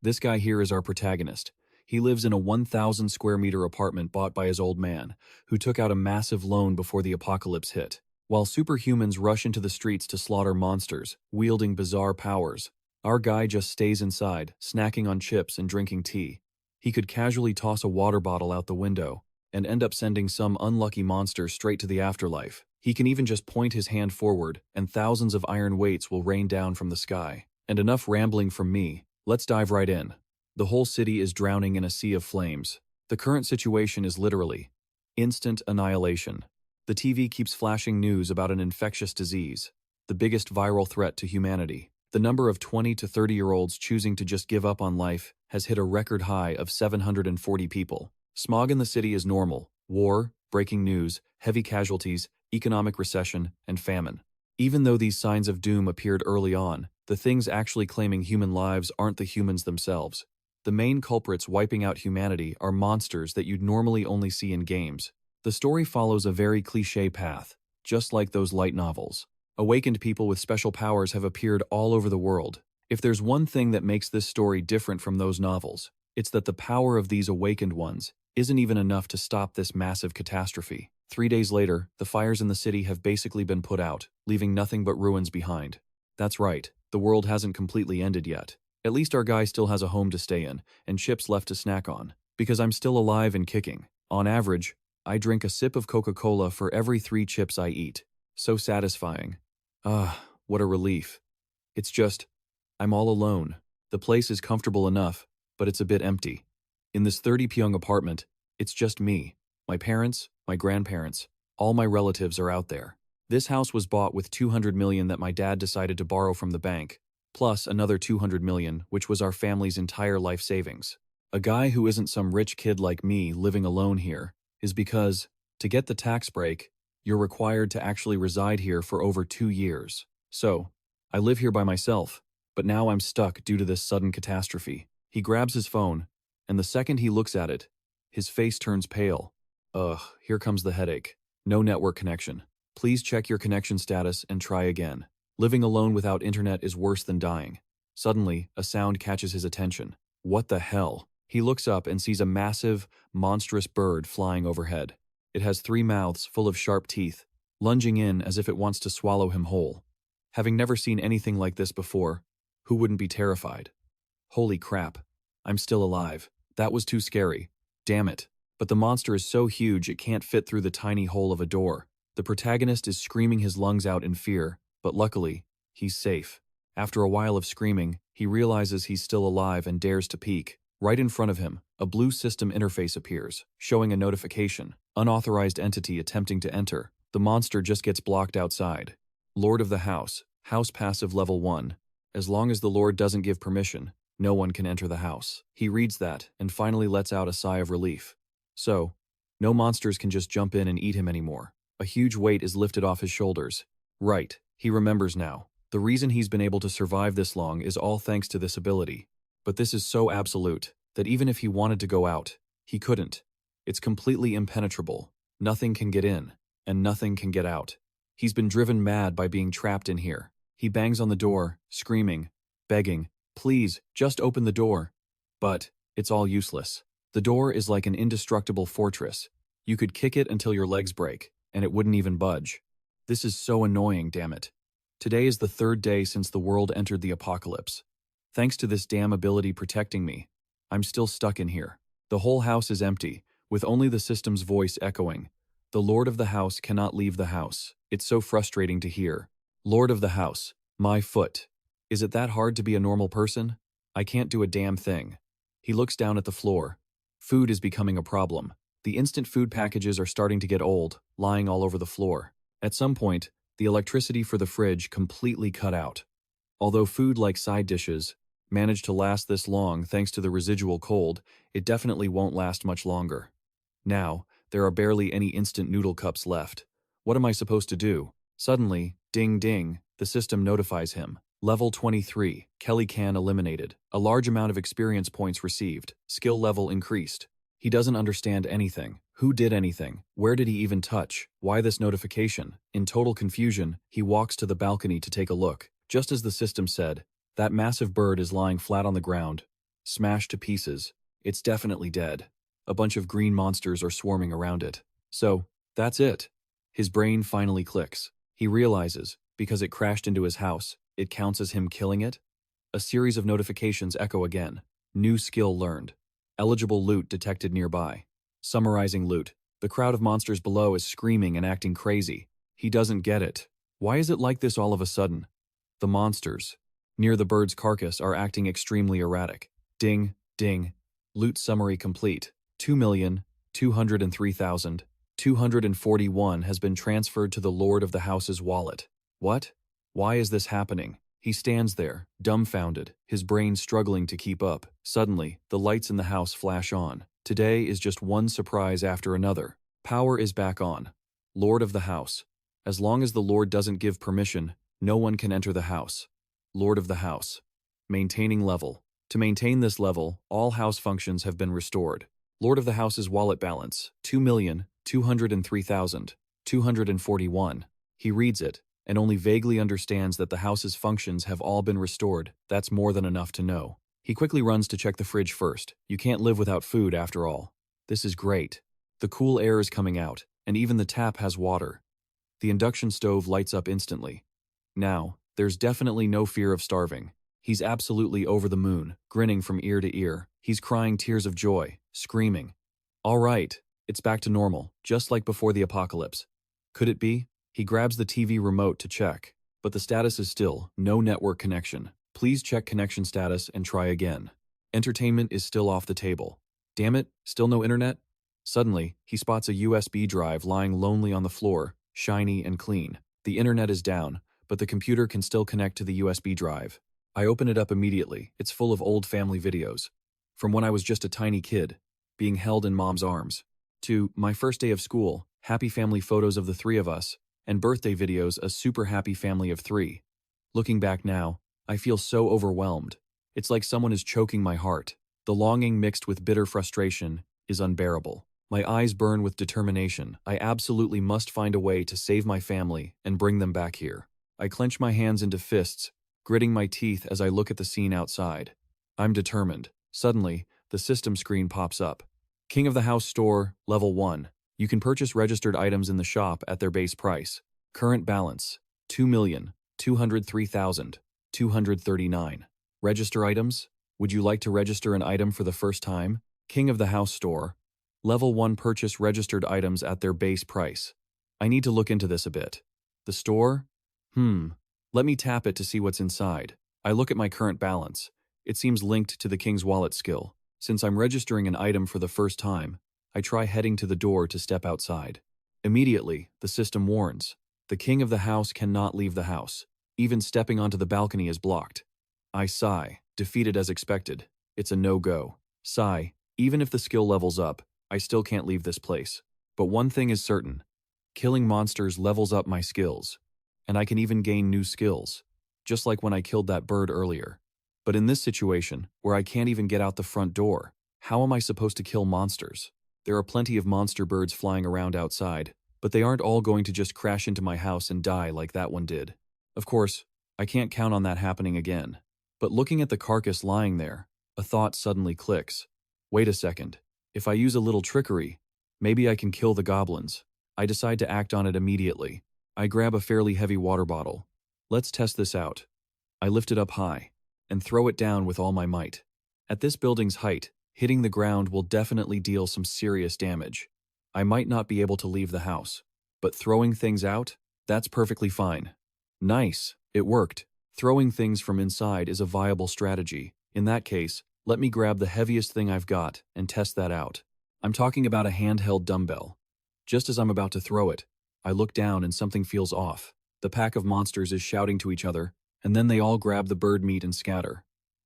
This guy here is our protagonist. He lives in a 1,000 square meter apartment bought by his old man, who took out a massive loan before the apocalypse hit. While superhumans rush into the streets to slaughter monsters, wielding bizarre powers, our guy just stays inside, snacking on chips and drinking tea. He could casually toss a water bottle out the window and end up sending some unlucky monster straight to the afterlife. He can even just point his hand forward, and thousands of iron weights will rain down from the sky. And enough rambling from me, let's dive right in. The whole city is drowning in a sea of flames. The current situation is literally instant annihilation. The TV keeps flashing news about an infectious disease, the biggest viral threat to humanity. The number of 20 to 30-year-olds choosing to just give up on life has hit a record high of 740 people. Smog in the city is normal. War, breaking news, heavy casualties, economic recession, and famine. Even though these signs of doom appeared early on, the things actually claiming human lives aren't the humans themselves. The main culprits wiping out humanity are monsters that you'd normally only see in games. The story follows a very cliché path, just like those light novels. Awakened people with special powers have appeared all over the world. If there's one thing that makes this story different from those novels, it's that the power of these awakened ones isn't even enough to stop this massive catastrophe. 3 days later, the fires in the city have basically been put out, leaving nothing but ruins behind. That's right, the world hasn't completely ended yet. At least our guy still has a home to stay in, and chips left to snack on. Because I'm still alive and kicking. On average, I drink a sip of Coca-Cola for every 3 chips I eat. So satisfying. What a relief. It's just, I'm all alone. The place is comfortable enough, but it's a bit empty. In this 30-pyong apartment, it's just me, my parents, my grandparents, all my relatives are out there. This house was bought with $200 million that my dad decided to borrow from the bank, plus another $200 million, which was our family's entire life savings. A guy who isn't some rich kid like me living alone here is because, to get the tax break, you're required to actually reside here for over 2 years. So, I live here by myself, but now I'm stuck due to this sudden catastrophe. He grabs his phone, and the second he looks at it, his face turns pale. Here comes the headache. No network connection. Please check your connection status and try again. Living alone without internet is worse than dying. Suddenly, a sound catches his attention. What the hell? He looks up and sees a massive, monstrous bird flying overhead. It has 3 mouths full of sharp teeth, lunging in as if it wants to swallow him whole. Having never seen anything like this before, who wouldn't be terrified? Holy crap, I'm still alive. That was too scary. Damn it. But the monster is so huge it can't fit through the tiny hole of a door. The protagonist is screaming his lungs out in fear, but luckily, he's safe. After a while of screaming, he realizes he's still alive and dares to peek. Right in front of him, a blue system interface appears, showing a notification. Unauthorized entity attempting to enter. The monster just gets blocked outside. Lord of the house. House passive level 1. As long as the Lord doesn't give permission, no one can enter the house. He reads that and finally lets out a sigh of relief. So, no monsters can just jump in and eat him anymore. A huge weight is lifted off his shoulders. Right, he remembers now. The reason he's been able to survive this long is all thanks to this ability. But this is so absolute that even if he wanted to go out, he couldn't. It's completely impenetrable. Nothing can get in, and nothing can get out. He's been driven mad by being trapped in here. He bangs on the door, screaming, begging, please, just open the door. But it's all useless. The door is like an indestructible fortress. You could kick it until your legs break, and it wouldn't even budge. This is so annoying, damn it. Today is the 3rd day since the world entered the apocalypse. Thanks to this damn ability protecting me, I'm still stuck in here. The whole house is empty, with only the system's voice echoing. The Lord of the house cannot leave the house. It's so frustrating to hear. Lord of the house, my foot. Is it that hard to be a normal person? I can't do a damn thing. He looks down at the floor. Food is becoming a problem. The instant food packages are starting to get old, lying all over the floor. At some point, the electricity for the fridge completely cut out. Although food like side dishes managed to last this long thanks to the residual cold, it definitely won't last much longer. Now, there are barely any instant noodle cups left. What am I supposed to do? Suddenly, ding ding, the system notifies him. Level 23, Kelly Can eliminated. A large amount of experience points received. Skill level increased. He doesn't understand anything. Who did anything? Where did he even touch? Why this notification? In total confusion, he walks to the balcony to take a look. Just as the system said, that massive bird is lying flat on the ground, smashed to pieces. It's definitely dead. A bunch of green monsters are swarming around it. So, that's it. His brain finally clicks. He realizes, because it crashed into his house, it counts as him killing it? A series of notifications echo again. New skill learned. Eligible loot detected nearby. Summarizing loot. The crowd of monsters below is screaming and acting crazy. He doesn't get it. Why is it like this all of a sudden? The monsters, near the bird's carcass, are acting extremely erratic. Ding, ding. Loot summary complete. 2,203,241 has been transferred to the Lord of the House's wallet. What? Why is this happening? He stands there, dumbfounded, his brain struggling to keep up. Suddenly, the lights in the house flash on. Today is just one surprise after another. Power is back on. Lord of the House. As long as the Lord doesn't give permission, no one can enter the house. Lord of the House. Maintaining level. To maintain this level, all house functions have been restored. Lord of the House's wallet balance, 2,203,241. He reads it, and only vaguely understands that the house's functions have all been restored. That's more than enough to know. He quickly runs to check the fridge first. You can't live without food after all. This is great. The cool air is coming out, and even the tap has water. The induction stove lights up instantly. Now, there's definitely no fear of starving. He's absolutely over the moon, grinning from ear to ear. He's crying tears of joy, screaming. All right, it's back to normal, just like before the apocalypse. Could it be? He grabs the TV remote to check, but the status is still no network connection. Please check connection status and try again. Entertainment is still off the table. Damn it, still no internet? Suddenly, he spots a USB drive lying lonely on the floor, shiny and clean. The internet is down, but the computer can still connect to the USB drive. I open it up immediately. It's full of old family videos. From when I was just a tiny kid, being held in mom's arms, to my first day of school, happy family photos of the three of us, and birthday videos, a super happy family of 3. Looking back now, I feel so overwhelmed. It's like someone is choking my heart. The longing mixed with bitter frustration is unbearable. My eyes burn with determination. I absolutely must find a way to save my family and bring them back here. I clench my hands into fists, gritting my teeth as I look at the scene outside. I'm determined. Suddenly, the system screen pops up. King of the House Store, Level 1. You can purchase registered items in the shop at their base price. Current balance, 2,203,239. Register items? Would you like to register an item for the first time? King of the House Store. Level 1 purchase registered items at their base price. I need to look into this a bit. The store? Let me tap it to see what's inside. I look at my current balance. It seems linked to the King's Wallet skill. Since I'm registering an item for the first time, I try heading to the door to step outside. Immediately, the system warns. The King of the House cannot leave the house. Even stepping onto the balcony is blocked. I sigh, defeated as expected. It's a no-go. Sigh, even if the skill levels up, I still can't leave this place. But one thing is certain. Killing monsters levels up my skills. And I can even gain new skills. Just like when I killed that bird earlier. But in this situation, where I can't even get out the front door, how am I supposed to kill monsters? There are plenty of monster birds flying around outside, but they aren't all going to just crash into my house and die like that one did. Of course, I can't count on that happening again. But looking at the carcass lying there, a thought suddenly clicks. Wait a second. If I use a little trickery, maybe I can kill the goblins. I decide to act on it immediately. I grab a fairly heavy water bottle. Let's test this out. I lift it up high and throw it down with all my might. At this building's height, hitting the ground will definitely deal some serious damage. I might not be able to leave the house, but throwing things out? That's perfectly fine. Nice, it worked. Throwing things from inside is a viable strategy. In that case, let me grab the heaviest thing I've got and test that out. I'm talking about a handheld dumbbell. Just as I'm about to throw it, I look down and something feels off. The pack of monsters is shouting to each other, and then they all grab the bird meat and scatter.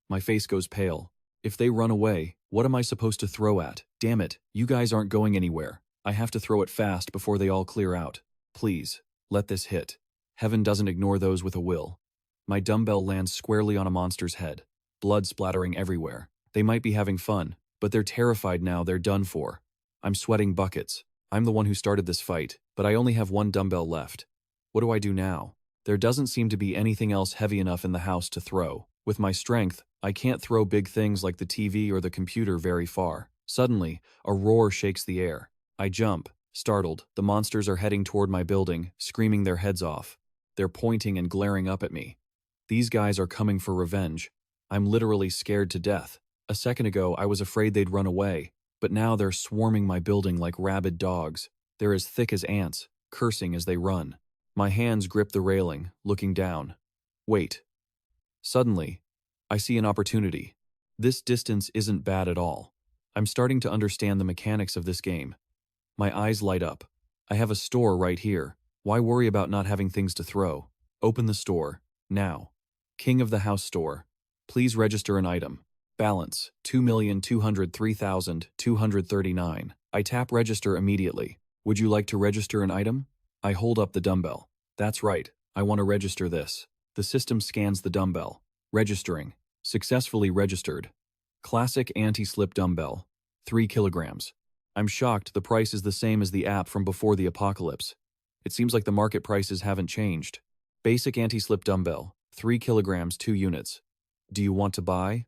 My face goes pale. If they run away, what am I supposed to throw at? Damn it, you guys aren't going anywhere. I have to throw it fast before they all clear out. Please, let this hit. Heaven doesn't ignore those with a will. My dumbbell lands squarely on a monster's head, blood splattering everywhere. They might be having fun, but they're terrified now they're done for. I'm sweating buckets. I'm the one who started this fight, but I only have one dumbbell left. What do I do now? There doesn't seem to be anything else heavy enough in the house to throw. With my strength, I can't throw big things like the TV or the computer very far. Suddenly, a roar shakes the air. I jump, startled. The monsters are heading toward my building, screaming their heads off. They're pointing and glaring up at me. These guys are coming for revenge. I'm literally scared to death. A second ago, I was afraid they'd run away, but now they're swarming my building like rabid dogs. They're as thick as ants, cursing as they run. My hands grip the railing, looking down. Wait. Suddenly, I see an opportunity. This distance isn't bad at all. I'm starting to understand the mechanics of this game. My eyes light up. I have a store right here. Why worry about not having things to throw? Open the store, now. King of the House store. Please register an item. Balance, 2,203,239. I tap register immediately. Would you like to register an item? I hold up the dumbbell. That's right, I want to register this. The system scans the dumbbell. Registering. Successfully registered. Classic anti-slip dumbbell. 3 kilograms. I'm shocked the price is the same as the app from before the apocalypse. It seems like the market prices haven't changed. Basic anti-slip dumbbell. 3 kilograms, 2 units. Do you want to buy?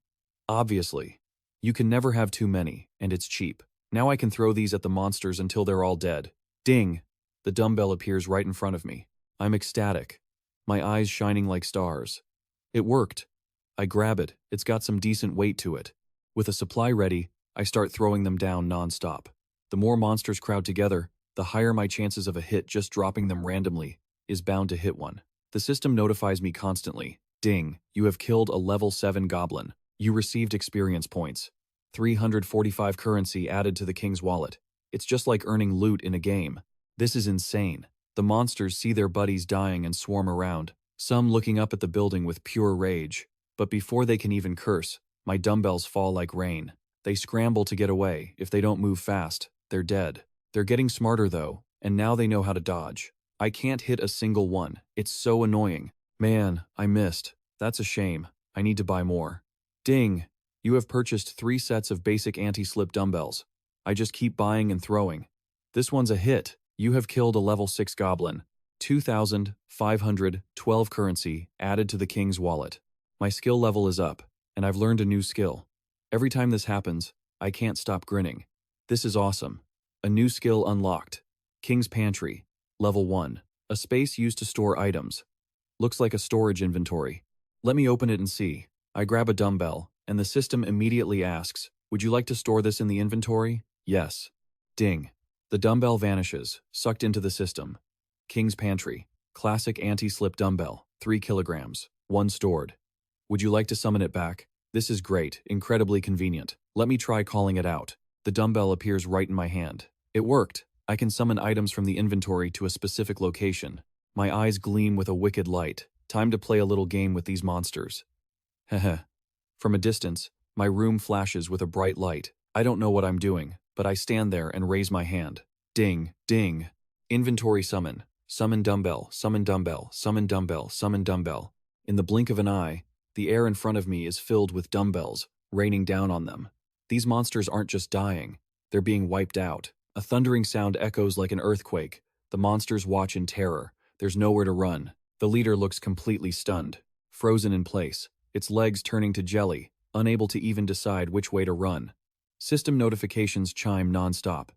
Obviously. You can never have too many, and it's cheap. Now I can throw these at the monsters until they're all dead. Ding! The dumbbell appears right in front of me. I'm ecstatic. My eyes shining like stars. It worked. I grab it. It's got some decent weight to it. With a supply ready, I start throwing them down non-stop. The more monsters crowd together, the higher my chances of a hit. Just dropping them randomly is bound to hit one. The system notifies me constantly. Ding, you have killed a level 7 goblin. You received experience points. 345 currency added to the king's wallet. It's just like earning loot in a game. This is insane. The monsters see their buddies dying and swarm around, some looking up at the building with pure rage. But before they can even curse, my dumbbells fall like rain. They scramble to get away. If they don't move fast, they're dead. They're getting smarter though, and now they know how to dodge. I can't hit a single one. It's so annoying. Man, I missed. That's a shame. I need to buy more. Ding! You have purchased 3 sets of basic anti-slip dumbbells. I just keep buying and throwing. This one's a hit. You have killed a level 6 goblin. 2,512 currency added to the king's wallet. My skill level is up, and I've learned a new skill. Every time this happens, I can't stop grinning. This is awesome. A new skill unlocked. King's Pantry. Level 1. A space used to store items. Looks like a storage inventory. Let me open it and see. I grab a dumbbell, and the system immediately asks, would you like to store this in the inventory? Yes. Ding. The dumbbell vanishes, sucked into the system. King's Pantry. Classic anti-slip dumbbell. 3 kilograms. 1 stored. Would you like to summon it back? This is great, incredibly convenient. Let me try calling it out. The dumbbell appears right in my hand. It worked. I can summon items from the inventory to a specific location. My eyes gleam with a wicked light. Time to play a little game with these monsters. Heh. From a distance, my room flashes with a bright light. I don't know what I'm doing, but I stand there and raise my hand. Ding, ding. Inventory summon. Summon dumbbell, summon dumbbell, summon dumbbell, summon dumbbell. In the blink of an eye, the air in front of me is filled with dumbbells, raining down on them. These monsters aren't just dying, they're being wiped out. A thundering sound echoes like an earthquake. The monsters watch in terror. There's nowhere to run. The leader looks completely stunned, frozen in place, its legs turning to jelly, unable to even decide which way to run. System notifications chime non-stop.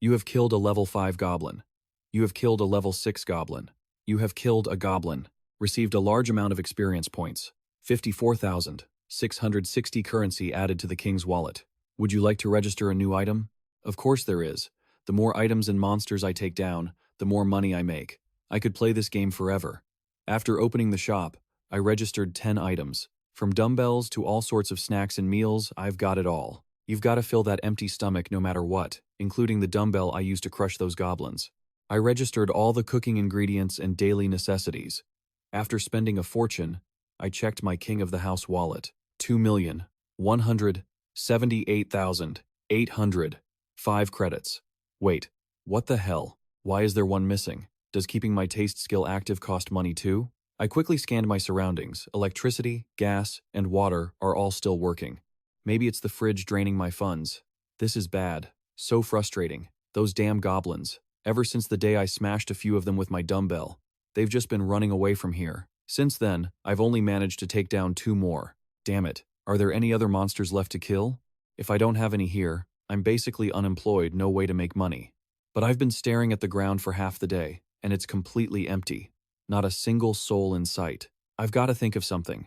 You have killed a level 5 goblin. You have killed a level 6 goblin. You have killed a goblin. Received a large amount of experience points. 54,660 currency added to the king's wallet. Would you like to register a new item? Of course there is. The more items and monsters I take down, the more money I make. I could play this game forever. After opening the shop, I registered 10 items. From dumbbells to all sorts of snacks and meals, I've got it all. You've got to fill that empty stomach no matter what, including the dumbbell I used to crush those goblins. I registered all the cooking ingredients and daily necessities. After spending a fortune, I checked my King of the House wallet. 2,178,805 credits. Wait, what the hell? Why is there one missing? Does keeping my taste skill active cost money too? I quickly scanned my surroundings. Electricity, gas, and water are all still working. Maybe it's the fridge draining my funds. This is bad. So frustrating. Those damn goblins. Ever since the day I smashed a few of them with my dumbbell, they've just been running away from here. Since then, I've only managed to take down 2 more. Damn it, are there any other monsters left to kill? If I don't have any here, I'm basically unemployed, no way to make money. But I've been staring at the ground for half the day, and it's completely empty. Not a single soul in sight. I've got to think of something.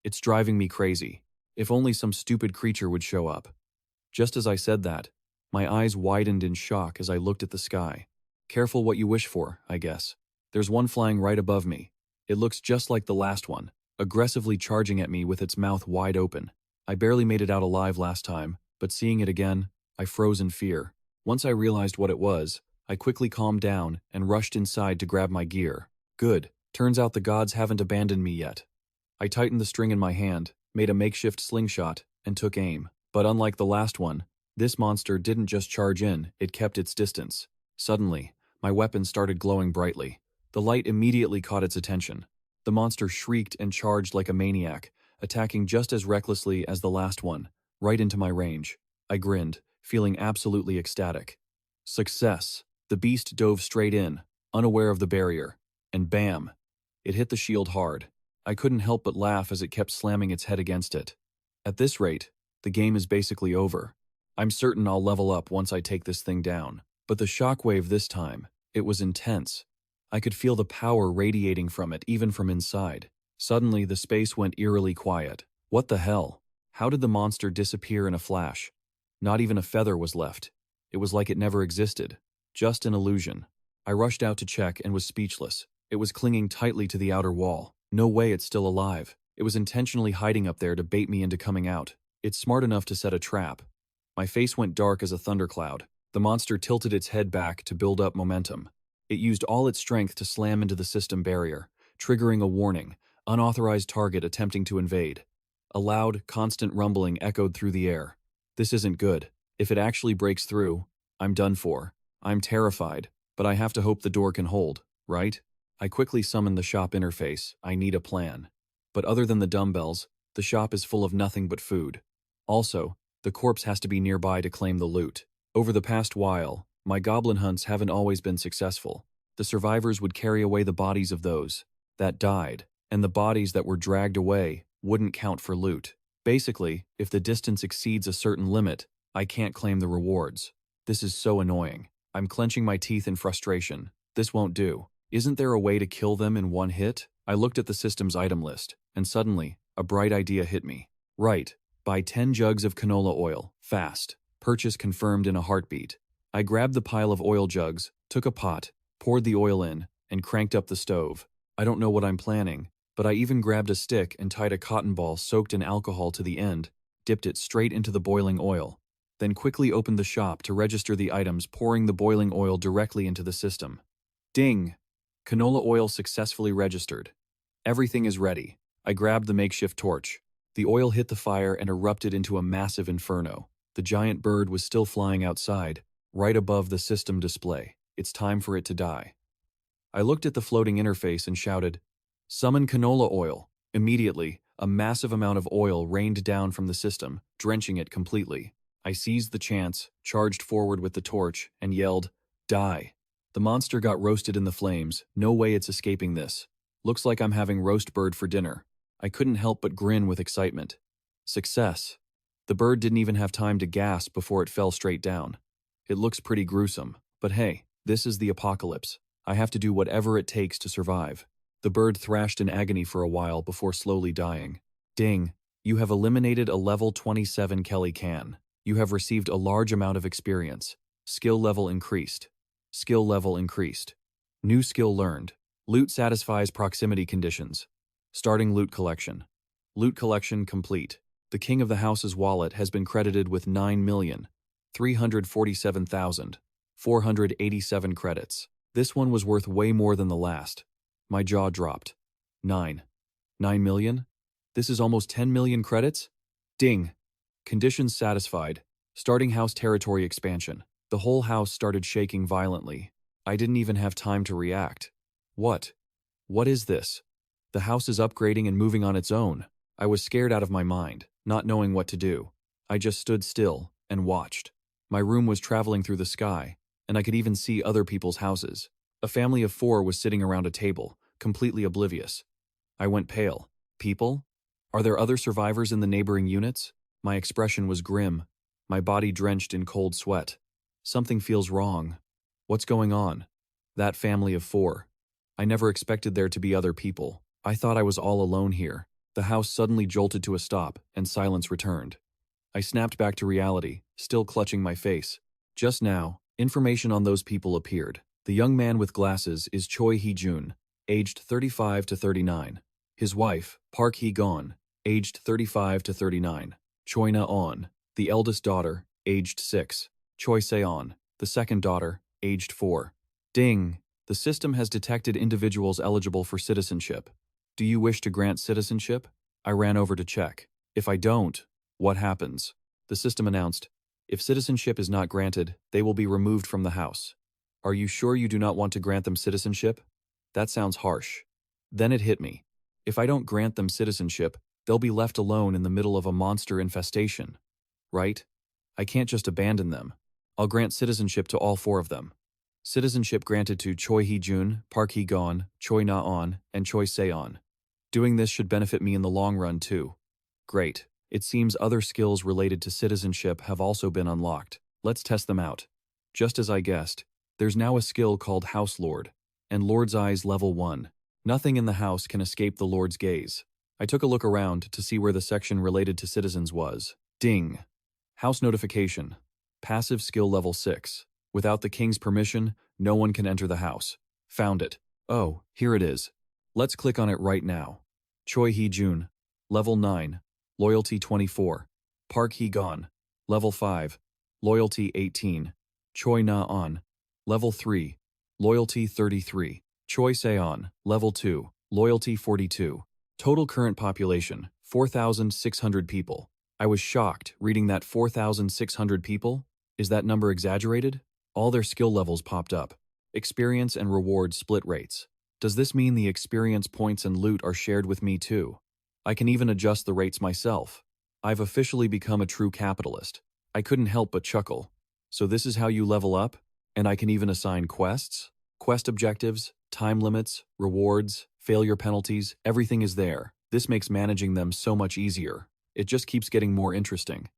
It's driving me crazy. If only some stupid creature would show up. Just as I said that, my eyes widened in shock as I looked at the sky. Careful what you wish for, I guess. There's one flying right above me. It looks just like the last one, aggressively charging at me with its mouth wide open. I barely made it out alive last time, but seeing it again, I froze in fear. Once I realized what it was, I quickly calmed down and rushed inside to grab my gear. Good, turns out the gods haven't abandoned me yet. I tightened the string in my hand, made a makeshift slingshot, and took aim. But unlike the last one, this monster didn't just charge in, it kept its distance. Suddenly, my weapon started glowing brightly. The light immediately caught its attention. The monster shrieked and charged like a maniac, attacking just as recklessly as the last one, right into my range. I grinned, feeling absolutely ecstatic. Success! The beast dove straight in, unaware of the barrier, and bam! It hit the shield hard. I couldn't help but laugh as it kept slamming its head against it. At this rate, the game is basically over. I'm certain I'll level up once I take this thing down. But the shockwave this time, it was intense. I could feel the power radiating from it even from inside. Suddenly, the space went eerily quiet. What the hell? How did the monster disappear in a flash? Not even a feather was left. It was like it never existed. Just an illusion. I rushed out to check and was speechless. It was clinging tightly to the outer wall. No way it's still alive. It was intentionally hiding up there to bait me into coming out. It's smart enough to set a trap. My face went dark as a thundercloud. The monster tilted its head back to build up momentum. It used all its strength to slam into the system barrier, triggering a warning, unauthorized target attempting to invade. A loud, constant rumbling echoed through the air. This isn't good. If it actually breaks through, I'm done for. I'm terrified, but I have to hope the door can hold, right? I quickly summoned the shop interface. I need a plan. But other than the dumbbells, the shop is full of nothing but food. Also, the corpse has to be nearby to claim the loot. Over the past while, my goblin hunts haven't always been successful. The survivors would carry away the bodies of those that died, and the bodies that were dragged away wouldn't count for loot. Basically, if the distance exceeds a certain limit, I can't claim the rewards. This is so annoying. I'm clenching my teeth in frustration. This won't do. Isn't there a way to kill them in one hit? I looked at the system's item list, and suddenly, a bright idea hit me. Right, buy 10 jugs of canola oil, fast. Purchase confirmed in a heartbeat. I grabbed the pile of oil jugs, took a pot, poured the oil in, and cranked up the stove. I don't know what I'm planning, but I even grabbed a stick and tied a cotton ball soaked in alcohol to the end, dipped it straight into the boiling oil, then quickly opened the shop to register the items, pouring the boiling oil directly into the system. Ding! Canola oil successfully registered. Everything is ready. I grabbed the makeshift torch. The oil hit the fire and erupted into a massive inferno. The giant bird was still flying outside, right above the system display. It's time for it to die. I looked at the floating interface and shouted, "Summon canola oil." Immediately, a massive amount of oil rained down from the system, drenching it completely. I seized the chance, charged forward with the torch, and yelled, "Die." The monster got roasted in the flames. No way it's escaping this. Looks like I'm having roast bird for dinner. I couldn't help but grin with excitement. Success. The bird didn't even have time to gasp before it fell straight down. It looks pretty gruesome, but hey, this is the apocalypse. I have to do whatever it takes to survive. The bird thrashed in agony for a while before slowly dying. Ding, you have eliminated a level 27 Kelly can. You have received a large amount of experience. Skill level increased. Skill level increased. New skill learned. Loot satisfies proximity conditions. Starting loot collection. Loot collection complete. The king of the house's wallet has been credited with 9,347,487 credits. This one was worth way more than the last. My jaw dropped. 9 million? This is almost 10 million credits? Ding. Conditions satisfied. Starting house territory expansion. The whole house started shaking violently. I didn't even have time to react. What? What is this? The house is upgrading and moving on its own. I was scared out of my mind, not knowing what to do. I just stood still and watched. My room was traveling through the sky, and I could even see other people's houses. A family of 4 was sitting around a table, completely oblivious. I went pale. People? Are there other survivors in the neighboring units? My expression was grim, my body drenched in cold sweat. Something feels wrong. What's going on? That family of 4. I never expected there to be other people. I thought I was all alone here. The house suddenly jolted to a stop, and silence returned. I snapped back to reality, still clutching my face. Just now, information on those people appeared. The young man with glasses is Choi Hee-jun, aged 35 to 39. His wife, Park Hee-gon, aged 35 to 39. Choi Na-on, the eldest daughter, aged 6. Choi Se-on, the second daughter, aged 4. Ding! The system has detected individuals eligible for citizenship. Do you wish to grant citizenship? I ran over to check. If I don't, what happens? The system announced, if citizenship is not granted, they will be removed from the house. Are you sure you do not want to grant them citizenship? That sounds harsh. Then it hit me. If I don't grant them citizenship, they'll be left alone in the middle of a monster infestation. Right? I can't just abandon them. I'll grant citizenship to all 4 of them. Citizenship granted to Choi Hee-jun, Park Hee-gon, Choi Na-on, and Choi Se-on. Doing this should benefit me in the long run too. Great. It seems other skills related to citizenship have also been unlocked. Let's test them out. Just as I guessed, there's now a skill called House Lord, and Lord's Eyes level 1. Nothing in the house can escape the Lord's gaze. I took a look around to see where the section related to citizens was. Ding! House notification. Passive skill level 6. Without the king's permission, no one can enter the house. Found it. Oh, here it is. Let's click on it right now. Choi Hee-jun, level 9, loyalty 24. Park Hee-gon, level 5, loyalty 18. Choi Na-on, level 3, loyalty 33. Choi Se-on, level 2, loyalty 42. Total current population, 4,600 people. I was shocked reading that 4,600 people. Is that number exaggerated? All their skill levels popped up. Experience and reward split rates. Does this mean the experience points and loot are shared with me too? I can even adjust the rates myself. I've officially become a true capitalist. I couldn't help but chuckle. So this is how you level up? And I can even assign quests? Quest objectives, time limits, rewards, failure penalties, everything is there. This makes managing them so much easier. It just keeps getting more interesting.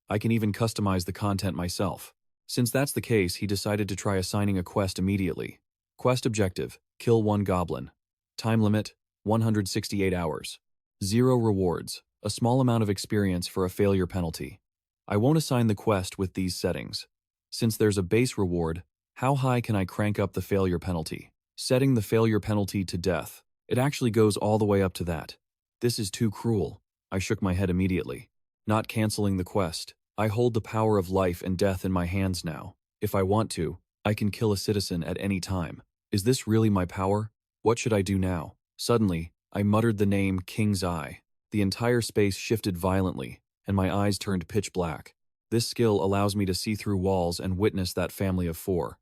I can even customize the content myself. Since that's the case, he decided to try assigning a quest immediately. Quest objective, kill 1 goblin. Time limit, 168 hours. 0 rewards, a small amount of experience for a failure penalty. I won't assign the quest with these settings. Since there's a base reward, how high can I crank up the failure penalty? Setting the failure penalty to death. It actually goes all the way up to that. This is too cruel. I shook my head immediately. Not canceling the quest. I hold the power of life and death in my hands now. If I want to, I can kill a citizen at any time. Is this really my power? What should I do now? Suddenly, I muttered the name King's Eye. The entire space shifted violently, and my eyes turned pitch black. This skill allows me to see through walls and witness that family of 4.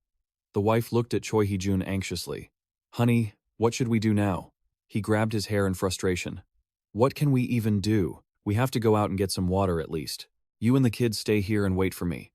The wife looked at Choi Hee-jun anxiously. Honey, what should we do now? He grabbed his hair in frustration. What can we even do? We have to go out and get some water at least. You and the kids stay here and wait for me.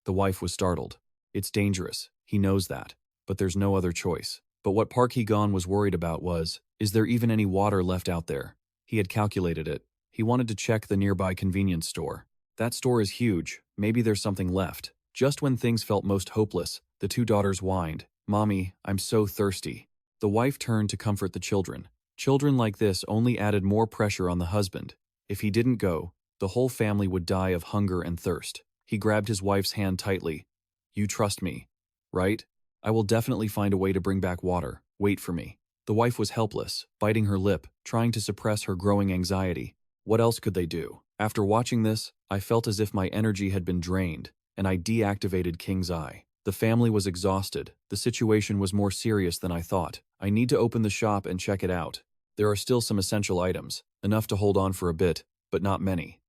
The wife was startled. It's dangerous. He knows that. But there's no other choice. But what Park Hee-gon was worried about was, is there even any water left out there? He had calculated it. He wanted to check the nearby convenience store. That store is huge. Maybe there's something left. Just when things felt most hopeless, the 2 daughters whined, Mommy, I'm so thirsty. The wife turned to comfort the children. Children like this only added more pressure on the husband. If he didn't go, the whole family would die of hunger and thirst. He grabbed his wife's hand tightly. You trust me, right? I will definitely find a way to bring back water. Wait for me. The wife was helpless, biting her lip, trying to suppress her growing anxiety. What else could they do? After watching this, I felt as if my energy had been drained, and I deactivated King's Eye. The family was exhausted. The situation was more serious than I thought. I need to open the shop and check it out. There are still some essential items, enough to hold on for a bit, but not many.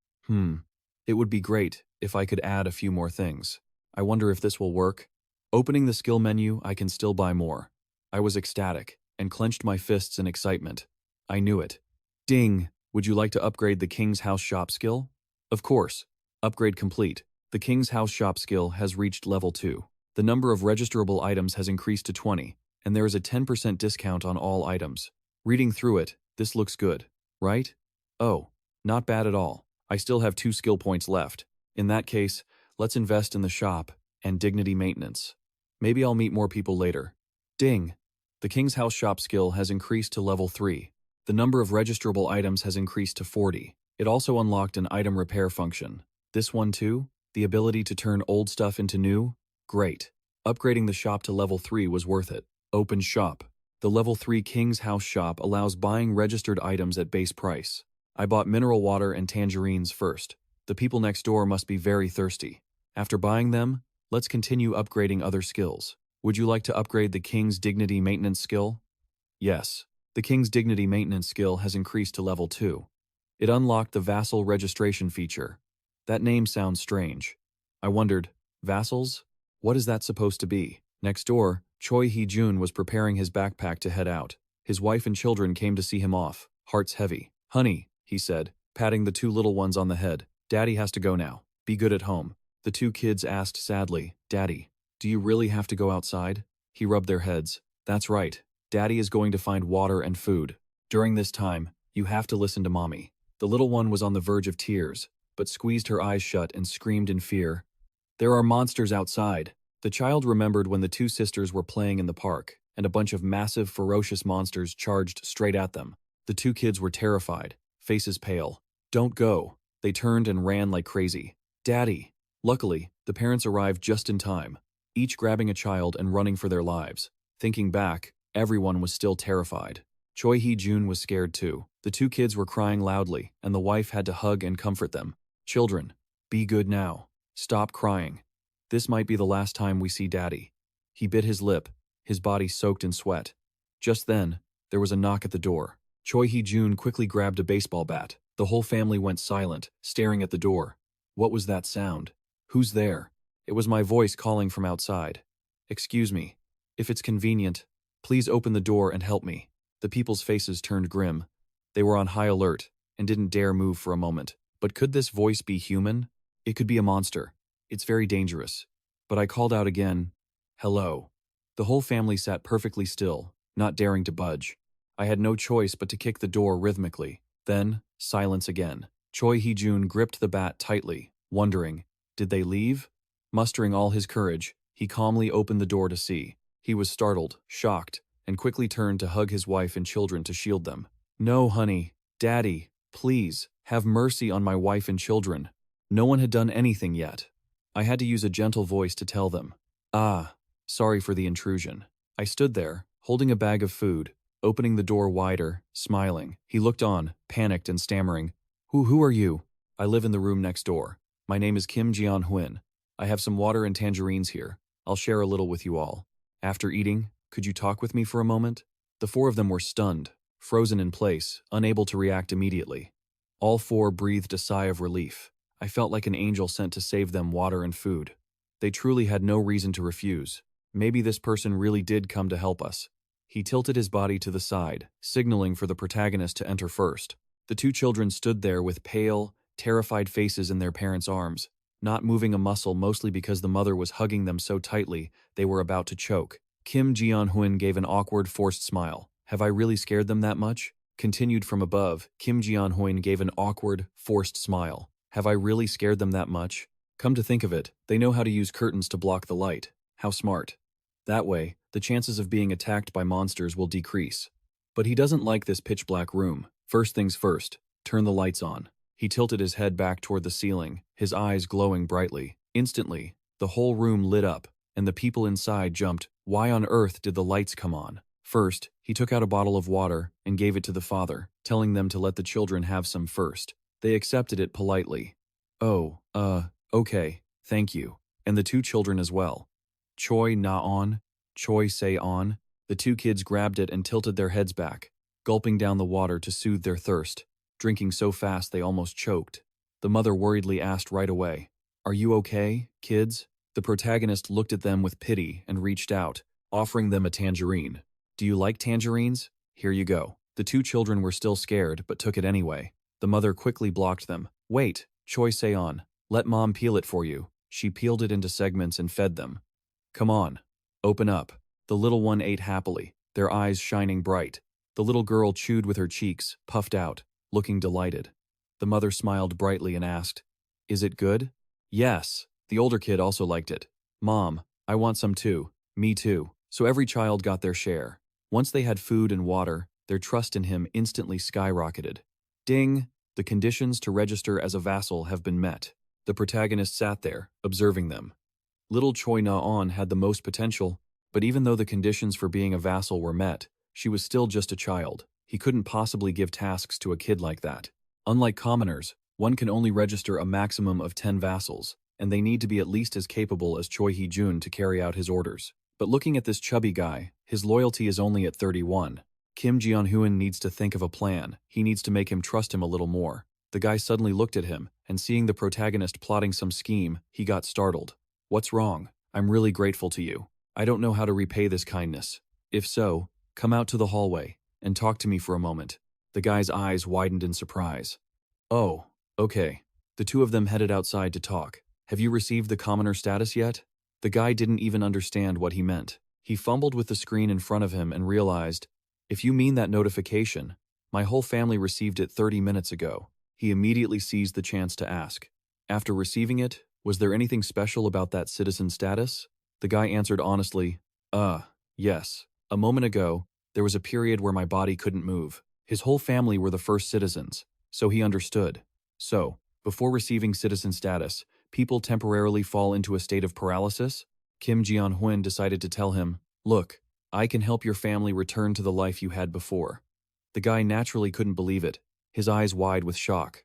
It would be great if I could add a few more things. I wonder if this will work. Opening the skill menu, I can still buy more. I was ecstatic and clenched my fists in excitement. I knew it. Ding! Would you like to upgrade the King's House Shop skill? Of course. Upgrade complete. The King's House Shop skill has reached level 2. The number of registerable items has increased to 20, and there is a 10% discount on all items. Reading through it, this looks good, right? Oh, Not bad at all. I still have 2 skill points left. In that case, let's invest in the shop and dignity maintenance. Maybe I'll meet more people later. Ding! The King's House shop skill has increased to level 3. The number of registerable items has increased to 40. It also unlocked an item repair function. This one too? The ability to turn old stuff into new? Great. Upgrading the shop to level 3 was worth it. Open shop. The level 3 King's House shop allows buying registered items at base price. I bought mineral water and tangerines first. The people next door must be very thirsty. After buying them, let's continue upgrading other skills. Would you like to upgrade the King's Dignity Maintenance skill? Yes. The King's Dignity Maintenance skill has increased to level 2. It unlocked the vassal registration feature. That name sounds strange. I wondered, vassals? What is that supposed to be? Next door, Choi Hee-jun was preparing his backpack to head out. His wife and children came to see him off, hearts heavy. Honey, he said, patting the 2 little ones on the head. Daddy has to go now. Be good at home. The 2 kids asked sadly, Daddy, do you really have to go outside? He rubbed their heads. That's right. Daddy is going to find water and food. During this time, you have to listen to Mommy. The little one was on the verge of tears, but squeezed her eyes shut and screamed in fear. There are monsters outside. The child remembered when the 2 sisters were playing in the park, and a bunch of massive, ferocious monsters charged straight at them. The 2 kids were terrified, faces pale. Don't go. They turned and ran like crazy. Daddy! Luckily, the parents arrived just in time, each grabbing a child and running for their lives. Thinking back, everyone was still terrified. Choi Hee-jun was scared too. The 2 kids were crying loudly, and the wife had to hug and comfort them. Children, be good now. Stop crying. This might be the last time we see Daddy. He bit his lip, his body soaked in sweat. Just then, there was a knock at the door. Choi Hee-jun quickly grabbed a baseball bat. The whole family went silent, staring at the door. What was that sound? Who's there? It was my voice calling from outside. Excuse me. If it's convenient, please open the door and help me. The people's faces turned grim. They were on high alert and didn't dare move for a moment. But could this voice be human? It could be a monster. It's very dangerous. But I called out again, hello. The whole family sat perfectly still, not daring to budge. I had no choice but to kick the door rhythmically. Then, silence again. Choi Hee-jun gripped the bat tightly, wondering, did they leave? Mustering all his courage, he calmly opened the door to see. He was startled, shocked, and quickly turned to hug his wife and children to shield them. No, honey. Daddy, please, have mercy on my wife and children. No one had done anything yet. I had to use a gentle voice to tell them. Sorry for the intrusion. I stood there, holding a bag of food, opening the door wider, smiling. He looked on, panicked and stammering. Who are you? I live in the room next door. My name is Kim Ji-hyun. I have some water and tangerines here. I'll share a little with you all. After eating, could you talk with me for a moment? The 4 of them were stunned, frozen in place, unable to react immediately. All 4 breathed a sigh of relief. I felt like an angel sent to save them water and food. They truly had no reason to refuse. Maybe this person really did come to help us. He tilted his body to the side, signaling for the protagonist to enter first. The 2 children stood there with pale, terrified faces in their parents' arms, not moving a muscle, mostly because the mother was hugging them so tightly they were about to choke. Kim Ji-hyun gave an awkward, forced smile. Have I really scared them that much? Continued from above, Kim Ji-hyun gave an awkward, forced smile. Have I really scared them that much? Come to think of it, they know how to use curtains to block the light. How smart. That way, the chances of being attacked by monsters will decrease. But he doesn't like this pitch-black room. First things first, turn the lights on. He tilted his head back toward the ceiling, his eyes glowing brightly. Instantly, the whole room lit up, and the people inside jumped. Why on earth did the lights come on? First, he took out a bottle of water and gave it to the father, telling them to let the children have some first. They accepted it politely. Okay, thank you. And the 2 children as well. Choi na-on, Choi say-on. The 2 kids grabbed it and tilted their heads back, gulping down the water to soothe their thirst, drinking so fast they almost choked. The mother worriedly asked right away, Are you okay, kids? The protagonist looked at them with pity and reached out, offering them a tangerine. Do you like tangerines? Here you go. The 2 children were still scared, but took it anyway. The mother quickly blocked them. Wait, Choi say-on. Let mom peel it for you. She peeled it into segments and fed them. Come on. Open up. The little one ate happily, their eyes shining bright. The little girl chewed with her cheeks, puffed out, looking delighted. The mother smiled brightly and asked, "Is it good?" "Yes." The older kid also liked it. "Mom, I want some too." "Me too." So every child got their share. Once they had food and water, their trust in him instantly skyrocketed. Ding! The conditions to register as a vassal have been met. The protagonist sat there, observing them. Little Choi Na-on had the most potential, but even though the conditions for being a vassal were met, she was still just a child. He couldn't possibly give tasks to a kid like that. Unlike commoners, one can only register a maximum of 10 vassals, and they need to be at least as capable as Choi Hee-jun to carry out his orders. But looking at this chubby guy, his loyalty is only at 31. Kim Jeon-hoon needs to think of a plan. He needs to make him trust him a little more. The guy suddenly looked at him, and seeing the protagonist plotting some scheme, he got startled. "What's wrong? I'm really grateful to you. I don't know how to repay this kindness. If so, come out to the hallway and talk to me for a moment." The guy's eyes widened in surprise. "Oh, okay." The two of them headed outside to talk. "Have you received the commoner status yet?" The guy didn't even understand what he meant. He fumbled with the screen in front of him and realized, "If you mean that notification, my whole family received it 30 minutes ago." He immediately seized the chance to ask, "After receiving it, was there anything special about that citizen status?" The guy answered honestly, Yes. A moment ago, there was a period where my body couldn't move. His whole family were the first citizens, so he understood. So, before receiving citizen status, people temporarily fall into a state of paralysis?" Kim Jeon-hoon decided to tell him, "Look, I can help your family return to the life you had before." The guy naturally couldn't believe it, his eyes wide with shock.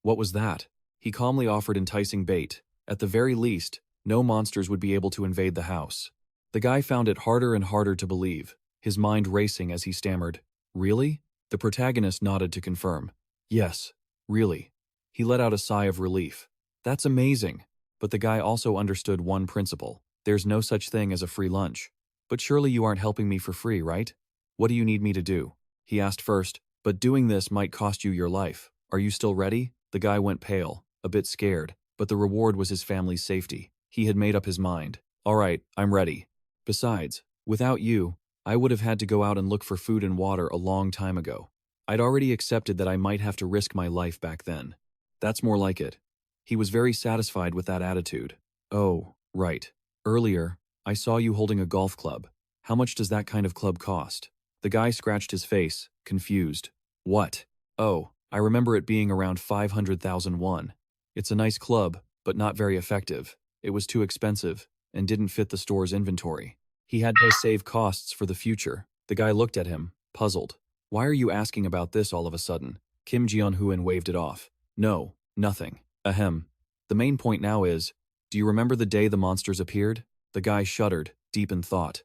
What was that? He calmly offered enticing bait. At the very least, no monsters would be able to invade the house. The guy found it harder and harder to believe, his mind racing as he stammered, "Really?" The protagonist nodded to confirm. "Yes, really." He let out a sigh of relief. "That's amazing." But the guy also understood one principle. There's no such thing as a free lunch. "But surely you aren't helping me for free, right? What do you need me to do?" He asked first, "But doing this might cost you your life. Are you still ready?" The guy went pale, a bit scared, but the reward was his family's safety. He had made up his mind. "All right, I'm ready. Besides, without you, I would have had to go out and look for food and water a long time ago. I'd already accepted that I might have to risk my life back then." "That's more like it." He was very satisfied with that attitude. "Oh, right. Earlier, I saw you holding a golf club. How much does that kind of club cost?" The guy scratched his face, confused. "What?" "Oh, I remember it being around 500,000 won. It's a nice club, but not very effective. It was too expensive and didn't fit the store's inventory. He had to save costs for the future." The guy looked at him, puzzled. "Why are you asking about this all of a sudden?" Kim Jeon-hoon waved it off. "No, nothing. Ahem. The main point now is, do you remember the day the monsters appeared?" The guy shuddered, deep in thought.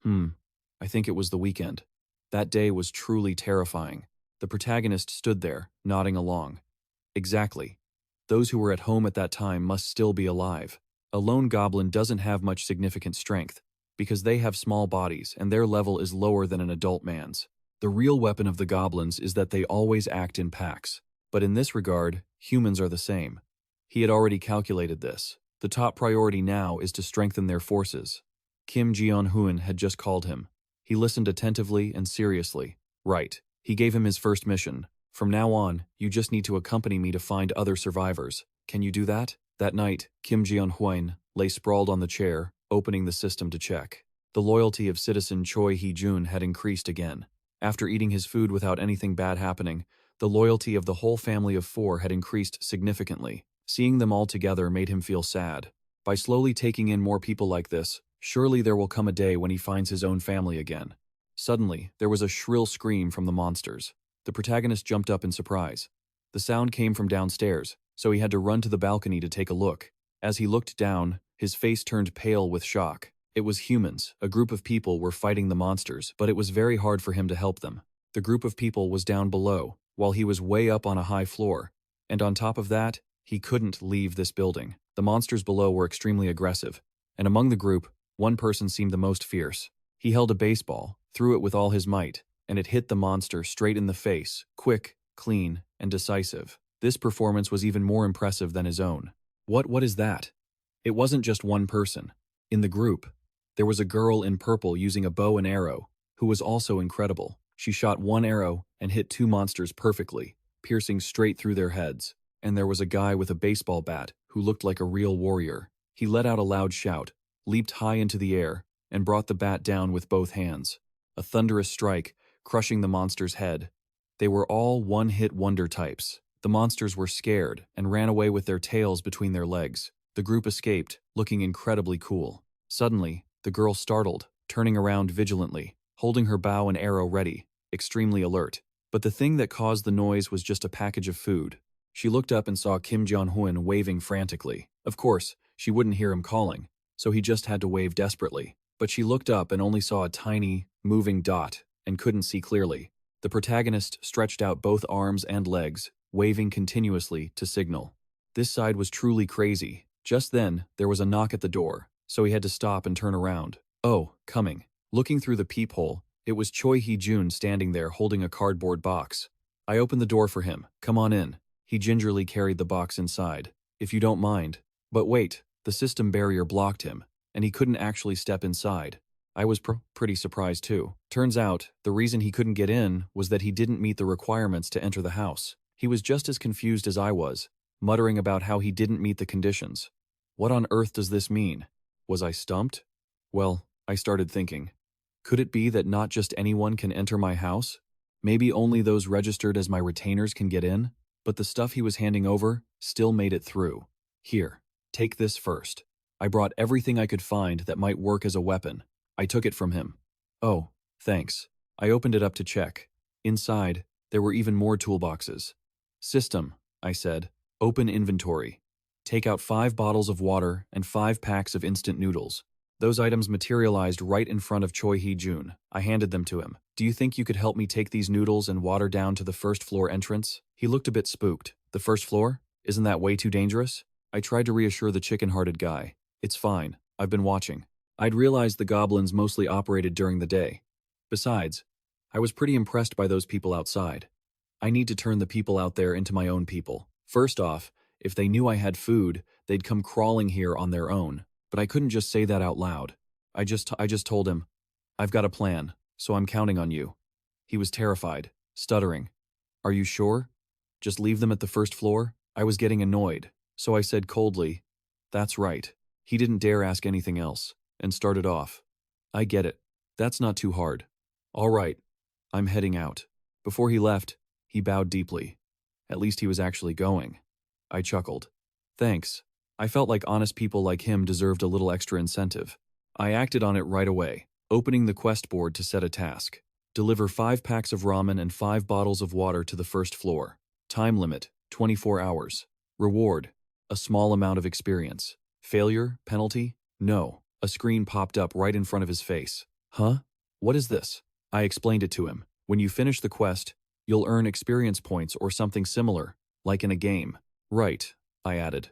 I think it was the weekend. That day was truly terrifying." The protagonist stood there, nodding along. "Exactly. Those who were at home at that time must still be alive. A lone goblin doesn't have much significant strength, because they have small bodies and their level is lower than an adult man's. The real weapon of the goblins is that they always act in packs. But in this regard, humans are the same." He had already calculated this. The top priority now is to strengthen their forces. Kim Jeon-hoon had just called him. He listened attentively and seriously. "Right." He gave him his first mission. "From now on, you just need to accompany me to find other survivors. Can you do that?" That night, Kim Jeon-hoon lay sprawled on the chair, opening the system to check. The loyalty of citizen Choi Hee-jun had increased again. After eating his food without anything bad happening, the loyalty of the whole family of 4 had increased significantly. Seeing them all together made him feel sad. By slowly taking in more people like this, surely there will come a day when he finds his own family again. Suddenly, there was a shrill scream from the monsters. The protagonist jumped up in surprise. The sound came from downstairs, so he had to run to the balcony to take a look. As he looked down, his face turned pale with shock. It was humans. A group of people were fighting the monsters, but it was very hard for him to help them. The group of people was down below, while he was way up on a high floor. And on top of that, he couldn't leave this building. The monsters below were extremely aggressive, and among the group, one person seemed the most fierce. He held a baseball, threw it with all his might, and it hit the monster straight in the face, quick, clean, and decisive. This performance was even more impressive than his own. What is that? It wasn't just one person. In the group, there was a girl in purple using a bow and arrow, who was also incredible. She shot one arrow and hit 2 monsters perfectly, piercing straight through their heads. And there was a guy with a baseball bat who looked like a real warrior. He let out a loud shout, leaped high into the air, and brought the bat down with both hands. A thunderous strike, crushing the monster's head. They were all one-hit wonder types. The monsters were scared and ran away with their tails between their legs. The group escaped, looking incredibly cool. Suddenly, the girl startled, turning around vigilantly, holding her bow and arrow ready, extremely alert. But the thing that caused the noise was just a package of food. She looked up and saw Kim Jong-un waving frantically. Of course, she wouldn't hear him calling, so he just had to wave desperately. But she looked up and only saw a tiny, moving dot, and couldn't see clearly. The protagonist stretched out both arms and legs, waving continuously to signal. This side was truly crazy. Just then, there was a knock at the door, so he had to stop and turn around. Oh, coming. Looking through the peephole, it was Choi Hee-jun standing there holding a cardboard box. I opened the door for him. Come on in. He gingerly carried the box inside. If you don't mind. But wait, the system barrier blocked him, and he couldn't actually step inside. I was pretty surprised too. Turns out, the reason he couldn't get in was that he didn't meet the requirements to enter the house. He was just as confused as I was, muttering about how he didn't meet the conditions. What on earth does this mean? Was I stumped? Well, I started thinking. Could it be that not just anyone can enter my house? Maybe only those registered as my retainers can get in? But the stuff he was handing over still made it through. Here, take this first. I brought everything I could find that might work as a weapon. I took it from him. Oh, thanks. I opened it up to check. Inside, there were even more toolboxes. System, I said. Open inventory. Take out 5 bottles of water and 5 packs of instant noodles. Those items materialized right in front of Choi Hee-jun. I handed them to him. Do you think you could help me take these noodles and water down to the first floor entrance? He looked a bit spooked. The first floor? Isn't that way too dangerous? I tried to reassure the chicken-hearted guy. It's fine. I've been watching. I'd realized the goblins mostly operated during the day. Besides, I was pretty impressed by those people outside. I need to turn the people out there into my own people. First off, if they knew I had food, they'd come crawling here on their own. But I couldn't just say that out loud. I just told him, I've got a plan, so I'm counting on you. He was terrified, stuttering. Are you sure? Just leave them at the first floor? I was getting annoyed, so I said coldly, that's right. He didn't dare ask anything else, and started off. I get it. That's not too hard. All right. I'm heading out. Before he left, he bowed deeply. At least he was actually going. I chuckled. Thanks. I felt like honest people like him deserved a little extra incentive. I acted on it right away, opening the quest board to set a task. Deliver 5 packs of ramen and 5 bottles of water to the first floor. Time limit, 24 hours. Reward, a small amount of experience. Failure, penalty? No. A screen popped up right in front of his face. Huh? What is this? I explained it to him. When you finish the quest, you'll earn experience points or something similar, like in a game. Right, I added.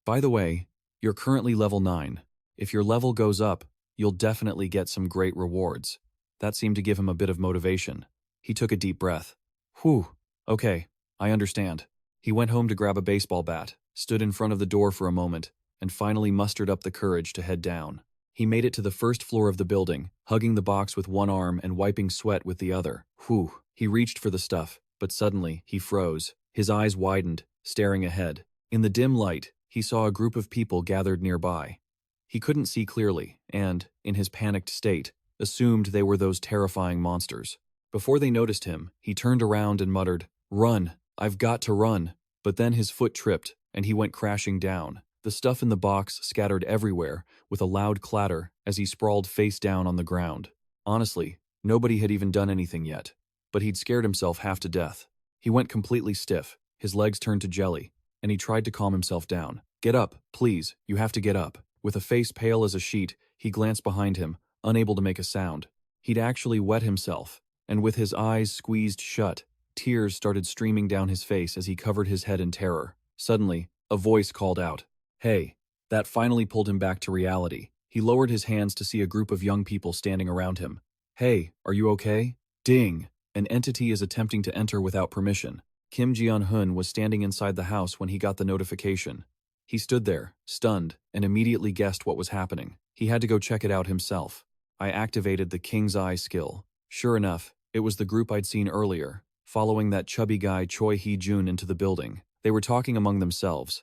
By the way, you're currently level 9. If your level goes up, you'll definitely get some great rewards. That seemed to give him a bit of motivation. He took a deep breath. Whew, okay, I understand. He went home to grab a baseball bat, stood in front of the door for a moment, and finally mustered up the courage to head down. He made it to the first floor of the building, hugging the box with one arm and wiping sweat with the other. Whew, he reached for the stuff, but suddenly he froze. His eyes widened, staring ahead. In the dim light, he saw a group of people gathered nearby. He couldn't see clearly and, in his panicked state, assumed they were those terrifying monsters. Before they noticed him, he turned around and muttered, "Run! I've got to run!" But then his foot tripped, and he went crashing down. The stuff in the box scattered everywhere, with a loud clatter as he sprawled face down on the ground. Honestly, nobody had even done anything yet, but he'd scared himself half to death. He went completely stiff, his legs turned to jelly, and he tried to calm himself down. "Get up, please, you have to get up." With a face pale as a sheet, he glanced behind him, unable to make a sound. He'd actually wet himself, and with his eyes squeezed shut, tears started streaming down his face as he covered his head in terror. Suddenly, a voice called out, "Hey." That finally pulled him back to reality. He lowered his hands to see a group of young people standing around him. "Hey, are you okay?" Ding! An entity is attempting to enter without permission. Kim Ji-hun was standing inside the house when he got the notification. He stood there, stunned, and immediately guessed what was happening. He had to go check it out himself. I activated the King's Eye skill. Sure enough, it was the group I'd seen earlier, following that chubby guy Choi Hee-jun into the building. They were talking among themselves.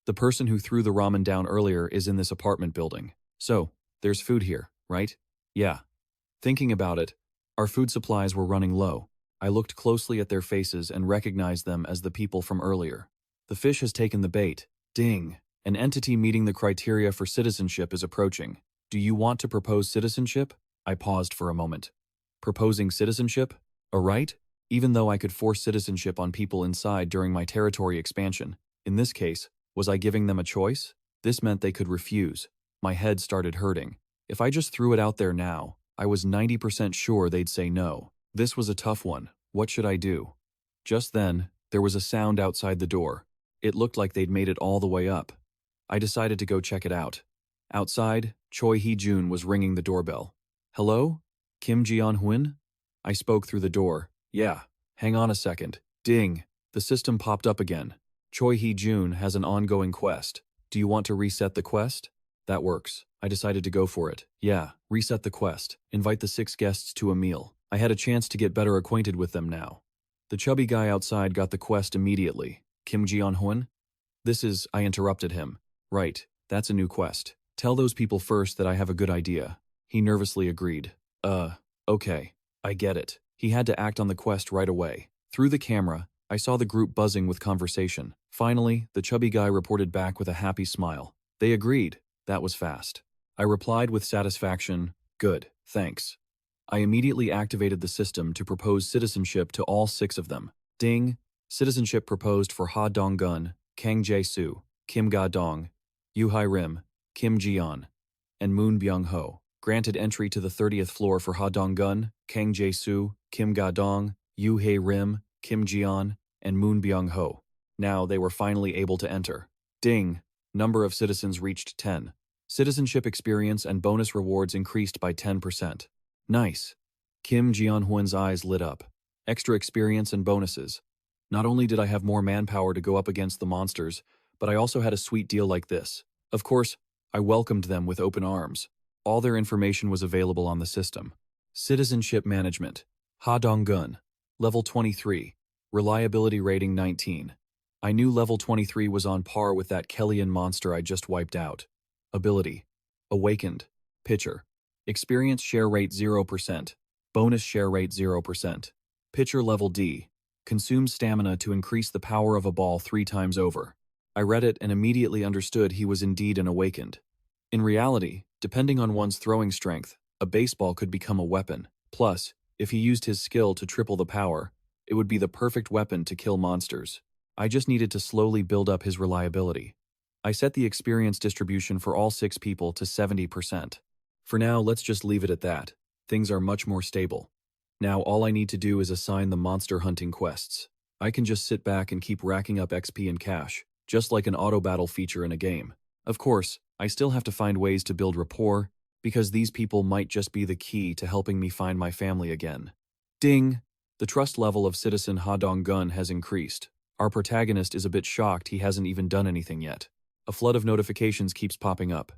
The person who threw the ramen down earlier is in this apartment building. So, there's food here, right? Yeah. Thinking about it, our food supplies were running low. I looked closely at their faces and recognized them as the people from earlier. The fish has taken the bait. Ding. An entity meeting the criteria for citizenship is approaching. Do you want to propose citizenship? I paused for a moment. Proposing citizenship? A right? Even though I could force citizenship on people inside during my territory expansion, in this case, was I giving them a choice? This meant they could refuse. My head started hurting. If I just threw it out there now, I was 90% sure they'd say no. This was a tough one. What should I do? Just then, there was a sound outside the door. It looked like they'd made it all the way up. I decided to go check it out. Outside, Choi Hee-jun was ringing the doorbell. Hello? Kim Ji-yeon-hun? I spoke through the door. Yeah, hang on a second. Ding. The system popped up again. Choi Hee-jun has an ongoing quest. Do you want to reset the quest? That works. I decided to go for it. Yeah, reset the quest. Invite the 6 guests to a meal. I had a chance to get better acquainted with them now. The chubby guy outside got the quest immediately. Kim Ji-yeon-hun? I interrupted him. Right, that's a new quest. Tell those people first that I have a good idea. He nervously agreed. Okay, I get it. He had to act on the quest right away. Through the camera, I saw the group buzzing with conversation. Finally, the chubby guy reported back with a happy smile. They agreed. That was fast. I replied with satisfaction, good, thanks. I immediately activated the system to propose citizenship to all 6 of them. Ding! Citizenship proposed for Ha Dong-gun, Kang Jae-soo, Kim Ga-dong, Yoo Hae-rim, Kim Ji-yeon, and Moon Byung-ho. Granted entry to the 30th floor for Ha Dong-gun, Kang Jae-soo, Kim Ga-dong, Yoo Hae-rim, Kim Ji-yeon, and Moon Byung-ho. Now they were finally able to enter. Ding! Number of citizens reached 10. Citizenship experience and bonus rewards increased by 10%. Nice. Kim Ji-yeon-hun's eyes lit up. Extra experience and bonuses. Not only did I have more manpower to go up against the monsters, but I also had a sweet deal like this. Of course, I welcomed them with open arms. All their information was available on the system. Citizenship management. Ha Dong-gun. Level 23. Reliability rating 19. I knew level 23 was on par with that Kellyan monster I just wiped out. Ability. Awakened. Pitcher. Experience share rate 0%. Bonus share rate 0%. Pitcher level D. Consumes stamina to increase the power of a ball 3 times over. I read it and immediately understood he was indeed an awakened. In reality, depending on one's throwing strength, a baseball could become a weapon. Plus, if he used his skill to triple the power, it would be the perfect weapon to kill monsters. I just needed to slowly build up his reliability. I set the experience distribution for all 6 people to 70%. For now, let's just leave it at that. Things are much more stable. Now all I need to do is assign the monster hunting quests. I can just sit back and keep racking up XP and cash, just like an auto battle feature in a game. Of course, I still have to find ways to build rapport, because these people might just be the key to helping me find my family again. Ding! The trust level of Citizen Ha Dong-gun has increased. Our protagonist is a bit shocked he hasn't even done anything yet. A flood of notifications keeps popping up.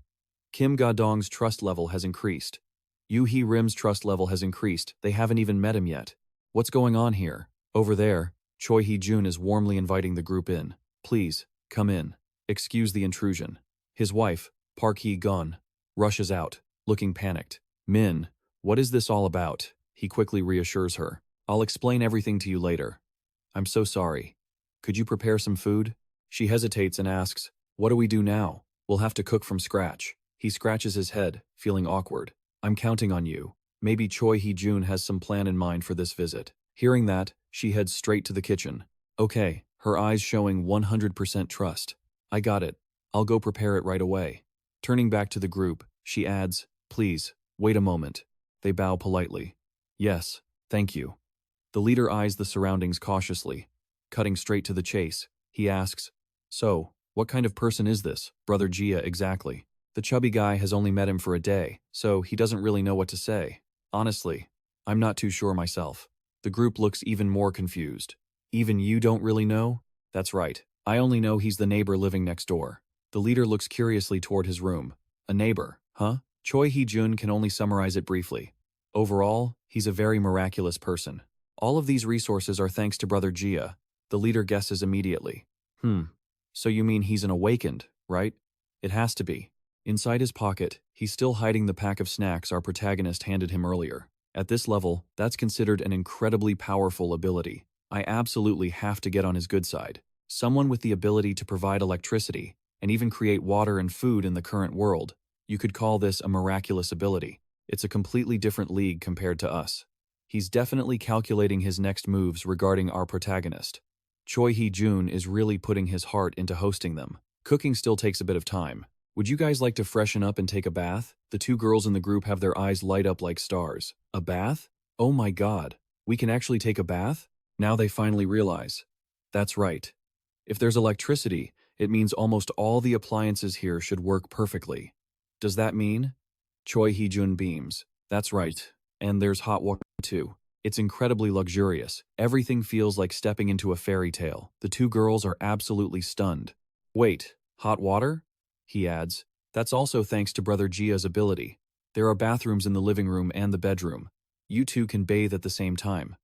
Kim Ga-dong's trust level has increased. Yoo Hae-rim's trust level has increased. They haven't even met him yet. What's going on here? Over there, Choi Hee-jun is warmly inviting the group in. Please, come in. Excuse the intrusion. His wife, Park Hee-gun, rushes out, looking panicked. Min, what is this all about? He quickly reassures her. I'll explain everything to you later. I'm so sorry. Could you prepare some food? She hesitates and asks, what do we do now? We'll have to cook from scratch. He scratches his head, feeling awkward. I'm counting on you. Maybe Choi Hee-jun has some plan in mind for this visit. Hearing that, she heads straight to the kitchen. Okay, her eyes showing 100% trust. I got it. I'll go prepare it right away. Turning back to the group, she adds, please, wait a moment. They bow politely. Yes, thank you. The leader eyes the surroundings cautiously. Cutting straight to the chase, he asks, so, what kind of person is this, Brother Jia exactly? The chubby guy has only met him for a day, so he doesn't really know what to say. Honestly, I'm not too sure myself. The group looks even more confused. Even you don't really know? That's right. I only know he's the neighbor living next door. The leader looks curiously toward his room. A neighbor, huh? Choi Hee-jun can only summarize it briefly. Overall, he's a very miraculous person. All of these resources are thanks to Brother Gia. The leader guesses immediately. So you mean he's an awakened, right? It has to be. Inside his pocket, he's still hiding the pack of snacks our protagonist handed him earlier. At this level, that's considered an incredibly powerful ability. I absolutely have to get on his good side. Someone with the ability to provide electricity, and even create water and food in the current world. You could call this a miraculous ability. It's a completely different league compared to us. He's definitely calculating his next moves regarding our protagonist. Choi Hee-jun is really putting his heart into hosting them. Cooking still takes a bit of time. Would you guys like to freshen up and take a bath? The two girls in the group have their eyes light up like stars. A bath? Oh my god. We can actually take a bath? Now they finally realize. That's right. If there's electricity, it means almost all the appliances here should work perfectly. Does that mean? Choi Hee-jun beams. That's right. And there's hot water too. It's incredibly luxurious. Everything feels like stepping into a fairy tale. The two girls are absolutely stunned. Wait, hot water? He adds. That's also thanks to Brother Gia's ability. There are bathrooms in the living room and the bedroom. You two can bathe at the same time.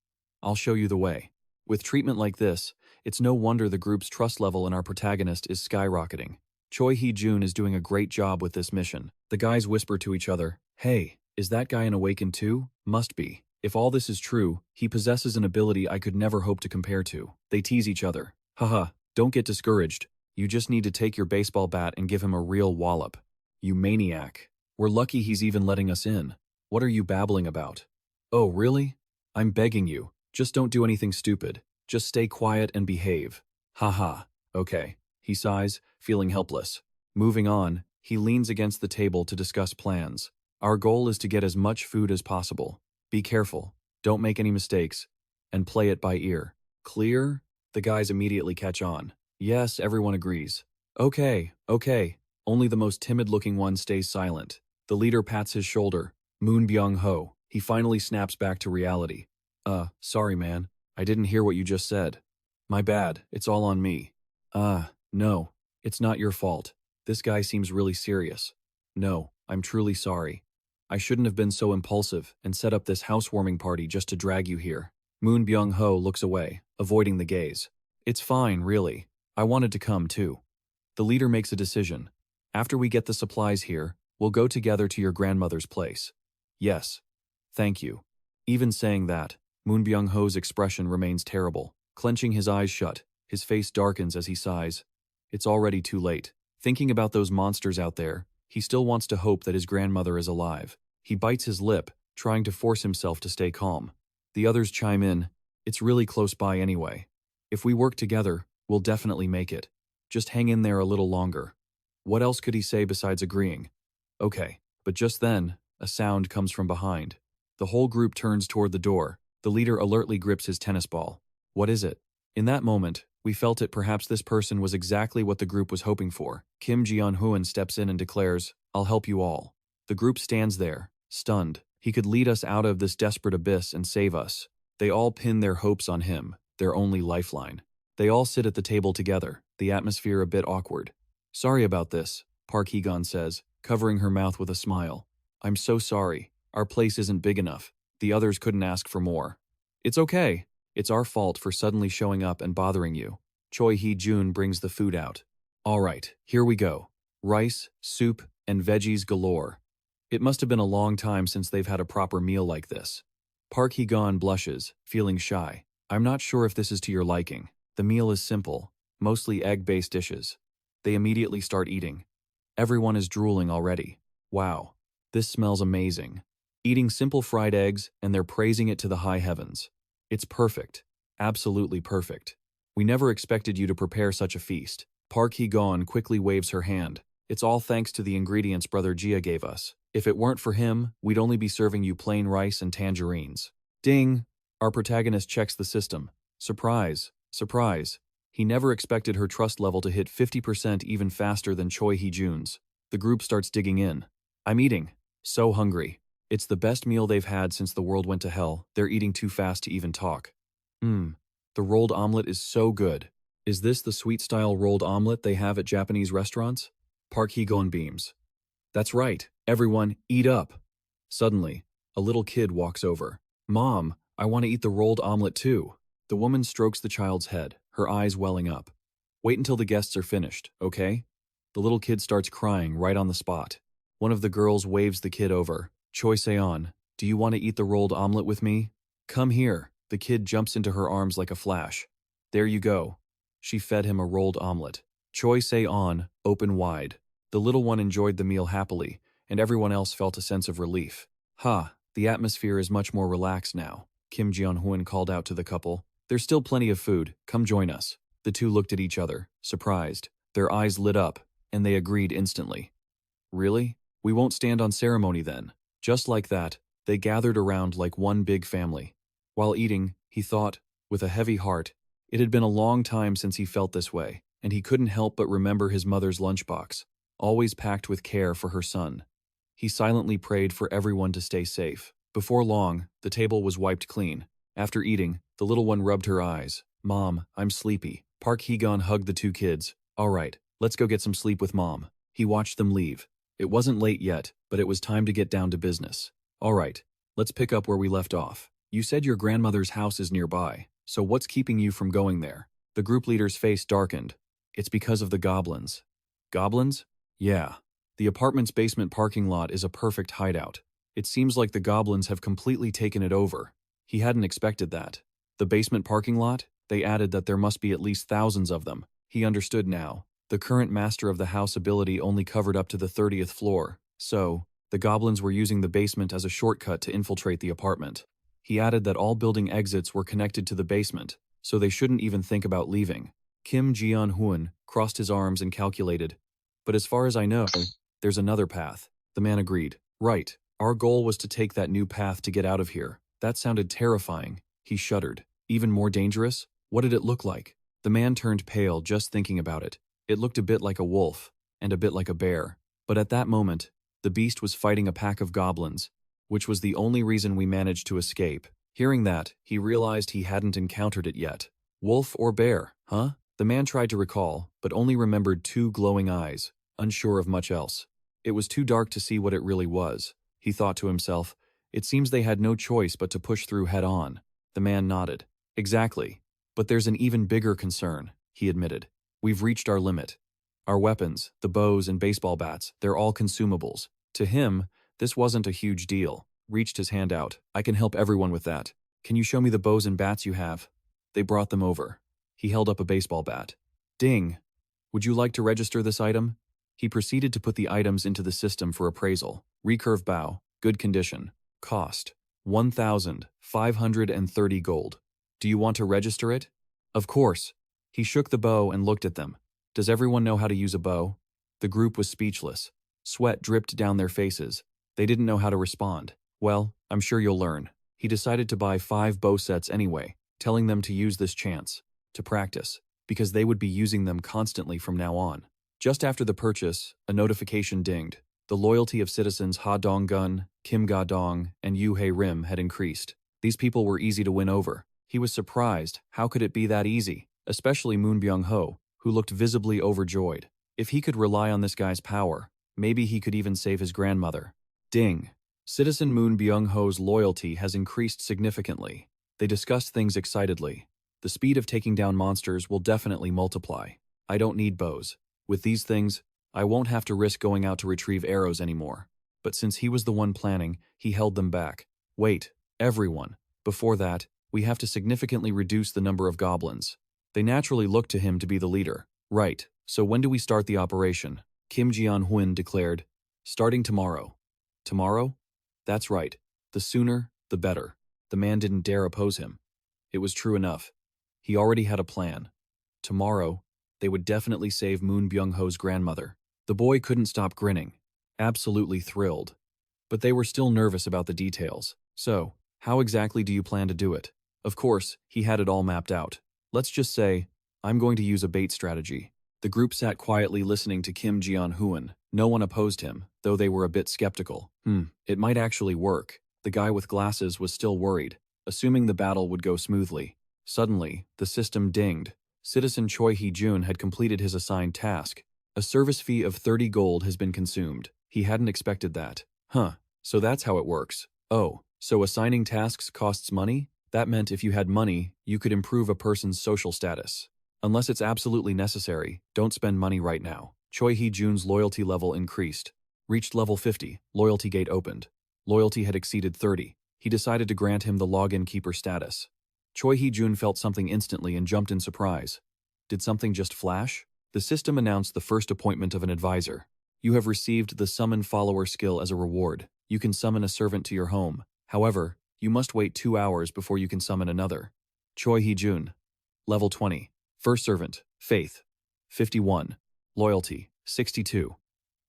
I'll show you the way. With treatment like this, it's no wonder the group's trust level in our protagonist is skyrocketing. Choi Hee-jun is doing a great job with this mission. The guys whisper to each other, "Hey, is that guy an awakened too? Must be. If all this is true, he possesses an ability I could never hope to compare to." They tease each other. Haha, don't get discouraged. You just need to take your baseball bat and give him a real wallop. You maniac. We're lucky he's even letting us in. What are you babbling about? Oh, really? I'm begging you. Just don't do anything stupid. Just stay quiet and behave. Haha. Okay. He sighs, feeling helpless. Moving on, he leans against the table to discuss plans. Our goal is to get as much food as possible. Be careful. Don't make any mistakes. And play it by ear. Clear? The guys immediately catch on. Yes, everyone agrees. Okay. Only the most timid-looking one stays silent. The leader pats his shoulder. Moon Byung-ho. He finally snaps back to reality. Sorry man. I didn't hear what you just said. My bad. It's all on me. No. It's not your fault. This guy seems really serious. No, I'm truly sorry. I shouldn't have been so impulsive and set up this housewarming party just to drag you here. Moon Byung-ho looks away, avoiding the gaze. It's fine, really. I wanted to come too. The leader makes a decision. After we get the supplies here, we'll go together to your grandmother's place. Yes. Thank you. Even saying that, Moon Byung-ho's expression remains terrible. Clenching his eyes shut, his face darkens as he sighs. It's already too late. Thinking about those monsters out there, he still wants to hope that his grandmother is alive. He bites his lip, trying to force himself to stay calm. The others chime in. It's really close by anyway. If we work together, we'll definitely make it. Just hang in there a little longer. What else could he say besides agreeing? Okay, but just then, a sound comes from behind. The whole group turns toward the door. The leader alertly grips his tennis ball. What is it? In that moment, we felt it perhaps this person was exactly what the group was hoping for. Kim Ji-hoon steps in and declares, "I'll help you all." The group stands there, stunned. He could lead us out of this desperate abyss and save us. They all pin their hopes on him, their only lifeline. They all sit at the table together, the atmosphere a bit awkward. "Sorry about this," Park Hee-gon says, covering her mouth with a smile. "I'm so sorry. Our place isn't big enough. The others couldn't ask for more." "It's okay. It's our fault for suddenly showing up and bothering you." Choi Hee-jun brings the food out. "All right, here we go. Rice, soup, and veggies galore." It must have been a long time since they've had a proper meal like this. Park Hee-gon blushes, feeling shy. "I'm not sure if this is to your liking. The meal is simple, mostly egg-based dishes." They immediately start eating. Everyone is drooling already. Wow, this smells amazing. Eating simple fried eggs, and they're praising it to the high heavens. It's perfect. Absolutely perfect. "We never expected you to prepare such a feast." Park Hee-gon quickly waves her hand. "It's all thanks to the ingredients Brother Gia gave us. If it weren't for him, we'd only be serving you plain rice and tangerines." Ding! Our protagonist checks the system. Surprise. Surprise. He never expected her trust level to hit 50% even faster than Choi Hee-jun's. The group starts digging in. "I'm eating. So hungry." It's the best meal they've had since the world went to hell. They're eating too fast to even talk. The rolled omelet is so good. Is this the sweet-style rolled omelet they have at Japanese restaurants? Park Hee-gon beams. That's right. Everyone, eat up. Suddenly, a little kid walks over. "Mom, I want to eat the rolled omelet too. The woman strokes the child's head, her eyes welling up. Wait until the guests are finished, okay? The little kid starts crying right on the spot. One of the girls waves the kid over. Choi Se-on, do you want to eat the rolled omelet with me? Come here. The kid jumps into her arms like a flash. There you go. She fed him a rolled omelet. Choi Se-on, open wide. The little one enjoyed the meal happily, and everyone else felt a sense of relief. Ha, the atmosphere is much more relaxed now, Kim Jeon-hoon called out to the couple. There's still plenty of food, come join us. The two looked at each other, surprised. Their eyes lit up, and they agreed instantly. Really? We won't stand on ceremony then. Just like that, they gathered around like one big family. While eating, he thought, with a heavy heart, it had been a long time since he felt this way, and he couldn't help but remember his mother's lunchbox, always packed with care for her son. He silently prayed for everyone to stay safe. Before long, the table was wiped clean. After eating, the little one rubbed her eyes. Mom, I'm sleepy. Park Hee-gun hugged the two kids. All right, let's go get some sleep with Mom. He watched them leave. It wasn't late yet, but it was time to get down to business. All right, let's pick up where we left off. You said your grandmother's house is nearby, so what's keeping you from going there? The group leader's face darkened. It's because of the goblins. Goblins? Yeah. The apartment's basement parking lot is a perfect hideout. It seems like the goblins have completely taken it over. He hadn't expected that. The basement parking lot? They added that there must be at least thousands of them. He understood now. The current master of the house ability only covered up to the 30th floor, so the goblins were using the basement as a shortcut to infiltrate the apartment. He added that all building exits were connected to the basement, so they shouldn't even think about leaving. Kim Jeon-hoon crossed his arms and calculated. But as far as I know, there's another path. The man agreed. Right. Our goal was to take that new path to get out of here. That sounded terrifying. He shuddered. Even more dangerous? What did it look like? The man turned pale just thinking about it. It looked a bit like a wolf, and a bit like a bear. But at that moment, the beast was fighting a pack of goblins, which was the only reason we managed to escape. Hearing that, he realized he hadn't encountered it yet. Wolf or bear, huh? The man tried to recall, but only remembered two glowing eyes, unsure of much else. It was too dark to see what it really was. He thought to himself, it seems they had no choice but to push through head-on. The man nodded. Exactly. But there's an even bigger concern, he admitted. We've reached our limit. Our weapons, the bows and baseball bats, they're all consumables. To him, this wasn't a huge deal. Reached his hand out. I can help everyone with that. Can you show me the bows and bats you have? They brought them over. He held up a baseball bat. Ding. Would you like to register this item? He proceeded to put the items into the system for appraisal. Recurve bow, good condition. Cost, 1,530 gold. Do you want to register it? Of course. He shook the bow and looked at them. Does everyone know how to use a bow? The group was speechless. Sweat dripped down their faces. They didn't know how to respond. Well, I'm sure you'll learn. He decided to buy 5 bow sets anyway, telling them to use this chance, to practice, because they would be using them constantly from now on. Just after the purchase, a notification dinged. The loyalty of citizens Ha Dong-gun, Kim Ga-dong, and Yoo Hae-rim had increased. These people were easy to win over. He was surprised. How could it be that easy? Especially Moon Byung-ho, who looked visibly overjoyed. If he could rely on this guy's power, maybe he could even save his grandmother. Ding. Citizen Moon Byung-ho's loyalty has increased significantly. They discussed things excitedly. The speed of taking down monsters will definitely multiply. I don't need bows. With these things, I won't have to risk going out to retrieve arrows anymore. But since he was the one planning, he held them back. Wait, everyone. Before that, we have to significantly reduce the number of goblins. They naturally looked to him to be the leader. Right, so when do we start the operation? Kim Jeon-hoon declared. Starting tomorrow. Tomorrow? That's right. The sooner, the better. The man didn't dare oppose him. It was true enough. He already had a plan. Tomorrow, they would definitely save Moon Byung-ho's grandmother. The boy couldn't stop grinning. Absolutely thrilled. But they were still nervous about the details. So, how exactly do you plan to do it? Of course, he had it all mapped out. Let's just say, I'm going to use a bait strategy. The group sat quietly listening to Kim Jeon-hoon. No one opposed him, though they were a bit skeptical. It might actually work. The guy with glasses was still worried, assuming the battle would go smoothly. Suddenly, the system dinged. Citizen Choi Hee-jun had completed his assigned task. A service fee of 30 gold has been consumed. He hadn't expected that. So that's how it works. Oh, so assigning tasks costs money? That meant if you had money, you could improve a person's social status. Unless it's absolutely necessary, don't spend money right now. Choi Hee-jun's loyalty level increased. Reached level 50, loyalty gate opened. Loyalty had exceeded 30. He decided to grant him the login keeper status. Choi Hee-jun felt something instantly and jumped in surprise. Did something just flash? The system announced the first appointment of an advisor. You have received the summon follower skill as a reward. You can summon a servant to your home. However, you must wait 2 hours before you can summon another. Choi Hee-jun. Level 20. First servant, Faith. 51. Loyalty, 62.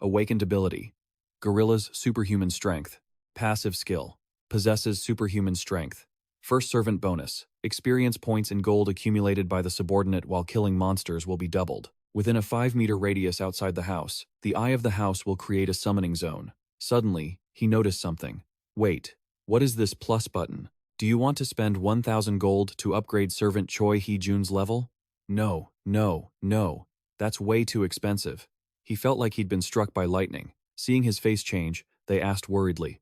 Awakened ability. Gorilla's superhuman strength. Passive skill. Possesses superhuman strength. First servant bonus. Experience points in gold accumulated by the subordinate while killing monsters will be doubled. Within a 5-meter radius outside the house, the eye of the house will create a summoning zone. Suddenly, he noticed something. Wait, what is this plus button? Do you want to spend 1,000 gold to upgrade servant Choi Hee-jun's level? No, no, no. That's way too expensive. He felt like he'd been struck by lightning. Seeing his face change, they asked worriedly,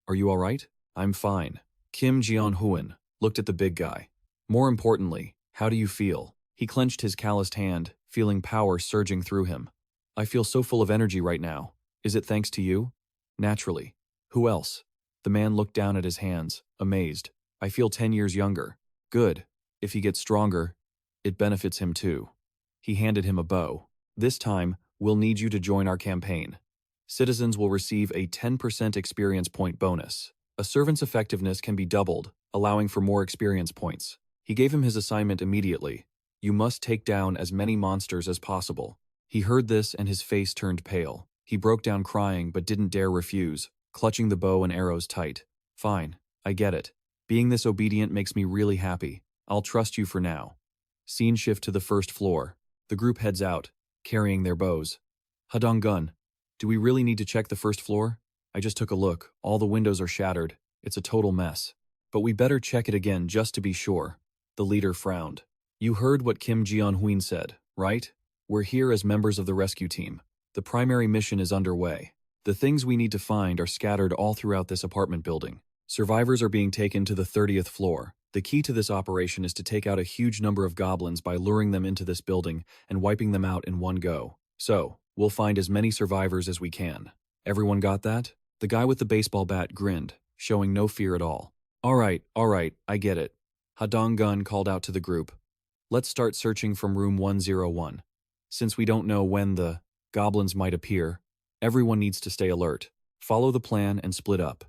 "Are you all right?" "I'm fine." Kim Jeon-hoon looked at the big guy. "More importantly, how do you feel?" He clenched his calloused hand, feeling power surging through him. "I feel so full of energy right now. Is it thanks to you?" "Naturally. Who else?" The man looked down at his hands, amazed. "I feel 10 years younger." "Good. If he gets stronger, it benefits him too." He handed him a bow. "This time, we'll need you to join our campaign. Citizens will receive a 10% experience point bonus. A servant's effectiveness can be doubled, allowing for more experience points." He gave him his assignment immediately. "You must take down as many monsters as possible." He heard this and his face turned pale. He broke down crying but didn't dare refuse, clutching the bow and arrows tight. "Fine, I get it. Being this obedient makes me really happy. I'll trust you for now." Scene shift to the first floor. The group heads out, carrying their bows. "Hadong-gun, do we really need to check the first floor? I just took a look. All the windows are shattered. It's a total mess. But we better check it again just to be sure." The leader frowned. "You heard what Kim Jeon-hoon said, right? We're here as members of the rescue team. The primary mission is underway. The things we need to find are scattered all throughout this apartment building. Survivors are being taken to the 30th floor. The key to this operation is to take out a huge number of goblins by luring them into this building and wiping them out in one go. So, we'll find as many survivors as we can. Everyone got that?" The guy with the baseball bat grinned, showing no fear at all. All right, I get it." Hadong-gun called out to the group. "Let's start searching from room 101. Since we don't know when the goblins might appear, everyone needs to stay alert. Follow the plan and split up."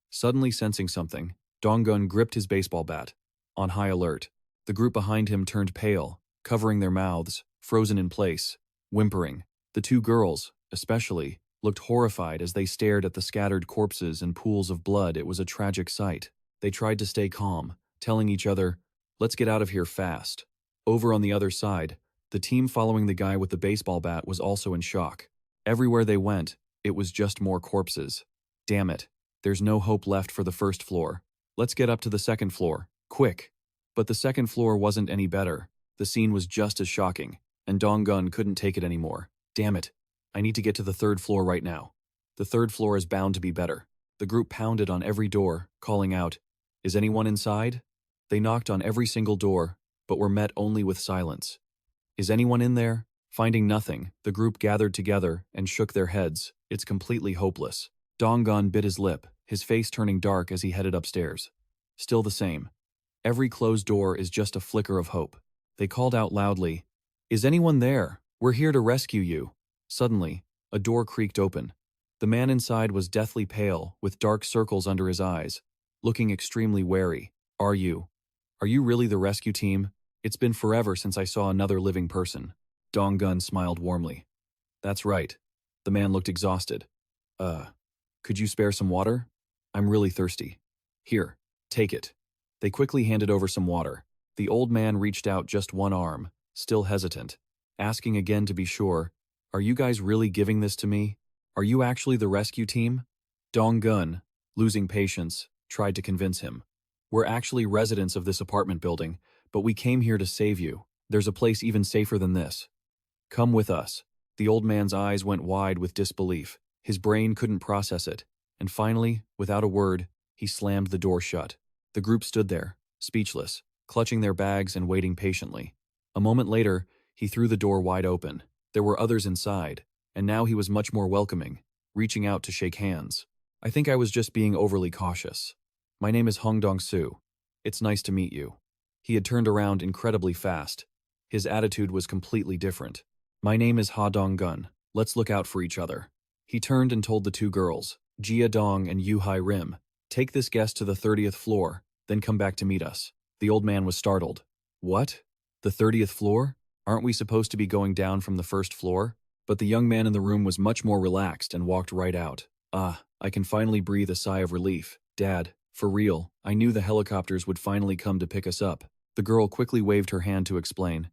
Suddenly sensing something, Dong-gun gripped his baseball bat. On high alert, the group behind him turned pale, covering their mouths, frozen in place, whimpering. The two girls, especially, looked horrified as they stared at the scattered corpses and pools of blood. It was a tragic sight. They tried to stay calm, telling each other, "Let's get out of here fast." Over on the other side, the team following the guy with the baseball bat was also in shock. Everywhere they went, it was just more corpses. Damn it, there's no hope left for the first floor. Let's get up to the second floor, quick. But the second floor wasn't any better. The scene was just as shocking, and Dong-gun couldn't take it anymore. Damn it, I need to get to the third floor right now. The third floor is bound to be better. The group pounded on every door, calling out, "Is anyone inside?" They knocked on every single door, but were met only with silence. "Is anyone in there?" Finding nothing, the group gathered together and shook their heads. It's completely hopeless. Dong-gun bit his lip, his face turning dark as he headed upstairs. Still the same. Every closed door is just a flicker of hope. They called out loudly, "Is anyone there? We're here to rescue you." Suddenly, a door creaked open. The man inside was deathly pale, with dark circles under his eyes, looking extremely wary. Are you really the rescue team? It's been forever since I saw another living person." Dong-gun smiled warmly. "That's right." The man looked exhausted. Could you spare some water? I'm really thirsty." "Here, take it." They quickly handed over some water. The old man reached out just one arm, still hesitant, asking again to be sure, "Are you guys really giving this to me? Are you actually the rescue team?" Dong-gun, losing patience, tried to convince him. "We're actually residents of this apartment building, but we came here to save you. There's a place even safer than this. Come with us." The old man's eyes went wide with disbelief. His brain couldn't process it, and finally, without a word, he slammed the door shut. The group stood there, speechless, clutching their bags and waiting patiently. A moment later, he threw the door wide open. There were others inside, and now he was much more welcoming, reaching out to shake hands. I think I was just being overly cautious. My name is Hong Dong-soo. It's nice to meet you. He had turned around incredibly fast. His attitude was completely different. My name is Ha Dong-gun. Let's look out for each other. He turned and told the two girls, Jia Dong and Yu Hai Rim, take this guest to the 30th floor, then come back to meet us. The old man was startled. What? The 30th floor? Aren't we supposed to be going down from the first floor? But the young man in the room was much more relaxed and walked right out. Ah, I can finally breathe a sigh of relief. Dad, for real, I knew the helicopters would finally come to pick us up. The girl quickly waved her hand to explain.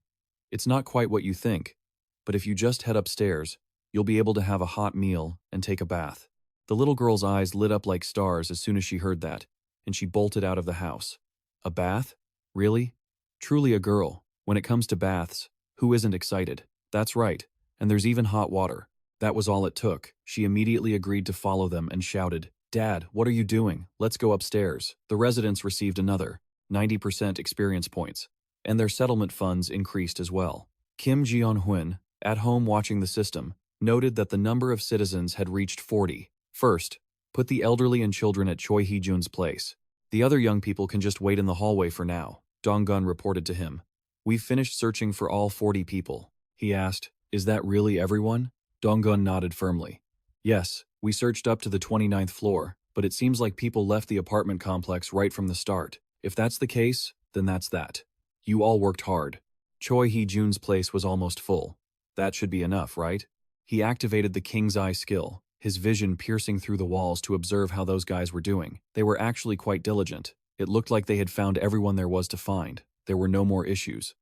It's not quite what you think, but if you just head upstairs, you'll be able to have a hot meal and take a bath. The little girl's eyes lit up like stars as soon as she heard that, and she bolted out of the house. A bath? Really? Truly a girl. When it comes to baths, who isn't excited? That's right, and there's even hot water. That was all it took. She immediately agreed to follow them and shouted, Dad, what are you doing? Let's go upstairs. The residents received another 90% experience points, and their settlement funds increased as well. Kim Jeon-hoon, at home watching the system, noted that the number of citizens had reached 40. First, put the elderly and children at Choi Hee-jun's place. The other young people can just wait in the hallway for now, Dong-gun reported to him. We've finished searching for all 40 people. He asked, Is that really everyone? Dong-gun nodded firmly. Yes, we searched up to the 29th floor, but it seems like people left the apartment complex right from the start. If that's the case, then that's that. You all worked hard. Choi Hee-jun's place was almost full. That should be enough, right? He activated the King's Eye skill, his vision piercing through the walls to observe how those guys were doing. They were actually quite diligent. It looked like they had found everyone there was to find. There were no more issues.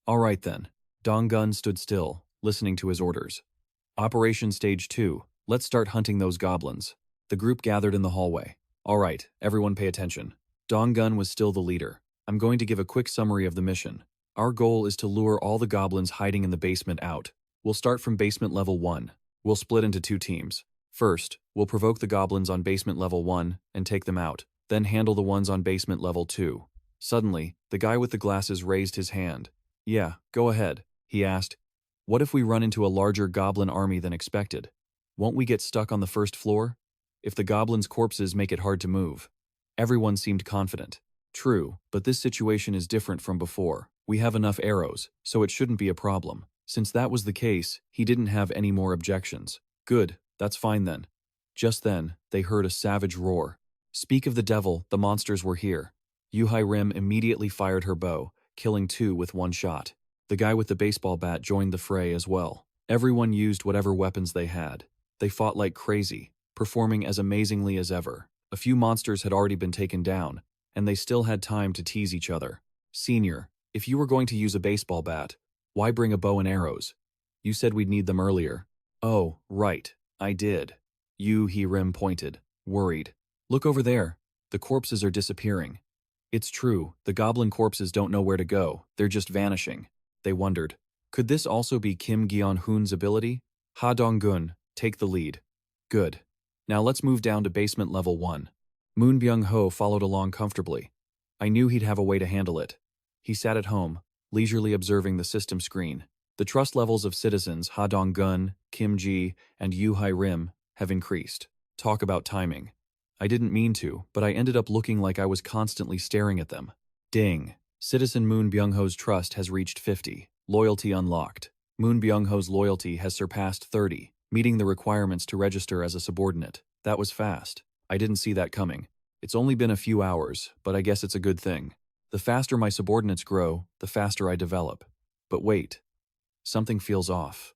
All right then. Dong-gun stood still, listening to his orders. Operation Stage 2. Let's start hunting those goblins. The group gathered in the hallway. All right, everyone pay attention. Dong-gun was still the leader. I'm going to give a quick summary of the mission. Our goal is to lure all the goblins hiding in the basement out. We'll start from basement level 1. We'll split into 2 teams. First, we'll provoke the goblins on basement level 1 and take them out, then handle the ones on basement level 2. Suddenly, the guy with the glasses raised his hand. Yeah, go ahead, he asked. What if we run into a larger goblin army than expected? Won't we get stuck on the first floor? If the goblins' corpses make it hard to move. Everyone seemed confident. True, but this situation is different from before. We have enough arrows, so it shouldn't be a problem. Since that was the case, he didn't have any more objections. Good, that's fine then. Just then, they heard a savage roar. Speak of the devil, the monsters were here. Yu Hai Rim immediately fired her bow, killing 2 with 1 shot. The guy with the baseball bat joined the fray as well. Everyone used whatever weapons they had. They fought like crazy, performing as amazingly as ever. A few monsters had already been taken down, and they still had time to tease each other. Senior, if you were going to use a baseball bat, why bring a bow and arrows? You said we'd need them earlier. Oh, right, I did. Yu Hai Rim pointed, worried. Look over there. The corpses are disappearing. It's true, the goblin corpses don't know where to go, they're just vanishing. They wondered, could this also be Kim Gyeon-hoon's ability? Ha Dong-gun, take the lead. Good. Now let's move down to basement level 1. Moon Byung-ho followed along comfortably. I knew he'd have a way to handle it. He sat at home, leisurely observing the system screen. The trust levels of citizens Ha Dong-gun, Kim Ji, and Yu Hai Rim have increased. Talk about timing. I didn't mean to, but I ended up looking like I was constantly staring at them. Ding. Citizen Moon Byung-ho's trust has reached 50. Loyalty unlocked. Moon Byung-ho's loyalty has surpassed 30, meeting the requirements to register as a subordinate. That was fast. I didn't see that coming. It's only been a few hours, but I guess it's a good thing. The faster my subordinates grow, the faster I develop. But wait. Something feels off.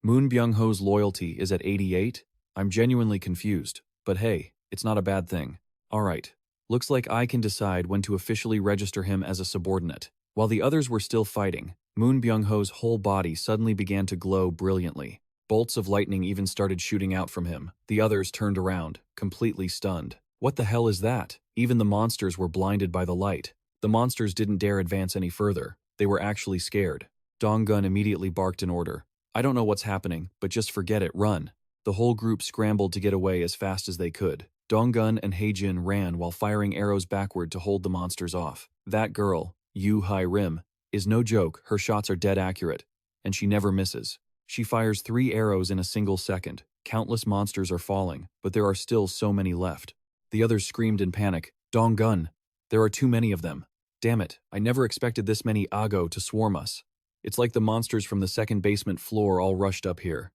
Moon Byung-ho's loyalty is at 88? I'm genuinely confused, but hey, it's not a bad thing. Alright. Looks like I can decide when to officially register him as a subordinate. While the others were still fighting, Moon Byung-ho's whole body suddenly began to glow brilliantly. Bolts of lightning even started shooting out from him. The others turned around, completely stunned. What the hell is that? Even the monsters were blinded by the light. The monsters didn't dare advance any further. They were actually scared. Dong-gun immediately barked an order. I don't know what's happening, but just forget it, run. The whole group scrambled to get away as fast as they could. Donggun and Heijin ran while firing arrows backward to hold the monsters off. That girl, Yu Hai Rim, is no joke. Her shots are dead accurate, and she never misses. She fires 3 arrows in a single second. Countless monsters are falling, but there are still so many left. The others screamed in panic, Donggun! There are too many of them. Damn it, I never expected this many Ago to swarm us. It's like the monsters from the second basement floor all rushed up here.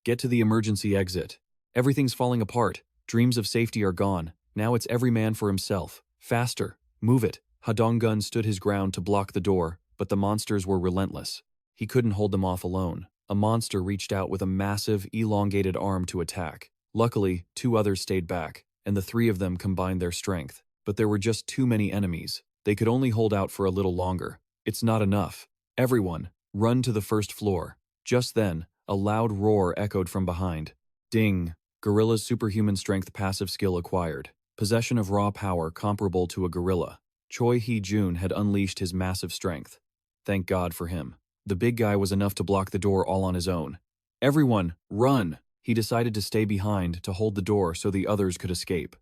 Get to the emergency exit. Everything's falling apart. Dreams of safety are gone. Now it's every man for himself. Faster. Move it. Donggun stood his ground to block the door, but the monsters were relentless. He couldn't hold them off alone. A monster reached out with a massive, elongated arm to attack. Luckily, 2 others stayed back, and the 3 of them combined their strength. But there were just too many enemies. They could only hold out for a little longer. It's not enough. Everyone, run to the first floor. Just then, a loud roar echoed from behind. Ding! Gorilla's superhuman strength passive skill acquired. Possession of raw power comparable to a gorilla. Choi Hee-jun had unleashed his massive strength. Thank God for him. The big guy was enough to block the door all on his own. Everyone, run! He decided to stay behind to hold the door so the others could escape.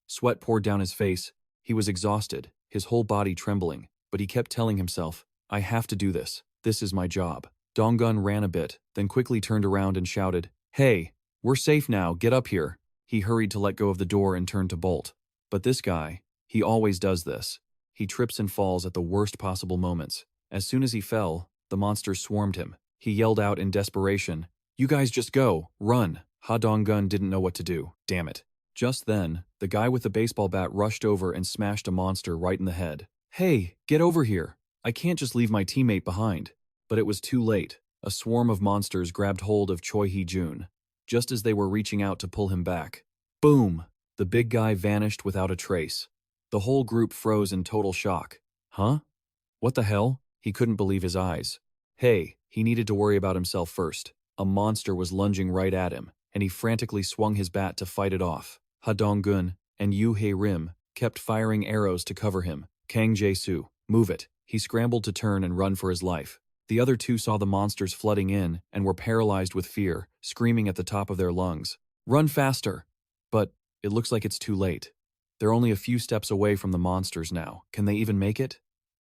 Sweat poured down his face. He was exhausted, his whole body trembling, but he kept telling himself, I have to do this. This is my job. Donggun ran a bit, then quickly turned around and shouted, Hey, we're safe now, get up here. He hurried to let go of the door and turned to bolt. But this guy, he always does this. He trips and falls at the worst possible moments. As soon as he fell, the monsters swarmed him. He yelled out in desperation, You guys just go, run. Donggun didn't know what to do, damn it. Just then, the guy with the baseball bat rushed over and smashed a monster right in the head. Hey, get over here. I can't just leave my teammate behind. But it was too late. A swarm of monsters grabbed hold of Choi Hee-jun. Just as they were reaching out to pull him back. Boom! The big guy vanished without a trace. The whole group froze in total shock. Huh? What the hell? He couldn't believe his eyes. Hey, he needed to worry about himself first. A monster was lunging right at him, and he frantically swung his bat to fight it off. Donggun and Yu Hei Rim kept firing arrows to cover him. Kang Jae-soo, move it. He scrambled to turn and run for his life. The other 2 saw the monsters flooding in and were paralyzed with fear, screaming at the top of their lungs. Run faster! But it looks like it's too late. They're only a few steps away from the monsters now. Can they even make it?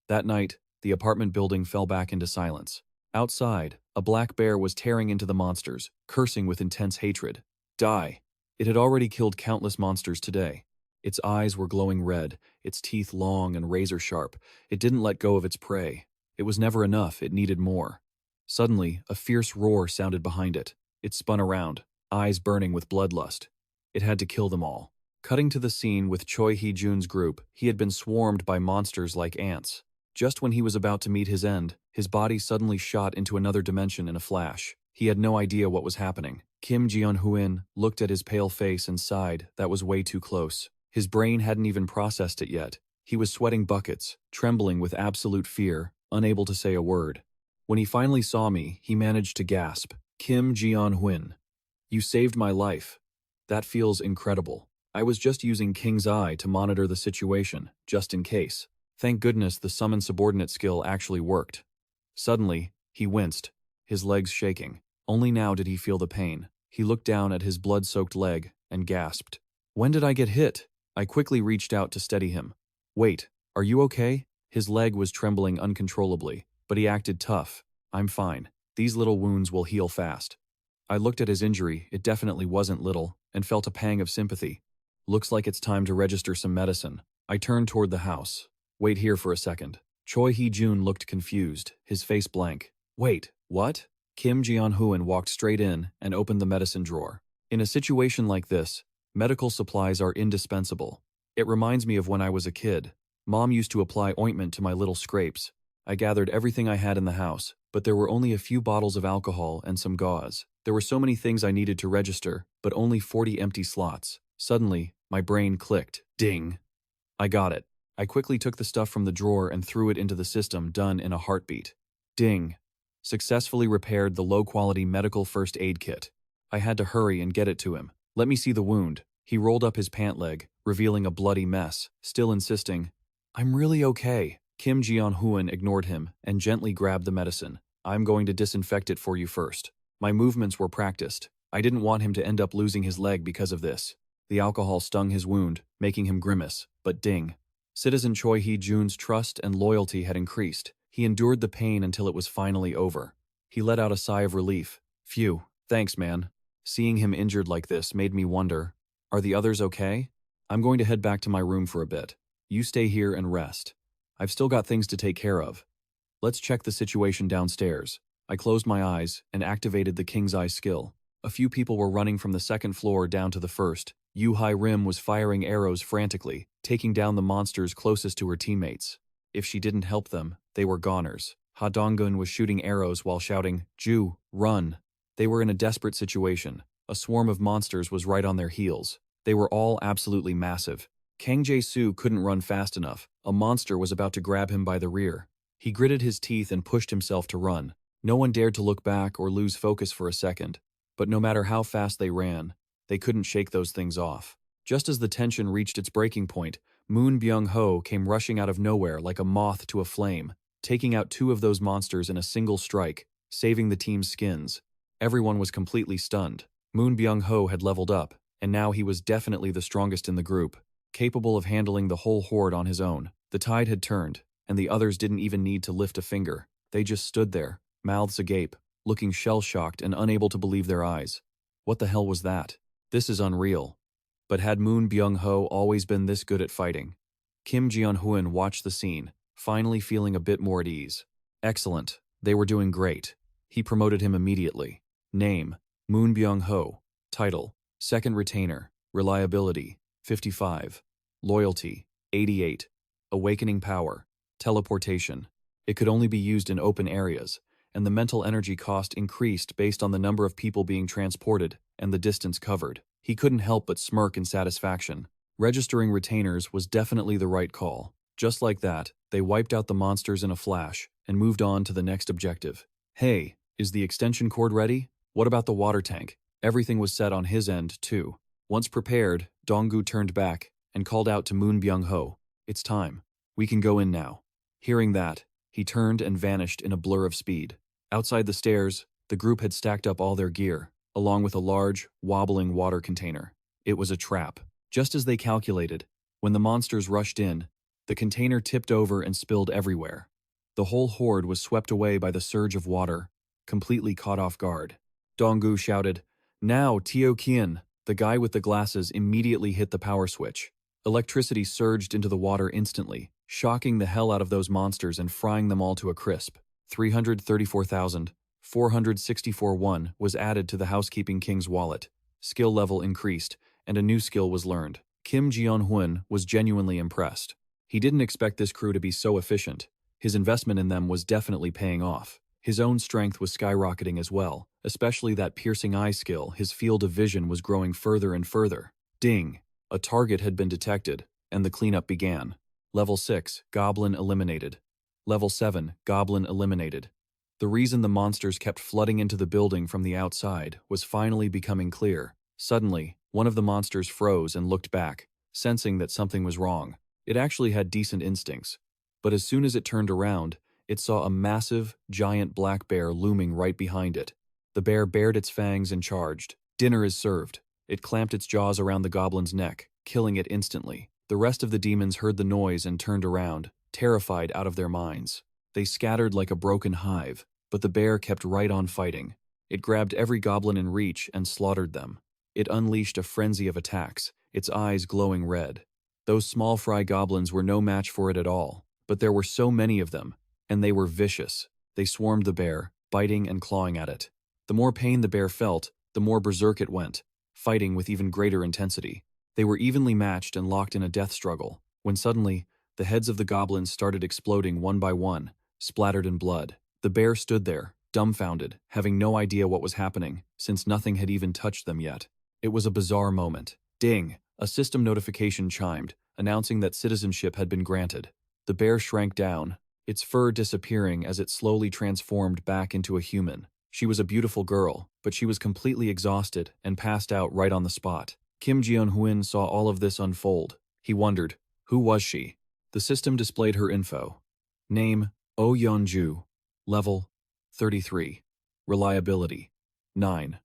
That night, the apartment building fell back into silence. Outside, a black bear was tearing into the monsters, cursing with intense hatred. Die! It had already killed countless monsters today. Its eyes were glowing red, its teeth long and razor-sharp. It didn't let go of its prey. It was never enough, it needed more. Suddenly, a fierce roar sounded behind it. It spun around, eyes burning with bloodlust. It had to kill them all. Cutting to the scene with Choi Hee-jun's group, he had been swarmed by monsters like ants. Just when he was about to meet his end, his body suddenly shot into another dimension in a flash. He had no idea what was happening. Kim Jeon-hoon looked at his pale face and sighed. That was way too close. His brain hadn't even processed it yet. He was sweating buckets, trembling with absolute fear, unable to say a word. When he finally saw me, he managed to gasp. Kim Jeon-hoon, you saved my life. That feels incredible. I was just using King's Eye to monitor the situation, just in case. Thank goodness the summon subordinate skill actually worked. Suddenly, he winced, his legs shaking. Only now did he feel the pain. He looked down at his blood-soaked leg and gasped. When did I get hit? I quickly reached out to steady him. Wait, are you okay? His leg was trembling uncontrollably, but he acted tough. I'm fine. These little wounds will heal fast. I looked at his injury, it definitely wasn't little, and felt a pang of sympathy. Looks like it's time to register some medicine. I turned toward the house. Wait here for a second. Choi Hee-jun looked confused, his face blank. Wait, what? Kim Jeon-hoon walked straight in and opened the medicine drawer. In a situation like this, medical supplies are indispensable. It reminds me of when I was a kid. Mom used to apply ointment to my little scrapes. I gathered everything I had in the house, but there were only a few bottles of alcohol and some gauze. There were so many things I needed to register, but only 40 empty slots. Suddenly, my brain clicked. Ding! I got it. I quickly took the stuff from the drawer and threw it into the system, done in a heartbeat. Ding! Successfully repaired the low-quality medical first aid kit. I had to hurry and get it to him. Let me see the wound. He rolled up his pant leg, revealing a bloody mess, still insisting, I'm really okay. Kim Jeon-hoon ignored him and gently grabbed the medicine. I'm going to disinfect it for you first. My movements were practiced. I didn't want him to end up losing his leg because of this. The alcohol stung his wound, making him grimace, but ding. Citizen Choi Hee-jun's trust and loyalty had increased. He endured the pain until it was finally over. He let out a sigh of relief. Phew, thanks, man. Seeing him injured like this made me wonder, are the others okay? I'm going to head back to my room for a bit. You stay here and rest. I've still got things to take care of. Let's check the situation downstairs. I closed my eyes and activated the King's Eye skill. A few people were running from the second floor down to the first. Yu Hai Rim was firing arrows frantically, taking down the monsters closest to her teammates. If she didn't help them, they were goners. Ha Donggun was shooting arrows while shouting, "Ju, run!" They were in a desperate situation. A swarm of monsters was right on their heels. They were all absolutely massive. Kang Jae-soo couldn't run fast enough. A monster was about to grab him by the rear. He gritted his teeth and pushed himself to run. No one dared to look back or lose focus for a second. But no matter how fast they ran, they couldn't shake those things off. Just as the tension reached its breaking point, Moon Byung-ho came rushing out of nowhere like a moth to a flame, taking out two of those monsters in a single strike, saving the team's skins. Everyone was completely stunned. Moon Byung-ho had leveled up, and now he was definitely the strongest in the group, capable of handling the whole horde on his own. The tide had turned, and the others didn't even need to lift a finger. They just stood there, mouths agape, looking shell-shocked and unable to believe their eyes. What the hell was that? This is unreal. But had Moon Byung-ho always been this good at fighting? Kim Jeon-hoon watched the scene, finally feeling a bit more at ease. Excellent. They were doing great. He promoted him immediately. Name, Moon Byung-ho. Title, Second Retainer. Reliability, 55. Loyalty, 88. Awakening Power. Teleportation. It could only be used in open areas, and the mental energy cost increased based on the number of people being transported and the distance covered. He couldn't help but smirk in satisfaction. Registering retainers was definitely the right call. Just like that, they wiped out the monsters in a flash and moved on to the next objective. Hey, is the extension cord ready? What about the water tank? Everything was set on his end, too. Once prepared, Donggu turned back and called out to Moon Byung-ho. It's time. We can go in now. Hearing that, he turned and vanished in a blur of speed. Outside the stairs, the group had stacked up all their gear, along with a large, wobbling water container. It was a trap. Just as they calculated, when the monsters rushed in, the container tipped over and spilled everywhere. The whole horde was swept away by the surge of water, completely caught off guard. Donggu shouted, "Now, Teo Kian!" The guy with the glasses immediately hit the power switch. Electricity surged into the water instantly, shocking the hell out of those monsters and frying them all to a crisp. 334,464 won was added to the housekeeping king's wallet. Skill level increased, and a new skill was learned. Kim Jeon-hoon was genuinely impressed. He didn't expect this crew to be so efficient. His investment in them was definitely paying off. His own strength was skyrocketing as well, especially that piercing eye skill. His field of vision was growing further and further. Ding! A target had been detected, and the cleanup began. Level 6, Goblin eliminated. Level 7, Goblin eliminated. The reason the monsters kept flooding into the building from the outside was finally becoming clear. Suddenly, one of the monsters froze and looked back, sensing that something was wrong. It actually had decent instincts. But as soon as it turned around, it saw a massive, giant black bear looming right behind it. The bear bared its fangs and charged. Dinner is served. It clamped its jaws around the goblin's neck, killing it instantly. The rest of the demons heard the noise and turned around, terrified out of their minds. They scattered like a broken hive, but the bear kept right on fighting. It grabbed every goblin in reach and slaughtered them. It unleashed a frenzy of attacks, its eyes glowing red. Those small fry goblins were no match for it at all, but there were so many of them, and they were vicious. They swarmed the bear, biting and clawing at it. The more pain the bear felt, the more berserk it went, fighting with even greater intensity. They were evenly matched and locked in a death struggle, when suddenly, the heads of the goblins started exploding one by one, splattered in blood. The bear stood there, dumbfounded, having no idea what was happening, since nothing had even touched them yet. It was a bizarre moment. Ding! A system notification chimed, announcing that citizenship had been granted. The bear shrank down, its fur disappearing as it slowly transformed back into a human. She was a beautiful girl, but she was completely exhausted and passed out right on the spot. Kim Jeon-hoon saw all of this unfold. He wondered, who was she? The system displayed her info. Name, Oh Yeon-ju. Level, 33. Reliability, 9.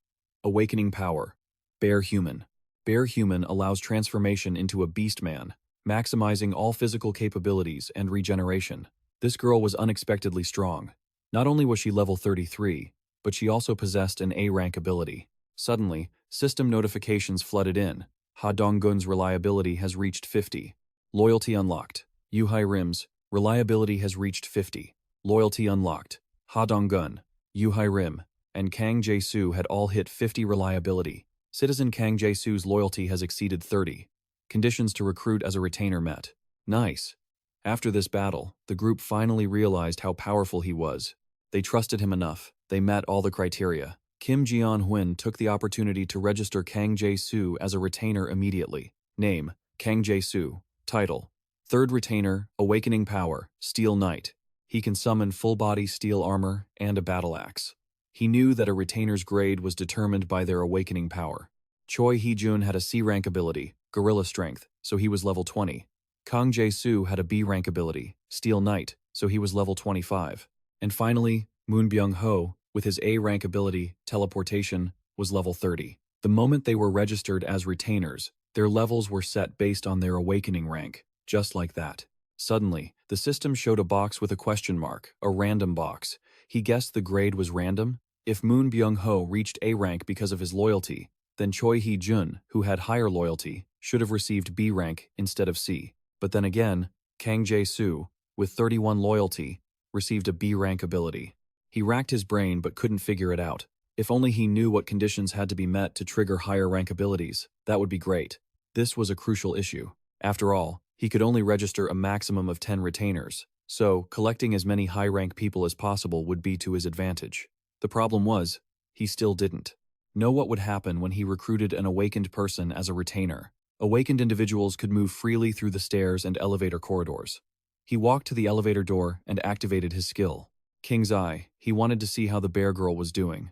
Awakening Power, Bear Human. Bear Human allows transformation into a beast man, maximizing all physical capabilities and regeneration. This girl was unexpectedly strong. Not only was she level 33, but she also possessed an A-rank ability. Suddenly, system notifications flooded in. Ha Donggun's reliability has reached 50. Loyalty unlocked. Yuhai Rim's reliability has reached 50. Loyalty unlocked. Ha Donggun, Yuhai Rim, and Kang Jae-soo had all hit 50 reliability. Citizen Kang Jae-soo's loyalty has exceeded 30. Conditions to recruit as a retainer met. Nice. After this battle, the group finally realized how powerful he was. They trusted him enough. They met all the criteria. Kim Jeon-hoon took the opportunity to register Kang Jae-soo as a retainer immediately. Name, Kang Jae-soo. Title, Third Retainer, Awakening Power, Steel Knight. He can summon full-body steel armor and a battle axe. He knew that a retainer's grade was determined by their awakening power. Choi Hee-jun had a C-rank ability, Gorilla Strength, so he was level 20. Kang Jae-soo had a B-rank ability, Steel Knight, so he was level 25. And finally, Moon Byung-ho, with his A-rank ability, Teleportation, was level 30. The moment they were registered as retainers, their levels were set based on their awakening rank, just like that. Suddenly, the system showed a box with a question mark, a random box. He guessed the grade was random. If Moon Byung-ho reached A rank because of his loyalty, then Choi Hee-jun, who had higher loyalty, should have received B rank instead of C. But then again, Kang Jae-soo, with 31 loyalty, received a B rank ability. He racked his brain but couldn't figure it out. If only he knew what conditions had to be met to trigger higher rank abilities, that would be great. This was a crucial issue. After all, he could only register a maximum of 10 retainers, so collecting as many high-rank people as possible would be to his advantage. The problem was, he still didn't know what would happen when he recruited an awakened person as a retainer. Awakened individuals could move freely through the stairs and elevator corridors. He walked to the elevator door and activated his skill. King's Eye, he wanted to see how the bear girl was doing.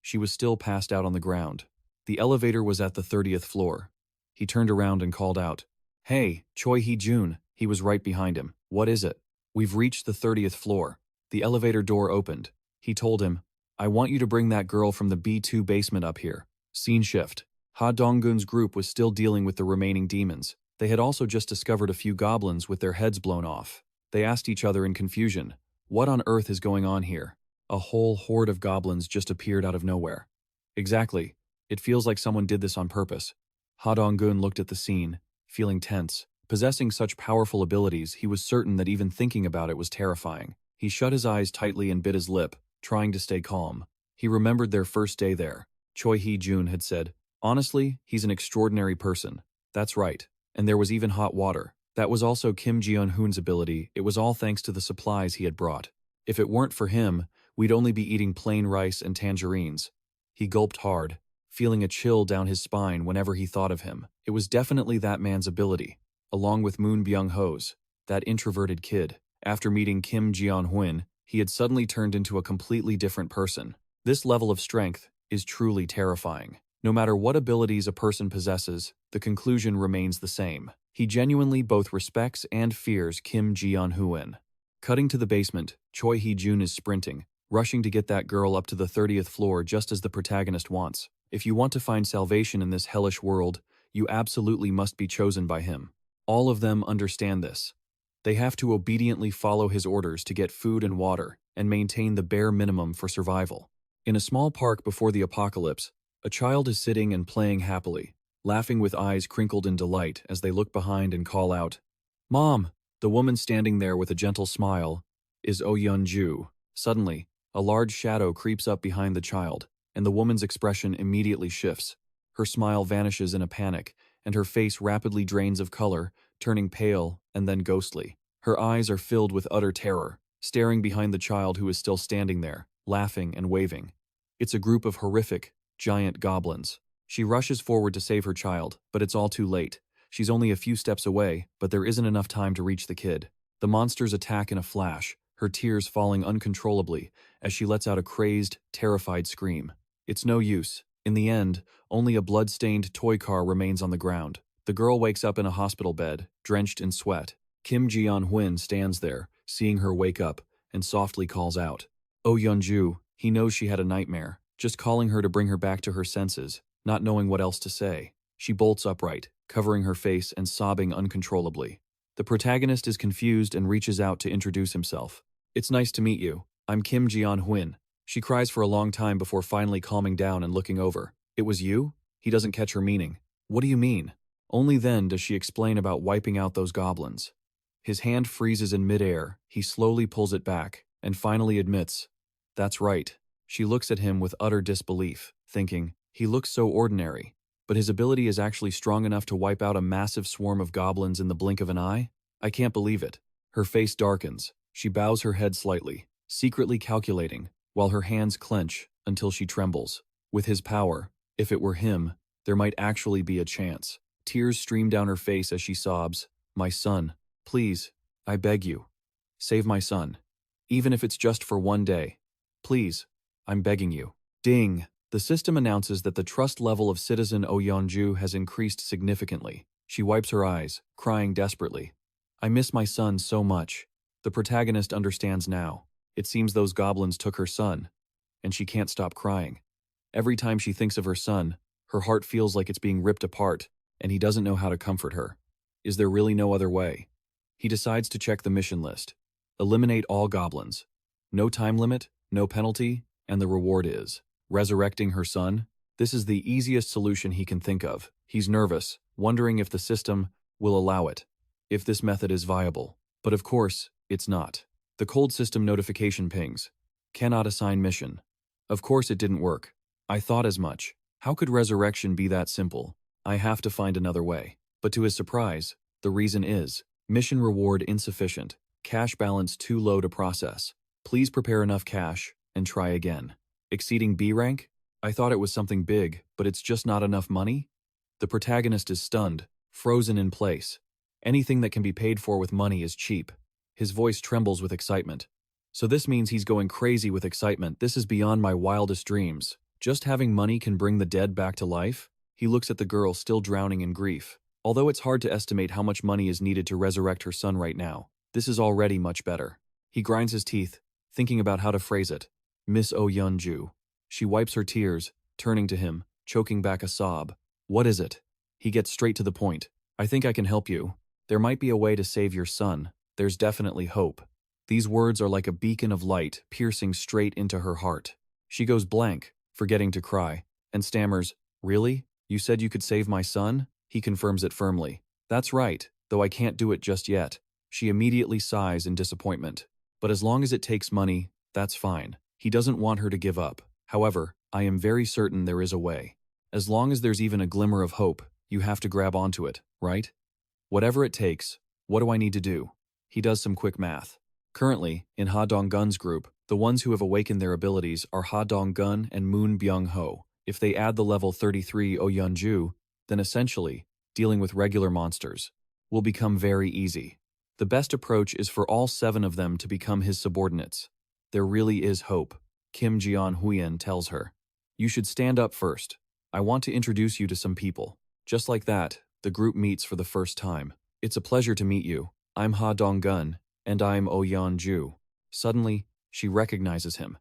She was still passed out on the ground. The elevator was at the 30th floor. He turned around and called out, "Hey, Choi Hee-jun." He was right behind him. "What is it?" "We've reached the 30th floor." The elevator door opened. He told him, "I want you to bring that girl from the B2 basement up here." Scene shift. Ha Donggun's group was still dealing with the remaining demons. They had also just discovered a few goblins with their heads blown off. They asked each other in confusion, "What on earth is going on here?" A whole horde of goblins just appeared out of nowhere. Exactly. It feels like someone did this on purpose. Ha Donggun looked at the scene, feeling tense. Possessing such powerful abilities, he was certain that even thinking about it was terrifying. He shut his eyes tightly and bit his lip, trying to stay calm. He remembered their first day there. Choi Hee-jun had said, "Honestly, he's an extraordinary person." That's right. And there was even hot water. That was also Kim Jeon-hoon's ability. It was all thanks to the supplies he had brought. If it weren't for him, we'd only be eating plain rice and tangerines. He gulped hard, feeling a chill down his spine whenever he thought of him. It was definitely that man's ability, along with Moon Byung-ho's, that introverted kid. After meeting Kim Jeon-hoon, he had suddenly turned into a completely different person. This level of strength is truly terrifying. No matter what abilities a person possesses, the conclusion remains the same. He genuinely both respects and fears Kim Jeon-hoon. Cutting to the basement, Choi Hee-jun is sprinting, rushing to get that girl up to the 30th floor just as the protagonist wants. If you want to find salvation in this hellish world, you absolutely must be chosen by him. All of them understand this. They have to obediently follow his orders to get food and water and maintain the bare minimum for survival. In a small park before the apocalypse, a child is sitting and playing happily, laughing with eyes crinkled in delight as they look behind and call out, "Mom!" The woman standing there with a gentle smile is Oh Yeon-ju. Suddenly, a large shadow creeps up behind the child, and the woman's expression immediately shifts. Her smile vanishes in a panic, and her face rapidly drains of color, turning pale and then ghostly. Her eyes are filled with utter terror, staring behind the child who is still standing there, laughing and waving. It's a group of horrific, giant goblins. She rushes forward to save her child, but it's all too late. She's only a few steps away, but there isn't enough time to reach the kid. The monsters attack in a flash, her tears falling uncontrollably as she lets out a crazed, terrified scream. It's no use. In the end, only a blood-stained toy car remains on the ground. The girl wakes up in a hospital bed, drenched in sweat. Kim Jeon-hoon stands there, seeing her wake up, and softly calls out, "Oh Yeon-ju." He knows she had a nightmare, just calling her to bring her back to her senses, not knowing what else to say. She bolts upright, covering her face and sobbing uncontrollably. The protagonist is confused and reaches out to introduce himself. "It's nice to meet you. I'm Kim Ji-hyun. She cries for a long time before finally calming down and looking over. "It was you?" He doesn't catch her meaning. "What do you mean?" Only then does she explain about wiping out those goblins. His hand freezes in midair, he slowly pulls it back, and finally admits, "That's right." She looks at him with utter disbelief, thinking, he looks so ordinary, but his ability is actually strong enough to wipe out a massive swarm of goblins in the blink of an eye? I can't believe it. Her face darkens. She bows her head slightly, secretly calculating, while her hands clench until she trembles. With his power, if it were him, there might actually be a chance. Tears stream down her face as she sobs, "My son, please, I beg you. Save my son. Even if it's just for one day. Please, I'm begging you." Ding! The system announces that the trust level of citizen Oh Yeonju has increased significantly. She wipes her eyes, crying desperately. "I miss my son so much." The protagonist understands now. It seems those goblins took her son, and she can't stop crying. Every time she thinks of her son, her heart feels like it's being ripped apart, and he doesn't know how to comfort her. Is there really no other way? He decides to check the mission list. Eliminate all goblins. No time limit, no penalty, and the reward is resurrecting her son. This is the easiest solution he can think of. He's nervous, wondering if the system will allow it, if this method is viable. But of course, it's not. The cold system notification pings. Cannot assign mission. Of course it didn't work. I thought as much. How could resurrection be that simple? I have to find another way. But to his surprise, the reason is mission reward insufficient. Cash balance too low to process. Please prepare enough cash and try again. Exceeding B rank? I thought it was something big, but it's just not enough money? The protagonist is stunned, frozen in place. Anything that can be paid for with money is cheap. His voice trembles with excitement. So this means he's going crazy with excitement. This is beyond my wildest dreams. Just having money can bring the dead back to life? He looks at the girl still drowning in grief. Although it's hard to estimate how much money is needed to resurrect her son right now, this is already much better. He grinds his teeth, thinking about how to phrase it. "Miss Oh Yeonju." She wipes her tears, turning to him, choking back a sob. "What is it?" He gets straight to the point. "I think I can help you. There might be a way to save your son. There's definitely hope." These words are like a beacon of light piercing straight into her heart. She goes blank, forgetting to cry, and stammers, "Really? You said you could save my son?" He confirms it firmly. "That's right, though I can't do it just yet." She immediately sighs in disappointment. But as long as it takes money, that's fine. He doesn't want her to give up. However, I am very certain there is a way. As long as there's even a glimmer of hope, you have to grab onto it, right? Whatever it takes, what do I need to do? He does some quick math. Currently, in Ha Dong-gun's group, the ones who have awakened their abilities are Ha Dong-gun and Moon Byung-ho. If they add the level 33 Oh Yeonju, then essentially, dealing with regular monsters will become very easy. The best approach is for all 7 of them to become his subordinates. There really is hope, Kim Ji-hyun tells her. "You should stand up first. I want to introduce you to some people." Just like that, the group meets for the first time. "It's a pleasure to meet you. I'm Ha Dong-gun, and I'm Oh Yeonju." Suddenly, she recognizes him.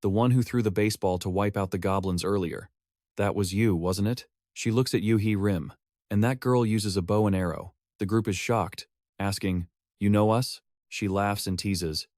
The one who threw the baseball to wipe out the goblins earlier. "That was you, wasn't it?" She looks at Yoo-hee Rim. "And that girl uses a bow and arrow." The group is shocked, asking, "You know us?" She laughs and teases.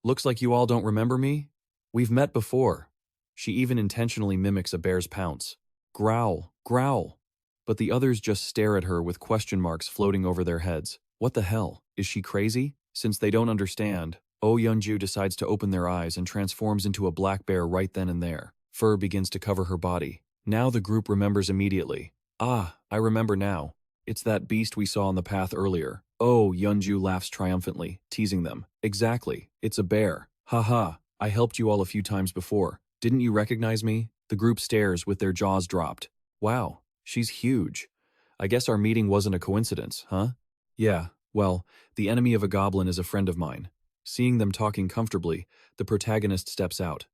"Looks like you all don't remember me? We've met before." She even intentionally mimics a bear's pounce. "Growl, growl." But the others just stare at her with question marks floating over their heads. What the hell? Is she crazy? Since they don't understand, Oh Yeonju decides to open their eyes and transforms into a black bear right then and there. Fur begins to cover her body. Now the group remembers immediately. "Ah, I remember now. It's that beast we saw on the path earlier." Oh, Yeonju laughs triumphantly, teasing them. "Exactly, it's a bear. Haha, I helped you all a few times before. Didn't you recognize me?" The group stares with their jaws dropped. "Wow, she's huge. I guess our meeting wasn't a coincidence, huh?" "Yeah, well, the enemy of a goblin is a friend of mine." Seeing them talking comfortably, the protagonist steps out.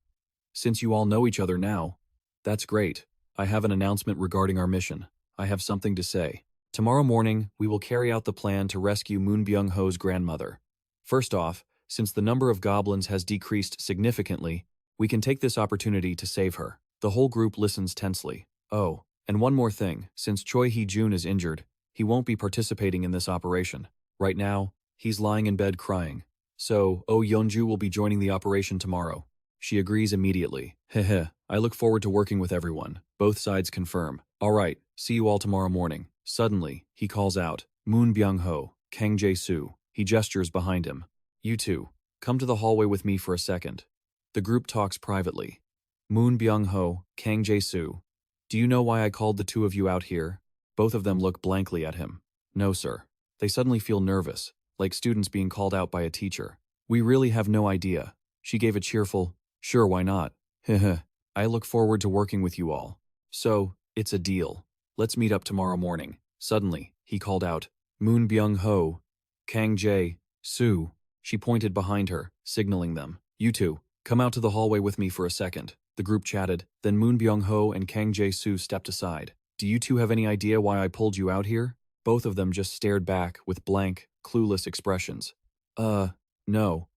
"Since you all know each other now, that's great. I have an announcement regarding our mission. I have something to say. Tomorrow morning, we will carry out the plan to rescue Moon Byung-ho's grandmother. First off, since the number of goblins has decreased significantly, we can take this opportunity to save her." The whole group listens tensely. "Oh, And one more thing, since Choi Hee-jun is injured, he won't be participating in this operation. Right now, he's lying in bed crying. So, Oh Yeonju will be joining the operation tomorrow. She agrees immediately. Heh. I look forward to working with everyone. Both sides confirm. Alright, see you all tomorrow morning. Suddenly, he calls out, Moon Byung-ho, Kang Jae-soo. He gestures behind him. You two, come to the hallway with me for a second. The group talks privately. Moon Byung-ho, Kang Jae-soo. Do you know why I called the two of you out here? Both of them look blankly at him. No, sir. They suddenly feel nervous, like students being called out by a teacher. We really have no idea. She gave a cheerful, sure, why not? Heh. I look forward to working with you all. So, it's a deal. Let's meet up tomorrow morning. Suddenly, he called out, Moon Byung-ho, Kang Jae-soo. She pointed behind her, signaling them. You two, come out to the hallway with me for a second. The group chatted, then Moon Byung-ho and Kang Jae-soo stepped aside. Do you two have any idea why I pulled you out here? Both of them just stared back with blank, clueless expressions. No.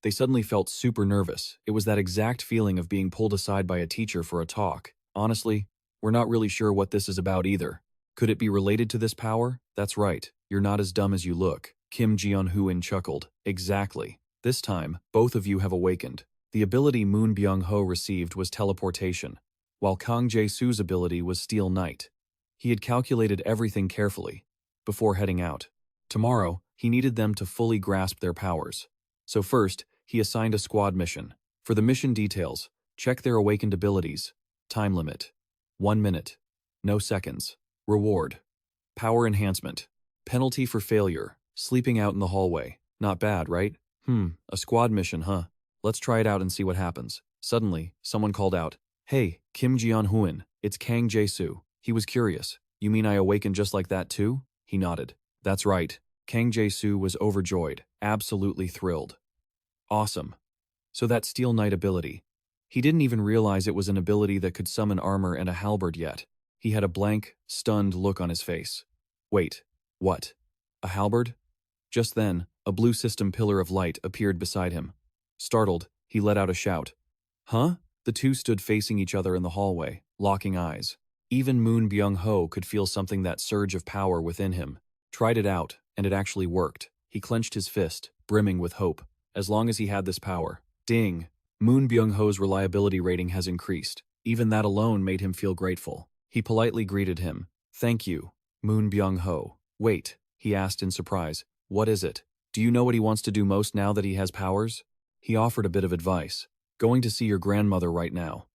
They suddenly felt super nervous. It was that exact feeling of being pulled aside by a teacher for a talk. Honestly, we're not really sure what this is about either. Could it be related to this power? That's right. You're not as dumb as you look. Kim Jeon-hoon chuckled. Exactly. This time, both of you have awakened. The ability Moon Byung-ho received was teleportation, while Kang Jae-soo's ability was Steel Knight. He had calculated everything carefully before heading out. Tomorrow, he needed them to fully grasp their powers. So first, he assigned a squad mission. For the mission details, check their awakened abilities. Time limit: 1 minute. No seconds. Reward: power enhancement. Penalty for failure: sleeping out in the hallway. Not bad, right? A squad mission, huh? Let's try it out and see what happens. Suddenly, someone called out, Hey, Kim Jeon-hoon, it's Kang Jae-soo. He was curious. You mean I awakened just like that too? He nodded. That's right. Kang Jae-soo was overjoyed, absolutely thrilled. Awesome. So that Steel Knight ability. He didn't even realize it was an ability that could summon armor and a halberd yet. He had a blank, stunned look on his face. Wait, what? A halberd? Just then, a blue system pillar of light appeared beside him. Startled, he let out a shout. Huh? The two stood facing each other in the hallway, locking eyes. Even Moon Byung-ho could feel something, that surge of power within him. Tried it out, and it actually worked. He clenched his fist, brimming with hope. As long as he had this power. Ding! Moon Byung-ho's reliability rating has increased. Even that alone made him feel grateful. He politely greeted him. Thank you, Moon Byung-ho. Wait, he asked in surprise. What is it? Do you know what he wants to do most now that he has powers? He offered a bit of advice. Going to see your grandmother right now.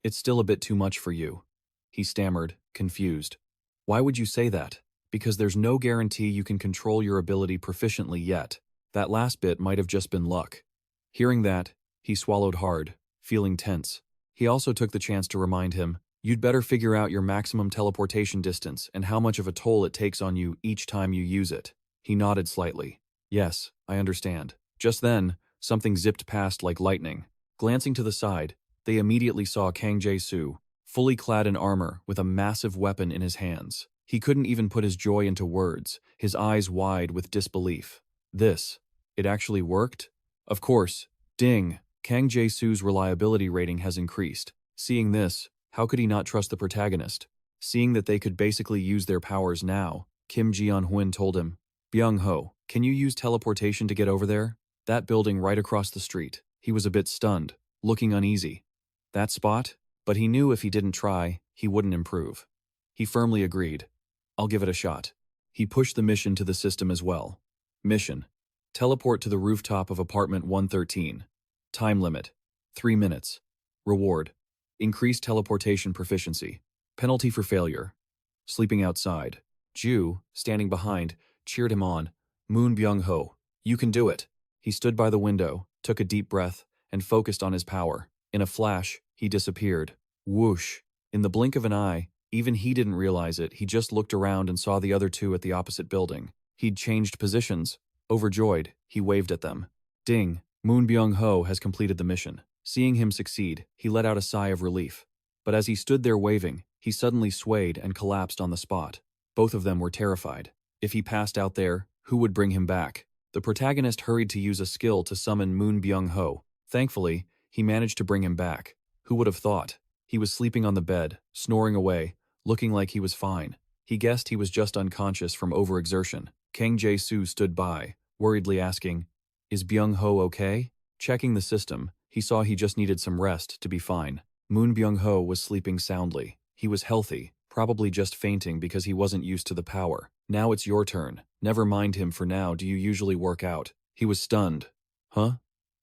It's still a bit too much for you. He stammered, confused. Why would you say that? Because there's no guarantee you can control your ability proficiently yet. That last bit might have just been luck. Hearing that, he swallowed hard, feeling tense. He also took the chance to remind him, you'd better figure out your maximum teleportation distance and how much of a toll it takes on you each time you use it. He nodded slightly. Yes, I understand. Just then, something zipped past like lightning. Glancing to the side, they immediately saw Kang Jae-soo, fully clad in armor with a massive weapon in his hands. He couldn't even put his joy into words, his eyes wide with disbelief. It actually worked? Of course. Ding! Kang Jae-soo's reliability rating has increased. Seeing this, how could he not trust the protagonist? Seeing that they could basically use their powers now, Kim Jeon-hoon told him, Byung-ho, can you use teleportation to get over there? That building right across the street. He was a bit stunned, looking uneasy. That spot? But he knew if he didn't try, he wouldn't improve. He firmly agreed. I'll give it a shot. He pushed the mission to the system as well. Mission: teleport to the rooftop of apartment 113. Time limit: 3 minutes. Reward: increased teleportation proficiency. Penalty for failure: sleeping outside. Ju, standing behind, cheered him on. Moon Byung-ho, you can do it. He stood by the window, took a deep breath, and focused on his power. In a flash, he disappeared. Whoosh! In the blink of an eye, even he didn't realize it, he just looked around and saw the other two at the opposite building. He'd changed positions. Overjoyed, he waved at them. Ding! Moon Byung-ho has completed the mission. Seeing him succeed, he let out a sigh of relief. But as he stood there waving, he suddenly swayed and collapsed on the spot. Both of them were terrified. If he passed out there, who would bring him back? The protagonist hurried to use a skill to summon Moon Byung-ho. Thankfully, he managed to bring him back. Who would have thought? He was sleeping on the bed, snoring away, looking like he was fine. He guessed he was just unconscious from overexertion. Kang Jae-soo stood by, worriedly asking, "Is Byung-ho okay?" Checking the system, he saw he just needed some rest to be fine. Moon Byung-ho was sleeping soundly. He was healthy, probably just fainting because he wasn't used to the power. "Now it's your turn. Never mind him for now. Do you usually work out?" He was stunned. Huh?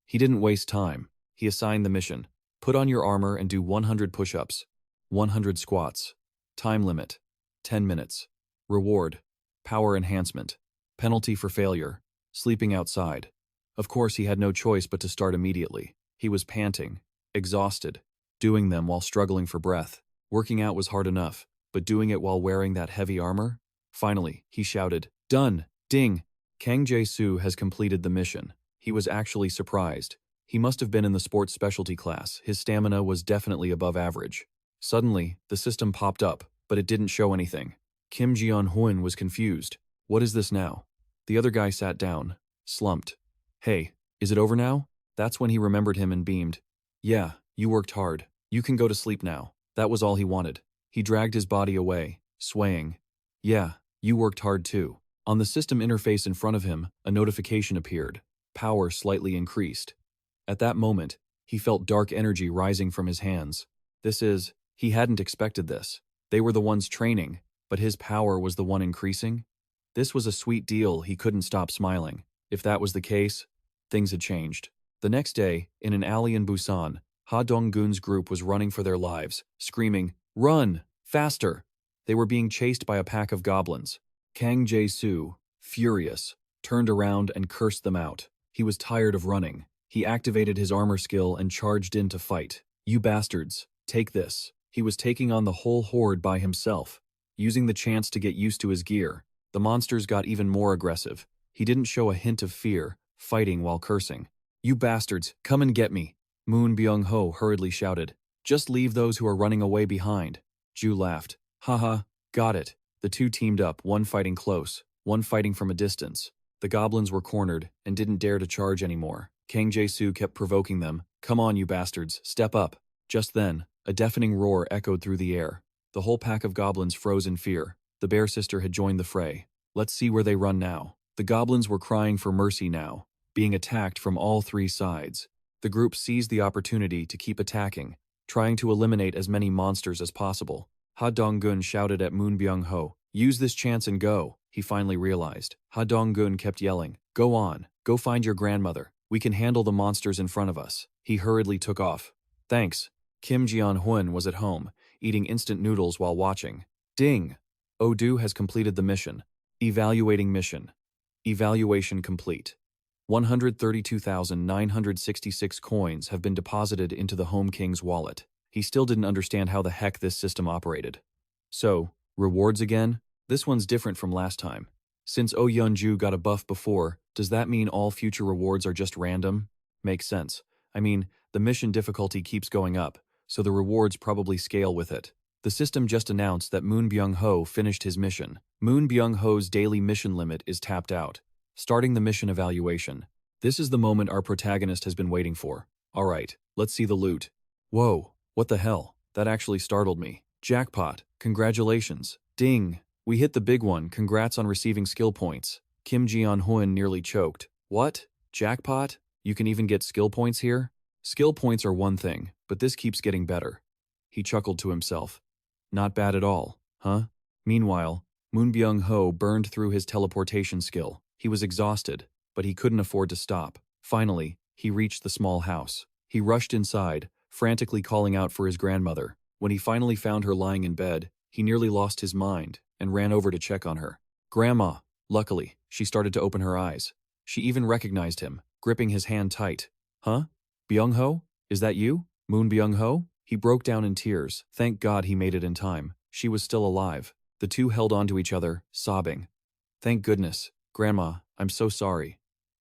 He didn't waste time. He assigned the mission. Put on your armor and do 100 push-ups. 100 squats. Time limit. 10 minutes. Reward. Power enhancement. Penalty for failure. Sleeping outside. Of course, he had no choice but to start immediately. He was panting, exhausted, doing them while struggling for breath. Working out was hard enough, but doing it while wearing that heavy armor? Finally, he shouted, "Done! Ding!" Kang Jae-soo has completed the mission. He was actually surprised. He must have been in the sports specialty class. His stamina was definitely above average. Suddenly, the system popped up, but it didn't show anything. Kim Jeon-hoon was confused. What is this now? The other guy sat down, slumped. Hey, is it over now? That's when he remembered him and beamed. Yeah, you worked hard. You can go to sleep now. That was all he wanted. He dragged his body away, swaying. Yeah, you worked hard too. On the system interface in front of him, a notification appeared. Power slightly increased. At that moment, he felt dark energy rising from his hands. He hadn't expected this. They were the ones training, but his power was the one increasing? This was a sweet deal. He couldn't stop smiling. If that was the case, things had changed. The next day, in an alley in Busan, Ha Dong-gun's group was running for their lives, screaming, "Run! Faster!" They were being chased by a pack of goblins. Kang Jae-soo, furious, turned around and cursed them out. He was tired of running. He activated his armor skill and charged in to fight. "You bastards, take this." He was taking on the whole horde by himself. Using the chance to get used to his gear, the monsters got even more aggressive. He didn't show a hint of fear, fighting while cursing. "You bastards, come and get me," Moon Byung-ho hurriedly shouted. "Just leave those who are running away behind." Ju laughed. "Haha, got it." The two teamed up, one fighting close, one fighting from a distance. The goblins were cornered and didn't dare to charge anymore. Kang Jae-soo kept provoking them. "Come on, you bastards, step up." Just then, a deafening roar echoed through the air. The whole pack of goblins froze in fear. The bear sister had joined the fray. Let's see where they run now. The goblins were crying for mercy now, being attacked from all three sides. The group seized the opportunity to keep attacking, trying to eliminate as many monsters as possible. Ha Dong-gun shouted at Moon Byung-ho, "Use this chance and go." He finally realized. Ha Dong-gun kept yelling, "Go on, go find your grandmother. We can handle the monsters in front of us." He hurriedly took off. Thanks. Kim Jeon-hoon was at home, eating instant noodles while watching. Ding! Odu has completed the mission. Evaluating mission. Evaluation complete. 132,966 coins have been deposited into the Home King's wallet. He still didn't understand how the heck this system operated. So, rewards again? This one's different from last time. Since Oh Yeon-ju got a buff before, does that mean all future rewards are just random? Makes sense. I mean, the mission difficulty keeps going up, so the rewards probably scale with it. The system just announced that Moon Byung-ho finished his mission. Moon Byung-ho's daily mission limit is tapped out. Starting the mission evaluation. This is the moment our protagonist has been waiting for. Alright, let's see the loot. Whoa, what the hell? That actually startled me. Jackpot, congratulations. Ding, we hit the big one, congrats on receiving skill points. Kim Jeon-hoon nearly choked. What? Jackpot? You can even get skill points here? Skill points are one thing, but this keeps getting better. He chuckled to himself. Not bad at all, huh? Meanwhile, Moon Byung-ho burned through his teleportation skill. He was exhausted, but he couldn't afford to stop. Finally, he reached the small house. He rushed inside, frantically calling out for his grandmother. When he finally found her lying in bed, he nearly lost his mind and ran over to check on her. Grandma! Luckily, she started to open her eyes. She even recognized him, gripping his hand tight. Huh? Byung-ho? Is that you? Moon Byung-ho? He broke down in tears. Thank God he made it in time. She was still alive. The two held onto each other, sobbing. Thank goodness. Grandma, I'm so sorry.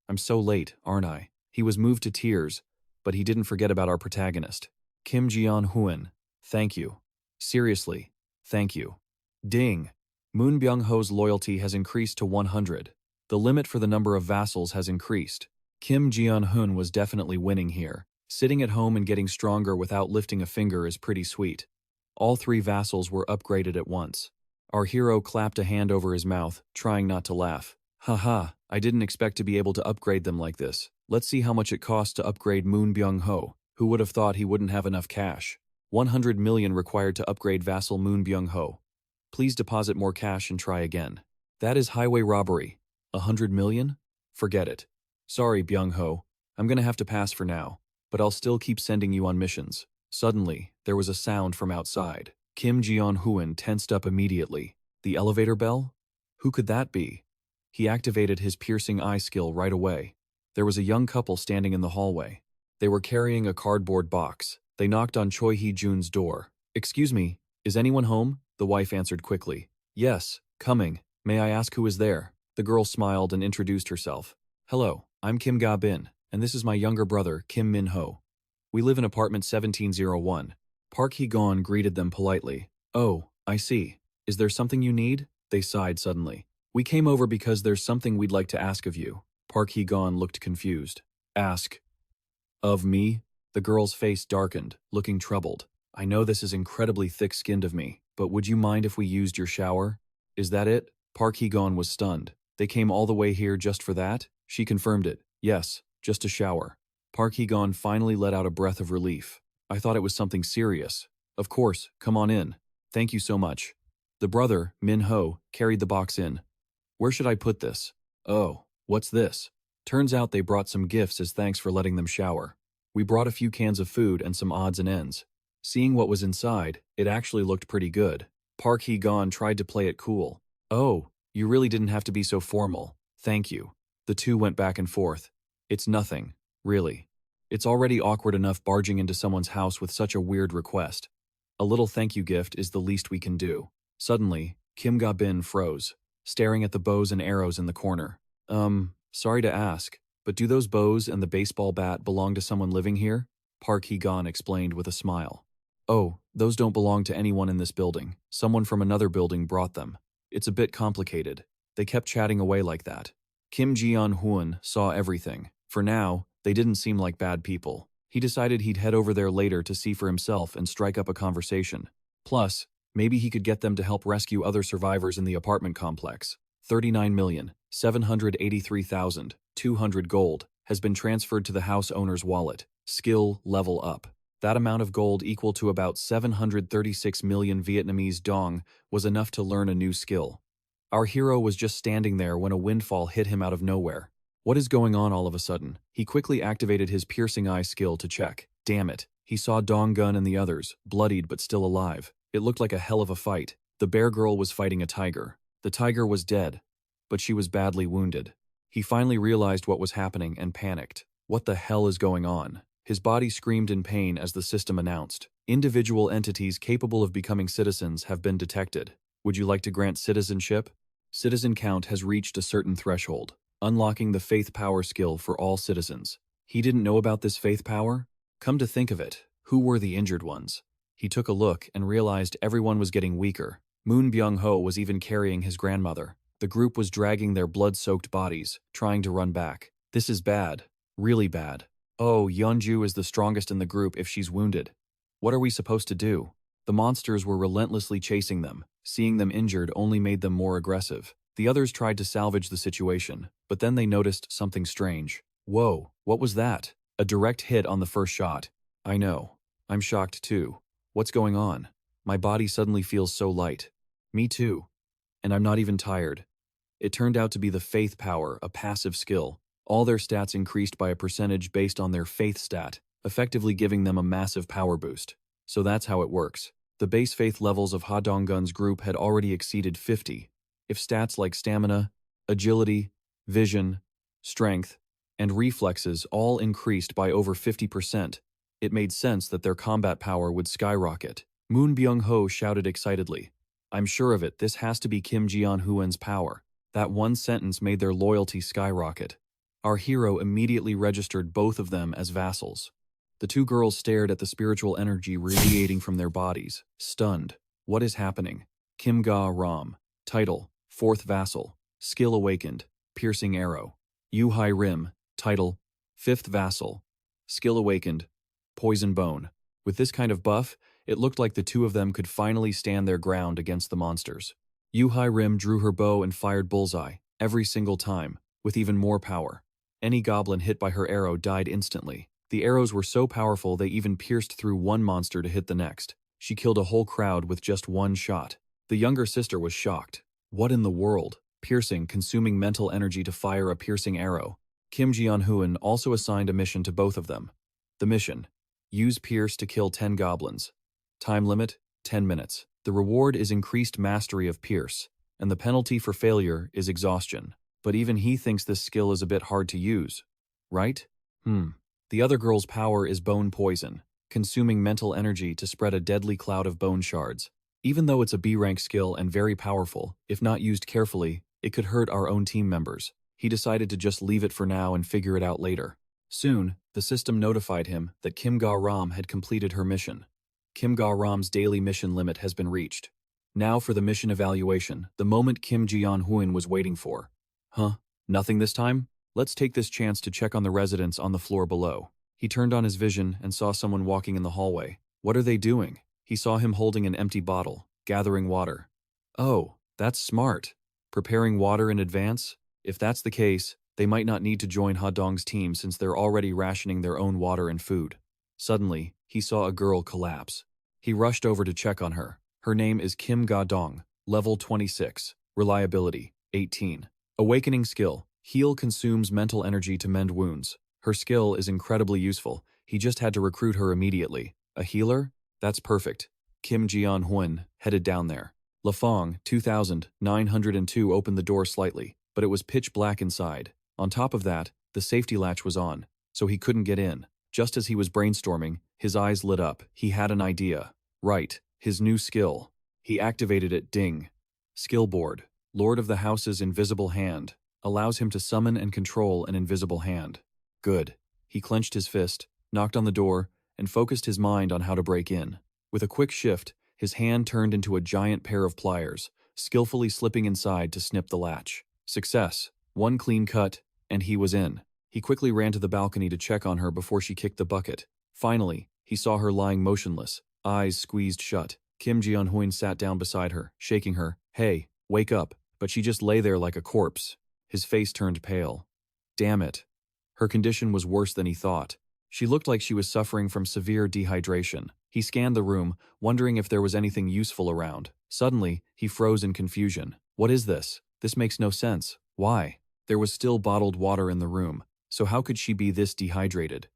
I'm so late, aren't I? He was moved to tears, but he didn't forget about our protagonist. Kim Jeon-hoon, thank you. Seriously, thank you. Ding! Moon Byung-ho's loyalty has increased to 100. The limit for the number of vassals has increased. Kim Jeon-hoon was definitely winning here. Sitting at home and getting stronger without lifting a finger is pretty sweet. All three vassals were upgraded at once. Our hero clapped a hand over his mouth, trying not to laugh. Haha, I didn't expect to be able to upgrade them like this. Let's see how much it costs to upgrade Moon Byung-ho. Who would have thought he wouldn't have enough cash? 100 million required to upgrade vassal Moon Byung-ho. Please deposit more cash and try again. That is highway robbery. 100 million? Forget it. Sorry, Byung-ho. I'm gonna have to pass for now, but I'll still keep sending you on missions. Suddenly, there was a sound from outside. Kim Jeon-hoon tensed up immediately. The elevator bell? Who could that be? He activated his piercing eye skill right away. There was a young couple standing in the hallway. They were carrying a cardboard box. They knocked on Choi Hee-jun's door. Excuse me, is anyone home? The wife answered quickly. Yes, coming. May I ask who is there? The girl smiled and introduced herself. Hello, I'm Kim Ga-bin, and this is my younger brother, Kim Min-ho. We live in apartment 1701. Park Hee-gon greeted them politely. Oh, I see. Is there something you need? They sighed suddenly. We came over because there's something we'd like to ask of you. Park Hee-gon looked confused. Ask. Of me? The girl's face darkened, looking troubled. I know this is incredibly thick-skinned of me, but would you mind if we used your shower? Is that it? Park Hee-gon was stunned. They came all the way here just for that? She confirmed it. Yes, just a shower. Park Hee-gon finally let out a breath of relief. I thought it was something serious. Of course, come on in. Thank you so much. The brother, Min-ho, carried the box in. Where should I put this? Oh, what's this? Turns out they brought some gifts as thanks for letting them shower. We brought a few cans of food and some odds and ends. Seeing what was inside, it actually looked pretty good. Park Hee-gon tried to play it cool. Oh, you really didn't have to be so formal. Thank you. The two went back and forth. It's nothing, really. It's already awkward enough barging into someone's house with such a weird request. A little thank you gift is the least we can do. Suddenly, Kim Ga-bin froze, staring at the bows and arrows in the corner. Sorry to ask, but do those bows and the baseball bat belong to someone living here? Park Hee-gon explained with a smile. Oh, those don't belong to anyone in this building. Someone from another building brought them. It's a bit complicated. They kept chatting away like that. Kim Jeon-hoon saw everything. For now, they didn't seem like bad people. He decided he'd head over there later to see for himself and strike up a conversation. Plus, maybe he could get them to help rescue other survivors in the apartment complex. 39,783,200 gold has been transferred to the house owner's wallet. Skill level up. That amount of gold, equal to about 736 million Vietnamese dong, was enough to learn a new skill. Our hero was just standing there when a windfall hit him out of nowhere. What is going on all of a sudden? He quickly activated his piercing eye skill to check. Damn it. He saw Dong Gun and the others, bloodied but still alive. It looked like a hell of a fight. The bear girl was fighting a tiger. The tiger was dead, but she was badly wounded. He finally realized what was happening and panicked. What the hell is going on? His body screamed in pain as the system announced. Individual entities capable of becoming citizens have been detected. Would you like to grant citizenship? Citizen count has reached a certain threshold, unlocking the faith power skill for all citizens. He didn't know about this faith power? Come to think of it, who were the injured ones? He took a look and realized everyone was getting weaker. Moon Byung-ho was even carrying his grandmother. The group was dragging their blood-soaked bodies, trying to run back. This is bad. Really bad. Oh, Yeonju is the strongest in the group if she's wounded. What are we supposed to do? The monsters were relentlessly chasing them. Seeing them injured only made them more aggressive. The others tried to salvage the situation, but then they noticed something strange. Whoa, what was that? A direct hit on the first shot. I know. I'm shocked too. What's going on? My body suddenly feels so light. Me too. And I'm not even tired. It turned out to be the faith power, a passive skill. All their stats increased by a percentage based on their faith stat, effectively giving them a massive power boost. So that's how it works. The base faith levels of Ha Donggun's group had already exceeded 50. If stats like stamina, agility, vision, strength, and reflexes all increased by over 50%, it made sense that their combat power would skyrocket. Moon Byung-ho shouted excitedly. I'm sure of it, this has to be Kim Jeon-hoon's power. That one sentence made their loyalty skyrocket. Our hero immediately registered both of them as vassals. The two girls stared at the spiritual energy radiating from their bodies, stunned. What is happening? Kim Ga-ram. Title: Fourth Vassal. Skill Awakened. Piercing Arrow. Yu Hai Rim. Title: Fifth Vassal. Skill Awakened. Poison Bone. With this kind of buff, It looked like the two of them could finally stand their ground against the monsters. Yuhai Rim drew her bow and fired bullseye, every single time, with even more power. Any goblin hit by her arrow died instantly. The arrows were so powerful they even pierced through one monster to hit the next. She killed a whole crowd with just one shot. The younger sister was shocked. What in the world? Piercing, consuming mental energy to fire a piercing arrow. Kim Ji-hoon also assigned a mission to both of them. The mission: use Pierce to kill 10 goblins. Time limit: 10 minutes. The reward is increased mastery of Pierce, and the penalty for failure is exhaustion. But even he thinks this skill is a bit hard to use. Right? The other girl's power is bone poison, consuming mental energy to spread a deadly cloud of bone shards. Even though it's a B-rank skill and very powerful, if not used carefully, it could hurt our own team members. He decided to just leave it for now and figure it out later. Soon, the system notified him that Kim Ga-ram had completed her mission. Kim Ga-ram's daily mission limit has been reached. Now for the mission evaluation, the moment Kim Ji-hoon was waiting for. Huh? Nothing this time? Let's take this chance to check on the residents on the floor below. He turned on his vision and saw someone walking in the hallway. What are they doing? He saw him holding an empty bottle, gathering water. Oh, that's smart. Preparing water in advance? If that's the case, they might not need to join Ha-dong's team since they're already rationing their own water and food. Suddenly, he saw a girl collapse. He rushed over to check on her. Her name is Kim Ga-dong, level 26, reliability, 18. Awakening skill: heal consumes mental energy to mend wounds. Her skill is incredibly useful. He just had to recruit her immediately. A healer? That's perfect. Kim Ji-hoon headed down there. Lafong, 2902 opened the door slightly, but it was pitch black inside. On top of that, the safety latch was on, so he couldn't get in. Just as he was brainstorming, his eyes lit up. He had an idea. Right, his new skill. He activated it. Ding. Skill board. Lord of the House's invisible hand. Allows him to summon and control an invisible hand. Good. He clenched his fist, knocked on the door, and focused his mind on how to break in. With a quick shift, his hand turned into a giant pair of pliers, skillfully slipping inside to snip the latch. Success. One clean cut, and he was in. He quickly ran to the balcony to check on her before she kicked the bucket. Finally, he saw her lying motionless, eyes squeezed shut. Kim Ji-hoon sat down beside her, shaking her. Hey, wake up. But she just lay there like a corpse. His face turned pale. Damn it. Her condition was worse than he thought. She looked like she was suffering from severe dehydration. He scanned the room, wondering if there was anything useful around. Suddenly, he froze in confusion. What is this? This makes no sense. Why? There was still bottled water in the room, so how could she be this dehydrated?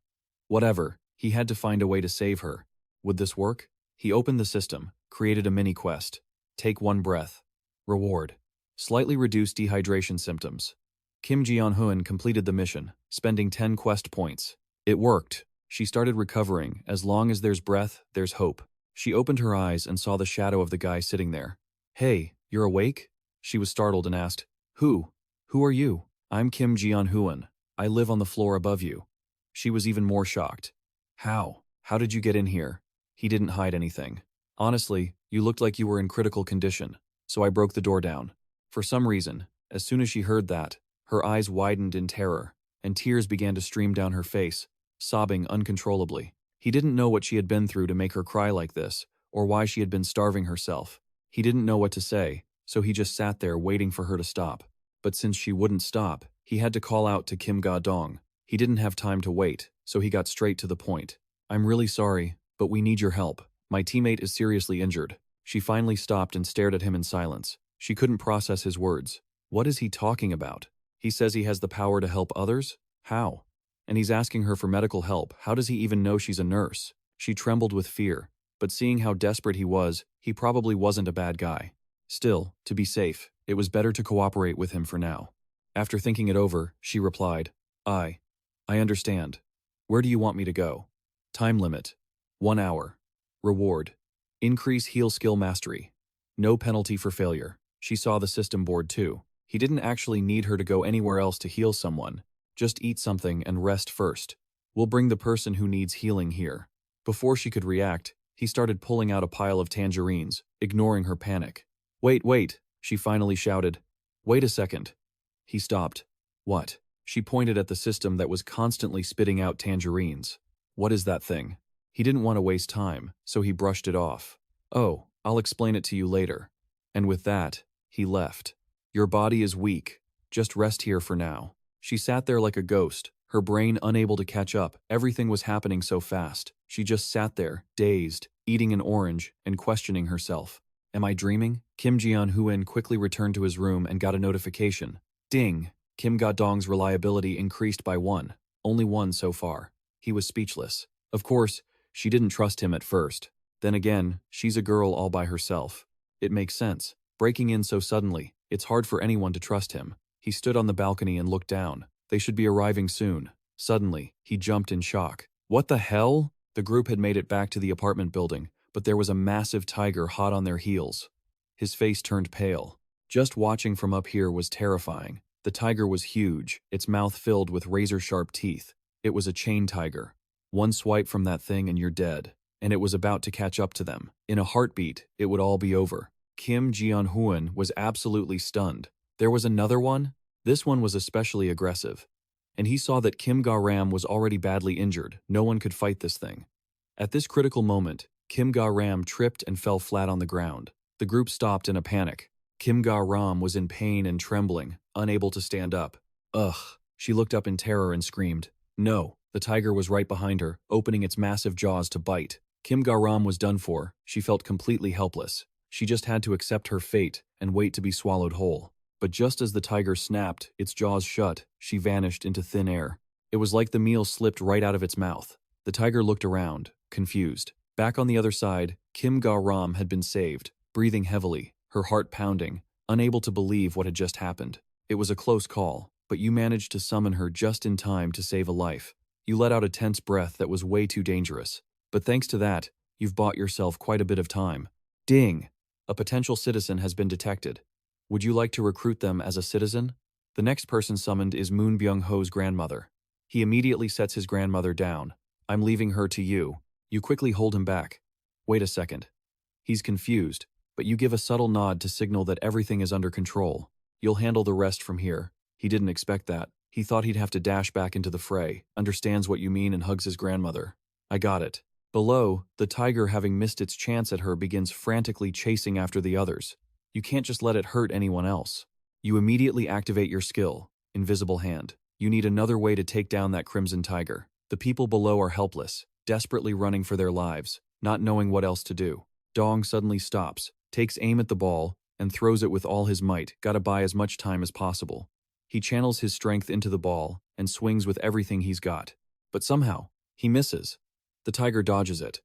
Whatever, he had to find a way to save her. Would this work? He opened the system, created a mini-quest. Take one breath. Reward: slightly reduced dehydration symptoms. Kim Ji-hoon completed the mission, spending 10 quest points. It worked. She started recovering. As long as there's breath, there's hope. She opened her eyes and saw the shadow of the guy sitting there. Hey, you're awake? She was startled and asked, Who are you? I'm Kim Ji-hoon. I live on the floor above you. She was even more shocked. How did you get in here? He didn't hide anything. Honestly, you looked like you were in critical condition, so I broke the door down. For some reason, as soon as she heard that, her eyes widened in terror, and tears began to stream down her face, sobbing uncontrollably. He didn't know what she had been through to make her cry like this, or why she had been starving herself. He didn't know what to say, so he just sat there waiting for her to stop. But since she wouldn't stop, he had to call out to Kim Ga-dong. He didn't have time to wait, so he got straight to the point. I'm really sorry, but we need your help. My teammate is seriously injured. She finally stopped and stared at him in silence. She couldn't process his words. What is he talking about? He says he has the power to help others? How? And he's asking her for medical help. How does he even know she's a nurse? She trembled with fear, but seeing how desperate he was, he probably wasn't a bad guy. Still, to be safe, it was better to cooperate with him for now. After thinking it over, she replied, I understand. Where do you want me to go? Time limit: 1 hour. Reward: increase heal skill mastery. No penalty for failure. She saw the system board too. He didn't actually need her to go anywhere else to heal someone. Just eat something and rest first. We'll bring the person who needs healing here. Before she could react, he started pulling out a pile of tangerines, ignoring her panic. Wait, she finally shouted. Wait a second. He stopped. What? She pointed at the system that was constantly spitting out tangerines. What is that thing? He didn't want to waste time, so he brushed it off. "Oh, I'll explain it to you later." And with that, he left. "Your body is weak. Just rest here for now." She sat there like a ghost, her brain unable to catch up. Everything was happening so fast. She just sat there, dazed, eating an orange, and questioning herself. "Am I dreaming?" Kim Ji-hoon quickly returned to his room and got a notification. Ding! Kim Ga-dong's reliability increased by 1. Only 1 so far. He was speechless. Of course, she didn't trust him at first. Then again, she's a girl all by herself. It makes sense. Breaking in so suddenly, it's hard for anyone to trust him. He stood on the balcony and looked down. They should be arriving soon. Suddenly, he jumped in shock. What the hell? The group had made it back to the apartment building, but there was a massive tiger hot on their heels. His face turned pale. Just watching from up here was terrifying. The tiger was huge, its mouth filled with razor-sharp teeth. It was a chain tiger. One swipe from that thing and you're dead. And it was about to catch up to them. In a heartbeat, it would all be over. Kim Ji-hoon was absolutely stunned. There was another one? This one was especially aggressive. And he saw that Kim Ga-ram was already badly injured. No one could fight this thing. At this critical moment, Kim Ga-ram tripped and fell flat on the ground. The group stopped in a panic. Kim Ga-ram was in pain and trembling, unable to stand up. Ugh! She looked up in terror and screamed. No! The tiger was right behind her, opening its massive jaws to bite. Kim Ga-ram was done for. She felt completely helpless. She just had to accept her fate and wait to be swallowed whole. But just as the tiger snapped, its jaws shut, she vanished into thin air. It was like the meal slipped right out of its mouth. The tiger looked around, confused. Back on the other side, Kim Ga-ram had been saved, breathing heavily, her heart pounding, unable to believe what had just happened. It was a close call, but you managed to summon her just in time to save a life. You let out a tense breath that was way too dangerous. But thanks to that, you've bought yourself quite a bit of time. Ding! A potential citizen has been detected. Would you like to recruit them as a citizen? The next person summoned is Moon Byung-ho's grandmother. He immediately sets his grandmother down. I'm leaving her to you. You quickly hold him back. Wait a second. He's confused, but you give a subtle nod to signal that everything is under control. You'll handle the rest from here. He didn't expect that. He thought he'd have to dash back into the fray, understands what you mean and hugs his grandmother. I got it. Below, the tiger, having missed its chance at her, begins frantically chasing after the others. You can't just let it hurt anyone else. You immediately activate your skill, Invisible Hand. You need another way to take down that crimson tiger. The people below are helpless, desperately running for their lives, not knowing what else to do. Dong suddenly stops, takes aim at the ball, and throws it with all his might. Gotta buy as much time as possible. He channels his strength into the ball and swings with everything he's got. But somehow, he misses. The tiger dodges it.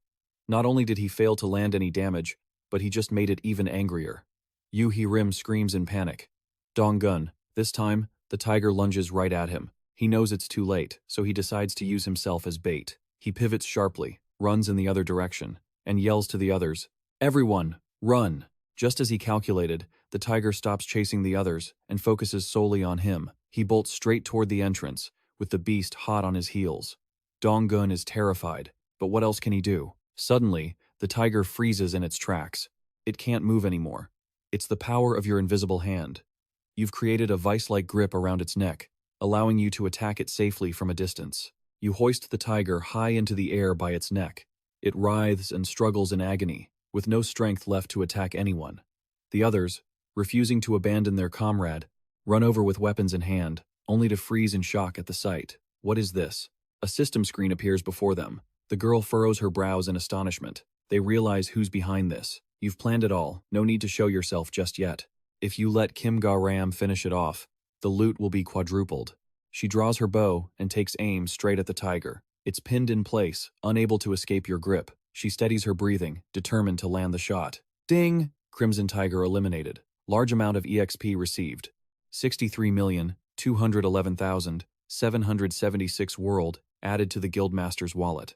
Not only did he fail to land any damage, but he just made it even angrier. Yu Hee-rim screams in panic. Dong-gun. This time, the tiger lunges right at him. He knows it's too late, so he decides to use himself as bait. He pivots sharply, runs in the other direction, and yells to the others, "Everyone, run!" Just as he calculated, the tiger stops chasing the others and focuses solely on him. He bolts straight toward the entrance, with the beast hot on his heels. Dong-gun is terrified, but what else can he do? Suddenly, the tiger freezes in its tracks. It can't move anymore. It's the power of your invisible hand. You've created a vice-like grip around its neck, allowing you to attack it safely from a distance. You hoist the tiger high into the air by its neck. It writhes and struggles in agony, with no strength left to attack anyone. The others, refusing to abandon their comrade, run over with weapons in hand, only to freeze in shock at the sight. What is this? A system screen appears before them. The girl furrows her brows in astonishment. They realize who's behind this. You've planned it all, no need to show yourself just yet. If you let Kim Ga-ram finish it off, the loot will be quadrupled. She draws her bow and takes aim straight at the tiger. It's pinned in place, unable to escape your grip. She steadies her breathing, determined to land the shot. Ding! Crimson Tiger eliminated. Large amount of EXP received. 63,211,776 world added to the Guildmaster's wallet,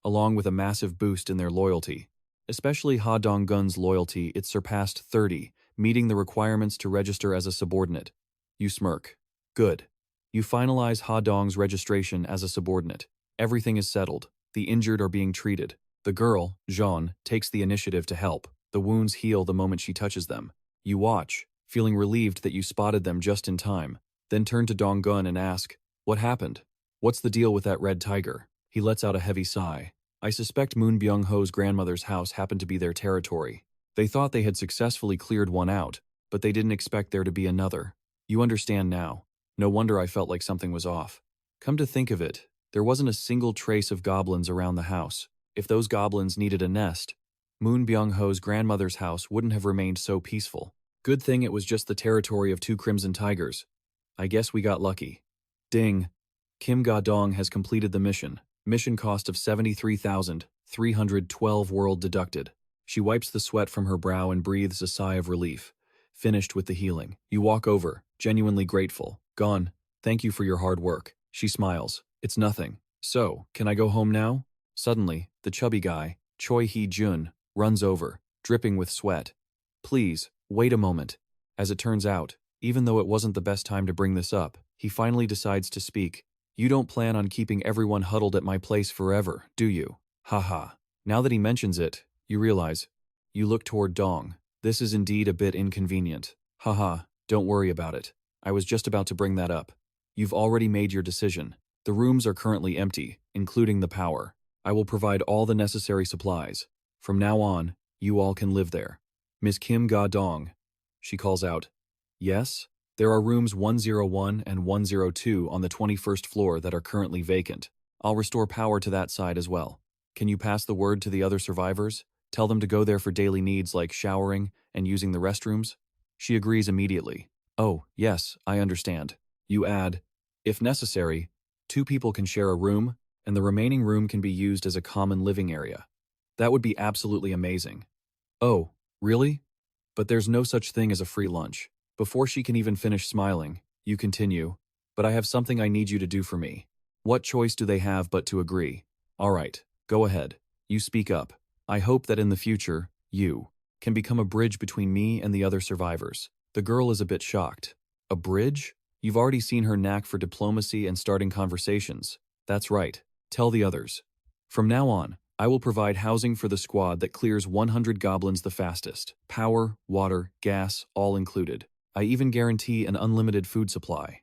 along with a massive boost in their loyalty. Especially Ha Dong-gun's loyalty, it surpassed 30, meeting the requirements to register as a subordinate. You smirk. Good. You finalize Ha Dong's registration as a subordinate. Everything is settled. The injured are being treated. The girl, Jean, takes the initiative to help. The wounds heal the moment she touches them. You watch, feeling relieved that you spotted them just in time, then turn to Dong-gun and ask, "What happened? What's the deal with that red tiger?" He lets out a heavy sigh. I suspect Moon Byung-ho's grandmother's house happened to be their territory. They thought they had successfully cleared one out, but they didn't expect there to be another. You understand now. No wonder I felt like something was off. Come to think of it, there wasn't a single trace of goblins around the house. If those goblins needed a nest, Moon Byung-ho's grandmother's house wouldn't have remained so peaceful. Good thing it was just the territory of 2 crimson tigers. I guess we got lucky. Ding. Kim Ga-dong has completed the mission. Mission cost of 73,312 world deducted. She wipes the sweat from her brow and breathes a sigh of relief. Finished with the healing. You walk over, genuinely grateful. Gone. Thank you for your hard work. She smiles. It's nothing. So, can I go home now? Suddenly, the chubby guy, Choi Hee-jun, runs over, dripping with sweat. Please, wait a moment. As it turns out, even though it wasn't the best time to bring this up, he finally decides to speak. You don't plan on keeping everyone huddled at my place forever, do you? Haha. Now that he mentions it, you realize. You look toward Dong. This is indeed a bit inconvenient. Haha, don't worry about it. I was just about to bring that up. You've already made your decision. The rooms are currently empty, including the power. I will provide all the necessary supplies. From now on, you all can live there. Miss Kim Ga-dong. She calls out. Yes? There are rooms 101 and 102 on the 21st floor that are currently vacant. I'll restore power to that side as well. Can you pass the word to the other survivors? Tell them to go there for daily needs like showering and using the restrooms? She agrees immediately. Oh, yes, I understand. You add, if necessary, 2 people can share a room, and the remaining room can be used as a common living area. That would be absolutely amazing. Oh, really? But there's no such thing as a free lunch. Before she can even finish smiling, you continue, but I have something I need you to do for me. What choice do they have but to agree? All right, go ahead. You speak up. I hope that in the future, you can become a bridge between me and the other survivors. The girl is a bit shocked. A bridge? You've already seen her knack for diplomacy and starting conversations. That's right. Tell the others. From now on, I will provide housing for the squad that clears 100 goblins the fastest. Power, water, gas, all included. I even guarantee an unlimited food supply.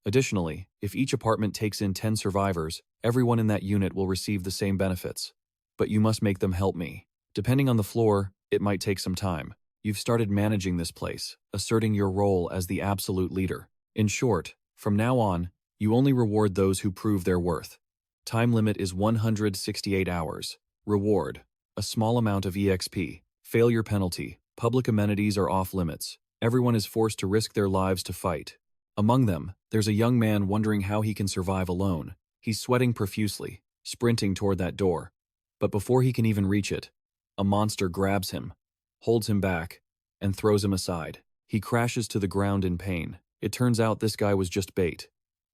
Additionally, if each apartment takes in 10 survivors, everyone in that unit will receive the same benefits. But you must make them help me. Depending on the floor, it might take some time. You've started managing this place, asserting your role as the absolute leader. In short, from now on, you only reward those who prove their worth. Time limit is 168 hours. Reward: a small amount of EXP. Failure penalty: public amenities are off limits. Everyone is forced to risk their lives to fight. Among them, there's a young man wondering how he can survive alone. He's sweating profusely, sprinting toward that door. But before he can even reach it, a monster grabs him, holds him back, and throws him aside. He crashes to the ground in pain. It turns out this guy was just bait.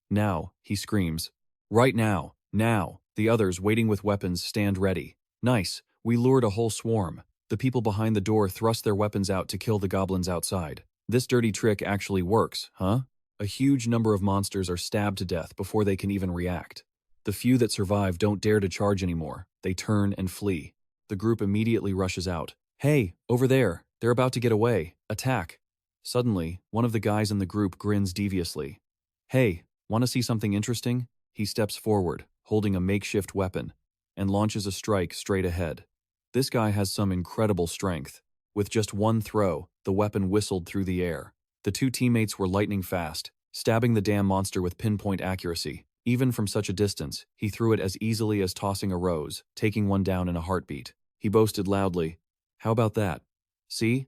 Now, he screams. Right now, now! The others, waiting with weapons, stand ready. Nice, we lured a whole swarm. The people behind the door thrust their weapons out to kill the goblins outside. This dirty trick actually works, huh? A huge number of monsters are stabbed to death before they can even react. The few that survive don't dare to charge anymore. They turn and flee. The group immediately rushes out. Hey, over there! They're about to get away. Attack! Suddenly, one of the guys in the group grins deviously. Hey, want to see something interesting? He steps forward, holding a makeshift weapon, and launches a strike straight ahead. This guy has some incredible strength. With just one throw, the weapon whistled through the air. The 2 teammates were lightning fast, stabbing the damn monster with pinpoint accuracy. Even from such a distance, he threw it as easily as tossing a rose, taking one down in a heartbeat. He boasted loudly, "How about that? See?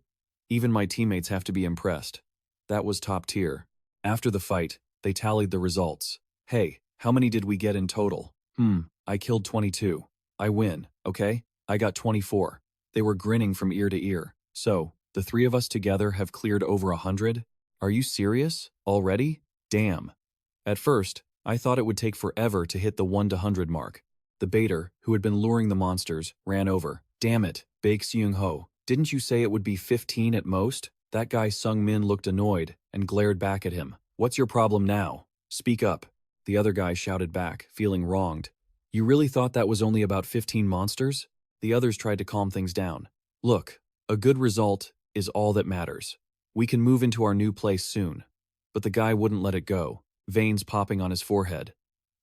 Even my teammates have to be impressed." That was top tier. After the fight, they tallied the results. Hey, how many did we get in total? I killed 22. I win, okay? I got 24. They were grinning from ear to ear. So, the 3 of us together have cleared over 100? Are you serious? Already? Damn. At first, I thought it would take forever to hit the 1 to 100 mark. The baiter, who had been luring the monsters, ran over. Damn it, Baek Seung-ho. Didn't you say it would be 15 at most? That guy Sung-min looked annoyed and glared back at him. What's your problem now? Speak up. The other guy shouted back, feeling wronged. You really thought that was only about 15 monsters? The others tried to calm things down. Look, a good result is all that matters. We can move into our new place soon. But the guy wouldn't let it go, veins popping on his forehead.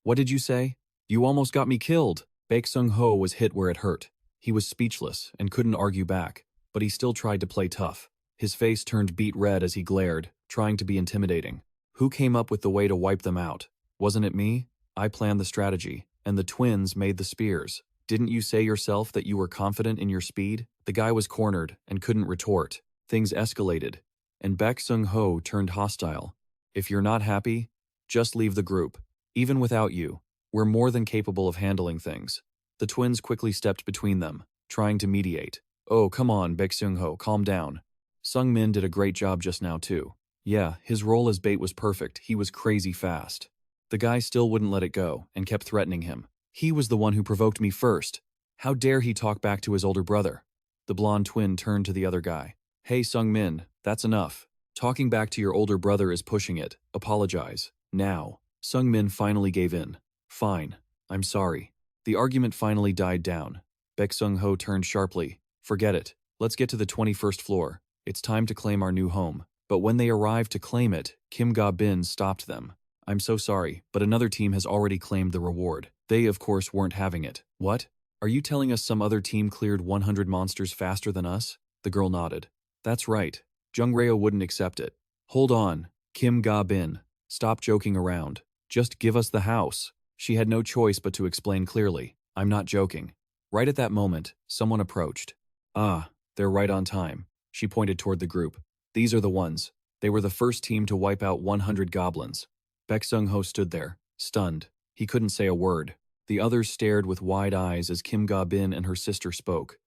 What did you say? You almost got me killed. Baek Sung-ho was hit where it hurt. He was speechless and couldn't argue back, but he still tried to play tough. His face turned beet red as he glared, trying to be intimidating. Who came up with the way to wipe them out? Wasn't it me? I planned the strategy, and the twins made the spears. Didn't you say yourself that you were confident in your speed? The guy was cornered and couldn't retort. Things escalated, and Baek Sung-ho turned hostile. If you're not happy, just leave the group. Even without you, we're more than capable of handling things. The twins quickly stepped between them, trying to mediate. Oh, come on, Baek Sung-ho, calm down. Sung-min did a great job just now too. Yeah, his role as bait was perfect. He was crazy fast. The guy still wouldn't let it go and kept threatening him. He was the one who provoked me first. How dare he talk back to his older brother? The blonde twin turned to the other guy. Hey, Sung-min, that's enough. Talking back to your older brother is pushing it. Apologize. Now. Sung-min finally gave in. Fine. I'm sorry. The argument finally died down. Baek Sung-ho turned sharply. Forget it. Let's get to the 21st floor. It's time to claim our new home. But when they arrived to claim it, Kim Ga-bin stopped them. I'm so sorry, but another team has already claimed the reward. They, of course, weren't having it. What? Are you telling us some other team cleared 100 monsters faster than us? The girl nodded. That's right. Jung Reo wouldn't accept it. Hold on, Kim Ga-bin. Stop joking around. Just give us the house. She had no choice but to explain clearly. I'm not joking. Right at that moment, someone approached. Ah, they're right on time. She pointed toward the group. These are the ones. They were the first team to wipe out 100 goblins. Baek Sung-ho stood there, stunned. He couldn't say a word. The others stared with wide eyes as Kim Ga-bin and her sister spoke.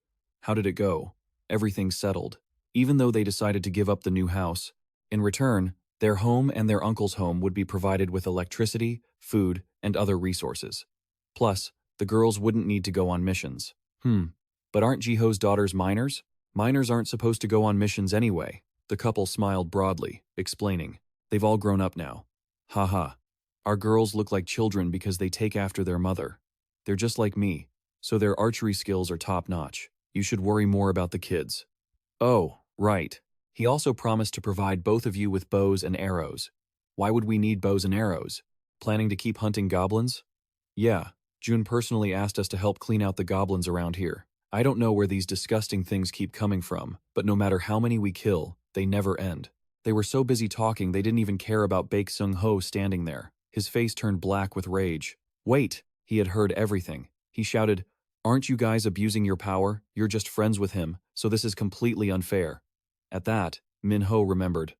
How did it go? Everything settled. Even though they decided to give up the new house, in return, their home and their uncle's home would be provided with electricity, food, and other resources. Plus, the girls wouldn't need to go on missions. But aren't Jiho's daughters minors? Minors aren't supposed to go on missions anyway. The couple smiled broadly, explaining. They've all grown up now. Haha. Our girls look like children because they take after their mother. They're just like me, so their archery skills are top-notch. You should worry more about the kids. Oh, right. He also promised to provide both of you with bows and arrows. Why would we need bows and arrows? Planning to keep hunting goblins? Yeah, June personally asked us to help clean out the goblins around here. I don't know where these disgusting things keep coming from, but no matter how many we kill, they never end. They were so busy talking they didn't even care about Baek Sung-ho standing there. His face turned black with rage. Wait! He had heard everything. He shouted, Aren't you guys abusing your power? You're just friends with him, so this is completely unfair. At that, Min-ho remembered.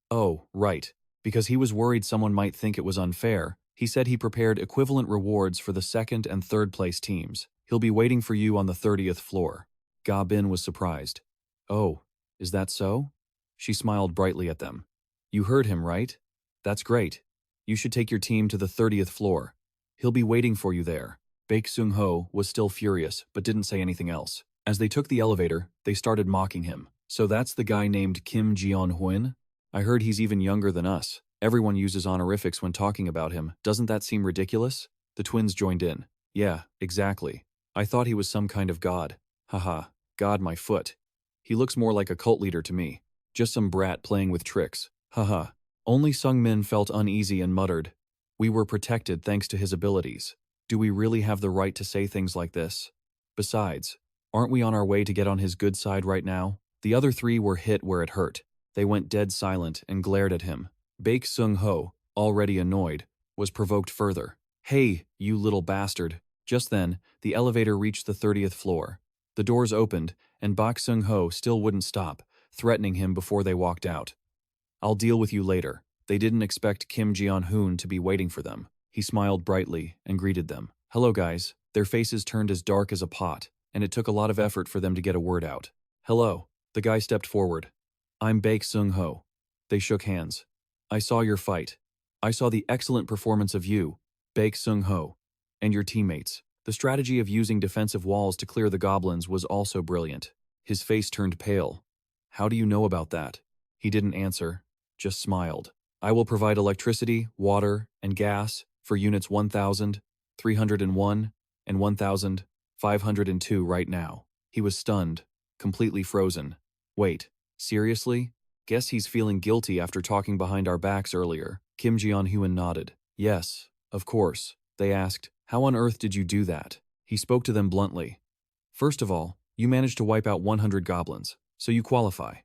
Oh, right. Because he was worried someone might think it was unfair, he said he prepared equivalent rewards for the second and third place teams. He'll be waiting for you on the 30th floor. Ga-bin was surprised. Oh, is that so? She smiled brightly at them. You heard him, right? That's great. You should take your team to the 30th floor. He'll be waiting for you there. Baek Sung-ho was still furious, but didn't say anything else. As they took the elevator, they started mocking him. So that's the guy named Kim Jeon-hoon? I heard he's even younger than us. Everyone uses honorifics when talking about him. Doesn't that seem ridiculous? The twins joined in. Yeah, exactly. I thought he was some kind of god. Haha, god my foot. He looks more like a cult leader to me. Just some brat playing with tricks. Haha. Only Sung-min felt uneasy and muttered, We were protected thanks to his abilities. Do we really have the right to say things like this? Besides, aren't we on our way to get on his good side right now? The other three were hit where it hurt. They went dead silent and glared at him. Baek Sung-ho, already annoyed, was provoked further. Hey, you little bastard. Just then, the elevator reached the 30th floor. The doors opened, and Baek Sung-ho still wouldn't stop, threatening him before they walked out. I'll deal with you later. They didn't expect Kim Jeon-hoon to be waiting for them. He smiled brightly and greeted them. Hello guys. Their faces turned as dark as a pot, and it took a lot of effort for them to get a word out. Hello. The guy stepped forward. I'm Baek Sung-ho. They shook hands. I saw your fight. I saw the excellent performance of you, Baek Sung-ho, and your teammates. The strategy of using defensive walls to clear the goblins was also brilliant. His face turned pale. How do you know about that? He didn't answer, just smiled. I will provide electricity, water, and gas for units 1,301 and 1,502 right now. He was stunned, completely frozen. Wait, seriously? Guess he's feeling guilty after talking behind our backs earlier. Kim Jeon-hoon nodded. Yes, of course. They asked, how on earth did you do that? He spoke to them bluntly. First of all, you managed to wipe out 100 goblins, so you qualify.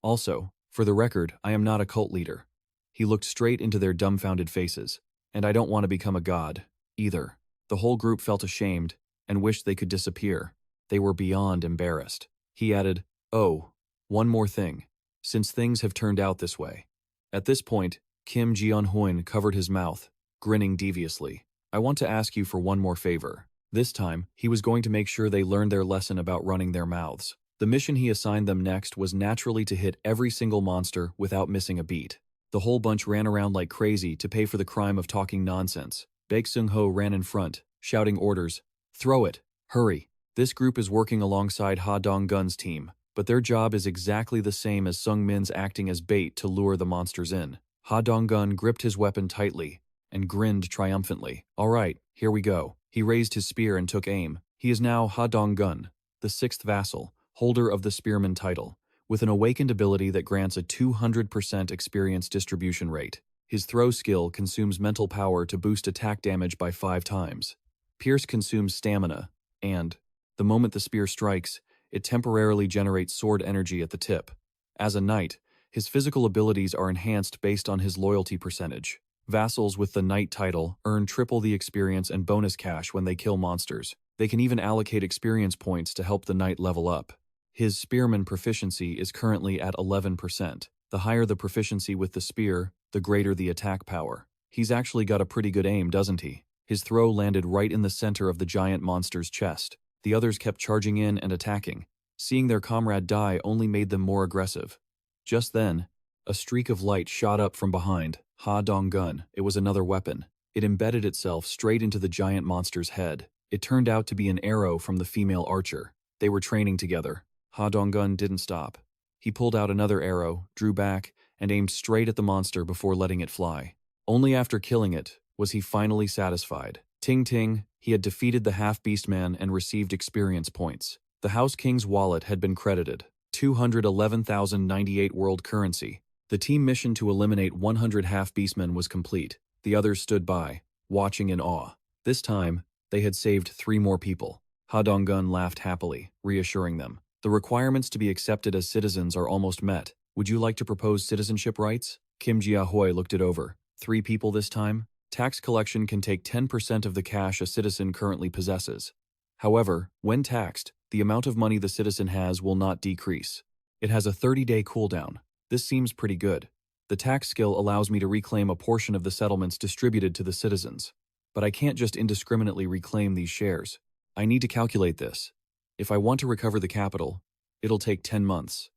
Also, for the record, I am not a cult leader. He looked straight into their dumbfounded faces. And I don't want to become a god, either. The whole group felt ashamed and wished they could disappear. They were beyond embarrassed. He added, "Oh, one more thing, since things have turned out this way." At this point, Kim Jeon-hoon covered his mouth, grinning deviously. "I want to ask you for one more favor." This time, he was going to make sure they learned their lesson about running their mouths. The mission he assigned them next was naturally to hit every single monster without missing a beat. The whole bunch ran around like crazy to pay for the crime of talking nonsense. Baek Seung-ho ran in front, shouting orders. "Throw it! Hurry!" This group is working alongside Ha Dong-gun's team, but their job is exactly the same as Sung-min's acting as bait to lure the monsters in. Ha Dong-gun gripped his weapon tightly and grinned triumphantly. "All right, here we go." He raised his spear and took aim. He is now Ha Dong-gun, the 6th vassal, holder of the spearman title, with an awakened ability that grants a 200% experience distribution rate. His throw skill consumes mental power to boost attack damage by 5 times. Pierce consumes stamina, and, the moment the spear strikes, it temporarily generates sword energy at the tip. As a knight, his physical abilities are enhanced based on his loyalty percentage. Vassals with the knight title earn triple the experience and bonus cash when they kill monsters. They can even allocate experience points to help the knight level up. His spearman proficiency is currently at 11%. The higher the proficiency with the spear, the greater the attack power. He's actually got a pretty good aim, doesn't he? His throw landed right in the center of the giant monster's chest. The others kept charging in and attacking. Seeing their comrade die only made them more aggressive. Just then, a streak of light shot up from behind Ha Dong-gun. It was another weapon. It embedded itself straight into the giant monster's head. It turned out to be an arrow from the female archer. They were training together. Ha Dong-gun didn't stop. He pulled out another arrow, drew back, and aimed straight at the monster before letting it fly. Only after killing it was he finally satisfied. Ting ting, he had defeated the half-beast man and received experience points. The House King's wallet had been credited. 211,098 world currency. The team mission to eliminate 100 half-beastmen was complete. The others stood by, watching in awe. This time, they had saved 3 more people. Ha Dong-gun laughed happily, reassuring them. "The requirements to be accepted as citizens are almost met. Would you like to propose citizenship rights?" Kim Jia-hoi looked it over. 3 people this time? Tax collection can take 10% of the cash a citizen currently possesses. However, when taxed, the amount of money the citizen has will not decrease. It has a 30-day cooldown. This seems pretty good. The tax skill allows me to reclaim a portion of the settlements distributed to the citizens. But I can't just indiscriminately reclaim these shares. I need to calculate this. If I want to recover the capital, it'll take 10 months.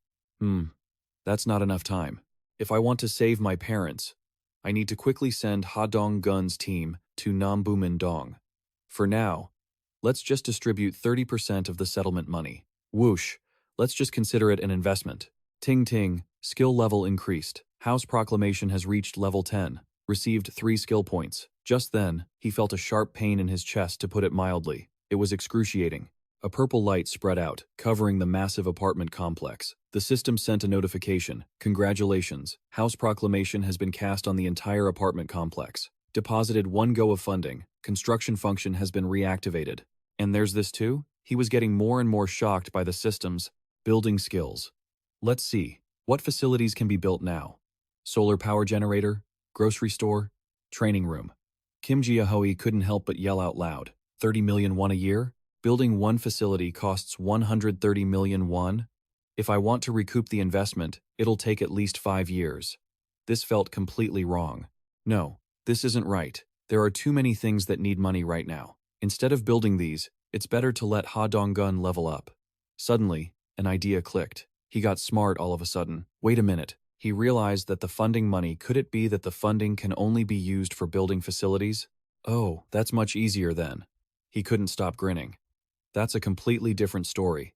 That's not enough time. If I want to save my parents, I need to quickly send Ha Dong-gun's team to Nambu-min-dong. For now, let's just distribute 30% of the settlement money. Whoosh, let's just consider it an investment. Ting ting, skill level increased. House Proclamation has reached level 10, received 3 skill points. Just then, he felt a sharp pain in his chest, to put it mildly. It was excruciating. A purple light spread out, covering the massive apartment complex. The system sent a notification. "Congratulations, House Proclamation has been cast on the entire apartment complex. Deposited 1 go of funding. Construction function has been reactivated." And there's this too? He was getting more and more shocked by the system's building skills. Let's see, what facilities can be built now? Solar power generator? Grocery store? Training room. Kim Jia-hoi couldn't help but yell out loud. 30 million won a year? Building one facility costs 130 million won? If I want to recoup the investment, it'll take at least 5 years. This felt completely wrong. No, this isn't right. There are too many things that need money right now. Instead of building these, it's better to let Ha Dong-gun level up. Suddenly, an idea clicked. He got smart all of a sudden. Wait a minute. He realized that the funding money, could it be that the funding can only be used for building facilities? Oh, that's much easier then. He couldn't stop grinning. That's a completely different story.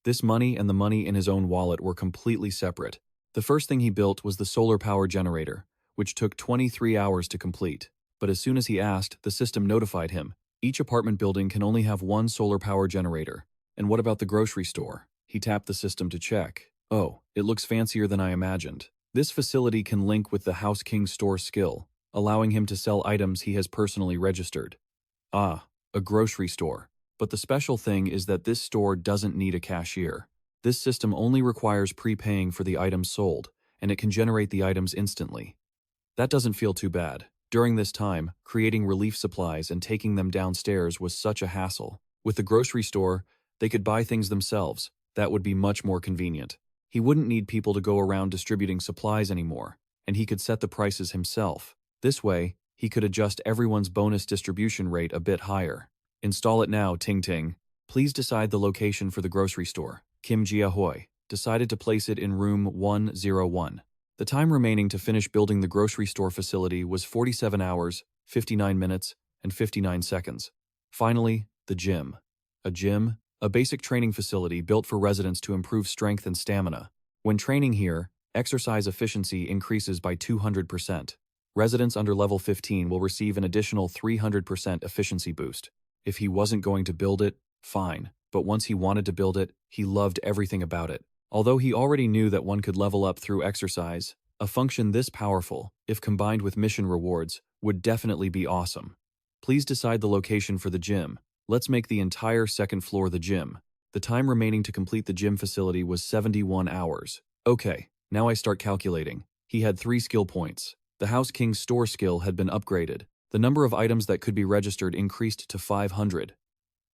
This money and the money in his own wallet were completely separate. The first thing he built was the solar power generator, which took 23 hours to complete. But as soon as he asked, the system notified him. Each apartment building can only have 1 solar power generator. And what about the grocery store? He tapped the system to check. Oh, it looks fancier than I imagined. This facility can link with the House King store skill, allowing him to sell items he has personally registered. Ah, a grocery store. But the special thing is that this store doesn't need a cashier. This system only requires prepaying for the items sold, and it can generate the items instantly. That doesn't feel too bad. During this time, creating relief supplies and taking them downstairs was such a hassle. With the grocery store, they could buy things themselves. That would be much more convenient. He wouldn't need people to go around distributing supplies anymore, and he could set the prices himself. This way, he could adjust everyone's bonus distribution rate a bit higher. Install it now, Ting Ting. Please decide the location for the grocery store. Kim Jiahui decided to place it in room 101. The time remaining to finish building the grocery store facility was 47 hours, 59 minutes, and 59 seconds. Finally, the gym. A gym? A basic training facility built for residents to improve strength and stamina. When training here, exercise efficiency increases by 200%. Residents under level 15 will receive an additional 300% efficiency boost. If he wasn't going to build it, fine. But once he wanted to build it, he loved everything about it. Although he already knew that one could level up through exercise, a function this powerful, if combined with mission rewards, would definitely be awesome. Please decide the location for the gym. Let's make the entire second floor the gym. The time remaining to complete the gym facility was 71 hours. Okay, now I start calculating. He had 3 skill points. The House King's store skill had been upgraded. The number of items that could be registered increased to 500.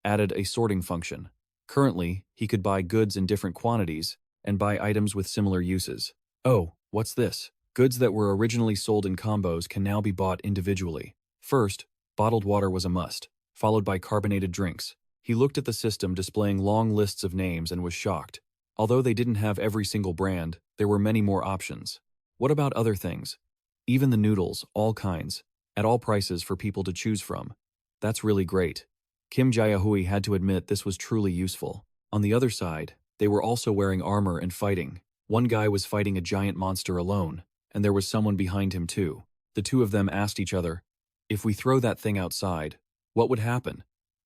Added a sorting function. Currently, he could buy goods in different quantities and buy items with similar uses. Oh, what's this? Goods that were originally sold in combos can now be bought individually. First, bottled water was a must, followed by carbonated drinks. He looked at the system displaying long lists of names and was shocked. Although they didn't have every single brand, there were many more options. What about other things? Even the noodles, all kinds, at all prices for people to choose from. That's really great. Kim Jae-hui had to admit this was truly useful. On the other side, they were also wearing armor and fighting. One guy was fighting a giant monster alone, and there was someone behind him too. The two of them asked each other, "If we throw that thing outside, what would happen?"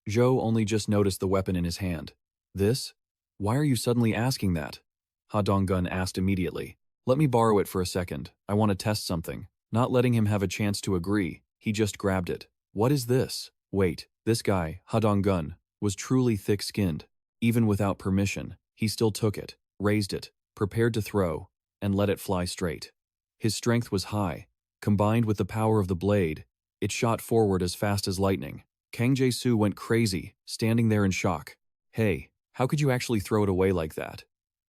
Zhou only just noticed the weapon in his hand. "This? Why are you suddenly asking that?" Ha Donggun asked immediately. "Let me borrow it for a second. I want to test something." Not letting him have a chance to agree, he just grabbed it. "What is this?" Wait, this guy, Ha Donggun, was truly thick-skinned. Even without permission, he still took it, raised it, prepared to throw, and let it fly straight. His strength was high. Combined with the power of the blade, it shot forward as fast as lightning. Kang Jae-soo went crazy, standing there in shock. "Hey, how could you actually throw it away like that?"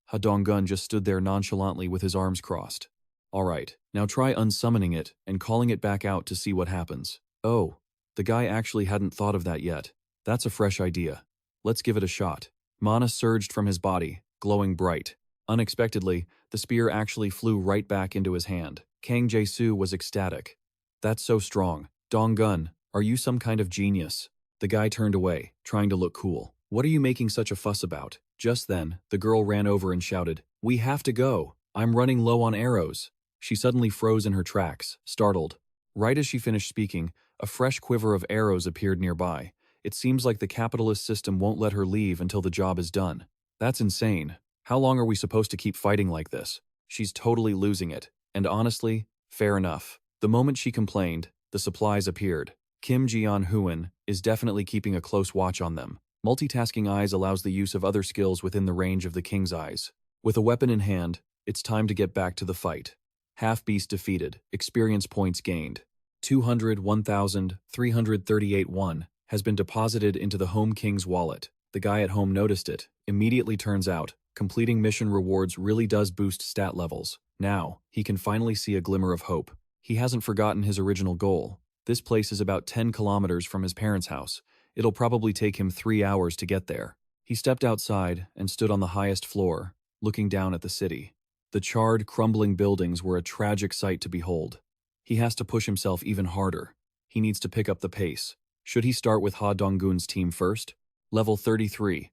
Ha Donggun just stood there nonchalantly with his arms crossed. "Alright, now try unsummoning it and calling it back out to see what happens." Oh, the guy actually hadn't thought of that yet. That's a fresh idea. Let's give it a shot. Mana surged from his body, glowing bright. Unexpectedly, the spear actually flew right back into his hand. Kang Jae-soo was ecstatic. "That's so strong. Donggun, are you some kind of genius?" The guy turned away, trying to look cool. "What are you making such a fuss about?" Just then, the girl ran over and shouted, "We have to go. I'm running low on arrows." She suddenly froze in her tracks, startled. Right as she finished speaking, a fresh quiver of arrows appeared nearby. It seems like the capitalist system won't let her leave until the job is done. That's insane. How long are we supposed to keep fighting like this? She's totally losing it. And honestly, fair enough. The moment she complained, the supplies appeared. Kim Jian-huan is definitely keeping a close watch on them. Multitasking eyes allows the use of other skills within the range of the king's eyes. With a weapon in hand, it's time to get back to the fight. Half-beast defeated, experience points gained. 201,338 has been deposited into the home king's wallet. The guy at home noticed it. Immediately turns out, completing mission rewards really does boost stat levels. Now, he can finally see a glimmer of hope. He hasn't forgotten his original goal. This place is about 10 kilometers from his parents' house. It'll probably take him 3 hours to get there. He stepped outside and stood on the highest floor, looking down at the city. The charred, crumbling buildings were a tragic sight to behold. He has to push himself even harder. He needs to pick up the pace. Should he start with Ha Donggun's team first? Level 33.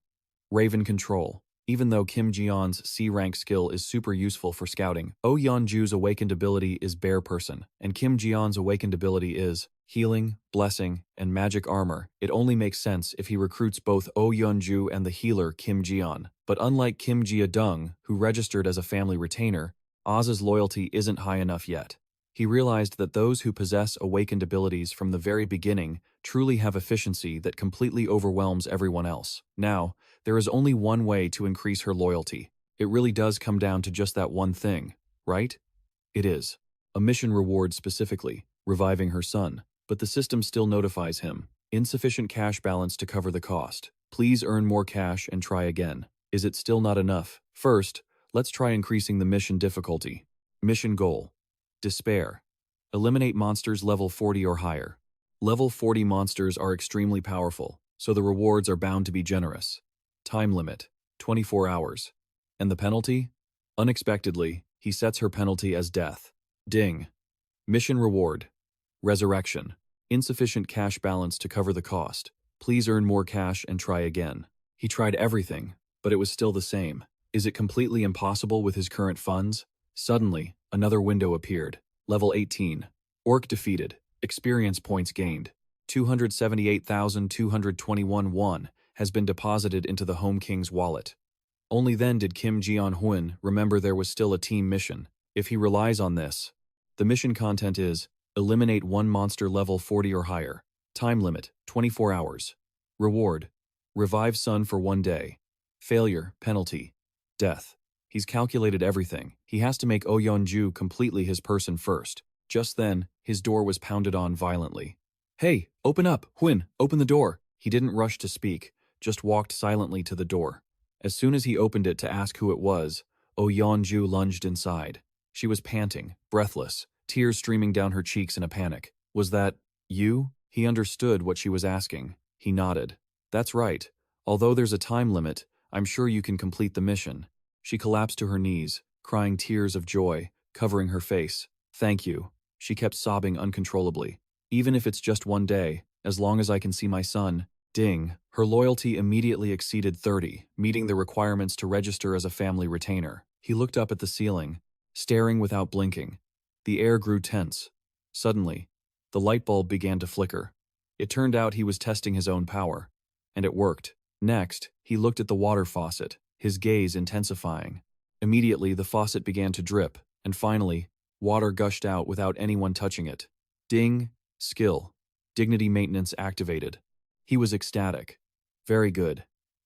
Raven Control. Even though Kim Ji-yeon's C-rank skill is super useful for scouting, Oh Yeon-ju's awakened ability is Bear Person, and Kim Ji-yeon's awakened ability is Healing, Blessing, and Magic Armor. It only makes sense if he recruits both Oh Yeon-ju and the healer Kim Ji-yeon. But unlike Kim Ji-dung, who registered as a family retainer, Oz's loyalty isn't high enough yet. He realized that those who possess awakened abilities from the very beginning truly have efficiency that completely overwhelms everyone else. Now, there is only one way to increase her loyalty. It really does come down to just that one thing, right? It is. A mission reward specifically, reviving her son. But the system still notifies him. Insufficient cash balance to cover the cost. Please earn more cash and try again. Is it still not enough? First, let's try increasing the mission difficulty. Mission goal. Despair. Eliminate monsters level 40 or higher. Level 40 monsters are extremely powerful, so the rewards are bound to be generous. Time limit. 24 hours. And the penalty? Unexpectedly, he sets her penalty as death. Ding. Mission reward. Resurrection. Insufficient cash balance to cover the cost. Please earn more cash and try again. He tried everything, but it was still the same. Is it completely impossible with his current funds? Suddenly, another window appeared. Level 18. Orc defeated. Experience points gained. 278,221 won has been deposited into the Home King's wallet. Only then did Kim Jeon-hoon remember there was still a team mission. If he relies on this, the mission content is eliminate one monster level 40 or higher. Time limit, 24 hours. Reward, revive son for 1 day. Failure, penalty, death. He's calculated everything. He has to make Oh Yeon-ju completely his person first. Just then, his door was pounded on violently. Hey, open up, Huynh, open the door. He didn't rush to speak, just walked silently to the door. As soon as he opened it to ask who it was, Oh Yeon-ju lunged inside. She was panting, breathless, tears streaming down her cheeks in a panic. Was that you? He understood what she was asking. He nodded. That's right. Although there's a time limit, I'm sure you can complete the mission. She collapsed to her knees, crying tears of joy, covering her face. Thank you. She kept sobbing uncontrollably. Even if it's just 1 day, as long as I can see my son. Ding. Her loyalty immediately exceeded 30, meeting the requirements to register as a family retainer. He looked up at the ceiling, staring without blinking. The air grew tense. Suddenly, the light bulb began to flicker. It turned out he was testing his own power. And it worked. Next, he looked at the water faucet, his gaze intensifying. Immediately, the faucet began to drip, and finally, water gushed out without anyone touching it. Ding. Skill. Dignity maintenance activated. He was ecstatic. Very good.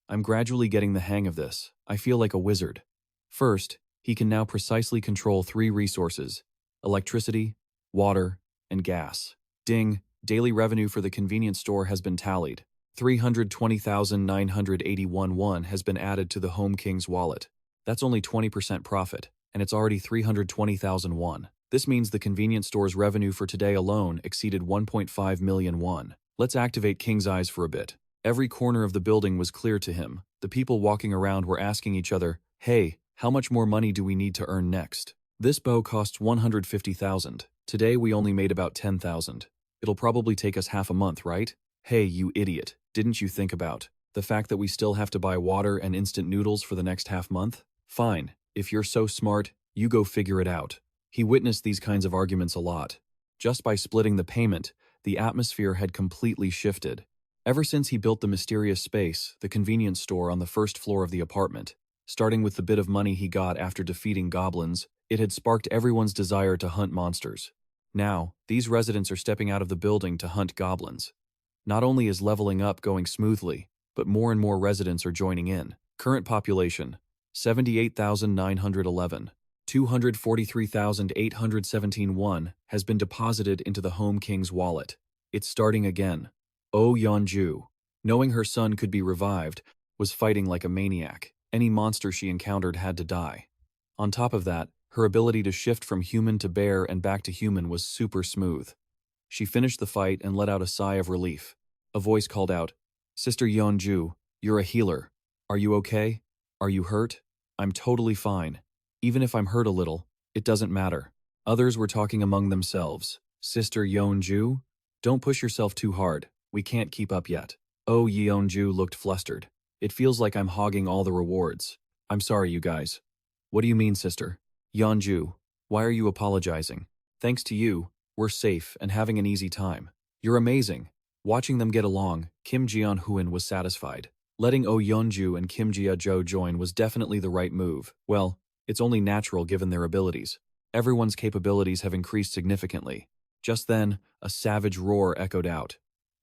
I'm gradually getting the hang of this. I feel like a wizard. First, he can now precisely control 3 resources: electricity, water, and gas. Ding. Daily revenue for the convenience store has been tallied. 320,981 won has been added to the Home King's wallet. That's only 20% profit, and it's already 320,000 won. This means the convenience store's revenue for today alone exceeded 1.5 million won. Let's activate King's Eyes for a bit. Every corner of the building was clear to him. The people walking around were asking each other, hey, how much more money do we need to earn next? This bow costs 150,000. Today we only made about 10,000. It'll probably take us half a month, right? Hey, you idiot. Didn't you think about the fact that we still have to buy water and instant noodles for the next half month? Fine. If you're so smart, you go figure it out. He witnessed these kinds of arguments a lot. Just by splitting the payment, the atmosphere had completely shifted. Ever since he built the mysterious space, the convenience store on the first floor of the apartment, starting with the bit of money he got after defeating goblins, it had sparked everyone's desire to hunt monsters. Now, these residents are stepping out of the building to hunt goblins. Not only is leveling up going smoothly, but more and more residents are joining in. Current population, 78,911. 243,817 won has been deposited into the Home King's wallet. It's starting again. Oh Yeon-ju, knowing her son could be revived, was fighting like a maniac. Any monster she encountered had to die. On top of that, her ability to shift from human to bear and back to human was super smooth. She finished the fight and let out a sigh of relief. A voice called out, Sister Yeon-ju, you're a healer. Are you okay? Are you hurt? I'm totally fine. Even if I'm hurt a little, it doesn't matter. Others were talking among themselves. Sister Yeon-ju? Don't push yourself too hard. We can't keep up yet. Oh Yeon-ju looked flustered. It feels like I'm hogging all the rewards. I'm sorry, you guys. What do you mean, sister? Yeon-ju, why are you apologizing? Thanks to you, we're safe and having an easy time. You're amazing. Watching them get along, Kim Jeon-hoon was satisfied. Letting Oh Yeon-ju and Kim Jia-jo join was definitely the right move. Well, it's only natural given their abilities. Everyone's capabilities have increased significantly. Just then, a savage roar echoed out.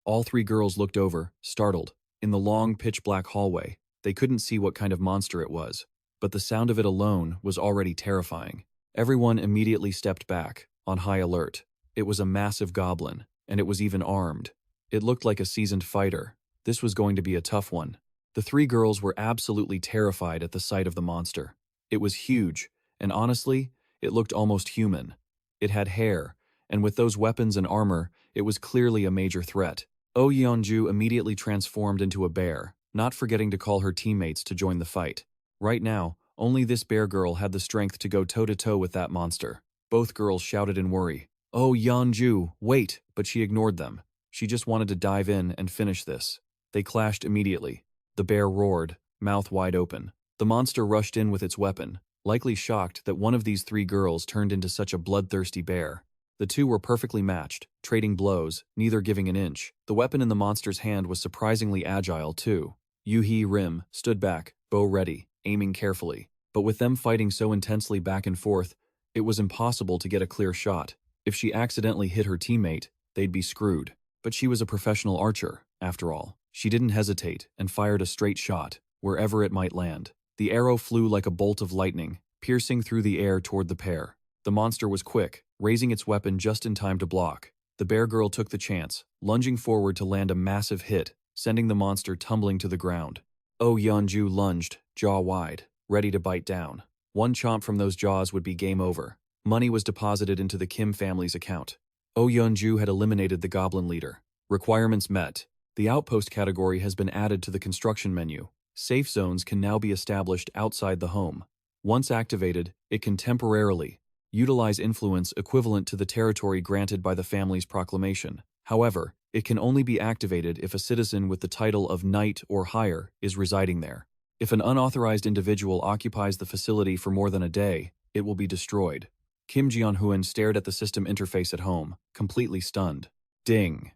All three girls looked over, startled. In the long, pitch-black hallway, they couldn't see what kind of monster it was, but the sound of it alone was already terrifying. Everyone immediately stepped back, on high alert. It was a massive goblin, and it was even armed. It looked like a seasoned fighter. This was going to be a tough one. The three girls were absolutely terrified at the sight of the monster. It was huge, and honestly, it looked almost human. It had hair, and with those weapons and armor, it was clearly a major threat. Oh Yeonju immediately transformed into a bear, not forgetting to call her teammates to join the fight. Right now, only this bear girl had the strength to go toe-to-toe with that monster. Both girls shouted in worry. Oh Yeonju, wait! But she ignored them. She just wanted to dive in and finish this. They clashed immediately. The bear roared, mouth wide open. The monster rushed in with its weapon, likely shocked that one of these three girls turned into such a bloodthirsty bear. The two were perfectly matched, trading blows, neither giving an inch. The weapon in the monster's hand was surprisingly agile, too. Yuhi Rim stood back, bow ready, aiming carefully. But with them fighting so intensely back and forth, it was impossible to get a clear shot. If she accidentally hit her teammate, they'd be screwed. But she was a professional archer, after all. She didn't hesitate and fired a straight shot, wherever it might land. The arrow flew like a bolt of lightning, piercing through the air toward the pair. The monster was quick, raising its weapon just in time to block. The bear girl took the chance, lunging forward to land a massive hit, sending the monster tumbling to the ground. Oh Yeonju lunged, jaw wide, ready to bite down. One chomp from those jaws would be game over. Money was deposited into the Kim family's account. Oh Yeonju had eliminated the goblin leader. Requirements met. The outpost category has been added to the construction menu. Safe zones can now be established outside the home. Once activated, it can temporarily utilize influence equivalent to the territory granted by the family's proclamation. However, it can only be activated if a citizen with the title of knight or higher is residing there. If an unauthorized individual occupies the facility for more than a day, it will be destroyed. Kim Jeon-hoon stared at the system interface at home, completely stunned. Ding.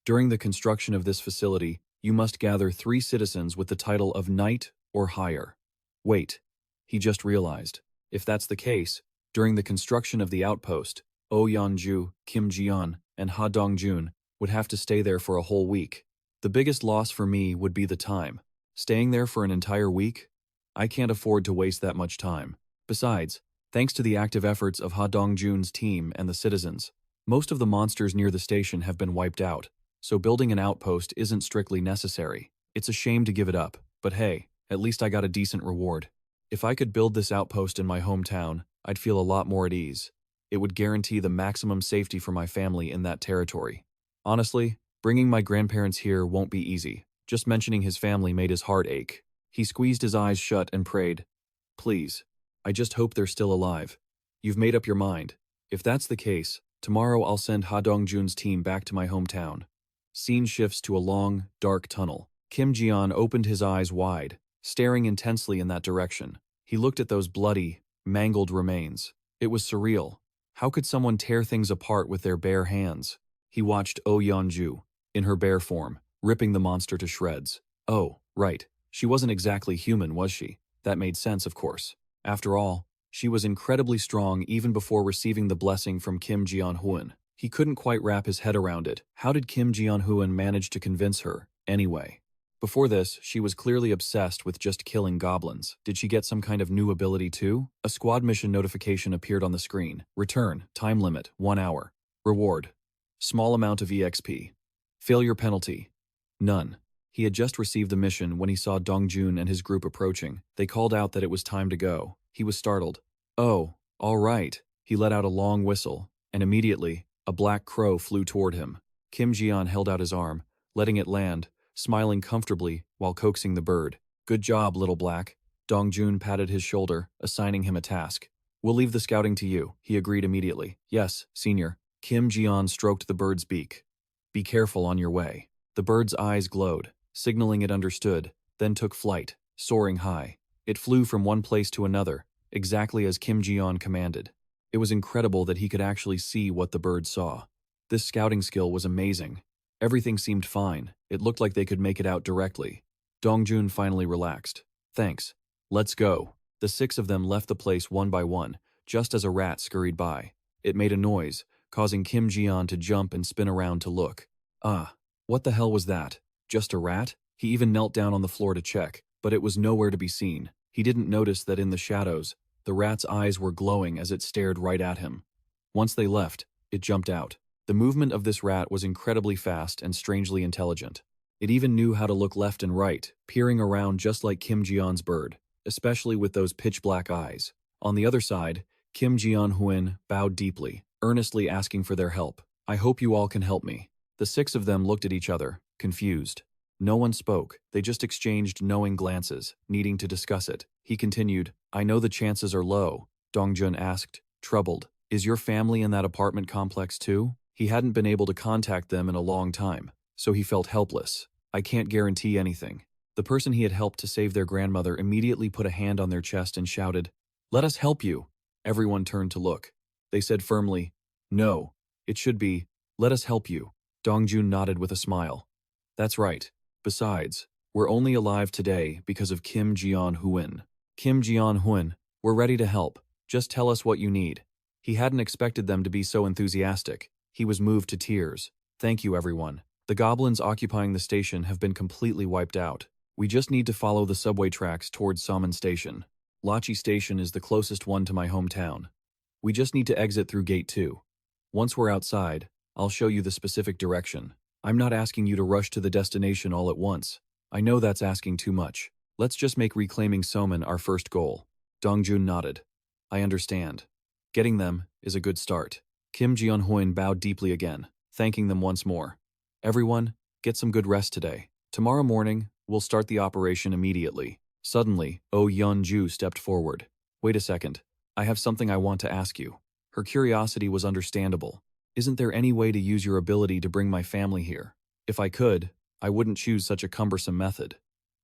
During the construction of this facility, you must gather 3 citizens with the title of knight or higher. Wait, he just realized. If that's the case, during the construction of the outpost, Oh Yeonju, Kim Jeon, and Ha Dong-jun would have to stay there for a whole week. The biggest loss for me would be the time. Staying there for an entire week? I can't afford to waste that much time. Besides, thanks to the active efforts of Ha Dong-jun's team and the citizens, most of the monsters near the station have been wiped out, so building an outpost isn't strictly necessary. It's a shame to give it up, but hey, at least I got a decent reward. If I could build this outpost in my hometown, I'd feel a lot more at ease. It would guarantee the maximum safety for my family in that territory. Honestly, bringing my grandparents here won't be easy. Just mentioning his family made his heart ache. He squeezed his eyes shut and prayed, "Please, I just hope they're still alive." You've made up your mind. If that's the case, tomorrow I'll send Ha Dong-jun's team back to my hometown. Scene shifts to a long, dark tunnel. Kim Jeon opened his eyes wide, staring intensely in that direction. He looked at those bloody, mangled remains. It was surreal. How could someone tear things apart with their bare hands? He watched Oh Yeonju, in her bear form, ripping the monster to shreds. Oh, right. She wasn't exactly human, was she? That made sense, of course. After all, she was incredibly strong even before receiving the blessing from Kim Jeon-hoon. He couldn't quite wrap his head around it. How did Kim Jeon-hoon manage to convince her, anyway? Before this, she was clearly obsessed with just killing goblins. Did she get some kind of new ability too? A squad mission notification appeared on the screen. Return. Time limit, 1 hour. Reward. Small amount of EXP. Failure penalty. None. He had just received the mission when he saw Dong-jun and his group approaching. They called out that it was time to go. He was startled. Oh, all right. He let out a long whistle, and immediately, a black crow flew toward him. Kim Jeon held out his arm, letting it land, smiling comfortably while coaxing the bird. Good job, little black. Dong-jun patted his shoulder, assigning him a task. We'll leave the scouting to you, he agreed immediately. Yes, senior. Kim Jeon stroked the bird's beak. Be careful on your way. The bird's eyes glowed, signaling it understood, then took flight, soaring high. It flew from one place to another, exactly as Kim Jeon commanded. It was incredible that he could actually see what the bird saw. This scouting skill was amazing. Everything seemed fine. It looked like they could make it out directly. Dong-jun finally relaxed. Thanks. Let's go. The 6 of them left the place one by one, just as a rat scurried by. It made a noise, causing Kim Jeon to jump and spin around to look. Ah, What the hell was that? Just a rat? He even knelt down on the floor to check, but it was nowhere to be seen. He didn't notice that in the shadows, the rat's eyes were glowing as it stared right at him. Once they left, it jumped out. The movement of this rat was incredibly fast and strangely intelligent. It even knew how to look left and right, peering around just like Kim Ji-yeon's bird, especially with those pitch-black eyes. On the other side, Kim Ji-yeon bowed deeply, earnestly asking for their help. I hope you all can help me. The six of them looked at each other, confused. No one spoke, they just exchanged knowing glances, needing to discuss it. He continued, I know the chances are low, Dongjun asked, troubled. Is your family in that apartment complex too? He hadn't been able to contact them in a long time, so he felt helpless. I can't guarantee anything. The person he had helped to save their grandmother immediately put a hand on their chest and shouted, Let us help you. Everyone turned to look. They said firmly, No, it should be, Let us help you. Dongjun nodded with a smile. That's right. Besides, we're only alive today because of Kim Ji-yeon. Kim Ji-yeon, we're ready to help. Just tell us what you need. He hadn't expected them to be so enthusiastic. He was moved to tears. Thank you, everyone. The goblins occupying the station have been completely wiped out. We just need to follow the subway tracks towards Saman Station. Lachi Station is the closest one to my hometown. We just need to exit through Gate 2. Once we're outside, I'll show you the specific direction. I'm not asking you to rush to the destination all at once. I know that's asking too much. Let's just make reclaiming Soman our first goal. Dongjun nodded. I understand. Getting them is a good start. Kim Ji-yeon bowed deeply again, thanking them once more. Everyone, get some good rest today. Tomorrow morning, we'll start the operation immediately. Suddenly, Oh Yeon-ju stepped forward. Wait a second. I have something I want to ask you. Her curiosity was understandable. Isn't there any way to use your ability to bring my family here? If I could, I wouldn't choose such a cumbersome method.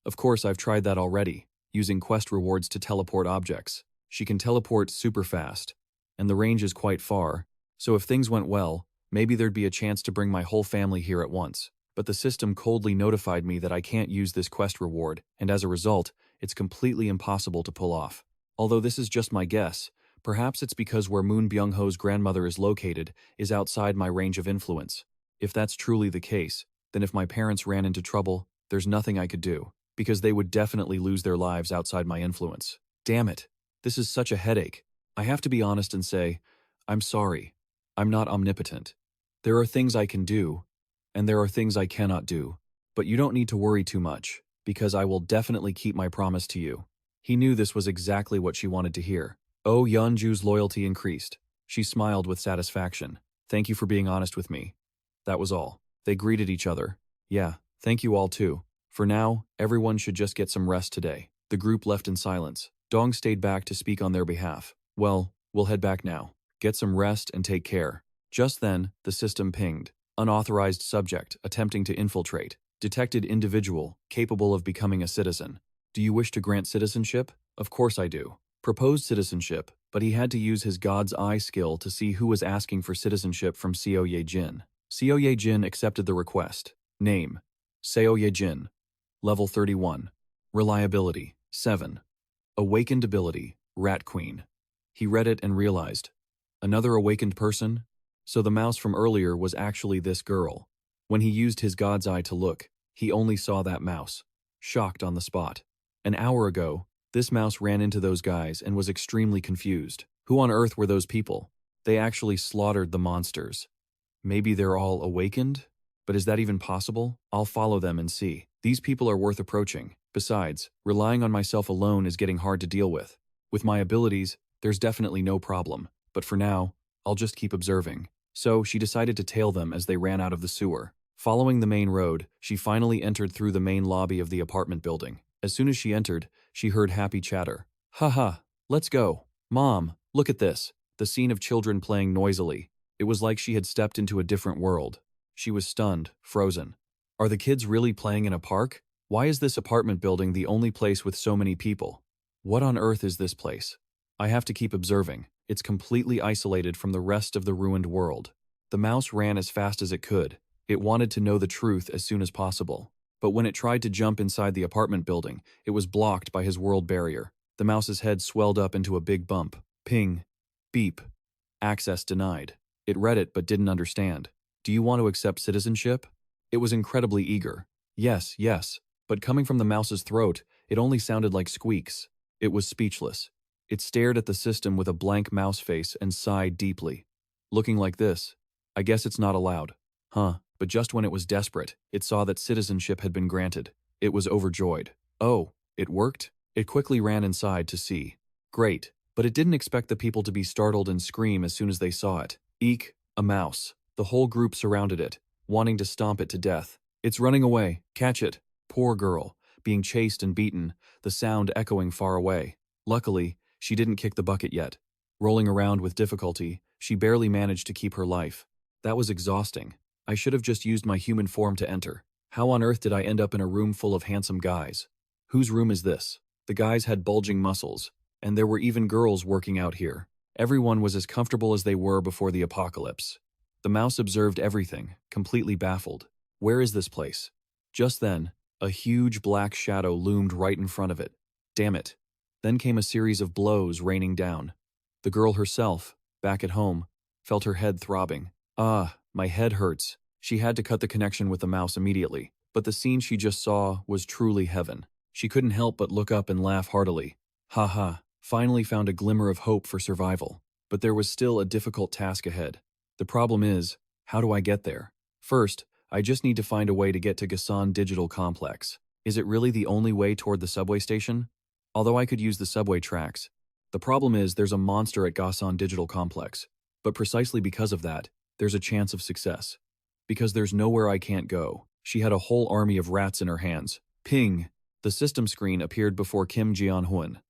Of course, I've tried that already, using quest rewards to teleport objects. She can teleport super fast, and the range is quite far, so if things went well, maybe there'd be a chance to bring my whole family here at once. But the system coldly notified me that I can't use this quest reward, and as a result, it's completely impossible to pull off. Although this is just my guess, perhaps it's because where Moon Byung-ho's grandmother is located is outside my range of influence. If that's truly the case, then if my parents ran into trouble, there's nothing I could do, because they would definitely lose their lives outside my influence. Damn it, this is such a headache. I have to be honest and say, I'm sorry. I'm not omnipotent. There are things I can do, and there are things I cannot do, but you don't need to worry too much, because I will definitely keep my promise to you. He knew this was exactly what she wanted to hear. Oh Yeonju's loyalty increased. She smiled with satisfaction. Thank you for being honest with me. That was all. They greeted each other. Yeah, thank you all too. For now, everyone should just get some rest today. The group left in silence. Dong stayed back to speak on their behalf. Well, we'll head back now. Get some rest and take care. Just then, the system pinged. Unauthorized subject attempting to infiltrate. Detected individual capable of becoming a citizen. Do you wish to grant citizenship? Of course I do. Proposed citizenship, but he had to use his God's Eye skill to see who was asking for citizenship from Seo Ye-jin. Seo Ye-jin accepted the request. Name: Seo Ye-jin. Level 31. Reliability: 7. Awakened ability: Rat Queen. He read it and realized. Another awakened person? So the mouse from earlier was actually this girl. When he used his God's Eye to look, he only saw that mouse. Shocked on the spot. An hour ago, this mouse ran into those guys and was extremely confused. Who on earth were those people? They actually slaughtered the monsters. Maybe they're all awakened? But is that even possible? I'll follow them and see. These people are worth approaching. Besides, relying on myself alone is getting hard to deal with. With my abilities, there's definitely no problem. But for now, I'll just keep observing. So she decided to tail them as they ran out of the sewer. Following the main road, she finally entered through the main lobby of the apartment building. As soon as she entered, she heard happy chatter. Haha, let's go. Mom, look at this. The scene of children playing noisily. It was like she had stepped into a different world. She was stunned, frozen. Are the kids really playing in a park? Why is this apartment building the only place with so many people? What on earth is this place? I have to keep observing. It's completely isolated from the rest of the ruined world. The mouse ran as fast as it could. It wanted to know the truth as soon as possible. But when it tried to jump inside the apartment building, it was blocked by his world barrier. The mouse's head swelled up into a big bump. Ping. Beep. Access denied. It read it but didn't understand. Do you want to accept citizenship? It was incredibly eager. Yes, yes, but coming from the mouse's throat, it only sounded like squeaks. It was speechless. It stared at the system with a blank mouse face and sighed deeply. Looking like this, I guess it's not allowed. Huh, but just when it was desperate, it saw that citizenship had been granted. It was overjoyed. Oh, it worked? It quickly ran inside to see. Great, but it didn't expect the people to be startled and scream as soon as they saw it. Eek, a mouse. The whole group surrounded it, wanting to stomp it to death. It's running away, catch it. Poor girl, being chased and beaten, the sound echoing far away. Luckily, she didn't kick the bucket yet. Rolling around with difficulty, she barely managed to keep her life. That was exhausting. I should have just used my human form to enter. How on earth did I end up in a room full of handsome guys? Whose room is this? The guys had bulging muscles, and there were even girls working out here. Everyone was as comfortable as they were before the apocalypse. The mouse observed everything, completely baffled. Where is this place? Just then, a huge black shadow loomed right in front of it. Damn it. Then came a series of blows raining down. The girl herself, back at home, felt her head throbbing. Ah, my head hurts. She had to cut the connection with the mouse immediately, but the scene she just saw was truly heaven. She couldn't help but look up and laugh heartily. Ha ha, finally found a glimmer of hope for survival. But there was still a difficult task ahead. The problem is, how do I get there? First, I just need to find a way to get to Gasan Digital Complex. Is it really the only way toward the subway station? Although I could use the subway tracks. The problem is there's a monster at Gasan Digital Complex. But precisely because of that, there's a chance of success. Because there's nowhere I can't go. She had a whole army of rats in her hands. Ping! The system screen appeared before Kim Ji-hoon.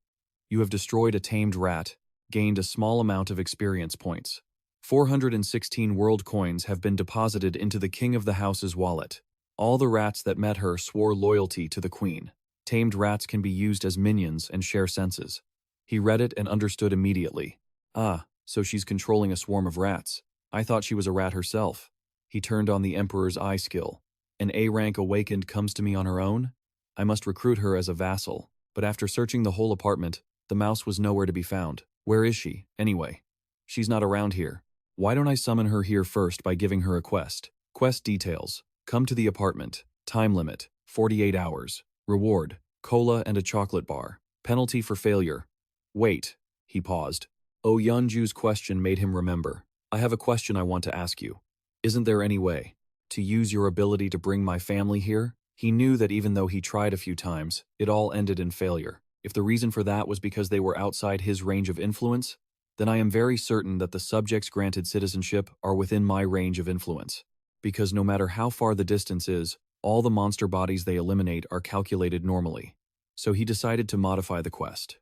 You have destroyed a tamed rat, gained a small amount of experience points. 416 world coins have been deposited into the king of the house's wallet. All the rats that met her swore loyalty to the queen. Tamed rats can be used as minions and share senses. He read it and understood immediately. Ah, so she's controlling a swarm of rats. I thought she was a rat herself. He turned on the Emperor's eye skill. An A-rank awakened comes to me on her own? I must recruit her as a vassal. But after searching the whole apartment, the mouse was nowhere to be found. Where is she, anyway? She's not around here. Why don't I summon her here first by giving her a quest? Quest details. Come to the apartment. Time limit, 48 hours. Reward, cola and a chocolate bar. Penalty for failure. Wait. He paused. Oh Yeonju's question made him remember. I have a question I want to ask you. Isn't there any way to use your ability to bring my family here? He knew that even though he tried a few times, it all ended in failure. If the reason for that was because they were outside his range of influence, then I am very certain that the subjects granted citizenship are within my range of influence. Because no matter how far the distance is, all the monster bodies they eliminate are calculated normally. So he decided to modify the quest.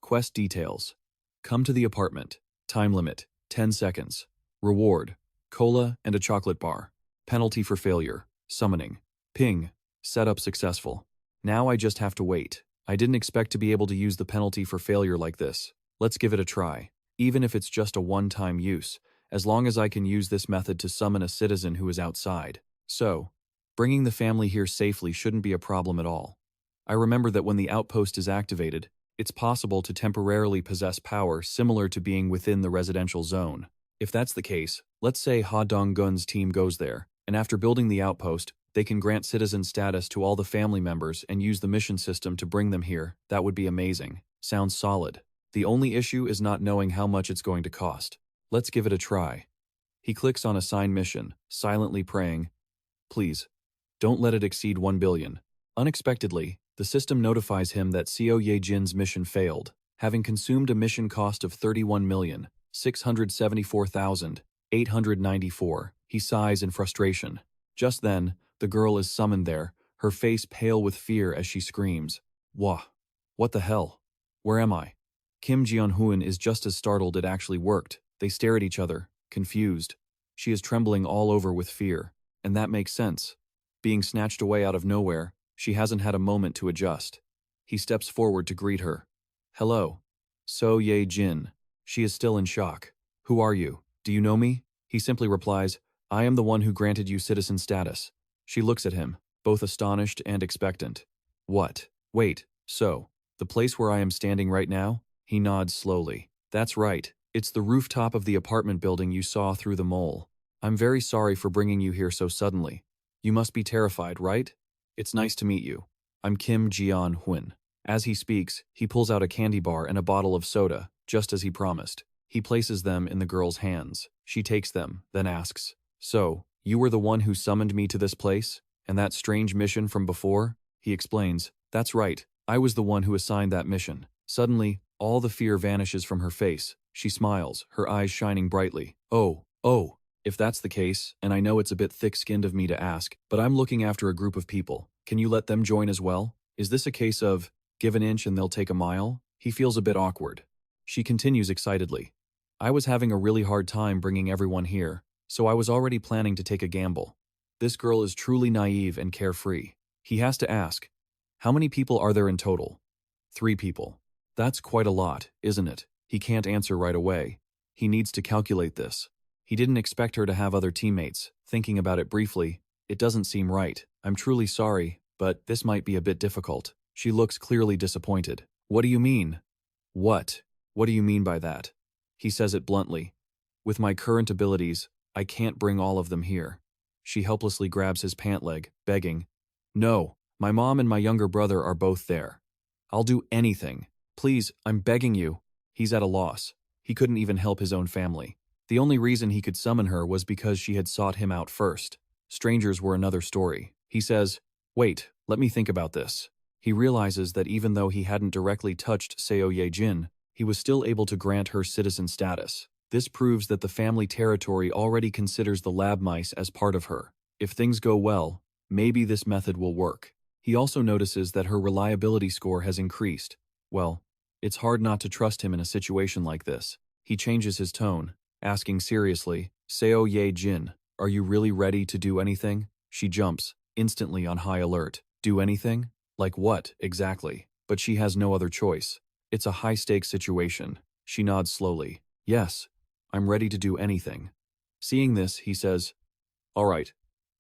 Quest details. Come to the apartment. Time limit, 10 seconds. Reward, cola and a chocolate bar. Penalty for failure, summoning. Ping, setup successful. Now I just have to wait. I didn't expect to be able to use the penalty for failure like this. Let's give it a try. Even if it's just a one-time use, as long as I can use this method to summon a citizen who is outside. So, bringing the family here safely shouldn't be a problem at all. I remember that when the outpost is activated, it's possible to temporarily possess power similar to being within the residential zone. If that's the case, let's say Ha Dong-gun's team goes there, and after building the outpost, they can grant citizen status to all the family members and use the mission system to bring them here. That would be amazing. Sounds solid. The only issue is not knowing how much it's going to cost. Let's give it a try. He clicks on Assign Mission, silently praying, please, don't let it exceed 1 billion. Unexpectedly, the system notifies him that Seo Ye-jin's mission failed, having consumed a mission cost of 31,674,894. He sighs in frustration. Just then, the girl is summoned there, her face pale with fear as she screams, Wah! What the hell? Where am I? Kim Ji-hoon is just as startled it actually worked. They stare at each other, confused. She is trembling all over with fear, and that makes sense. Being snatched away out of nowhere, she hasn't had a moment to adjust. He steps forward to greet her. Hello. So Ye-jin. She is still in shock. Who are you? Do you know me? He simply replies, I am the one who granted you citizen status. She looks at him, both astonished and expectant. What? Wait, so, the place where I am standing right now? He nods slowly. That's right. It's the rooftop of the apartment building you saw through the mole. I'm very sorry for bringing you here so suddenly. You must be terrified, right? It's nice to meet you. I'm Kim Jian-hun. As he speaks, he pulls out a candy bar and a bottle of soda, just as he promised. He places them in the girl's hands. She takes them, then asks, "So, you were the one who summoned me to this place? And that strange mission from before?" He explains, "That's right. I was the one who assigned that mission." Suddenly, all the fear vanishes from her face. She smiles, her eyes shining brightly. Oh, if that's the case, and I know it's a bit thick-skinned of me to ask, but I'm looking after a group of people. Can you let them join as well? Is this a case of, give an inch and they'll take a mile? He feels a bit awkward. She continues excitedly. I was having a really hard time bringing everyone here, so I was already planning to take a gamble. This girl is truly naive and carefree. He has to ask, how many people are there in total? 3 people. That's quite a lot, isn't it? He can't answer right away. He needs to calculate this. He didn't expect her to have other teammates. Thinking about it briefly, it doesn't seem right. I'm truly sorry, but this might be a bit difficult. She looks clearly disappointed. What do you mean? What? What do you mean by that? He says it bluntly. With my current abilities, I can't bring all of them here. She helplessly grabs his pant leg, begging, "No, my mom and my younger brother are both there. I'll do anything. Please, I'm begging you." He's at a loss. He couldn't even help his own family. The only reason he could summon her was because she had sought him out first. Strangers were another story. He says, "Wait, let me think about this." He realizes that even though he hadn't directly touched Seo Ye-jin, he was still able to grant her citizen status. This proves that the family territory already considers the lab mice as part of her. If things go well, maybe this method will work. He also notices that her reliability score has increased. Well, it's hard not to trust him in a situation like this. He changes his tone, asking seriously, "Seo Ye-jin, are you really ready to do anything?" She jumps, instantly on high alert. Do anything? Like what, exactly? But she has no other choice. It's a high-stakes situation. She nods slowly. "Yes, I'm ready to do anything." Seeing this, he says, "All right,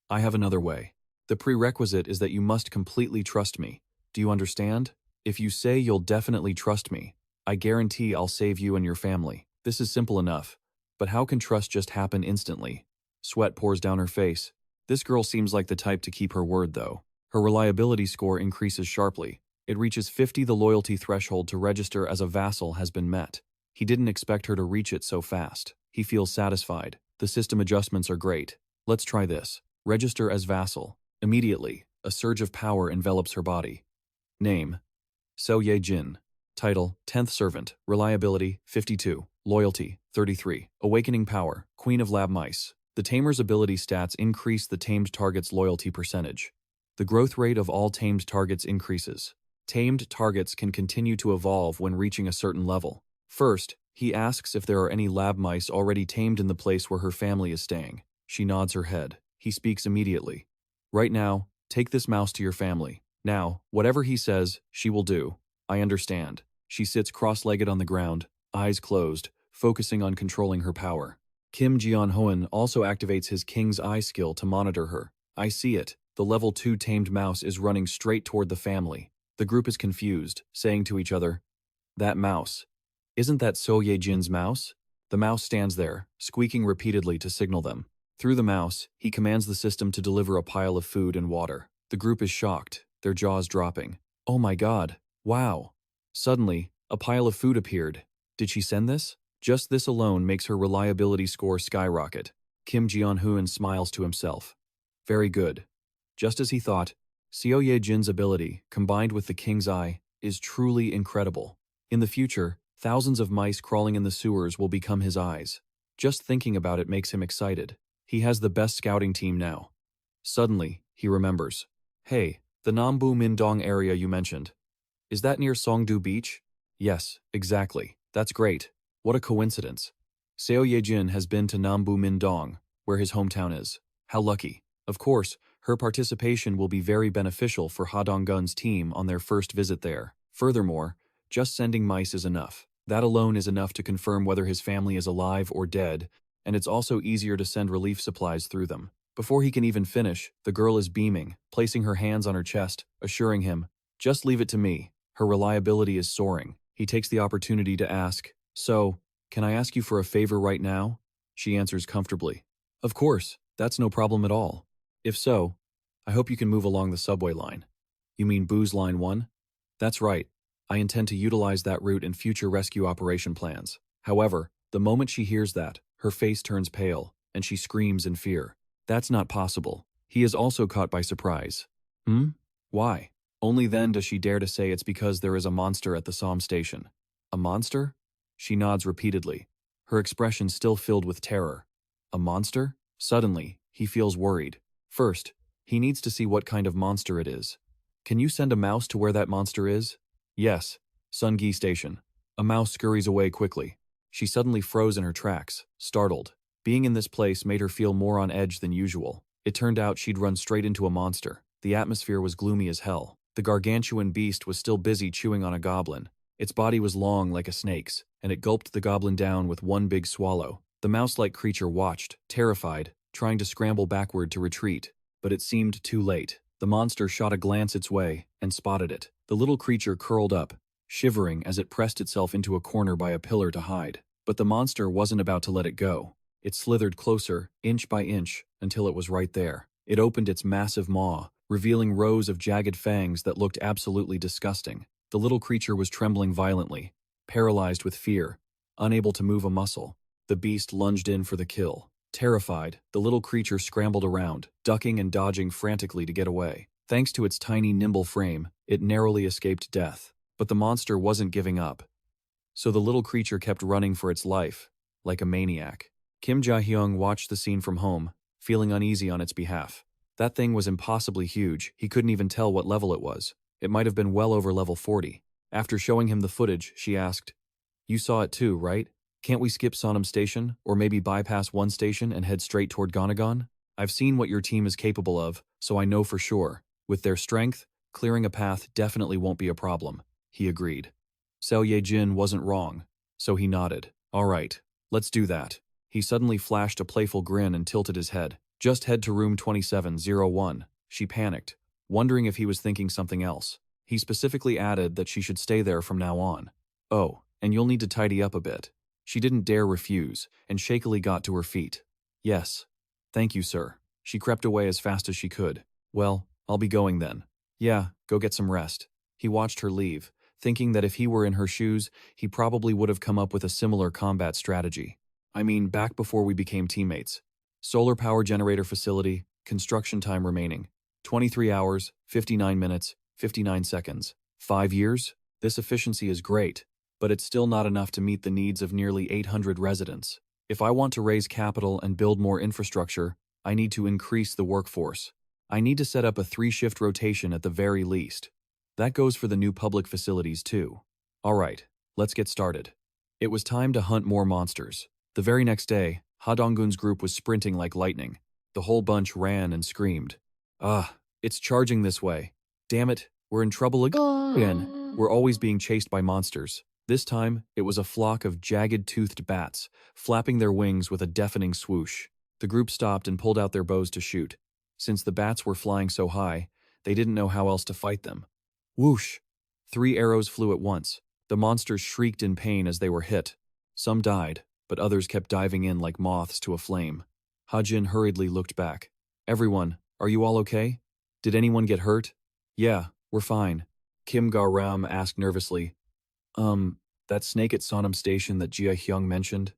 I have another way. The prerequisite is that you must completely trust me. Do you understand? If you say you'll definitely trust me, I guarantee I'll save you and your family. This is simple enough. But how can trust just happen instantly?" Sweat pours down her face. This girl seems like the type to keep her word, though. Her reliability score increases sharply. It reaches 50. The loyalty threshold to register as a vassal has been met. He didn't expect her to reach it so fast. He feels satisfied. The system adjustments are great. Let's try this. Register as vassal. Immediately, a surge of power envelops her body. Name: Seo Ye-jin. Title: 10th Servant. Reliability: 52. Loyalty: 33. Awakening Power: Queen of Lab Mice. The Tamer's ability stats increase the tamed target's loyalty percentage. The growth rate of all tamed targets increases. Tamed targets can continue to evolve when reaching a certain level. First, he asks if there are any lab mice already tamed in the place where her family is staying. She nods her head. He speaks immediately. "Right now, take this mouse to your family. Now, whatever he says, she will do. I understand." She sits cross-legged on the ground, eyes closed, focusing on controlling her power. Kim Jian-hoon also activates his King's Eye skill to monitor her. I see it. The level 2 tamed mouse is running straight toward the family. The group is confused, saying to each other, "That mouse. Isn't that Seo Ye-jin's mouse?" The mouse stands there, squeaking repeatedly to signal them. Through the mouse, he commands the system to deliver a pile of food and water. The group is shocked, their jaws dropping. "Oh my god, wow." Suddenly, a pile of food appeared. Did she send this? Just this alone makes her reliability score skyrocket. Kim Jian-hoon smiles to himself. Very good. Just as he thought, Seo Ye-jin's ability, combined with the King's Eye, is truly incredible. In the future, thousands of mice crawling in the sewers will become his eyes. Just thinking about it makes him excited. He has the best scouting team now. Suddenly, he remembers. Hey, the Nambu Mindong area you mentioned. Is that near Songdo Beach? Yes, exactly. That's great. What a coincidence. Seo Ye-jin has been to Nambu Mindong, where his hometown is. How lucky. Of course, her participation will be very beneficial for Ha Dong-gun's team on their first visit there. Furthermore, just sending mice is enough. That alone is enough to confirm whether his family is alive or dead, and it's also easier to send relief supplies through them. Before he can even finish, the girl is beaming, placing her hands on her chest, assuring him, "Just leave it to me." Her reliability is soaring. He takes the opportunity to ask, "So, can I ask you for a favor right now?" She answers comfortably, "Of course, that's no problem at all. If so, I hope you can move along the subway line. You mean Booze Line 1? That's right. I intend to utilize that route in future rescue operation plans. However, the moment she hears that, her face turns pale, and she screams in fear. That's not possible. He is also caught by surprise. Hmm? Why? Only then does she dare to say it's because there is a monster at the SOM station. A monster? She nods repeatedly, her expression still filled with terror. A monster? Suddenly, he feels worried. First, he needs to see what kind of monster it is. Can you send a mouse to where that monster is? Yes. Sungi Station. A mouse scurries away quickly. She suddenly froze in her tracks, startled. Being in this place made her feel more on edge than usual. It turned out she'd run straight into a monster. The atmosphere was gloomy as hell. The gargantuan beast was still busy chewing on a goblin. Its body was long like a snake's, and it gulped the goblin down with one big swallow. The mouse-like creature watched, terrified, trying to scramble backward to retreat. But it seemed too late. The monster shot a glance its way and spotted it. The little creature curled up, shivering as it pressed itself into a corner by a pillar to hide. But the monster wasn't about to let it go. It slithered closer, inch by inch, until it was right there. It opened its massive maw, revealing rows of jagged fangs that looked absolutely disgusting. The little creature was trembling violently, paralyzed with fear, unable to move a muscle. The beast lunged in for the kill. Terrified, the little creature scrambled around, ducking and dodging frantically to get away. Thanks to its tiny, nimble frame, it narrowly escaped death. But the monster wasn't giving up. So the little creature kept running for its life, like a maniac. Kim Ja-hyung watched the scene from home, feeling uneasy on its behalf. That thing was impossibly huge, he couldn't even tell what level it was. It might have been well over level 40. After showing him the footage, she asked, "You saw it too, right? Can't we skip Sonam Station, or maybe bypass one station and head straight toward Gonagon? I've seen what your team is capable of, so I know for sure. With their strength, clearing a path definitely won't be a problem," he agreed. Seo Ye-jin wasn't wrong, so he nodded. "All right, let's do that." He suddenly flashed a playful grin and tilted his head. "Just head to room 2701. She panicked, wondering if he was thinking something else. He specifically added that she should stay there from now on. "Oh, and you'll need to tidy up a bit." She didn't dare refuse, and shakily got to her feet. "Yes. Thank you, sir." She crept away as fast as she could. "Well, I'll be going then." "Yeah, go get some rest." He watched her leave, thinking that if he were in her shoes, he probably would have come up with a similar combat strategy. I mean, back before we became teammates. Solar power generator facility, construction time remaining. 23 hours, 59 minutes, 59 seconds. 5 years? This efficiency is great, but it's still not enough to meet the needs of nearly 800 residents. If I want to raise capital and build more infrastructure, I need to increase the workforce. I need to set up a 3-shift rotation at the very least. That goes for the new public facilities too. All right, let's get started. It was time to hunt more monsters. The very next day, Ha Dong-gun's group was sprinting like lightning. The whole bunch ran and screamed. "Ah, it's charging this way. Damn it, we're in trouble again. We're always being chased by monsters." This time, it was a flock of jagged-toothed bats, flapping their wings with a deafening swoosh. The group stopped and pulled out their bows to shoot. Since the bats were flying so high, they didn't know how else to fight them. Whoosh! 3 arrows flew at once. The monsters shrieked in pain as they were hit. Some died, but others kept diving in like moths to a flame. Ha-jin hurriedly looked back. "Everyone, are you all okay? Did anyone get hurt?" "Yeah, we're fine." Kim Ga-ram asked nervously. That snake at Sonam Station that Jia-hyung mentioned?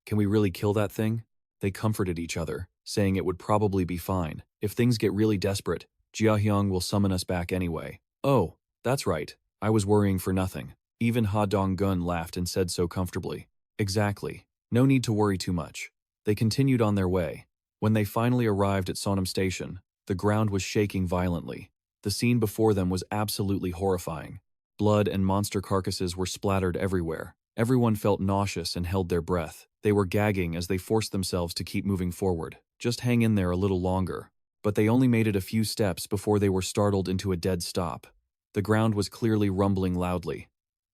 Can we really kill that thing?" They comforted each other, saying it would probably be fine. If things get really desperate, Jia-hyung will summon us back anyway. "Oh, that's right. I was worrying for nothing." Even Ha Dong-gun laughed and said so comfortably. "Exactly. No need to worry too much." They continued on their way. When they finally arrived at Sonam Station, the ground was shaking violently. The scene before them was absolutely horrifying. Blood and monster carcasses were splattered everywhere. Everyone felt nauseous and held their breath. They were gagging as they forced themselves to keep moving forward. Just hang in there a little longer. But they only made it a few steps before they were startled into a dead stop. The ground was clearly rumbling loudly.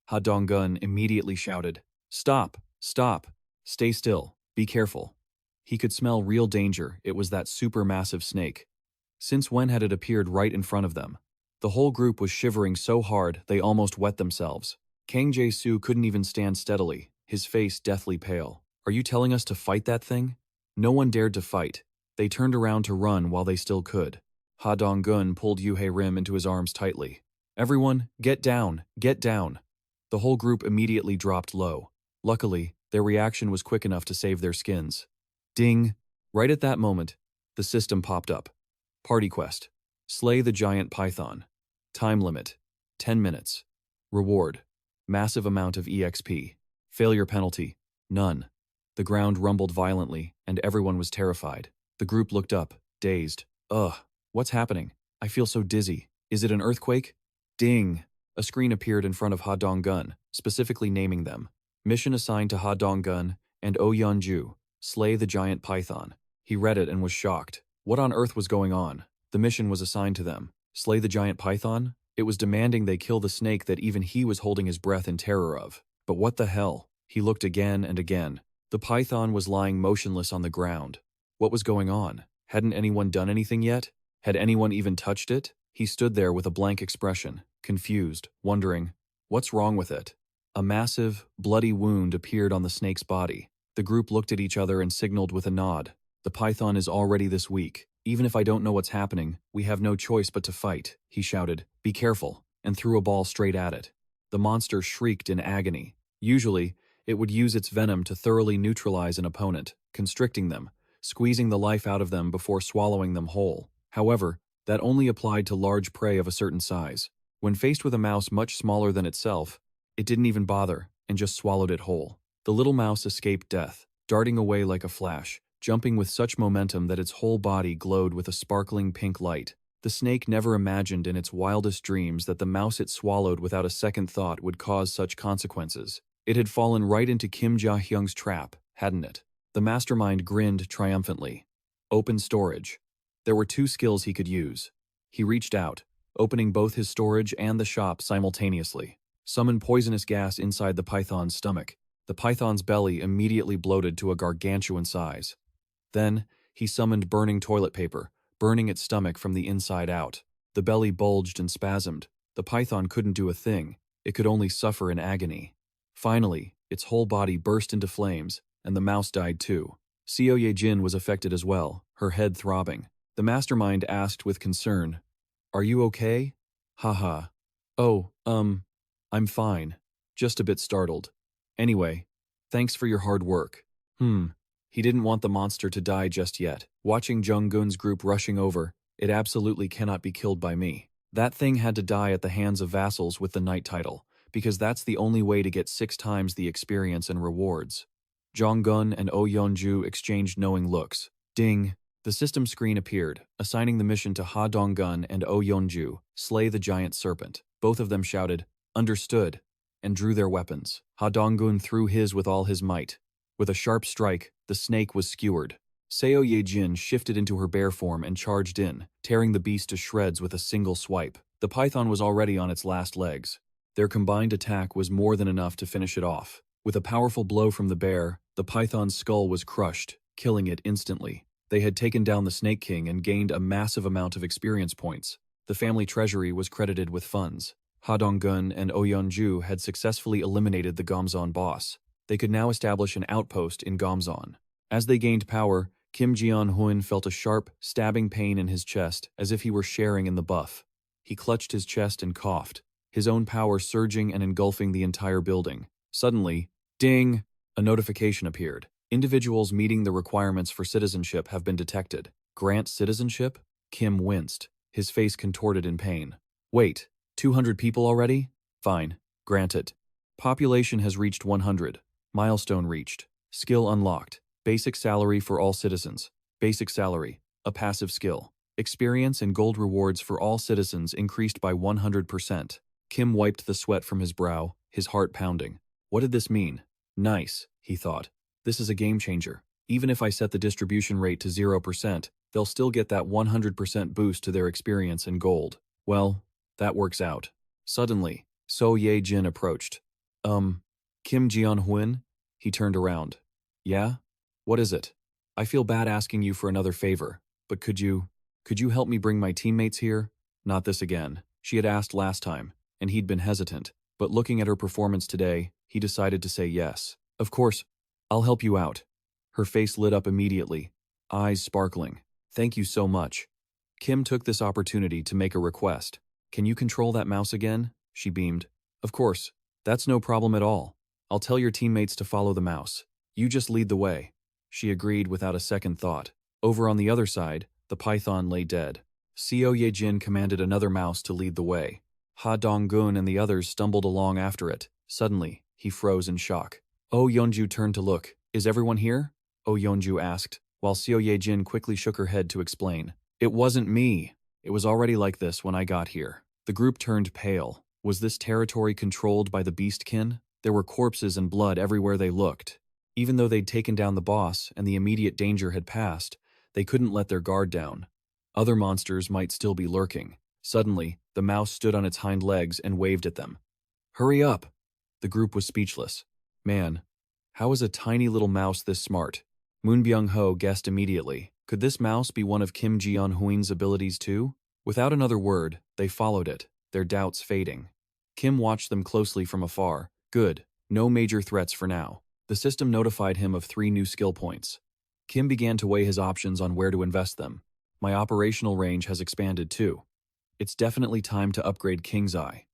Ha Dong-gun immediately shouted, "Stop! Stop! Stay still. Be careful." He could smell real danger. It was that supermassive snake. Since when had it appeared right in front of them? The whole group was shivering so hard they almost wet themselves. Kang Jae-soo couldn't even stand steadily, his face deathly pale. "Are you telling us to fight that thing?" No one dared to fight. They turned around to run while they still could. Ha Dong-gun pulled Yuhei Rim into his arms tightly. Everyone, get down, get down. The whole group immediately dropped low. Luckily, their reaction was quick enough to save their skins. Ding! Right at that moment, the system popped up. Party quest. Slay the giant python. Time limit. 10 minutes. Reward. Massive amount of EXP. Failure penalty. None. The ground rumbled violently, and everyone was terrified. The group looked up, dazed. Ugh, what's happening? I feel so dizzy. Is it an earthquake? Ding! A screen appeared in front of Ha Dong-gun, specifically naming them. Mission assigned to Ha Dong-gun and Oh Yeon-ju. Slay the giant python. He read it and was shocked. What on earth was going on? The mission was assigned to them. Slay the giant python? It was demanding they kill the snake that even he was holding his breath in terror of. But what the hell? He looked again and again. The python was lying motionless on the ground. What was going on? Hadn't anyone done anything yet? Had anyone even touched it? He stood there with a blank expression, confused, wondering, what's wrong with it? A massive, bloody wound appeared on the snake's body. The group looked at each other and signaled with a nod. The python is already this weak. Even if I don't know what's happening, we have no choice but to fight, he shouted. Be careful, and threw a ball straight at it. The monster shrieked in agony. Usually, it would use its venom to thoroughly neutralize an opponent, constricting them, squeezing the life out of them before swallowing them whole. However, that only applied to large prey of a certain size. When faced with a mouse much smaller than itself, it didn't even bother and just swallowed it whole. The little mouse escaped death, darting away like a flash, jumping with such momentum that its whole body glowed with a sparkling pink light. The snake never imagined in its wildest dreams that the mouse it swallowed without a second thought would cause such consequences. It had fallen right into Kim Ja-hyung's trap, hadn't it? The mastermind grinned triumphantly. Open storage. There were 2 skills he could use. He reached out, opening both his storage and the shop simultaneously. Summon poisonous gas inside the python's stomach. The python's belly immediately bloated to a gargantuan size. Then, he summoned burning toilet paper, burning its stomach from the inside out. The belly bulged and spasmed. The python couldn't do a thing. It could only suffer in agony. Finally, its whole body burst into flames, and the mouse died too. Seo Ye-jin was affected as well, her head throbbing. The mastermind asked with concern, "Are you okay?" Haha. Oh, I'm fine. Just a bit startled. Anyway, thanks for your hard work. He didn't want the monster to die just yet. Watching Jung-gun's group rushing over, it absolutely cannot be killed by me. That thing had to die at the hands of vassals with the knight title, because that's the only way to get 6 times the experience and rewards. Jong-gun and Oh Yeon-ju exchanged knowing looks. Ding! The system screen appeared, assigning the mission to Ha Dong-gun and Oh Yeon-ju, slay the giant serpent. Both of them shouted, "Understood," and drew their weapons. Ha Dong-gun threw his with all his might. With a sharp strike, the snake was skewered. Seo Ye-jin shifted into her bear form and charged in, tearing the beast to shreds with a single swipe. The python was already on its last legs. Their combined attack was more than enough to finish it off. With a powerful blow from the bear, the python's skull was crushed, killing it instantly. They had taken down the Snake King and gained a massive amount of experience points. The family treasury was credited with funds. Ha Dong-gun and Oh Yeon-ju had successfully eliminated the Gomzon boss. They could now establish an outpost in Gomzon. As they gained power, Kim Jeon-hoon felt a sharp, stabbing pain in his chest, as if he were sharing in the buff. He clutched his chest and coughed, his own power surging and engulfing the entire building. Suddenly, ding! A notification appeared. Individuals meeting the requirements for citizenship have been detected. Grant citizenship? Kim winced, his face contorted in pain. Wait, 200 people already? Fine, grant it. Population has reached 100. Milestone reached. Skill unlocked. Basic salary for all citizens. Basic salary, a passive skill. Experience and gold rewards for all citizens increased by 100%. Kim wiped the sweat from his brow, his heart pounding. What did this mean? Nice, he thought. This is a game changer. Even if I set the distribution rate to 0%, they'll still get that 100% boost to their experience and gold. Well, that works out. Suddenly, So Ye-jin approached. Kim Jeon-hoon? He turned around. Yeah? What is it? I feel bad asking you for another favor, but could you help me bring my teammates here? Not this again. She had asked last time, and he'd been hesitant, but looking at her performance today, he decided to say yes. Of course, I'll help you out. Her face lit up immediately, eyes sparkling. Thank you so much. Kim took this opportunity to make a request. Can you control that mouse again? She beamed. Of course. That's no problem at all. I'll tell your teammates to follow the mouse. You just lead the way. She agreed without a second thought. Over on the other side, the python lay dead. Seo Ye-jin commanded another mouse to lead the way. Ha Dong-gun and the others stumbled along after it. Suddenly, he froze in shock. Oh Yeonju turned to look. Is everyone here? Oh Yeonju asked, while Seo Ye-jin quickly shook her head to explain. It wasn't me. It was already like this when I got here. The group turned pale. Was this territory controlled by the beastkin? There were corpses and blood everywhere they looked. Even though they'd taken down the boss and the immediate danger had passed, they couldn't let their guard down. Other monsters might still be lurking. Suddenly, the mouse stood on its hind legs and waved at them. Hurry up! The group was speechless. Man, how is a tiny little mouse this smart? Moon Byung-ho guessed immediately. Could this mouse be one of Kim Ji-yeon-huing's abilities too? Without another word, they followed it, their doubts fading. Kim watched them closely from afar. Good, no major threats for now. The system notified him of 3 new skill points. Kim began to weigh his options on where to invest them. My operational range has expanded too. It's definitely time to upgrade King's Eye.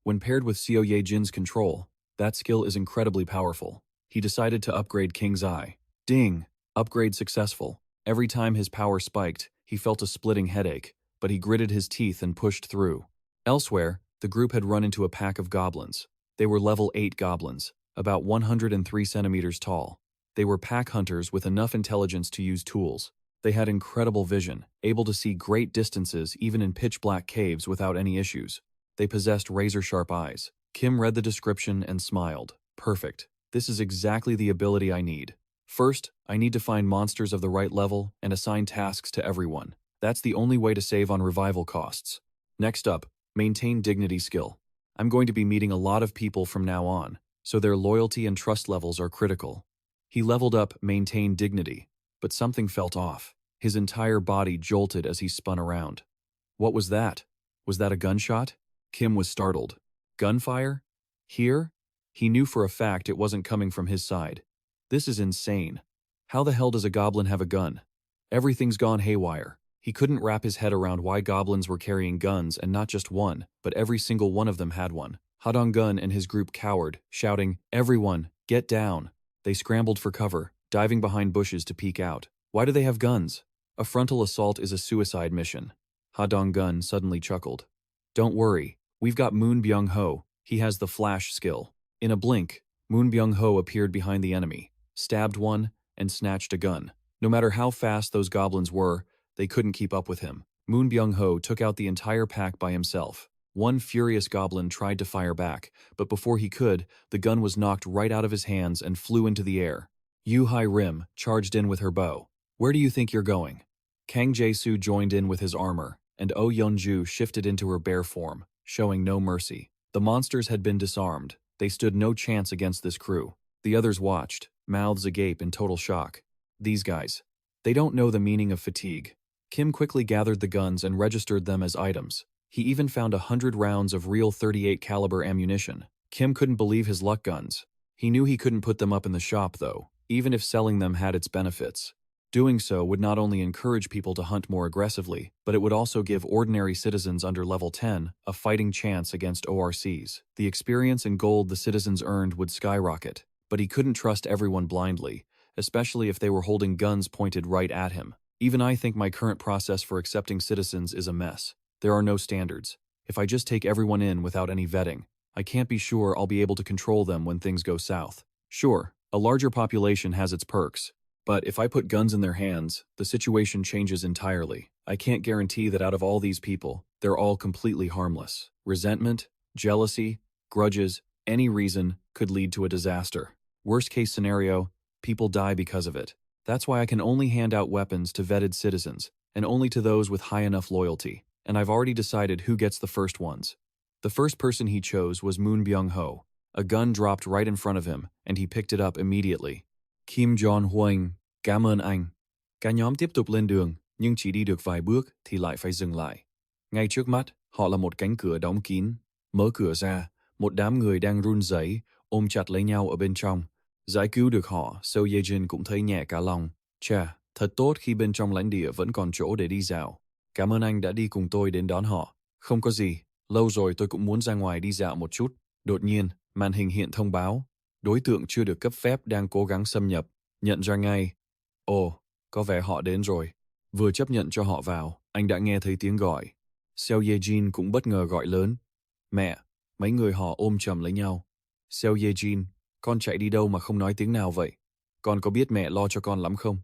When paired with Seo Ye-jin's control, that skill is incredibly powerful. He decided to upgrade King's Eye. Ding! Upgrade successful. Every time his power spiked, he felt a splitting headache, but he gritted his teeth and pushed through. Elsewhere, the group had run into a pack of goblins. They were level 8 goblins, about 103 centimeters tall. They were pack hunters with enough intelligence to use tools. They had incredible vision, able to see great distances even in pitch-black caves without any issues. They possessed razor-sharp eyes. Kim read the description and smiled. Perfect. This is exactly the ability I need. First, I need to find monsters of the right level and assign tasks to everyone. That's the only way to save on revival costs. Next up, maintain dignity skill. I'm going to be meeting a lot of people from now on, so their loyalty and trust levels are critical. He leveled up maintain dignity, but something felt off. His entire body jolted as he spun around. What was that? Was that a gunshot? Kim was startled. Gunfire? Here? He knew for a fact it wasn't coming from his side. This is insane. How the hell does a goblin have a gun? Everything's gone haywire. He couldn't wrap his head around why goblins were carrying guns and not just one, but every single one of them had one. Ha-dong-gun and his group cowered, shouting, "Everyone, get down!" They scrambled for cover, diving behind bushes to peek out. Why do they have guns? A frontal assault is a suicide mission. Ha-dong-gun suddenly chuckled. Don't worry, we've got Moon Byung-ho. He has the flash skill. In a blink, Moon Byung-ho appeared behind the enemy, stabbed one, and snatched a gun. No matter how fast those goblins were, they couldn't keep up with him. Moon Byung-ho took out the entire pack by himself. One furious goblin tried to fire back, but before he could, the gun was knocked right out of his hands and flew into the air. Yu Hai-rim charged in with her bow. Where do you think you're going? Kang Jae-soo joined in with his armor, and Oh Yeonju shifted into her bear form, showing no mercy. The monsters had been disarmed. They stood no chance against this crew. The others watched, mouths agape in total shock. These guys. They don't know the meaning of fatigue. Kim quickly gathered the guns and registered them as items. He even found 100 rounds of real .38 caliber ammunition. Kim couldn't believe his luck guns. He knew he couldn't put them up in the shop though, even if selling them had its benefits. Doing so would not only encourage people to hunt more aggressively, but it would also give ordinary citizens under level 10 a fighting chance against ORCs. The experience and gold the citizens earned would skyrocket, but he couldn't trust everyone blindly, especially if they were holding guns pointed right at him. Even I think my current process for accepting citizens is a mess. There are no standards. If I just take everyone in without any vetting, I can't be sure I'll be able to control them when things go south. Sure, a larger population has its perks, but if I put guns in their hands, the situation changes entirely. I can't guarantee that out of all these people, they're all completely harmless. Resentment, jealousy, grudges, any reason could lead to a disaster. Worst case scenario, people die because of it. That's why I can only hand out weapons to vetted citizens, and only to those with high enough loyalty. And I've already decided who gets the first ones. The first person he chose was Moon Byung-ho. A gun dropped right in front of him, and he picked it up immediately. Kim Jong-huang, cảm ơn anh. Cả nhóm tiếp tục lên đường, nhưng chỉ đi được vài bước thì lại phải dừng lại. Ngay trước mắt, họ là một cánh cửa đóng kín. Mở cửa ra, một đám người đang run rẩy, ôm chặt lấy nhau ở bên trong. Giải cứu được họ, Seo Ye-jin cũng thấy nhẹ cả lòng. Chà, thật tốt khi bên trong lãnh địa vẫn còn chỗ để đi dạo. Cảm ơn anh đã đi cùng tôi đến đón họ. Không có gì, lâu rồi tôi cũng muốn ra ngoài đi dạo một chút. Đột nhiên, màn hình hiện thông báo. Đối tượng chưa được cấp phép đang cố gắng xâm nhập. Nhận ra ngay. Ồ, có vẻ họ đến rồi. Vừa chấp nhận cho họ vào, anh đã nghe thấy tiếng gọi. Seo Ye-jin cũng bất ngờ gọi lớn. Mẹ, mấy người họ ôm chầm lấy nhau. Seo Ye-jin, con chạy đi đâu mà không nói tiếng nào vậy? Con có biết mẹ lo cho con lắm không?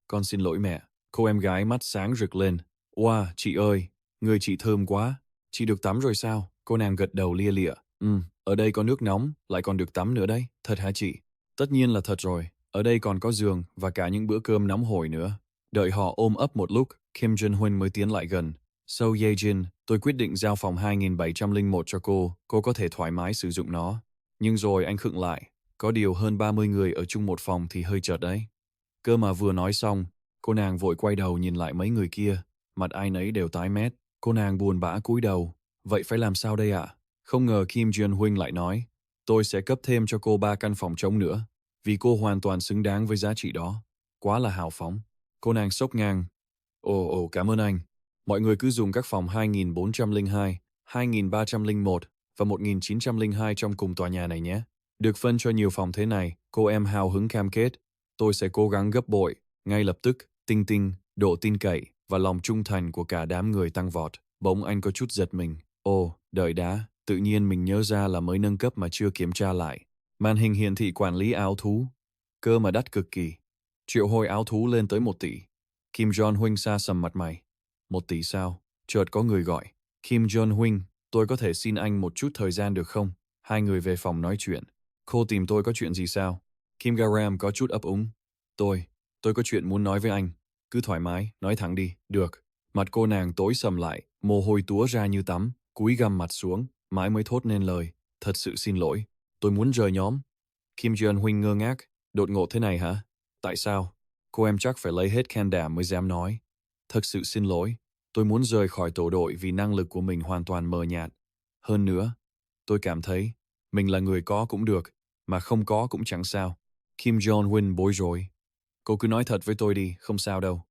Con xin lỗi mẹ. Cô em gái mắt sáng rực lên. Wow, chị ơi, người chị thơm quá. Chị được tắm rồi sao? Cô nàng gật đầu lia lịa. Ở đây có nước nóng, lại còn được tắm nữa đấy. Thật hả chị? Tất nhiên là thật rồi. Ở đây còn có giường và cả những bữa cơm nóng hổi nữa. Đợi họ ôm ấp một lúc, Kim Jong-un mới tiến lại gần. So Ye-jin, tôi quyết định giao phòng 2701 cho cô có thể thoải mái sử dụng nó. Nhưng rồi anh khựng lại. Có điều hơn 30 người ở chung một phòng thì hơi chật đấy. Cơ mà vừa nói xong, cô nàng vội quay đầu nhìn lại mấy người kia, mặt ai nấy đều tái mét. Cô nàng buồn bã cúi đầu. Vậy phải làm sao đây ạ? Không ngờ Kim Jong-un lại nói, tôi sẽ cấp thêm cho cô 3 căn phòng trống nữa, vì cô hoàn toàn xứng đáng với giá trị đó. Quá là hào phóng. Cô nàng sốc ngang. Ồ, cảm ơn anh. Mọi người cứ dùng các phòng 2402, 2301 và 1902 trong cùng tòa nhà này nhé. Được phân cho nhiều phòng thế này, cô em hào hứng cam kết. Tôi sẽ cố gắng gấp bội. Ngay lập tức, tinh tinh, độ tin cậy và lòng trung thành của cả đám người tăng vọt. Bỗng anh có chút giật mình. Ồ, đợi đã, tự nhiên mình nhớ ra là mới nâng cấp mà chưa kiểm tra lại. Màn hình hiển thị quản lý áo thú. Cơ mà đắt cực kỳ. Triệu hồi áo thú lên tới 1 tỷ. Kim Jong-un xa sầm mặt mày. 1 tỷ sao? Chợt có người gọi. Kim Jong-un, tôi có thể xin anh một chút thời gian được không? Hai người về phòng nói chuyện. Cô tìm tôi có chuyện gì sao? Kim Garam có chút ấp úng. Tôi có chuyện muốn nói với anh. Cứ thoải mái, nói thẳng đi, được. Mặt cô nàng tối sầm lại, mồ hôi túa ra như tắm, cúi gằm mặt xuống, mãi mới thốt nên lời. Thật sự xin lỗi, tôi muốn rời nhóm. Kim Jong-un ngơ ngác, đột ngột thế này hả? Tại sao? Cô em chắc phải lấy hết can đảm mới dám nói. Thật sự xin lỗi, tôi muốn rời khỏi tổ đội vì năng lực của mình hoàn toàn mờ nhạt. Hơn nữa, tôi cảm thấy mình là người có cũng được, mà không có cũng chẳng sao. Kim Jong-un bối rối. Cô cứ nói thật với tôi đi, không sao đâu.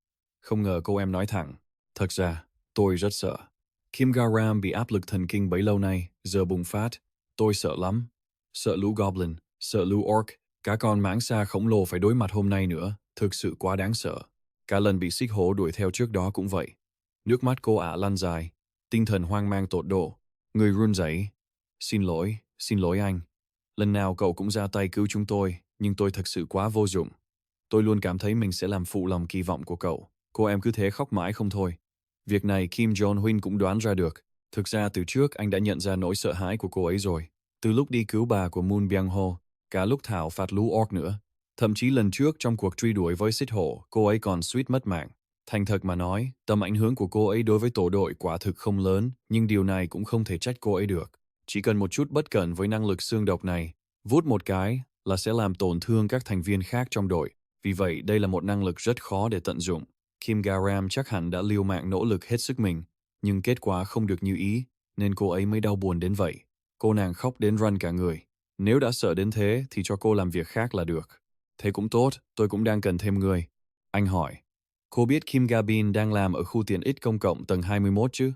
Không ngờ cô em nói thẳng. Thật ra, tôi rất sợ. Kim Garam bị áp lực thần kinh bấy lâu nay, giờ bùng phát. Tôi sợ lắm. Sợ lũ Goblin, sợ lũ Orc, cả con mãng xa khổng lồ phải đối mặt hôm nay nữa. Thực sự quá đáng sợ. Cả lần bị xích hổ đuổi theo trước đó cũng vậy. Nước mắt cô ả lăn dài. Tinh thần hoang mang tột độ. Người run rẩy. Xin lỗi anh. Lần nào cậu cũng ra tay cứu chúng tôi, nhưng tôi thật sự quá vô dụng. Tôi luôn cảm thấy mình sẽ làm phụ lòng kỳ vọng của cậu. Cô em cứ thế khóc mãi không thôi. Việc này Kim Jong-un cũng đoán ra được. Thực ra từ trước anh đã nhận ra nỗi sợ hãi của cô ấy rồi. Từ lúc đi cứu bà của Moon Byung-ho, cả lúc thảo phạt lũ orc nữa. Thậm chí lần trước trong cuộc truy đuổi với xích hổ, cô ấy còn suýt mất mạng. Thành thật mà nói, tầm ảnh hưởng của cô ấy đối với tổ đội quả thực không lớn, nhưng điều này cũng không thể trách cô ấy được. Chỉ cần một chút bất cẩn với năng lực xương độc này, vút một cái là sẽ làm tổn thương các thành viên khác trong đội. Vì vậy, đây là một năng lực rất khó để tận dụng. Kim Garam chắc hẳn đã liều mạng nỗ lực hết sức mình, nhưng kết quả không được như ý, nên cô ấy mới đau buồn đến vậy. Cô nàng khóc đến run cả người. Nếu đã sợ đến thế thì cho cô làm việc khác là được. Thế cũng tốt, tôi cũng đang cần thêm người. Anh hỏi. Cô biết Kim Gabin đang làm ở khu tiện ích công cộng tầng 21 chứ?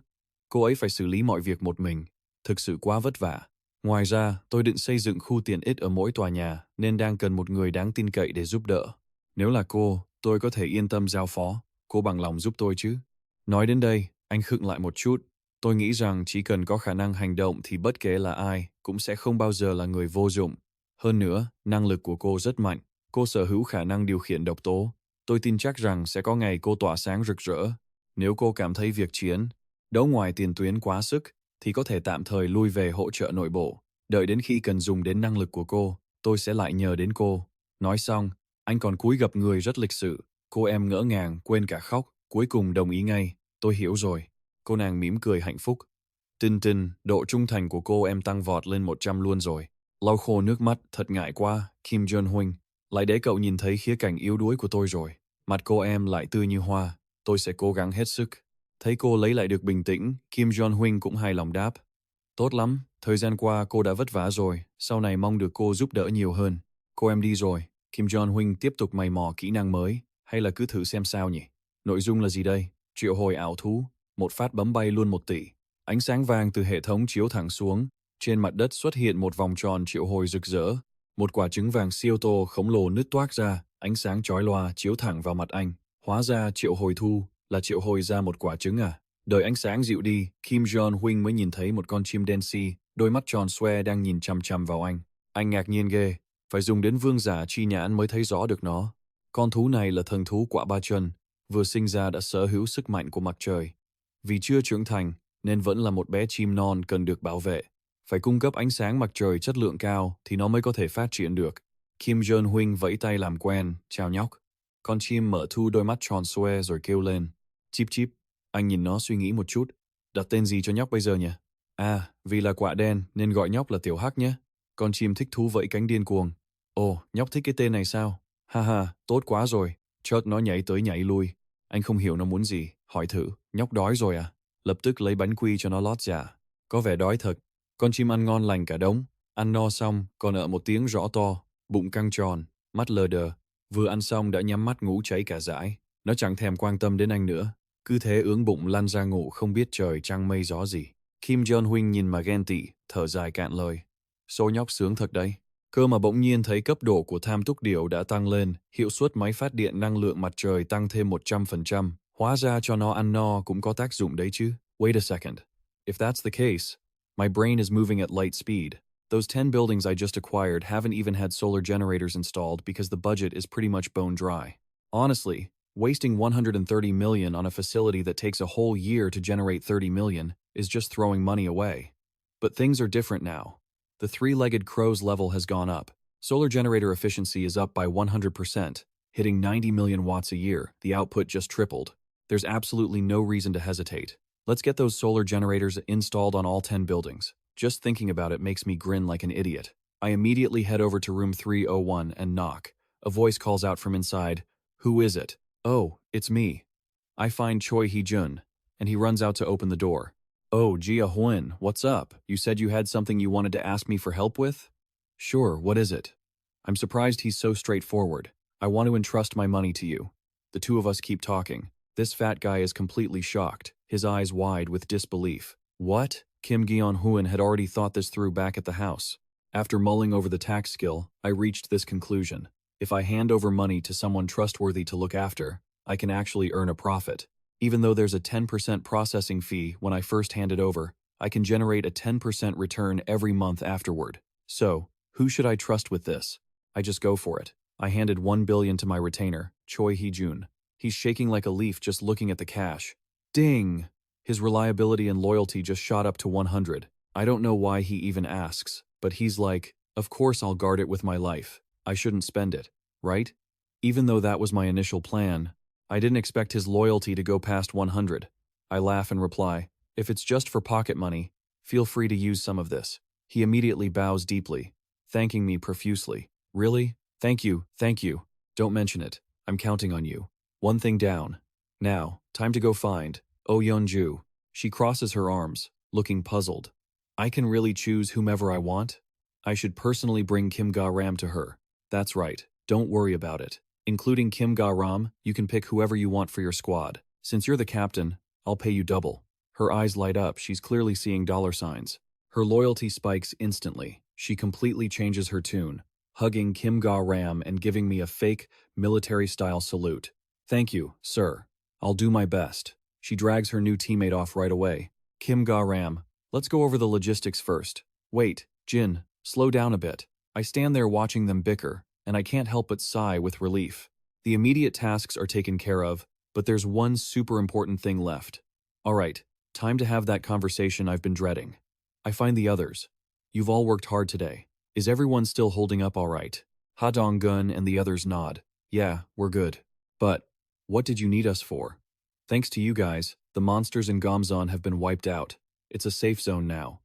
Cô ấy phải xử lý mọi việc một mình. Thực sự quá vất vả. Ngoài ra, tôi định xây dựng khu tiện ích ở mỗi tòa nhà, nên đang cần một người đáng tin cậy để giúp đỡ. Nếu là cô, tôi có thể yên tâm giao phó. Cô bằng lòng giúp tôi chứ? Nói đến đây, anh khựng lại một chút. Tôi nghĩ rằng chỉ cần có khả năng hành động thì bất kể là ai cũng sẽ không bao giờ là người vô dụng. Hơn nữa, năng lực của cô rất mạnh. Cô sở hữu khả năng điều khiển độc tố. Tôi tin chắc rằng sẽ có ngày cô tỏa sáng rực rỡ. Nếu cô cảm thấy việc chiến, đấu ngoài tiền tuyến quá sức, thì có thể tạm thời lui về hỗ trợ nội bộ. Đợi đến khi cần dùng đến năng lực của cô, tôi sẽ lại nhờ đến cô. Nói xong, anh còn cúi gập người rất lịch sự. Cô em ngỡ ngàng, quên cả khóc, cuối cùng đồng ý ngay. Tôi hiểu rồi. Cô nàng mỉm cười hạnh phúc. Tin, độ trung thành của cô em tăng vọt lên 100 luôn rồi. Lau khô nước mắt, thật ngại quá, Kim Jong-un. Lại để cậu nhìn thấy khía cạnh yếu đuối của tôi rồi. Mặt cô em lại tươi như hoa. Tôi sẽ cố gắng hết sức. Thấy cô lấy lại được bình tĩnh, Kim Jong-un cũng hài lòng đáp. Tốt lắm, thời gian qua cô đã vất vả rồi, sau này mong được cô giúp đỡ nhiều hơn. Cô em đi rồi, Kim Jong-un tiếp tục mày mò kỹ năng mới, hay là cứ thử xem sao nhỉ? Nội dung là gì đây? Triệu hồi ảo thú. một phát bấm bay luôn 1 tỷ. Ánh sáng vàng từ hệ thống chiếu thẳng xuống. Trên mặt đất xuất hiện một vòng tròn triệu hồi rực rỡ. Một quả trứng vàng siêu to khổng lồ nứt toác ra, ánh sáng chói lòa chiếu thẳng vào mặt anh. Hóa ra triệu hồi thu là triệu hồi ra một quả trứng à? Đợi ánh sáng dịu đi, Kim Jong-huynh mới nhìn thấy một con chim đen xi, đôi mắt tròn xoe đang nhìn chằm chằm vào anh. Anh ngạc nhiên ghê, phải dùng đến vương giả chi nhãn mới thấy rõ được nó. Con thú này là thần thú quả 3 chân, vừa sinh ra đã sở hữu sức mạnh của mặt trời. Vì chưa trưởng thành, nên vẫn là một bé chim non cần được bảo vệ. Phải cung cấp ánh sáng mặt trời chất lượng cao thì nó mới có thể phát triển được. Kim Jong-huynh vẫy tay làm quen, chào nhóc. Con chim mở thu đôi mắt tròn xoe rồi kêu lên. Chip chip, anh nhìn nó suy nghĩ một chút. Đặt tên gì cho nhóc bây giờ nhỉ? À, vì là quả đen nên gọi nhóc là Tiểu Hắc nhé. Con chim thích thú vẫy cánh điên cuồng. Ồ, nhóc thích cái tên này sao? Ha ha, tốt quá rồi. Chợt nó nhảy tới nhảy lui. Anh không hiểu nó muốn gì, hỏi thử. Nhóc đói rồi à? Lập tức lấy bánh quy cho nó lót dạ. Có vẻ đói thật. Con chim ăn ngon lành cả đống. Ăn no xong, còn ợ một tiếng rõ to. Bụng căng tròn, mắt lờ đờ. Vừa ăn xong đã nhắm mắt ngủ cháy cả dãi. Nó chẳng thèm quan tâm đến anh nữa. Cứ thế ướng bụng lăn ra ngủ không biết trời trăng mây gió gì. Kim Jong-huynh nhìn mà ghen tị, thở dài cạn lời. Số nhóc sướng thật đấy. Cơ mà bỗng nhiên thấy cấp độ của tham túc điểu đã tăng lên, hiệu suất máy phát điện năng lượng mặt trời tăng thêm 100%. Hóa ra cho nó ăn no cũng có tác dụng đấy chứ. Wait a second. If that's the case, my brain is moving at light speed. Those 10 buildings I just acquired haven't even had solar generators installed because the budget is pretty much bone dry. Honestly, wasting 130 million on a facility that takes a whole year to generate 30 million is just throwing money away. But things are different now. The three-legged crow's level has gone up. Solar generator efficiency is up by 100%, hitting 90 million watts a year. The output just tripled. There's absolutely no reason to hesitate. Let's get those solar generators installed on all 10 buildings. Just thinking about it makes me grin like an idiot. I immediately head over to room 301 and knock. A voice calls out from inside, "Who is it?" "Oh, it's me." I find Choi Hee-jun, and he runs out to open the door. "Oh, Jia Huan, what's up? You said you had something you wanted to ask me for help with?" "Sure, what is it?" I'm surprised he's so straightforward. "I want to entrust my money to you." The two of us keep talking. This fat guy is completely shocked, his eyes wide with disbelief. What? Kim Gyeon-hoon had already thought this through back at the house. After mulling over the tax skill, I reached this conclusion. If I hand over money to someone trustworthy to look after, I can actually earn a profit. Even though there's a 10% processing fee when I first hand it over, I can generate a 10% return every month afterward. So, who should I trust with this? I just go for it. I handed 1 billion to my retainer, Choi Hee-jun. He's shaking like a leaf just looking at the cash. Ding! His reliability and loyalty just shot up to 100. I don't know why he even asks, but he's like, of course I'll guard it with my life. I shouldn't spend it, right? Even though that was my initial plan, I didn't expect his loyalty to go past 100. I laugh and reply, if it's just for pocket money, feel free to use some of this. He immediately bows deeply, thanking me profusely. Really? Thank you, thank you. Don't mention it. I'm counting on you. One thing down. Now, time to go find Oh Yeon-ju. She crosses her arms, looking puzzled. I can really choose whomever I want? I should personally bring Kim Ga-ram to her. That's right, don't worry about it. Including Kim Ga-ram, you can pick whoever you want for your squad. Since you're the captain, I'll pay you double. Her eyes light up, she's clearly seeing dollar signs. Her loyalty spikes instantly. She completely changes her tune, hugging Kim Ga-ram and giving me a fake, military-style salute. Thank you, sir. I'll do my best. She drags her new teammate off right away. Kim Ga-ram, let's go over the logistics first. Wait, Jin, slow down a bit. I stand there watching them bicker, and I can't help but sigh with relief. The immediate tasks are taken care of, but there's one super important thing left. All right, time to have that conversation I've been dreading. I find the others. You've all worked hard today. Is everyone still holding up all right? Ha Dong-gun and the others nod. Yeah, we're good. But what did you need us for? Thanks to you guys, the monsters in Gamzon have been wiped out. It's a safe zone now.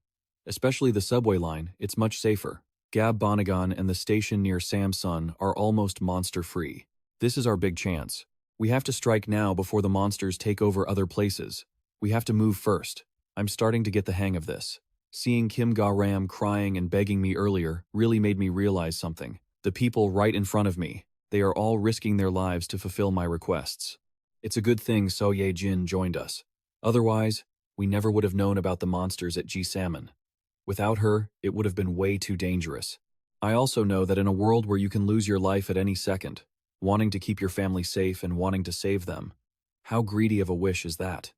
Especially the subway line, it's much safer. Gab Bonagon and the station near Samsun are almost monster-free. This is our big chance. We have to strike now before the monsters take over other places. We have to move first. I'm starting to get the hang of this. Seeing Kim Ga-ram crying and begging me earlier really made me realize something. The people right in front of me, they are all risking their lives to fulfill my requests. It's a good thing So Ye-jin joined us. Otherwise, we never would have known about the monsters at G Salmon. Without her, it would have been way too dangerous. I also know that in a world where you can lose your life at any second, wanting to keep your family safe and wanting to save them, how greedy of a wish is that?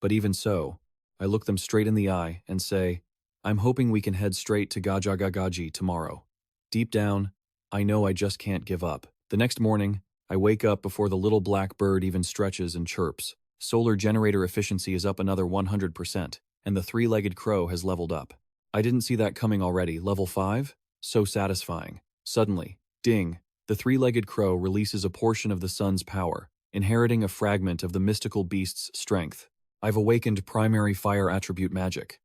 But even so, I look them straight in the eye and say, I'm hoping we can head straight to Gajagagaji tomorrow. Deep down, I know I just can't give up. The next morning, I wake up before the little black bird even stretches and chirps. Solar generator efficiency is up another 100%, and the three-legged crow has leveled up. I didn't see that coming already. Level 5? So satisfying. Suddenly, ding, the three-legged crow releases a portion of the sun's power, inheriting a fragment of the mystical beast's strength. I've awakened primary fire attribute magic.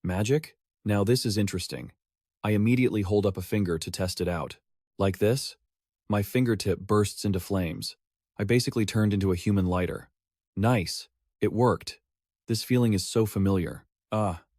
Magic? Now this is interesting. I immediately hold up a finger to test it out. Like this? My fingertip bursts into flames. I basically turned into a human lighter. Nice. It worked. This feeling is so familiar.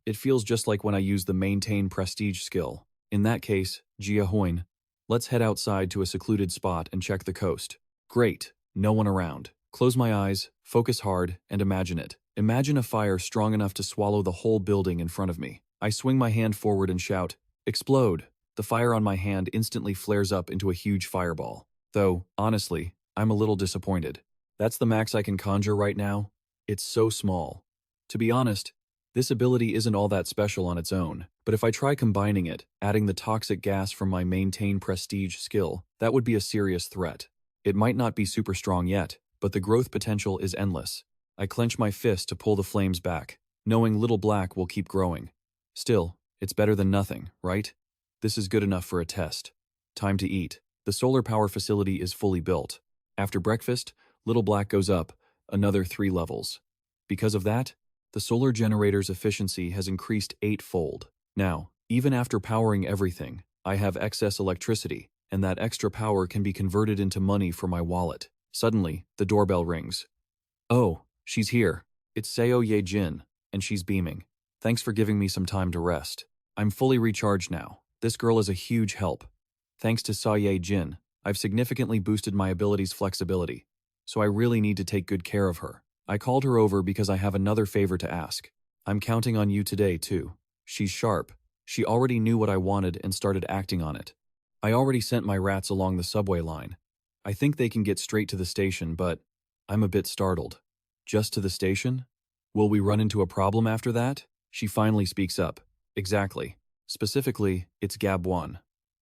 It feels just like when I used the maintain prestige skill. In that case, Jia Hoin, let's head outside to a secluded spot and check the coast. Great. No one around. Close my eyes, focus hard, and imagine it. Imagine a fire strong enough to swallow the whole building in front of me. I swing my hand forward and shout, "Explode!" The fire on my hand instantly flares up into a huge fireball. Though, honestly, I'm a little disappointed. That's the max I can conjure right now. It's so small. To be honest, this ability isn't all that special on its own, but if I try combining it, adding the toxic gas from my maintain prestige skill, that would be a serious threat. It might not be super strong yet, but the growth potential is endless. I clench my fist to pull the flames back, knowing Little Black will keep growing. Still, it's better than nothing, right? This is good enough for a test. Time to eat. The solar power facility is fully built. After breakfast, Little Black goes up another 3 levels. Because of that, the solar generator's efficiency has increased 8-fold. Now, even after powering everything, I have excess electricity, and that extra power can be converted into money for my wallet. Suddenly, the doorbell rings. Oh, she's here. It's Seo Ye Jin, and she's beaming. Thanks for giving me some time to rest. I'm fully recharged now. This girl is a huge help. Thanks to Seo Ye Jin, I've significantly boosted my ability's flexibility, so I really need to take good care of her. I called her over because I have another favor to ask. I'm counting on you today, too. She's sharp. She already knew what I wanted and started acting on it. I already sent my rats along the subway line. I think they can get straight to the station, but I'm a bit startled. Just to the station? Will we run into a problem after that? She finally speaks up. Exactly. Specifically, it's Gab 1.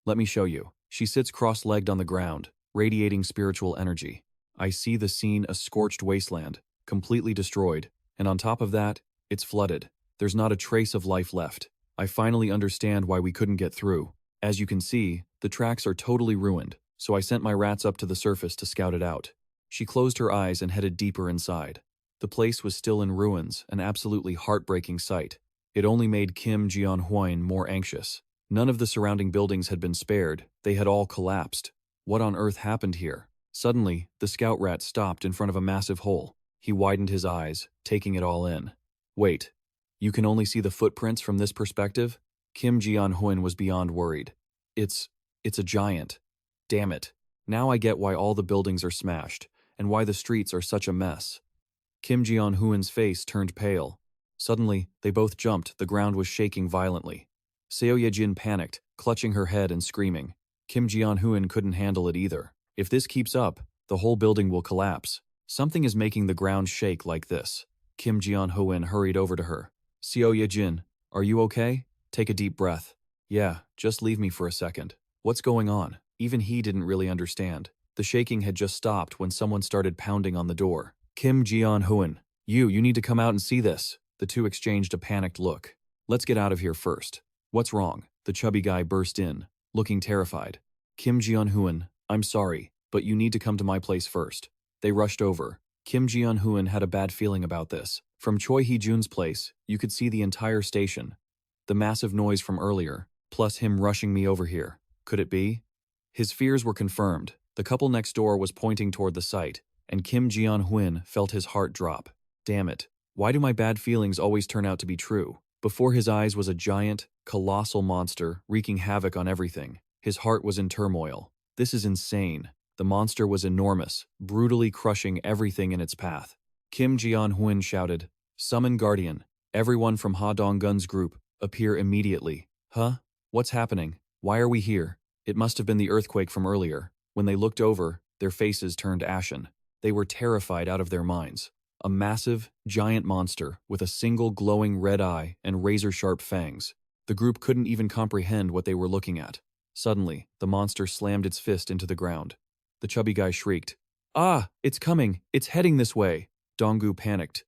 Let me show you. She sits cross-legged on the ground, radiating spiritual energy. I see the scene, a scorched wasteland, completely destroyed, and on top of that, it's flooded. There's not a trace of life left. I finally understand why we couldn't get through. As you can see, the tracks are totally ruined, so I sent my rats up to the surface to scout it out. She closed her eyes and headed deeper inside. The place was still in ruins, an absolutely heartbreaking sight. It only made Kim Jeon-hwan more anxious. None of the surrounding buildings had been spared. They had all collapsed. What on earth happened here? Suddenly, the scout rat stopped in front of a massive hole. He widened his eyes, taking it all in. Wait, you can only see the footprints from this perspective? Kim Jeon-hwan was beyond worried. It's a giant. Damn it. Now I get why all the buildings are smashed, and why the streets are such a mess. Kim Jeon-hwan's face turned pale. Suddenly, they both jumped. The ground was shaking violently. Seo Ye-jin panicked, clutching her head and screaming. Kim Jeon-hwan couldn't handle it either. If this keeps up, the whole building will collapse. Something is making the ground shake like this. Kim Jeon-hwan hurried over to her. Seo Ye-jin, are you okay? Take a deep breath. Yeah, just leave me for a second. What's going on? Even he didn't really understand. The shaking had just stopped when someone started pounding on the door. Kim Jeon-hwan, you need to come out and see this. The two exchanged a panicked look. Let's get out of here first. What's wrong? The chubby guy burst in, looking terrified. Kim Jeon-hwan, I'm sorry, but you need to come to my place first. They rushed over. Kim Jeon-hwan had a bad feeling about this. From Choi Hee-jun's place, you could see the entire station. The massive noise from earlier, plus him rushing me over here. Could it be? His fears were confirmed. The couple next door was pointing toward the site, and Kim Jeon-hwan felt his heart drop. Damn it. Why do my bad feelings always turn out to be true? Before his eyes was a giant, colossal monster wreaking havoc on everything. His heart was in turmoil. This is insane. The monster was enormous, brutally crushing everything in its path. Kim Jian-hoon shouted, "Summon Guardian. Everyone from Ha Dong-gun's group, appear immediately." Huh? What's happening? Why are we here? It must have been the earthquake from earlier. When they looked over, their faces turned ashen. They were terrified out of their minds. A massive, giant monster with a single glowing red eye and razor-sharp fangs. The group couldn't even comprehend what they were looking at. Suddenly, the monster slammed its fist into the ground. The chubby guy shrieked, "Ah, it's coming! It's heading this way!" Donggu panicked.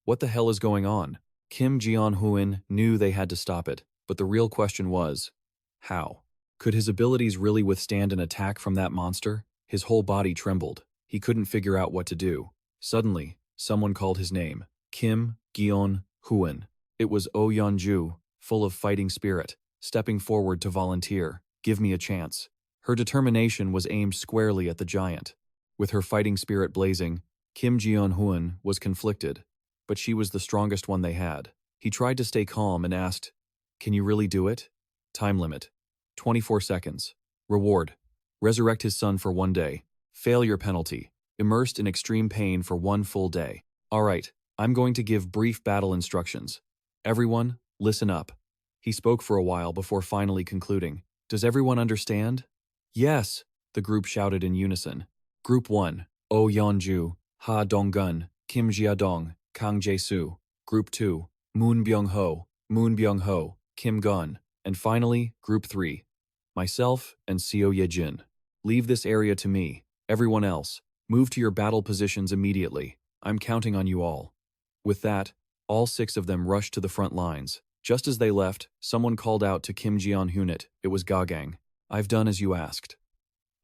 What the hell is going on? Kim Jian-hoon knew they had to stop it, but the real question was, how? Could his abilities really withstand an attack from that monster? His whole body trembled. He couldn't figure out what to do. Suddenly, someone called his name, Kim Jian-hoon. It was Oh Yeonju, full of fighting spirit, stepping forward to volunteer. "Give me a chance." Her determination was aimed squarely at the giant. With her fighting spirit blazing, Kim Jian-hoon was conflicted, but she was the strongest one they had. He tried to stay calm and asked, "Can you really do it?" Time limit: 24 seconds. Reward: resurrect his son for 1 day. Failure penalty: immersed in extreme pain for 1 full day. All right, I'm going to give brief battle instructions. Everyone, listen up. He spoke for a while before finally concluding. Does everyone understand? Yes, the group shouted in unison. Group 1, Oh Yeonju, Ha Dong-gun, Kim Jia-dong, Kang Jae-soo. Group 2, Moon Byung-ho, Kim Gun. And finally, Group 3, myself and Seo Ye-jin. Leave this area to me. Everyone else, move to your battle positions immediately. I'm counting on you all. With that, all 6 of them rushed to the front lines. Just as they left, someone called out to Kim Jian-hoon. It was Gagang. "I've done as you asked.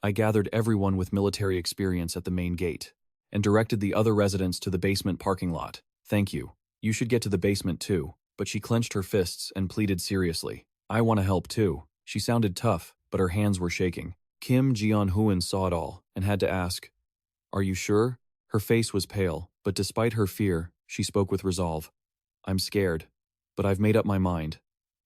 I gathered everyone with military experience at the main gate and directed the other residents to the basement parking lot. Thank you. You should get to the basement too." But she clenched her fists and pleaded seriously. "I want to help too." She sounded tough, but her hands were shaking. Kim Jian-hoon saw it all and had to ask, "Are you sure?" Her face was pale, but despite her fear, she spoke with resolve. "I'm scared, but I've made up my mind.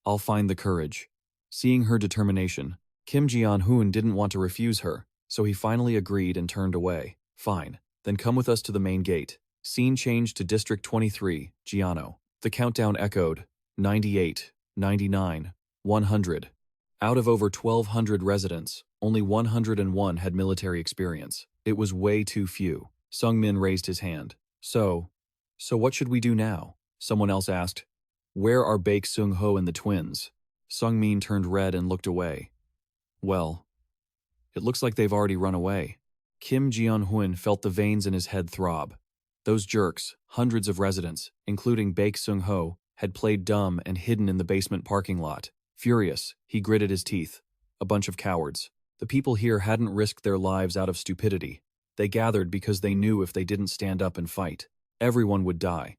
I'll find the courage." Seeing her determination, Kim Jian-hoon didn't want to refuse her, so he finally agreed and turned away. "Fine, then come with us to the main gate." Scene changed to District 23, Giano. The countdown echoed, 98, 99, 100. Out of over 1,200 residents, only 101 had military experience. It was way too few. Sung-min raised his hand. So what should we do now?" Someone else asked. "Where are Baek Sung-ho and the twins?" Sung-min turned red and looked away. "Well, it looks like they've already run away." Kim Jian-hoon felt the veins in his head throb. Those jerks, hundreds of residents, including Baek Sung-ho, had played dumb and hidden in the basement parking lot. Furious, he gritted his teeth. A bunch of cowards. The people here hadn't risked their lives out of stupidity. They gathered because they knew if they didn't stand up and fight, everyone would die.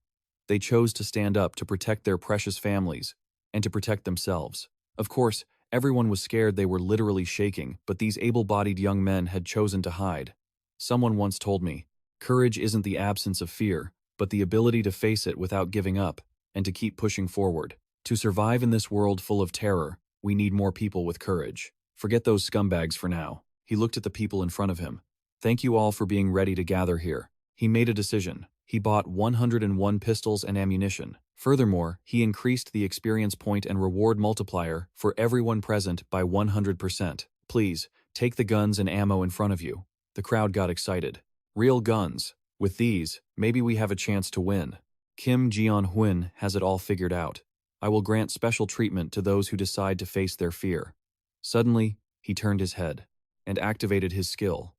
They chose to stand up to protect their precious families and to protect themselves. Of course, everyone was scared. They were literally shaking, but these able-bodied young men had chosen to hide. Someone once told me, courage isn't the absence of fear, but the ability to face it without giving up and to keep pushing forward. To survive in this world full of terror, we need more people with courage. Forget those scumbags for now. He looked at the people in front of him. Thank you all for being ready to gather here. He made a decision. He bought 101 pistols and ammunition. Furthermore, he increased the experience point and reward multiplier for everyone present by 100%. Please, take the guns and ammo in front of you. The crowd got excited. Real guns. With these, maybe we have a chance to win. Kim Jian-hoon has it all figured out. I will grant special treatment to those who decide to face their fear. Suddenly, he turned his head and activated his skill.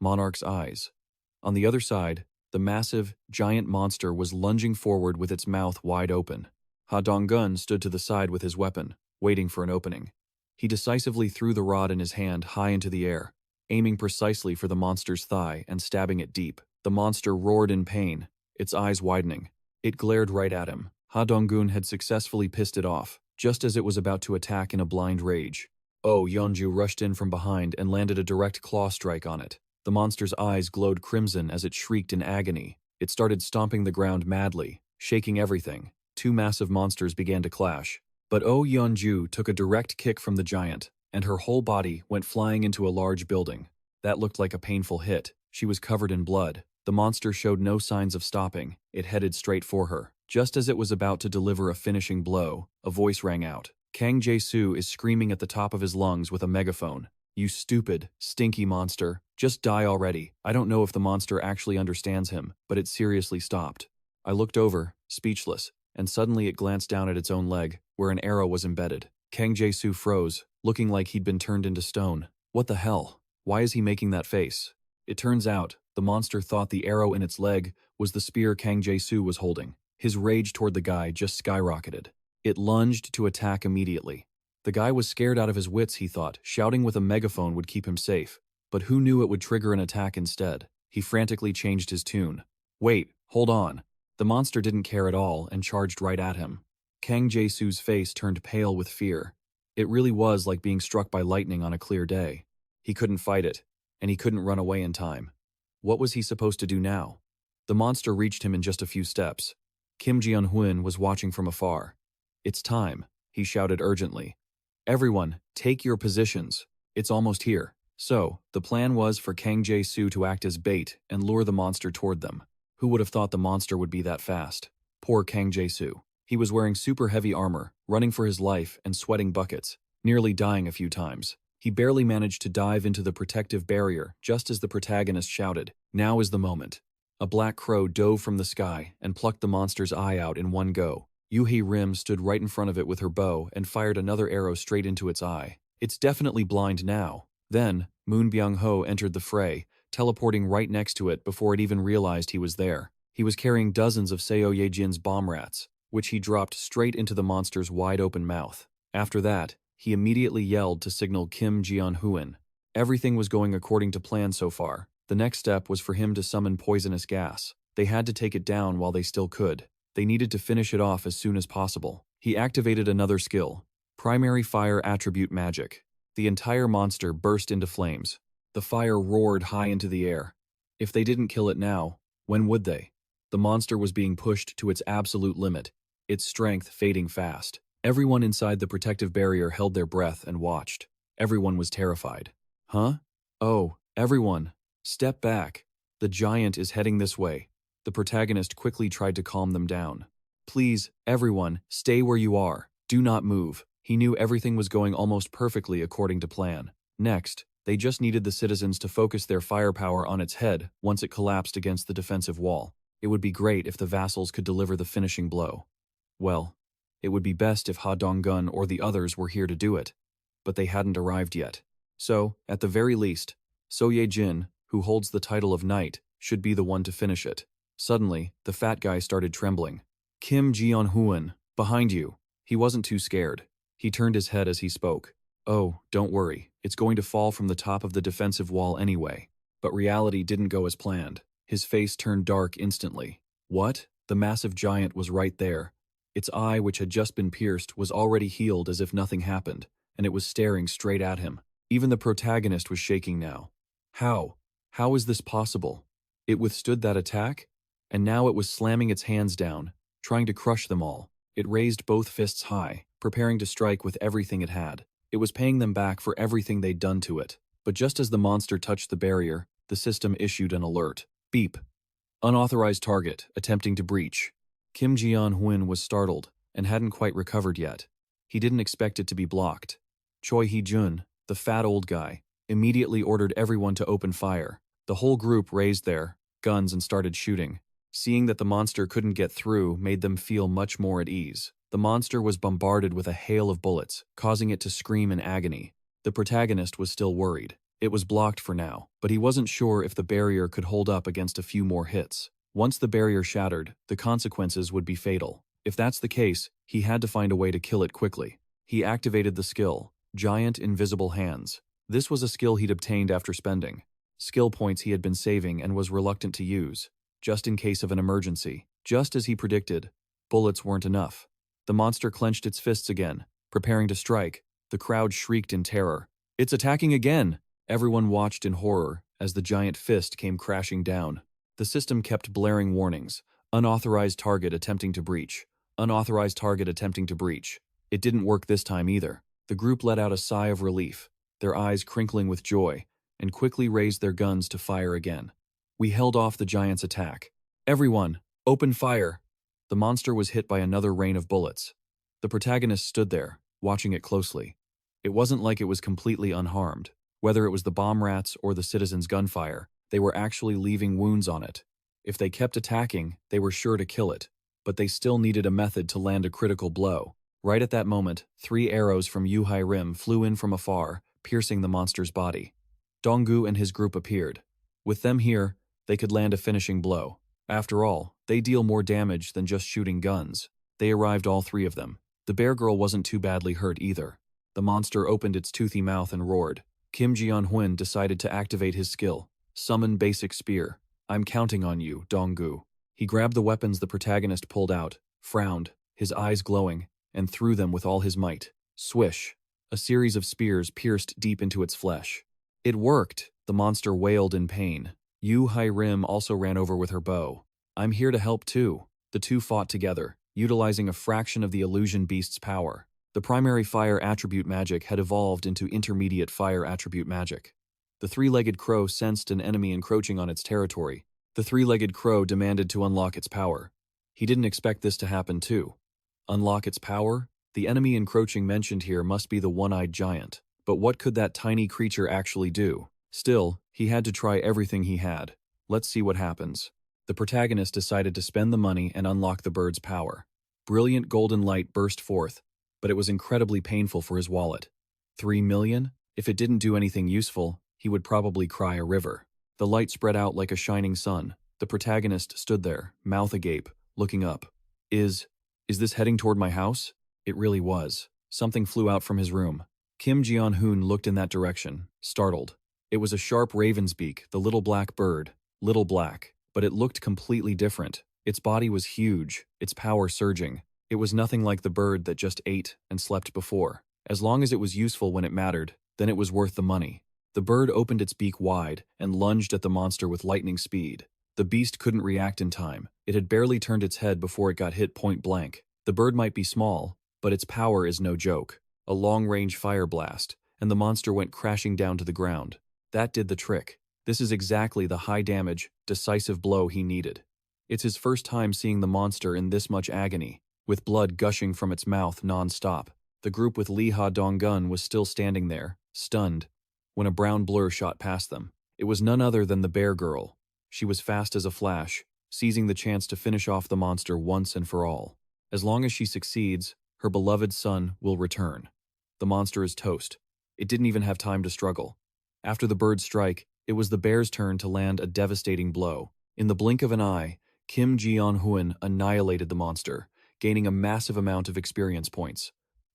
Monarch's eyes. On the other side, the massive, giant monster was lunging forward with its mouth wide open. Ha Dong-gun stood to the side with his weapon, waiting for an opening. He decisively threw the rod in his hand high into the air, aiming precisely for the monster's thigh and stabbing it deep. The monster roared in pain, its eyes widening. It glared right at him. Ha Dong-gun had successfully pissed it off, just as it was about to attack in a blind rage. Oh Yeonju rushed in from behind and landed a direct claw strike on it. The monster's eyes glowed crimson as it shrieked in agony. It started stomping the ground madly, shaking everything. Two massive monsters began to clash. But Oh Yeonju took a direct kick from the giant, and her whole body went flying into a large building. That looked like a painful hit. She was covered in blood. The monster showed no signs of stopping. It headed straight for her. Just as it was about to deliver a finishing blow, a voice rang out. Kang Jae-soo is screaming at the top of his lungs with a megaphone. "You stupid, stinky monster. Just die already." I don't know if the monster actually understands him, but it seriously stopped. I looked over, speechless, and suddenly it glanced down at its own leg, where an arrow was embedded. Kang Jae-soo froze, looking like he'd been turned into stone. What the hell? Why is he making that face? It turns out, the monster thought the arrow in its leg was the spear Kang Jae-soo was holding. His rage toward the guy just skyrocketed. It lunged to attack immediately. The guy was scared out of his wits, he thought. Shouting with a megaphone would keep him safe. But who knew it would trigger an attack instead? He frantically changed his tune. "Wait, hold on." The monster didn't care at all and charged right at him. Kang Jae-soo's face turned pale with fear. It really was like being struck by lightning on a clear day. He couldn't fight it, and he couldn't run away in time. What was he supposed to do now? The monster reached him in just a few steps. Kim Jeon-hoon was watching from afar. "It's time," he shouted urgently. "Everyone, take your positions. It's almost here." So, the plan was for Kang Jae-soo to act as bait and lure the monster toward them. Who would have thought the monster would be that fast? Poor Kang Jae-soo. He was wearing super heavy armor, running for his life and sweating buckets, nearly dying a few times. He barely managed to dive into the protective barrier just as the protagonist shouted, "Now is the moment." A black crow dove from the sky and plucked the monster's eye out in one go. Yoo-hee Rim stood right in front of it with her bow and fired another arrow straight into its eye. "It's definitely blind now." Then, Moon Byung-ho entered the fray, teleporting right next to it before it even realized he was there. He was carrying dozens of Seo Ye-jin's bomb rats, which he dropped straight into the monster's wide-open mouth. After that, he immediately yelled to signal Kim Jeon-hoon. Everything was going according to plan so far. The next step was for him to summon poisonous gas. They had to take it down while they still could. They needed to finish it off as soon as possible. He activated another skill, Primary Fire Attribute Magic. The entire monster burst into flames. The fire roared high into the air. If they didn't kill it now, when would they? The monster was being pushed to its absolute limit, its strength fading fast. Everyone inside the protective barrier held their breath and watched. Everyone was terrified. "Huh? Oh, everyone, step back. The giant is heading this way." The protagonist quickly tried to calm them down. "Please, everyone, stay where you are. Do not move." He knew everything was going almost perfectly according to plan. Next, they just needed the citizens to focus their firepower on its head once it collapsed against the defensive wall. It would be great if the vassals could deliver the finishing blow. Well, it would be best if Ha Dong-gun or the others were here to do it, but they hadn't arrived yet. So, at the very least, So Ye-jin, who holds the title of knight, should be the one to finish it. Suddenly, the fat guy started trembling. "Kim Jeon-hoon, behind you." He wasn't too scared. He turned his head as he spoke. "Oh, don't worry, it's going to fall from the top of the defensive wall anyway." But reality didn't go as planned. His face turned dark instantly. What? The massive giant was right there. Its eye, which had just been pierced, was already healed as if nothing happened, and it was staring straight at him. Even the protagonist was shaking now. How? How is this possible? It withstood that attack? And now it was slamming its hands down, trying to crush them all. It raised both fists high, preparing to strike with everything it had. It was paying them back for everything they'd done to it. But just as the monster touched the barrier, the system issued an alert. Beep. Unauthorized target, attempting to breach. Kim Jeon-hoon was startled, and hadn't quite recovered yet. He didn't expect it to be blocked. Choi Hee-jun, the fat old guy, immediately ordered everyone to open fire. The whole group raised their guns and started shooting. Seeing that the monster couldn't get through made them feel much more at ease. The monster was bombarded with a hail of bullets, causing it to scream in agony. The protagonist was still worried. It was blocked for now, but he wasn't sure if the barrier could hold up against a few more hits. Once the barrier shattered, the consequences would be fatal. If that's the case, he had to find a way to kill it quickly. He activated the skill, Giant Invisible Hands. This was a skill he'd obtained after spending skill points he had been saving and was reluctant to use, just in case of an emergency. Just as he predicted, bullets weren't enough. The monster clenched its fists again, preparing to strike. The crowd shrieked in terror. "It's attacking again!" Everyone watched in horror as the giant fist came crashing down. The system kept blaring warnings. Unauthorized target attempting to breach. Unauthorized target attempting to breach. It didn't work this time either. The group let out a sigh of relief, their eyes crinkling with joy, and quickly raised their guns to fire again. We held off the giant's attack. Everyone, open fire! The monster was hit by another rain of bullets. The protagonist stood there, watching it closely. It wasn't like it was completely unharmed. Whether it was the bomb rats or the citizens' gunfire, they were actually leaving wounds on it. If they kept attacking, they were sure to kill it, but they still needed a method to land a critical blow. Right at that moment, 3 arrows from Yuhai Rim flew in from afar, piercing the monster's body. Donggu and his group appeared. With them here, they could land a finishing blow. After all, they deal more damage than just shooting guns. They arrived, all 3 of them. The bear girl wasn't too badly hurt either. The monster opened its toothy mouth and roared. Kim Ji-hyun decided to activate his skill. Summon Basic Spear. I'm counting on you, Donggu. He grabbed the weapons the protagonist pulled out, frowned, his eyes glowing, and threw them with all his might. Swish! A series of spears pierced deep into its flesh. It worked! The monster wailed in pain. Yuhai Rim also ran over with her bow. I'm here to help too. The two fought together, utilizing a fraction of the illusion beast's power. The primary fire attribute magic had evolved into intermediate fire attribute magic. The 3-legged crow sensed an enemy encroaching on its territory. The 3-legged crow demanded to unlock its power. He didn't expect this to happen too. Unlock its power? The enemy encroaching mentioned here must be the one-eyed giant. But what could that tiny creature actually do? Still, he had to try everything he had. Let's see what happens. The protagonist decided to spend the money and unlock the bird's power. Brilliant golden light burst forth, but it was incredibly painful for his wallet. 3 million? If it didn't do anything useful, he would probably cry a river. The light spread out like a shining sun. The protagonist stood there, mouth agape, looking up. Is this heading toward my house? It really was. Something flew out from his room. Kim Ji-hyun looked in that direction, startled. It was a sharp raven's beak, the little black bird. Little black, but it looked completely different. Its body was huge, its power surging. It was nothing like the bird that just ate and slept before. As long as it was useful when it mattered, then it was worth the money. The bird opened its beak wide and lunged at the monster with lightning speed. The beast couldn't react in time. It had barely turned its head before it got hit point blank. The bird might be small, but its power is no joke. A long-range fire blast, and the monster went crashing down to the ground. That did the trick. This is exactly the high-damage, decisive blow he needed. It's his first time seeing the monster in this much agony, with blood gushing from its mouth non-stop. The group with Lee Ha-dong-gun was still standing there, stunned, when a brown blur shot past them. It was none other than the bear girl. She was fast as a flash, seizing the chance to finish off the monster once and for all. As long as she succeeds, her beloved son will return. The monster is toast. It didn't even have time to struggle. After the bird's strike, it was the bear's turn to land a devastating blow. In the blink of an eye, Kim Ji-hyun annihilated the monster, gaining a massive amount of experience points.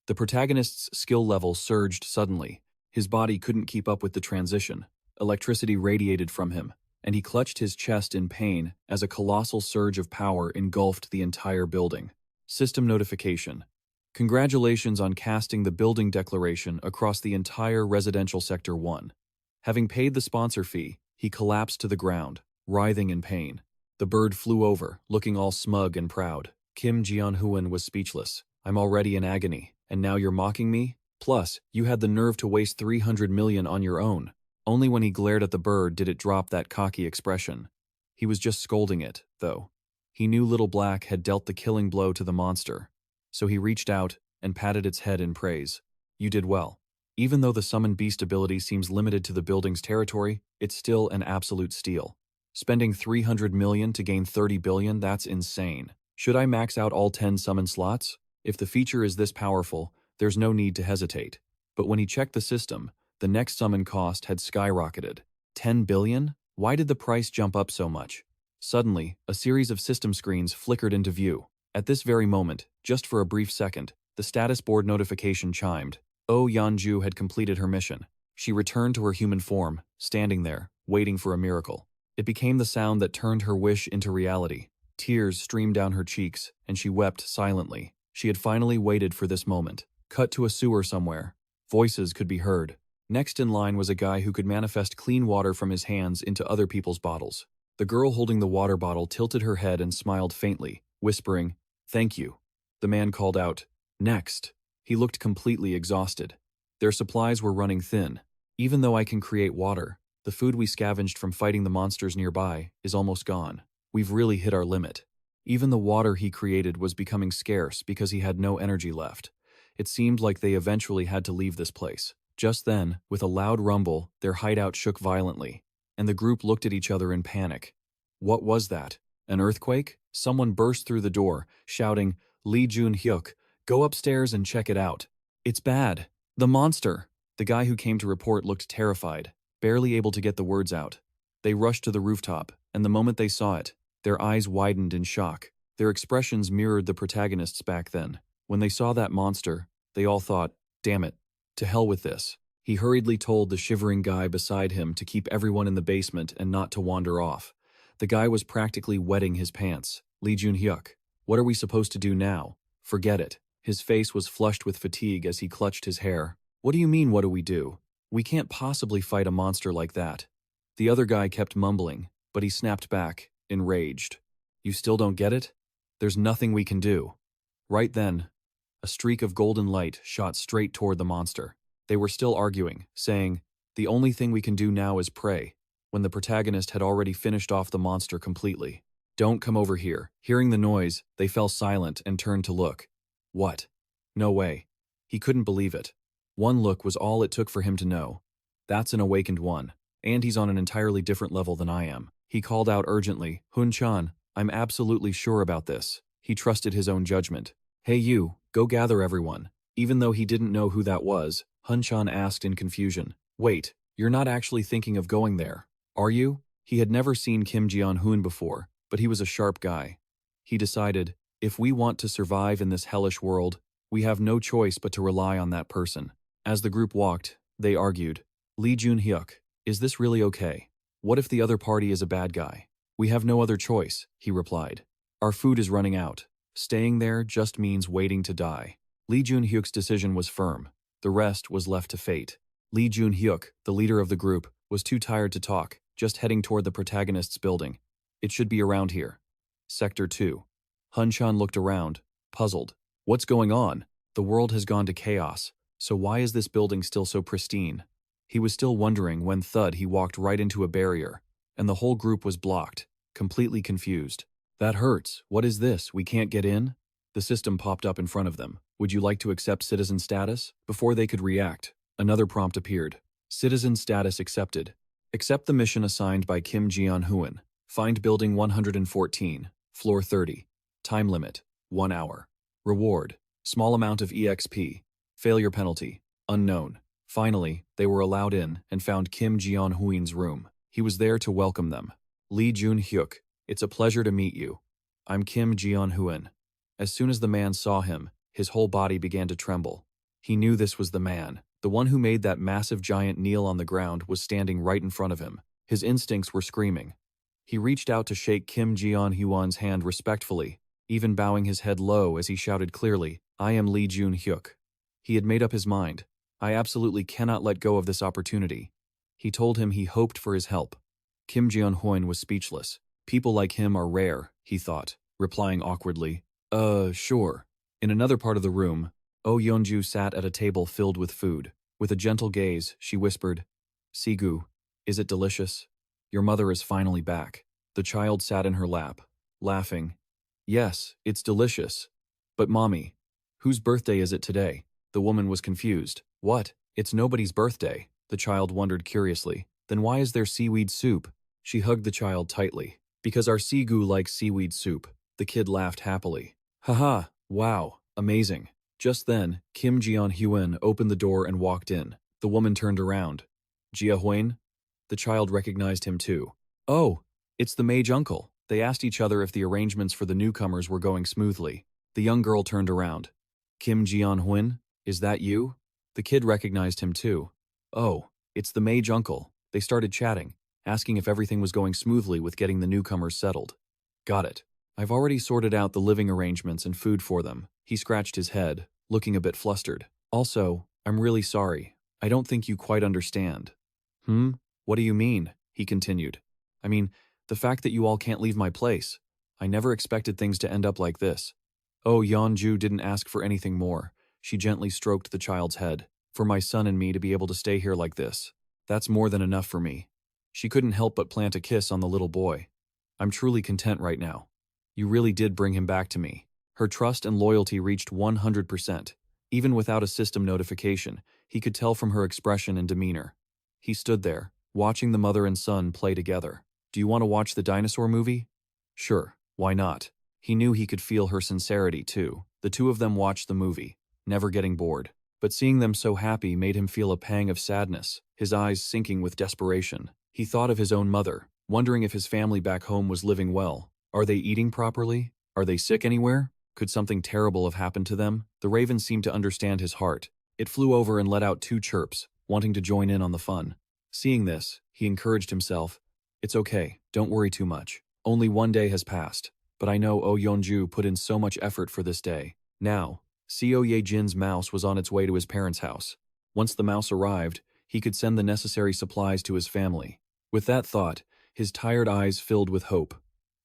The protagonist's skill level surged suddenly. His body couldn't keep up with the transition. Electricity radiated from him, and he clutched his chest in pain as a colossal surge of power engulfed the entire building. System notification. Congratulations on casting the building declaration across the entire residential Sector 1. Having paid the sponsor fee, he collapsed to the ground, writhing in pain. The bird flew over, looking all smug and proud. Kim Ji-hyun was speechless. I'm already in agony, and now you're mocking me? Plus, you had the nerve to waste 300 million on your own. Only when he glared at the bird did it drop that cocky expression. He was just scolding it, though. He knew Little Black had dealt the killing blow to the monster, so he reached out and patted its head in praise. You did well. Even though the Summon Beast ability seems limited to the building's territory, it's still an absolute steal. Spending 300 million to gain 30 billion, that's insane. Should I max out all 10 summon slots? If the feature is this powerful, there's no need to hesitate. But when he checked the system, the next summon cost had skyrocketed. 10 billion? Why did the price jump up so much? Suddenly, a series of system screens flickered into view. At this very moment, just for a brief second, the status board notification chimed. Oh Yanju had completed her mission. She returned to her human form, standing there, waiting for a miracle. It became the sound that turned her wish into reality. Tears streamed down her cheeks, and she wept silently. She had finally waited for this moment. Cut to a sewer somewhere. Voices could be heard. Next in line was a guy who could manifest clean water from his hands into other people's bottles. The girl holding the water bottle tilted her head and smiled faintly, whispering, "Thank you." The man called out, "Next." He looked completely exhausted. Their supplies were running thin. Even though I can create water, The food we scavenged from fighting the monsters nearby is almost gone. We've really hit our limit. Even the water he created was becoming scarce because he had no energy left. It seemed like they eventually had to leave this place. Just then, with a loud rumble, their hideout shook violently, and the group looked at each other in panic. What was that? An earthquake? Someone burst through the door, shouting, "Lee Jun-hyuk, go upstairs and check it out. It's bad. The monster." The guy who came to report looked terrified, barely able to get the words out. They rushed to the rooftop, and the moment they saw it, their eyes widened in shock. Their expressions mirrored the protagonists back then. When they saw that monster, they all thought, "Damn it, to hell with this." He hurriedly told the shivering guy beside him to keep everyone in the basement and not to wander off. The guy was practically wetting his pants. "Lee Jun-hyuk, what are we supposed to do now?" "Forget it." His face was flushed with fatigue as he clutched his hair. "What do you mean, what do we do? We can't possibly fight a monster like that." The other guy kept mumbling, but he snapped back, enraged. "You still don't get it? There's nothing we can do." Right then, a streak of golden light shot straight toward the monster. They were still arguing, saying, "The only thing we can do now is pray," when the protagonist had already finished off the monster completely. "Don't come over here." Hearing the noise, they fell silent and turned to look. What? No way. He couldn't believe it. One look was all it took for him to know. That's an awakened one, and he's on an entirely different level than I am. He called out urgently, "Hun-chan, I'm absolutely sure about this." He trusted his own judgment. "Hey you, go gather everyone." Even though he didn't know who that was, Hun-chan asked in confusion, "Wait, you're not actually thinking of going there, are you?" He had never seen Kim Ji-hoon before, but he was a sharp guy. He decided, if we want to survive in this hellish world, we have no choice but to rely on that person. As the group walked, they argued, "Lee Jun-hyuk, is this really okay? What if the other party is a bad guy?" "We have no other choice," he replied. "Our food is running out. Staying there just means waiting to die." Lee Jun-hyuk's decision was firm. The rest was left to fate. Lee Jun-hyuk, the leader of the group, was too tired to talk, just heading toward the protagonist's building. "It should be around here." Sector 2. Hun-chan looked around, puzzled. What's going on? The world has gone to chaos, so why is this building still so pristine? He was still wondering when thud he walked right into a barrier, and the whole group was blocked, completely confused. "That hurts. What is this? We can't get in?" The system popped up in front of them. "Would you like to accept citizen status?" Before they could react, another prompt appeared. "Citizen status accepted. Accept the mission assigned by Kim Ji-hoon. Find building 114, floor 30. Time limit, 1 hour. Reward, small amount of EXP. Failure penalty, unknown." Finally, they were allowed in and found Kim Ji-hoon's room. He was there to welcome them. "Lee Jun-hyuk, it's a pleasure to meet you. I'm Kim Ji-hoon." As soon as the man saw him, his whole body began to tremble. He knew this was the man. The one who made that massive giant kneel on the ground was standing right in front of him. His instincts were screaming. He reached out to shake Kim Ji-hoon's hand respectfully, even bowing his head low as he shouted clearly, "I am Lee Jun-hyuk." He had made up his mind. "I absolutely cannot let go of this opportunity." He told him he hoped for his help. Kim Ji-hoon was speechless. People like him are rare, he thought, replying awkwardly, Sure." In another part of the room, Oh Yeonju sat at a table filled with food. With a gentle gaze, she whispered, "Sigu, is it delicious? Your mother is finally back." The child sat in her lap, laughing. "Yes, it's delicious. But mommy, whose birthday is it today?" The woman was confused. "What? It's nobody's birthday." The child wondered curiously. "Then why is there seaweed soup?" She hugged the child tightly. "Because our Sigu likes seaweed soup." The kid laughed happily. "Haha, wow, amazing." Just then, Kim Ji-hoon opened the door and walked in. The woman turned around. "Ji-hoon?" The child recognized him too. "Oh, it's the mage uncle." They asked each other if the arrangements for the newcomers were going smoothly. The young girl turned around. "Kim Ji-hoon, is that you?" The kid recognized him too. "Oh, it's the mage uncle." They started chatting, asking if everything was going smoothly with getting the newcomers settled. "Got it. I've already sorted out the living arrangements and food for them." He scratched his head, looking a bit flustered. "Also, I'm really sorry. I don't think you quite understand." What do you mean?" he continued. "I mean, the fact that you all can't leave my place. I never expected things to end up like this." Oh, Yeonju didn't ask for anything more. She gently stroked the child's head. "For my son and me to be able to stay here like this. That's more than enough for me." She couldn't help but plant a kiss on the little boy. I'm truly content right now. You really did bring him back to me. Her trust and loyalty reached 100%. Even without a system notification, he could tell from her expression and demeanor. He stood there, watching the mother and son play together. Do you want to watch the dinosaur movie? Sure, why not? He knew he could feel her sincerity too. The two of them watched the movie, never getting bored. But seeing them so happy made him feel a pang of sadness, his eyes sinking with desperation. He thought of his own mother, wondering if his family back home was living well. Are they eating properly? Are they sick anywhere? Could something terrible have happened to them? The raven seemed to understand his heart. It flew over and let out 2 chirps, wanting to join in on the fun. Seeing this, he encouraged himself. It's okay, don't worry too much. Only 1 day has passed, but I know Oh Yeonju put in so much effort for this day. Now, Seo Ye-jin's mouse was on its way to his parents' house. Once the mouse arrived, he could send the necessary supplies to his family. With that thought, his tired eyes filled with hope.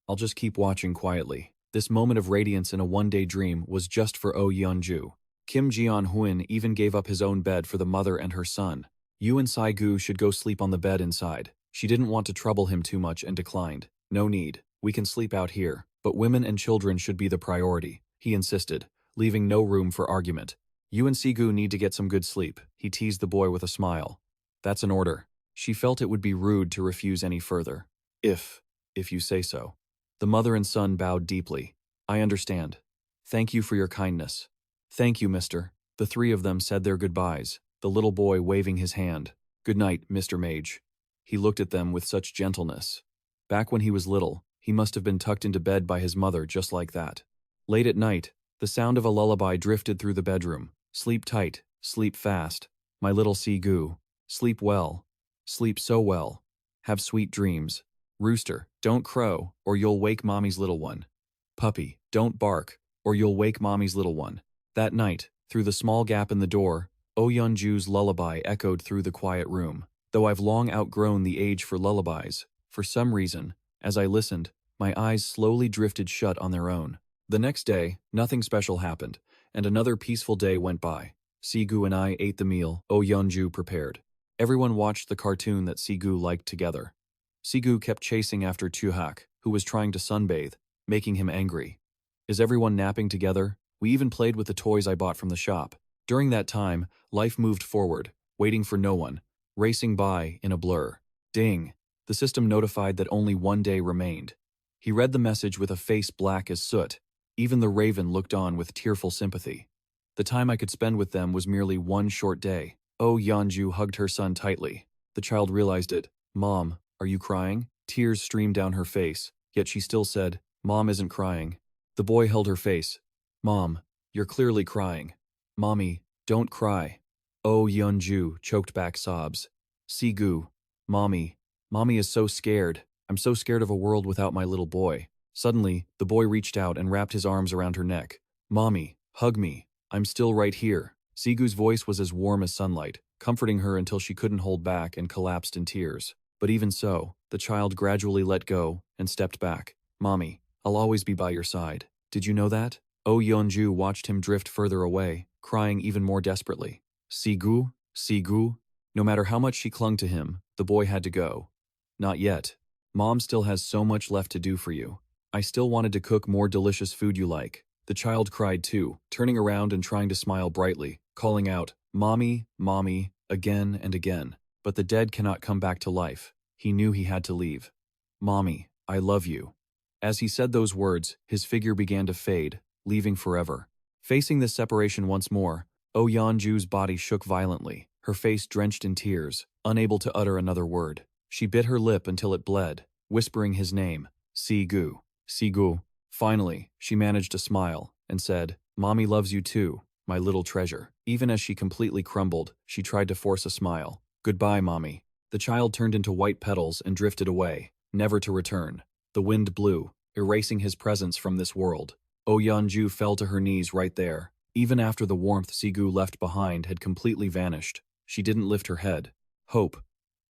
I'll just keep watching quietly. This moment of radiance in a one-day dream was just for Oh Yeonju. Kim Jeon-hoon even gave up his own bed for the mother and her son. Yu and Sai-gu should go sleep on the bed inside. She didn't want to trouble him too much and declined. No need, we can sleep out here, but women and children should be the priority, he insisted, leaving no room for argument. You and Sigu need to get some good sleep, he teased the boy with a smile. That's an order. She felt it would be rude to refuse any further. If you say so. The mother and son bowed deeply. I understand. Thank you for your kindness. Thank you, mister. The 3 of them said their goodbyes, the little boy waving his hand. Good night, Mr. Mage. He looked at them with such gentleness. Back when he was little, he must have been tucked into bed by his mother just like that. Late at night, the sound of a lullaby drifted through the bedroom. Sleep tight, sleep fast. My little Sigu. Sleep well. Sleep so well. Have sweet dreams. Rooster, don't crow, or you'll wake mommy's little one. Puppy, don't bark, or you'll wake mommy's little one. That night, through the small gap in the door, Oh Yeonju's lullaby echoed through the quiet room. Though I've long outgrown the age for lullabies, for some reason, as I listened, my eyes slowly drifted shut on their own. The next day, nothing special happened, and another peaceful day went by. Sigu and I ate the meal Oh Yeonju prepared. Everyone watched the cartoon that Sigu liked together. Sigu kept chasing after Chuhak, who was trying to sunbathe, making him angry. Is everyone napping together? We even played with the toys I bought from the shop. During that time, life moved forward, waiting for no one, racing by in a blur. Ding! The system notified that only 1 day remained. He read the message with a face black as soot. Even the raven looked on with tearful sympathy. The time I could spend with them was merely 1 short day. Oh Yeonju hugged her son tightly. The child realized it. Mom, are you crying? Tears streamed down her face, yet she still said, Mom isn't crying. The boy held her face. Mom, you're clearly crying. Mommy, don't cry. Oh Yeonju choked back sobs. Sigu, Mommy is so scared. I'm so scared of a world without my little boy. Suddenly, the boy reached out and wrapped his arms around her neck. Mommy, hug me. I'm still right here. Sigu's voice was as warm as sunlight, comforting her until she couldn't hold back and collapsed in tears. But even so, the child gradually let go and stepped back. Mommy, I'll always be by your side. Did you know that? Oh Yeonju watched him drift further away, crying even more desperately. Sigu. No matter how much she clung to him, the boy had to go. Not yet. Mom still has so much left to do for you. I still wanted to cook more delicious food you like. The child cried too, turning around and trying to smile brightly, calling out, Mommy, again and again. But the dead cannot come back to life. He knew he had to leave. Mommy, I love you. As he said those words, his figure began to fade, leaving forever. Facing this separation once more, Oh Yeonju's body shook violently, her face drenched in tears, unable to utter another word. She bit her lip until it bled, whispering his name, Sigu. Finally, she managed to smile and said, Mommy loves you too, my little treasure. Even as she completely crumbled, she tried to force a smile. Goodbye, Mommy. The child turned into white petals and drifted away, never to return. The wind blew, erasing his presence from this world. Oh Yeonju fell to her knees right there. Even after the warmth Sigu left behind had completely vanished, she didn't lift her head. Hope.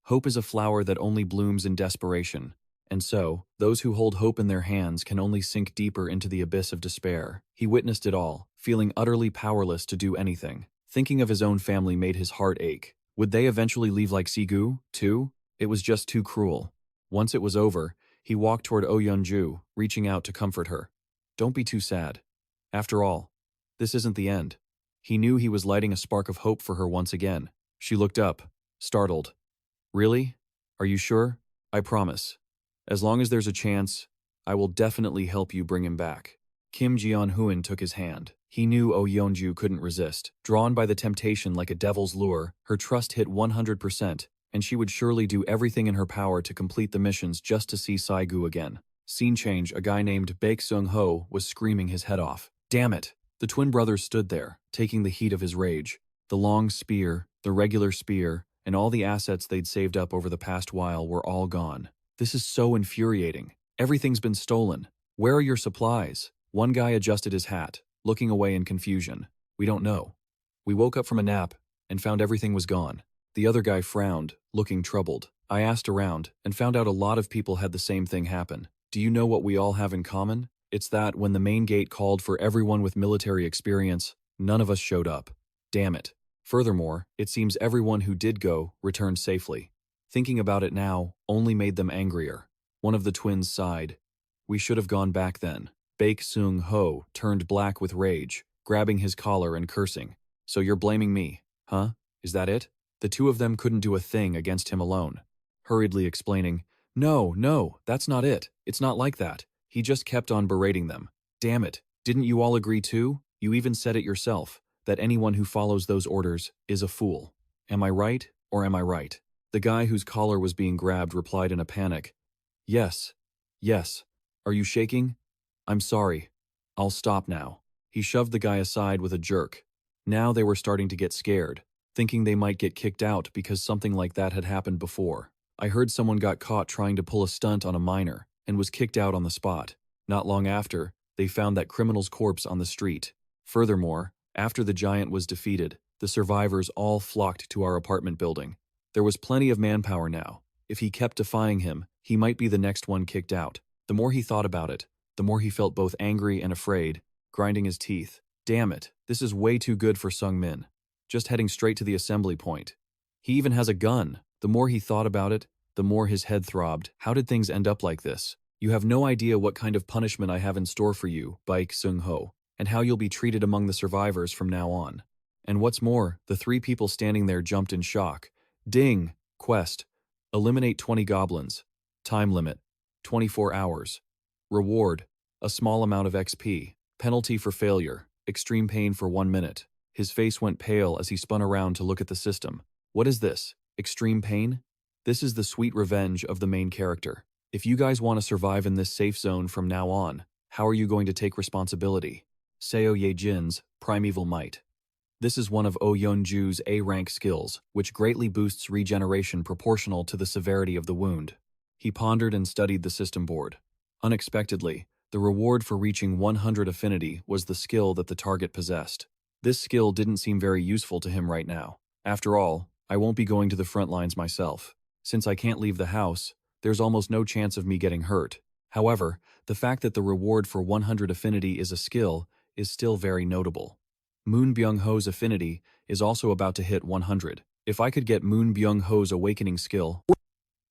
Hope is a flower that only blooms in desperation. And so, those who hold hope in their hands can only sink deeper into the abyss of despair. He witnessed it all, feeling utterly powerless to do anything. Thinking of his own family made his heart ache. Would they eventually leave like Sigu, too? It was just too cruel. Once it was over, he walked toward Oh Yeonju, reaching out to comfort her. Don't be too sad. After all, this isn't the end. He knew he was lighting a spark of hope for her once again. She looked up, startled. Really? Are you sure? I promise. As long as there's a chance, I will definitely help you bring him back. Kim Ji-hoon took his hand. He knew Oh Yeonju couldn't resist. Drawn by the temptation like a devil's lure, her trust hit 100%, and she would surely do everything in her power to complete the missions just to see Saigu again. Scene change, a guy named Baek Sung-ho was screaming his head off. Damn it! The twin brothers stood there, taking the heat of his rage. The long spear, the regular spear, and all the assets they'd saved up over the past while were all gone. This is so infuriating. Everything's been stolen. Where are your supplies? One guy adjusted his hat, looking away in confusion. We don't know. We woke up from a nap and found everything was gone. The other guy frowned, looking troubled. I asked around and found out a lot of people had the same thing happen. Do you know what we all have in common? It's that when the main gate called for everyone with military experience, none of us showed up. Damn it. Furthermore, it seems everyone who did go returned safely. Thinking about it now only made them angrier. One of the twins sighed. We should have gone back then. Baek Sung-ho turned black with rage, grabbing his collar and cursing. So you're blaming me, huh? Is that it? The two of them couldn't do a thing against him alone. Hurriedly explaining, No, that's not it. It's not like that. He just kept on berating them. Damn it, didn't you all agree too? You even said it yourself, that anyone who follows those orders is a fool. Am I right, or am I right? The guy whose collar was being grabbed replied in a panic. Yes. Are you shaking? I'm sorry. I'll stop now. He shoved the guy aside with a jerk. Now they were starting to get scared, thinking they might get kicked out because something like that had happened before. I heard someone got caught trying to pull a stunt on a minor and was kicked out on the spot. Not long after, they found that criminal's corpse on the street. Furthermore, after the giant was defeated, the survivors all flocked to our apartment building. There was plenty of manpower now. If he kept defying him, he might be the next one kicked out. The more he thought about it, the more he felt both angry and afraid, grinding his teeth. Damn it, this is way too good for Sung-min. Just heading straight to the assembly point. He even has a gun. The more he thought about it, the more his head throbbed. How did things end up like this? You have no idea what kind of punishment I have in store for you, Baek Sung-ho, and how you'll be treated among the survivors from now on. And what's more, the three people standing there jumped in shock. Ding! Quest. Eliminate 20 goblins. Time limit. 24 hours. Reward. A small amount of XP. Penalty for failure. Extreme pain for 1 minute. His face went pale as he spun around to look at the system. What is this? Extreme pain? This is the sweet revenge of the main character. If you guys want to survive in this safe zone from now on, how are you going to take responsibility? Seo Ye-jin's Primeval Might. This is one of Oh Yeonju's A-rank skills, which greatly boosts regeneration proportional to the severity of the wound. He pondered and studied the system board. Unexpectedly, the reward for reaching 100 affinity was the skill that the target possessed. This skill didn't seem very useful to him right now. After all, I won't be going to the front lines myself. Since I can't leave the house, there's almost no chance of me getting hurt. However, the fact that the reward for 100 affinity is a skill is still very notable. Moon Byung-ho's affinity is also about to hit 100. If I could get Moon Byung-ho's awakening skill,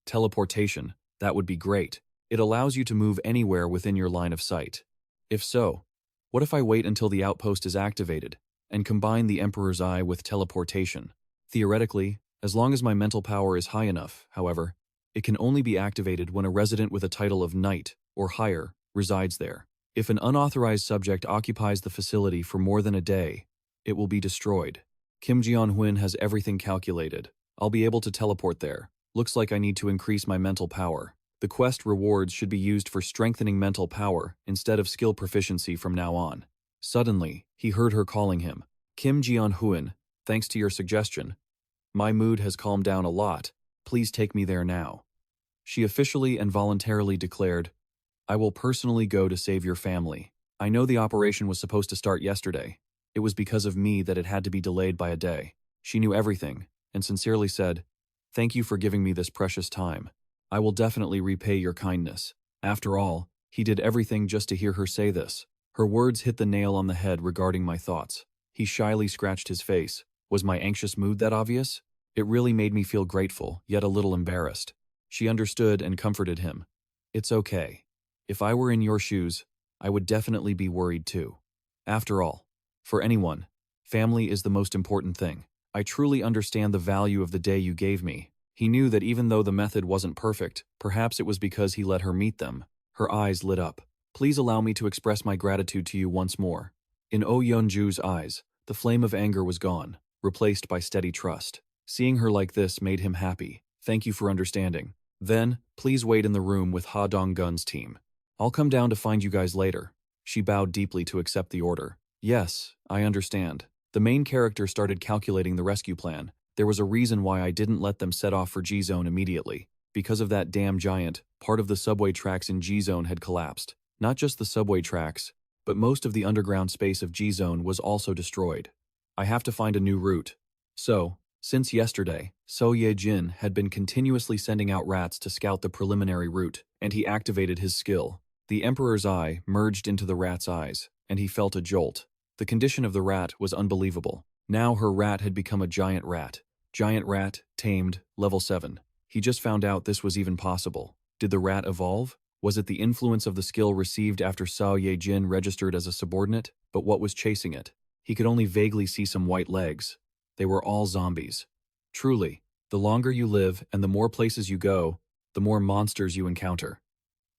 teleportation, that would be great. It allows you to move anywhere within your line of sight. If so, what if I wait until the outpost is activated and combine the Emperor's Eye with teleportation? Theoretically, as long as my mental power is high enough, however, it can only be activated when a resident with a title of Knight or higher resides there. If an unauthorized subject occupies the facility for more than a day, it will be destroyed. Kim Ji-hoon has everything calculated. I'll be able to teleport there. Looks like I need to increase my mental power. The quest rewards should be used for strengthening mental power instead of skill proficiency from now on. Suddenly, he heard her calling him. Kim Ji-hoon, thanks to your suggestion, my mood has calmed down a lot. Please take me there now. She officially and voluntarily declared, I will personally go to save your family. I know the operation was supposed to start yesterday. It was because of me that it had to be delayed by a day. She knew everything, and sincerely said, thank you for giving me this precious time. I will definitely repay your kindness. After all, he did everything just to hear her say this. Her words hit the nail on the head regarding my thoughts. He shyly scratched his face. Was my anxious mood that obvious? It really made me feel grateful, yet a little embarrassed. She understood and comforted him. It's okay. If I were in your shoes, I would definitely be worried too. After all, for anyone, family is the most important thing. I truly understand the value of the day you gave me. He knew that even though the method wasn't perfect, perhaps it was because he let her meet them. Her eyes lit up. Please allow me to express my gratitude to you once more. In Oh Yeonju's eyes, the flame of anger was gone, replaced by steady trust. Seeing her like this made him happy. Thank you for understanding. Then, please wait in the room with Ha Dong-gun's team. I'll come down to find you guys later. She bowed deeply to accept the order. Yes, I understand. The main character started calculating the rescue plan. There was a reason why I didn't let them set off for G-Zone immediately. Because of that damn giant, part of the subway tracks in G-Zone had collapsed. Not just the subway tracks, but most of the underground space of G-Zone was also destroyed. I have to find a new route. So, since yesterday, So Ye-jin had been continuously sending out rats to scout the preliminary route, and he activated his skill. The Emperor's eye merged into the rat's eyes, and he felt a jolt. The condition of the rat was unbelievable. Now her rat had become a giant rat. Giant rat, tamed, level 7. He just found out this was even possible. Did the rat evolve? Was it the influence of the skill received after Sao Ye-jin registered as a subordinate? But what was chasing it? He could only vaguely see some white legs. They were all zombies. Truly, the longer you live and the more places you go, the more monsters you encounter.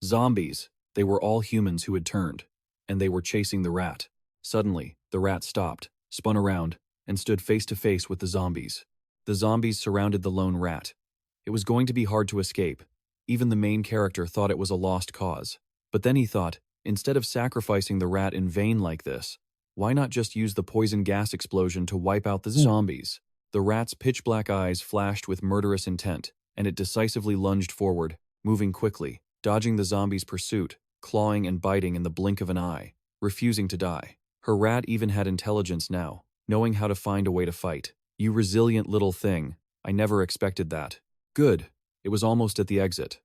Zombies. They were all humans who had turned, and they were chasing the rat. Suddenly, the rat stopped, spun around, and stood face to face with the zombies. The zombies surrounded the lone rat. It was going to be hard to escape. Even the main character thought it was a lost cause. But then he thought, instead of sacrificing the rat in vain like this, why not just use the poison gas explosion to wipe out the zombies? The rat's pitch-black eyes flashed with murderous intent, and it decisively lunged forward, moving quickly, dodging the zombies' pursuit, clawing and biting in the blink of an eye, refusing to die. Her rat even had intelligence now, knowing how to find a way to fight. You resilient little thing, I never expected that. Good. It was almost at the exit.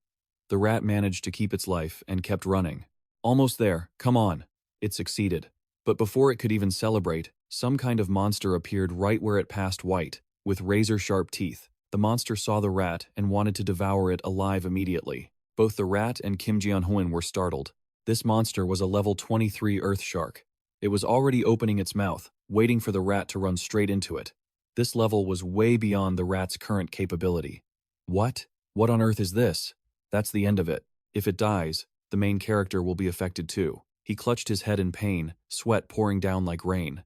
The rat managed to keep its life and kept running. Almost there, come on. It succeeded. But before it could even celebrate, some kind of monster appeared right where it passed White, with razor-sharp teeth. The monster saw the rat and wanted to devour it alive immediately. Both the rat and Kim Ji-hoon were startled. This monster was a level 23 earth shark. It was already opening its mouth, waiting for the rat to run straight into it. This level was way beyond the rat's current capability. What? What on earth is this? That's the end of it. If it dies, the main character will be affected too. He clutched his head in pain, sweat pouring down like rain.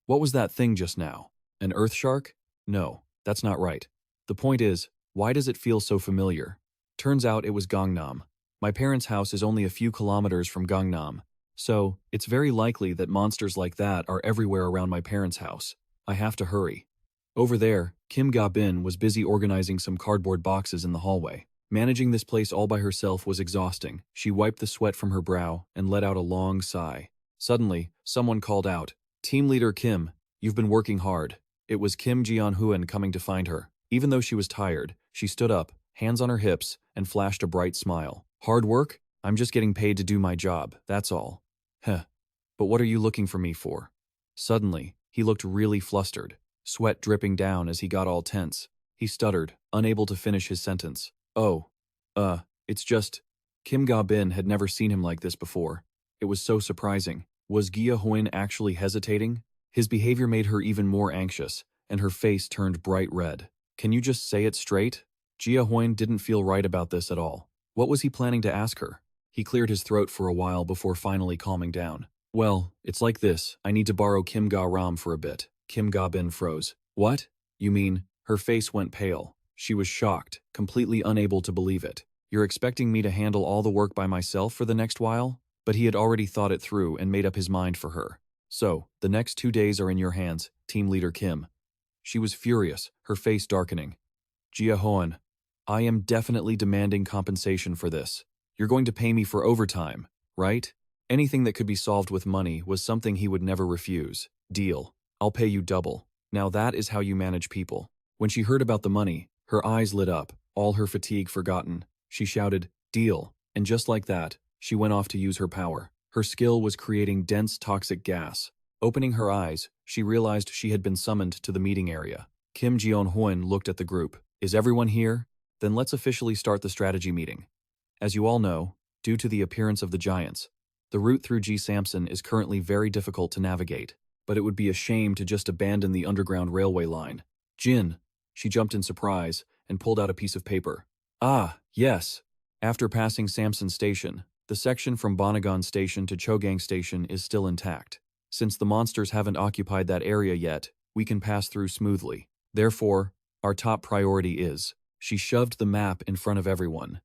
What was that thing just now? An earth shark? No, that's not right. The point is, why does it feel so familiar? Turns out it was Gangnam. My parents' house is only a few kilometers from Gangnam, so it's very likely that monsters like that are everywhere around my parents' house. I have to hurry. Over there, Kim Ga-bin was busy organizing some cardboard boxes in the hallway. Managing this place all by herself was exhausting. She wiped the sweat from her brow and let out a long sigh. Suddenly, someone called out, "Team Leader Kim, you've been working hard." It was Kim Ji-hoon coming to find her. Even though she was tired, she stood up, hands on her hips, and flashed a bright smile. "Hard work? I'm just getting paid to do my job, that's all." "Heh. But what are you looking for me for?" Suddenly, he looked really flustered, sweat dripping down as he got all tense. He stuttered, unable to finish his sentence. "Oh, it's just..." Kim Ga-bin had never seen him like this before. It was so surprising. Was Gia-hoon actually hesitating? His behavior made her even more anxious, and her face turned bright red. "Can you just say it straight?" Gia-hoon didn't feel right about this at all. What was he planning to ask her? He cleared his throat for a while before finally calming down. "Well, it's like this. I need to borrow Kim Ga-ram for a bit." Kim Ga-bin froze. "What? You mean..." Her face went pale. She was shocked, completely unable to believe it. "You're expecting me to handle all the work by myself for the next while?" But he had already thought it through and made up his mind for her. "So, the next 2 days are in your hands, Team Leader Kim." She was furious, her face darkening. "Gia-hoon, I am definitely demanding compensation for this. You're going to pay me for overtime, right?" Anything that could be solved with money was something he would never refuse. "Deal. I'll pay you double." Now that is how you manage people. When she heard about the money, her eyes lit up, all her fatigue forgotten. She shouted, "Deal," and just like that, she went off to use her power. Her skill was creating dense toxic gas. Opening her eyes, she realized she had been summoned to the meeting area. Kim Ji-hoon looked at the group. "Is everyone here?" Then let's officially start the strategy meeting. As you all know, due to the appearance of the giants, the route through G. Samson is currently very difficult to navigate, but it would be a shame to just abandon the underground railway line. Jin, she jumped in surprise and pulled out a piece of paper. Ah, yes. After passing Samson Station, the section from Bonagon Station to Chogang Station is still intact. Since the monsters haven't occupied that area yet, we can pass through smoothly. Therefore, our top priority is, she shoved the map in front of everyone,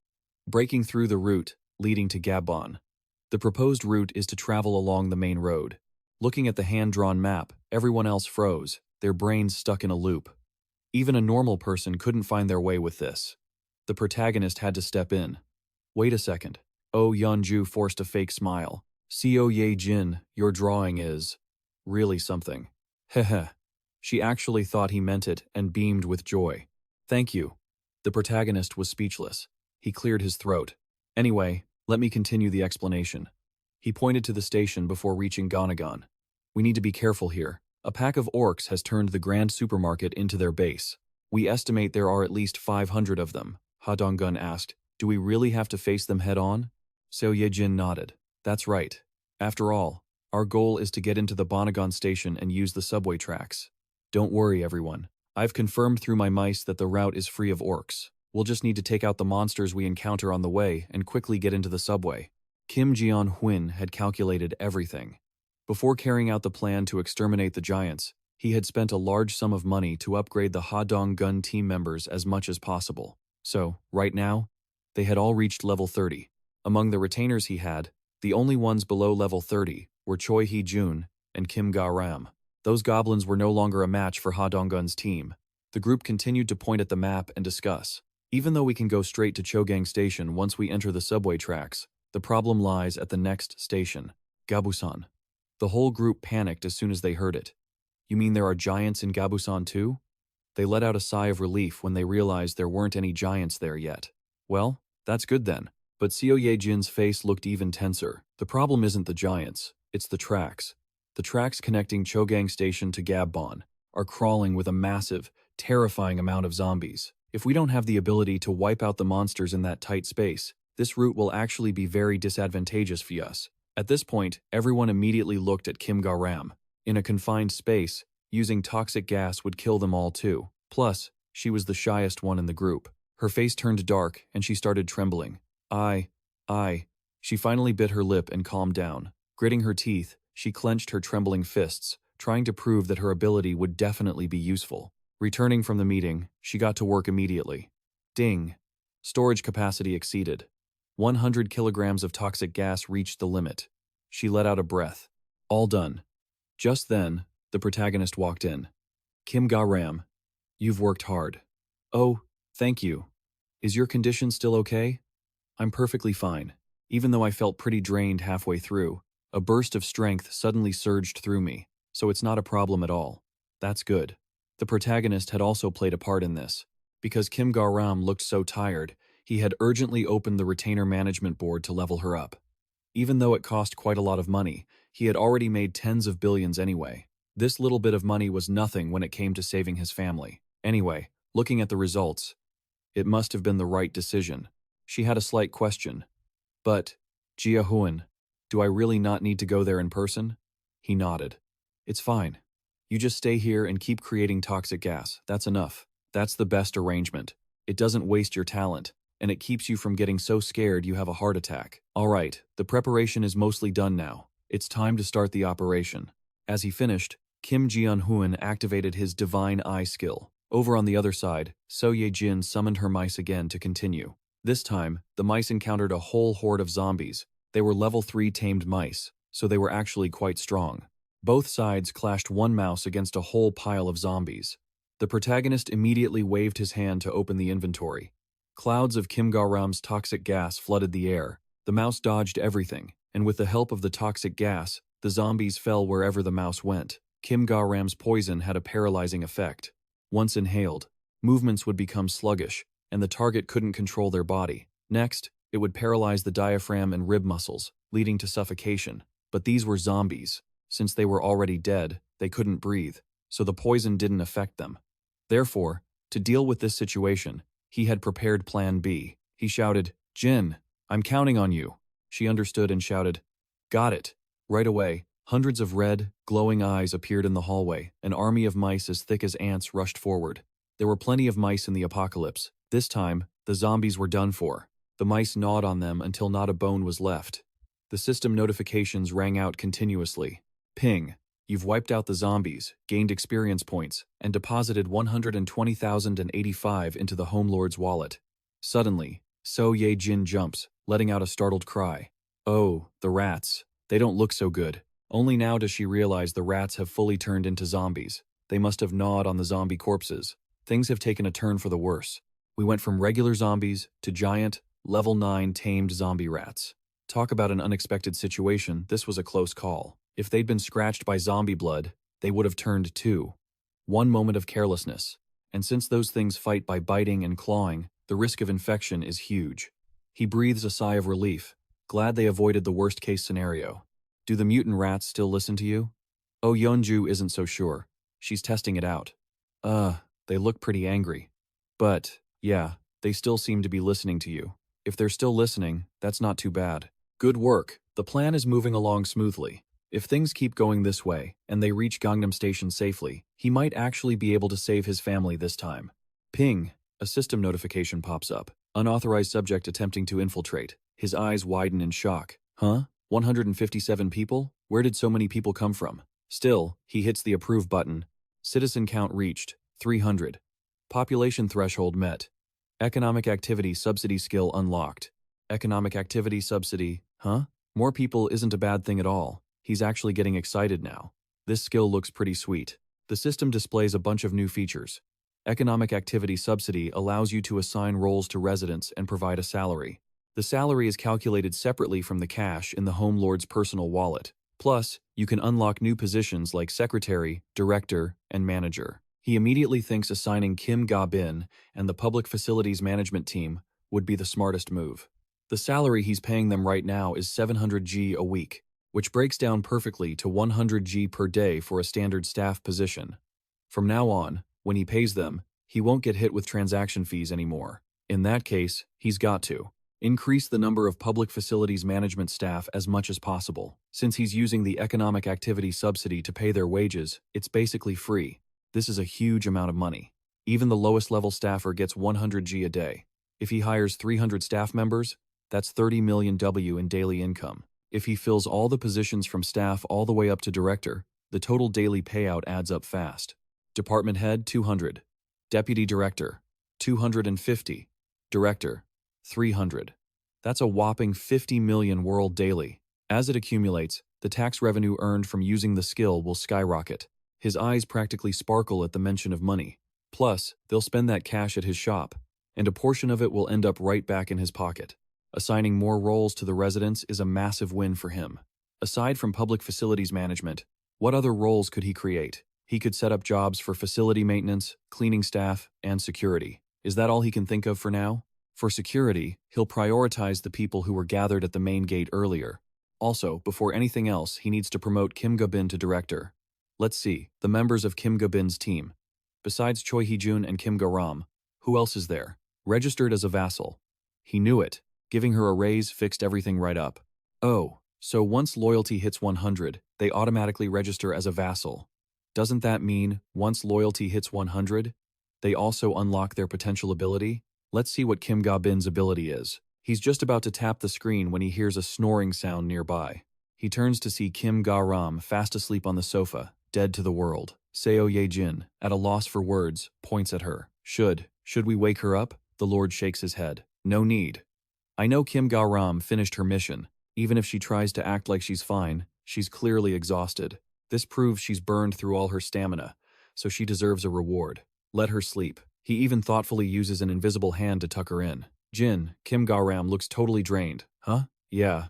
breaking through the route leading to Gabon. The proposed route is to travel along the main road. Looking at the hand-drawn map, everyone else froze, their brains stuck in a loop. Even a normal person couldn't find their way with this. The protagonist had to step in. Wait a second. Oh Yeonju forced a fake smile. Seo Ye Jin, your drawing is really something. Heh. She actually thought he meant it and beamed with joy. Thank you. The protagonist was speechless. He cleared his throat. Anyway, let me continue the explanation. He pointed to the station before reaching Gonagon. We need to be careful here. A pack of orcs has turned the Grand Supermarket into their base. We estimate there are at least 500 of them. Ha Donggun asked, do we really have to face them head-on? Seo Ye-jin nodded. That's right. After all, our goal is to get into the Bonagon station and use the subway tracks. Don't worry, everyone. I've confirmed through my mice that the route is free of orcs. We'll just need to take out the monsters we encounter on the way and quickly get into the subway. Kim Jeon-hwin had calculated everything. Before carrying out the plan to exterminate the giants, he had spent a large sum of money to upgrade the Ha Dong-gun team members as much as possible. So, right now, they had all reached level 30. Among the retainers he had, the only ones below level 30 were Choi Hee-jun and Kim Ga-ram. Those goblins were no longer a match for Ha Dong-gun's team. The group continued to point at the map and discuss. Even though we can go straight to Chogang Station once we enter the subway tracks, the problem lies at the next station, Gabusan. The whole group panicked as soon as they heard it. You mean there are giants in Gabusan too? They let out a sigh of relief when they realized there weren't any giants there yet. Well, that's good then. But Seo Ye-jin's face looked even tenser. The problem isn't the giants, it's the tracks. The tracks connecting Chogang Station to Gabon are crawling with a massive, terrifying amount of zombies. If we don't have the ability to wipe out the monsters in that tight space, this route will actually be very disadvantageous for us. At this point, everyone immediately looked at Kim Ga-ram. In a confined space, using toxic gas would kill them all too. Plus, she was the shyest one in the group. Her face turned dark and she started trembling. She finally bit her lip and calmed down. Gritting her teeth, she clenched her trembling fists, trying to prove that her ability would definitely be useful. Returning from the meeting, she got to work immediately. Ding! Storage capacity exceeded. 100 kilograms of toxic gas reached the limit. She let out a breath. All done. Just then, the protagonist walked in. Kim Ga-ram, you've worked hard. Oh, thank you. Is your condition still okay? I'm perfectly fine. Even though I felt pretty drained halfway through, a burst of strength suddenly surged through me, so it's not a problem at all. That's good. The protagonist had also played a part in this. Because Kim Ga-ram looked so tired, he had urgently opened the retainer management board to level her up. Even though it cost quite a lot of money, he had already made tens of billions anyway. This little bit of money was nothing when it came to saving his family. Anyway, looking at the results, it must have been the right decision. She had a slight question. But, Jia-hoon, do I really not need to go there in person? He nodded. It's fine. You just stay here and keep creating toxic gas. That's enough. That's the best arrangement. It doesn't waste your talent, and it keeps you from getting so scared you have a heart attack. All right, the preparation is mostly done now. It's time to start the operation. As he finished, Kim Jeon-hoon activated his Divine Eye skill. Over on the other side, Seo Ye-jin summoned her mice again to continue. This time, the mice encountered a whole horde of zombies. They were level 3 tamed mice, so they were actually quite strong. Both sides clashed one mouse against a whole pile of zombies. The protagonist immediately waved his hand to open the inventory. Clouds of Kim Ga-ram's toxic gas flooded the air. The mouse dodged everything, and with the help of the toxic gas, the zombies fell wherever the mouse went. Kim Ga-ram's poison had a paralyzing effect. Once inhaled, movements would become sluggish, and the target couldn't control their body. Next, it would paralyze the diaphragm and rib muscles, leading to suffocation. But these were zombies. Since they were already dead, they couldn't breathe, so the poison didn't affect them. Therefore, to deal with this situation, He had prepared Plan B. He shouted, "Jin, I'm counting on you." She understood and shouted, "Got it." Right away, hundreds of red, glowing eyes appeared in the hallway. An army of mice as thick as ants rushed forward. There were plenty of mice in the apocalypse. This time, the zombies were done for. The mice gnawed on them until not a bone was left. The system notifications rang out continuously. Ping. You've wiped out the zombies, gained experience points, and deposited 120,085 into the Home Lord's wallet. Suddenly, So Ye Jin jumps, letting out a startled cry. Oh, the rats. They don't look so good. Only now does she realize the rats have fully turned into zombies. They must have gnawed on the zombie corpses. Things have taken a turn for the worse. We went from regular zombies to giant, level 9 tamed zombie rats. Talk about an unexpected situation, this was a close call. If they'd been scratched by zombie blood, they would have turned too. One moment of carelessness. And since those things fight by biting and clawing, the risk of infection is huge. He breathes a sigh of relief, glad they avoided the worst-case scenario. Do the mutant rats still listen to you? Oh, Yeonju isn't so sure. She's testing it out. They look pretty angry. But, yeah, they still seem to be listening to you. If they're still listening, that's not too bad. Good work. The plan is moving along smoothly. If things keep going this way, and they reach Gangnam Station safely, he might actually be able to save his family this time. Ping. A system notification pops up. Unauthorized subject attempting to infiltrate. His eyes widen in shock. Huh? 157 people? Where did so many people come from? Still, he hits the approve button. Citizen count reached. 300. Population threshold met. Economic activity subsidy skill unlocked. Economic activity subsidy, huh? More people isn't a bad thing at all. He's actually getting excited now. This skill looks pretty sweet. The system displays a bunch of new features. Economic activity subsidy allows you to assign roles to residents and provide a salary. The salary is calculated separately from the cash in the Home Lord's personal wallet. Plus, you can unlock new positions like secretary, director, and manager. He immediately thinks assigning Kim Ga-bin and the public facilities management team would be the smartest move. The salary he's paying them right now is 700 G a week, which breaks down perfectly to 100 G per day for a standard staff position. From now on, when he pays them, he won't get hit with transaction fees anymore. In that case, he's got to increase the number of public facilities management staff as much as possible. Since he's using the economic activity subsidy to pay their wages, it's basically free. This is a huge amount of money. Even the lowest level staffer gets 100 G a day. If he hires 300 staff members, that's 30 million W in daily income. If he fills all the positions from staff all the way up to director, the total daily payout adds up fast. Department head, 200. Deputy director, 250. Director, 300. That's a whopping 50 million world daily. As it accumulates, the tax revenue earned from using the skill will skyrocket. His eyes practically sparkle at the mention of money. Plus, they'll spend that cash at his shop, and a portion of it will end up right back in his pocket. Assigning more roles to the residents is a massive win for him. Aside from public facilities management, what other roles could he create? He could set up jobs for facility maintenance, cleaning staff, and security. Is that all he can think of for now? For security, he'll prioritize the people who were gathered at the main gate earlier. Also, before anything else, he needs to promote Kim Ga-bin to director. Let's see, the members of Kim Ga-bin's team. Besides Choi Hee-jun and Kim Ga-ram, who else is there? Registered as a vassal. He knew it. Giving her a raise fixed everything right up. Oh, so once loyalty hits 100, they automatically register as a vassal. Doesn't that mean, once loyalty hits 100, they also unlock their potential ability? Let's see what Kim Ga-bin's ability is. He's just about to tap the screen when he hears a snoring sound nearby. He turns to see Kim Ga-ram fast asleep on the sofa, dead to the world. Seo Ye-jin, at a loss for words, points at her. Should we wake her up? The Lord shakes his head. No need. I know Kim Ga-ram finished her mission. Even if she tries to act like she's fine, she's clearly exhausted. This proves she's burned through all her stamina, so she deserves a reward. Let her sleep. He even thoughtfully uses an invisible hand to tuck her in. Jin, Kim Ga-ram looks totally drained. Huh? Yeah.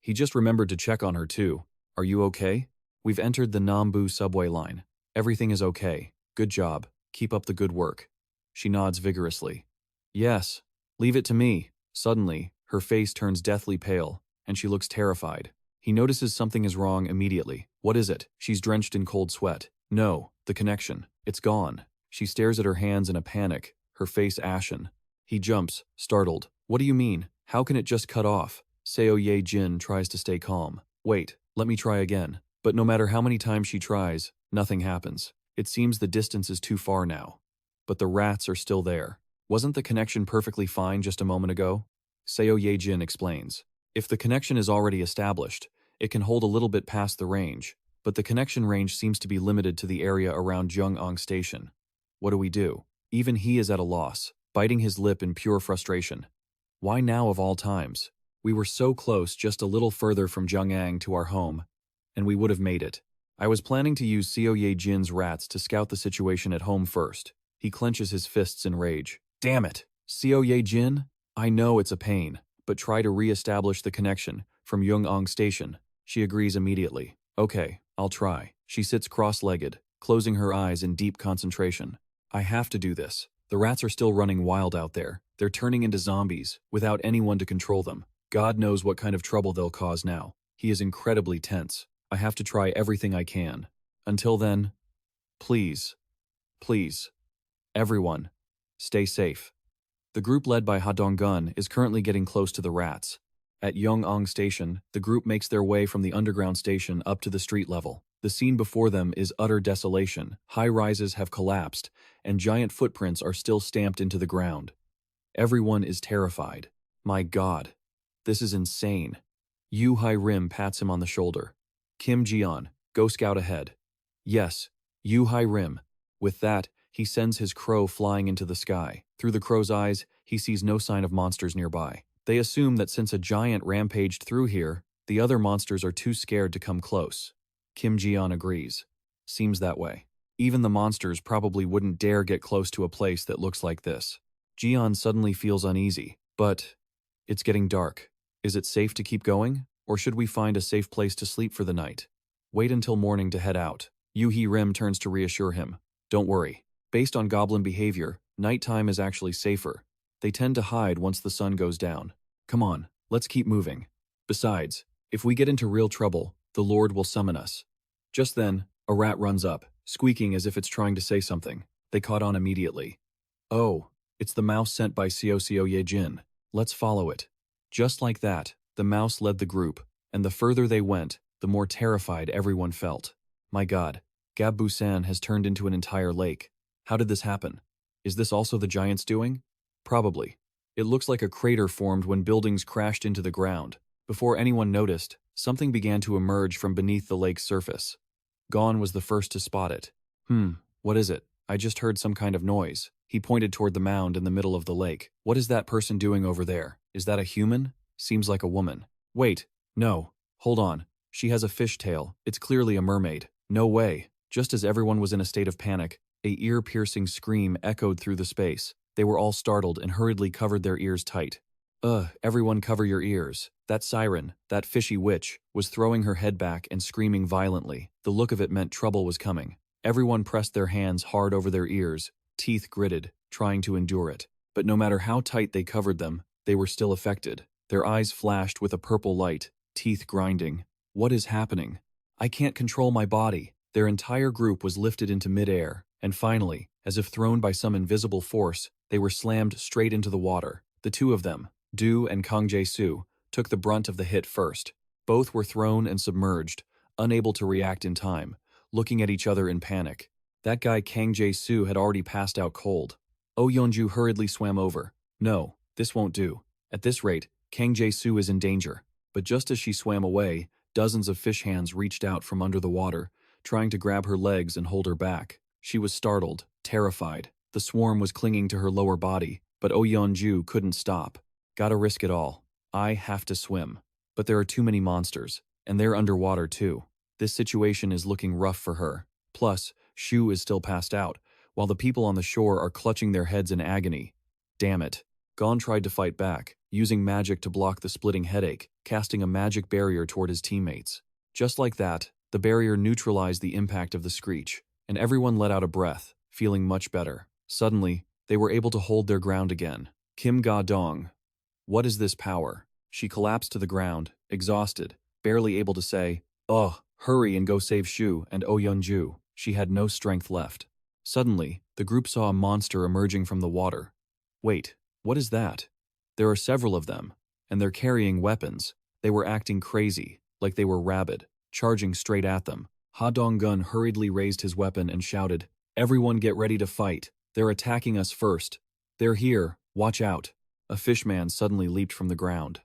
He just remembered to check on her too. Are you okay? We've entered the Nambu subway line. Everything is okay. Good job. Keep up the good work. She nods vigorously. Yes. Leave it to me. Suddenly, her face turns deathly pale, and she looks terrified. He notices something is wrong immediately. What is it? She's drenched in cold sweat. No, the connection. It's gone. She stares at her hands in a panic, her face ashen. He jumps, startled. What do you mean? How can it just cut off? Seo Ye Jin tries to stay calm. Wait, let me try again. But no matter how many times she tries, nothing happens. It seems the distance is too far now. But the rats are still there. Wasn't the connection perfectly fine just a moment ago? Seo Ye Jin explains. If the connection is already established, it can hold a little bit past the range, but the connection range seems to be limited to the area around Jung'ang Station. What do we do? Even he is at a loss, biting his lip in pure frustration. Why now of all times? We were so close, just a little further from Jung'ang to our home, and we would have made it. I was planning to use Seo Ye Jin's rats to scout the situation at home first. He clenches his fists in rage. Damn it! Seo Ye Jin? I know it's a pain, but try to re-establish the connection from Jung'ang Station. She agrees immediately. Okay, I'll try. She sits cross-legged, closing her eyes in deep concentration. I have to do this. The rats are still running wild out there. They're turning into zombies, without anyone to control them. God knows what kind of trouble they'll cause now. He is incredibly tense. I have to try everything I can. Until then, please, please, everyone, stay safe. The group led by Ha Donggun is currently getting close to the rats. At Jung'ang Station, the group makes their way from the underground station up to the street level. The scene before them is utter desolation. High-rises have collapsed, and giant footprints are still stamped into the ground. Everyone is terrified. My God, this is insane. Yu Hai Rim pats him on the shoulder. Kim Jian, go scout ahead. Yes, Yu Hai Rim. With that, he sends his crow flying into the sky. Through the crow's eyes, he sees no sign of monsters nearby. They assume that since a giant rampaged through here, the other monsters are too scared to come close. Kim Jian agrees. Seems that way. Even the monsters probably wouldn't dare get close to a place that looks like this. Jian suddenly feels uneasy. But it's getting dark. Is it safe to keep going? Or should we find a safe place to sleep for the night? Wait until morning to head out. Yu Hai Rim turns to reassure him. Don't worry. Based on goblin behavior, nighttime is actually safer. They tend to hide once the sun goes down. Come on, let's keep moving. Besides, if we get into real trouble, the Lord will summon us. Just then, a rat runs up, squeaking as if it's trying to say something. They caught on immediately. Oh, it's the mouse sent by Seo Ye Jin. Let's follow it. Just like that, the mouse led the group, and the further they went, the more terrified everyone felt. My God, Gab Busan has turned into an entire lake. How did this happen? Is this also the giant's doing? Probably. It looks like a crater formed when buildings crashed into the ground. Before anyone noticed, something began to emerge from beneath the lake's surface. Gon was the first to spot it. What is it? I just heard some kind of noise. He pointed toward the mound in the middle of the lake. What is that person doing over there? Is that a human? Seems like a woman. Wait, no. Hold on. She has a fish tail. It's clearly a mermaid. No way. Just as everyone was in a state of panic, a ear-piercing scream echoed through the space. They were all startled and hurriedly covered their ears tight. Everyone cover your ears. That siren, that fishy witch, was throwing her head back and screaming violently. The look of it meant trouble was coming. Everyone pressed their hands hard over their ears, teeth gritted, trying to endure it. But no matter how tight they covered them, they were still affected. Their eyes flashed with a purple light, teeth grinding. What is happening? I can't control my body. Their entire group was lifted into midair, and finally, as if thrown by some invisible force, they were slammed straight into the water. The two of them, Du and Kang Jae-soo, took the brunt of the hit first. Both were thrown and submerged, unable to react in time, looking at each other in panic. That guy Kang Jae-soo had already passed out cold. Oh Yeonju hurriedly swam over. No, this won't do. At this rate, Kang Jae-soo is in danger. But just as she swam away, dozens of fish hands reached out from under the water, trying to grab her legs and hold her back. She was startled, terrified. The swarm was clinging to her lower body, but Oh Yeonju couldn't stop. Gotta risk it all. I have to swim. But there are too many monsters, and they're underwater too. This situation is looking rough for her. Plus, Shu is still passed out, while the people on the shore are clutching their heads in agony. Damn it. Gon tried to fight back, using magic to block the splitting headache, casting a magic barrier toward his teammates. Just like that, the barrier neutralized the impact of the screech, and everyone let out a breath, feeling much better. Suddenly, they were able to hold their ground again. Kim Ga-dong. What is this power? She collapsed to the ground, exhausted, barely able to say, "Ugh, hurry and go save Shu and Oh Yeonju." She had no strength left. Suddenly, the group saw a monster emerging from the water. Wait, What is that? There are several of them, and they're carrying weapons. They were acting crazy, like they were rabid, charging straight at them. Ha Dong-gun hurriedly raised his weapon and shouted, "Everyone get ready to fight. They're attacking us first. They're here. Watch out." A fishman suddenly leaped from the ground.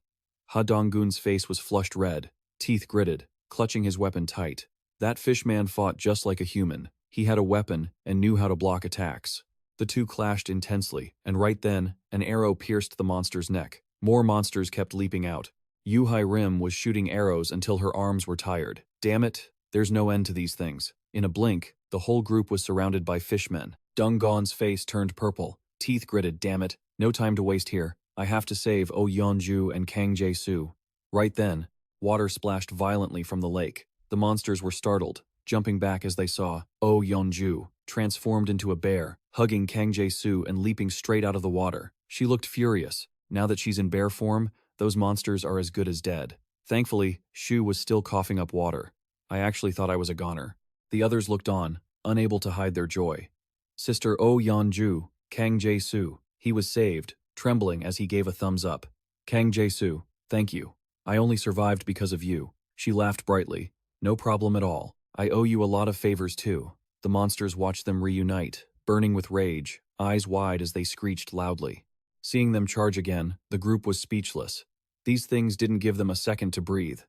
Ha Dong-gun's face was flushed red, teeth gritted, clutching his weapon tight. That fishman fought just like a human. He had a weapon and knew how to block attacks. The two clashed intensely, and right then, an arrow pierced the monster's neck. More monsters kept leaping out. Yu Hai Rim was shooting arrows until her arms were tired. Damn it, there's no end to these things. In a blink, the whole group was surrounded by fishmen. Dong-gon's face turned purple, teeth gritted. Damn it, no time to waste here. I have to save Oh Yeonju and Kang Jae-soo. Right then, water splashed violently from the lake. The monsters were startled, jumping back as they saw Oh Yeonju transformed into a bear, hugging Kang Jae-soo and leaping straight out of the water. She looked furious. Now that she's in bear form, those monsters are as good as dead. Thankfully, Shu was still coughing up water. I actually thought I was a goner. The others looked on, unable to hide their joy. Sister Oh Yeonju, Kang Jae-soo. He was saved, trembling as he gave a thumbs up. Kang Jae-soo, thank you. I only survived because of you. She laughed brightly. No problem at all. I owe you a lot of favors too. The monsters watched them reunite, burning with rage, eyes wide as they screeched loudly. Seeing them charge again, the group was speechless. These things didn't give them a second to breathe.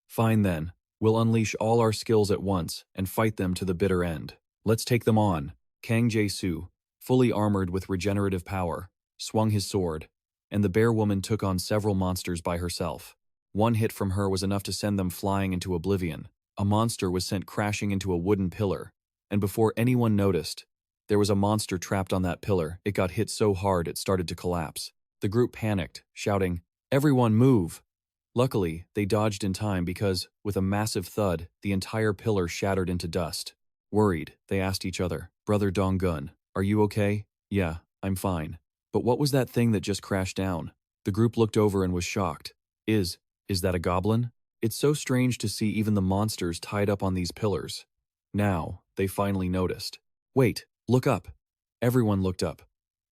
Fine then, we'll unleash all our skills at once and fight them to the bitter end. Let's take them on. Kang Jae-soo, fully armored with regenerative power, swung his sword, and the bear woman took on several monsters by herself. One hit from her was enough to send them flying into oblivion. A monster was sent crashing into a wooden pillar, and before anyone noticed, there was a monster trapped on that pillar. It got hit so hard it started to collapse. The group panicked, shouting, "Everyone move!" Luckily, they dodged in time because, with a massive thud, the entire pillar shattered into dust. Worried, they asked each other, "Brother Dong-gun, are you okay?" "Yeah, I'm fine. But what was that thing that just crashed down?" The group looked over and was shocked. Is that a goblin? It's so strange to see even the monsters tied up on these pillars. Now, they finally noticed. Wait, look up. Everyone looked up.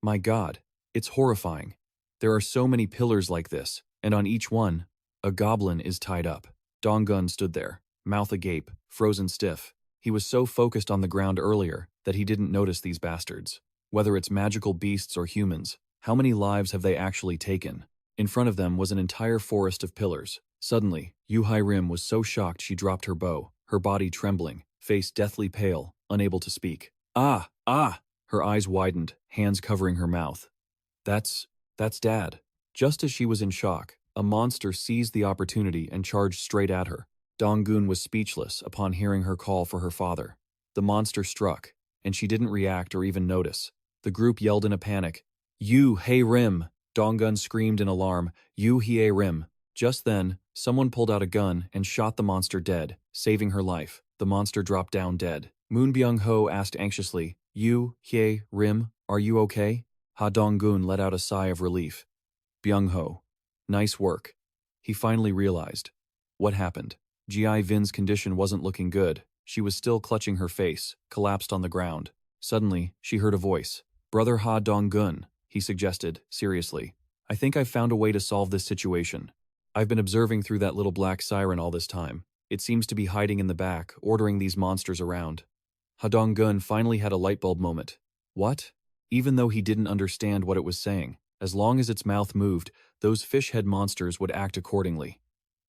My God, it's horrifying. There are so many pillars like this, and on each one, a goblin is tied up. Dong-gun stood there, mouth agape, frozen stiff. He was so focused on the ground earlier that he didn't notice these bastards. Whether it's magical beasts or humans, how many lives have they actually taken? In front of them was an entire forest of pillars. Suddenly, Yu Hai Rim was so shocked she dropped her bow, her body trembling, face deathly pale, unable to speak. Ah! Ah! Her eyes widened, hands covering her mouth. That's Dad. Just as she was in shock, a monster seized the opportunity and charged straight at her. Dong-gun was speechless upon hearing her call for her father. The monster struck, and she didn't react or even notice. The group yelled in a panic, "Yu Hai Rim!" Dong-gun screamed in alarm, "Yu Hai Rim!" Just then, someone pulled out a gun and shot the monster dead, saving her life. The monster dropped down dead. Moon Byung-ho asked anxiously, "Yu Hai Rim, are you okay?" Ha Dong-gun let out a sigh of relief. Byung-ho, nice work. He finally realized. What happened? Ji Vin's condition wasn't looking good. She was still clutching her face, collapsed on the ground. Suddenly, she heard a voice. "Brother Ha Dong-gun," he suggested, seriously. "I think I've found a way to solve this situation. I've been observing through that little black siren all this time. It seems to be hiding in the back, ordering these monsters around." Ha Dong-gun finally had a light bulb moment. What? Even though he didn't understand what it was saying, as long as its mouth moved, those fish-head monsters would act accordingly.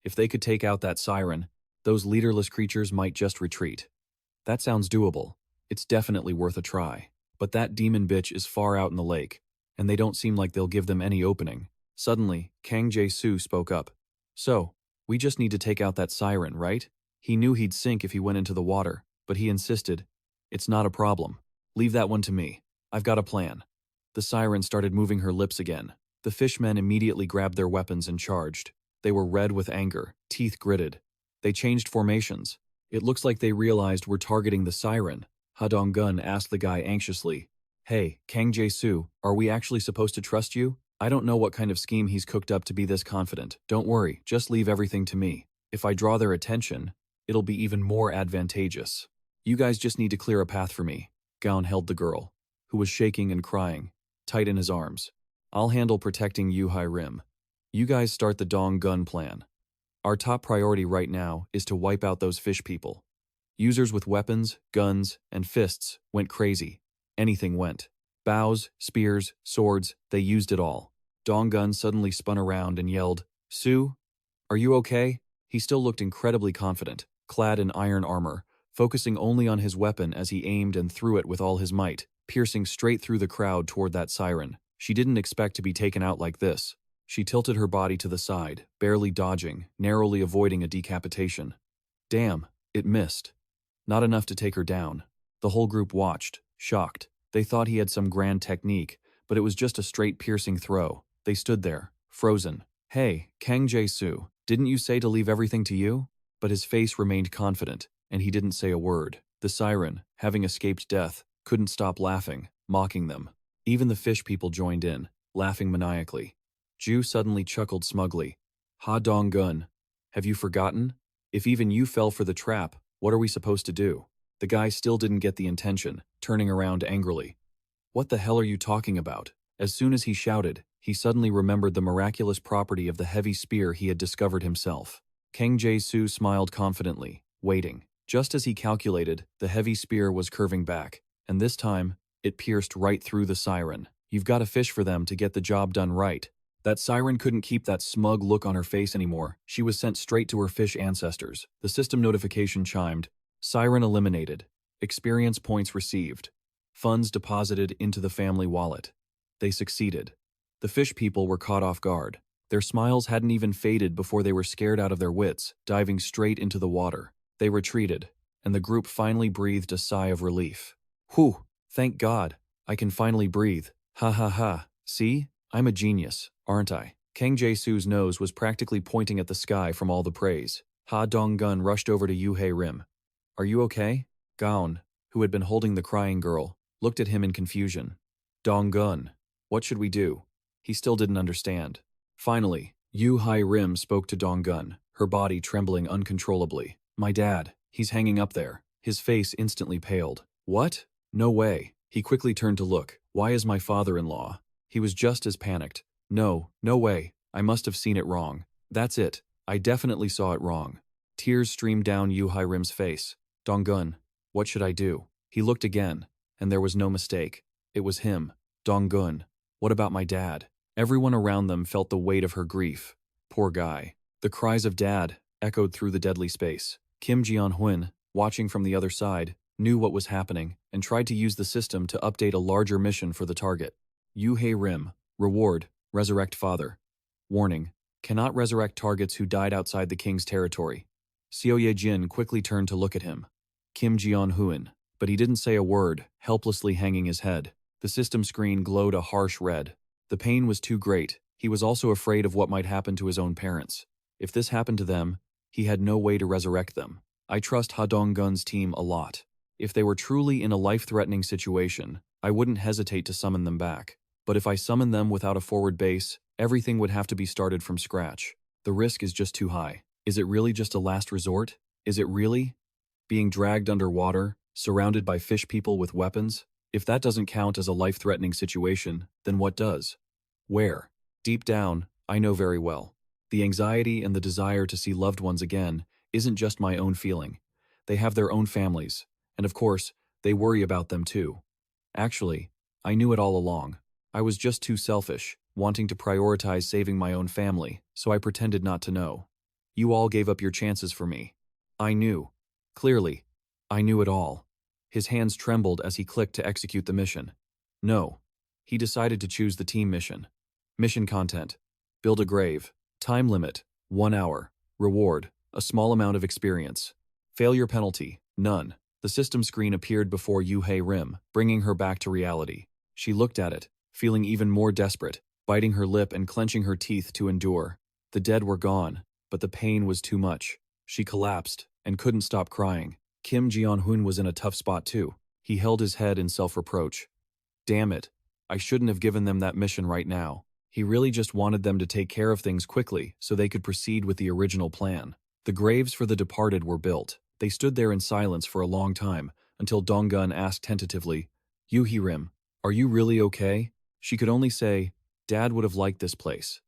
If they could take out that siren, those leaderless creatures might just retreat. That sounds doable. It's definitely worth a try. But that demon bitch is far out in the lake, and they don't seem like they'll give them any opening. Suddenly, Kang Jae-soo spoke up. "So, we just need to take out that siren, right?" He knew he'd sink if he went into the water, but he insisted, "It's not a problem. Leave that one to me. I've got a plan." The siren started moving her lips again. The fishmen immediately grabbed their weapons and charged. They were red with anger, teeth gritted. They changed formations. "It looks like they realized we're targeting the siren." Ha Dong-gun asked the guy anxiously, "Hey, Kang Jae-soo, are we actually supposed to trust you? I don't know what kind of scheme he's cooked up to be this confident. Don't worry, just leave everything to me. If I draw their attention, it'll be even more advantageous. You guys just need to clear a path for me." Gaon held the girl, who was shaking and crying, tight in his arms. I'll handle protecting Yu Hai Rim. You guys start the Dong Gun plan. Our top priority right now is to wipe out those fish people. Users with weapons, guns, and fists went crazy. Anything went. Bows, spears, swords, they used it all. Dong Gun suddenly spun around and yelled, "Sue? Are you okay?" He still looked incredibly confident, clad in iron armor, focusing only on his weapon as he aimed and threw it with all his might, piercing straight through the crowd toward that siren. She didn't expect to be taken out like this. She tilted her body to the side, barely dodging, narrowly avoiding a decapitation. Damn, it missed. Not enough to take her down. The whole group watched, shocked. They thought he had some grand technique, but it was just a straight piercing throw. They stood there, frozen. "Hey, Kang Jae-soo, didn't you say to leave everything to you?" But his face remained confident, and he didn't say a word. The siren, having escaped death, couldn't stop laughing, mocking them. Even the fish people joined in, laughing maniacally. Ju suddenly chuckled smugly. "Ha Dong Gun, have you forgotten? If even you fell for the trap, what are we supposed to do?" The guy still didn't get the intention, turning around angrily. "What the hell are you talking about?" As soon as he shouted, he suddenly remembered the miraculous property of the heavy spear he had discovered himself. Kang Jae-soo smiled confidently, waiting. Just as he calculated, the heavy spear was curving back, and this time, it pierced right through the siren. You've got to fish for them to get the job done right. That siren couldn't keep that smug look on her face anymore. She was sent straight to her fish ancestors. The system notification chimed. Siren eliminated. Experience points received. Funds deposited into the family wallet. They succeeded. The fish people were caught off guard. Their smiles hadn't even faded before they were scared out of their wits, diving straight into the water. They retreated, and the group finally breathed a sigh of relief. Whew, thank God, I can finally breathe. Ha ha ha, see? I'm a genius, aren't I? Kang Jae-soo's nose was practically pointing at the sky from all the praise. Ha Dong-gun rushed over to Yu Hai Rim. Are you okay? Gaon, who had been holding the crying girl, looked at him in confusion. Dong-gun, what should we do? He still didn't understand. Finally, Yu Hai Rim spoke to Dong-gun, her body trembling uncontrollably. My dad, he's hanging up there. His face instantly paled. What? No way. He quickly turned to look. Why is my father-in-law? He was just as panicked. No, no way. I must have seen it wrong. That's it. I definitely saw it wrong. Tears streamed down Yu Hai Rim's face. Dong-gun, what should I do? He looked again, and there was no mistake. It was him. Dong-gun. What about my dad? Everyone around them felt the weight of her grief. Poor guy. The cries of dad echoed through the deadly space. Kim Ji-on-hun, watching from the other side, knew what was happening and tried to use the system to update a larger mission for the target. Yu Hai Rim. Reward. Resurrect father. Warning. Cannot resurrect targets who died outside the king's territory. Seo Ye-jin quickly turned to look at him. Kim Ji-on-hun. But he didn't say a word, helplessly hanging his head. The system screen glowed a harsh red. The pain was too great. He was also afraid of what might happen to his own parents. If this happened to them, he had no way to resurrect them. I trust Ha Dong-gun's team a lot. If they were truly in a life-threatening situation, I wouldn't hesitate to summon them back. But if I summon them without a forward base, everything would have to be started from scratch. The risk is just too high. Is it really just a last resort? Is it really? Being dragged underwater, surrounded by fish people with weapons? If that doesn't count as a life-threatening situation, then what does? Where? Deep down, I know very well. The anxiety and the desire to see loved ones again isn't just my own feeling. They have their own families, and of course, they worry about them too. Actually, I knew it all along. I was just too selfish, wanting to prioritize saving my own family, so I pretended not to know. You all gave up your chances for me. I knew. Clearly, I knew it all. His hands trembled as he clicked to execute the mission. No. He decided to choose the team mission. Mission content. Build a grave. Time limit. 1 hour. Reward. A small amount of experience. Failure penalty. None. The system screen appeared before Yu Hai Rim, bringing her back to reality. She looked at it, feeling even more desperate, biting her lip and clenching her teeth to endure. The dead were gone, but the pain was too much. She collapsed and couldn't stop crying. Kim Ji-on-hun was in a tough spot too. He held his head in self-reproach. Damn it. I shouldn't have given them that mission right now. He really just wanted them to take care of things quickly so they could proceed with the original plan. The graves for the departed were built. They stood there in silence for a long time, until Dong-gun asked tentatively, Yu Hai Rim, are you really okay? She could only say, Dad would have liked this place.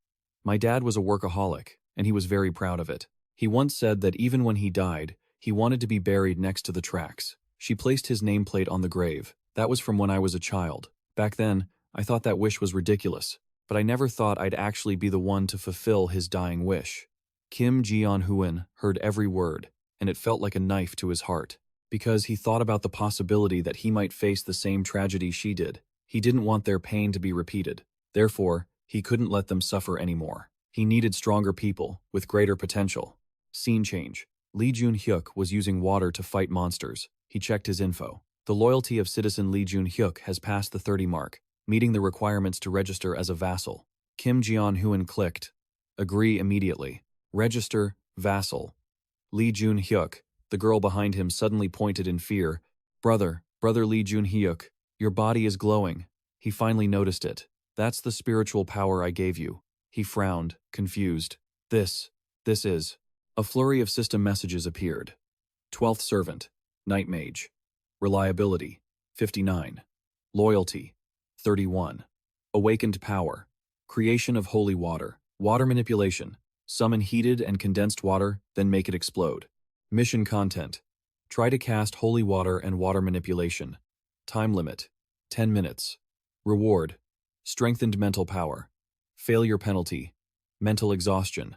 My dad was a workaholic, and he was very proud of it. He once said that even when he died, he wanted to be buried next to the tracks. She placed his nameplate on the grave. That was from when I was a child. Back then, I thought that wish was ridiculous, but I never thought I'd actually be the one to fulfill his dying wish. Kim Ji-hoon heard every word, and it felt like a knife to his heart, because he thought about the possibility that he might face the same tragedy she did. He didn't want their pain to be repeated. Therefore, he couldn't let them suffer anymore. He needed stronger people, with greater potential. Scene change. Lee Jun-hyuk was using water to fight monsters. He checked his info. The loyalty of citizen Lee Jun-hyuk has passed the 30 mark, meeting the requirements to register as a vassal. Kim Ji-hoon clicked. Agree immediately. Register, vassal. Lee Jun-hyuk, the girl behind him, suddenly pointed in fear. Brother Lee Jun-hyuk, your body is glowing. He finally noticed it. That's the spiritual power I gave you. He frowned, confused. This is. A flurry of system messages appeared. 12th servant, Night Mage. Reliability, 59. Loyalty, 31. Awakened power. Creation of holy water. Water manipulation. Summon heated and condensed water, then make it explode. Mission content. Try to cast holy water and water manipulation. Time limit, 10 minutes. Reward. Strengthened mental power. Failure penalty. Mental exhaustion.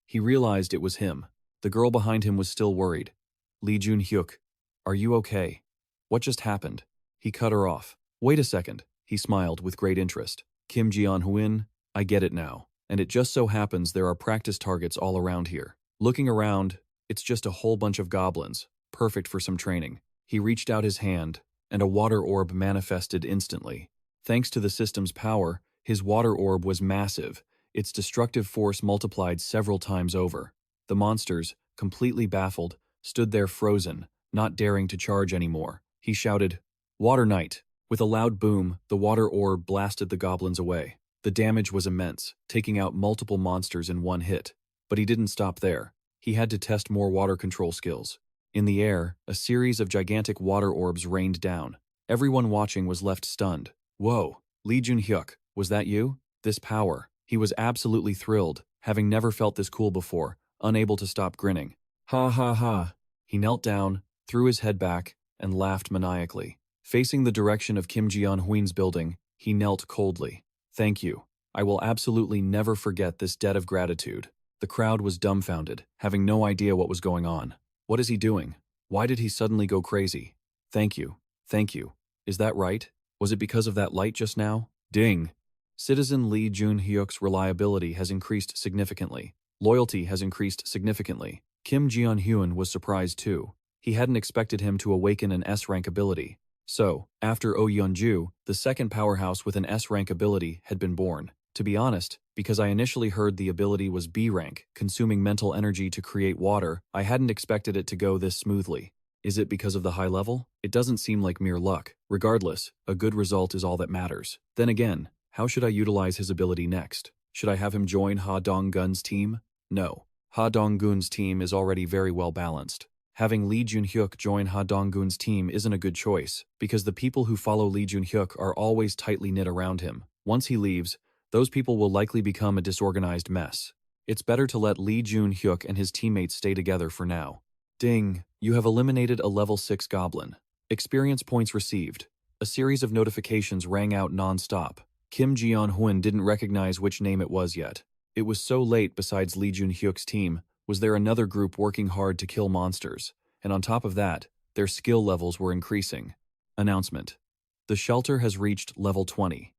He realized it was him. The girl behind him was still worried. Lee Jun-hyuk, are you okay? What just happened? He cut her off. Wait a second, he smiled with great interest. Kim Ji-hoon, I get it now. And it just so happens there are practice targets all around here. Looking around, it's just a whole bunch of goblins, perfect for some training. He reached out his hand, and a water orb manifested instantly. Thanks to the system's power, his water orb was massive, its destructive force multiplied several times over. The monsters, completely baffled, stood there frozen, not daring to charge anymore. He shouted, Water Knight! With a loud boom, the water orb blasted the goblins away. The damage was immense, taking out multiple monsters in one hit. But he didn't stop there. He had to test more water control skills. In the air, a series of gigantic water orbs rained down. Everyone watching was left stunned. Whoa, Lee Jun-hyuk, was that you? This power. He was absolutely thrilled, having never felt this cool before, unable to stop grinning. Ha ha ha. He knelt down, threw his head back, and laughed maniacally. Facing the direction of Kim Ji-hoon's building, he knelt coldly. Thank you. I will absolutely never forget this debt of gratitude. The crowd was dumbfounded, having no idea what was going on. What is he doing? Why did he suddenly go crazy? Thank you. Thank you. Is that right? Was it because of that light just now? Ding. Citizen Lee Jun-hyuk's reliability has increased significantly. Loyalty has increased significantly. Kim Ji-hoon was surprised too. He hadn't expected him to awaken an S-rank ability. So, after Oh Yeonju, the second powerhouse with an S-rank ability had been born. To be honest, because I initially heard the ability was B-rank, consuming mental energy to create water, I hadn't expected it to go this smoothly. Is it because of the high level? It doesn't seem like mere luck. Regardless, a good result is all that matters. Then again, how should I utilize his ability next? Should I have him join Ha Dong-gun's team? No. Ha Dong-gun's team is already very well balanced. Having Lee Jun-hyuk join Ha Dong-gun's team isn't a good choice, because the people who follow Lee Jun-hyuk are always tightly knit around him. Once he leaves, those people will likely become a disorganized mess. It's better to let Lee Jun-hyuk and his teammates stay together for now. Ding, you have eliminated a level 6 goblin. Experience points received. A series of notifications rang out non-stop. Kim Ji-hoon didn't recognize which name it was yet. It was so late. Besides Lee Jun-hyuk's team, was there another group working hard to kill monsters, and on top of that, their skill levels were increasing. Announcement. The shelter has reached level 20.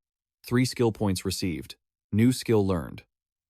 3 skill points received. New skill learned.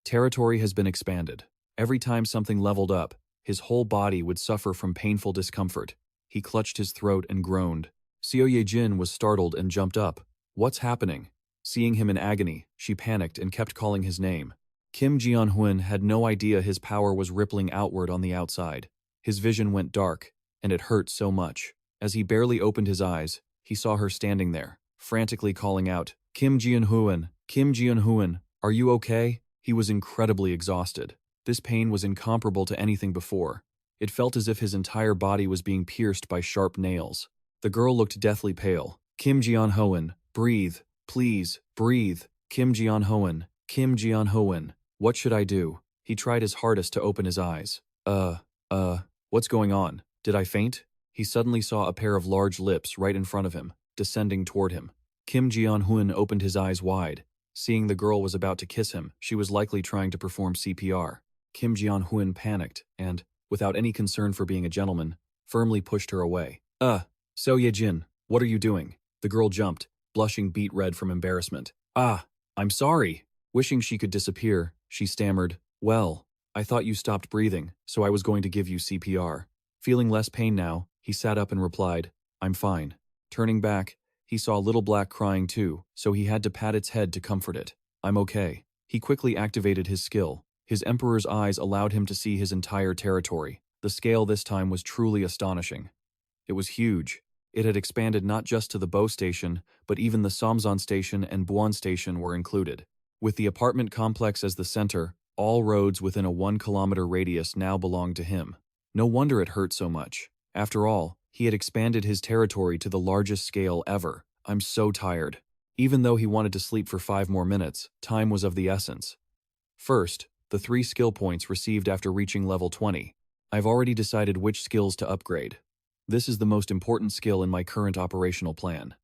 Territory has been expanded. Every time something leveled up, his whole body would suffer from painful discomfort. He clutched his throat and groaned. Seo Ye-jin was startled and jumped up. What's happening? Seeing him in agony, she panicked and kept calling his name. Kim Ji-hoon had no idea his power was rippling outward on the outside. His vision went dark, and it hurt so much. As he barely opened his eyes, he saw her standing there, frantically calling out, Kim Ji-hoon, Kim Ji-hoon, are you okay? He was incredibly exhausted. This pain was incomparable to anything before. It felt as if his entire body was being pierced by sharp nails. The girl looked deathly pale. Kim Ji-hoon, breathe, please, breathe. Kim Jeon-hoon, Kim Jeon-hoon, what should I do? He tried his hardest to open his eyes. What's going on? Did I faint? He suddenly saw a pair of large lips right in front of him, descending toward him. Kim Jeon-hoon opened his eyes wide. Seeing the girl was about to kiss him, she was likely trying to perform CPR. Kim Jeon-hoon panicked and, without any concern for being a gentleman, firmly pushed her away. So Ye-jin, what are you doing? The girl jumped, blushing beet red from embarrassment. I'm sorry. Wishing she could disappear, she stammered, well, I thought you stopped breathing, so I was going to give you CPR. Feeling less pain now, he sat up and replied, I'm fine. Turning back, he saw Little Black crying too, so he had to pat its head to comfort it. I'm okay. He quickly activated his skill. His Emperor's eyes allowed him to see his entire territory. The scale this time was truly astonishing. It was huge. It had expanded not just to the Bo Station, but even the Samsan Station and Buon Station were included. With the apartment complex as the center, all roads within a 1-kilometer radius now belonged to him. No wonder it hurt so much. After all, he had expanded his territory to the largest scale ever. I'm so tired. Even though he wanted to sleep for 5 more minutes, time was of the essence. First, the 3 skill points received after reaching level 20. I've already decided which skills to upgrade. This is the most important skill in my current operational plan.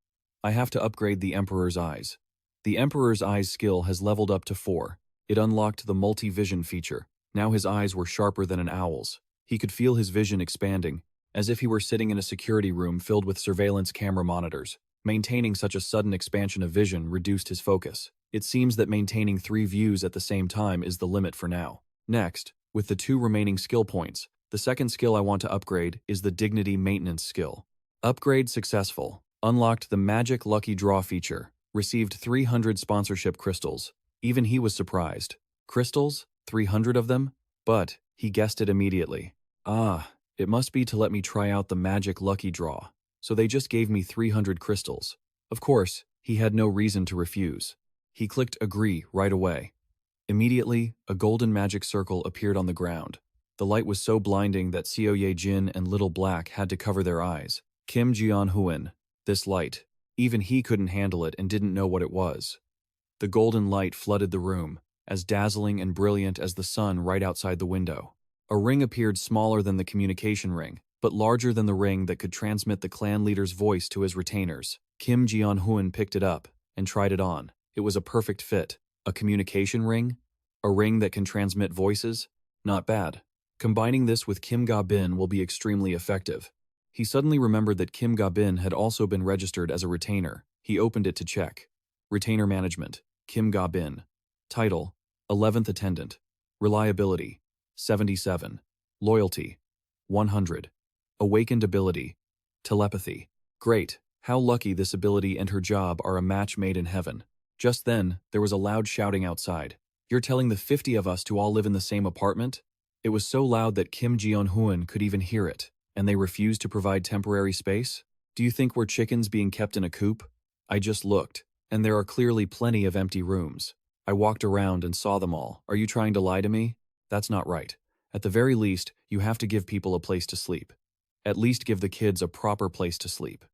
I have to upgrade the Emperor's Eyes. The Emperor's Eyes skill has leveled up to 4. It unlocked the multi-vision feature. Now his eyes were sharper than an owl's. He could feel his vision expanding, as if he were sitting in a security room filled with surveillance camera monitors. Maintaining such a sudden expansion of vision reduced his focus. It seems that maintaining 3 views at the same time is the limit for now. Next, with the 2 remaining skill points, the second skill I want to upgrade is the Dignity Maintenance skill. Upgrade successful. Unlocked the Magic Lucky Draw feature. Received 300 sponsorship crystals. Even he was surprised. Crystals? 300 of them? But he guessed it immediately. It must be to let me try out the Magic Lucky Draw. So they just gave me 300 crystals. Of course, he had no reason to refuse. He clicked agree right away. Immediately, a golden magic circle appeared on the ground. The light was so blinding that Seo Ye-jin and Little Black had to cover their eyes. Kim Jeon-hoon. This light. Even he couldn't handle it and didn't know what it was. The golden light flooded the room, as dazzling and brilliant as the sun right outside the window. A ring appeared smaller than the communication ring, but larger than the ring that could transmit the clan leader's voice to his retainers. Kim Jeon-hoon picked it up and tried it on. It was a perfect fit. A communication ring? A ring that can transmit voices? Not bad. Combining this with Kim Ga-bin will be extremely effective. He suddenly remembered that Kim Ga-bin had also been registered as a retainer. He opened it to check. Retainer Management, Kim Ga-bin. Title, 11th Attendant. Reliability, 77. Loyalty, 100. Awakened ability, telepathy. Great. How lucky this ability and her job are a match made in heaven. Just then, there was a loud shouting outside. You're telling the 50 of us to all live in the same apartment? It was so loud that Kim Jeon-hoon could even hear it, and they refused to provide temporary space? Do you think we're chickens being kept in a coop? I just looked, and there are clearly plenty of empty rooms. I walked around and saw them all. Are you trying to lie to me? That's not right. At the very least, you have to give people a place to sleep. At least give the kids a proper place to sleep.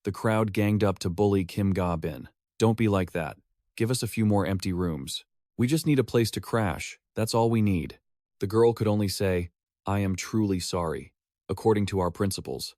The crowd ganged up to bully Kim Ga-bin. Don't be like that. Give us a few more empty rooms. We just need a place to crash. That's all we need. The girl could only say, I am truly sorry, according to our principles.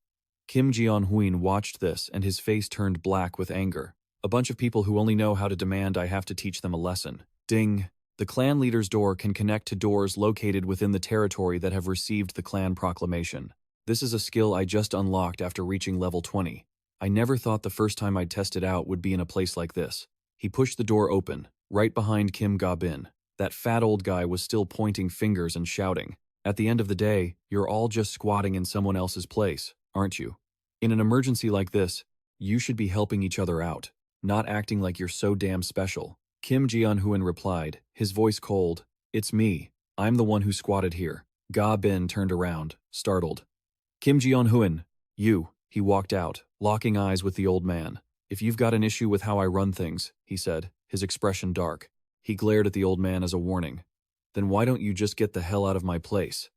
Kim Jeon-hoon watched this and his face turned black with anger. A bunch of people who only know how to demand I have to teach them a lesson. Ding. The clan leader's door can connect to doors located within the territory that have received the clan proclamation. This is a skill I just unlocked after reaching level 20. I never thought the first time I'd test it out would be in a place like this. He pushed the door open, right behind Kim Ga-bin. That fat old guy was still pointing fingers and shouting. At the end of the day, you're all just squatting in someone else's place, aren't you? In an emergency like this, you should be helping each other out, not acting like you're so damn special. Kim Jeon-hoon replied, his voice cold. It's me. I'm the one who squatted here. Ga-bin turned around, startled. Kim Jeon-hoon, you. He walked out, locking eyes with the old man. If you've got an issue with how I run things, he said, his expression dark. He glared at the old man as a warning. Then why don't you just get the hell out of my place?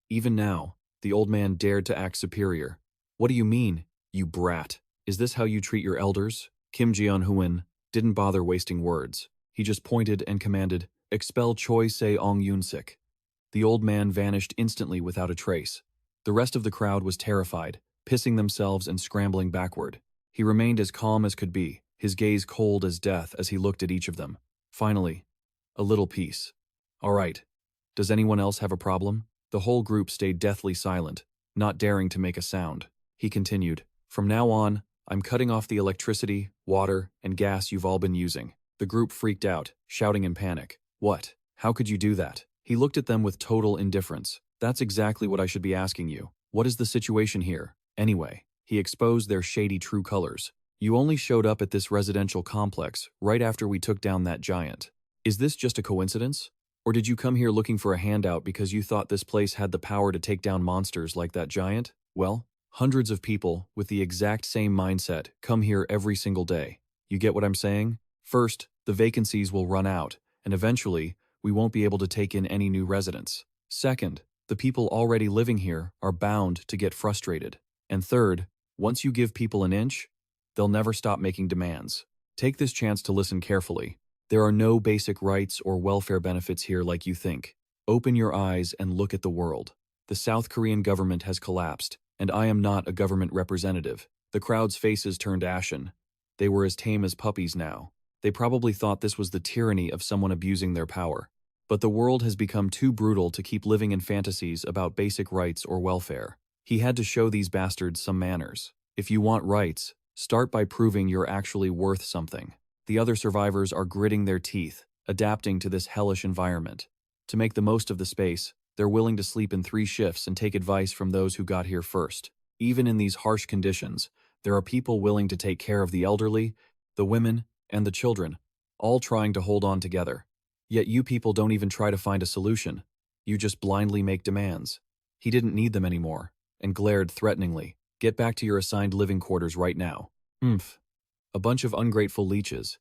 Even now, the old man dared to act superior. What do you mean, you brat? Is this how you treat your elders? Kim Jeon-hoon didn't bother wasting words. He just pointed and commanded, "Expel Choi Se-ong Yoon-sik." The old man vanished instantly without a trace. The rest of the crowd was terrified, pissing themselves and scrambling backward. He remained as calm as could be, his gaze cold as death as he looked at each of them. Finally, a little peace. "All right. Does anyone else have a problem?" The whole group stayed deathly silent, not daring to make a sound. He continued, "From now on, I'm cutting off the electricity, water, and gas you've all been using." The group freaked out, shouting in panic. "What? How could you do that?" He looked at them with total indifference. "That's exactly what I should be asking you. What is the situation here, anyway?" He exposed their shady true colors. "You only showed up at this residential complex right after we took down that giant. Is this just a coincidence? Or did you come here looking for a handout because you thought this place had the power to take down monsters like that giant? Well, hundreds of people with the exact same mindset come here every single day. You get what I'm saying? First, the vacancies will run out, and eventually, we won't be able to take in any new residents. Second, the people already living here are bound to get frustrated. And third, once you give people an inch, they'll never stop making demands. Take this chance to listen carefully. There are no basic rights or welfare benefits here like you think. Open your eyes and look at the world. The South Korean government has collapsed, and I am not a government representative." The crowd's faces turned ashen. They were as tame as puppies now. They probably thought this was the tyranny of someone abusing their power. But the world has become too brutal to keep living in fantasies about basic rights or welfare. He had to show these bastards some manners. If you want rights, start by proving you're actually worth something. The other survivors are gritting their teeth, adapting to this hellish environment. To make the most of the space, they're willing to sleep in 3 shifts and take advice from those who got here first. Even in these harsh conditions, there are people willing to take care of the elderly, the women, and the children, all trying to hold on together. Yet you people don't even try to find a solution. You just blindly make demands. He didn't need them anymore, and glared threateningly. "Get back to your assigned living quarters right now." "Oomph. A bunch of ungrateful leeches.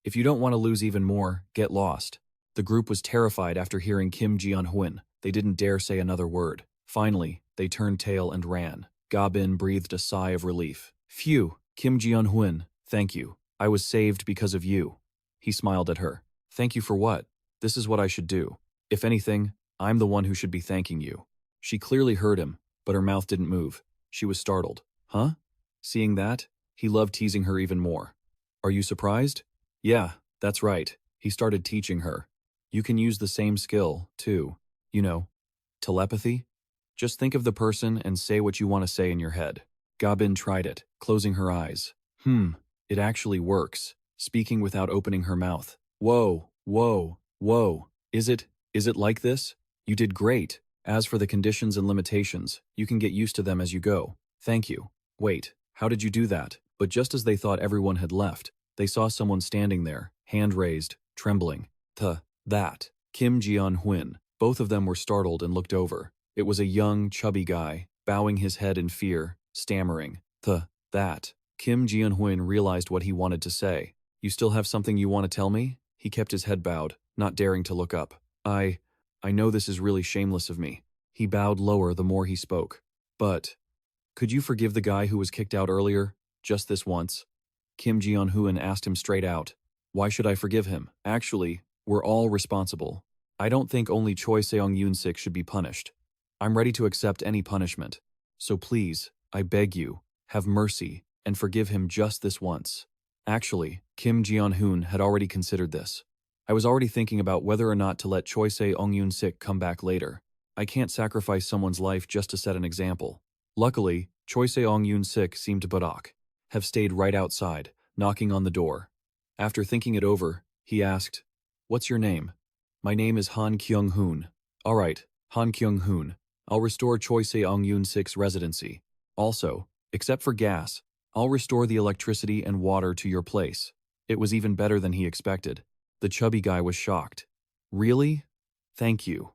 If you don't want to lose even more, get lost." The group was terrified after hearing Kim Ji-hyun. They didn't dare say another word. Finally, they turned tail and ran. Ga-bin breathed a sigh of relief. "Phew, Kim Ji-hyun, thank you. I was saved because of you." He smiled at her. "Thank you for what? This is what I should do. If anything, I'm the one who should be thanking you." She clearly heard him, but her mouth didn't move. She was startled. "Huh?" Seeing that, he loved teasing her even more. "Are you surprised?" "Yeah, that's right." He started teaching her. "You can use the same skill, too. You know, telepathy? Just think of the person and say what you want to say in your head." Ga-bin tried it, closing her eyes. It actually works. Speaking without opening her mouth. Whoa, whoa, whoa. Is it like this? You did great. As for the conditions and limitations, you can get used to them as you go. Thank you. Wait, how did you do that? But just as they thought everyone had left, they saw someone standing there, hand raised, trembling. That. Kim Ji-hyun. Both of them were startled and looked over. It was a young, chubby guy, bowing his head in fear, stammering. That. Kim Ji-hyun realized what he wanted to say. "You still have something you want to tell me?" He kept his head bowed, not daring to look up. I know this is really shameless of me." He bowed lower the more he spoke. "But, could you forgive the guy who was kicked out earlier, just this once?" Kim Ji-hyun asked him straight out. "Why should I forgive him? Actually, we're all responsible. I don't think only Choi Se-ong Yoon-sik should be punished. I'm ready to accept any punishment. So please, I beg you, have mercy and forgive him just this once." Actually, Kim Ji-hyun had already considered this. "I was already thinking about whether or not to let Choi Se-ong Yoon-sik come back later. I can't sacrifice someone's life just to set an example." Luckily, Choi Se-ong Yoon-sik seemed to have stayed right outside, knocking on the door. After thinking it over, he asked, "What's your name?" "My name is Han Kyung-hoon." "All right, Han Kyung-hoon. I'll restore Choi Se-ong Yoon-sik's residency. Also, except for gas, I'll restore the electricity and water to your place." It was even better than he expected. The chubby guy was shocked. "Really? Thank you.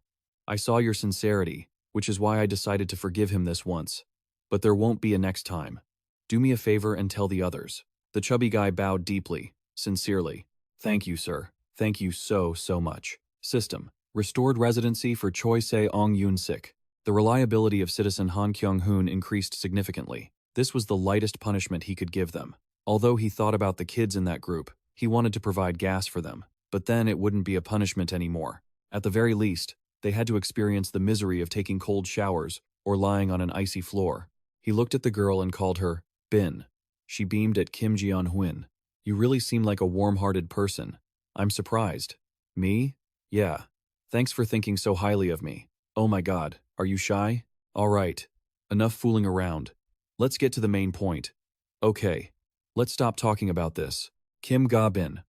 I saw your sincerity, which is why I decided to forgive him this once. But there won't be a next time. Do me a favor and tell the others." The chubby guy bowed deeply, sincerely. "Thank you, sir. Thank you so much." System. Restored residency for Choi Se-ong Yoon-sik. The reliability of citizen Han Kyung-hoon increased significantly. This was the lightest punishment he could give them. Although he thought about the kids in that group, he wanted to provide gas for them. but then it wouldn't be a punishment anymore. At the very least, they had to experience the misery of taking cold showers or lying on an icy floor. He looked at the girl and called her Bin. She beamed at Kim Ji-hyun. You really seem like a warm-hearted person. I'm surprised. Me? Yeah. Thanks for thinking so highly of me. Oh my god, are you shy? All right. Enough fooling around. Let's get to the main point. Okay. Let's stop talking about this. Kim Ga-bin.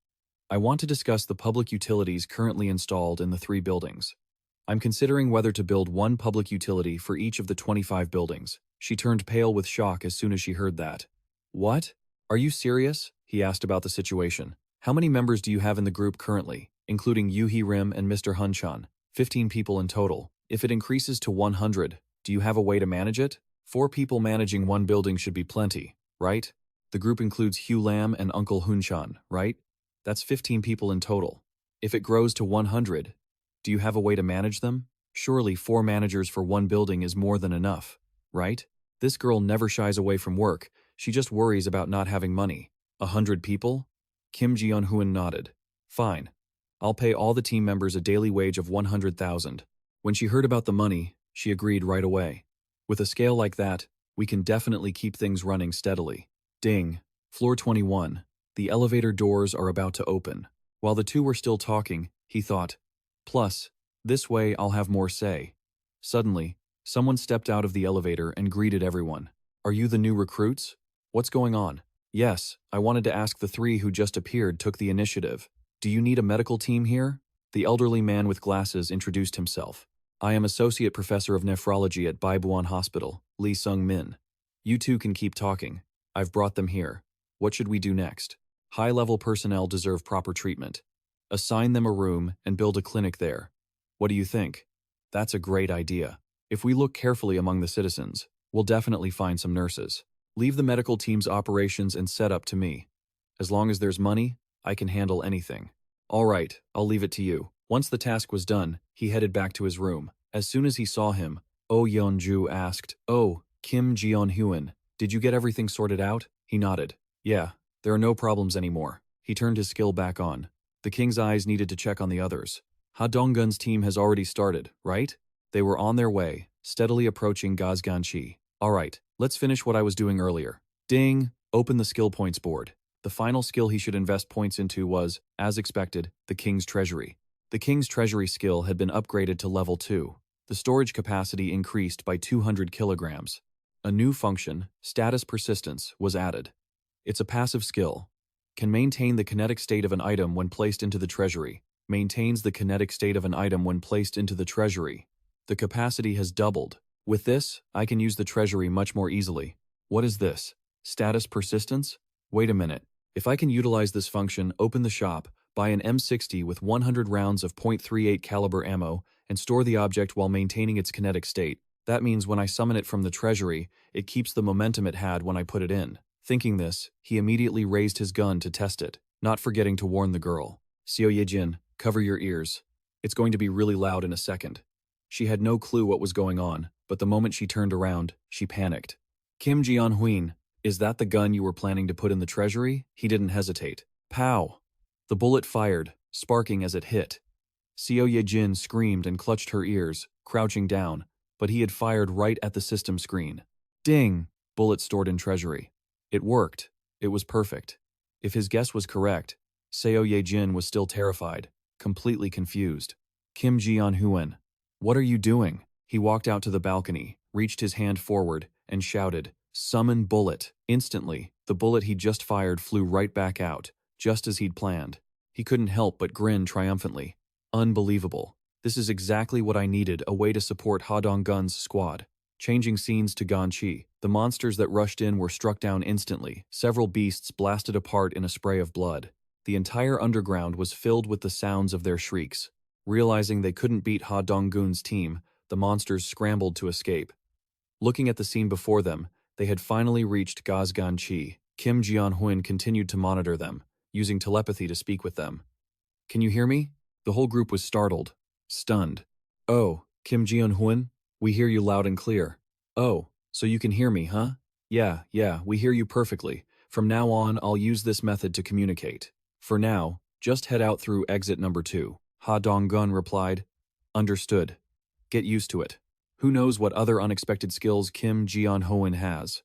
I want to discuss the public utilities currently installed in the 3 buildings. I'm considering whether to build one public utility for each of the 25 buildings. She turned pale with shock as soon as she heard that. What? Are you serious? He asked about the situation. How many members do you have in the group currently, including Yoo Rim and Mr. Hunchan? 15 people in total. If it increases to 100, do you have a way to manage it? 4 people managing one building should be plenty, right? The group includes Hugh Lam and Uncle Hunchan, right? That's 15 people in total. If it grows to 100, do you have a way to manage them? Surely 4 managers for one building is more than enough, right? This girl never shies away from work. She just worries about not having money. 100 people? Kim Ji-hyun nodded. Fine. I'll pay all the team members a daily wage of 100,000. When she heard about the money, she agreed right away. With a scale like that, we can definitely keep things running steadily. Ding. Floor 21. The elevator doors are about to open. While the two were still talking, he thought, plus, this way I'll have more say. Suddenly, someone stepped out of the elevator and greeted everyone. Are you the new recruits? What's going on? Yes, I wanted to ask the 3 who just appeared took the initiative. Do you need a medical team here? The elderly man with glasses introduced himself. I am Associate Professor of Nephrology at Baibuan Hospital, Lee Sung-min. You two can keep talking. I've brought them here. What should we do next? High-level personnel deserve proper treatment. Assign them a room and build a clinic there. What do you think? That's a great idea. If we look carefully among the citizens, we'll definitely find some nurses. Leave the medical team's operations and setup to me. As long as there's money, I can handle anything. All right, I'll leave it to you. Once the task was done, he headed back to his room. As soon as he saw him, Oh Yeon-ju asked, Oh, Kim Ji-hyun, did you get everything sorted out? He nodded. Yeah, there are no problems anymore. He turned his skill back on. The king's eyes needed to check on the others. Ha Donggun's team has already started, right? They were on their way, steadily approaching Gazganchi. All right, let's finish what I was doing earlier. Ding! Open the skill points board. The final skill he should invest points into was, as expected, the King's Treasury. The King's Treasury skill had been upgraded to level 2. The storage capacity increased by 200 kilograms. A new function, Status Persistence, was added. It's a passive skill. Can maintain the kinetic state of an item when placed into the treasury. Maintains the kinetic state of an item when placed into the treasury. The capacity has doubled. With this, I can use the treasury much more easily. What is this? Status Persistence? Wait a minute. If I can utilize this function, open the shop, buy an M60 with 100 rounds of .38 caliber ammo, and store the object while maintaining its kinetic state, that means when I summon it from the treasury, it keeps the momentum it had when I put it in. Thinking this, he immediately raised his gun to test it, not forgetting to warn the girl. Seo Ye-jin, cover your ears. It's going to be really loud in a second. She had no clue what was going on, but the moment she turned around, she panicked. Kim Ji-hyun, is that the gun you were planning to put in the treasury? He didn't hesitate. Pow! The bullet fired, sparking as it hit. Seo Ye-jin screamed and clutched her ears, crouching down, but he had fired right at the system screen. Ding! Bullet stored in treasury. It worked. It was perfect. If his guess was correct, Seo Ye-jin was still terrified, completely confused. Kim Ji-hyun, what are you doing? He walked out to the balcony, reached his hand forward, and shouted, Summon bullet. Instantly, the bullet he'd just fired flew right back out, just as he'd planned. He couldn't help but grin triumphantly. Unbelievable. This is exactly what I needed, a way to support Ha Dong-gun's squad. Changing scenes to Ganchi, the monsters that rushed in were struck down instantly, several beasts blasted apart in a spray of blood. The entire underground was filled with the sounds of their shrieks. Realizing they couldn't beat Ha Dong-gun's team, the monsters scrambled to escape. Looking at the scene before them, they had finally reached Gazganchi. Kim Ji-hyun continued to monitor them, using telepathy to speak with them. Can you hear me? The whole group was startled, stunned. Oh, Kim Ji-hyun, we hear you loud and clear. Oh, so you can hear me, huh? Yeah, we hear you perfectly. From now on, I'll use this method to communicate. For now, Just head out through exit number 2. Ha Dong-gun replied. Understood. Get used to it. Who knows what other unexpected skills Kim Jeon-hoon has.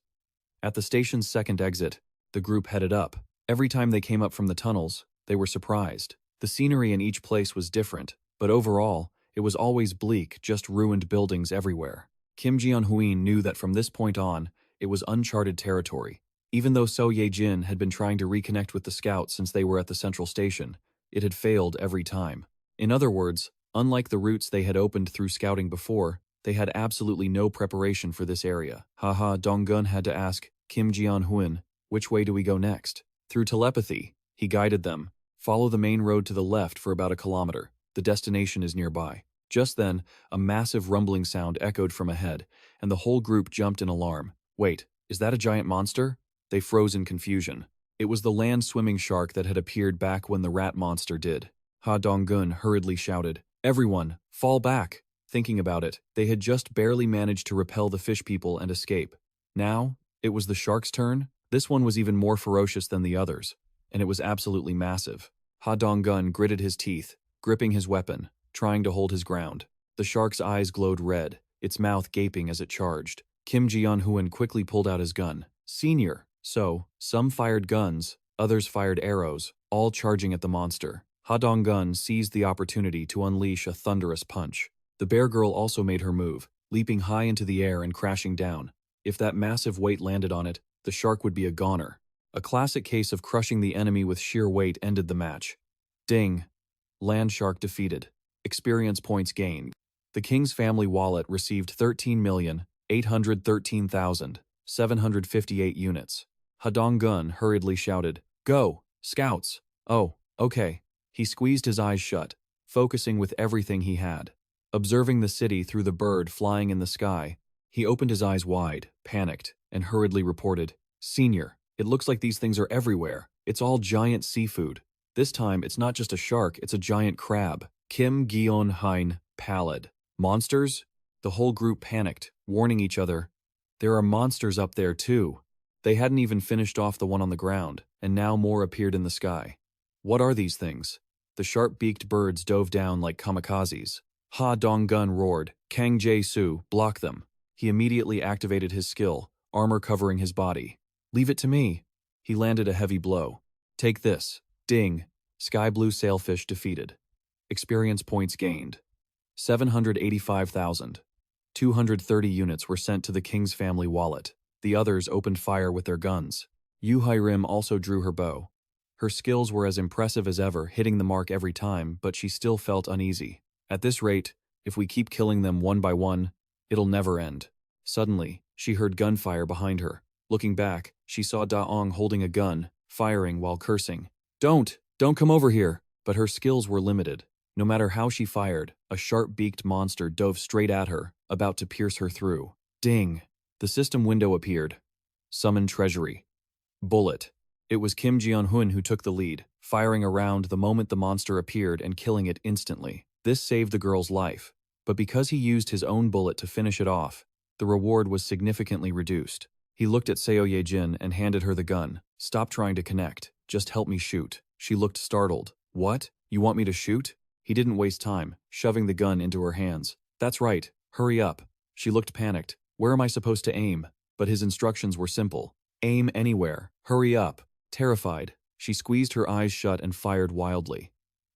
At the station's second exit, the group headed up. Every time they came up from the tunnels, they were surprised. The scenery in each place was different, but overall, it was always bleak, just ruined buildings everywhere. Kim Jeon-hoon knew that from this point on, it was uncharted territory. Even though So Ye-jin had been trying to reconnect with the scouts since they were at the central station, it had failed every time. In other words, unlike the routes they had opened through scouting before, they had absolutely no preparation for this area. Haha, Dong-gun had to ask Kim Jeon-hoon, which way do we go next? Through telepathy, he guided them. Follow the main road to the left for about a kilometer. The destination is nearby. Just then, a massive rumbling sound echoed from ahead, and the whole group jumped in alarm. Wait, is that a giant monster? They froze in confusion. It was the land-swimming shark that had appeared back when the rat monster did. Ha Dong-gun hurriedly shouted, "Everyone, fall back!" Thinking about it, they had just barely managed to repel the fish people and escape. Now, it was the shark's turn. This one was even more ferocious than the others, and it was absolutely massive. Ha Dong-gun gritted his teeth, gripping his weapon, trying to hold his ground. The shark's eyes glowed red, its mouth gaping as it charged. Kim Jeon-hoon quickly pulled out his gun. Senior. So, some fired guns, others fired arrows, all charging at the monster. Ha Dong-gun seized the opportunity to unleash a thunderous punch. The bear girl also made her move, leaping high into the air and crashing down. If that massive weight landed on it, the shark would be a goner. A classic case of crushing the enemy with sheer weight ended the match. Ding. Land shark defeated. Experience points gained. The king's family wallet received 13,813,758 units. Ha Dong-gun hurriedly shouted, "Go, scouts!" "Oh, okay." He squeezed his eyes shut, focusing with everything he had. Observing the city through the bird flying in the sky, he opened his eyes wide, panicked, and hurriedly reported, "Senior, it looks like these things are everywhere. It's all giant seafood. This time, it's not just a shark, it's a giant crab." Kim Jeon-hoon pallid. Monsters? The whole group panicked, warning each other, "There are monsters up there too." They hadn't even finished off the one on the ground, and now more appeared in the sky. What are these things? The sharp-beaked birds dove down like kamikazes. Ha Dong-gun roared, "Kang Jae-soo, block them." He immediately activated his skill, armor covering his body. "Leave it to me." He landed a heavy blow. "Take this." Ding. Sky blue sailfish defeated. Experience points gained. 785,230 units were sent to the king's family wallet. The others opened fire with their guns. Yu Hai-rim also drew her bow. Her skills were as impressive as ever, hitting the mark every time, but she still felt uneasy. At this rate, if we keep killing them one by one, it'll never end. Suddenly, she heard gunfire behind her. Looking back, she saw Da-ong holding a gun, firing while cursing. Don't come over here!" But her skills were limited. No matter how she fired, a sharp-beaked monster dove straight at her, about to pierce her through. Ding! The system window appeared. Summon treasury. Bullet. It was Kim Jeon-hoon who took the lead, firing around the moment the monster appeared and killing it instantly. This saved the girl's life, but because he used his own bullet to finish it off, the reward was significantly reduced. He looked at Seo Ye-jin and handed her the gun. "Stop trying to connect. Just help me shoot." She looked startled. "What? You want me to shoot?" He didn't waste time, shoving the gun into her hands. "That's right. Hurry up." She looked panicked. "Where am I supposed to aim?" But his instructions were simple. "Aim anywhere. Hurry up." Terrified, she squeezed her eyes shut and fired wildly.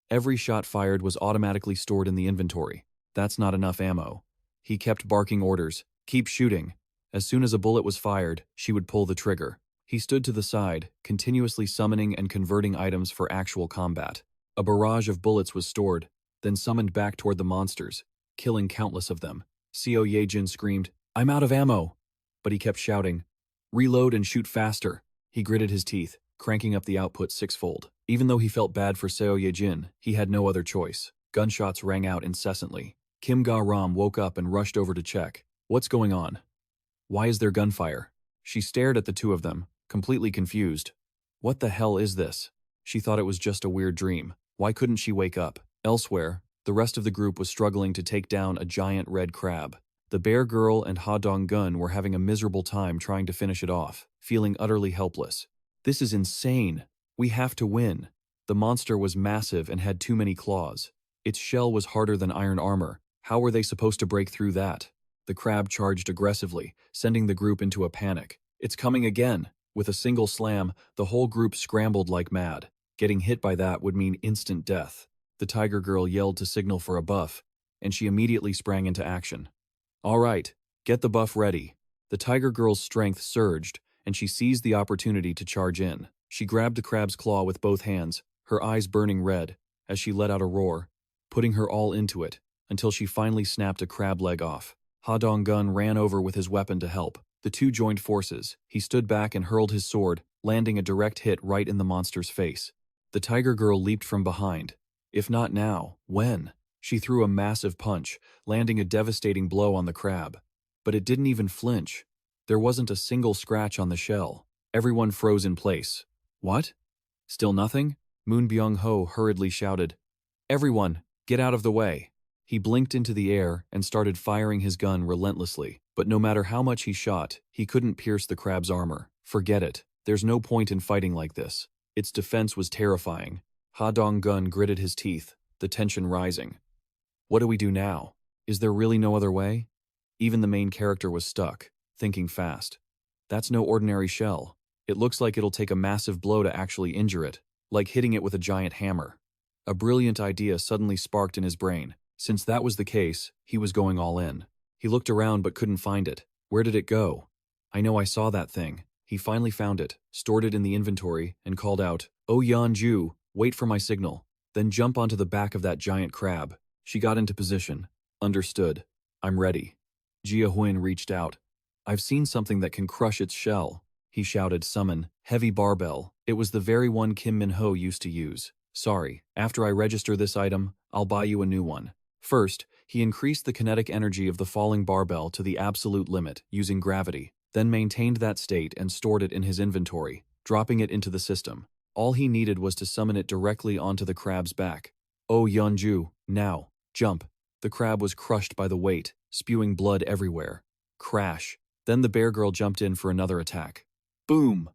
Every shot fired was automatically stored in the inventory. That's not enough ammo. He kept barking orders. "Keep shooting." As soon as a bullet was fired, she would pull the trigger. He stood to the side, continuously summoning and converting items for actual combat. A barrage of bullets was stored, then summoned back toward the monsters, killing countless of them. Seo Ye-jin screamed, "I'm out of ammo!" But he kept shouting, "Reload and shoot faster." He gritted his teeth, cranking up the output sixfold. Even though he felt bad for Seo Ye-jin, he had no other choice. Gunshots rang out incessantly. Kim Ga-ram woke up and rushed over to check. "What's going on? Why is there gunfire?" She stared at the two of them, completely confused. What the hell is this? She thought it was just a weird dream. Why couldn't she wake up? Elsewhere, the rest of the group was struggling to take down a giant red crab. The bear girl and Ha Dong-gun were having a miserable time trying to finish it off, feeling utterly helpless. "This is insane. We have to win." The monster was massive and had too many claws. Its shell was harder than iron armor. How were they supposed to break through that? The crab charged aggressively, sending the group into a panic. It's coming again! With a single slam, the whole group scrambled like mad. Getting hit by that would mean instant death. The tiger girl yelled to signal for a buff, and she immediately sprang into action. All right, get the buff ready. The tiger girl's strength surged, and she seized the opportunity to charge in. She grabbed the crab's claw with both hands, her eyes burning red, as she let out a roar, putting her all into it, until she finally snapped a crab leg off. Ha Dong-gun ran over with his weapon to help. The two joined forces. He stood back and hurled his sword, landing a direct hit right in the monster's face. The tiger girl leaped from behind. If not now, when? She threw a massive punch, landing a devastating blow on the crab. But it didn't even flinch. There wasn't a single scratch on the shell. Everyone froze in place. What? Still nothing? Moon Byung-ho hurriedly shouted. Everyone, get out of the way. He blinked into the air and started firing his gun relentlessly. But no matter how much he shot, he couldn't pierce the crab's armor. Forget it. There's no point in fighting like this. Its defense was terrifying. Ha Dong-gun gritted his teeth, the tension rising. What do we do now? Is there really no other way? Even the main character was stuck, thinking fast. That's no ordinary shell. It looks like it'll take a massive blow to actually injure it, like hitting it with a giant hammer. A brilliant idea suddenly sparked in his brain. Since that was the case, he was going all in. He looked around but couldn't find it. Where did it go? I know I saw that thing. He finally found it, stored it in the inventory, and called out, Oh Yeonju, wait for my signal. Then jump onto the back of that giant crab. She got into position. Understood. I'm ready. Jia Huin reached out. I've seen something that can crush its shell. He shouted, summon, heavy barbell. It was the very one Kim Min-ho used to use. Sorry, after I register this item, I'll buy you a new one. First, he increased the kinetic energy of the falling barbell to the absolute limit, using gravity, then maintained that state and stored it in his inventory, dropping it into the system. All he needed was to summon it directly onto the crab's back. Oh Yeonju, now, jump. The crab was crushed by the weight, spewing blood everywhere. Crash. Then the bear girl jumped in for another attack. Boom!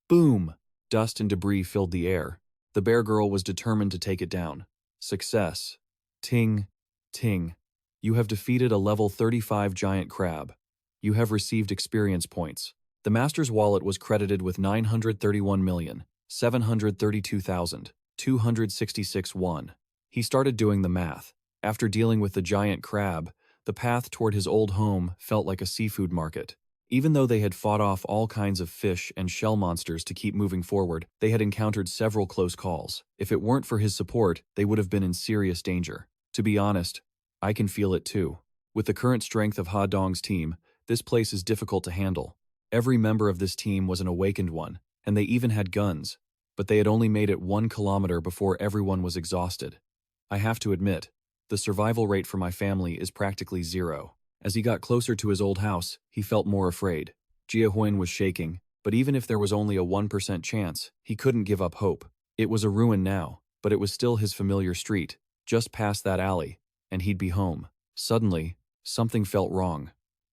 Boom! Dust and debris filled the air. The bear girl was determined to take it down. Success. Ting. Ting. You have defeated a level 35 giant crab. You have received experience points. The master's wallet was credited with 931,732,266 won. He started doing the math. After dealing with the giant crab, the path toward his old home felt like a seafood market. Even though they had fought off all kinds of fish and shell monsters to keep moving forward, they had encountered several close calls. If it weren't for his support, they would have been in serious danger. To be honest, I can feel it too. With the current strength of Ha Dong's team, this place is difficult to handle. Every member of this team was an awakened one, and they even had guns, but they had only made it 1 kilometer before everyone was exhausted. I have to admit, the survival rate for my family is practically 0. As he got closer to his old house, he felt more afraid. Jia Huin was shaking, but even if there was only a 1% chance, he couldn't give up hope. It was a ruin now, but it was still his familiar street, just past that alley, and he'd be home. Suddenly, something felt wrong.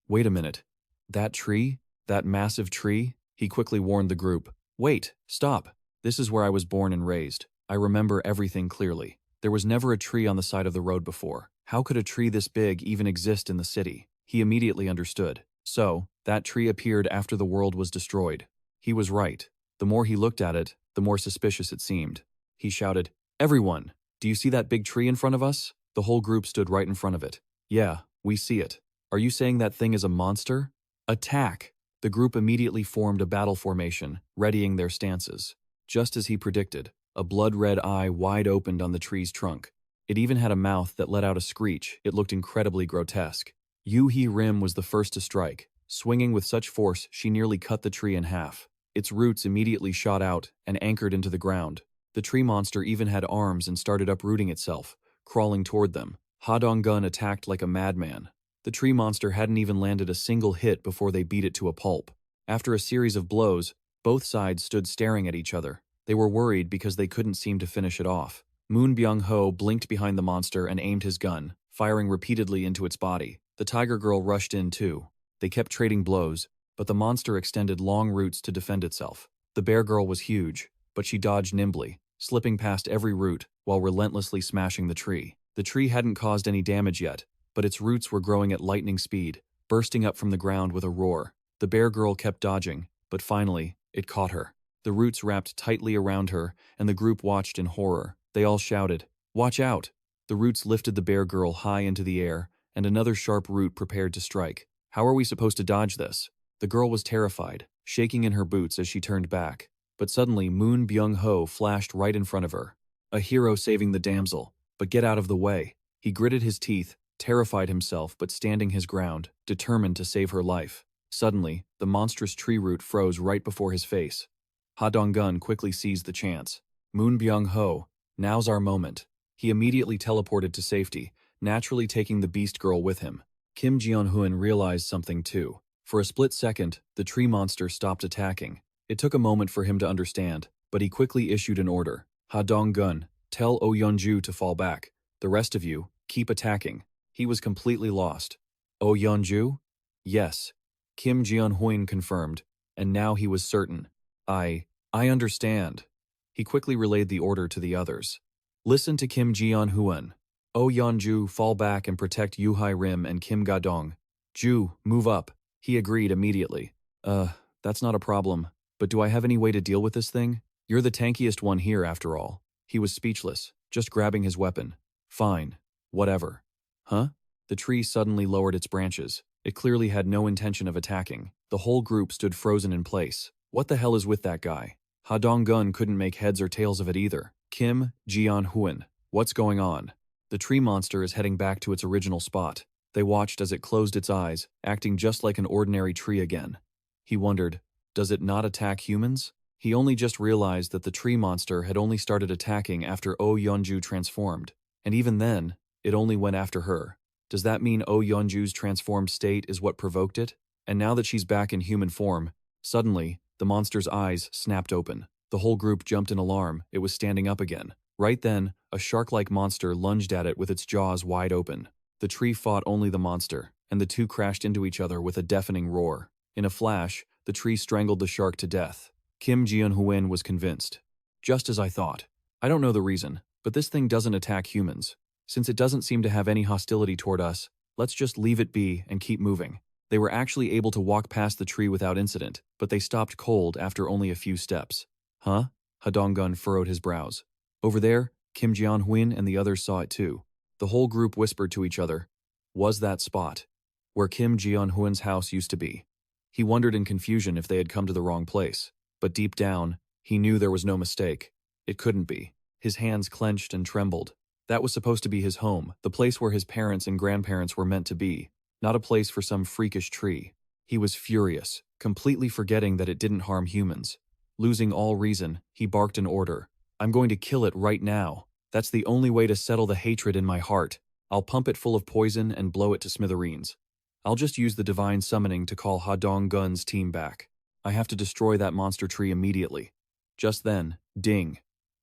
Wait a minute. That tree? That massive tree? He quickly warned the group. Wait, stop. This is where I was born and raised. I remember everything clearly. There was never a tree on the side of the road before. How could a tree this big even exist in the city? He immediately understood. So, that tree appeared after the world was destroyed. He was right. The more he looked at it, the more suspicious it seemed. He shouted, Everyone, do you see that big tree in front of us? The whole group stood right in front of it. Yeah, we see it. Are you saying that thing is a monster? Attack! The group immediately formed a battle formation, readying their stances. Just as he predicted, a blood-red eye wide opened on the tree's trunk. It even had a mouth that let out a screech. It looked incredibly grotesque. Yu He Rim was the first to strike. Swinging with such force, she nearly cut the tree in half. Its roots immediately shot out and anchored into the ground. The tree monster even had arms and started uprooting itself, crawling toward them. Ha Dong-gun attacked like a madman. The tree monster hadn't even landed a single hit before they beat it to a pulp. After a series of blows, both sides stood staring at each other. They were worried because they couldn't seem to finish it off. Moon Byung-ho blinked behind the monster and aimed his gun, firing repeatedly into its body. The tiger girl rushed in too. They kept trading blows, but the monster extended long roots to defend itself. The bear girl was huge, but she dodged nimbly. slipping past every root while relentlessly smashing the tree. The tree hadn't caused any damage yet, but its roots were growing at lightning speed, bursting up from the ground with a roar. The bear girl kept dodging, but finally, it caught her. The roots wrapped tightly around her, and the group watched in horror. They all shouted, "Watch out!" The roots lifted the bear girl high into the air, and another sharp root prepared to strike. How are we supposed to dodge this? The girl was terrified, shaking in her boots as she turned back. But suddenly Moon Byung-ho flashed right in front of her. A hero saving the damsel, but get out of the way. He gritted his teeth, terrified himself but standing his ground, determined to save her life. Suddenly, the monstrous tree root froze right before his face. Ha Dong-gun quickly seized the chance. Moon Byung-ho, now's our moment. He immediately teleported to safety, naturally taking the beast girl with him. Kim Jeon-hoon realized something too. For a split second, the tree monster stopped attacking. It took a moment for him to understand, but he quickly issued an order. Ha Dong-gun, tell Oh Yeonju to fall back. The rest of you, keep attacking. He was completely lost. Oh Yeonju? Yes. Kim Jeon-hoon confirmed, and now he was certain. I understand. He quickly relayed the order to the others. Listen to Kim Jeon-hoon. Oh Yeonju, fall back and protect Yuhai Rim and Kim Ga-dong. Ju, move up. He agreed immediately. That's not a problem. But do I have any way to deal with this thing? You're the tankiest one here, after all. He was speechless, just grabbing his weapon. Fine. Whatever. Huh? The tree suddenly lowered its branches. It clearly had no intention of attacking. The whole group stood frozen in place. What the hell is with that guy? Ha Dong-gun couldn't make heads or tails of it either. Kim Jeon-hoon, what's going on? The tree monster is heading back to its original spot. They watched as it closed its eyes, acting just like an ordinary tree again. He wondered, does it not attack humans? He only just realized that the tree monster had only started attacking after Oh Yeonju transformed. And even then, it only went after her. Does that mean Oh Yeonju's transformed state is what provoked it? And now that she's back in human form, suddenly, the monster's eyes snapped open. The whole group jumped in alarm. It was standing up again. Right then, a shark-like monster lunged at it with its jaws wide open. The tree fought only the monster, and the two crashed into each other with a deafening roar. In a flash, the tree strangled the shark to death. Kim Jeon-hoon was convinced. Just as I thought. I don't know the reason, but this thing doesn't attack humans. Since it doesn't seem to have any hostility toward us, let's just leave it be and keep moving. They were actually able to walk past the tree without incident, but they stopped cold after only a few steps. Huh? Ha Dong-gun furrowed his brows. Over there, Kim Jeon-hoon and the others saw it too. The whole group whispered to each other. Was that spot? Where Kim Jeon-hoon's house used to be. He wondered in confusion if they had come to the wrong place. But deep down, he knew there was no mistake. It couldn't be. His hands clenched and trembled. That was supposed to be his home, the place where his parents and grandparents were meant to be, not a place for some freakish tree. He was furious, completely forgetting that it didn't harm humans. Losing all reason, he barked an order. I'm going to kill it right now. That's the only way to settle the hatred in my heart. I'll pump it full of poison and blow it to smithereens. I'll just use the divine summoning to call Ha Dong-gun's team back. I have to destroy that monster tree immediately. Just then, ding.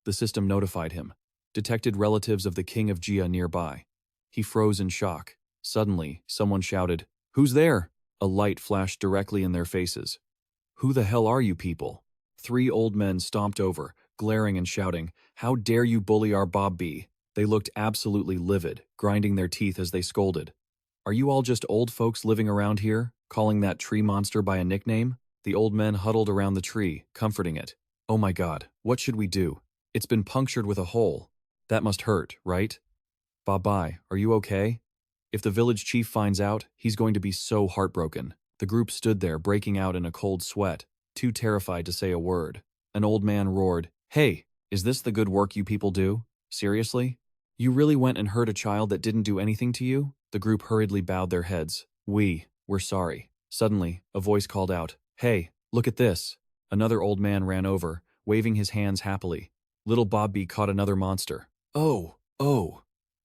The system notified him. Detected relatives of the king of Jia nearby. He froze in shock. Suddenly, someone shouted, "Who's there?" A light flashed directly in their faces. "Who the hell are you people?" 3 old men stomped over, glaring and shouting, "How dare you bully our Bob B?" They looked absolutely livid, grinding their teeth as they scolded. "Are you all just old folks living around here, calling that tree monster by a nickname?" The old men huddled around the tree, comforting it. "Oh my God, what should we do? It's been punctured with a hole. That must hurt, right? Bye-bye, are you okay? If the village chief finds out, he's going to be so heartbroken." The group stood there, breaking out in a cold sweat, too terrified to say a word. An old man roared, "Hey, is this the good work you people do? Seriously? You really went and hurt a child that didn't do anything to you?" The group hurriedly bowed their heads. We're sorry." Suddenly, a voice called out, "Hey, look at this." Another old man ran over, waving his hands happily. Little Bobby caught another monster. Oh.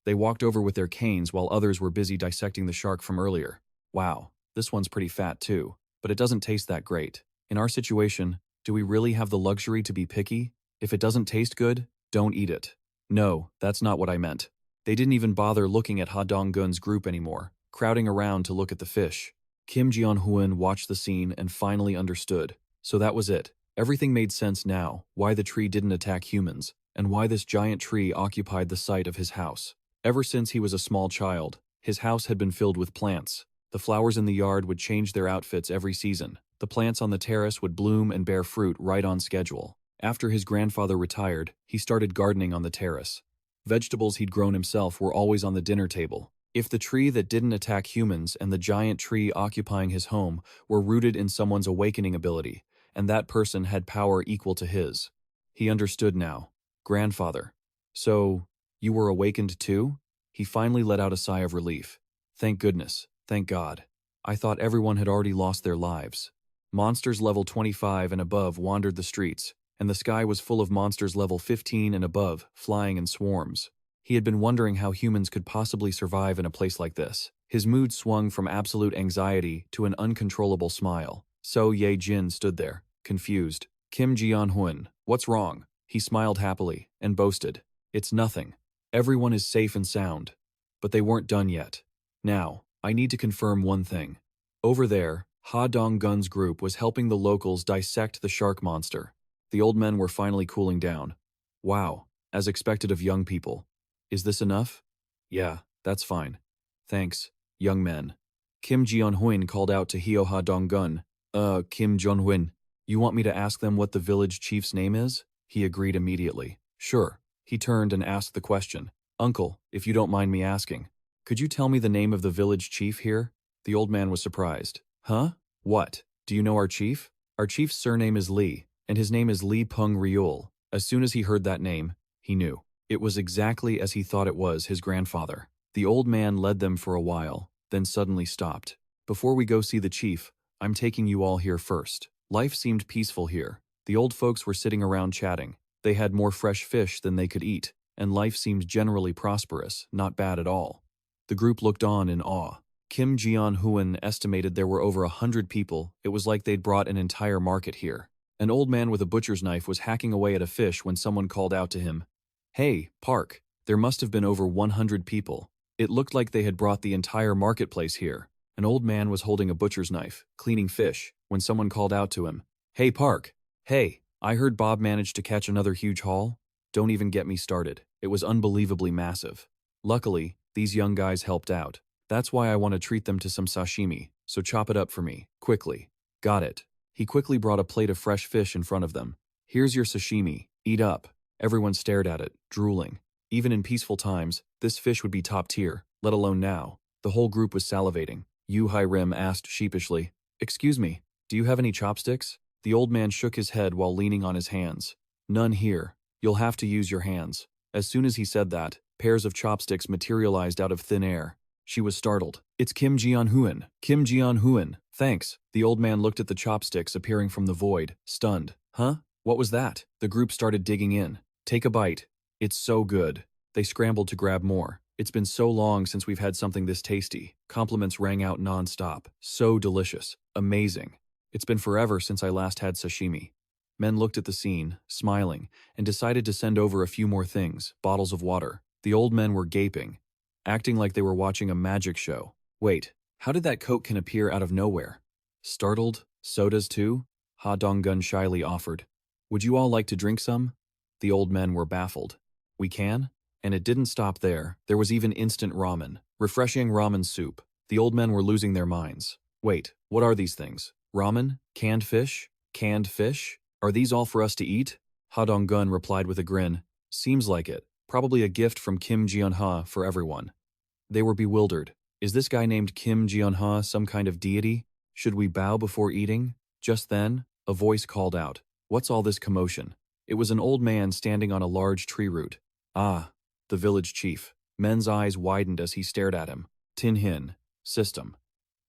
They walked over with their canes while others were busy dissecting the shark from earlier. Wow, this one's pretty fat too, but it doesn't taste that great. In our situation, do we really have the luxury to be picky? If it doesn't taste good, don't eat it. No, that's not what I meant. They didn't even bother looking at Ha Dong-gun's group anymore, crowding around to look at the fish. Kim Jeon-hoon watched the scene and finally understood. So that was it. Everything made sense now, why the tree didn't attack humans, and why this giant tree occupied the site of his house. Ever since he was a small child, his house had been filled with plants. The flowers in the yard would change their outfits every season. The plants on the terrace would bloom and bear fruit right on schedule. After his grandfather retired, he started gardening on the terrace. Vegetables he'd grown himself were always on the dinner table. If the tree that didn't attack humans and the giant tree occupying his home were rooted in someone's awakening ability, and that person had power equal to his. He understood now. Grandfather. So, you were awakened too? He finally let out a sigh of relief. Thank goodness. Thank God. I thought everyone had already lost their lives. Monsters level 25 and above wandered the streets, and the sky was full of monsters level 15 and above, flying in swarms. He had been wondering how humans could possibly survive in a place like this. His mood swung from absolute anxiety to an uncontrollable smile. So Ye Jin stood there, confused. Kim Ji-hoon, what's wrong? He smiled happily and boasted. It's nothing. Everyone is safe and sound. But they weren't done yet. Now, I need to confirm one thing. Over there, Ha Dong-gun's group was helping the locals dissect the shark monster. The old men were finally cooling down. Wow, as expected of young people. Is this enough? Yeah, that's fine. Thanks, young men. Kim Ji-hoon called out to Hyo Ha Dong-gun. Kim Jong-hoon, you want me to ask them what the village chief's name is? He agreed immediately. Sure. He turned and asked the question. Uncle, if you don't mind me asking, could you tell me the name of the village chief here? The old man was surprised. Huh? What? Do you know our chief? Our chief's surname is Lee, and his name is Lee Peng Ryul. As soon as he heard that name, he knew. It was exactly as he thought it was, his grandfather. The old man led them for a while, then suddenly stopped. Before we go see the chief, I'm taking you all here first. Life seemed peaceful here. The old folks were sitting around chatting. They had more fresh fish than they could eat, and life seemed generally prosperous, not bad at all. The group looked on in awe. Kim Ji-hoon estimated there were over 100 people. It was like they'd brought an entire market here. An old man with a butcher's knife was hacking away at a fish when someone called out to him. Hey, Park, there must have been over 100 people. It looked like they had brought the entire marketplace here. An old man was holding a butcher's knife, cleaning fish, when someone called out to him. Hey, Park. Hey, I heard Bob managed to catch another huge haul. Don't even get me started. It was unbelievably massive. Luckily, these young guys helped out. That's why I want to treat them to some sashimi, so chop it up for me, quickly. Got it. He quickly brought a plate of fresh fish in front of them. Here's your sashimi, eat up. Everyone stared at it, drooling. Even in peaceful times, this fish would be top tier, let alone now. The whole group was salivating. Yu Hai-rim asked sheepishly, Excuse me, do you have any chopsticks? The old man shook his head while leaning on his hands. None here. You'll have to use your hands. As soon as he said that, pairs of chopsticks materialized out of thin air. She was startled. It's Kim Ji-hoon. Kim Ji-hoon. Thanks. The old man looked at the chopsticks appearing from the void, stunned. Huh? What was that? The group started digging in. Take a bite. It's so good. They scrambled to grab more. It's been so long since we've had something this tasty. Compliments rang out non-stop. So delicious. Amazing. It's been forever since I last had sashimi. Men looked at the scene, smiling, and decided to send over a few more things, bottles of water. The old men were gaping, acting like they were watching a magic show. Wait, how did that Coke can appear out of nowhere? Startled? Sodas too? Ha Dong-gun shyly offered. Would you all like to drink some? The old men were baffled. We can? And it didn't stop there. There was even instant ramen. Refreshing ramen soup. The old men were losing their minds. Wait, what are these things? Ramen? Canned fish? Canned fish? Are these all for us to eat? Ha Dong-gun replied with a grin. Seems like it. Probably a gift from Kim Ji-hoon for everyone. They were bewildered. Is this guy named Kim Ji-hoon some kind of deity? Should we bow before eating? Just then, a voice called out. What's all this commotion? It was an old man standing on a large tree root. Ah, the village chief. Men's eyes widened as he stared at him. Tin Hin. System.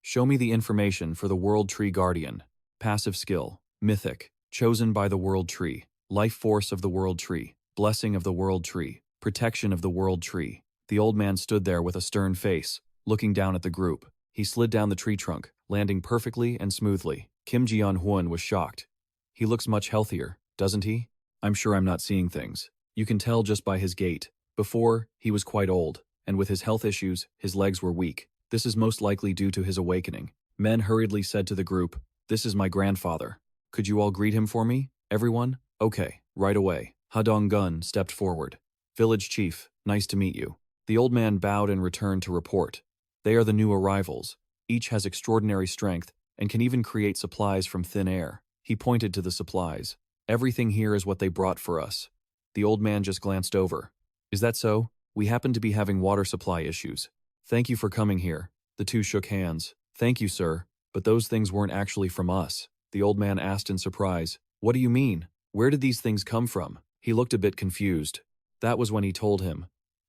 Show me the information for the World Tree Guardian. Passive skill. Mythic. Chosen by the World Tree. Life force of the World Tree. Blessing of the World Tree. Protection of the World Tree. The old man stood there with a stern face, looking down at the group. He slid down the tree trunk, landing perfectly and smoothly. Kim Ji-hoon was shocked. He looks much healthier, doesn't he? I'm sure I'm not seeing things. You can tell just by his gait. Before, he was quite old, and with his health issues, his legs were weak. This is most likely due to his awakening. Men hurriedly said to the group, This is my grandfather. Could you all greet him for me? Everyone? Okay, right away. Ha Dong-gun stepped forward. Village chief, nice to meet you. The old man bowed and returned to report. They are the new arrivals. Each has extraordinary strength and can even create supplies from thin air. He pointed to the supplies. Everything here is what they brought for us. The old man just glanced over. Is that so? We happen to be having water supply issues. Thank you for coming here. The two shook hands. Thank you, sir, but those things weren't actually from us. The old man asked in surprise. What do you mean? Where did these things come from? He looked a bit confused. That was when he told him.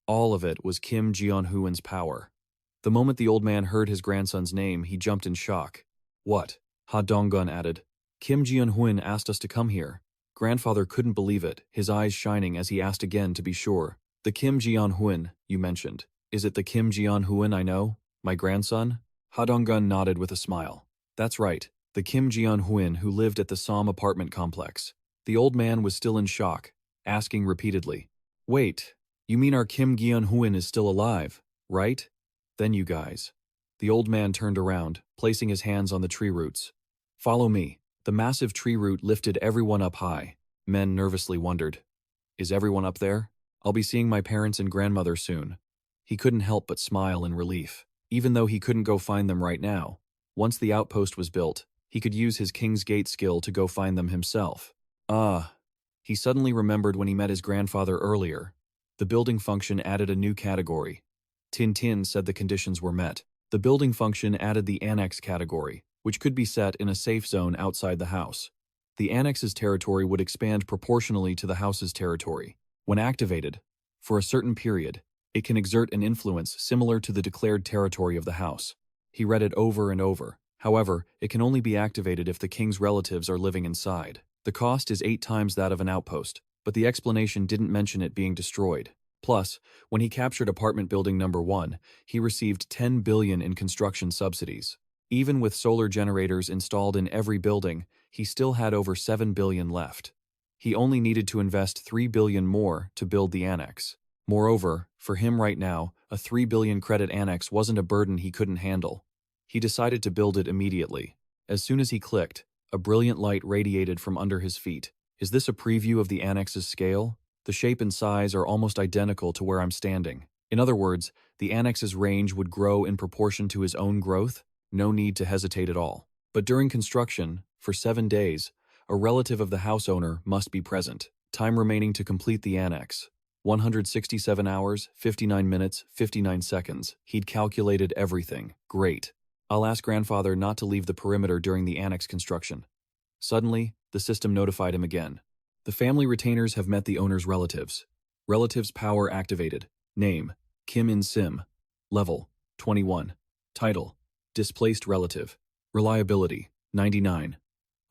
All of it was Kim Jeon-hoon's power. The moment the old man heard his grandson's name, he jumped in shock. What? Ha Dong-gun added. Kim Jeon-hoon asked us to come here. Grandfather couldn't believe it, his eyes shining as he asked again to be sure. The Kim Jeon-hoon you mentioned. Is it the Kim Jeon-hoon I know? My grandson? Ha Dong-gun nodded with a smile. That's right, the Kim Jeon-hoon who lived at the Som apartment complex. The old man was still in shock, asking repeatedly. Wait, you mean our Kim Jeon-hoon is still alive, right? Then you guys. The old man turned around, placing his hands on the tree roots. Follow me. The massive tree root lifted everyone up high. Men nervously wondered. Is everyone up there? I'll be seeing my parents and grandmother soon. He couldn't help but smile in relief, even though he couldn't go find them right now. Once the outpost was built, he could use his King's Gate skill to go find them himself. He suddenly remembered when he met his grandfather earlier. The building function added a new category. Tintin said the conditions were met. The building function added the annex category, which could be set in a safe zone outside the house. The annex's territory would expand proportionally to the house's territory. When activated, for a certain period, it can exert an influence similar to the declared territory of the house. He read it over and over. However, it can only be activated if the king's relatives are living inside. The cost is 8 times that of an outpost, but the explanation didn't mention it being destroyed. Plus, when he captured apartment building number 1, he received 10 billion in construction subsidies. Even with solar generators installed in every building, he still had over 7 billion left. He only needed to invest 3 billion more to build the annex. Moreover, for him right now, a 3 billion credit annex wasn't a burden he couldn't handle. He decided to build it immediately. As soon as he clicked, a brilliant light radiated from under his feet. Is this a preview of the annex's scale? The shape and size are almost identical to where I'm standing. In other words, the annex's range would grow in proportion to his own growth. No need to hesitate at all. But during construction, for 7 days, a relative of the house owner must be present. Time remaining to complete the annex. 167 hours, 59 minutes, 59 seconds. He'd calculated everything. Great. I'll ask grandfather not to leave the perimeter during the annex construction. Suddenly, the system notified him again. The family retainers have met the owner's relatives. Relatives power activated. Name, Kim In-sim. Level, 21. Title, Displaced Relative. Reliability, 99.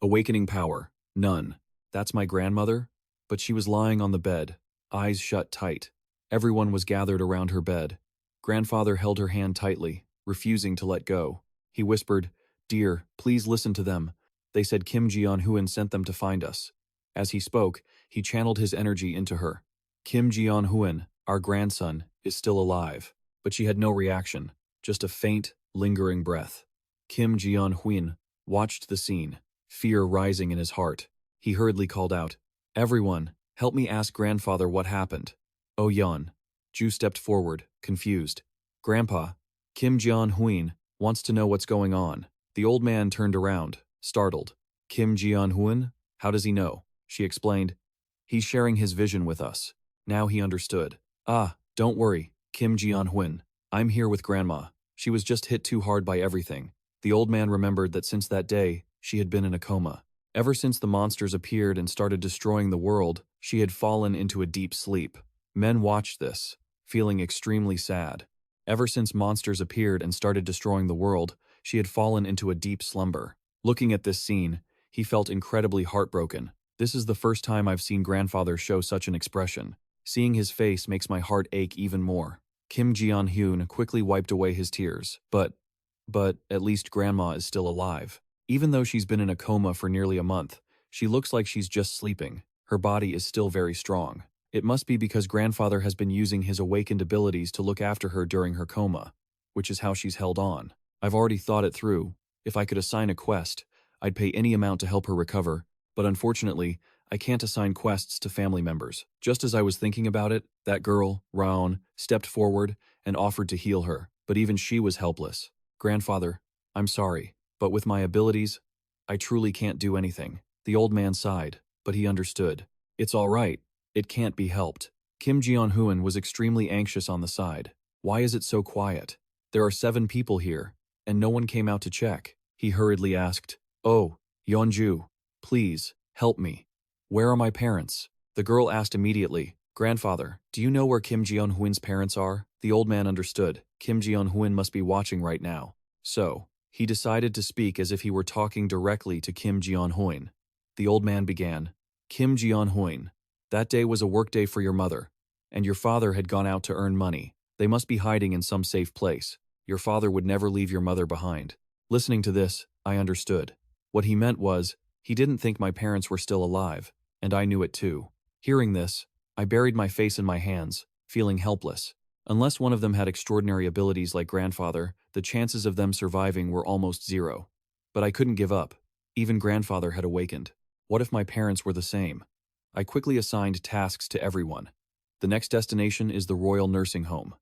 Awakening power, none. That's my grandmother? But she was lying on the bed, eyes shut tight. Everyone was gathered around her bed. Grandfather held her hand tightly, refusing to let go. He whispered, Dear, please listen to them. They said Kim Jeon-hoon sent them to find us. As he spoke, he channeled his energy into her. Kim Jeon-hoon, our grandson, is still alive. But she had no reaction, just a faint, lingering breath. Kim Jeon-hoon watched the scene, fear rising in his heart. He hurriedly called out, Everyone, help me ask grandfather what happened. Oh Yeon. Ju stepped forward, confused. Grandpa, Kim Jeon-hoon wants to know what's going on. The old man turned around, startled. Kim Jeon-hoon? How does he know? She explained. He's sharing his vision with us. Now he understood. Don't worry, Kim Jeon-hoon. I'm here with Grandma. She was just hit too hard by everything. The old man remembered that since that day, she had been in a coma. Ever since the monsters appeared and started destroying the world, she had fallen into a deep sleep. Men watched this, feeling extremely sad. Ever since monsters appeared and started destroying the world, she had fallen into a deep slumber. Looking at this scene, he felt incredibly heartbroken. This is the first time I've seen grandfather show such an expression. Seeing his face makes my heart ache even more. Kim Jeon-hoon quickly wiped away his tears. But at least grandma is still alive. Even though she's been in a coma for nearly a month, she looks like she's just sleeping. Her body is still very strong. It must be because grandfather has been using his awakened abilities to look after her during her coma, which is how she's held on. I've already thought it through. If I could assign a quest, I'd pay any amount to help her recover, but unfortunately, I can't assign quests to family members. Just as I was thinking about it, that girl, Raon, stepped forward and offered to heal her, but even she was helpless. Grandfather, I'm sorry, but with my abilities, I truly can't do anything. The old man sighed, but he understood. It's all right. It can't be helped. Kim Jeon-hoon was extremely anxious on the side. Why is it so quiet? There are 7 people here, and no one came out to check. He hurriedly asked, "Oh, Yeonju, please, help me. Where are my parents?" The girl asked immediately, "Grandfather, do you know where Kim Jeon-hoon's parents are?" The old man understood. Kim Jeon-hoon must be watching right now. So, he decided to speak as if he were talking directly to Kim Jeon-hoon. The old man began, "Kim Jeon-hoon, that day was a work day for your mother, and your father had gone out to earn money. They must be hiding in some safe place. Your father would never leave your mother behind." Listening to this, I understood. What he meant was, he didn't think my parents were still alive, and I knew it too. Hearing this, I buried my face in my hands, feeling helpless. Unless one of them had extraordinary abilities like grandfather, the chances of them surviving were almost zero. But I couldn't give up. Even grandfather had awakened. What if my parents were the same? I quickly assigned tasks to everyone. The next destination is the Royal Nursing Home.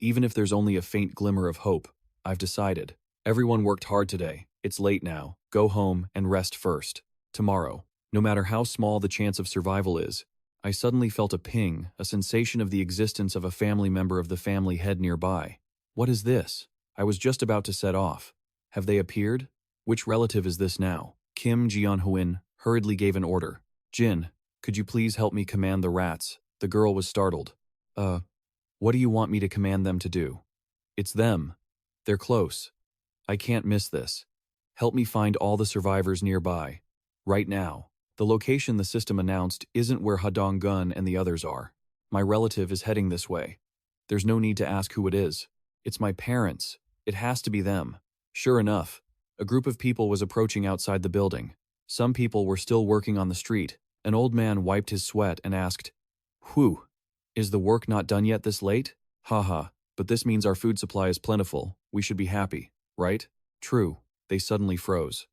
Even if there's only a faint glimmer of hope, I've decided. Everyone worked hard today. It's late now. Go home and rest first. Tomorrow, no matter how small the chance of survival is, I suddenly felt a ping, a sensation of the existence of a family member of the family head nearby. What is this? I was just about to set off. Have they appeared? Which relative is this now? Kim Jeon-hoon hurriedly gave an order. "Jin, could you please help me command the rats?" The girl was startled. What do you want me to command them to do?" "It's them. They're close. I can't miss this. Help me find all the survivors nearby. Right now." The location the system announced isn't where Ha-dong-gun and the others are. My relative is heading this way. There's no need to ask who it is. It's my parents. It has to be them. Sure enough, a group of people was approaching outside the building. Some people were still working on the street. An old man wiped his sweat and asked, "Whew, is the work not done yet this late? Haha, but this means our food supply is plentiful. We should be happy, right?" "True." They suddenly froze.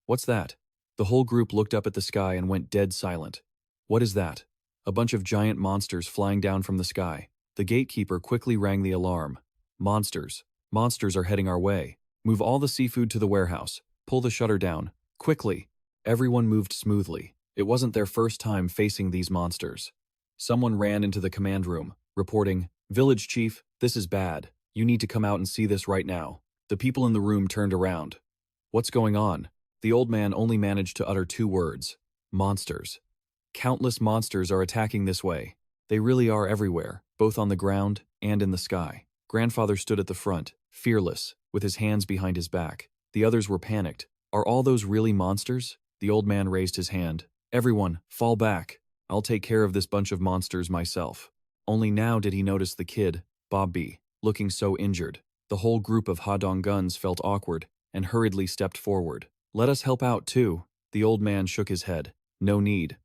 What's that?" The whole group looked up at the sky and went dead silent. "What is that?" A bunch of giant monsters flying down from the sky. The gatekeeper quickly rang the alarm. "Monsters. Monsters are heading our way. Move all the seafood to the warehouse. Pull the shutter down. Quickly." Everyone moved smoothly. It wasn't their first time facing these monsters. Someone ran into the command room, reporting, "Village chief, this is bad. You need to come out and see this right now." The people in the room turned around. "What's going on?" The old man only managed to utter 2 words. "Monsters." Countless monsters are attacking this way. They really are everywhere, both on the ground and in the sky. Grandfather stood at the front, fearless, with his hands behind his back. The others were panicked. "Are all those really monsters?" The old man raised his hand. "Everyone, fall back. I'll take care of this bunch of monsters myself." Only now did he notice the kid, Bobby, looking so injured. The whole group of Ha-dong-guns felt awkward and hurriedly stepped forward. "Let us help out too." The old man shook his head. "No need.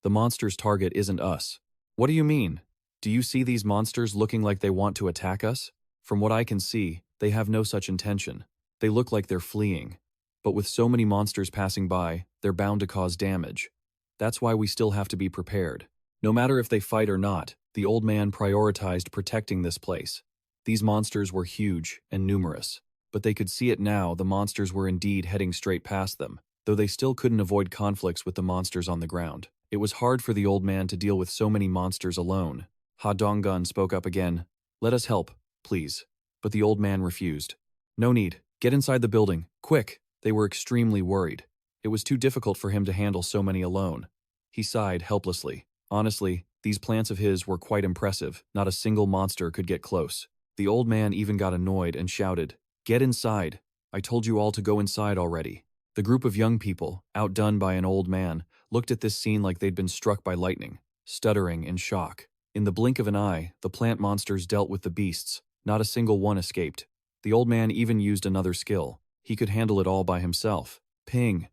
The monster's target isn't us." "What do you mean? Do you see these monsters looking like they want to attack us?" "From what I can see, they have no such intention. They look like they're fleeing. But with so many monsters passing by, they're bound to cause damage. That's why we still have to be prepared." No matter if they fight or not, the old man prioritized protecting this place. These monsters were huge and numerous. But they could see it now, the monsters were indeed heading straight past them, though they still couldn't avoid conflicts with the monsters on the ground. It was hard for the old man to deal with so many monsters alone. Ha-dong-gun spoke up again. "Let us help, please." But the old man refused. "No need. Get inside the building, quick." They were extremely worried. It was too difficult for him to handle so many alone. He sighed helplessly. Honestly, these plants of his were quite impressive. Not a single monster could get close. The old man even got annoyed and shouted, "Get inside. I told you all to go inside already." The group of young people, outdone by an old man, looked at this scene like they'd been struck by lightning, stuttering in shock. In the blink of an eye, the plant monsters dealt with the beasts. Not a single one escaped. The old man even used another skill. He could handle it all by himself. Ping.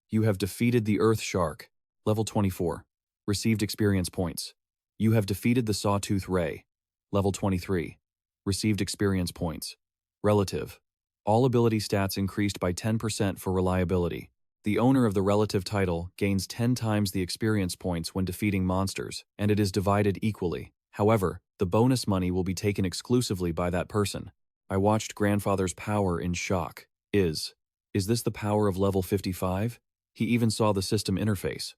You have defeated the Earth Shark. Level 24. Received experience points. You have defeated the Sawtooth Ray. Level 23. Received experience points. Relative. All ability stats increased by 10% for reliability. The owner of the relative title gains 10 times the experience points when defeating monsters, and it is divided equally. However, the bonus money will be taken exclusively by that person. I watched grandfather's power in shock. Is this the power of level 55? He even saw the system interface.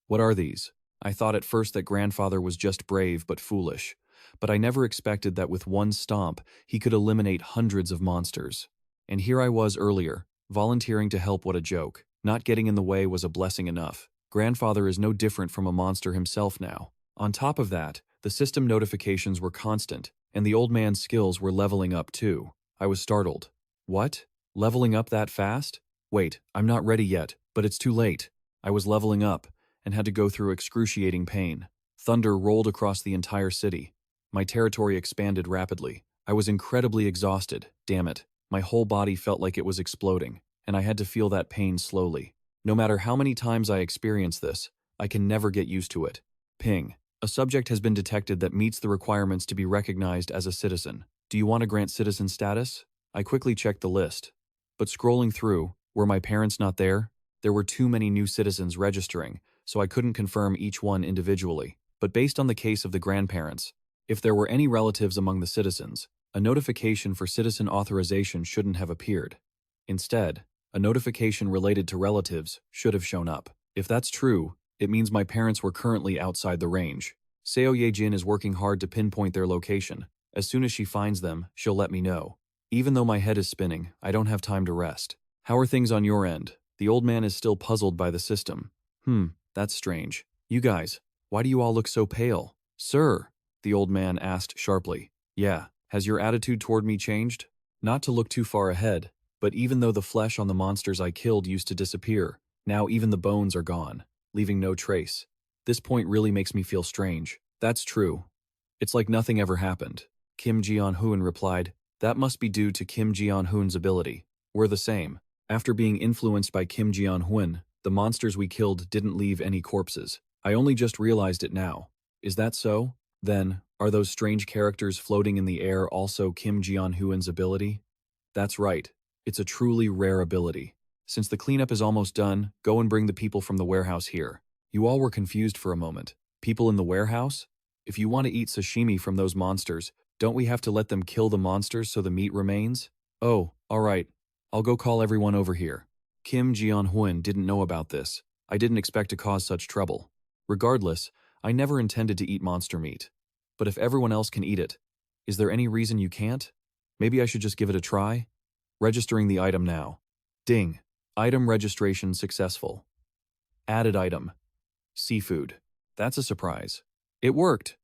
What are these? I thought at first that grandfather was just brave but foolish, but I never expected that with one stomp he could eliminate hundreds of monsters. And here I was earlier, volunteering to help. What a joke. Not getting in the way was a blessing enough. Grandfather is no different from a monster himself now. On top of that, the system notifications were constant, and the old man's skills were leveling up too. I was startled. What? Leveling up that fast? Wait, I'm not ready yet, but it's too late. I was leveling up, and had to go through excruciating pain. Thunder rolled across the entire city. My territory expanded rapidly. I was incredibly exhausted. Damn it. My whole body felt like it was exploding, and I had to feel that pain slowly. No matter how many times I experience this, I can never get used to it. Ping. A subject has been detected that meets the requirements to be recognized as a citizen. Do you want to grant citizen status? I quickly checked the list. But scrolling through, were my parents not there? There were too many new citizens registering, so I couldn't confirm each one individually. But based on the case of the grandparents, if there were any relatives among the citizens, a notification for citizen authorization shouldn't have appeared. Instead, a notification related to relatives should have shown up. If that's true, it means my parents were currently outside the range. Seo Ye-jin is working hard to pinpoint their location. As soon as she finds them, she'll let me know. Even though my head is spinning, I don't have time to rest. How are things on your end? The old man is still puzzled by the system. That's strange. You guys, why do you all look so pale? Sir, the old man asked sharply. Yeah, has your attitude toward me changed? Not to look too far ahead, but even though the flesh on the monsters I killed used to disappear, now even the bones are gone, leaving no trace. This point really makes me feel strange. That's true. It's like nothing ever happened. Kim Ji-hoon replied, that must be due to Kim Ji-hoon's ability. We're the same. After being influenced by Kim Ji-hoon, the monsters we killed didn't leave any corpses. I only just realized it now. Is that so? Then, are those strange characters floating in the air also Kim Ji-hoon's ability? That's right. It's a truly rare ability. Since the cleanup is almost done, go and bring the people from the warehouse here. You all were confused for a moment. People in the warehouse? If you want to eat sashimi from those monsters, don't we have to let them kill the monsters so the meat remains? Oh, all right. I'll go call everyone over here. Kim Ji-hoon didn't know about this. I didn't expect to cause such trouble. Regardless, I never intended to eat monster meat. But if everyone else can eat it, is there any reason you can't? Maybe I should just give it a try? Registering the item now. Ding. Item registration successful. Added item. Seafood. That's a surprise. It worked,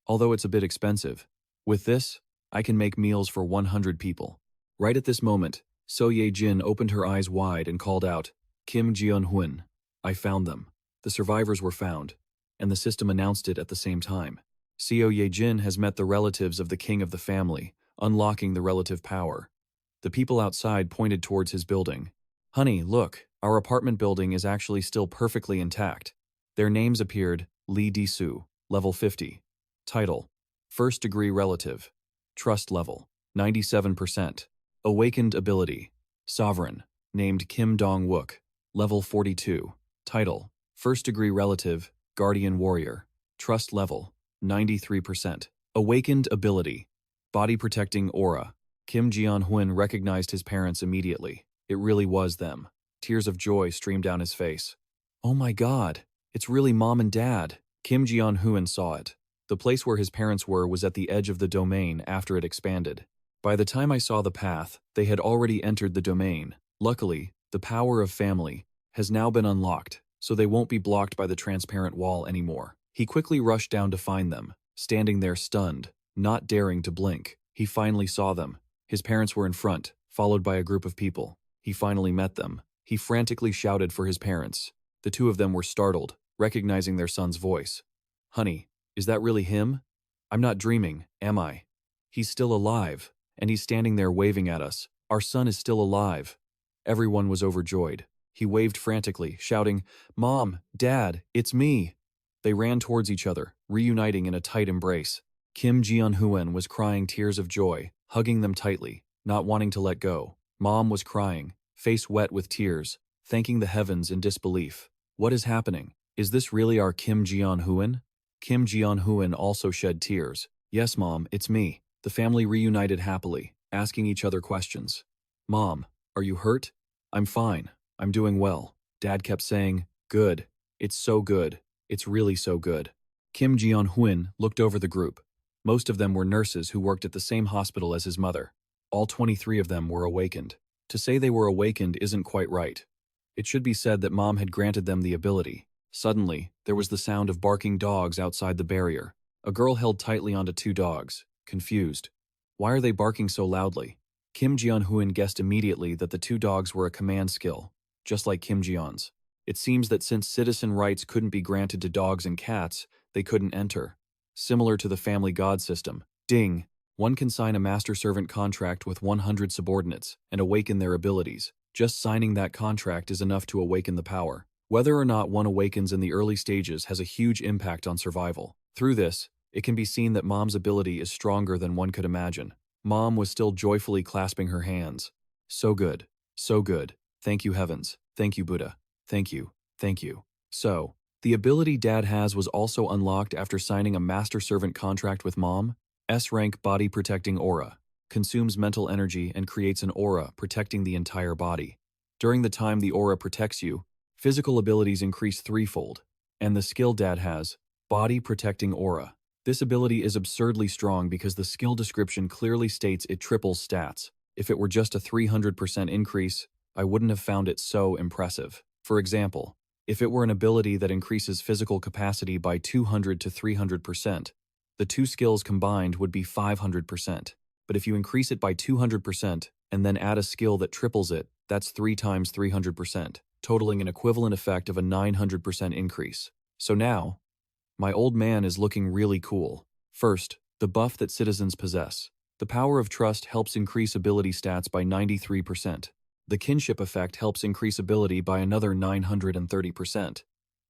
although it's a bit expensive. With this, I can make meals for 100 people. Right at this moment, Seo Ye-jin opened her eyes wide and called out, Kim Ji-hoon. I found them. The survivors were found, and the system announced it at the same time. Seo Ye-jin has met the relatives of the king of the family, unlocking the relative power. The people outside pointed towards his building. Honey, look, our apartment building is actually still perfectly intact. Their names appeared, Lee Di-soo, level 50. Title, First Degree Relative. Trust level, 97%. Awakened ability, Sovereign, named Kim Dong-wook, level 42. Title, First Degree Relative, Guardian Warrior. Trust level, 93%. Awakened ability, Body Protecting Aura. Kim Ji-hoon recognized his parents immediately. It really was them. Tears of joy streamed down his face. Oh my god, it's really mom and dad. Kim Ji-hoon saw it. The place where his parents were was at the edge of the domain after it expanded. By the time I saw the path, they had already entered the domain. Luckily, the power of family has now been unlocked, so they won't be blocked by the transparent wall anymore. He quickly rushed down to find them, standing there stunned, not daring to blink. He finally saw them. His parents were in front, followed by a group of people. He finally met them. He frantically shouted for his parents. The two of them were startled, recognizing their son's voice. Honey, is that really him? I'm not dreaming, am I? He's still alive, and he's standing there waving at us. Our son is still alive. Everyone was overjoyed. He waved frantically, shouting, Mom, Dad, it's me. They ran towards each other, reuniting in a tight embrace. Kim Ji-hoon was crying tears of joy, hugging them tightly, not wanting to let go. Mom was crying, face wet with tears, thanking the heavens in disbelief. What is happening? Is this really our Kim Jeon-hoon? Kim Jeon-hoon also shed tears. Yes, Mom, it's me. The family reunited happily, asking each other questions. Mom, are you hurt? I'm fine. I'm doing well. Dad kept saying, good. It's so good. It's really so good. Kim Jeon-hoon looked over the group. Most of them were nurses who worked at the same hospital as his mother. All 23 of them were awakened. To say they were awakened isn't quite right. It should be said that Mom had granted them the ability. Suddenly, there was the sound of barking dogs outside the barrier. A girl held tightly onto 2 dogs, confused. Why are they barking so loudly? Kim Jeon-hoon guessed immediately that the 2 dogs were a command skill, just like Kim Jeon's. It seems that since citizen rights couldn't be granted to dogs and cats, they couldn't enter. Similar to the family god system. Ding! One can sign a master-servant contract with 100 subordinates and awaken their abilities. Just signing that contract is enough to awaken the power. Whether or not one awakens in the early stages has a huge impact on survival. Through this, it can be seen that Mom's ability is stronger than one could imagine. Mom was still joyfully clasping her hands. So good. So good. Thank you, heavens. Thank you, Buddha. Thank you. Thank you. So, the ability Dad has was also unlocked after signing a master-servant contract with Mom. S-rank body protecting aura. Consumes mental energy and creates an aura protecting the entire body. During the time the aura protects you, physical abilities increase threefold. And the skill Dad has, body protecting aura. This ability is absurdly strong because the skill description clearly states it triples stats. If it were just a 300% increase, I wouldn't have found it so impressive. For example, if it were an ability that increases physical capacity by 200 to 300%, the 2 skills combined would be 500%. But if you increase it by 200% and then add a skill that triples it, that's 3 times 300%, totaling an equivalent effect of a 900% increase. So now, my old man is looking really cool. First, the buff that citizens possess. The power of trust helps increase ability stats by 93%. The kinship effect helps increase ability by another 930%.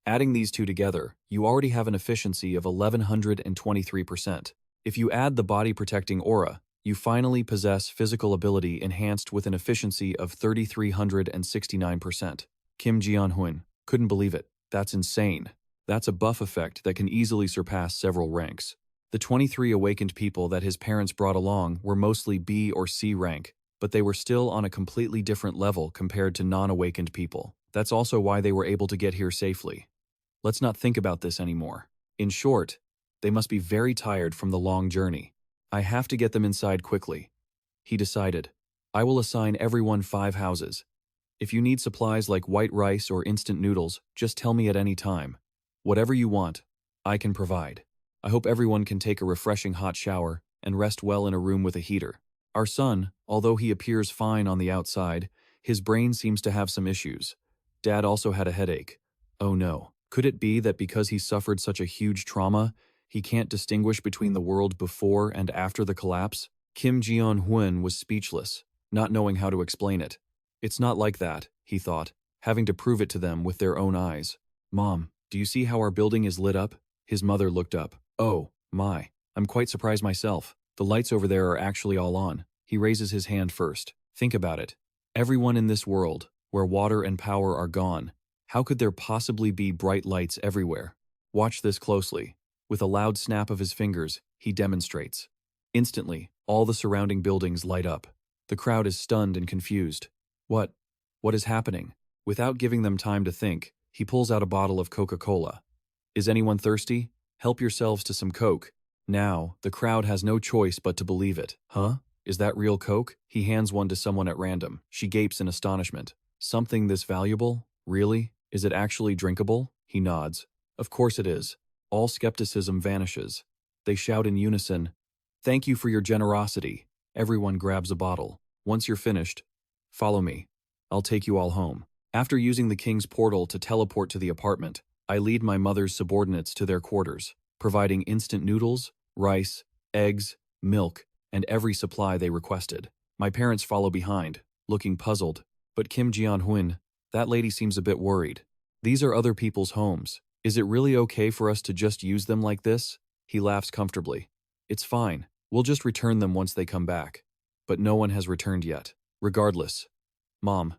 Adding these 2 together, you already have an efficiency of 1123%. If you add the body protecting aura, you finally possess physical ability enhanced with an efficiency of 3369%. Kim Jeon-hoon couldn't believe it. That's insane. That's a buff effect that can easily surpass several ranks. The 23 awakened people that his parents brought along were mostly B or C rank, but they were still on a completely different level compared to non-awakened people. That's also why they were able to get here safely. Let's not think about this anymore. In short, they must be very tired from the long journey. I have to get them inside quickly. He decided. I will assign everyone 5 houses. If you need supplies like white rice or instant noodles, just tell me at any time. Whatever you want, I can provide. I hope everyone can take a refreshing hot shower and rest well in a room with a heater. Our son, although he appears fine on the outside, his brain seems to have some issues. Dad also had a headache. Oh no. Could it be that because he suffered such a huge trauma, he can't distinguish between the world before and after the collapse? Kim Jeon-hoon was speechless, not knowing how to explain it. It's not like that, he thought, having to prove it to them with their own eyes. Mom, do you see how our building is lit up? His mother looked up. Oh, my. I'm quite surprised myself. The lights over there are actually all on. He raises his hand first. Think about it. Everyone in this world, where water and power are gone, how could there possibly be bright lights everywhere? Watch this closely. With a loud snap of his fingers, he demonstrates. Instantly, all the surrounding buildings light up. The crowd is stunned and confused. What is happening? Without giving them time to think, he pulls out a bottle of Coca-Cola. Is anyone thirsty? Help yourselves to some Coke. Now, the crowd has no choice but to believe it. Huh? Is that real Coke? He hands one to someone at random. She gapes in astonishment. Something this valuable? Really? Is it actually drinkable? He nods. Of course it is. All skepticism vanishes. They shout in unison, "Thank you for your generosity." Everyone grabs a bottle. Once you're finished, follow me. I'll take you all home. After using the king's portal to teleport to the apartment, I lead my mother's subordinates to their quarters, providing instant noodles, rice, eggs, milk, and every supply they requested. My parents follow behind, looking puzzled, but Kim Jeon-hoon, that lady seems a bit worried. These are other people's homes. Is it really okay for us to just use them like this? He laughs comfortably. It's fine. We'll just return them once they come back. But no one has returned yet. Regardless. Mom,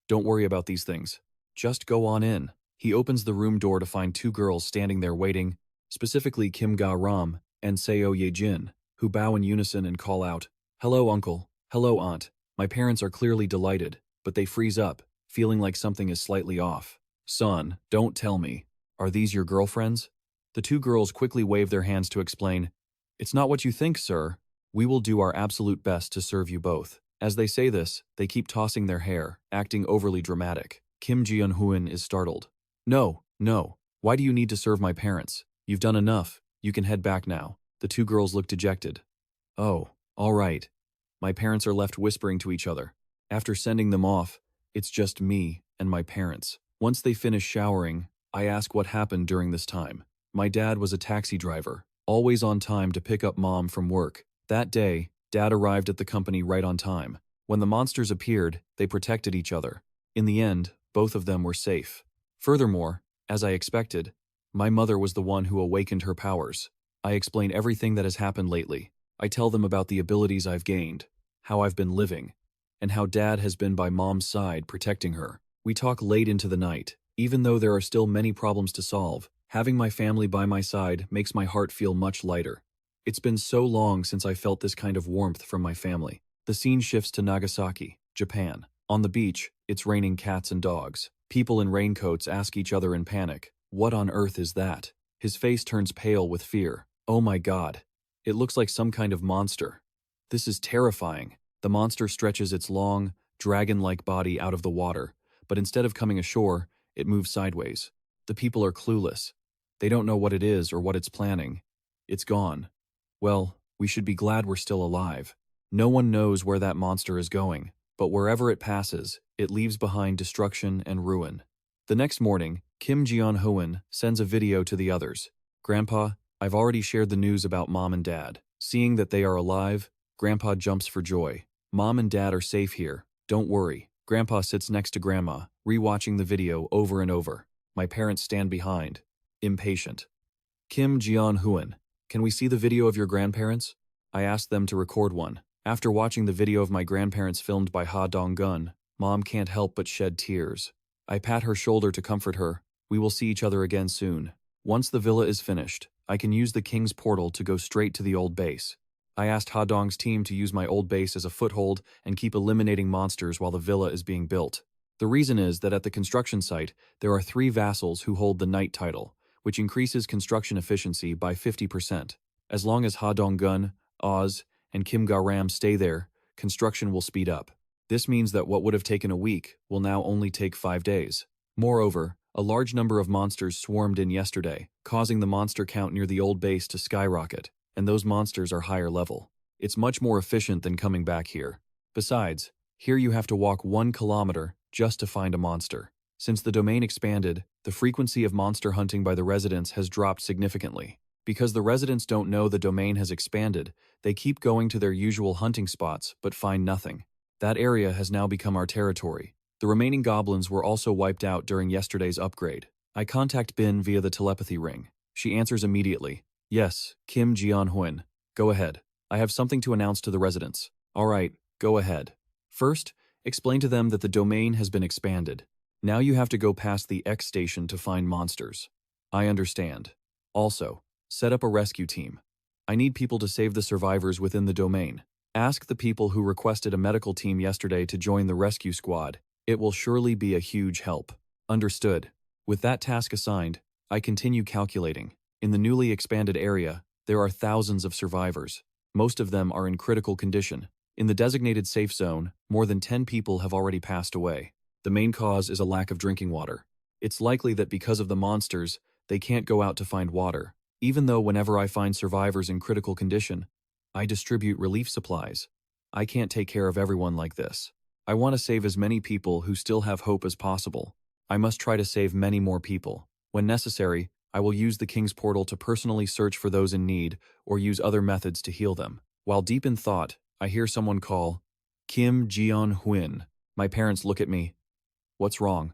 Don't worry about these things. Just go on in. He opens the room door to find two girls standing there waiting, specifically Kim Ga-ram and Seo Ye-jin, who bow in unison and call out, "Hello, uncle. Hello, aunt." My parents are clearly delighted, but they freeze up, feeling like something is slightly off. "Son, don't tell me. Are these your girlfriends?" The two girls quickly wave their hands to explain, "It's not what you think, sir. We will do our absolute best to serve you both." As they say this, they keep tossing their hair, acting overly dramatic. Kim Ji-hoon is startled. "No, no. Why do you need to serve my parents? You've done enough. You can head back now." The two girls look dejected. "Oh, all right." My parents are left whispering to each other. After sending them off, it's just me and my parents. Once they finish showering, I ask what happened during this time. My dad was a taxi driver, always on time to pick up mom from work. That day, Dad arrived at the company right on time. When the monsters appeared, they protected each other. In the end, both of them were safe. Furthermore, as I expected, my mother was the one who awakened her powers. I explain everything that has happened lately. I tell them about the abilities I've gained, how I've been living, and how Dad has been by Mom's side protecting her. We talk late into the night. Even though there are still many problems to solve, having my family by my side makes my heart feel much lighter. It's been so long since I felt this kind of warmth from my family. The scene shifts to Nagasaki, Japan. On the beach, it's raining cats and dogs. People in raincoats ask each other in panic, "What on earth is that?" His face turns pale with fear. "Oh my God. It looks like some kind of monster. This is terrifying." The monster stretches its long, dragon-like body out of the water, but instead of coming ashore, it moves sideways. The people are clueless. They don't know what it is or what it's planning. It's gone. Well, we should be glad we're still alive. No one knows where that monster is going, but wherever it passes, it leaves behind destruction and ruin. The next morning, Kim Ji-hoon sends a video to the others. "Grandpa, I've already shared the news about Mom and Dad." Seeing that they are alive, Grandpa jumps for joy. "Mom and Dad are safe here. Don't worry." Grandpa sits next to Grandma, rewatching the video over and over. My parents stand behind, impatient. "Kim Ji-hoon, can we see the video of your grandparents?" I asked them to record one. After watching the video of my grandparents filmed by Ha Dong-gun, Mom can't help but shed tears. I pat her shoulder to comfort her. "We will see each other again soon. Once the villa is finished, I can use the King's portal to go straight to the old base." I asked Ha Dong's team to use my old base as a foothold and keep eliminating monsters while the villa is being built. The reason is that at the construction site, there are 3 vassals who hold the Knight title, which increases construction efficiency by 50%. As long as Ha Dong-gun, Oz, and Kim Ga-ram stay there, construction will speed up. This means that what would have taken a week will now only take 5 days. Moreover, a large number of monsters swarmed in yesterday, causing the monster count near the old base to skyrocket, and those monsters are higher level. It's much more efficient than coming back here. Besides, here you have to walk 1 kilometer just to find a monster. Since the domain expanded, the frequency of monster hunting by the residents has dropped significantly. Because the residents don't know the domain has expanded, they keep going to their usual hunting spots but find nothing. That area has now become our territory. The remaining goblins were also wiped out during yesterday's upgrade. I contact Bin via the telepathy ring. She answers immediately. "Yes, Kim Ji-hoon. Go ahead. I have something to announce to the residents." "All right, go ahead." "First, explain to them that the domain has been expanded. Now you have to go past the X station to find monsters." "I understand." "Also, set up a rescue team. I need people to save the survivors within the domain. Ask the people who requested a medical team yesterday to join the rescue squad. It will surely be a huge help." "Understood." With that task assigned, I continue calculating. In the newly expanded area, there are thousands of survivors. Most of them are in critical condition. In the designated safe zone, more than 10 people have already passed away. The main cause is a lack of drinking water. It's likely that because of the monsters, they can't go out to find water. Even though whenever I find survivors in critical condition, I distribute relief supplies. I can't take care of everyone like this. I want to save as many people who still have hope as possible. I must try to save many more people. When necessary, I will use the King's portal to personally search for those in need or use other methods to heal them. While deep in thought, I hear someone call, "Kim Ji-hoon." My parents look at me. "What's wrong?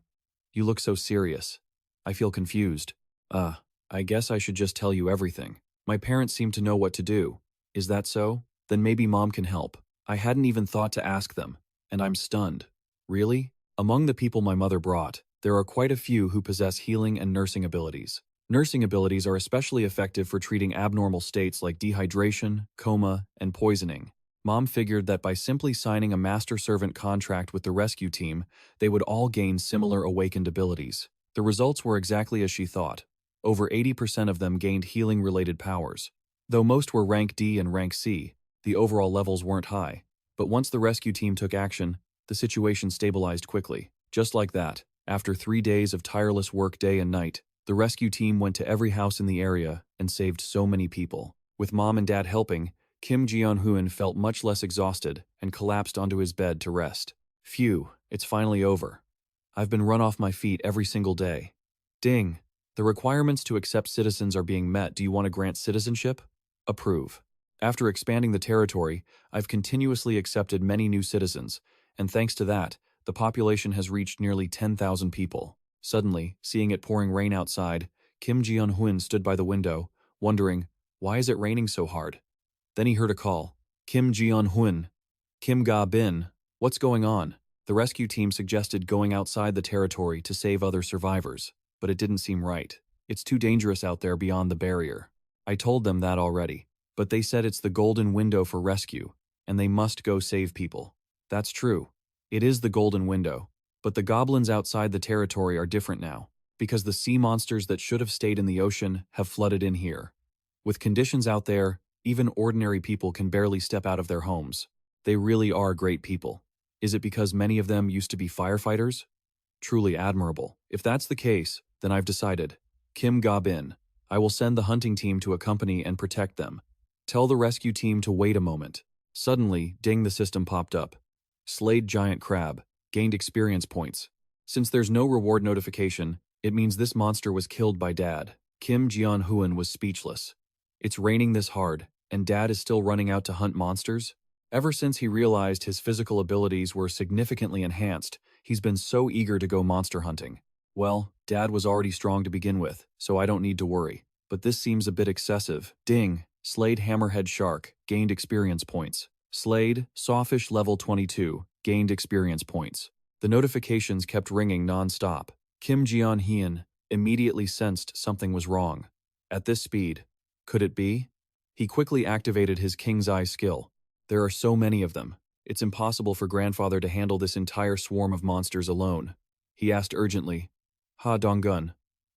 You look so serious." I feel confused. I guess I should just tell you everything." My parents seem to know what to do. Is that so? Then maybe Mom can help. I hadn't even thought to ask them, and I'm stunned. "Really? Among the people my mother brought, there are quite a few who possess healing and nursing abilities. Nursing abilities are especially effective for treating abnormal states like dehydration, coma, and poisoning. Mom figured that by simply signing a master-servant contract with the rescue team, they would all gain similar awakened abilities. The results were exactly as she thought. Over 80% of them gained healing-related powers. Though most were rank D and rank C, the overall levels weren't high. But once the rescue team took action, the situation stabilized quickly. Just like that, after 3 days of tireless work day and night, the rescue team went to every house in the area and saved so many people. With Mom and Dad helping, Kim Jeon-hoon felt much less exhausted and collapsed onto his bed to rest. Phew, it's finally over. I've been run off my feet every single day. Ding. The requirements to accept citizens are being met. Do you want to grant citizenship? Approve. After expanding the territory, I've continuously accepted many new citizens, and thanks to that, the population has reached nearly 10,000 people. Suddenly, seeing it pouring rain outside, Kim Jeon-hoon stood by the window, wondering, why is it raining so hard? Then he heard a call. Kim Jeon-hoon. Kim Ga-bin. What's going on? The rescue team suggested going outside the territory to save other survivors, but it didn't seem right. It's too dangerous out there beyond the barrier. I told them that already, but they said it's the golden window for rescue, and they must go save people. That's true. It is the golden window, but the goblins outside the territory are different now, because the sea monsters that should have stayed in the ocean have flooded in here. With conditions out there, even ordinary people can barely step out of their homes. They really are great people. Is it because many of them used to be firefighters? Truly admirable. If that's the case, then I've decided. Kim Ga-bin. I will send the hunting team to accompany and protect them. Tell the rescue team to wait a moment. Suddenly, ding, the system popped up. Slayed giant crab. Gained experience points. Since there's no reward notification, it means this monster was killed by Dad. Kim Jeon-hoon was speechless. It's raining this hard, and Dad is still running out to hunt monsters? Ever since he realized his physical abilities were significantly enhanced, he's been so eager to go monster hunting. Well, Dad was already strong to begin with, so I don't need to worry. But this seems a bit excessive. Ding! Slayed hammerhead shark. Gained experience points. Slayed, sawfish level 22. Gained experience points. The notifications kept ringing non-stop. Kim Jeon-hoon immediately sensed something was wrong. At this speed, could it be? He quickly activated his King's Eye skill. There are so many of them. It's impossible for Grandfather to handle this entire swarm of monsters alone. He asked urgently, Ha Dong-gun.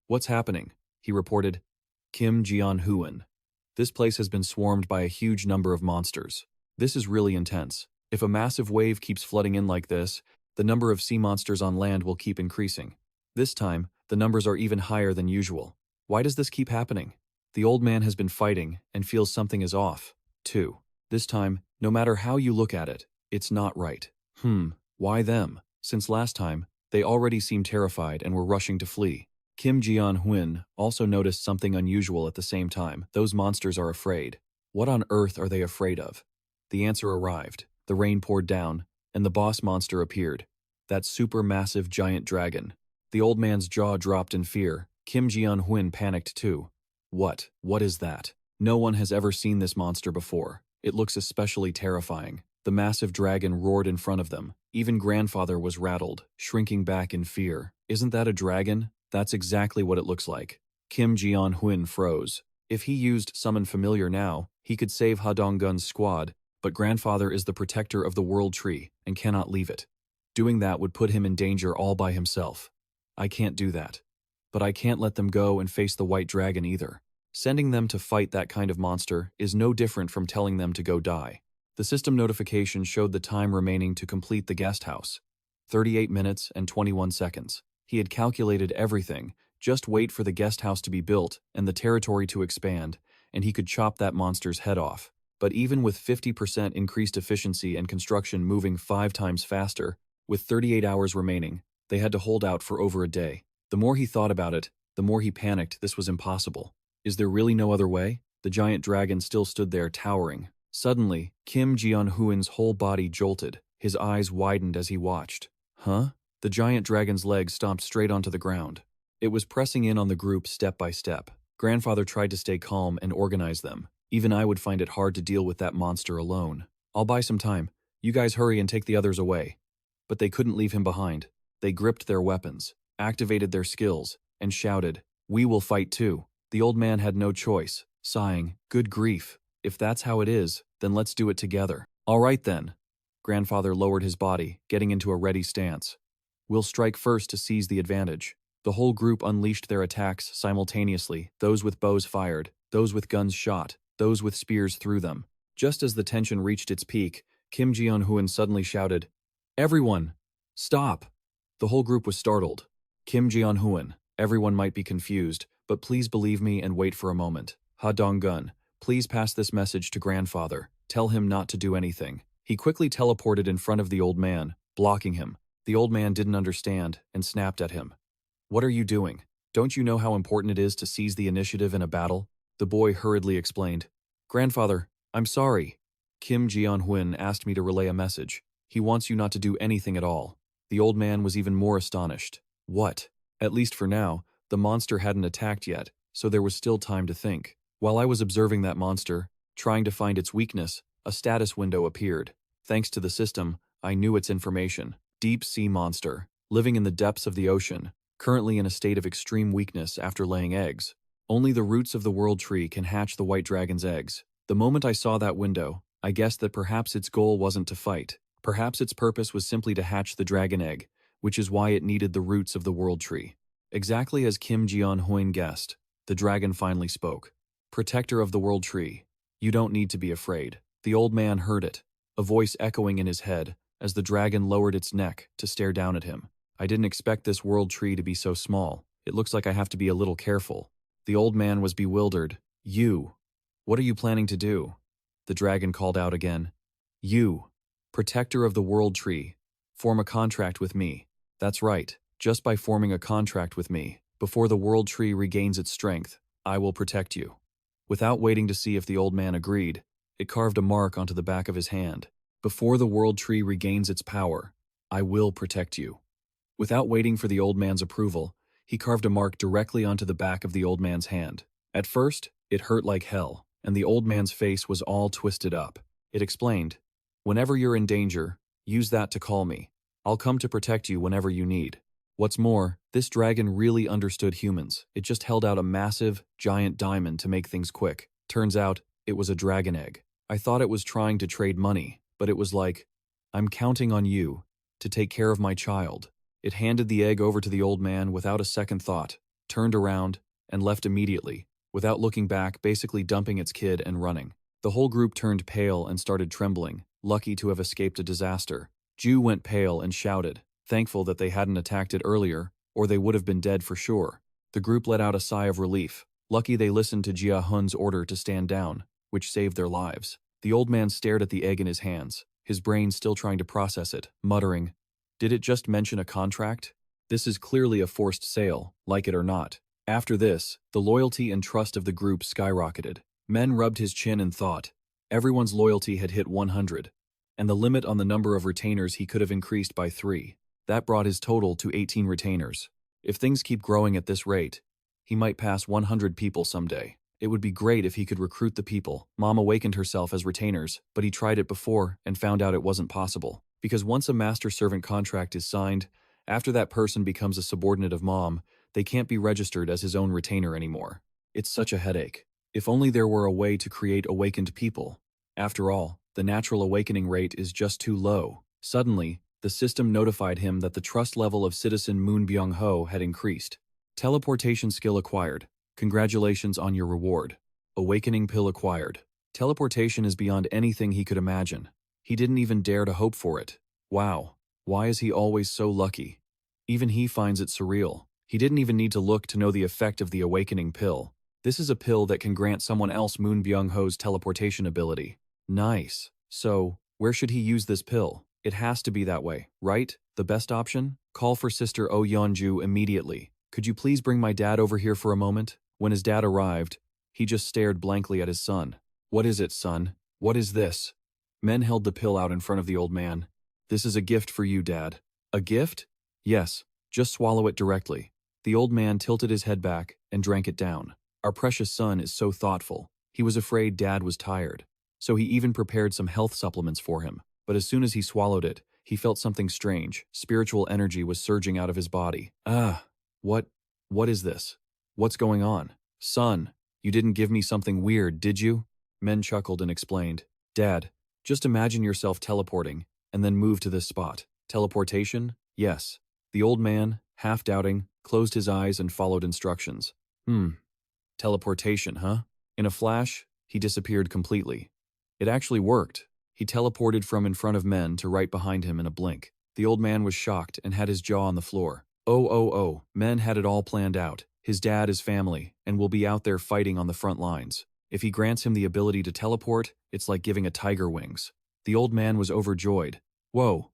What's happening? He reported, Kim Jeon-hoon. This place has been swarmed by a huge number of monsters. This is really intense. If a massive wave keeps flooding in like this, the number of sea monsters on land will keep increasing. This time, the numbers are even higher than usual. Why does this keep happening? The old man has been fighting and feels something is off, too. This time, no matter how you look at it, it's not right. Why them? Since last time, they already seemed terrified and were rushing to flee. Kim Jeon-hoon also noticed something unusual at the same time. Those monsters are afraid. What on earth are they afraid of? The answer arrived. The rain poured down, and the boss monster appeared. That supermassive giant dragon. The old man's jaw dropped in fear. Kim Jeon-hoon panicked too. What is that? No one has ever seen this monster before. It looks especially terrifying. The massive dragon roared in front of them. Even Grandfather was rattled, shrinking back in fear. Isn't that a dragon? That's exactly what it looks like. Kim Jeon-hoon froze. If he used Summon Familiar now, he could save Ha Dong-gun's squad, but Grandfather is the protector of the World Tree and cannot leave it. Doing that would put him in danger all by himself. I can't do that. But I can't let them go and face the white dragon either. Sending them to fight that kind of monster is no different from telling them to go die. The system notification showed the time remaining to complete the guest house. 38 minutes and 21 seconds. He had calculated everything. Just wait for the guest house to be built and the territory to expand, and he could chop that monster's head off. But even with 50% increased efficiency and construction moving 5 times faster, with 38 hours remaining, they had to hold out for over a day. The more he thought about it, the more he panicked. This was impossible. Is there really no other way? The giant dragon still stood there towering. Suddenly, Kim Jeon-hoon's whole body jolted. His eyes widened as he watched. Huh? The giant dragon's legs stomped straight onto the ground. It was pressing in on the group step by step. Grandfather tried to stay calm and organize them. Even I would find it hard to deal with that monster alone. I'll buy some time. You guys hurry and take the others away. But they couldn't leave him behind. They gripped their weapons, activated their skills, and shouted, "We will fight too." The old man had no choice, sighing, "Good grief. If that's how it is, then let's do it together." "All right then." Grandfather lowered his body, getting into a ready stance. "We'll strike first to seize the advantage." The whole group unleashed their attacks simultaneously, those with bows fired, those with guns shot, those with spears through them. Just as the tension reached its peak, Kim Jeon-hoon suddenly shouted, "Everyone, stop!" The whole group was startled. Kim Jeon-hoon, everyone might be confused, but please believe me and wait for a moment. Ha Dong-gun, please pass this message to grandfather. Tell him not to do anything. He quickly teleported in front of the old man, blocking him. The old man didn't understand and snapped at him. "What are you doing? Don't you know how important it is to seize the initiative in a battle?" The boy hurriedly explained. "Grandfather, I'm sorry. Kim Jeon-hoon asked me to relay a message. He wants you not to do anything at all." The old man was even more astonished. What? At least for now, the monster hadn't attacked yet, so there was still time to think. While I was observing that monster, trying to find its weakness, a status window appeared. Thanks to the system, I knew its information. Deep sea monster, living in the depths of the ocean, currently in a state of extreme weakness after laying eggs. Only the roots of the world tree can hatch the white dragon's eggs. The moment I saw that window, I guessed that perhaps its goal wasn't to fight. Perhaps its purpose was simply to hatch the dragon egg, which is why it needed the roots of the world tree. Exactly as Kim Jeon-hoon guessed, the dragon finally spoke. "Protector of the world tree, you don't need to be afraid." The old man heard it, a voice echoing in his head, as the dragon lowered its neck to stare down at him. "I didn't expect this world tree to be so small. It looks like I have to be a little careful." The old man was bewildered. "You. What are you planning to do?" The dragon called out again. "You. Protector of the world tree. Form a contract with me." "That's right. Just by forming a contract with me, before the world tree regains its strength, I will protect you." Without waiting to see if the old man agreed, it carved a mark onto the back of his hand. "Before the world tree regains its power, I will protect you." Without waiting for the old man's approval, he carved a mark directly onto the back of the old man's hand. At first, it hurt like hell, and the old man's face was all twisted up. It explained, "Whenever you're in danger, use that to call me. I'll come to protect you whenever you need." What's more, this dragon really understood humans. It just held out a massive, giant diamond to make things quick. Turns out, it was a dragon egg. I thought it was trying to trade money, but it was like, "I'm counting on you to take care of my child." It handed the egg over to the old man without a second thought, turned around, and left immediately, without looking back, basically dumping its kid and running. The whole group turned pale and started trembling, lucky to have escaped a disaster. Ju went pale and shouted, thankful that they hadn't attacked it earlier, or they would have been dead for sure. The group let out a sigh of relief. Lucky they listened to Jia Hun's order to stand down, which saved their lives. The old man stared at the egg in his hands, his brain still trying to process it, muttering, "Did it just mention a contract? This is clearly a forced sale, like it or not." After this, the loyalty and trust of the group skyrocketed. Men rubbed his chin and thought, everyone's loyalty had hit 100, and the limit on the number of retainers he could have increased by 3. That brought his total to 18 retainers. If things keep growing at this rate, he might pass 100 people someday. It would be great if he could recruit the people. Mom awakened herself as retainers, but he tried it before and found out it wasn't possible. Because once a master-servant contract is signed, after that person becomes a subordinate of Mom, they can't be registered as his own retainer anymore. It's such a headache. If only there were a way to create awakened people. After all, the natural awakening rate is just too low. Suddenly, the system notified him that the trust level of citizen Moon Byung-ho had increased. Teleportation skill acquired. Congratulations on your reward. Awakening pill acquired. Teleportation is beyond anything he could imagine. He didn't even dare to hope for it. Wow, why is he always so lucky? Even he finds it surreal. He didn't even need to look to know the effect of the awakening pill. This is a pill that can grant someone else Moon Byung-ho's teleportation ability. Nice. So, where should he use this pill? It has to be that way, right? The best option? Call for Sister Oh Yeonju immediately. Could you please bring my dad over here for a moment? When his dad arrived, he just stared blankly at his son. What is it, son? What is this? Men held the pill out in front of the old man. This is a gift for you, Dad. A gift? Yes, just swallow it directly. The old man tilted his head back and drank it down. Our precious son is so thoughtful. He was afraid Dad was tired, so he even prepared some health supplements for him. But as soon as he swallowed it, He felt something strange. Spiritual energy was surging out of his body. What? What is this? What's going on? Son, you didn't give me something weird, did you? Men chuckled and explained. Dad, just imagine yourself teleporting, and then move to this spot. Teleportation? Yes. The old man, half doubting, closed his eyes and followed instructions. Teleportation, huh? In a flash, he disappeared completely. It actually worked. He teleported from in front of men to right behind him in a blink. The old man was shocked and had his jaw on the floor. Oh, men had it all planned out. His dad is family, and will be out there fighting on the front lines. If he grants him the ability to teleport, it's like giving a tiger wings. The old man was overjoyed. Whoa,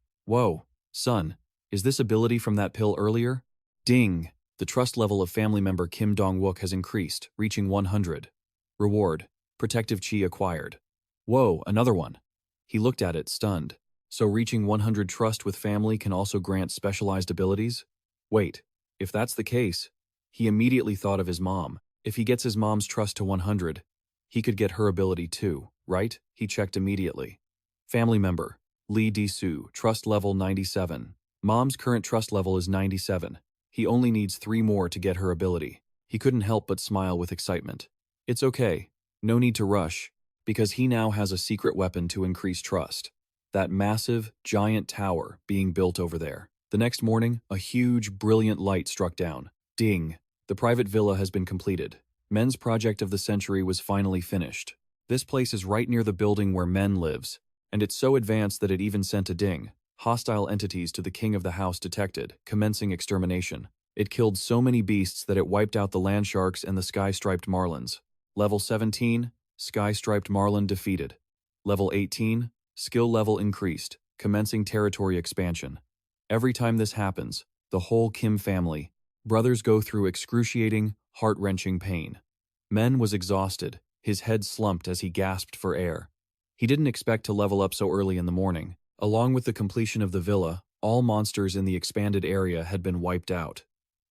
son, is this ability from that pill earlier? Ding! The trust level of family member Kim Dong-wook has increased, reaching 100. Reward: Protective Chi acquired. Whoa, another one. He looked at it, stunned. So reaching 100 trust with family can also grant specialized abilities? Wait, if that's the case, he immediately thought of his mom. If he gets his mom's trust to 100, he could get her ability too, right? He checked immediately. Family member, Lee Di-soo, trust level 97. Mom's current trust level is 97. He only needs 3 more to get her ability. He couldn't help but smile with excitement. It's okay, no need to rush, because he now has a secret weapon to increase trust. That massive, giant tower being built over there. The next morning, a huge, brilliant light struck down. Ding! The private villa has been completed. Men's project of the century was finally finished. This place is right near the building where Men lives, and it's so advanced that it even sent a ding. Hostile entities to the king of the house detected, commencing extermination. It killed so many beasts that it wiped out the land sharks and the sky-striped marlins. Level 17, sky-striped marlin defeated. Level 18, skill level increased, commencing territory expansion. Every time this happens, the whole Kim family, brothers go through excruciating, heart-wrenching pain. Men was exhausted, his head slumped as he gasped for air. He didn't expect to level up so early in the morning. Along with the completion of the villa, all monsters in the expanded area had been wiped out.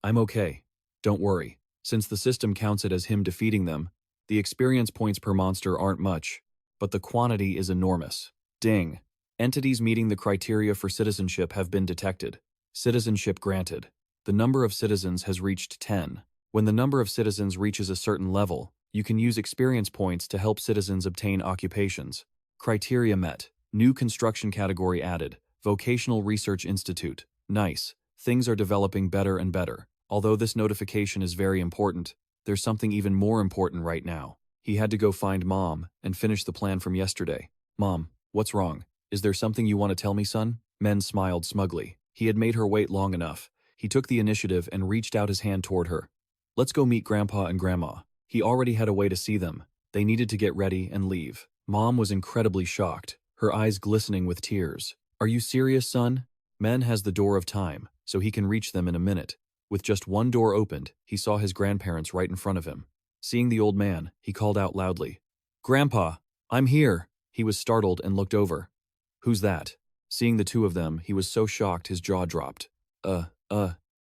I'm okay. Don't worry. Since the system counts it as him defeating them, the experience points per monster aren't much, but the quantity is enormous. Ding. Entities meeting the criteria for citizenship have been detected. Citizenship granted. The number of citizens has reached 10. When the number of citizens reaches a certain level, you can use experience points to help citizens obtain occupations. Criteria met. New construction category added. Vocational Research Institute. Nice. Things are developing better and better. Although this notification is very important, there's something even more important right now. He had to go find Mom and finish the plan from yesterday. Mom, what's wrong? Is there something you want to tell me, son? Men smiled smugly. He had made her wait long enough. He took the initiative and reached out his hand toward her. Let's go meet Grandpa and Grandma. He already had a way to see them. They needed to get ready and leave. Mom was incredibly shocked, her eyes glistening with tears. Are you serious, son? Men has the door of time, so he can reach them in a minute. With just one door opened, he saw his grandparents right in front of him. Seeing the old man, he called out loudly, Grandpa, I'm here. He was startled and looked over. Who's that? Seeing the two of them, he was so shocked his jaw dropped.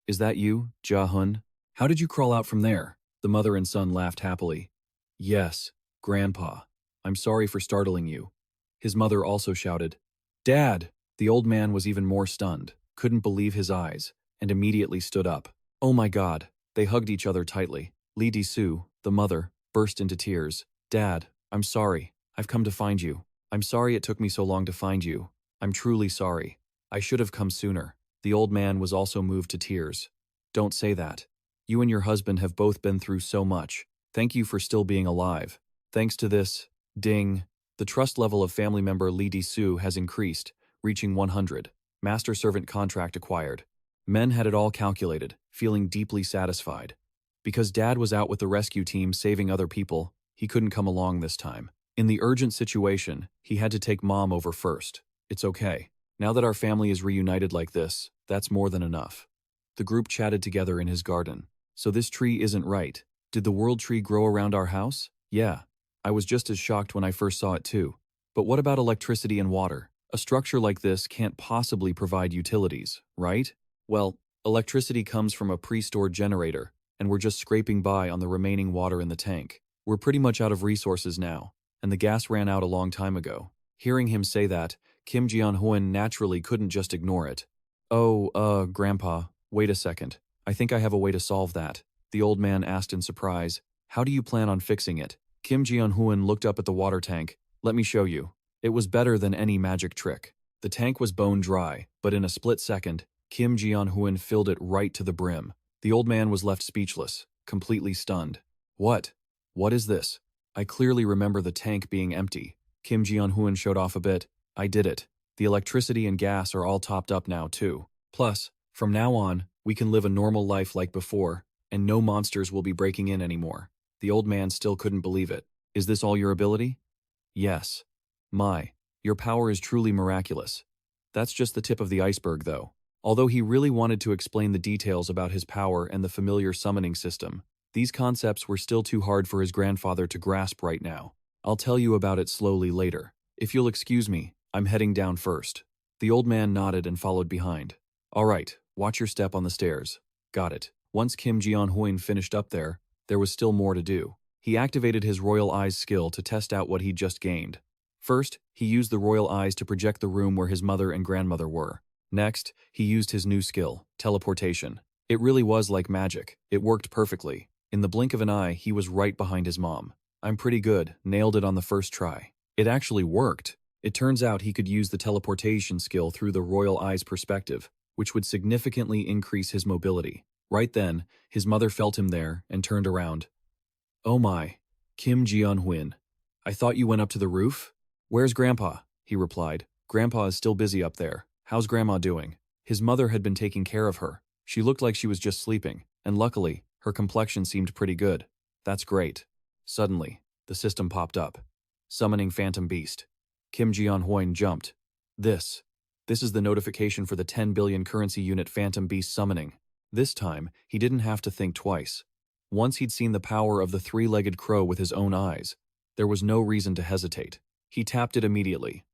Is that you, Ja-hun? How did you crawl out from there? The mother and son laughed happily. Yes, Grandpa. I'm sorry for startling you. His mother also shouted, Dad! The old man was even more stunned, couldn't believe his eyes, and immediately stood up. Oh my God! They hugged each other tightly. Lee Di-soo, the mother, burst into tears. Dad, I'm sorry. I've come to find you. I'm sorry it took me so long to find you. I'm truly sorry. I should have come sooner. The old man was also moved to tears. Don't say that. You and your husband have both been through so much. Thank you for still being alive. Thanks to this, ding, the trust level of family member Lee Di-soo has increased, reaching 100. Master servant contract acquired. Men had it all calculated, feeling deeply satisfied. Because Dad was out with the rescue team saving other people, he couldn't come along this time. In the urgent situation, he had to take Mom over first. It's okay. Now that our family is reunited like this, that's more than enough. The group chatted together in his garden. So this tree isn't right. Did the world tree grow around our house? Yeah. I was just as shocked when I first saw it too. But what about electricity and water? A structure like this can't possibly provide utilities, right? Well, electricity comes from a pre-stored generator, and we're just scraping by on the remaining water in the tank. We're pretty much out of resources now, and the gas ran out a long time ago. Hearing him say that, Kim Ji-hoon naturally couldn't just ignore it. Grandpa, wait a second. I think I have a way to solve that. The old man asked in surprise. How do you plan on fixing it? Kim Ji-hoon looked up at the water tank. Let me show you. It was better than any magic trick. The tank was bone dry, but in a split second, Kim Ji-hoon filled it right to the brim. The old man was left speechless, completely stunned. What? What is this? I clearly remember the tank being empty. Kim Ji-hoon showed off a bit. I did it. The electricity and gas are all topped up now, too. Plus, from now on, we can live a normal life like before, and no monsters will be breaking in anymore. The old man still couldn't believe it. Is this all your ability? Yes. Your power is truly miraculous. That's just the tip of the iceberg, though. Although he really wanted to explain the details about his power and the familiar summoning system, these concepts were still too hard for his grandfather to grasp right now. I'll tell you about it slowly later. If you'll excuse me, I'm heading down first. The old man nodded and followed behind. All right, watch your step on the stairs. Got it. Once Kim Ji-hoon finished up there was still more to do. He activated his Royal Eyes skill to test out what he'd just gained. First, he used the Royal Eyes to project the room where his mother and grandmother were. Next, he used his new skill, teleportation. It really was like magic. It worked perfectly. In the blink of an eye, he was right behind his mom. I'm pretty good, nailed it on the first try. It actually worked. It turns out he could use the teleportation skill through the Royal Eyes perspective, which would significantly increase his mobility. Right then, his mother felt him there and turned around. Oh my, Kim Ji-hoon. I thought you went up to the roof? Where's Grandpa? He replied. Grandpa is still busy up there. How's Grandma doing? His mother had been taking care of her. She looked like she was just sleeping, and luckily, her complexion seemed pretty good. That's great. Suddenly, the system popped up. Summoning Phantom Beast. Kim Ji-hoon jumped. This is the notification for the 10 billion currency unit Phantom Beast summoning. This time, he didn't have to think twice. Once he'd seen the power of the three-legged crow with his own eyes, there was no reason to hesitate. He tapped it immediately.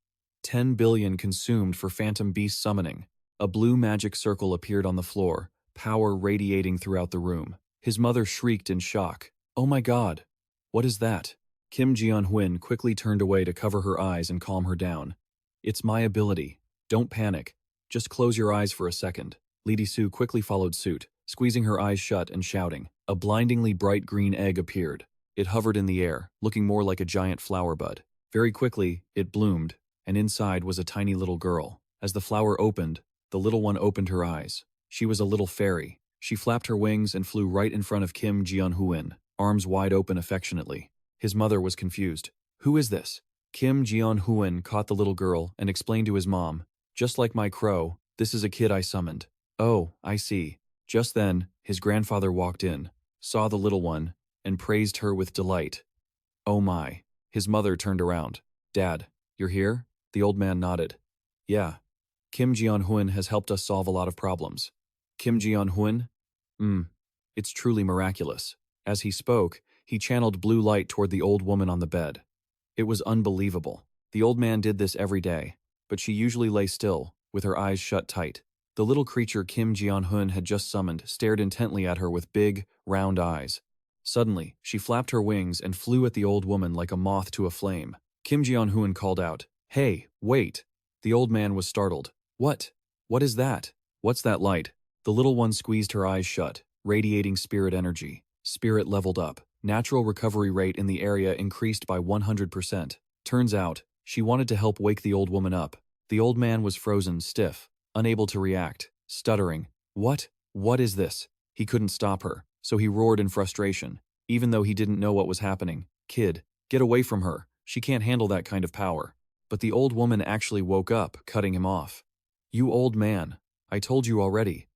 10 billion consumed for Phantom Beast summoning. A blue magic circle appeared on the floor, power radiating throughout the room. His mother shrieked in shock. Oh my god! What is that? Kim Ji-hoon quickly turned away to cover her eyes and calm her down. It's my ability. Don't panic. Just close your eyes for a second. Lady Su quickly followed suit, squeezing her eyes shut and shouting. A blindingly bright green egg appeared. It hovered in the air, looking more like a giant flower bud. Very quickly, it bloomed, and inside was a tiny little girl. As the flower opened, the little one opened her eyes. She was a little fairy. She flapped her wings and flew right in front of Kim Ji-hoon, arms wide open affectionately. His mother was confused. Who is this? Kim Ji-hoon caught the little girl and explained to his mom, just like my crow, this is a kid I summoned. Oh, I see. Just then, his grandfather walked in, saw the little one, and praised her with delight. Oh my. His mother turned around. Dad, you're here? The old man nodded. Yeah. Kim Ji-hoon has helped us solve a lot of problems. Kim Ji-hoon? It's truly miraculous. As he spoke, he channeled blue light toward the old woman on the bed. It was unbelievable. The old man did this every day, but she usually lay still, with her eyes shut tight. The little creature Kim Ji-hoon had just summoned stared intently at her with big, round eyes. Suddenly, she flapped her wings and flew at the old woman like a moth to a flame. Kim Ji-hoon called out, Hey, wait! The old man was startled. What? What is that? What's that light? The little one squeezed her eyes shut, radiating spirit energy. Spirit leveled up. Natural recovery rate in the area increased by 100%. Turns out, she wanted to help wake the old woman up. The old man was frozen, stiff, unable to react, stuttering. What? What is this? He couldn't stop her, so he roared in frustration, even though he didn't know what was happening. Kid, get away from her. She can't handle that kind of power. But the old woman actually woke up, cutting him off. You old man. I told you already.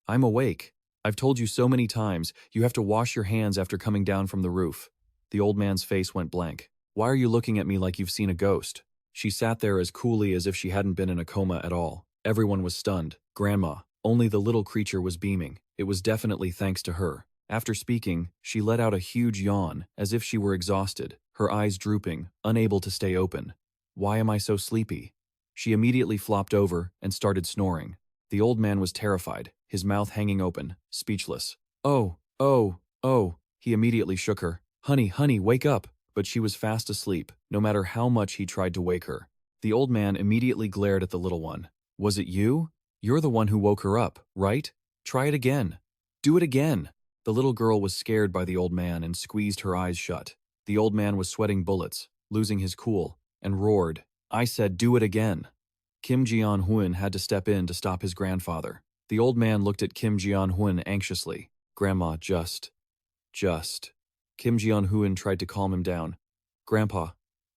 I'm awake. I've told you so many times, you have to wash your hands after coming down from the roof. The old man's face went blank. Why are you looking at me like you've seen a ghost? She sat there as coolly as if she hadn't been in a coma at all. Everyone was stunned. Grandma. Only the little creature was beaming. It was definitely thanks to her. After speaking, she let out a huge yawn, as if she were exhausted, her eyes drooping, unable to stay open. Why am I so sleepy? She immediately flopped over and started snoring. The old man was terrified, his mouth hanging open, speechless. Oh, he immediately shook her. Honey, wake up! But she was fast asleep, no matter how much he tried to wake her. The old man immediately glared at the little one. Was it you? You're the one who woke her up, right? Try it again. Do it again. The little girl was scared by the old man and squeezed her eyes shut. The old man was sweating bullets, losing his cool, and roared, I said do it again. Kim Ji-hoon had to step in to stop his grandfather. The old man looked at Kim Ji-hoon anxiously. Grandma, just. Kim Ji-hoon tried to calm him down. Grandpa,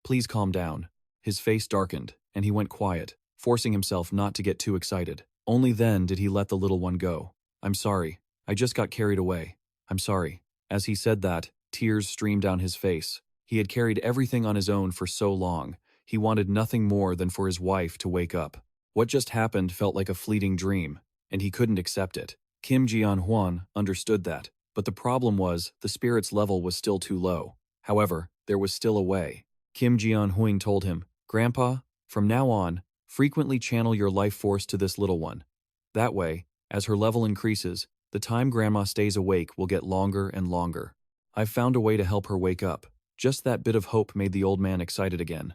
please calm down. His face darkened, and he went quiet, forcing himself not to get too excited. Only then did he let the little one go. I'm sorry. I just got carried away. I'm sorry. As he said that, tears streamed down his face. He had carried everything on his own for so long. He wanted nothing more than for his wife to wake up. What just happened felt like a fleeting dream, and he couldn't accept it. Kim Ji-hoon understood that, but the problem was the spirit's level was still too low. However, there was still a way. Kim Ji-hoon told him, Grandpa, from now on, frequently channel your life force to this little one. That way, as her level increases, the time Grandma stays awake will get longer and longer. I've found a way to help her wake up. Just that bit of hope made the old man excited again.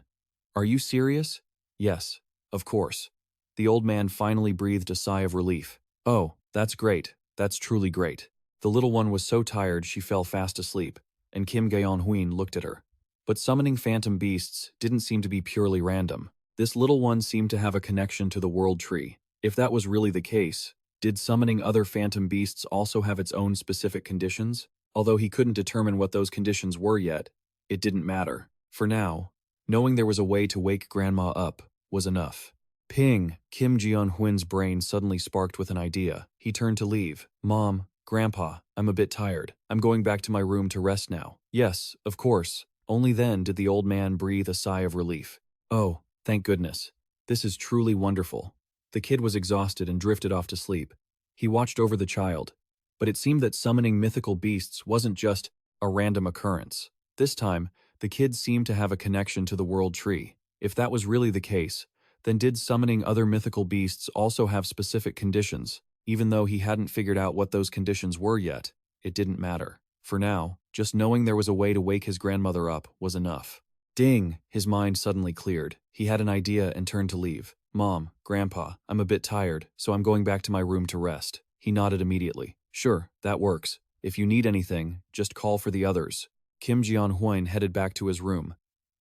Are you serious? Yes, of course. The old man finally breathed a sigh of relief. Oh, that's great. That's truly great. The little one was so tired she fell fast asleep, and Kim Ga-eun looked at her. But summoning phantom beasts didn't seem to be purely random. This little one seemed to have a connection to the world tree. If that was really the case, did summoning other phantom beasts also have its own specific conditions? Although he couldn't determine what those conditions were yet, it didn't matter. For now, knowing there was a way to wake Grandma up was enough. Ping! Kim Ji-hoon's brain suddenly sparked with an idea. He turned to leave. Mom, Grandpa, I'm a bit tired. I'm going back to my room to rest now. Yes, of course. Only then did the old man breathe a sigh of relief. Oh, thank goodness. This is truly wonderful. The kid was exhausted and drifted off to sleep. He watched over the child, but it seemed that summoning mythical beasts wasn't just a random occurrence. This time, the kid seemed to have a connection to the world tree. If that was really the case, then did summoning other mythical beasts also have specific conditions? Even though he hadn't figured out what those conditions were yet, it didn't matter. For now, just knowing there was a way to wake his grandmother up was enough. Ding! His mind suddenly cleared. He had an idea and turned to leave. Mom, Grandpa, I'm a bit tired, so I'm going back to my room to rest. He nodded immediately. Sure, that works. If you need anything, just call for the others. Kim Ji-hoon headed back to his room.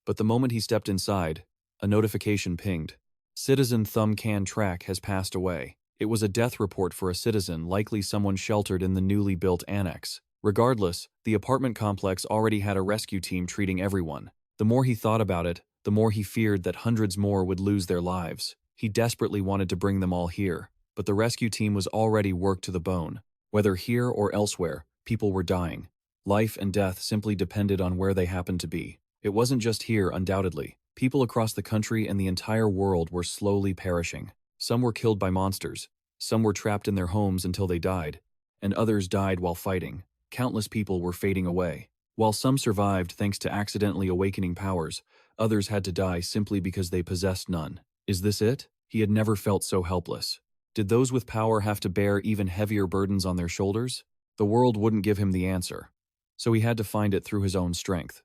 But the moment he stepped inside, a notification pinged. Citizen Thumb Can Track has passed away. It was a death report for a citizen, likely someone sheltered in the newly built annex. Regardless, the apartment complex already had a rescue team treating everyone. The more he thought about it, the more he feared that hundreds more would lose their lives. He desperately wanted to bring them all here, but the rescue team was already worked to the bone. Whether here or elsewhere, people were dying. Life and death simply depended on where they happened to be. It wasn't just here, undoubtedly. People across the country and the entire world were slowly perishing. Some were killed by monsters, some were trapped in their homes until they died, and others died while fighting. Countless people were fading away. While some survived thanks to accidentally awakening powers, others had to die simply because they possessed none. Is this it? He had never felt so helpless. Did those with power have to bear even heavier burdens on their shoulders? The world wouldn't give him the answer, so he had to find it through his own strength.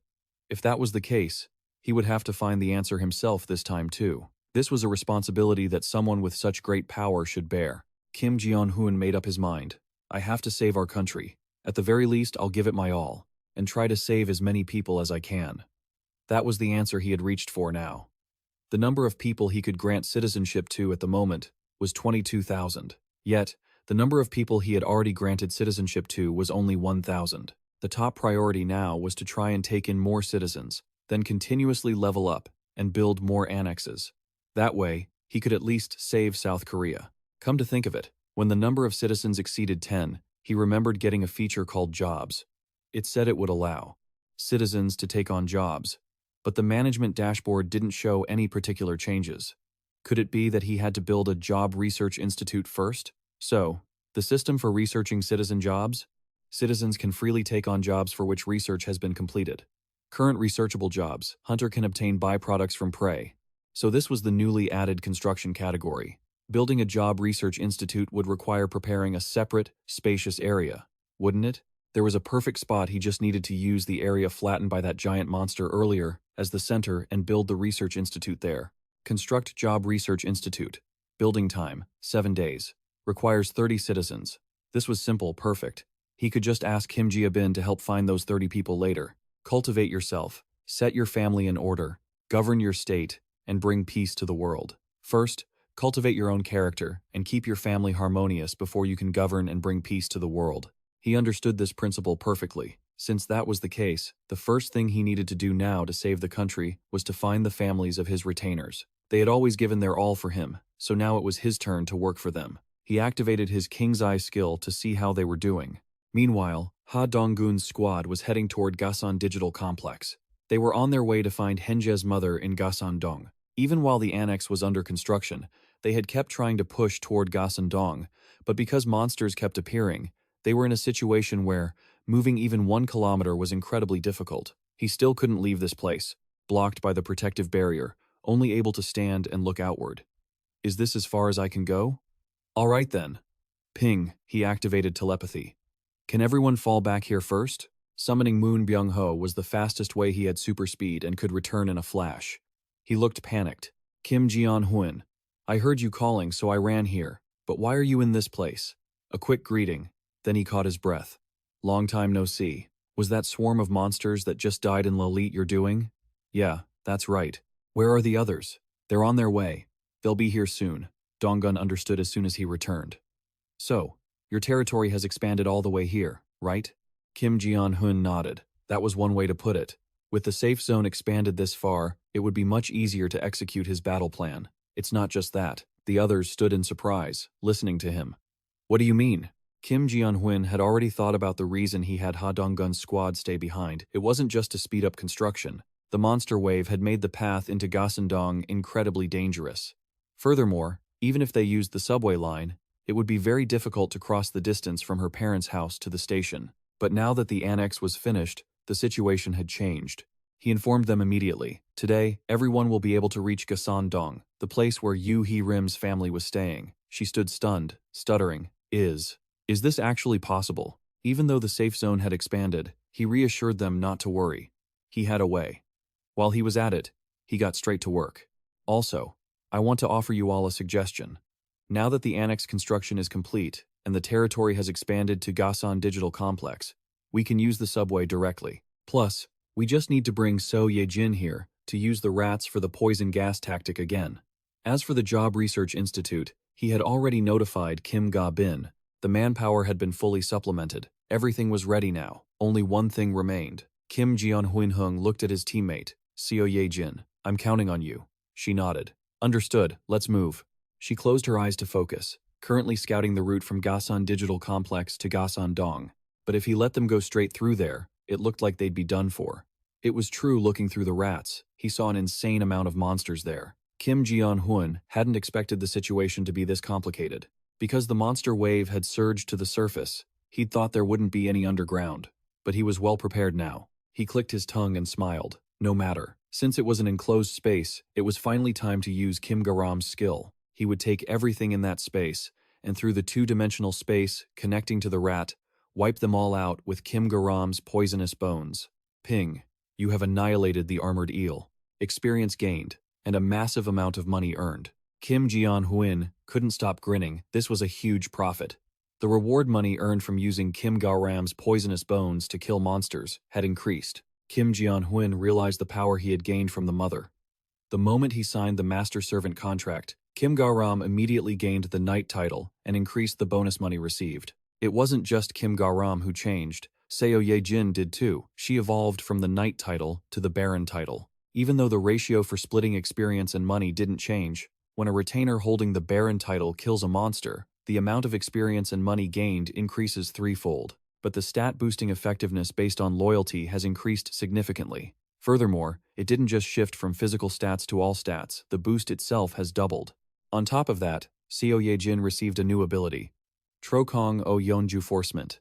If that was the case, he would have to find the answer himself this time too. This was a responsibility that someone with such great power should bear. Kim Ji-hoon made up his mind. I have to save our country. At the very least, I'll give it my all, and try to save as many people as I can. That was the answer he had reached for now. The number of people he could grant citizenship to at the moment was 22,000. Yet, the number of people he had already granted citizenship to was only 1,000. The top priority now was to try and take in more citizens, then continuously level up and build more annexes. That way, he could at least save South Korea. Come to think of it, when the number of citizens exceeded 10, he remembered getting a feature called Jobs. It said it would allow citizens to take on jobs, but the management dashboard didn't show any particular changes. Could it be that he had to build a job research institute first? So, the system for researching citizen jobs? Citizens can freely take on jobs for which research has been completed. Current researchable jobs, hunter can obtain byproducts from prey. So this was the newly added construction category. Building a job research institute would require preparing a separate, spacious area, wouldn't it? There was a perfect spot. He just needed to use the area flattened by that giant monster earlier as the center and build the research institute there. Construct Job Research Institute. Building time, 7 days. Requires 30 citizens. This was simple, perfect. He could just ask Kim Ji-bin to help find those 30 people later. Cultivate yourself, set your family in order, govern your state, and bring peace to the world. First, cultivate your own character and keep your family harmonious before you can govern and bring peace to the world. He understood this principle perfectly. Since that was the case, the first thing he needed to do now to save the country was to find the families of his retainers. They had always given their all for him, so now it was his turn to work for them. He activated his King's Eye skill to see how they were doing. Meanwhile, Ha Donggun's squad was heading toward Gasan Digital Complex. They were on their way to find Henje's mother in Gasandong. Even while the annex was under construction, they had kept trying to push toward Gasandong, but because monsters kept appearing, they were in a situation where moving even 1 kilometer was incredibly difficult. He still couldn't leave this place, blocked by the protective barrier, only able to stand and look outward. Is this as far as I can go? All right then. Ping, he activated telepathy. Can everyone fall back here first? Summoning Moon Byung-ho was the fastest way he had super speed and could return in a flash. He looked panicked. Kim Ji-hoon, I heard you calling, so I ran here. But why are you in this place? A quick greeting. Then he caught his breath. Long time no see. Was that swarm of monsters that just died in Lalit you're doing? Yeah, that's right. Where are the others? They're on their way. They'll be here soon. Donggun understood as soon as he returned. So, your territory has expanded all the way here, right? Kim Ji-hoon nodded. That was one way to put it. With the safe zone expanded this far, it would be much easier to execute his battle plan. It's not just that. The others stood in surprise, listening to him. What do you mean? Kim Ji-hoon had already thought about the reason he had Ha Donggun's squad stay behind. It wasn't just to speed up construction. The monster wave had made the path into Gasandong incredibly dangerous. Furthermore, even if they used the subway line, it would be very difficult to cross the distance from her parents' house to the station. But now that the annex was finished, the situation had changed. He informed them immediately. Today, everyone will be able to reach Gasandong, the place where Yu He-rim's family was staying. She stood stunned, stuttering. Is this actually possible? Even though the safe zone had expanded, he reassured them not to worry. He had a way. While he was at it, he got straight to work. Also, I want to offer you all a suggestion. Now that the annex construction is complete and the territory has expanded to Gasan Digital Complex, we can use the subway directly. Plus, we just need to bring So Ye-jin here to use the rats for the poison gas tactic again. As for the Job Research Institute, he had already notified Kim Ga-bin. The manpower had been fully supplemented. Everything was ready now. Only one thing remained. Kim Ji-hoon looked at his teammate, So Ye-jin. I'm counting on you. She nodded. Understood, let's move. She closed her eyes to focus, currently scouting the route from Gasan Digital Complex to Gasandong. But if he let them go straight through there, it looked like they'd be done for. It was true looking through the rats. He saw an insane amount of monsters there. Kim Ji-hoon hadn't expected the situation to be this complicated. Because the monster wave had surged to the surface, he'd thought there wouldn't be any underground. But he was well prepared now. He clicked his tongue and smiled. No matter. Since it was an enclosed space, it was finally time to use Kim Ga-ram's skill. He would take everything in that space, and through the two-dimensional space connecting to the rat, wipe them all out with Kim Ga-ram's poisonous bones. Ping, you have annihilated the armored eel. Experience gained, and a massive amount of money earned. Kim Ji-hoon couldn't stop grinning. This was a huge profit. The reward money earned from using Kim Ga-ram's poisonous bones to kill monsters had increased. Kim Ji-hoon realized the power he had gained from the mother. The moment he signed the master-servant contract, Kim Ga-ram immediately gained the knight title and increased the bonus money received. It wasn't just Kim Ga-ram who changed. So Ye-jin did too. She evolved from the knight title to the baron title. Even though the ratio for splitting experience and money didn't change, when a retainer holding the baron title kills a monster, the amount of experience and money gained increases threefold. But the stat-boosting effectiveness based on loyalty has increased significantly. Furthermore, it didn't just shift from physical stats to all stats, the boost itself has doubled. On top of that, So Ye-jin received a new ability, Trokong O Yeonju Forcement.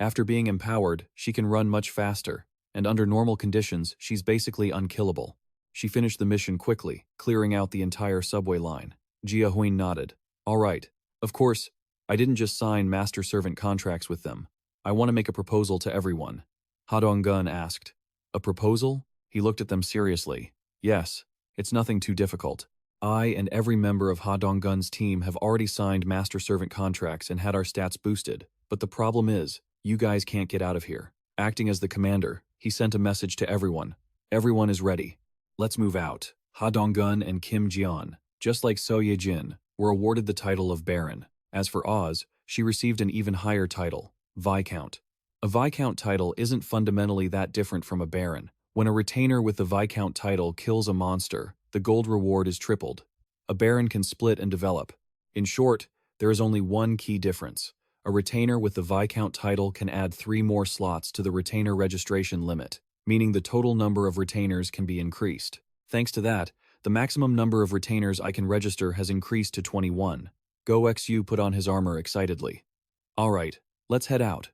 After being empowered, she can run much faster, and under normal conditions, she's basically unkillable. She finished the mission quickly, clearing out the entire subway line. Ji-hoon nodded. All right. Of course, I didn't just sign master-servant contracts with them. I want to make a proposal to everyone. Ha Donggun asked. A proposal? He looked at them seriously. Yes, it's nothing too difficult. I and every member of Ha Donggun's team have already signed master servant contracts and had our stats boosted, but the problem is, you guys can't get out of here. Acting as the commander, he sent a message to everyone. Everyone is ready. Let's move out. Ha Donggun and Kim Jian, just like So Ye-jin, were awarded the title of Baron. As for Oz, she received an even higher title, Viscount. A Viscount title isn't fundamentally that different from a Baron. When a retainer with the Viscount title kills a monster, the gold reward is tripled. A Baron can split and develop. In short, there is only one key difference. A retainer with the Viscount title can add 3 more slots to the retainer registration limit, meaning the total number of retainers can be increased. Thanks to that, the maximum number of retainers I can register has increased to 21. Go XU put on his armor excitedly. Alright, let's head out.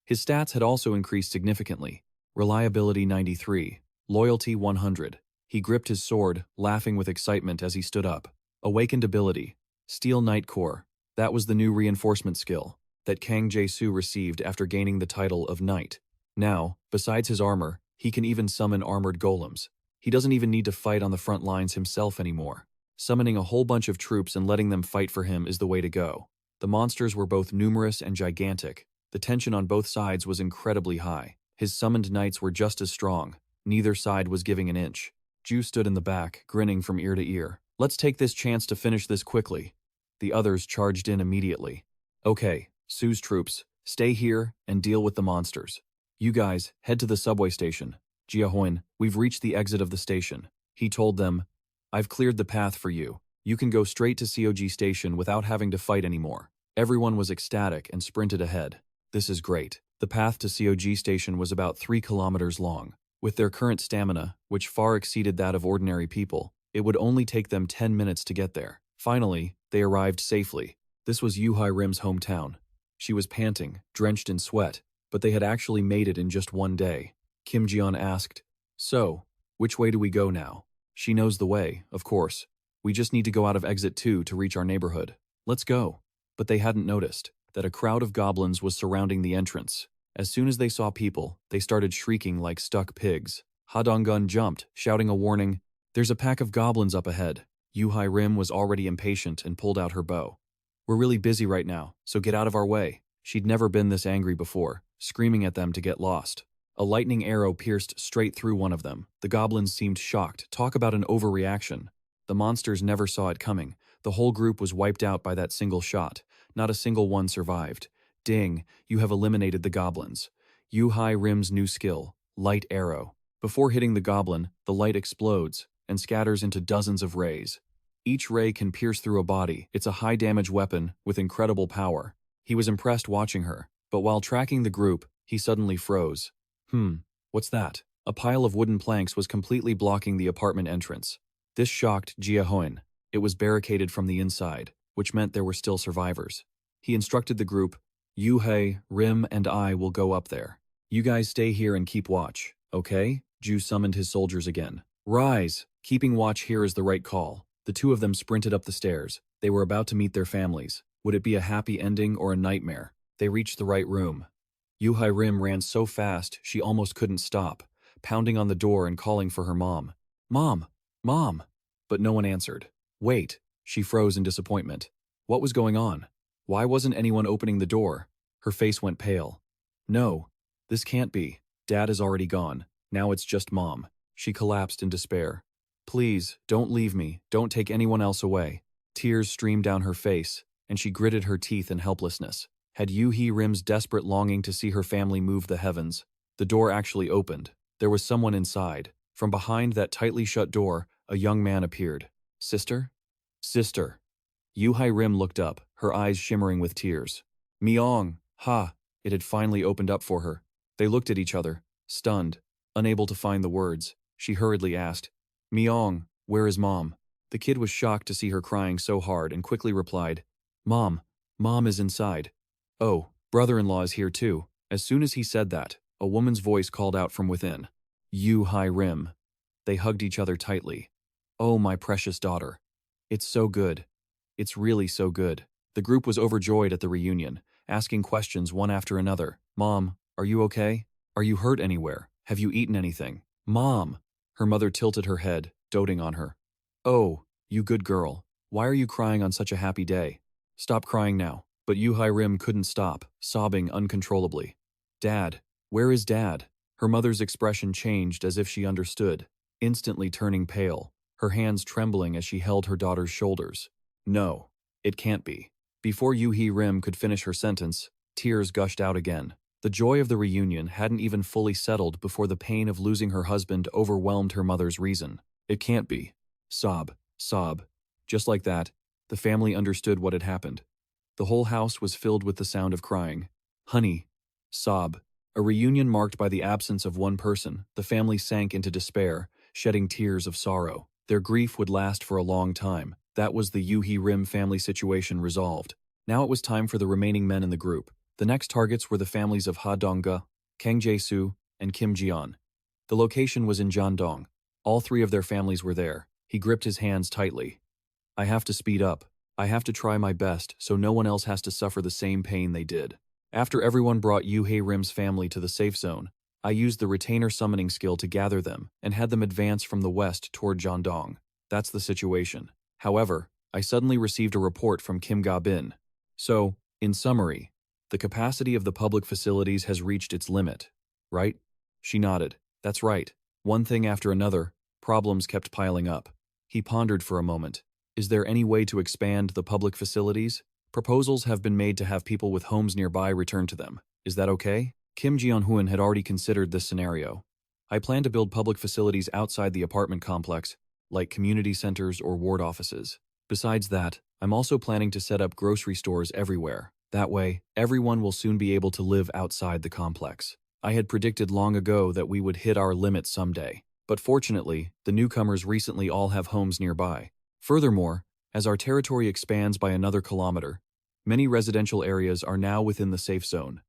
His stats had also increased significantly. Reliability 93, loyalty 100. He gripped his sword, laughing with excitement as he stood up. Awakened ability, Steel Knight Core. That was the new reinforcement skill that Kang Jae-soo received after gaining the title of Knight. Now, besides his armor, he can even summon armored golems. He doesn't even need to fight on the front lines himself anymore. Summoning a whole bunch of troops and letting them fight for him is the way to go. The monsters were both numerous and gigantic. The tension on both sides was incredibly high. His summoned knights were just as strong. Neither side was giving an inch. Ju stood in the back, grinning from ear to ear. Let's take this chance to finish this quickly. The others charged in immediately. Okay, Su's troops, stay here and deal with the monsters. You guys, head to the subway station. Jiahoin, we've reached the exit of the station. He told them, I've cleared the path for you. You can go straight to COG station without having to fight anymore. Everyone was ecstatic and sprinted ahead. This is great. The path to COG station was about 3 kilometers long. With their current stamina, which far exceeded that of ordinary people, it would only take them 10 minutes to get there. Finally, they arrived safely. This was Yuhai Rim's hometown. She was panting, drenched in sweat, but they had actually made it in just one day. Kim Jian asked, So, which way do we go now? She knows the way, of course. We just need to go out of exit 2 to reach our neighborhood. Let's go. But they hadn't noticed that a crowd of goblins was surrounding the entrance. As soon as they saw people, they started shrieking like stuck pigs. Ha Donggun jumped, shouting a warning, There's a pack of goblins up ahead. Yuhai Rim was already impatient and pulled out her bow. We're really busy right now, so get out of our way. She'd never been this angry before, screaming at them to get lost. A lightning arrow pierced straight through one of them. The goblins seemed shocked. Talk about an overreaction. The monsters never saw it coming. The whole group was wiped out by that single shot. Not a single one survived. Ding, you have eliminated the goblins. Yuhai Rim's new skill, Light Arrow. Before hitting the goblin, the light explodes and scatters into dozens of rays. Each ray can pierce through a body. It's a high-damage weapon with incredible power. He was impressed watching her, but while tracking the group, he suddenly froze. What's that? A pile of wooden planks was completely blocking the apartment entrance. This shocked Jia Hoin. It was barricaded from the inside, which meant there were still survivors. He instructed the group, Yuhei, Rim, and I will go up there. You guys stay here and keep watch, okay? Ju summoned his soldiers again. Rise! Keeping watch here is the right call. The two of them sprinted up the stairs. They were about to meet their families. Would it be a happy ending or a nightmare? They reached the right room. Yuhai Rim ran so fast she almost couldn't stop, pounding on the door and calling for her mom. Mom! Mom! But no one answered. Wait! She froze in disappointment. What was going on? Why wasn't anyone opening the door? Her face went pale. No, this can't be. Dad is already gone. Now it's just Mom. She collapsed in despair. Please, don't leave me. Don't take anyone else away. Tears streamed down her face, and she gritted her teeth in helplessness. Had Yuhai Rim's desperate longing to see her family move the heavens. The door actually opened. There was someone inside. From behind that tightly shut door, a young man appeared. Sister? Sister. Yuhai Rim looked up, her eyes shimmering with tears. Myong, ha! It had finally opened up for her. They looked at each other, stunned, unable to find the words. She hurriedly asked, Myong, where is Mom? The kid was shocked to see her crying so hard and quickly replied, Mom is inside. Oh, brother-in-law is here too. As soon as he said that, a woman's voice called out from within. Yuhai Rim. They hugged each other tightly. Oh, my precious daughter. It's so good. It's really so good. The group was overjoyed at the reunion, asking questions one after another. Mom, are you okay? Are you hurt anywhere? Have you eaten anything? Mom! Her mother tilted her head, doting on her. Oh, You good girl. Why are you crying on such a happy day? Stop crying now. But Yu Rim couldn't stop, sobbing uncontrollably. Dad, where is Dad? Her mother's expression changed as if she understood, instantly turning pale, her hands trembling as she held her daughter's shoulders. No, it can't be. Before Yu Rim could finish her sentence, tears gushed out again. The joy of the reunion hadn't even fully settled before the pain of losing her husband overwhelmed her mother's reason. It can't be. Sob, sob. Just like that, the family understood what had happened. The whole house was filled with the sound of crying. Honey. Sob. A reunion marked by the absence of one person, the family sank into despair, shedding tears of sorrow. Their grief would last for a long time. That was the Yu Rim family situation resolved. Now it was time for the remaining men in the group. The next targets were the families of Ha Dongge, Kang Jae-soo, and Kim Jian. The location was in Jiandong. All three of their families were there. He gripped his hands tightly. I have to speed up. I have to try my best so no one else has to suffer the same pain they did. After everyone brought Yu Rim's family to the safe zone, I used the retainer summoning skill to gather them and had them advance from the west toward Jiandong. That's the situation. However, I suddenly received a report from Kim Ga-bin. So, in summary, the capacity of the public facilities has reached its limit, right? She nodded. That's right. One thing after another, problems kept piling up. He pondered for a moment. Is there any way to expand the public facilities? Proposals have been made to have people with homes nearby return to them. Is that okay? Kim Ji-hoon had already considered this scenario. I plan to build public facilities outside the apartment complex, like community centers or ward offices. Besides that, I'm also planning to set up grocery stores everywhere. That way, everyone will soon be able to live outside the complex. I had predicted long ago that we would hit our limit someday. But fortunately, the newcomers recently all have homes nearby. Furthermore, as our territory expands by another kilometer, many residential areas are now within the safe zone.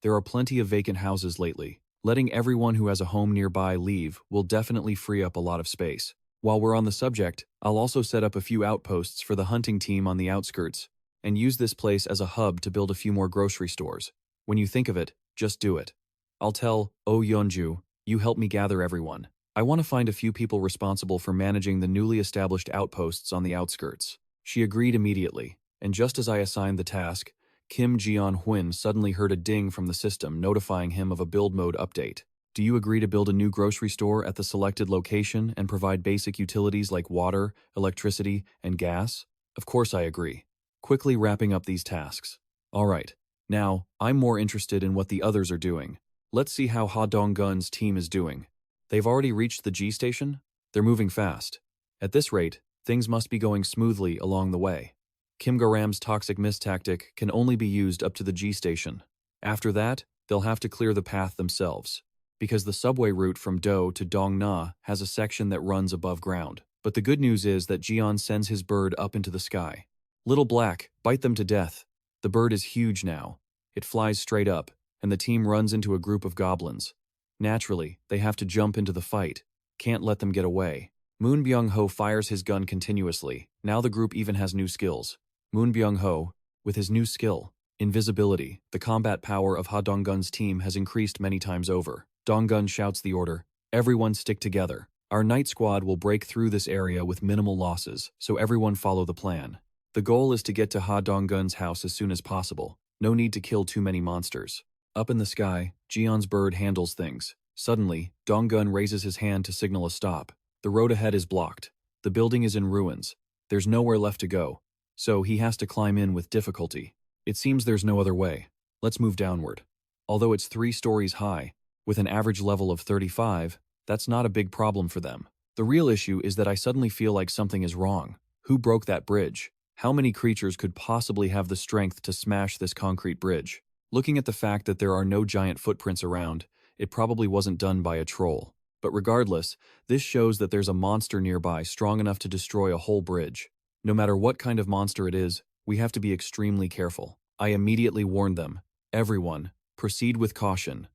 There are plenty of vacant houses lately. Letting everyone who has a home nearby leave will definitely free up a lot of space. While we're on the subject, I'll also set up a few outposts for the hunting team on the outskirts, and use this place as a hub to build a few more grocery stores. When you think of it, just do it. I'll tell Oh Yeonju, you help me gather everyone. I want to find a few people responsible for managing the newly established outposts on the outskirts. She agreed immediately, and just as I assigned the task, Kim Ji-hoon suddenly heard a ding from the system notifying him of a build mode update. Do you agree to build a new grocery store at the selected location and provide basic utilities like water, electricity, and gas? Of course I agree. Quickly wrapping up these tasks. Alright, now, I'm more interested in what the others are doing. Let's see how Ha Dongge's team is doing. They've already reached the G station? They're moving fast. At this rate, things must be going smoothly along the way. Kim Ga-ram's toxic mist tactic can only be used up to the G station. After that, they'll have to clear the path themselves, because the subway route from Do to Dongna has a section that runs above ground. But the good news is that Jian sends his bird up into the sky. Little Black, bite them to death. The bird is huge now. It flies straight up, and the team runs into a group of goblins. Naturally, they have to jump into the fight. Can't let them get away. Moon Byung-ho fires his gun continuously. Now the group even has new skills. Moon Byung-ho, with his new skill, invisibility, the combat power of Ha Dongge's team has increased many times over. Donggun shouts the order. Everyone stick together. Our night squad will break through this area with minimal losses, so everyone follow the plan. The goal is to get to Ha Dongge's house as soon as possible. No need to kill too many monsters. Up in the sky, Jian's bird handles things. Suddenly, Donggun raises his hand to signal a stop. The road ahead is blocked. The building is in ruins. There's nowhere left to go, so he has to climb in with difficulty. It seems there's no other way. Let's move downward. Although it's 3 stories high, with an average level of 35, that's not a big problem for them. The real issue is that I suddenly feel like something is wrong. Who broke that bridge? How many creatures could possibly have the strength to smash this concrete bridge? Looking at the fact that there are no giant footprints around, it probably wasn't done by a troll. But regardless, this shows that there's a monster nearby strong enough to destroy a whole bridge. No matter what kind of monster it is, we have to be extremely careful. I immediately warned them. Everyone, proceed with caution.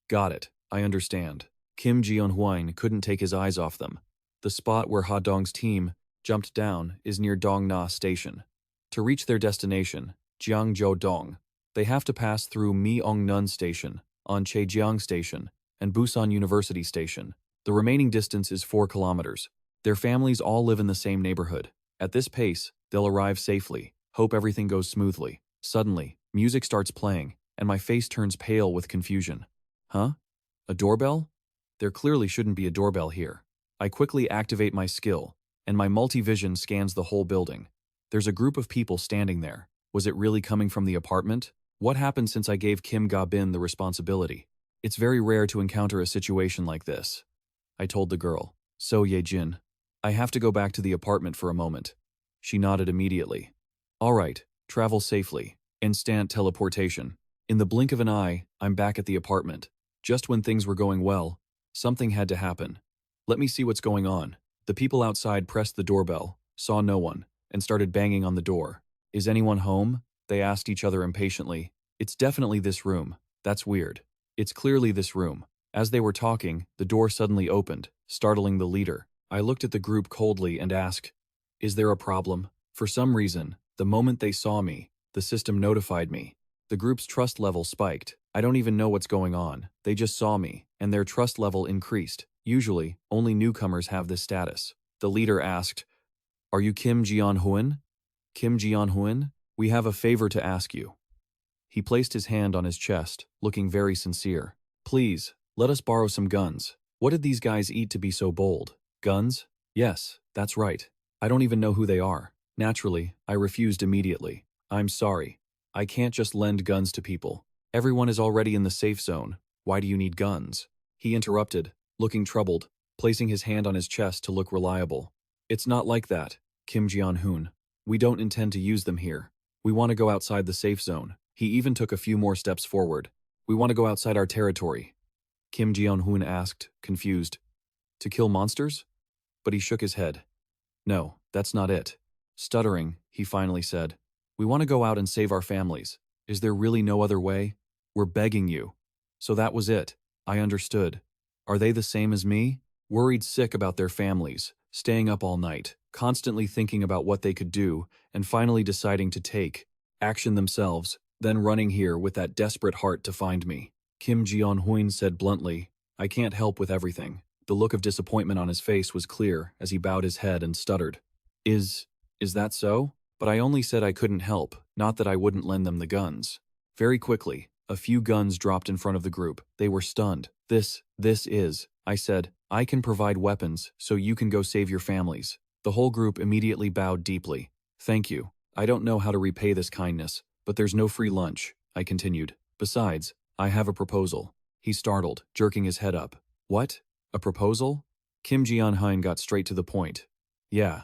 Got it, I understand. Kim Ji-hoon couldn't take his eyes off them. The spot where Ha Dong's team jumped down is near Dongna Station. To reach their destination, Jiangzhou Dong, they have to pass through Myeongnon Station, Onchejiang Station, and Busan University Station. The remaining distance is 4 kilometers. Their families all live in the same neighborhood. At this pace, they'll arrive safely. Hope everything goes smoothly. Suddenly, music starts playing, and my face turns pale with confusion. Huh? A doorbell? There clearly shouldn't be a doorbell here. I quickly activate my skill, and my multi-vision scans the whole building. There's a group of people standing there. Was it really coming from the apartment? What happened since I gave Kim Ga-bin the responsibility? It's very rare to encounter a situation like this. I told the girl. So Ye-jin, I have to go back to the apartment for a moment. She nodded immediately. All right, travel safely. Instant teleportation. In the blink of an eye, I'm back at the apartment. Just when things were going well, something had to happen. Let me see what's going on. The people outside pressed the doorbell, saw no one, and started banging on the door. Is anyone home? They asked each other impatiently. It's definitely this room. That's weird. It's clearly this room. As they were talking, the door suddenly opened, startling the leader. I looked at the group coldly and asked, is there a problem? For some reason, the moment they saw me, the system notified me. The group's trust level spiked. I don't even know what's going on. They just saw me, and their trust level increased. Usually, only newcomers have this status. The leader asked, are you Kim Ji-hoon? Kim Ji-hoon? We have a favor to ask you. He placed his hand on his chest, looking very sincere. Please, let us borrow some guns. What did these guys eat to be so bold? Guns? Yes, that's right. I don't even know who they are. Naturally, I refused immediately. I'm sorry. I can't just lend guns to people. Everyone is already in the safe zone. Why do you need guns? He interrupted, looking troubled, placing his hand on his chest to look reliable. It's not like that, Kim Ji-hoon. We don't intend to use them here. We want to go outside the safe zone. He even took a few more steps forward. We want to go outside our territory. Kim Ji-hoon asked, confused. To kill monsters? But he shook his head. No, that's not it. Stuttering, he finally said, we want to go out and save our families. Is there really no other way? We're begging you. So that was it. I understood. Are they the same as me? Worried sick about their families, staying up all night, constantly thinking about what they could do, and finally deciding to take action themselves, then running here with that desperate heart to find me. Kim Ji-hoon said bluntly, I can't help with everything. The look of disappointment on his face was clear as he bowed his head and stuttered. Is that so? But I only said I couldn't help, not that I wouldn't lend them the guns. Very quickly, a few guns dropped in front of the group. They were stunned. This is, I said, I can provide weapons so you can go save your families. The whole group immediately bowed deeply. Thank you. I don't know how to repay this kindness, but there's no free lunch, I continued. Besides, I have a proposal. He startled, jerking his head up. What? A proposal? Kim Ji-hoon got straight to the point. Yeah.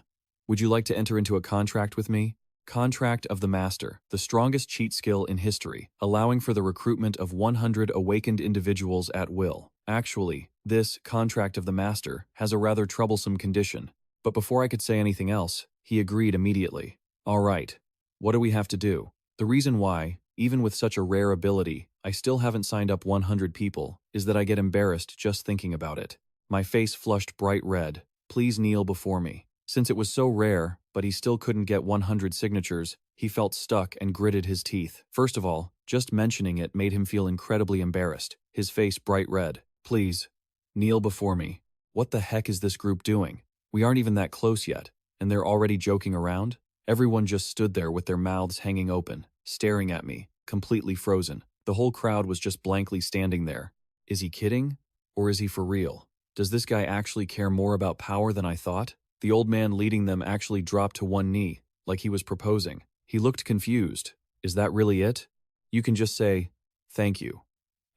Would you like to enter into a contract with me? Contract of the Master, the strongest cheat skill in history, allowing for the recruitment of 100 awakened individuals at will. Actually, this Contract of the Master has a rather troublesome condition. But before I could say anything else, he agreed immediately. All right. What do we have to do? The reason why, even with such a rare ability, I still haven't signed up 100 people, is that I get embarrassed just thinking about it. My face flushed bright red. Please kneel before me. Since it was so rare, but he still couldn't get 100 signatures, he felt stuck and gritted his teeth. First of all, just mentioning it made him feel incredibly embarrassed, his face bright red. Please, kneel before me. What the heck is this group doing? We aren't even that close yet, and they're already joking around? Everyone just stood there with their mouths hanging open, staring at me, completely frozen. The whole crowd was just blankly standing there. Is he kidding? Or is he for real? Does this guy actually care more about power than I thought? The old man leading them actually dropped to one knee, like he was proposing. He looked confused. Is that really it? You can just say, thank you.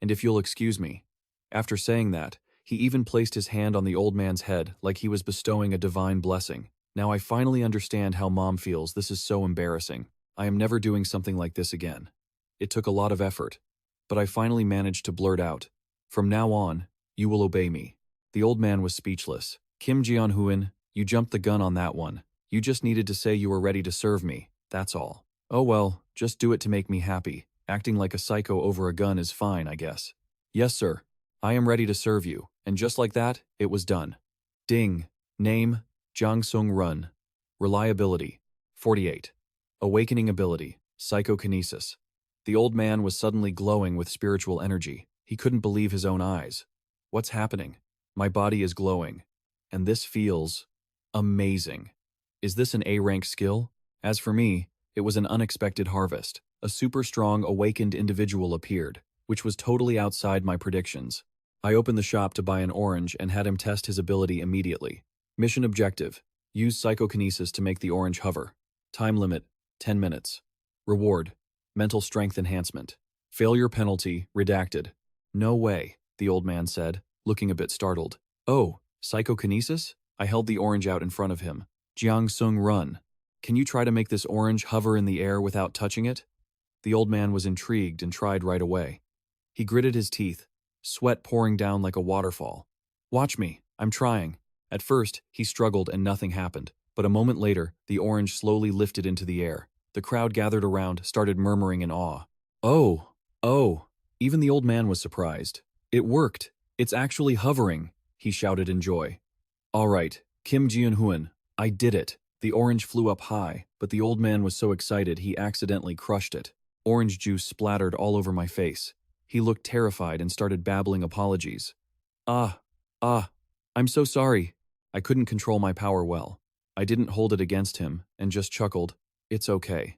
And if you'll excuse me. After saying that, he even placed his hand on the old man's head like he was bestowing a divine blessing. Now I finally understand how Mom feels. This is so embarrassing. I am never doing something like this again. It took a lot of effort, but I finally managed to blurt out, from now on, you will obey me. The old man was speechless. Kim Ji-hoon, you jumped the gun on that one. You just needed to say you were ready to serve me, that's all. Oh well, just do it to make me happy. Acting like a psycho over a gun is fine, I guess. Yes, sir. I am ready to serve you. And just like that, it was done. Ding. Name, Jang Sung-run. Reliability, 48. Awakening ability, psychokinesis. The old man was suddenly glowing with spiritual energy. He couldn't believe his own eyes. What's happening? My body is glowing. And this feels amazing. Is this an A-rank skill? As for me, it was an unexpected harvest. A super strong, awakened individual appeared, which was totally outside my predictions. I opened the shop to buy an orange and had him test his ability immediately. Mission objective: use psychokinesis to make the orange hover. Time limit: 10 minutes. Reward: mental strength enhancement. Failure penalty: redacted. No way, the old man said, looking a bit startled. Oh, psychokinesis? I held the orange out in front of him. Jiang Sung Run. Can you try to make this orange hover in the air without touching it? The old man was intrigued and tried right away. He gritted his teeth, sweat pouring down like a waterfall. Watch me, I'm trying. At first, he struggled and nothing happened, but a moment later, the orange slowly lifted into the air. The crowd gathered around started murmuring in awe. Oh, oh, even the old man was surprised. It worked. It's actually hovering, he shouted in joy. All right, Kim Jian-hoon, I did it. The orange flew up high, but the old man was so excited he accidentally crushed it. Orange juice splattered all over my face. He looked terrified and started babbling apologies. I'm so sorry. I couldn't control my power well. I didn't hold it against him and just chuckled. It's okay.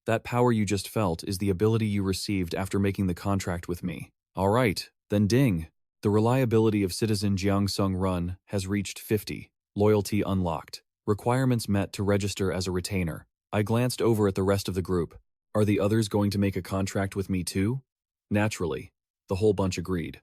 That power you just felt is the ability you received after making the contract with me. All right, then ding. The reliability of citizen Jiang Sung Run has reached 50. Loyalty unlocked. Requirements met to register as a retainer. I glanced over at the rest of the group. Are the others going to make a contract with me too? Naturally. The whole bunch agreed.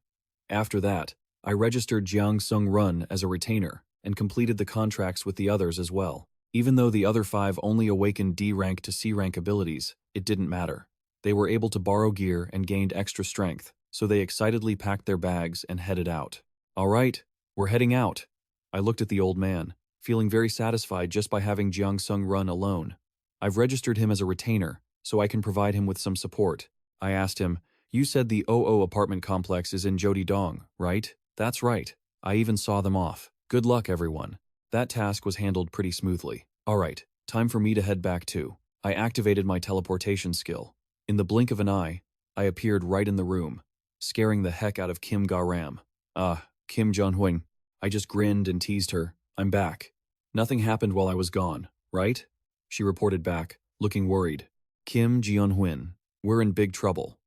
After that, I registered Jiang Sung Run as a retainer and completed the contracts with the others as well. Even though the other 5 only awakened D rank to C rank abilities, it didn't matter. They were able to borrow gear and gained extra strength, so they excitedly packed their bags and headed out. All right, we're heading out. I looked at the old man, feeling very satisfied just by having Jiang Sung Run alone. I've registered him as a retainer, so I can provide him with some support. I asked him, you said the OO apartment complex is in Jodidong, right? That's right. I even saw them off. Good luck, everyone. That task was handled pretty smoothly. All right, time for me to head back too. I activated my teleportation skill. In the blink of an eye, I appeared right in the room, scaring the heck out of Kim Ga-ram. Kim Jong-hoon. I just grinned and teased her. I'm back. Nothing happened while I was gone, right? She reported back, looking worried. Kim Jeon-hoon, we're in big trouble.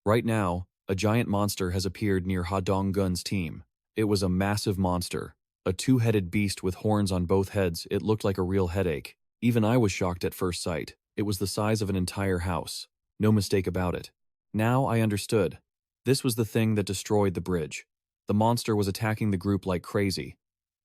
Right now, a giant monster has appeared near Ha Dong-gun's team. It was a massive monster. A 2-headed beast with horns on both heads. It looked like a real headache. Even I was shocked at first sight. It was the size of an entire house. No mistake about it. Now I understood. This was the thing that destroyed the bridge. The monster was attacking the group like crazy.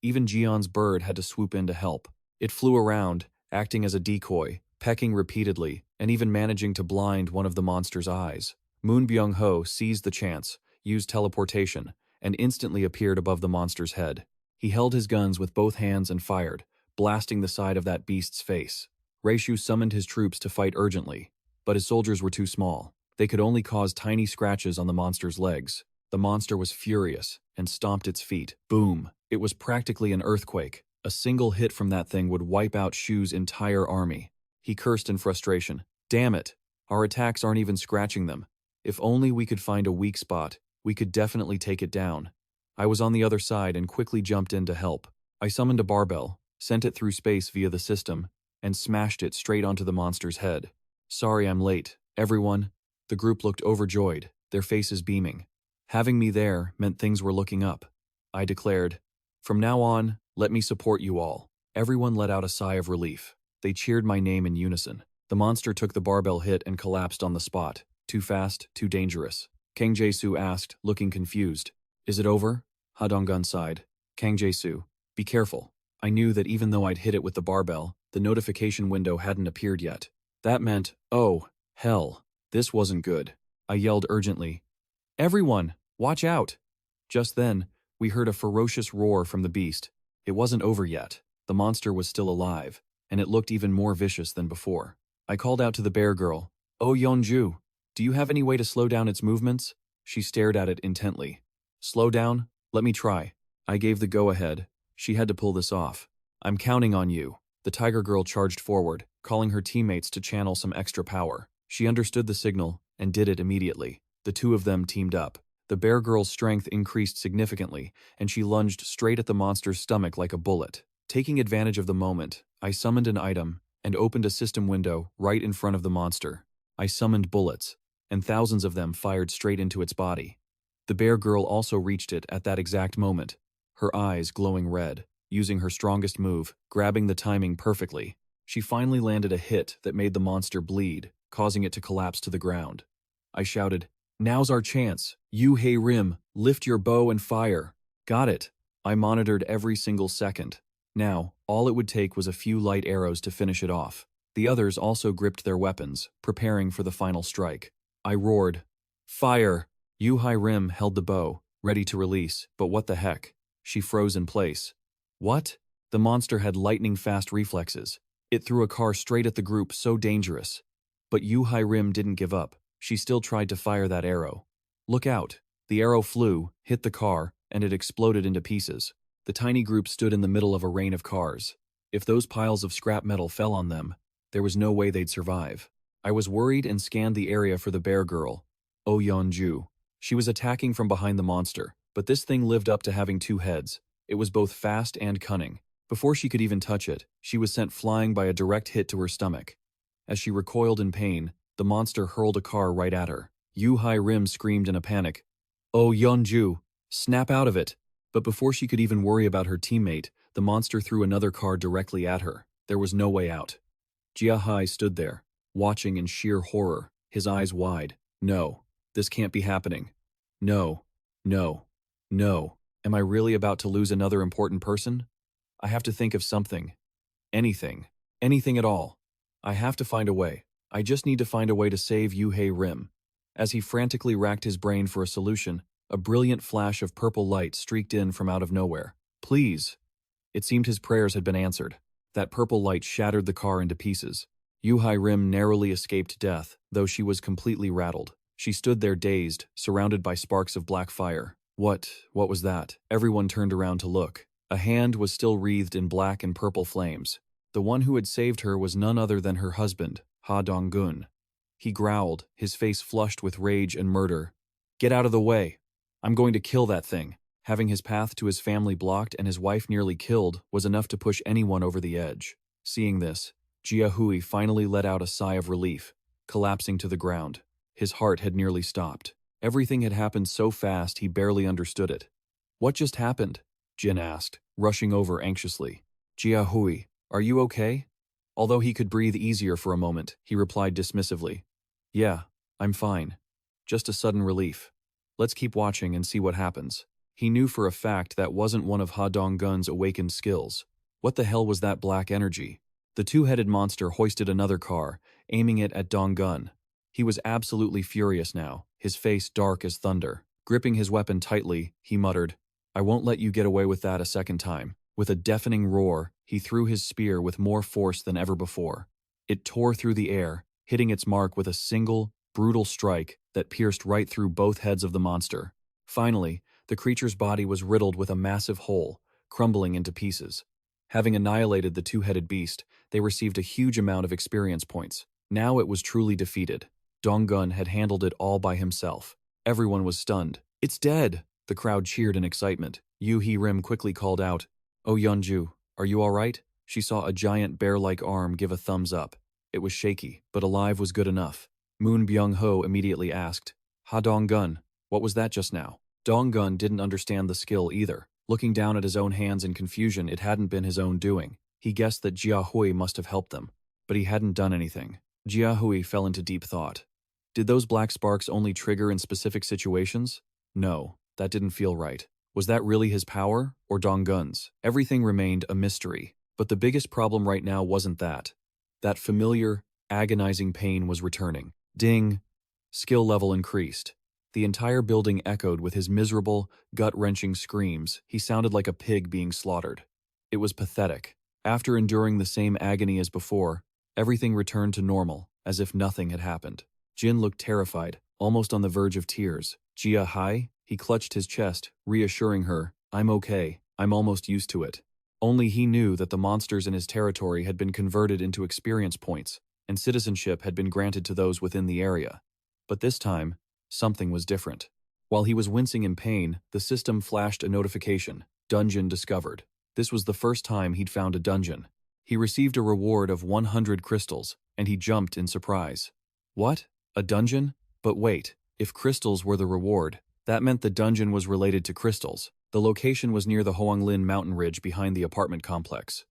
Even Jeon's bird had to swoop in to help. It flew around, acting as a decoy, pecking repeatedly, and even managing to blind one of the monster's eyes. Moon Byung-ho seized the chance, used teleportation, and instantly appeared above the monster's head. He held his guns with both hands and fired, blasting the side of that beast's face. Reishu summoned his troops to fight urgently, but his soldiers were too small. They could only cause tiny scratches on the monster's legs. The monster was furious and stomped its feet. Boom! It was practically an earthquake. A single hit from that thing would wipe out Shu's entire army. He cursed in frustration. Damn it! Our attacks aren't even scratching them. If only we could find a weak spot, we could definitely take it down. I was on the other side and quickly jumped in to help. I summoned a barbell, sent it through space via the system, and smashed it straight onto the monster's head. Sorry I'm late, everyone. The group looked overjoyed, their faces beaming. Having me there meant things were looking up. I declared, from now on, let me support you all. Everyone let out a sigh of relief. They cheered my name in unison. The monster took the barbell hit and collapsed on the spot. Too fast, too dangerous. Kang Jae-soo asked, looking confused. Is it over? Ha Dong-gun sighed. Kang Jae-soo, be careful. I knew that even though I'd hit it with the barbell, the notification window hadn't appeared yet. That meant, oh, hell, this wasn't good. I yelled urgently. Everyone, watch out! Just then, we heard a ferocious roar from the beast. It wasn't over yet. The monster was still alive, and it looked even more vicious than before. I called out to the bear girl. Oh Yeonju, do you have any way to slow down its movements? She stared at it intently. Slow down? Let me try. I gave the go-ahead. She had to pull this off. I'm counting on you. The tiger girl charged forward, calling her teammates to channel some extra power. She understood the signal and did it immediately. The two of them teamed up. The bear girl's strength increased significantly, and she lunged straight at the monster's stomach like a bullet. Taking advantage of the moment, I summoned an item and opened a system window right in front of the monster. I summoned bullets, and thousands of them fired straight into its body. The bear girl also reached it at that exact moment, her eyes glowing red, using her strongest move, grabbing the timing perfectly. She finally landed a hit that made the monster bleed, causing it to collapse to the ground. I shouted, "Now's our chance. You Hey Rim, lift your bow and fire." Got it. I monitored every single second. Now, all it would take was a few light arrows to finish it off. The others also gripped their weapons, preparing for the final strike. I roared, "Fire!" Yu Hai Rim held the bow, ready to release, but what the heck? She froze in place. What? The monster had lightning-fast reflexes. It threw a car straight at the group, so dangerous. But Yu Hai Rim didn't give up. She still tried to fire that arrow. Look out! The arrow flew, hit the car, and it exploded into pieces. The tiny group stood in the middle of a rain of cars. If those piles of scrap metal fell on them, there was no way they'd survive. I was worried and scanned the area for the bear girl, Oh Yeonju. She was attacking from behind the monster, but this thing lived up to having two heads. It was both fast and cunning. Before she could even touch it, she was sent flying by a direct hit to her stomach. As she recoiled in pain, the monster hurled a car right at her. Yu Hai Rim screamed in a panic, "Oh Yeonju, snap out of it!" But before she could even worry about her teammate, the monster threw another car directly at her. There was no way out. Jia Hai stood there, watching in sheer horror, his eyes wide. No, this can't be happening. No, no, no. Am I really about to lose another important person? I have to think of something. Anything. Anything at all. I have to find a way. I just need to find a way to save Yu Hai Rim. As he frantically racked his brain for a solution, a brilliant flash of purple light streaked in from out of nowhere. Please. It seemed his prayers had been answered. That purple light shattered the car into pieces. Yu Hai Rim narrowly escaped death, though she was completely rattled. She stood there dazed, surrounded by sparks of black fire. What was that? Everyone turned around to look. A hand was still wreathed in black and purple flames. The one who had saved her was none other than her husband, Ha Dong-gun. He growled, his face flushed with rage and murder. "Get out of the way! I'm going to kill that thing." Having his path to his family blocked and his wife nearly killed was enough to push anyone over the edge. Seeing this, Jia Hui finally let out a sigh of relief, collapsing to the ground. His heart had nearly stopped. Everything had happened so fast he barely understood it. "What just happened?" Jin asked, rushing over anxiously. "Jia Hui, are you okay?" Although he could breathe easier for a moment, he replied dismissively, "Yeah, I'm fine. Just a sudden relief. Let's keep watching and see what happens." He knew for a fact that wasn't one of Ha Dong-gun's awakened skills. What the hell was that black energy? The two-headed monster hoisted another car, aiming it at Dong-gun. He was absolutely furious now, his face dark as thunder. Gripping his weapon tightly, he muttered, "I won't let you get away with that a second time." With a deafening roar, he threw his spear with more force than ever before. It tore through the air, hitting its mark with a single, brutal strike that pierced right through both heads of the monster. Finally, the creature's body was riddled with a massive hole, crumbling into pieces. Having annihilated the two-headed beast, they received a huge amount of experience points. Now it was truly defeated. Dong-gun had handled it all by himself. Everyone was stunned. "It's dead!" The crowd cheered in excitement. Yu Hai Rim quickly called out, "Oh Yeonju, are you all right?" She saw a giant bear-like arm give a thumbs up. It was shaky, but alive was good enough. Moon Byung-ho immediately asked, "Ha Dong-gun, what was that just now?" Dong-gun didn't understand the skill either. Looking down at his own hands in confusion, it hadn't been his own doing. He guessed that Jia Hui must have helped them, but he hadn't done anything. Jia Hui fell into deep thought. Did those black sparks only trigger in specific situations? No, that didn't feel right. Was that really his power, or Dong-gun's? Everything remained a mystery. But the biggest problem right now wasn't that. That familiar, agonizing pain was returning. Ding! Skill level increased. The entire building echoed with his miserable, gut-wrenching screams. He sounded like a pig being slaughtered. It was pathetic. After enduring the same agony as before, everything returned to normal, as if nothing had happened. Jin looked terrified, almost on the verge of tears. "Jia Hai?" He clutched his chest, reassuring her, "I'm okay. I'm almost used to it." Only he knew that the monsters in his territory had been converted into experience points, and citizenship had been granted to those within the area. But this time, something was different. While he was wincing in pain, the system flashed a notification, "Dungeon discovered." This was the first time he'd found a dungeon. He received a reward of 100 crystals, and he jumped in surprise. What? A dungeon? But wait, if crystals were the reward, that meant the dungeon was related to crystals. The location was near the Hoanglin mountain ridge behind the apartment complex.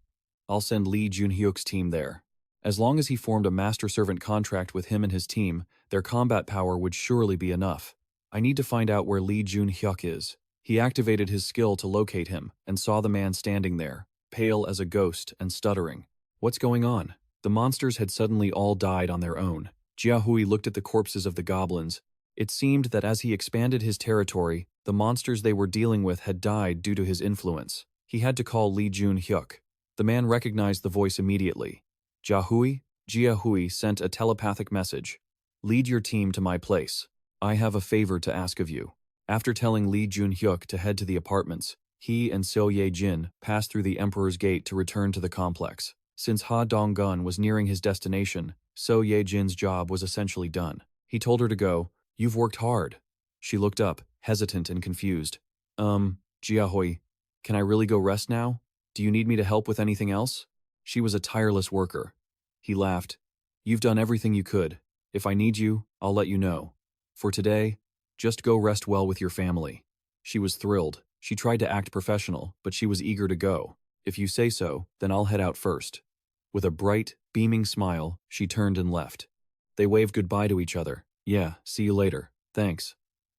I'll send Lee Junhyuk's team there. As long as he formed a master-servant contract with him and his team, their combat power would surely be enough. I need to find out where Lee Junhyuk is. He activated his skill to locate him and saw the man standing there, pale as a ghost and stuttering. What's going on? The monsters had suddenly all died on their own. Jiahui looked at the corpses of the goblins. It seemed that as he expanded his territory, the monsters they were dealing with had died due to his influence. He had to call Lee Junhyuk. The man recognized the voice immediately. Jiahui sent a telepathic message. Lead your team to my place. I have a favor to ask of you. After telling Lee Junhyuk to head to the apartments, he and Seo Ye-jin passed through the Emperor's Gate to return to the complex. Since Ha Dong-gun was nearing his destination, Seo Ye-jin's job was essentially done. He told her to go. You've worked hard. She looked up, hesitant and confused. Jiahui, can I really go rest now? Do you need me to help with anything else? She was a tireless worker. He laughed. You've done everything you could. If I need you, I'll let you know. For today, just go rest well with your family. She was thrilled. She tried to act professional, but she was eager to go. If you say so, then I'll head out first. With a bright, beaming smile, she turned and left. They waved goodbye to each other. Yeah, see you later. Thanks.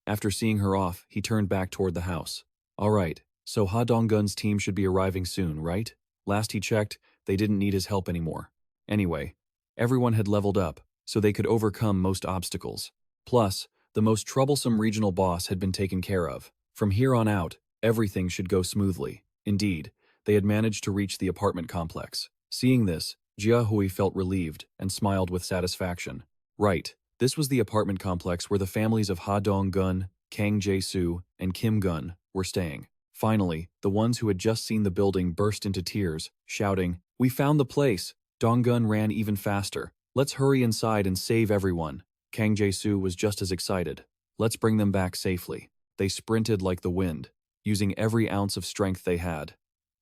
After seeing her off, he turned back toward the house. All right, so Ha Dong-gun's team should be arriving soon, right? Last he checked, they didn't need his help anymore. Anyway, everyone had leveled up, so they could overcome most obstacles. Plus, the most troublesome regional boss had been taken care of. From here on out, everything should go smoothly. Indeed, they had managed to reach the apartment complex. Seeing this, Jiahui felt relieved and smiled with satisfaction. Right, this was the apartment complex where the families of Ha Dong-gun, Kang Jae-soo, and Kim Gun were staying. Finally, the ones who had just seen the building burst into tears, shouting, "We found the place!" Dong-gun ran even faster. "Let's hurry inside and save everyone." Kang Jae-soo was just as excited. "Let's bring them back safely." They sprinted like the wind, using every ounce of strength they had.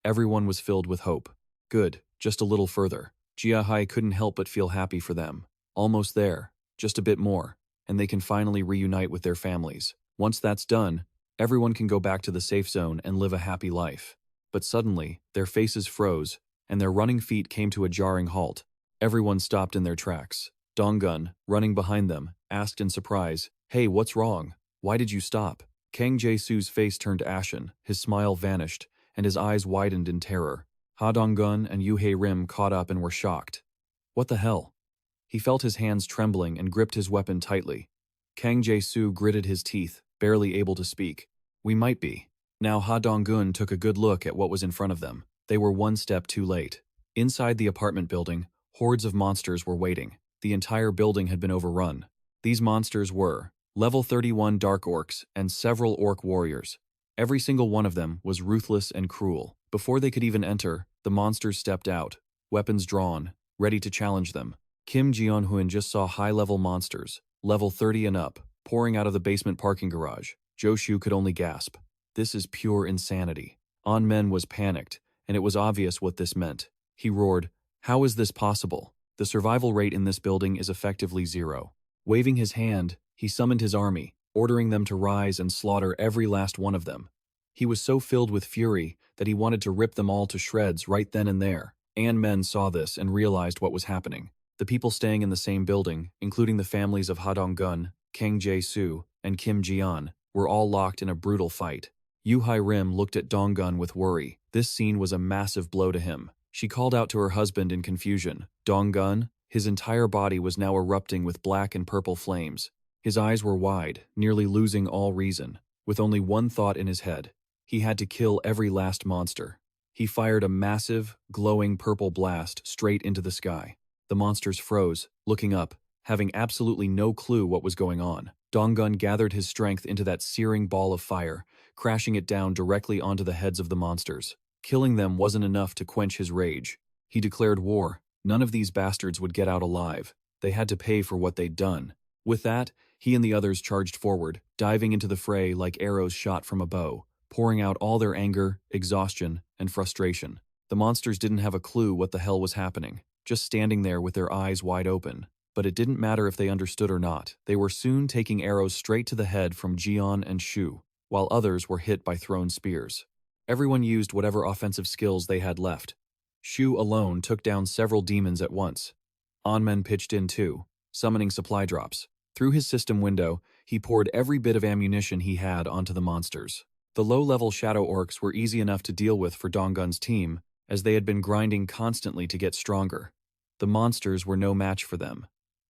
Everyone was filled with hope. Good, just a little further. Jiahui couldn't help but feel happy for them. Almost there, just a bit more, and they can finally reunite with their families. Once that's done, everyone can go back to the safe zone and live a happy life. But suddenly, their faces froze, and their running feet came to a jarring halt. Everyone stopped in their tracks. Dong-gun, running behind them, asked in surprise, "Hey, what's wrong? Why did you stop?" Kang Jae-soo's face turned ashen, his smile vanished, and his eyes widened in terror. Ha Dong-gun and Yoo Hae-rim caught up and were shocked. What the hell? He felt his hands trembling and gripped his weapon tightly. Kang Jae-soo gritted his teeth, barely able to speak. "We might be." Now Ha Dong-gun took a good look at what was in front of them. They were one step too late. Inside the apartment building, hordes of monsters were waiting. The entire building had been overrun. These monsters were level 31 dark orcs and several orc warriors. Every single one of them was ruthless and cruel. Before they could even enter, the monsters stepped out, weapons drawn, ready to challenge them. Kim Jeon-hoon just saw high-level monsters, level 30 and up, pouring out of the basement parking garage. Jo-shu could only gasp. This is pure insanity. On-men was panicked, and it was obvious what this meant. He roared, "How is this possible? The survival rate in this building is effectively 0. Waving his hand, he summoned his army, ordering them to rise and slaughter every last one of them. He was so filled with fury that he wanted to rip them all to shreds right then and there. Men saw this and realized what was happening. The people staying in the same building, including the families of Ha Dong-gun, Kang Jae-soo, and Kim Ji-an, were all locked in a brutal fight. Yoo Hae-rim looked at Dong-gun with worry. This scene was a massive blow to him. She called out to her husband in confusion. Dong-gun? His entire body was now erupting with black and purple flames. His eyes were wide, nearly losing all reason, with only one thought in his head. He had to kill every last monster. He fired a massive, glowing purple blast straight into the sky. The monsters froze, looking up, having absolutely no clue what was going on. Dong-gun gathered his strength into that searing ball of fire, crashing it down directly onto the heads of the monsters. Killing them wasn't enough to quench his rage. He declared war. None of these bastards would get out alive. They had to pay for what they'd done. With that, he and the others charged forward, diving into the fray like arrows shot from a bow, pouring out all their anger, exhaustion, and frustration. The The monsters didn't have a clue what the hell was happening, just standing there with their eyes wide open. But it didn't matter if they understood or not. They were soon taking arrows straight to the head from Jian and Shu, while others were hit by thrown spears. Everyone used whatever offensive skills they had left. Shu alone took down several demons at once. Onmen pitched in too, summoning supply drops. Through his system window, he poured every bit of ammunition he had onto the monsters. The low-level shadow orcs were easy enough to deal with for Donggun's team, as they had been grinding constantly to get stronger. The monsters were no match for them.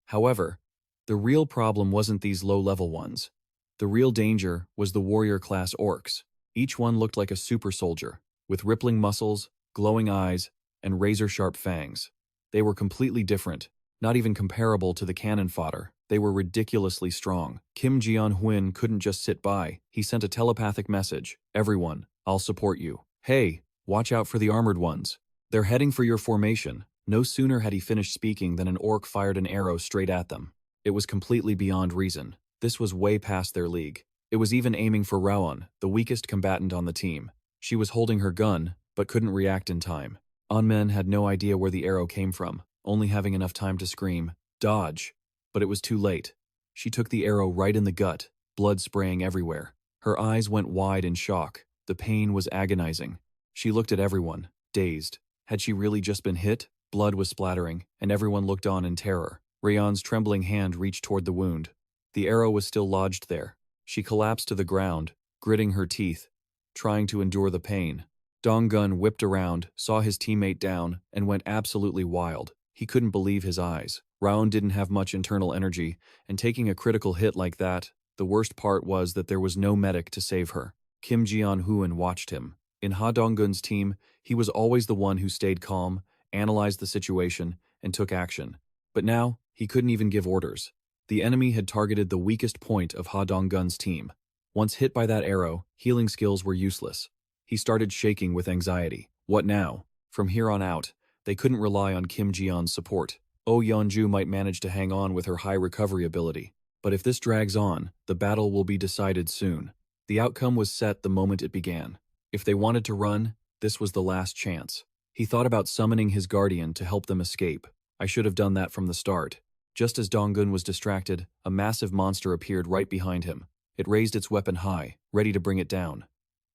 However, the real problem wasn't these low-level ones. The real danger was the warrior-class orcs. Each one looked like a super soldier, with rippling muscles, glowing eyes, and razor-sharp fangs. They were completely different, not even comparable to the cannon fodder. They were ridiculously strong. Kim Jian-huin couldn't just sit by. He sent a telepathic message. "Everyone, I'll support you. Hey, watch out for the armored ones. They're heading for your formation." No sooner had he finished speaking than an orc fired an arrow straight at them. It was completely beyond reason. This was way past their league. It was even aiming for Raon, the weakest combatant on the team. She was holding her gun, but couldn't react in time. Onmen had no idea where the arrow came from, only having enough time to scream, "Dodge!" But it was too late. She took the arrow right in the gut, blood spraying everywhere. Her eyes went wide in shock. The pain was agonizing. She looked at everyone, dazed. Had she really just been hit? Blood was splattering, and everyone looked on in terror. Rayon's trembling hand reached toward the wound. The arrow was still lodged there. She collapsed to the ground, gritting her teeth, trying to endure the pain. Donggun whipped around, saw his teammate down, and went absolutely wild. He couldn't believe his eyes. Raon didn't have much internal energy, and taking a critical hit like that, the worst part was that there was no medic to save her. Kim Jian-huin watched him. In Ha Donggun's team, he was always the one who stayed calm, analyzed the situation, and took action. But now, he couldn't even give orders. The enemy had targeted the weakest point of Ha Donggun's team. Once hit by that arrow, healing skills were useless. He started shaking with anxiety. What now? From here on out, they couldn't rely on Kim Jian's support. Oh Yeonju might manage to hang on with her high recovery ability. But if this drags on, the battle will be decided soon. The outcome was set the moment it began. If they wanted to run, this was the last chance. He thought about summoning his guardian to help them escape. I should have done that from the start. Just as Donggun was distracted, a massive monster appeared right behind him. It raised its weapon high, ready to bring it down.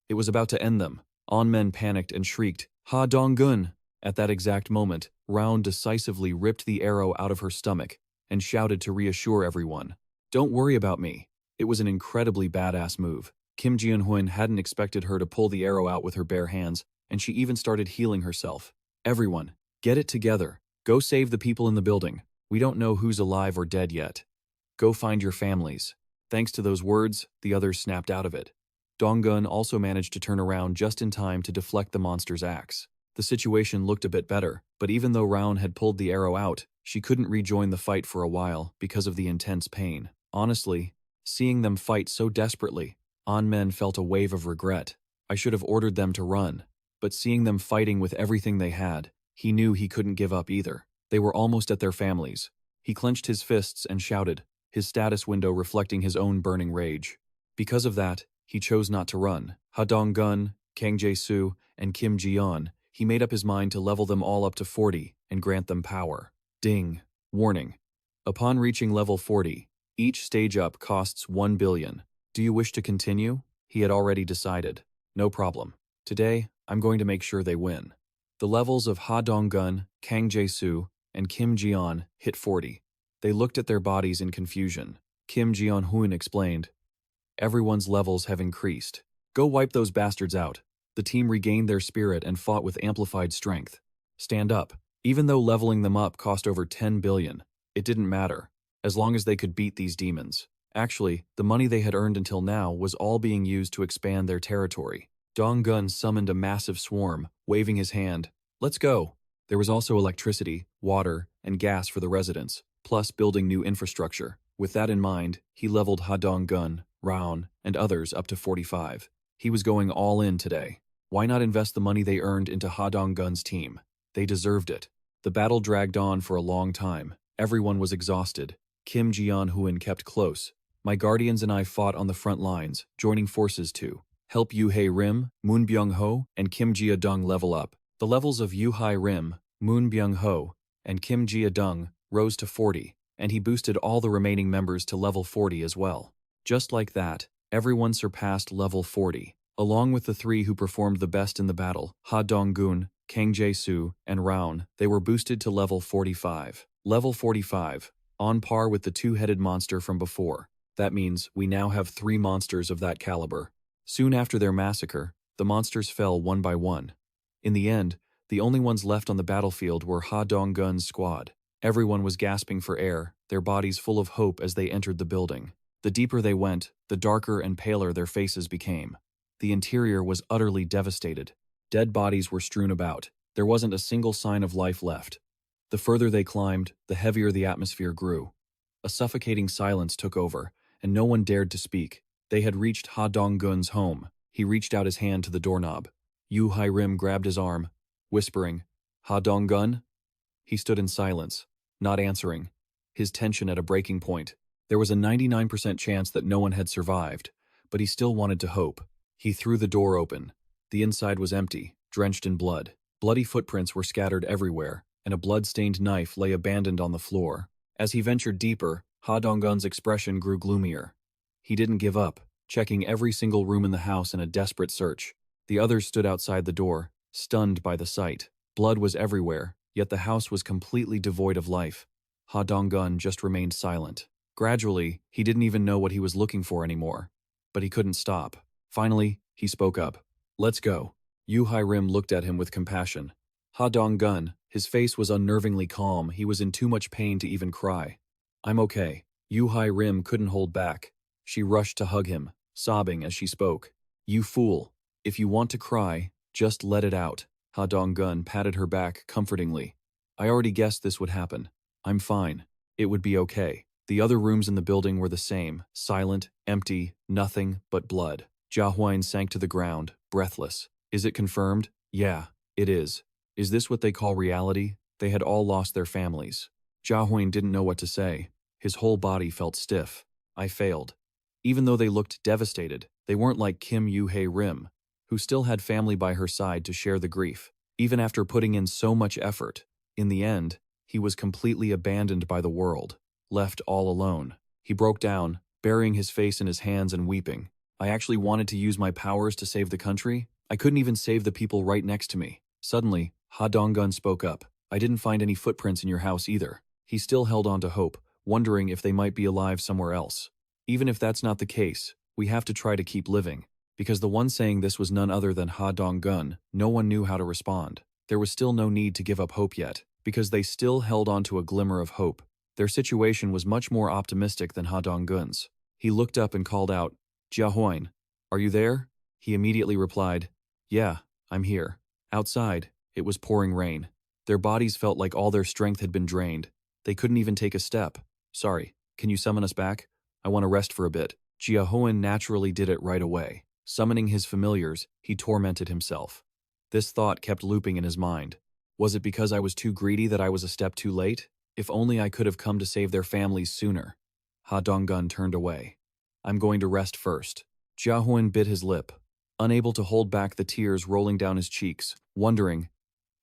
It was about to end them. Onmen panicked and shrieked, "Ha Donggun!" At that exact moment, Raon decisively ripped the arrow out of her stomach and shouted to reassure everyone, "Don't worry about me." It was an incredibly badass move. Kim Jian-huin hadn't expected her to pull the arrow out with her bare hands, and she even started healing herself. "Everyone, get it together. Go save the people in the building. We don't know who's alive or dead yet. Go find your families." Thanks to those words, the others snapped out of it. Donggun also managed to turn around just in time to deflect the monster's axe. The situation looked a bit better, but even though Raon had pulled the arrow out, she couldn't rejoin the fight for a while because of the intense pain. Honestly, seeing them fight so desperately, Onmen felt a wave of regret. I should have ordered them to run. But seeing them fighting with everything they had, he knew he couldn't give up either. They were almost at their families. He clenched his fists and shouted, his status window reflecting his own burning rage. Because of that, he chose not to run. Ha Donggun, Kang Jae-soo, and Kim Ji-yeon, he made up his mind to level them all up to 40 and grant them power. Ding. Warning. Upon reaching level 40, each stage up costs 1 billion. Do you wish to continue? He had already decided. No problem. Today, I'm going to make sure they win. The levels of Ha Donggun, Kang Jae-soo, and Kim Ji-yeon hit 40. They looked at their bodies in confusion. Kim Jian-huin explained, "Everyone's levels have increased. Go wipe those bastards out." The team regained their spirit and fought with amplified strength. Stand up. Even though leveling them up cost over 10 billion, it didn't matter, as long as they could beat these demons. Actually, the money they had earned until now was all being used to expand their territory. Donggun summoned a massive swarm, waving his hand. "Let's go." There was also electricity, water, and gas for the residents, plus building new infrastructure. With that in mind, he leveled Ha Donggun, Raon, and others up to 45. He was going all in today. Why not invest the money they earned into Ha Donggun's team? They deserved it. The battle dragged on for a long time. Everyone was exhausted. Kim Jian-huin kept close. "My guardians and I fought on the front lines, joining forces to help Yu Hae Rim, Moon Byung-ho, and Kim Jia-dong level up. The levels of Yu Hai Rim, Moon Byung-ho, and Kim Jia-dung rose to 40, and he boosted all the remaining members to level 40 as well. Just like that, everyone surpassed level 40, along with the three who performed the best in the battle, Ha Dong-gun, Kang Jae-soo, and Raun. They were boosted to level 45. Level 45, on par with the two-headed monster from before. That means we now have 3 monsters of that caliber. Soon after their massacre, the monsters fell one by one. In the end, the only ones left on the battlefield were Ha Dong-gun's squad. Everyone was gasping for air, their bodies full of hope as they entered the building. The deeper they went, the darker and paler their faces became. The interior was utterly devastated. Dead bodies were strewn about. There wasn't a single sign of life left. The further they climbed, the heavier the atmosphere grew. A suffocating silence took over, and no one dared to speak. They had reached Ha Dong-gun's home. He reached out his hand to the doorknob. Yu Hai Rim grabbed his arm, whispering, "Ha Dong-gun?" He stood in silence, not answering, his tension at a breaking point. There was a 99% chance that no one had survived, but he still wanted to hope. He threw the door open. The inside was empty, drenched in blood. Bloody footprints were scattered everywhere, and a blood-stained knife lay abandoned on the floor. As he ventured deeper, Ha Dong-gun's expression grew gloomier. He didn't give up, checking every single room in the house in a desperate search. The others stood outside the door, stunned by the sight. Blood was everywhere, yet the house was completely devoid of life. Ha Dong-gun just remained silent. Gradually, he didn't even know what he was looking for anymore. But he couldn't stop. Finally, he spoke up. "Let's go." Yu Hai Rim looked at him with compassion. Ha Dong-gun, his face was unnervingly calm. He was in too much pain to even cry. "I'm okay." Yu Hai Rim couldn't hold back. She rushed to hug him, sobbing as she spoke. "You fool. If you want to cry, just let it out." Ha Dong-gun patted her back comfortingly. "I already guessed this would happen. I'm fine. It would be okay." The other rooms in the building were the same, silent, empty, nothing but blood. Jia Huan sank to the ground, breathless. "Is it confirmed?" "Yeah, it is. Is this what they call reality?" They had all lost their families. Jia Huan didn't know what to say. His whole body felt stiff. "I failed." Even though they looked devastated, they weren't like Kim Yu Hai Rim, who still had family by her side to share the grief. Even after putting in so much effort, in the end, he was completely abandoned by the world, left all alone. He broke down, burying his face in his hands and weeping. "I actually wanted to use my powers to save the country. I couldn't even save the people right next to me." Suddenly, Ha Dong-gun spoke up. "I didn't find any footprints in your house either." He still held on to hope, wondering if they might be alive somewhere else. "Even if that's not the case, we have to try to keep living." Because the one saying this was none other than Ha Dong-gun, no one knew how to respond. There was still no need to give up hope yet, because they still held on to a glimmer of hope. Their situation was much more optimistic than Ha Dong-gun's. He looked up and called out, "Jia Huan, are you there?" He immediately replied, "Yeah, I'm here." Outside, it was pouring rain. Their bodies felt like all their strength had been drained. They couldn't even take a step. "Sorry, can you summon us back? I want to rest for a bit." Jia Huan naturally did it right away. Summoning his familiars, he tormented himself. This thought kept looping in his mind. Was it because I was too greedy that I was a step too late? If only I could have come to save their families sooner. Ha Dong-gun turned away. "I'm going to rest first." Jia Huan bit his lip, unable to hold back the tears rolling down his cheeks, wondering,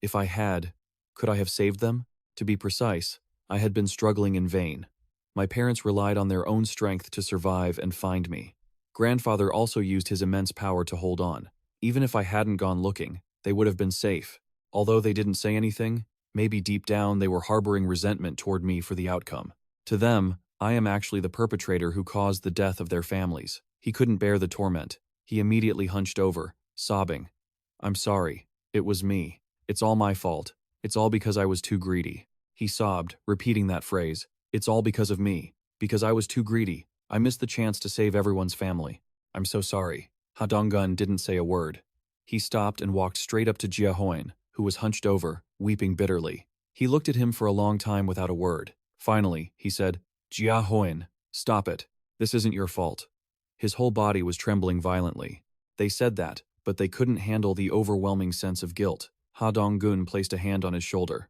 if I had, could I have saved them? To be precise, I had been struggling in vain. My parents relied on their own strength to survive and find me. Grandfather also used his immense power to hold on. Even if I hadn't gone looking, they would have been safe. Although they didn't say anything, maybe deep down they were harboring resentment toward me for the outcome. To them, I am actually the perpetrator who caused the death of their families. He couldn't bear the torment. He immediately hunched over, sobbing. "I'm sorry. It was me. It's all my fault. It's all because I was too greedy." He sobbed, repeating that phrase. "It's all because of me. Because I was too greedy. I missed the chance to save everyone's family. I'm so sorry." Ha Dong-gun didn't say a word. He stopped and walked straight up to Jia Huan, who was hunched over, weeping bitterly. He looked at him for a long time without a word. Finally, he said, "Jia Huan, stop it. This isn't your fault." His whole body was trembling violently. They said that, but they couldn't handle the overwhelming sense of guilt. Ha Dong-gun placed a hand on his shoulder.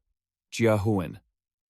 "Jia Huan,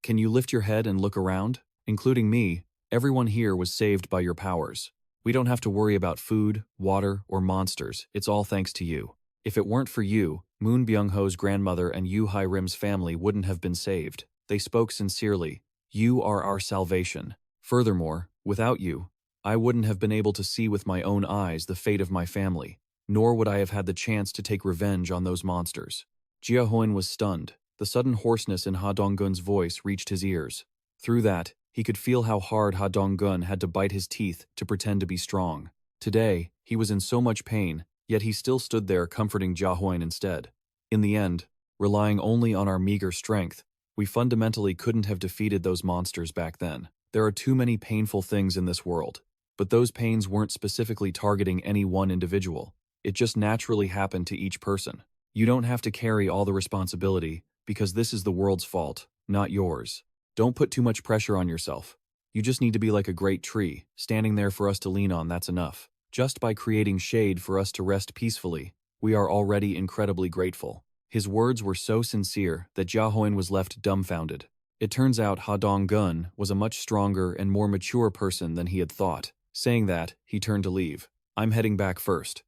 can you lift your head and look around? Including me, everyone here was saved by your powers. We don't have to worry about food, water, or monsters. It's all thanks to you. If it weren't for you, Moon Byung-ho's grandmother and Yoo Hai-rim's family wouldn't have been saved. They spoke sincerely. You are our salvation. Furthermore, without you, I wouldn't have been able to see with my own eyes the fate of my family, nor would I have had the chance to take revenge on those monsters. Jia Hoin was stunned. The sudden hoarseness in Ha Donggun's voice reached his ears. Through that, he could feel how hard Ha Donggun had to bite his teeth to pretend to be strong. Today, he was in so much pain, yet he still stood there comforting Jia Hoin instead. In the end, relying only on our meager strength, we fundamentally couldn't have defeated those monsters back then. There are too many painful things in this world. But those pains weren't specifically targeting any one individual. It just naturally happened to each person. You don't have to carry all the responsibility, because this is the world's fault, not yours. Don't put too much pressure on yourself. You just need to be like a great tree, standing there for us to lean on, that's enough. Just by creating shade for us to rest peacefully, we are already incredibly grateful. His words were so sincere that Jia Hoin was left dumbfounded. It turns out Ha Donggun was a much stronger and more mature person than he had thought. Saying that, he turned to leave. I'm heading back first.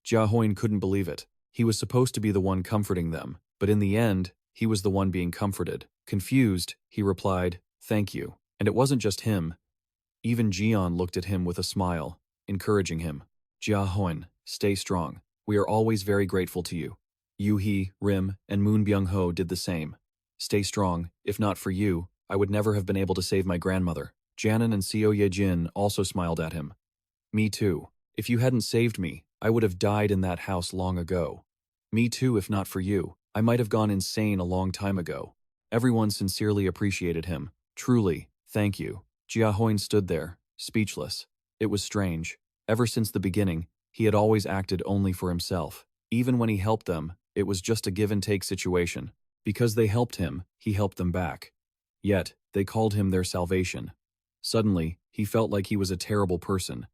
Jia Hoin couldn't believe it. He was supposed to be the one comforting them, but in the end, he was the one being comforted. Confused, he replied, "Thank you." And it wasn't just him. Even Jian looked at him with a smile, encouraging him. "Jia Hoin, stay strong. We are always very grateful to you." Yoo Hee, Rim, and Moon Byung-ho did the same. "Stay strong. If not for you, I would never have been able to save my grandmother." Janan and Seo Ye-jin also smiled at him. "Me too. If you hadn't saved me, I would have died in that house long ago." "Me too, if not for you. I might have gone insane a long time ago." Everyone sincerely appreciated him. "Truly, thank you." Jia Hoin stood there, speechless. It was strange. Ever since the beginning, he had always acted only for himself. Even when he helped them, it was just a give-and-take situation. Because they helped him, he helped them back. Yet, they called him their salvation. Suddenly, he felt like he was a terrible person.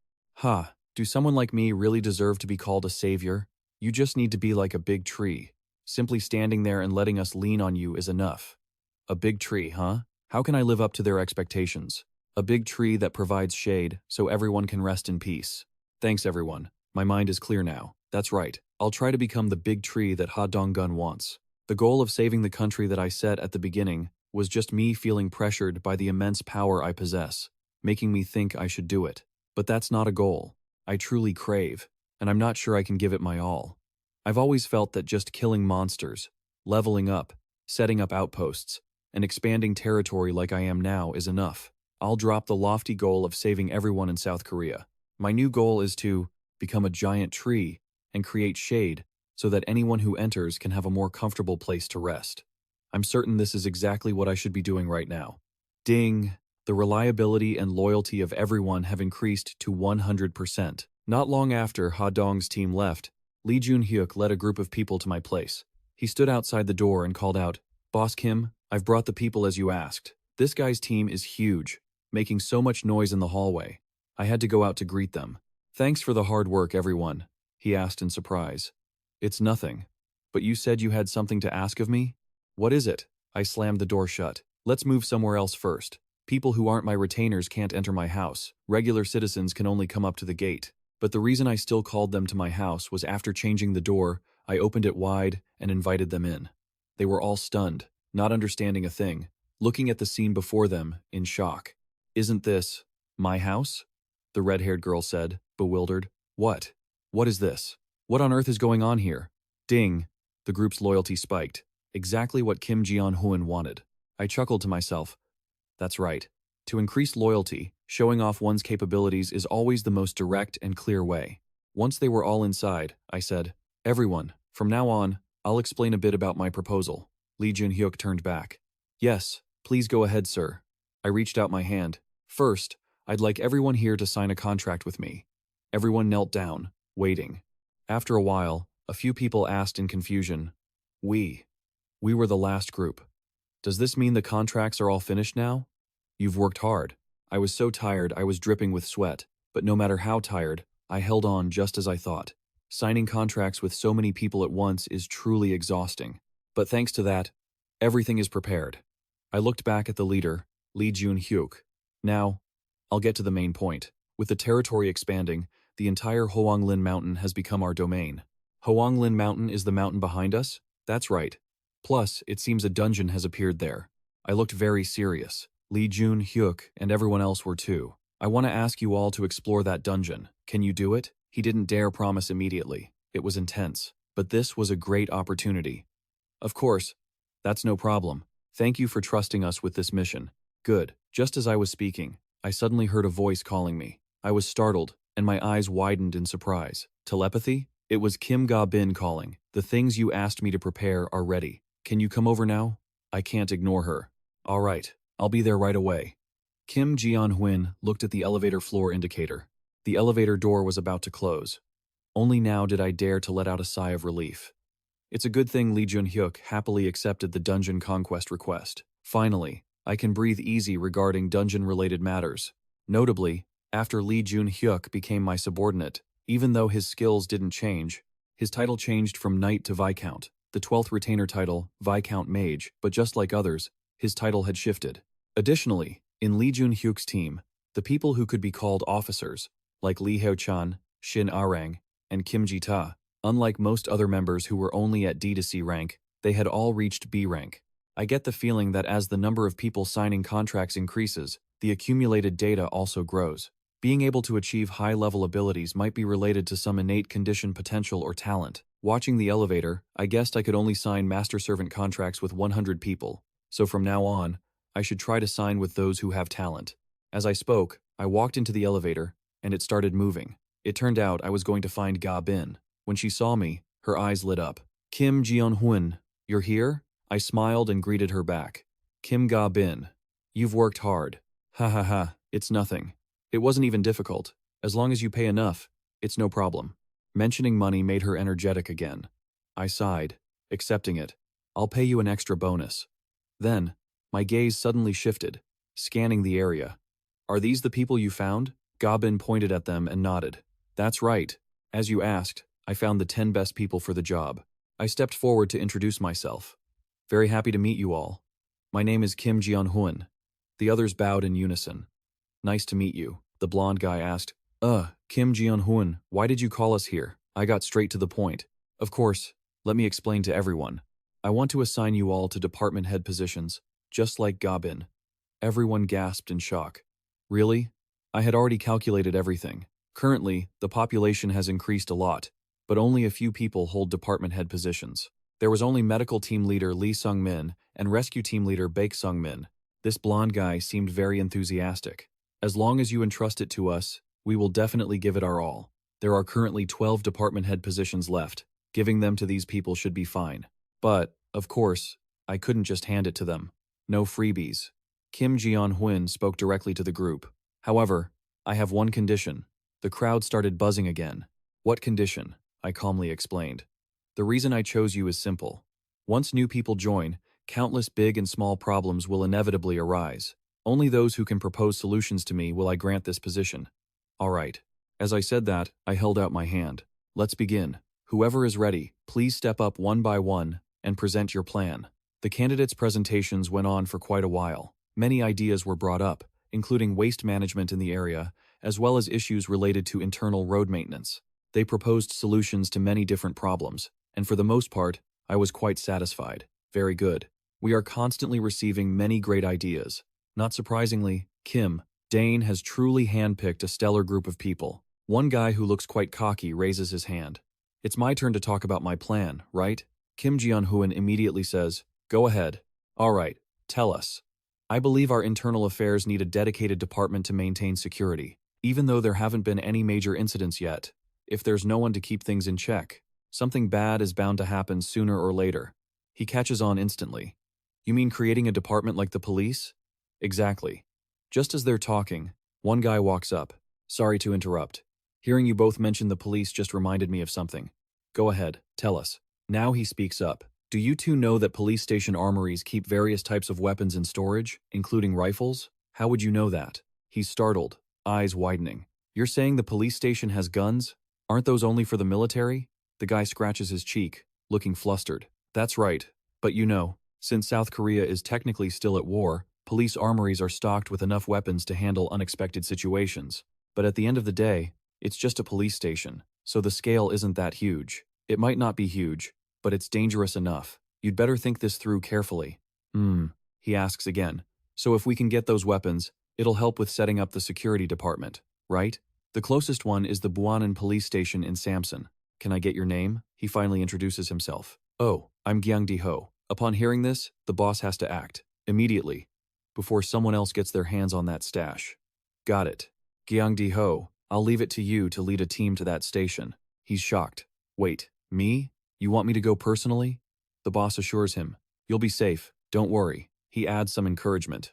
Do someone like me really deserve to be called a savior? You just need to be like a big tree. Simply standing there and letting us lean on you is enough. A big tree, huh? How can I live up to their expectations? A big tree that provides shade so everyone can rest in peace. Thanks everyone. My mind is clear now. That's right. I'll try to become the big tree that Ha Donggun wants. The goal of saving the country that I set at the beginning was just me feeling pressured by the immense power I possess, making me think I should do it. But that's not a goal I truly crave, and I'm not sure I can give it my all. I've always felt that just killing monsters, leveling up, setting up outposts, and expanding territory like I am now is enough. I'll drop the lofty goal of saving everyone in South Korea. My new goal is to become a giant tree and create shade so that anyone who enters can have a more comfortable place to rest. I'm certain this is exactly what I should be doing right now. Ding! The reliability and loyalty of everyone have increased to 100%. Not long after Ha Dong's team left, Lee Jun-hyuk led a group of people to my place. He stood outside the door and called out, "Boss Kim, I've brought the people as you asked. This guy's team is huge, making so much noise in the hallway. I had to go out to greet them." "Thanks for the hard work, everyone," he asked in surprise. "It's nothing. But you said you had something to ask of me?" "What is it?" I slammed the door shut. "Let's move somewhere else first. People who aren't my retainers can't enter my house. Regular citizens can only come up to the gate." But the reason I still called them to my house was after changing the door, I opened it wide and invited them in. They were all stunned, not understanding a thing, looking at the scene before them, in shock. "Isn't this my house?" the red-haired girl said, bewildered. What? What is this? What on earth is going on here?" Ding! The group's loyalty spiked. Exactly what Kim Ji-hoon wanted. I chuckled to myself. That's right. To increase loyalty, showing off one's capabilities is always the most direct and clear way. Once they were all inside, I said, "Everyone, from now on, I'll explain a bit about my proposal." Lee Jun-hyuk turned back. "Yes, please go ahead, sir." I reached out my hand. "First, I'd like everyone here to sign a contract with me." Everyone knelt down, waiting. After a while, a few people asked in confusion, We were the last group. Does this mean the contracts are all finished now?" "You've worked hard." I was so tired I was dripping with sweat, but no matter how tired, I held on just as I thought. Signing contracts with so many people at once is truly exhausting. But thanks to that, everything is prepared. I looked back at the leader, Lee Jun-hyuk. Now, I'll get to the main point. With the territory expanding, the entire Hoanglin Mountain has become our domain. Hoanglin Mountain is the mountain behind us? That's right. Plus, it seems a dungeon has appeared there. I looked very serious. Lee Jun-hyuk and everyone else were too. I want to ask you all to explore that dungeon. Can you do it? He didn't dare promise immediately. It was intense. But this was a great opportunity. Of course. That's no problem. Thank you for trusting us with this mission. Good. Just as I was speaking, I suddenly heard a voice calling me. I was startled, and my eyes widened in surprise. Telepathy? It was Kim Ga-bin calling. The things you asked me to prepare are ready. Can you come over now? I can't ignore her. All right, I'll be there right away. Kim Jeon-hwin looked at the elevator floor indicator. The elevator door was about to close. Only now did I dare to let out a sigh of relief. It's a good thing Lee Jun-hyuk happily accepted the dungeon conquest request. Finally, I can breathe easy regarding dungeon-related matters. Notably, after Lee Jun-hyuk became my subordinate, even though his skills didn't change, his title changed from Knight to Viscount, the 12th retainer title, Viscount Mage, but just like others, his title had shifted. Additionally, in Lee Jun-hyuk's team, the people who could be called officers, like Lee Hyo-chan, Shin Arang, and Kim Ji-ta, unlike most other members who were only at D to C rank, they had all reached B rank. I get the feeling that as the number of people signing contracts increases, the accumulated data also grows. Being able to achieve high-level abilities might be related to some innate condition potential or talent. Watching the elevator, I guessed I could only sign master-servant contracts with 100 people, so from now on, I should try to sign with those who have talent. As I spoke, I walked into the elevator, and it started moving. It turned out I was going to find Ga-bin. When she saw me, her eyes lit up. Kim Jeon-hwin, you're here? I smiled and greeted her back. Kim Ga-bin, you've worked hard. Ha ha ha, it's nothing. It wasn't even difficult. As long as you pay enough, it's no problem. Mentioning money made her energetic again. I sighed, accepting it. I'll pay you an extra bonus. Then, my gaze suddenly shifted, scanning the area. Are these the people you found? Ga-bin pointed at them and nodded. That's right. As you asked, I found the 10 best people for the job. I stepped forward to introduce myself. Very happy to meet you all. My name is Kim Jeon-hwin. The others bowed in unison. Nice to meet you, the blonde guy asked. Kim Jeon-hwin, why did you call us here? I got straight to the point. Of course, let me explain to everyone. I want to assign you all to department head positions, just like Ga-bin. Everyone gasped in shock. Really? I had already calculated everything. Currently, the population has increased a lot, but only a few people hold department head positions. There was only medical team leader Lee Sung-min and rescue team leader Baek Sung-min. This blonde guy seemed very enthusiastic. As long as you entrust it to us, we will definitely give it our all. There are currently 12 department head positions left. Giving them to these people should be fine. But, of course, I couldn't just hand it to them. No freebies. Kim Jeon-hwin spoke directly to the group. However, I have one condition. The crowd started buzzing again. What condition? I calmly explained. The reason I chose you is simple. Once new people join, countless big and small problems will inevitably arise. Only those who can propose solutions to me will I grant this position. All right. As I said that, I held out my hand. Let's begin. Whoever is ready, please step up one by one and present your plan. The candidates' presentations went on for quite a while. Many ideas were brought up, including waste management in the area, as well as issues related to internal road maintenance. They proposed solutions to many different problems, and for the most part, I was quite satisfied. Very good. We are constantly receiving many great ideas. Not surprisingly, Kim, Dane has truly handpicked a stellar group of people. One guy who looks quite cocky raises his hand. It's my turn to talk about my plan, right? Kim Jeon-hwin immediately says, go ahead. All right, tell us. I believe our internal affairs need a dedicated department to maintain security. Even though there haven't been any major incidents yet, if there's no one to keep things in check, something bad is bound to happen sooner or later. He catches on instantly. You mean creating a department like the police? Exactly. Just as they're talking, one guy walks up. Sorry to interrupt. Hearing you both mention the police just reminded me of something. Go ahead, tell us. Now he speaks up. Do you two know that police station armories keep various types of weapons in storage, including rifles? How would you know that? He's startled, eyes widening. You're saying the police station has guns? Aren't those only for the military? The guy scratches his cheek, looking flustered. That's right, but you know, since South Korea is technically still at war, police armories are stocked with enough weapons to handle unexpected situations. But at the end of the day, it's just a police station, so the scale isn't that huge. It might not be huge, but it's dangerous enough. You'd better think this through carefully. He asks again. So if we can get those weapons, it'll help with setting up the security department, right? The closest one is the Buanan police station in Samson. Can I get your name? He finally introduces himself. Oh, I'm Gyang Di-ho. Upon hearing this, the boss has to act. Immediately. Before someone else gets their hands on that stash. Got it. Gyang Di-ho, I'll leave it to you to lead a team to that station. He's shocked. Wait, me? You want me to go personally? The boss assures him. You'll be safe, don't worry. He adds some encouragement.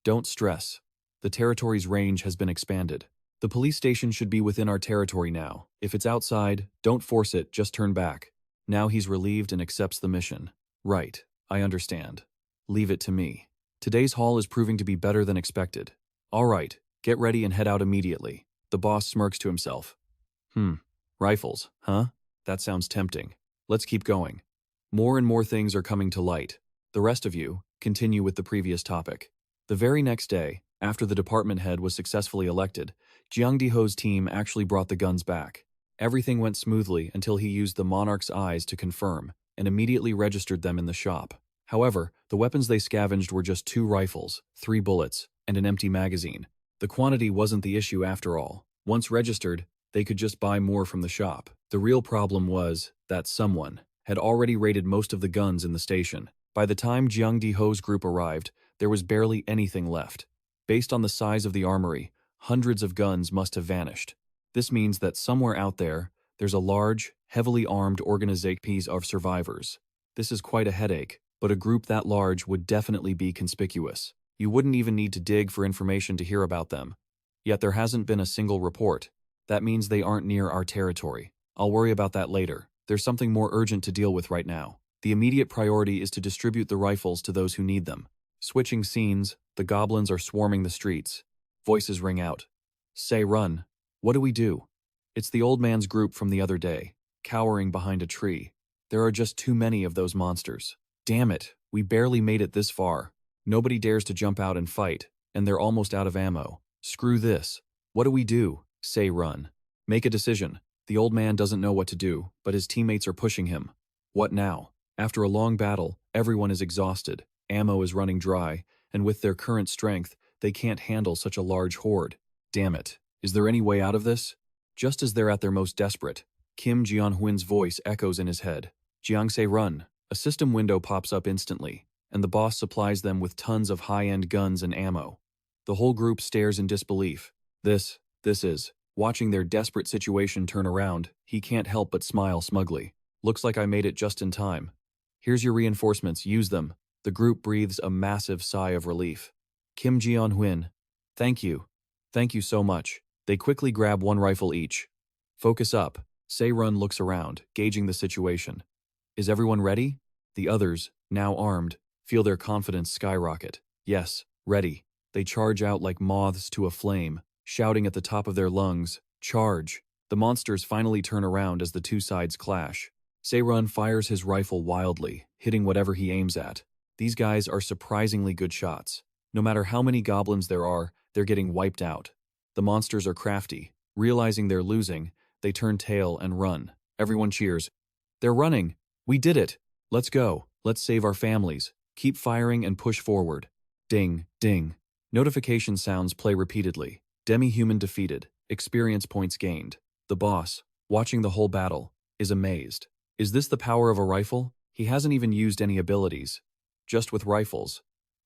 Don't stress. The territory's range has been expanded. The police station should be within our territory now. If it's outside, don't force it, just turn back. Now he's relieved and accepts the mission. Right, I understand. Leave it to me. Today's haul is proving to be better than expected. All right, get ready and head out immediately. The boss smirks to himself. Rifles, huh? That sounds tempting. Let's keep going. More and more things are coming to light. The rest of you, continue with the previous topic. The very next day, after the department head was successfully elected, Jiang Diho's team actually brought the guns back. Everything went smoothly until he used the Monarch's eyes to confirm, and immediately registered them in the shop. However, the weapons they scavenged were just 2 rifles, 3 bullets, and an empty magazine. The quantity wasn't the issue after all. Once registered, they could just buy more from the shop. The real problem was that someone had already raided most of the guns in the station. By the time Jiang Diho's group arrived, there was barely anything left. Based on the size of the armory, hundreds of guns must have vanished. This means that somewhere out there, there's a large, heavily armed organization of survivors. This is quite a headache, but a group that large would definitely be conspicuous. You wouldn't even need to dig for information to hear about them. Yet there hasn't been a single report. That means they aren't near our territory. I'll worry about that later. There's something more urgent to deal with right now. The immediate priority is to distribute the rifles to those who need them. Switching scenes, the goblins are swarming the streets. Voices ring out. Say, run. What do we do? It's the old man's group from the other day, cowering behind a tree. There are just too many of those monsters. Damn it, we barely made it this far. Nobody dares to jump out and fight, and they're almost out of ammo. Screw this. What do we do? Say, run. Make a decision. The old man doesn't know what to do, but his teammates are pushing him. What now? After a long battle, everyone is exhausted. Ammo is running dry, and with their current strength, they can't handle such a large horde. Damn it. Is there any way out of this? Just as they're at their most desperate, Kim Jianhuin's voice echoes in his head. Jiangse, run. A system window pops up instantly, and the boss supplies them with tons of high-end guns and ammo. The whole group stares in disbelief. This is. Watching their desperate situation turn around, he can't help but smile smugly. Looks like I made it just in time. Here's your reinforcements, use them. The group breathes a massive sigh of relief. Kim Jianhuin, thank you. Thank you so much. They quickly grab 1 rifle each. Focus up. Se-run looks around, gauging the situation. Is everyone ready? The others, now armed, feel their confidence skyrocket. Yes, ready. They charge out like moths to a flame, shouting at the top of their lungs, charge. The monsters finally turn around as the 2 sides clash. Se-run fires his rifle wildly, hitting whatever he aims at. These guys are surprisingly good shots. No matter how many goblins there are, they're getting wiped out. The monsters are crafty. Realizing they're losing, they turn tail and run. Everyone cheers. They're running! We did it! Let's go. Let's save our families. Keep firing and push forward. Ding, ding. Notification sounds play repeatedly. Demi-human defeated. Experience points gained. The boss, watching the whole battle, is amazed. Is this the power of a rifle? He hasn't even used any abilities. Just with rifles,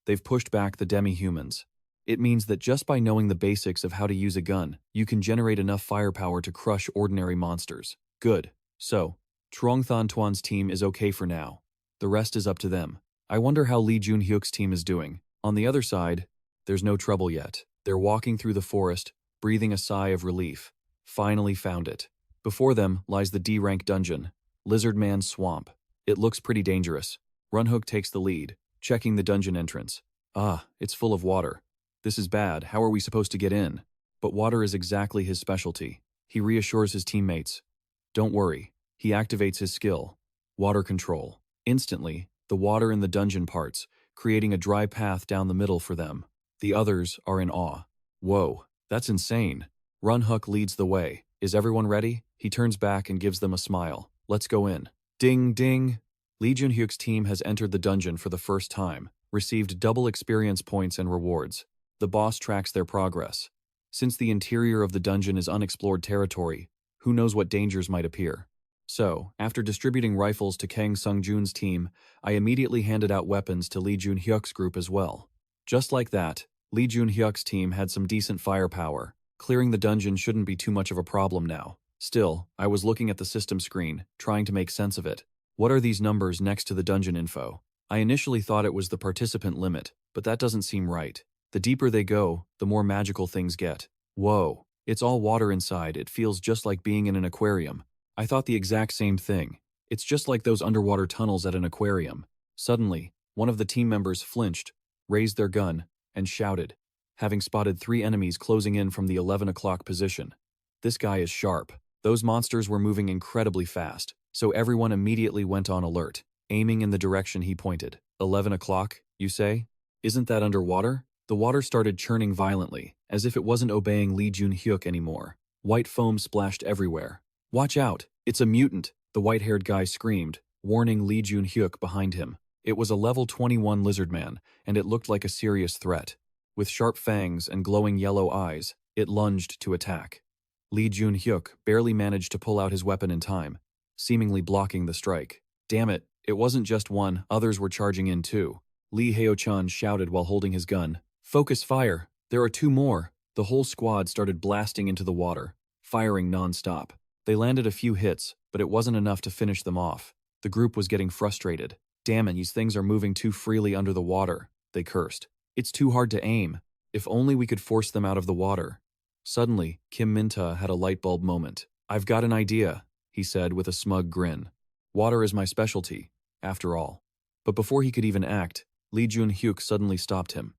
they've pushed back the demi-humans. It means that just by knowing the basics of how to use a gun, you can generate enough firepower to crush ordinary monsters. Good. So, Truong Than Tuan's team is okay for now. The rest is up to them. I wonder how Lee Junhyuk's team is doing. On the other side, there's no trouble yet. They're walking through the forest, breathing a sigh of relief. Finally found it. Before them lies the D-rank dungeon, Lizard Man's Swamp. It looks pretty dangerous. Runhook takes the lead, checking the dungeon entrance. Ah, it's full of water. This is bad. How are we supposed to get in? But water is exactly his specialty. He reassures his teammates. Don't worry. He activates his skill. Water control. Instantly, the water in the dungeon parts, creating a dry path down the middle for them. The others are in awe. Whoa, that's insane. Runhook leads the way. Is everyone ready? He turns back and gives them a smile. Let's go in. Ding ding! Lee Junhyuk's team has entered the dungeon for the first time, received double experience points and rewards. The boss tracks their progress. Since the interior of the dungeon is unexplored territory, who knows what dangers might appear. So, after distributing rifles to Kang Sung-jun's team, I immediately handed out weapons to Lee Junhyuk's group as well. Just like that, Lee Junhyuk's team had some decent firepower. Clearing the dungeon shouldn't be too much of a problem now. Still, I was looking at the system screen, trying to make sense of it. What are these numbers next to the dungeon info? I initially thought it was the participant limit, but that doesn't seem right. The deeper they go, the more magical things get. Whoa, it's all water inside. It feels just like being in an aquarium. I thought the exact same thing. It's just like those underwater tunnels at an aquarium. Suddenly, one of the team members flinched, raised their gun, and shouted, having spotted 3 enemies closing in from the 11 o'clock position. This guy is sharp. Those monsters were moving incredibly fast, so everyone immediately went on alert, aiming in the direction he pointed. 11 o'clock, you say? Isn't that underwater? The water started churning violently, as if it wasn't obeying Lee Junhyuk anymore. White foam splashed everywhere. Watch out, it's a mutant, the white-haired guy screamed, warning Lee Junhyuk behind him. It was a level 21 lizard man, and it looked like a serious threat. With sharp fangs and glowing yellow eyes, it lunged to attack. Lee Junhyuk barely managed to pull out his weapon in time, seemingly blocking the strike. Damn it, it wasn't just one, others were charging in too. Lee Hyo-chan shouted while holding his gun. Focus fire, there are 2 more. The whole squad started blasting into the water, firing non-stop. They landed a few hits, but it wasn't enough to finish them off. The group was getting frustrated. Damn it, these things are moving too freely under the water, they cursed. It's too hard to aim. If only we could force them out of the water. Suddenly, Kim Min-ta had a light bulb moment. I've got an idea, he said with a smug grin. Water is my specialty, after all. But before he could even act, Lee Junhyuk suddenly stopped him.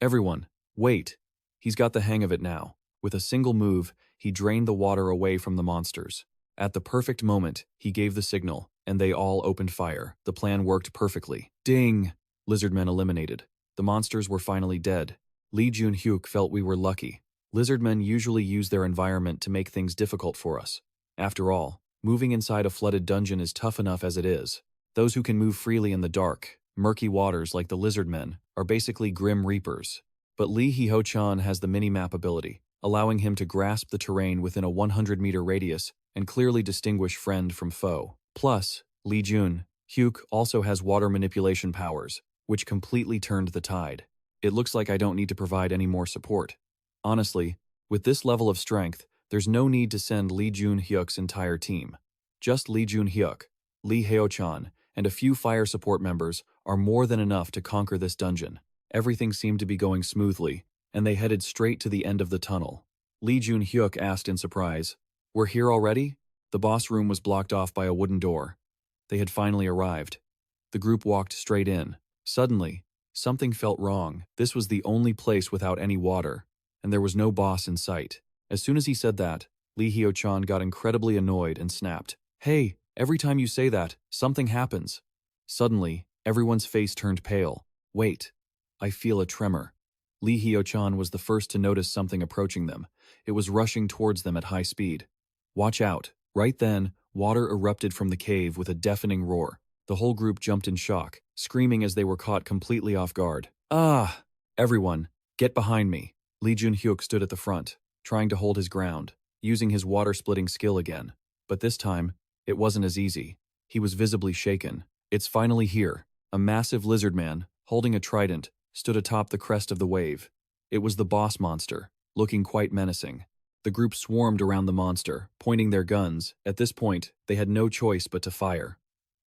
Everyone, wait. He's got the hang of it now. With a single move, he drained the water away from the monsters. At the perfect moment, he gave the signal, and they all opened fire. The plan worked perfectly. Ding! Lizardmen eliminated. The monsters were finally dead. Lee Junhyuk felt we were lucky. Lizardmen usually use their environment to make things difficult for us. After all, moving inside a flooded dungeon is tough enough as it is. Those who can move freely in the dark, murky waters like the lizardmen, are basically grim reapers. But Lee Hyo-chan has the mini-map ability, allowing him to grasp the terrain within a 100-meter radius and clearly distinguish friend from foe. Plus, Lee Junhyuk also has water manipulation powers, which completely turned the tide. It looks like I don't need to provide any more support. Honestly, with this level of strength, there's no need to send Lee Junhyuk's entire team. Just Lee Junhyuk, Lee Hyo-chan, and a few fire support members are more than enough to conquer this dungeon. Everything seemed to be going smoothly, and they headed straight to the end of the tunnel. Lee Junhyuk asked in surprise, "We're here already?" The boss room was blocked off by a wooden door. They had finally arrived. The group walked straight in. Suddenly, something felt wrong. This was the only place without any water, and there was no boss in sight. As soon as he said that, Lee Hyo-chan got incredibly annoyed and snapped. Hey, every time you say that, something happens. Suddenly, everyone's face turned pale. Wait, I feel a tremor. Lee Hyo-chan was the first to notice something approaching them. It was rushing towards them at high speed. Watch out. Right then, water erupted from the cave with a deafening roar. The whole group jumped in shock, screaming as they were caught completely off guard. Ah! Everyone, get behind me. Lee Junhyuk stood at the front, trying to hold his ground, using his water-splitting skill again. But this time, it wasn't as easy. He was visibly shaken. It's finally here. A massive lizard man, holding a trident, stood atop the crest of the wave. It was the boss monster, looking quite menacing. The group swarmed around the monster, pointing their guns. At this point, they had no choice but to fire.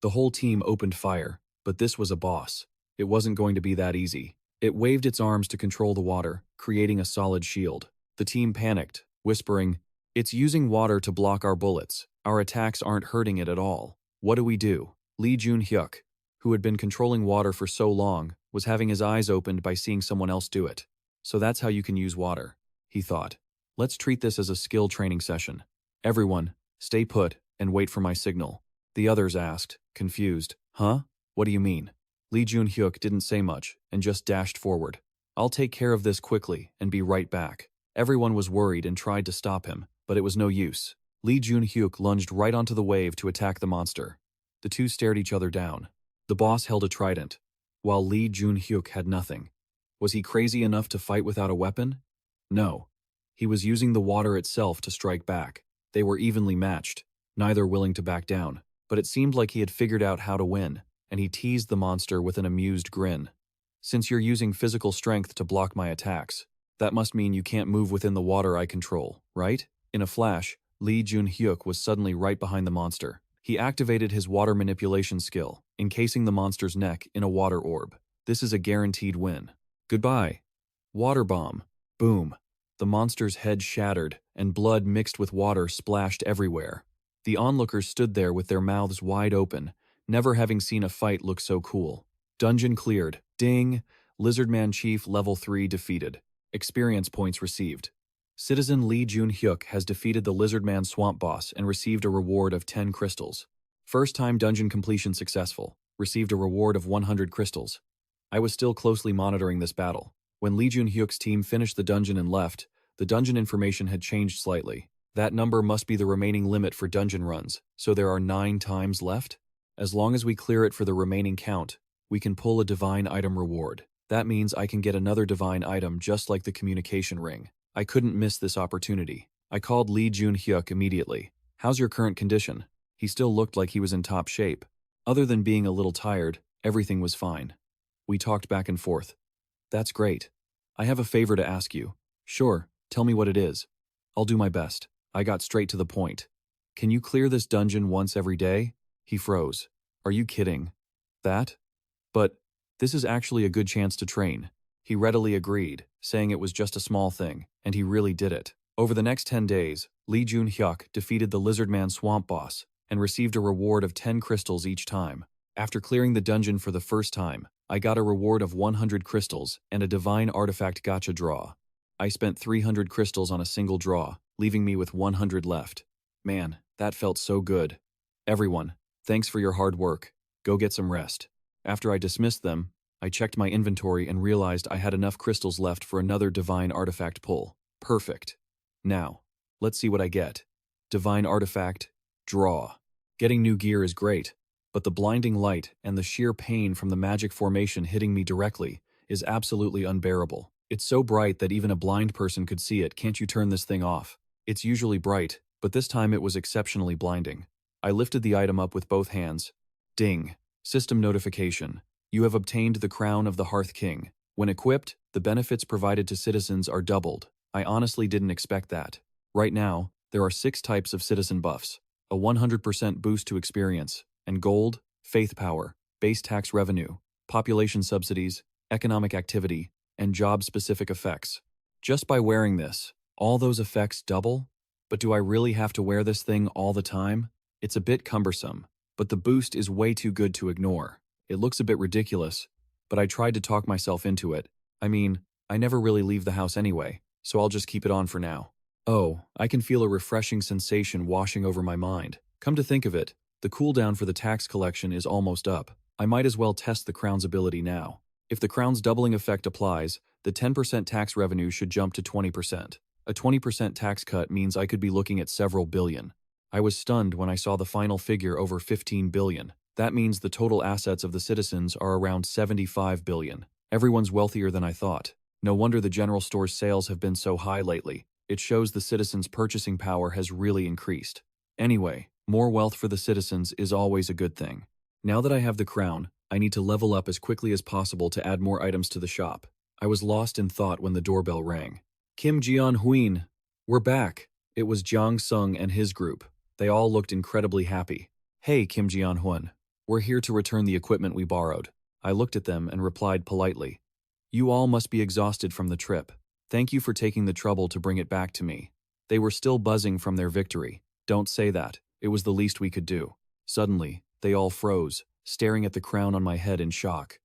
The whole team opened fire, but this was a boss. It wasn't going to be that easy. It waved its arms to control the water, creating a solid shield. The team panicked, whispering, "It's using water to block our bullets. Our attacks aren't hurting it at all. What do we do?" Lee Junhyuk, who had been controlling water for so long, was having his eyes opened by seeing someone else do it. So that's how you can use water, he thought. Let's treat this as a skill training session. Everyone, stay put and wait for my signal. The others asked, confused. Huh? What do you mean? Lee Junhyuk didn't say much and just dashed forward. I'll take care of this quickly and be right back. Everyone was worried and tried to stop him, but it was no use. Lee Jun-hyuk lunged right onto the wave to attack the monster. The two stared each other down. The boss held a trident, while Lee Jun-hyuk had nothing. Was he crazy enough to fight without a weapon? No. He was using the water itself to strike back. They were evenly matched, neither willing to back down. But it seemed like he had figured out how to win, and he teased the monster with an amused grin. Since you're using physical strength to block my attacks, that must mean you can't move within the water I control, right? In a flash, Lee Jun-hyuk was suddenly right behind the monster. He activated his water manipulation skill, encasing the monster's neck in a water orb. This is a guaranteed win. Goodbye. Water bomb. Boom. The monster's head shattered, and blood mixed with water splashed everywhere. The onlookers stood there with their mouths wide open, never having seen a fight look so cool. Dungeon cleared. Ding. Lizardman Chief Level 3 defeated. Experience points received. Citizen Lee Jun-hyuk has defeated the Lizardman Swamp Boss and received a reward of 10 crystals. First time dungeon completion successful. Received a reward of 100 crystals. I was still closely monitoring this battle. When Lee Jun-hyuk's team finished the dungeon and left, the dungeon information had changed slightly. That number must be the remaining limit for dungeon runs, so there are 9 times left? As long as we clear it for the remaining count, we can pull a divine item reward. That means I can get another divine item just like the communication ring. I couldn't miss this opportunity. I called Lee Jun-hyuk immediately. How's your current condition? He still looked like he was in top shape. Other than being a little tired, everything was fine. We talked back and forth. That's great. I have a favor to ask you. Sure, tell me what it is. I'll do my best. I got straight to the point. Can you clear this dungeon once every day? He froze. Are you kidding? That? But this is actually a good chance to train. He readily agreed, saying it was just a small thing, and he really did it. Over the next 10 days, Lee Jun-hyuk defeated the Lizardman Swamp Boss and received a reward of 10 crystals each time. After clearing the dungeon for the first time, I got a reward of 100 crystals and a divine artifact gacha draw. I spent 300 crystals on a single draw, leaving me with 100 left. Man, that felt so good. Everyone, thanks for your hard work. Go get some rest. After I dismissed them, I checked my inventory and realized I had enough crystals left for another divine artifact pull. Perfect. Now, let's see what I get. Divine artifact, draw. Getting new gear is great, but the blinding light and the sheer pain from the magic formation hitting me directly is absolutely unbearable. It's so bright that even a blind person could see it. Can't you turn this thing off? It's usually bright, but this time it was exceptionally blinding. I lifted the item up with both hands. Ding. System notification. You have obtained the Crown of the Hearth King. When equipped, the benefits provided to citizens are doubled. I honestly didn't expect that. Right now, there are 6 types of citizen buffs. A 100% boost to experience, and gold, faith power, base tax revenue, population subsidies, economic activity, and job-specific effects. Just by wearing this, all those effects double? But do I really have to wear this thing all the time? It's a bit cumbersome, but the boost is way too good to ignore. It looks a bit ridiculous, but I tried to talk myself into it. I mean, I never really leave the house anyway, so I'll just keep it on for now. Oh, I can feel a refreshing sensation washing over my mind. Come to think of it, the cooldown for the tax collection is almost up. I might as well test the crown's ability now. If the crown's doubling effect applies, the 10% tax revenue should jump to 20%. A 20% tax cut means I could be looking at several billion. I was stunned when I saw the final figure over 15 billion. That means the total assets of the citizens are around 75 billion. Everyone's wealthier than I thought. No wonder the general store's sales have been so high lately. It shows the citizens' purchasing power has really increased. Anyway, more wealth for the citizens is always a good thing. Now that I have the crown, I need to level up as quickly as possible to add more items to the shop. I was lost in thought when the doorbell rang. Kim Jeon-huin, we're back. It was Jiang Sung and his group. They all looked incredibly happy. Hey, Kim Jeon-huin. We're here to return the equipment we borrowed. I looked at them and replied politely. You all must be exhausted from the trip. Thank you for taking the trouble to bring it back to me. They were still buzzing from their victory. Don't say that. It was the least we could do. Suddenly, they all froze, staring at the crown on my head in shock.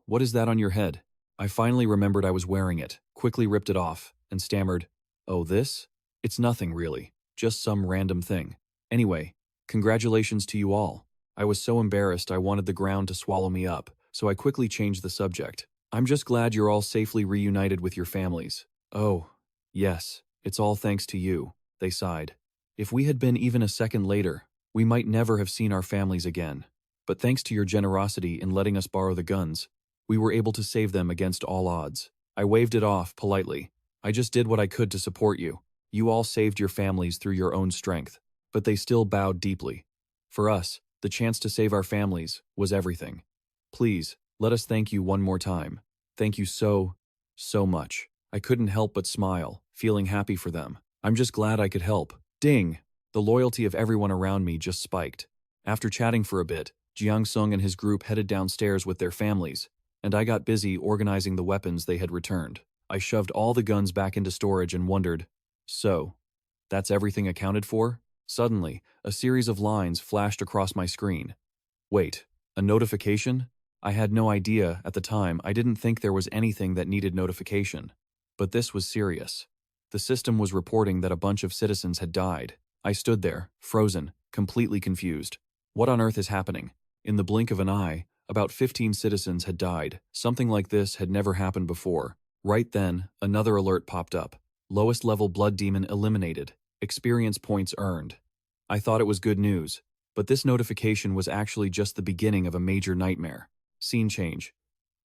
What is that on your head? I finally remembered I was wearing it, quickly ripped it off, and stammered, Oh, this? It's nothing, really. Just some random thing. Anyway, congratulations to you all. I was so embarrassed I wanted the ground to swallow me up, so I quickly changed the subject. I'm just glad you're all safely reunited with your families. Oh, yes, it's all thanks to you, they sighed. If we had been even a second later, we might never have seen our families again. But thanks to your generosity in letting us borrow the guns, we were able to save them against all odds. I waved it off politely. I just did what I could to support you. You all saved your families through your own strength, but they still bowed deeply. For us, the chance to save our families was everything. Please, let us thank you one more time. Thank you so much. I couldn't help but smile, feeling happy for them. I'm just glad I could help. Ding! The loyalty of everyone around me just spiked. After chatting for a bit, Jiang Sung and his group headed downstairs with their families, and I got busy organizing the weapons they had returned. I shoved all the guns back into storage and wondered, so, that's everything accounted for? Suddenly, a series of lines flashed across my screen. Wait, a notification? I had no idea at the time. I didn't think there was anything that needed notification. But this was serious. The system was reporting that a bunch of citizens had died. I stood there, frozen, completely confused. What on earth is happening? In the blink of an eye, about 15 citizens had died. Something like this had never happened before. Right then, another alert popped up. Lowest level blood demon eliminated. Experience points earned. I thought it was good news, but this notification was actually just the beginning of a major nightmare. Scene change.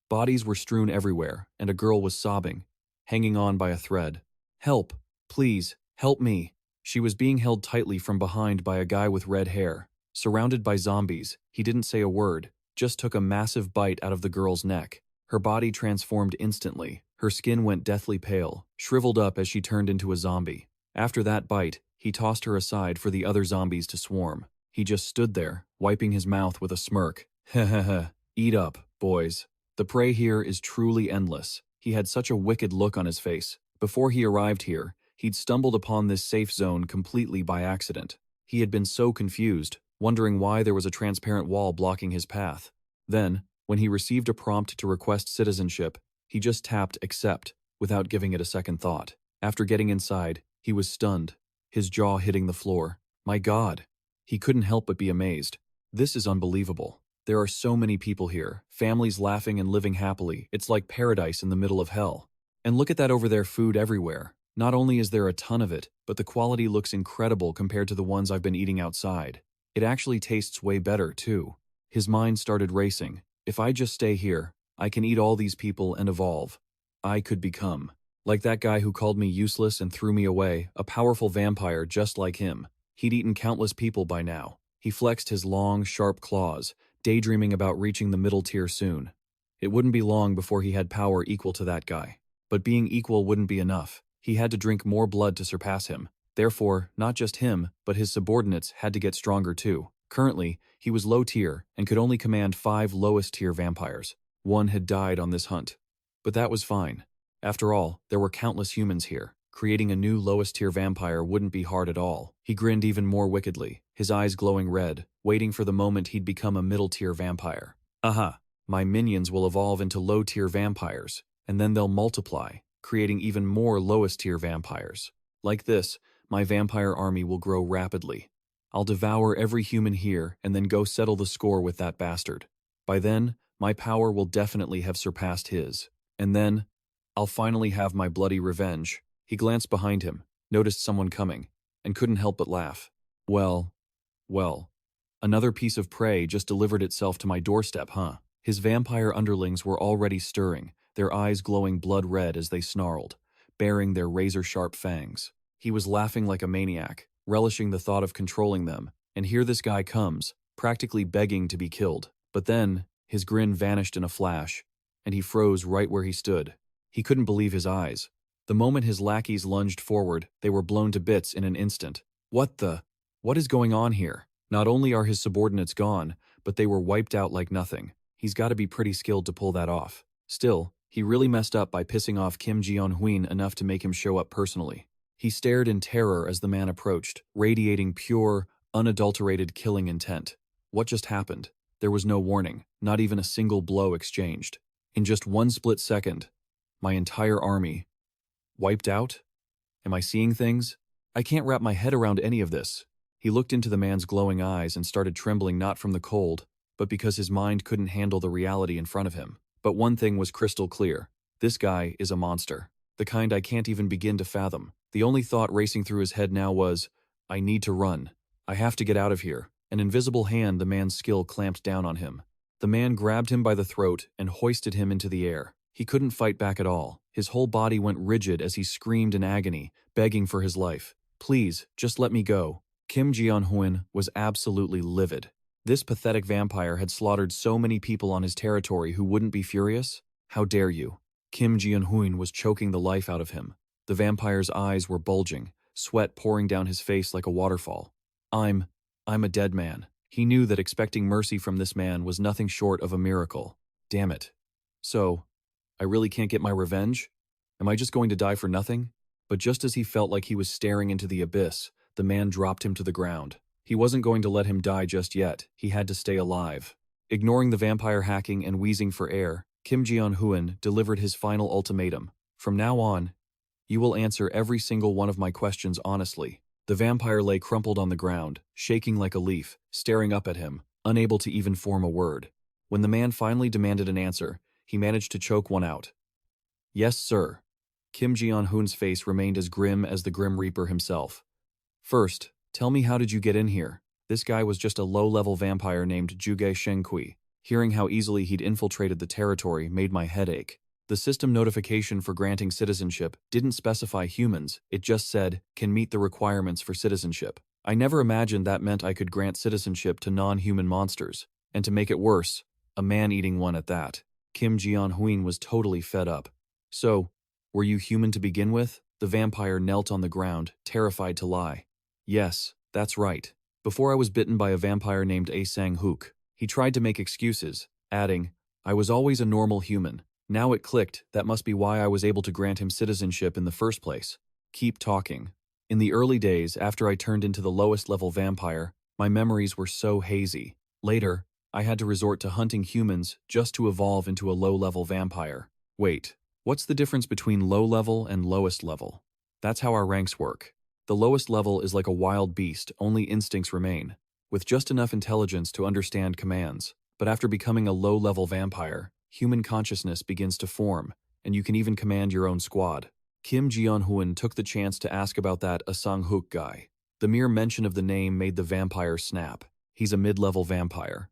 Bodies were strewn everywhere, and a girl was sobbing, hanging on by a thread. Help! Please, help me! She was being held tightly from behind by a guy with red hair. Surrounded by zombies, he didn't say a word, just took a massive bite out of the girl's neck. Her body transformed instantly. Her skin went deathly pale, shriveled up as she turned into a zombie. After that bite, he tossed her aside for the other zombies to swarm. He just stood there, wiping his mouth with a smirk. Heh. Eat up, boys. The prey here is truly endless. He had such a wicked look on his face. Before he arrived here, he'd stumbled upon this safe zone completely by accident. He had been so confused, wondering why there was a transparent wall blocking his path. Then, when he received a prompt to request citizenship, he just tapped accept without giving it a second thought. After getting inside, he was stunned, his jaw hitting the floor. My God! He couldn't help but be amazed. This is unbelievable. There are so many people here, families laughing and living happily. It's like paradise in the middle of hell. And look at that over there, food everywhere. Not only is there a ton of it, but the quality looks incredible compared to the ones I've been eating outside. It actually tastes way better, too. His mind started racing. If I just stay here, I can eat all these people and evolve. I could become like that guy who called me useless and threw me away, a powerful vampire just like him. He'd eaten countless people by now. He flexed his long, sharp claws, daydreaming about reaching the middle tier soon. It wouldn't be long before he had power equal to that guy. But being equal wouldn't be enough. He had to drink more blood to surpass him. Therefore, not just him, but his subordinates had to get stronger too. Currently, he was low tier and could only command 5 lowest tier vampires. One had died on this hunt. But that was fine. After all, there were countless humans here. Creating a new lowest tier vampire wouldn't be hard at all. He grinned even more wickedly, his eyes glowing red, waiting for the moment he'd become a middle tier vampire. Aha! My minions will evolve into low tier vampires, and then they'll multiply, creating even more lowest tier vampires. Like this, my vampire army will grow rapidly. I'll devour every human here and then go settle the score with that bastard. By then, my power will definitely have surpassed his. And then, I'll finally have my bloody revenge. He glanced behind him, noticed someone coming, and couldn't help but laugh. Well, another piece of prey just delivered itself to my doorstep, huh? His vampire underlings were already stirring, their eyes glowing blood red as they snarled, baring their razor-sharp fangs. He was laughing like a maniac, relishing the thought of controlling them, and here this guy comes, practically begging to be killed. But then, his grin vanished in a flash, and he froze right where he stood. He couldn't believe his eyes. The moment his lackeys lunged forward, they were blown to bits in an instant. What is going on here? Not only are his subordinates gone, but they were wiped out like nothing. He's got to be pretty skilled to pull that off. Still, he really messed up by pissing off Kim Jeon-huin enough to make him show up personally. He stared in terror as the man approached, radiating pure, unadulterated killing intent. What just happened? There was no warning, not even a single blow exchanged. In just one split second, my entire army wiped out? Am I seeing things? I can't wrap my head around any of this. He looked into the man's glowing eyes and started trembling not from the cold, but because his mind couldn't handle the reality in front of him. But one thing was crystal clear. This guy is a monster. The kind I can't even begin to fathom. The only thought racing through his head now was, I need to run. I have to get out of here. An invisible hand, the man's skill, clamped down on him. The man grabbed him by the throat and hoisted him into the air. He couldn't fight back at all. His whole body went rigid as he screamed in agony, begging for his life. Please, just let me go. Kim Ji-hoon was absolutely livid. This pathetic vampire had slaughtered so many people on his territory who wouldn't be furious. How dare you? Kim Ji-hoon was choking the life out of him. The vampire's eyes were bulging, sweat pouring down his face like a waterfall. I'm a dead man. He knew that expecting mercy from this man was nothing short of a miracle. Damn it. So, I really can't get my revenge? Am I just going to die for nothing? But just as he felt like he was staring into the abyss, the man dropped him to the ground. He wasn't going to let him die just yet. He had to stay alive. Ignoring the vampire hacking and wheezing for air, Kim Ji-hoon delivered his final ultimatum. From now on, you will answer every single one of my questions honestly. The vampire lay crumpled on the ground, shaking like a leaf, staring up at him, unable to even form a word. When the man finally demanded an answer, he managed to choke one out. Yes, sir. Kim Ji-hoon's face remained as grim as the Grim Reaper himself. First, tell me, how did you get in here? This guy was just a low-level vampire named Juge Shenkui. Hearing how easily he'd infiltrated the territory made my head ache. The system notification for granting citizenship didn't specify humans, it just said, can meet the requirements for citizenship. I never imagined that meant I could grant citizenship to non-human monsters. And to make it worse, a man-eating one at that. Kim Ji-hoon was totally fed up. So, were you human to begin with? The vampire knelt on the ground, terrified to lie. Yes, that's right. Before I was bitten by a vampire named A Sang-hook. He tried to make excuses, adding, I was always a normal human. Now it clicked, that must be why I was able to grant him citizenship in the first place. Keep talking. In the early days, after I turned into the lowest level vampire, my memories were so hazy. Later, I had to resort to hunting humans just to evolve into a low-level vampire. Wait, what's the difference between low-level and lowest level? That's how our ranks work. The lowest level is like a wild beast, only instincts remain, with just enough intelligence to understand commands. But after becoming a low-level vampire, human consciousness begins to form, and you can even command your own squad. Kim Ji-hoon took the chance to ask about that A Sang-hook guy. The mere mention of the name made the vampire snap. He's a mid-level vampire.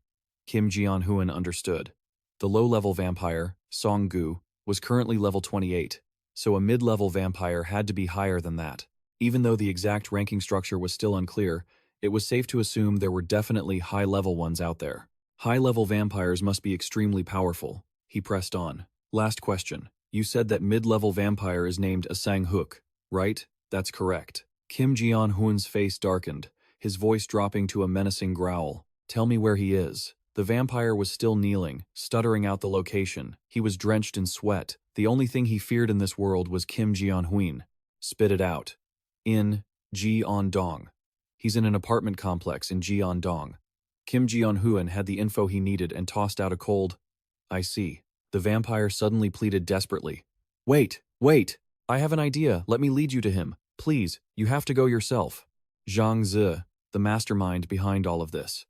Kim Ji-hoon understood. The low-level vampire, Song-gu, was currently level 28, so a mid-level vampire had to be higher than that. Even though the exact ranking structure was still unclear, it was safe to assume there were definitely high-level ones out there. High-level vampires must be extremely powerful. He pressed on. Last question. You said that mid-level vampire is named A Sang-hook, right? That's correct. Kim Ji-hoon's face darkened, his voice dropping to a menacing growl. Tell me where he is. The vampire was still kneeling, stuttering out the location. He was drenched in sweat. The only thing he feared in this world was Kim Ji-hoon. Spit it out. In Ji-on-dong. He's in an apartment complex in Ji-on-dong. Kim Ji-hoon had the info he needed and tossed out a cold, I see. The vampire suddenly pleaded desperately. Wait! I have an idea. Let me lead you to him. Please, you have to go yourself. Zhang Zi, the mastermind behind all of this.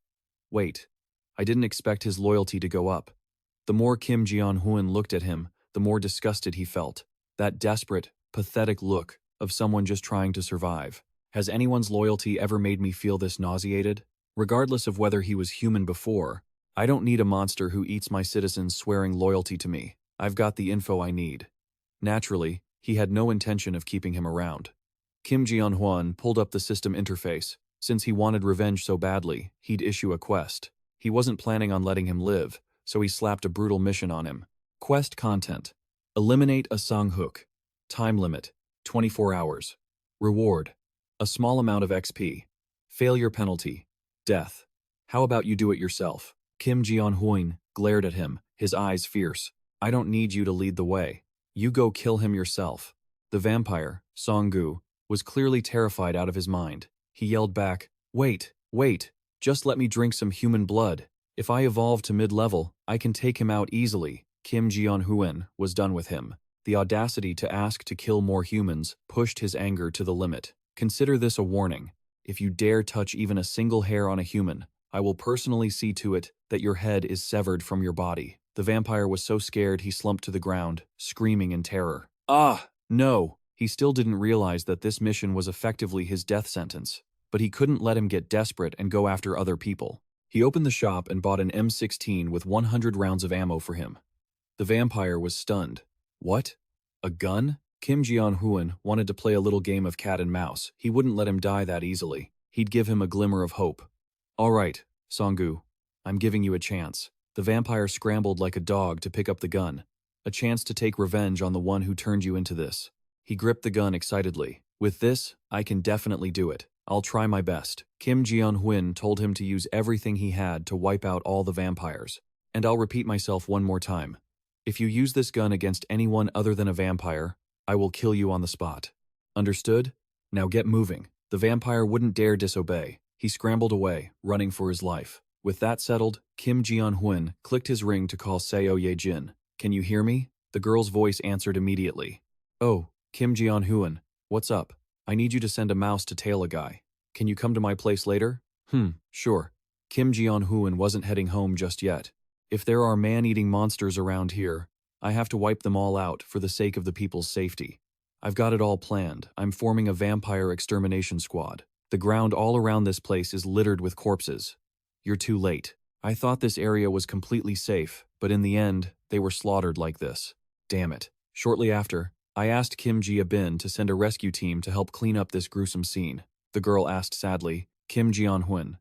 Wait. I didn't expect his loyalty to go up. The more Kim Ji-hoon looked at him, the more disgusted he felt. That desperate, pathetic look of someone just trying to survive. Has anyone's loyalty ever made me feel this nauseated? Regardless of whether he was human before, I don't need a monster who eats my citizens swearing loyalty to me. I've got the info I need. Naturally, he had no intention of keeping him around. Kim Ji-hoon pulled up the system interface. Since he wanted revenge so badly, he'd issue a quest. He wasn't planning on letting him live, so he slapped a brutal mission on him. Quest content. Eliminate a Sang-hook. Time limit. 24 hours. Reward. A small amount of XP. Failure penalty. Death. How about you do it yourself? Kim Ji-hoon glared at him, his eyes fierce. I don't need you to lead the way. You go kill him yourself. The vampire, Song-gu, was clearly terrified out of his mind. He yelled back, Wait, just let me drink some human blood. If I evolve to mid-level, I can take him out easily. Kim Ji-hoon was done with him. The audacity to ask to kill more humans pushed his anger to the limit. Consider this a warning. If you dare touch even a single hair on a human, I will personally see to it that your head is severed from your body. The vampire was so scared he slumped to the ground, screaming in terror. Ah, no! He still didn't realize that this mission was effectively his death sentence. but he couldn't let him get desperate and go after other people. He opened the shop and bought an M16 with 100 rounds of ammo for him. The vampire was stunned. What? A gun? Kim Ji-hoon wanted to play a little game of cat and mouse. He wouldn't let him die that easily. He'd give him a glimmer of hope. All right, Song-gu, I'm giving you a chance. The vampire scrambled like a dog to pick up the gun. A chance to take revenge on the one who turned you into this. He gripped the gun excitedly. With this, I can definitely do it. I'll try my best. Kim Ji-hoon told him to use everything he had to wipe out all the vampires. And I'll repeat myself one more time. If you use this gun against anyone other than a vampire, I will kill you on the spot. Understood? Now get moving. The vampire wouldn't dare disobey. He scrambled away, running for his life. With that settled, Kim Ji-hoon clicked his ring to call Seo Ye-jin. Can you hear me? The girl's voice answered immediately. Oh, Kim Ji-hoon, what's up? I need you to send a mouse to tail a guy. Can you come to my place later? Sure. Kim Ji-hoon wasn't heading home just yet. If there are man-eating monsters around here, I have to wipe them all out for the sake of the people's safety. I've got it all planned. I'm forming a vampire extermination squad. The ground all around this place is littered with corpses. You're too late. I thought this area was completely safe, but in the end, they were slaughtered like this. Damn it. Shortly after, I asked Kim Ji-bin to send a rescue team to help clean up this gruesome scene. The girl asked sadly, Kim Ji-hoon.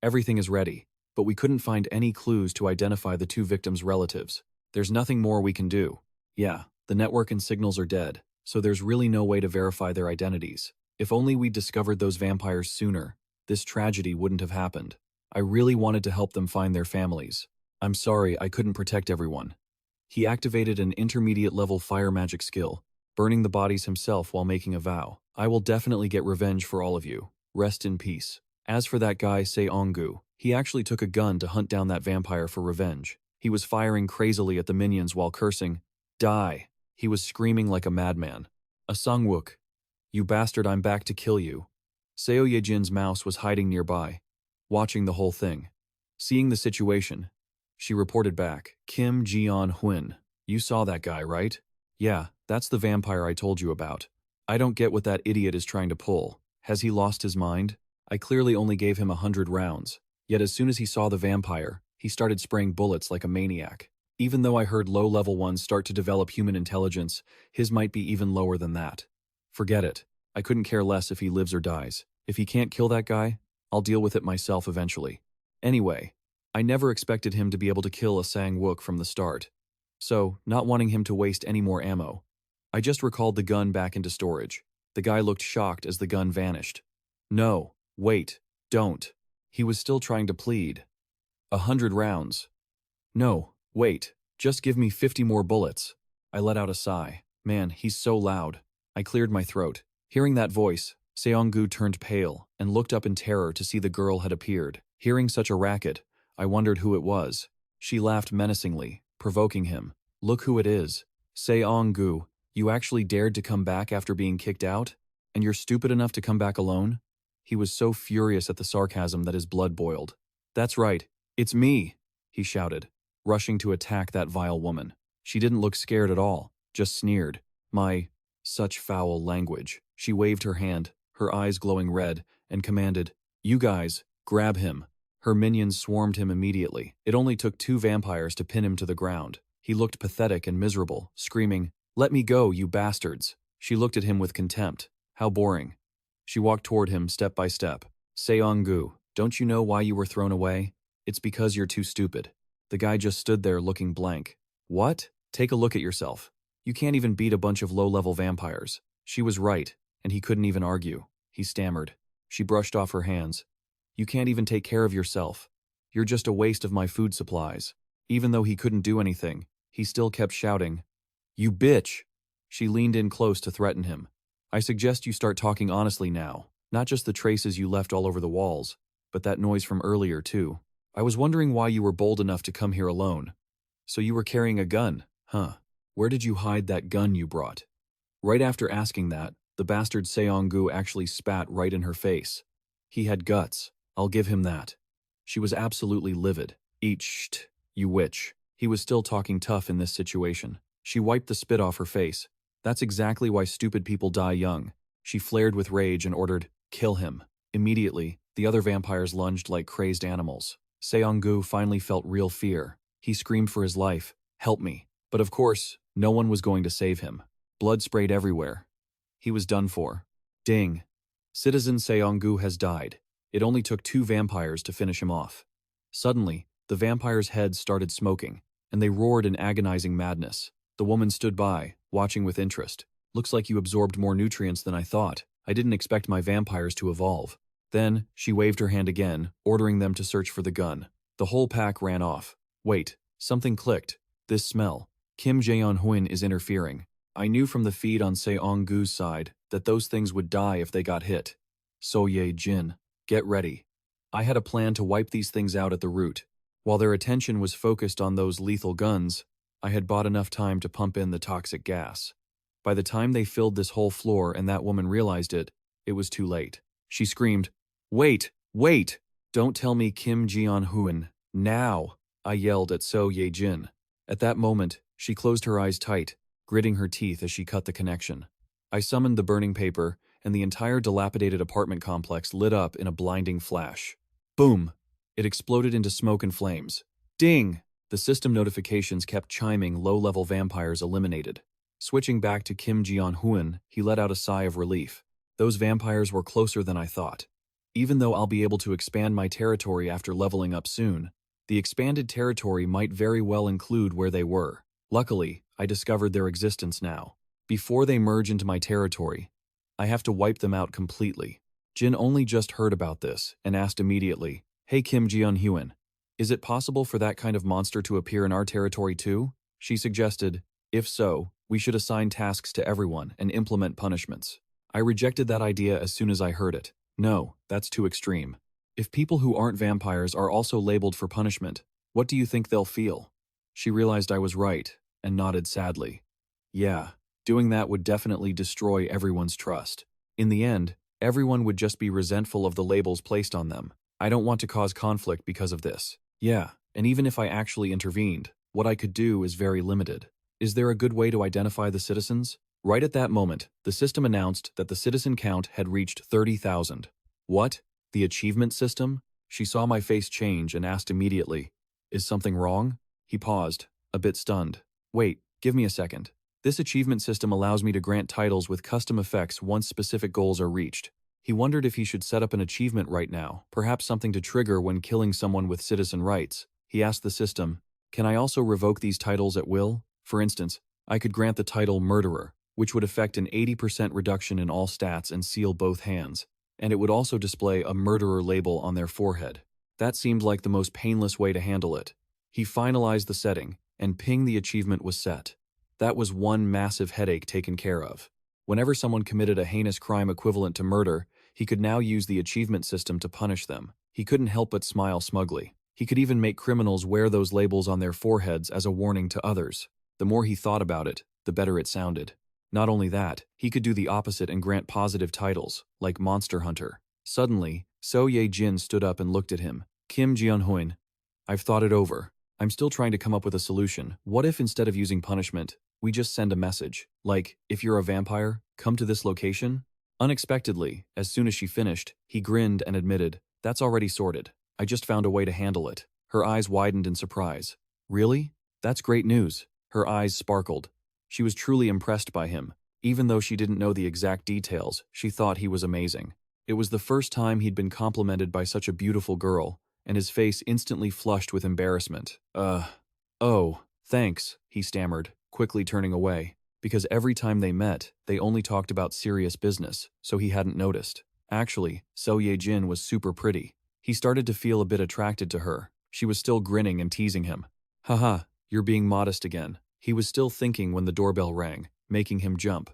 Everything is ready, but we couldn't find any clues to identify the two victims' relatives. There's nothing more we can do. Yeah, the network and signals are dead, so there's really no way to verify their identities. If only we'd discovered those vampires sooner, this tragedy wouldn't have happened. I really wanted to help them find their families. I'm sorry I couldn't protect everyone. He activated an intermediate-level fire magic skill, burning the bodies himself while making a vow. I will definitely get revenge for all of you. Rest in peace. As for that guy Seo-gu, he actually took a gun to hunt down that vampire for revenge. He was firing crazily at the minions while cursing, "Die!" He was screaming like a madman. A Sangwook, you bastard, I'm back to kill you. Seo Ye-jin's mouse was hiding nearby, watching the whole thing. Seeing the situation, she reported back, Kim Ji-hoon, you saw that guy, right? Yeah, that's the vampire I told you about. I don't get what that idiot is trying to pull. Has he lost his mind? I clearly only gave him 100 rounds. Yet as soon as he saw the vampire, he started spraying bullets like a maniac. Even though I heard low-level ones start to develop human intelligence, his might be even lower than that. Forget it. I couldn't care less if he lives or dies. If he can't kill that guy, I'll deal with it myself eventually. Anyway, I never expected him to be able to kill a Sang-wook from the start. So, not wanting him to waste any more ammo, I just recalled the gun back into storage. The guy looked shocked as the gun vanished. No, wait, don't. He was still trying to plead. 100 rounds. No, wait, just give me 50 more bullets. I let out a sigh. Man, he's so loud. I cleared my throat. Hearing that voice, Seong-gu turned pale and looked up in terror to see the girl had appeared. Hearing such a racket, I wondered who it was. She laughed menacingly, provoking him. Look who it is. Seong-gu, you actually dared to come back after being kicked out? And you're stupid enough to come back alone? He was so furious at the sarcasm that his blood boiled. That's right, it's me, he shouted, rushing to attack that vile woman. She didn't look scared at all, just sneered. Such foul language. She waved her hand, her eyes glowing red, and commanded, You guys, grab him. Her minions swarmed him immediately. It only took 2 vampires to pin him to the ground. He looked pathetic and miserable, screaming, Let me go, you bastards. She looked at him with contempt. How boring. She walked toward him step by step. Seong-gu, don't you know why you were thrown away? It's because you're too stupid. The guy just stood there looking blank. What? Take a look at yourself. You can't even beat a bunch of low-level vampires. She was right, and he couldn't even argue. He stammered. She brushed off her hands. You can't even take care of yourself. You're just a waste of my food supplies. Even though he couldn't do anything, he still kept shouting, You bitch! She leaned in close to threaten him. I suggest you start talking honestly now, not just the traces you left all over the walls, but that noise from earlier too. I was wondering why you were bold enough to come here alone. So you were carrying a gun, huh? Where did you hide that gun you brought? Right after asking that, the bastard Seong-gu actually spat right in her face. He had guts, I'll give him that. She was absolutely livid. Eat sht, you witch. He was still talking tough in this situation. She wiped the spit off her face. That's exactly why stupid people die young. She flared with rage and ordered, Kill him. Immediately, the other vampires lunged like crazed animals. Seong-gu finally felt real fear. He screamed for his life, "Help me." But of course, no one was going to save him. Blood sprayed everywhere. He was done for. Ding. Citizen Seong-gu has died. It only took 2 vampires to finish him off. Suddenly, the vampires' heads started smoking, and they roared in agonizing madness. The woman stood by, watching with interest. "Looks like you absorbed more nutrients than I thought. I didn't expect my vampires to evolve." Then, she waved her hand again, ordering them to search for the gun. The whole pack ran off. Wait, something clicked. This smell. Kim Jae-hyun is interfering. I knew from the feed on Seong-gu's side that those things would die if they got hit. So Ye-jin, get ready. I had a plan to wipe these things out at the root. While their attention was focused on those lethal guns, I had bought enough time to pump in the toxic gas. By the time they filled this whole floor and that woman realized it, it was too late. She screamed, "Wait, wait! Don't tell me Kim Jae-hyun, now!" I yelled at So Ye-jin. At that moment, she closed her eyes tight, gritting her teeth as she cut the connection. I summoned the burning paper, and the entire dilapidated apartment complex lit up in a blinding flash. Boom! It exploded into smoke and flames. Ding! The system notifications kept chiming, low-level vampires eliminated. Switching back to Kim Jae-hyun, he let out a sigh of relief. Those vampires were closer than I thought. Even though I'll be able to expand my territory after leveling up soon, the expanded territory might very well include where they were. Luckily, I discovered their existence now. Before they merge into my territory, I have to wipe them out completely. Jin only just heard about this and asked immediately, "Hey Kim Jae-hyun, is it possible for that kind of monster to appear in our territory too?" She suggested, "If so, we should assign tasks to everyone and implement punishments." I rejected that idea as soon as I heard it. No, that's too extreme. If people who aren't vampires are also labeled for punishment, what do you think they'll feel? She realized I was right, and nodded sadly. Yeah, doing that would definitely destroy everyone's trust. In the end, everyone would just be resentful of the labels placed on them. I don't want to cause conflict because of this. Yeah, and even if I actually intervened, what I could do is very limited. Is there a good way to identify the citizens? Right at that moment, the system announced that the citizen count had reached 30,000. What? The achievement system? She saw my face change and asked immediately, "Is something wrong?" He paused, a bit stunned. "Wait, give me a second. This achievement system allows me to grant titles with custom effects once specific goals are reached." He wondered if he should set up an achievement right now, perhaps something to trigger when killing someone with citizen rights. He asked the system, "Can I also revoke these titles at will? For instance, I could grant the title Murderer, which would affect an 80% reduction in all stats and seal both hands, and it would also display a murderer label on their forehead." That seemed like the most painless way to handle it. He finalized the setting, and ping, the achievement was set. That was one massive headache taken care of. Whenever someone committed a heinous crime equivalent to murder, he could now use the achievement system to punish them. He couldn't help but smile smugly. He could even make criminals wear those labels on their foreheads as a warning to others. The more he thought about it, the better it sounded. Not only that, he could do the opposite and grant positive titles, like Monster Hunter. Suddenly, So Ye-jin stood up and looked at him. "Kim Jae-hyun, I've thought it over. I'm still trying to come up with a solution. What if instead of using punishment, we just send a message, like, if you're a vampire, come to this location?" Unexpectedly, as soon as she finished, he grinned and admitted, "That's already sorted. I just found a way to handle it." Her eyes widened in surprise. "Really? That's great news." Her eyes sparkled. She was truly impressed by him. Even though she didn't know the exact details, she thought he was amazing. It was the first time he'd been complimented by such a beautiful girl, and his face instantly flushed with embarrassment. Oh, thanks," he stammered, quickly turning away. Because every time they met, they only talked about serious business, so he hadn't noticed. Actually, So Ye-jin was super pretty. He started to feel a bit attracted to her. She was still grinning and teasing him. "Haha, you're being modest again." He was still thinking when the doorbell rang, making him jump.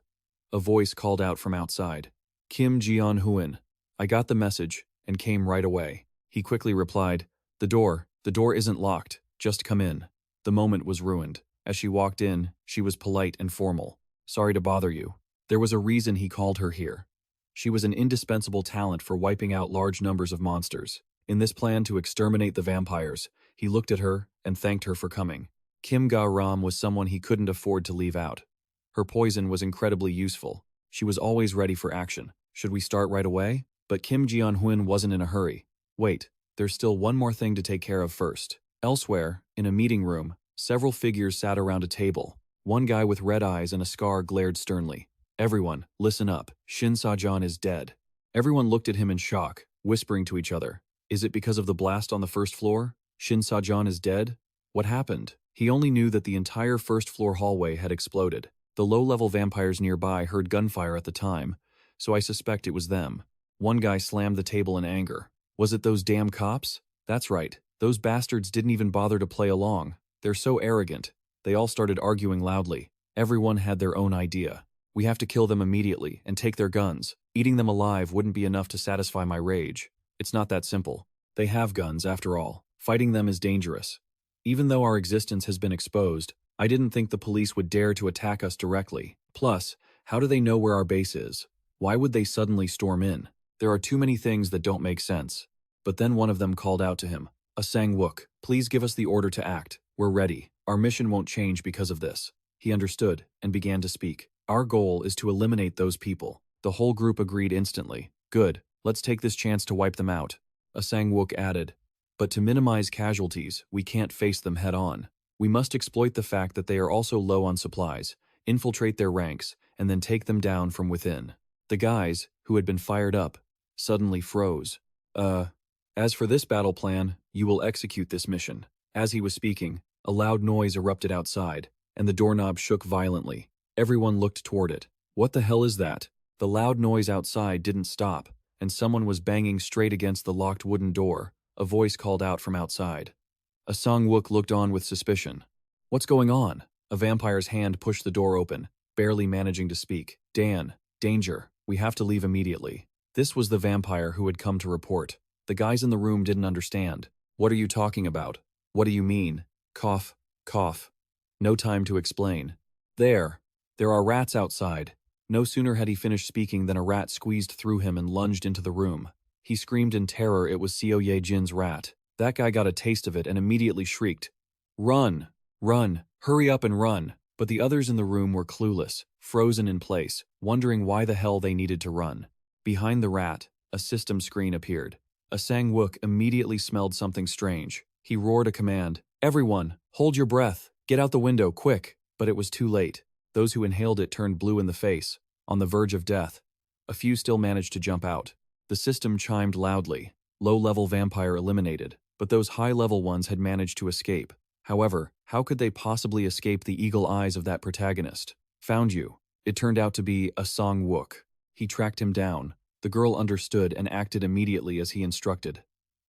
A voice called out from outside. "Kim Jae-hyun, I got the message and came right away." He quickly replied, the door isn't locked, just come in." The moment was ruined. As she walked in, she was polite and formal. "Sorry to bother you." There was a reason he called her here. She was an indispensable talent for wiping out large numbers of monsters. In this plan to exterminate the vampires, he looked at her and thanked her for coming. Kim Ga-ram was someone he couldn't afford to leave out. Her poison was incredibly useful. She was always ready for action. "Should we start right away?" But Kim Ji-hyun wasn't in a hurry. Wait, there's still one more thing to take care of first. Elsewhere, in a meeting room, several figures sat around a table. One guy with red eyes and a scar glared sternly. Everyone, listen up. Shin Sa-jan is dead. Everyone looked at him in shock, whispering to each other. Is it because of the blast on the first floor? Shin Sa-jan is dead? What happened? He only knew that the entire first-floor hallway had exploded. The low-level vampires nearby heard gunfire at the time, so I suspect it was them. One guy slammed the table in anger. Was it those damn cops? That's right. Those bastards didn't even bother to play along. They're so arrogant. They all started arguing loudly. Everyone had their own idea. We have to kill them immediately and take their guns. Eating them alive wouldn't be enough to satisfy my rage. It's not that simple. They have guns, after all. Fighting them is dangerous. Even though our existence has been exposed, I didn't think the police would dare to attack us directly. Plus, how do they know where our base is? Why would they suddenly storm in? There are too many things that don't make sense. But then one of them called out to him. Sang-wook, please give us the order to act. We're ready. Our mission won't change because of this. He understood and began to speak. Our goal is to eliminate those people. The whole group agreed instantly. Good, let's take this chance to wipe them out. Sang-wook added. But to minimize casualties, we can't face them head-on. We must exploit the fact that they are also low on supplies, infiltrate their ranks, and then take them down from within. The guys, who had been fired up, suddenly froze. As for this battle plan, you will execute this mission. As he was speaking, a loud noise erupted outside, and the doorknob shook violently. Everyone looked toward it. What the hell is that? The loud noise outside didn't stop, and someone was banging straight against the locked wooden door. A voice called out from outside. Sang-wook looked on with suspicion. What's going on? A vampire's hand pushed the door open, barely managing to speak. Dan, danger, we have to leave immediately. This was the vampire who had come to report. The guys in the room didn't understand. What are you talking about? What do you mean? Cough, cough. No time to explain. There are rats outside. No sooner had he finished speaking than a rat squeezed through him and lunged into the room. He screamed in terror. It was Seo Ye-jin's rat. That guy got a taste of it and immediately shrieked, "Run! Run! Hurry up and run!" But the others in the room were clueless, frozen in place, wondering why the hell they needed to run. Behind the rat, a system screen appeared. Sang-wook immediately smelled something strange. He roared a command, "Everyone, hold your breath! Get out the window, quick!" But it was too late. Those who inhaled it turned blue in the face, on the verge of death. A few still managed to jump out. The system chimed loudly. Low-level vampire eliminated, but those high-level ones had managed to escape. However, how could they possibly escape the eagle eyes of that protagonist? Found you. It turned out to be Sang-wook. He tracked him down. The girl understood and acted immediately as he instructed.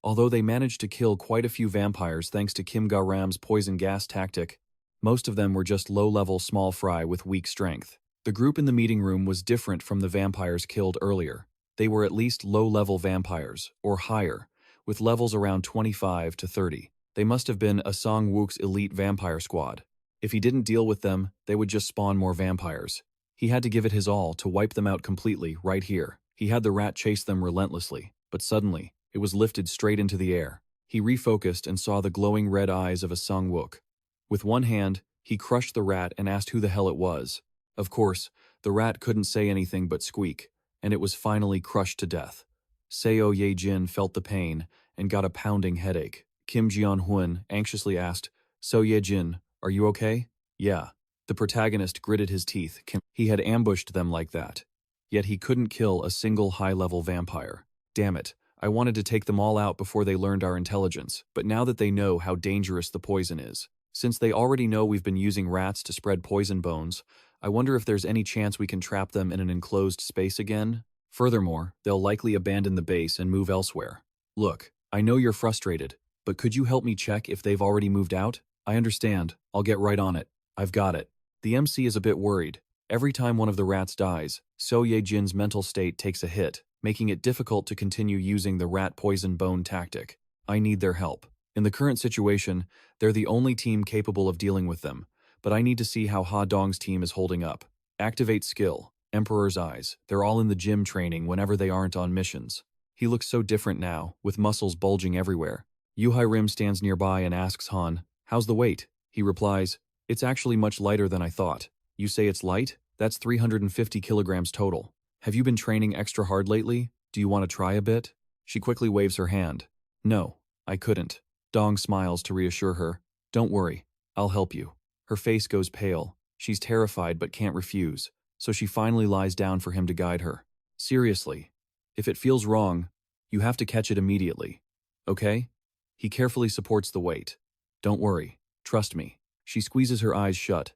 Although they managed to kill quite a few vampires thanks to Kim Ga-ram's poison gas tactic, most of them were just low-level small fry with weak strength. The group in the meeting room was different from the vampires killed earlier. They were at least low-level vampires, or higher, with levels around 25 to 30. They must have been Sang-wook's elite vampire squad. If he didn't deal with them, they would just spawn more vampires. He had to give it his all to wipe them out completely, right here. He had the rat chase them relentlessly, but suddenly, it was lifted straight into the air. He refocused and saw the glowing red eyes of Sang-wook. With one hand, he crushed the rat and asked who the hell it was. Of course, the rat couldn't say anything but squeak, and it was finally crushed to death. Seo Ye-jin felt the pain and got a pounding headache. Kim Ji-hyun anxiously asked, "So Ye-jin, are you okay?" "Yeah." The protagonist gritted his teeth. He had ambushed them like that. Yet he couldn't kill a single high-level vampire. Damn it, I wanted to take them all out before they learned our intelligence, but now that they know how dangerous the poison is, since they already know we've been using rats to spread poison bones, I wonder if there's any chance we can trap them in an enclosed space again? Furthermore, they'll likely abandon the base and move elsewhere. Look, I know you're frustrated, but could you help me check if they've already moved out? I understand. I'll get right on it. I've got it. The MC is a bit worried. Every time one of the rats dies, Seo Ye-jin's mental state takes a hit, making it difficult to continue using the rat poison bone tactic. I need their help. In the current situation, they're the only team capable of dealing with them, but I need to see how Ha Dong's team is holding up. Activate skill. Emperor's eyes. They're all in the gym training whenever they aren't on missions. He looks so different now, with muscles bulging everywhere. Yuhai Rim stands nearby and asks Han, "How's the weight?" He replies, "It's actually much lighter than I thought." "You say it's light? That's 350 kilograms total. Have you been training extra hard lately?" Do you want to try a bit? She quickly waves her hand. No, I couldn't. Dong smiles to reassure her. Don't worry, I'll help you. Her face goes pale. She's terrified but can't refuse, so she finally lies down for him to guide her. Seriously, if it feels wrong, you have to catch it immediately. Okay? He carefully supports the weight. Don't worry, trust me. She squeezes her eyes shut.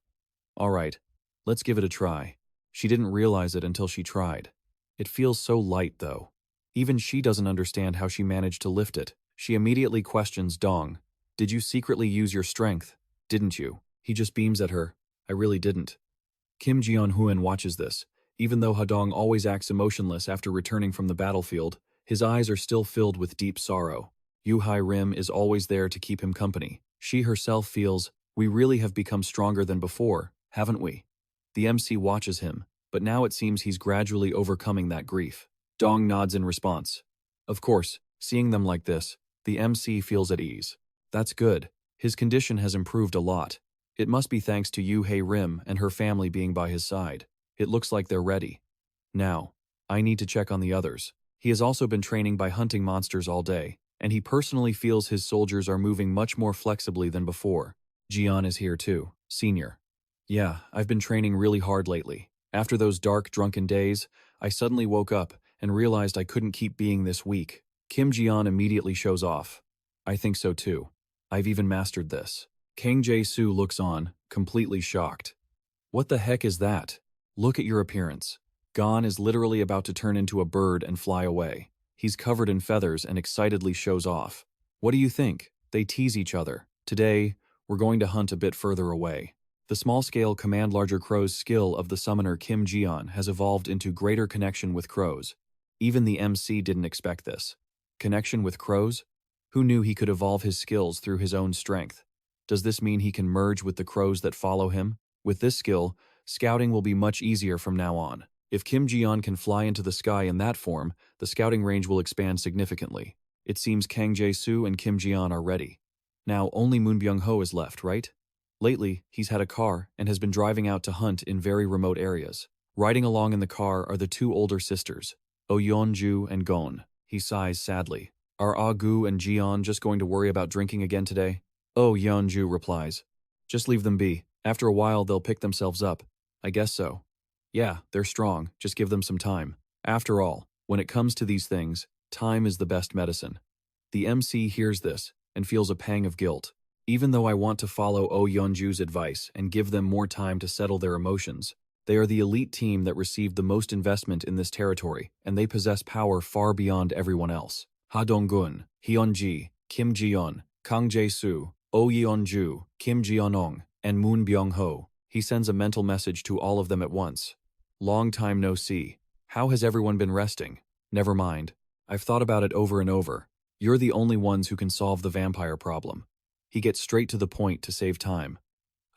All right, let's give it a try. She didn't realize it until she tried. It feels so light, though. Even she doesn't understand how she managed to lift it. She immediately questions Dong. Did you secretly use your strength? Didn't you? He just beams at her. I really didn't. Kim Jeon-hoon watches this. Even though Hadong always acts emotionless after returning from the battlefield, his eyes are still filled with deep sorrow. Yu Hai-rim is always there to keep him company. She herself feels, we really have become stronger than before, haven't we? The MC watches him, but now it seems he's gradually overcoming that grief. Dong nods in response. Of course, seeing them like this, the MC feels at ease. That's good. His condition has improved a lot. It must be thanks to Yu Hai-rim and her family being by his side. It looks like they're ready. Now, I need to check on the others. He has also been training by hunting monsters all day, and he personally feels his soldiers are moving much more flexibly than before. Jian is here too, senior. Yeah, I've been training really hard lately. After those dark, drunken days, I suddenly woke up and realized I couldn't keep being this weak. Kim Jian immediately shows off. I think so too. I've even mastered this. Kang Jae-soo looks on, completely shocked. What the heck is that? Look at your appearance. Gon is literally about to turn into a bird and fly away. He's covered in feathers and excitedly shows off. What do you think? They tease each other. Today, we're going to hunt a bit further away. The small-scale command larger crows skill of the summoner Kim Jian has evolved into greater connection with crows. Even the MC didn't expect this. Connection with crows? Who knew he could evolve his skills through his own strength? Does this mean he can merge with the crows that follow him? With this skill, scouting will be much easier from now on. If Kim Jian can fly into the sky in that form, the scouting range will expand significantly. It seems Kang Jae-soo and Kim Jian are ready. Now only Moon Byung-ho is left, right? Lately, he's had a car and has been driving out to hunt in very remote areas. Riding along in the car are the two older sisters, Oh Yeon-ju and Gon. He sighs sadly. Are Ah-gu and Jian just going to worry about drinking again today? Oh Yeon-ju replies. Just leave them be. After a while, they'll pick themselves up. I guess so. Yeah, they're strong. Just give them some time. After all, when it comes to these things, time is the best medicine. The MC hears this and feels a pang of guilt. Even though I want to follow Oh Yeon-ju's advice and give them more time to settle their emotions, they are the elite team that received the most investment in this territory, and they possess power far beyond everyone else. Ha Dong-gun, Hyun-ji, Kim Ji-yeon, Kang Jae-soo, Oh Yeon-ju, Kim Ji-yeon-ong, and Moon Byung-ho. He sends a mental message to all of them at once. Long time no see. How has everyone been resting? Never mind. I've thought about it over and over. You're the only ones who can solve the vampire problem. He gets straight to the point to save time.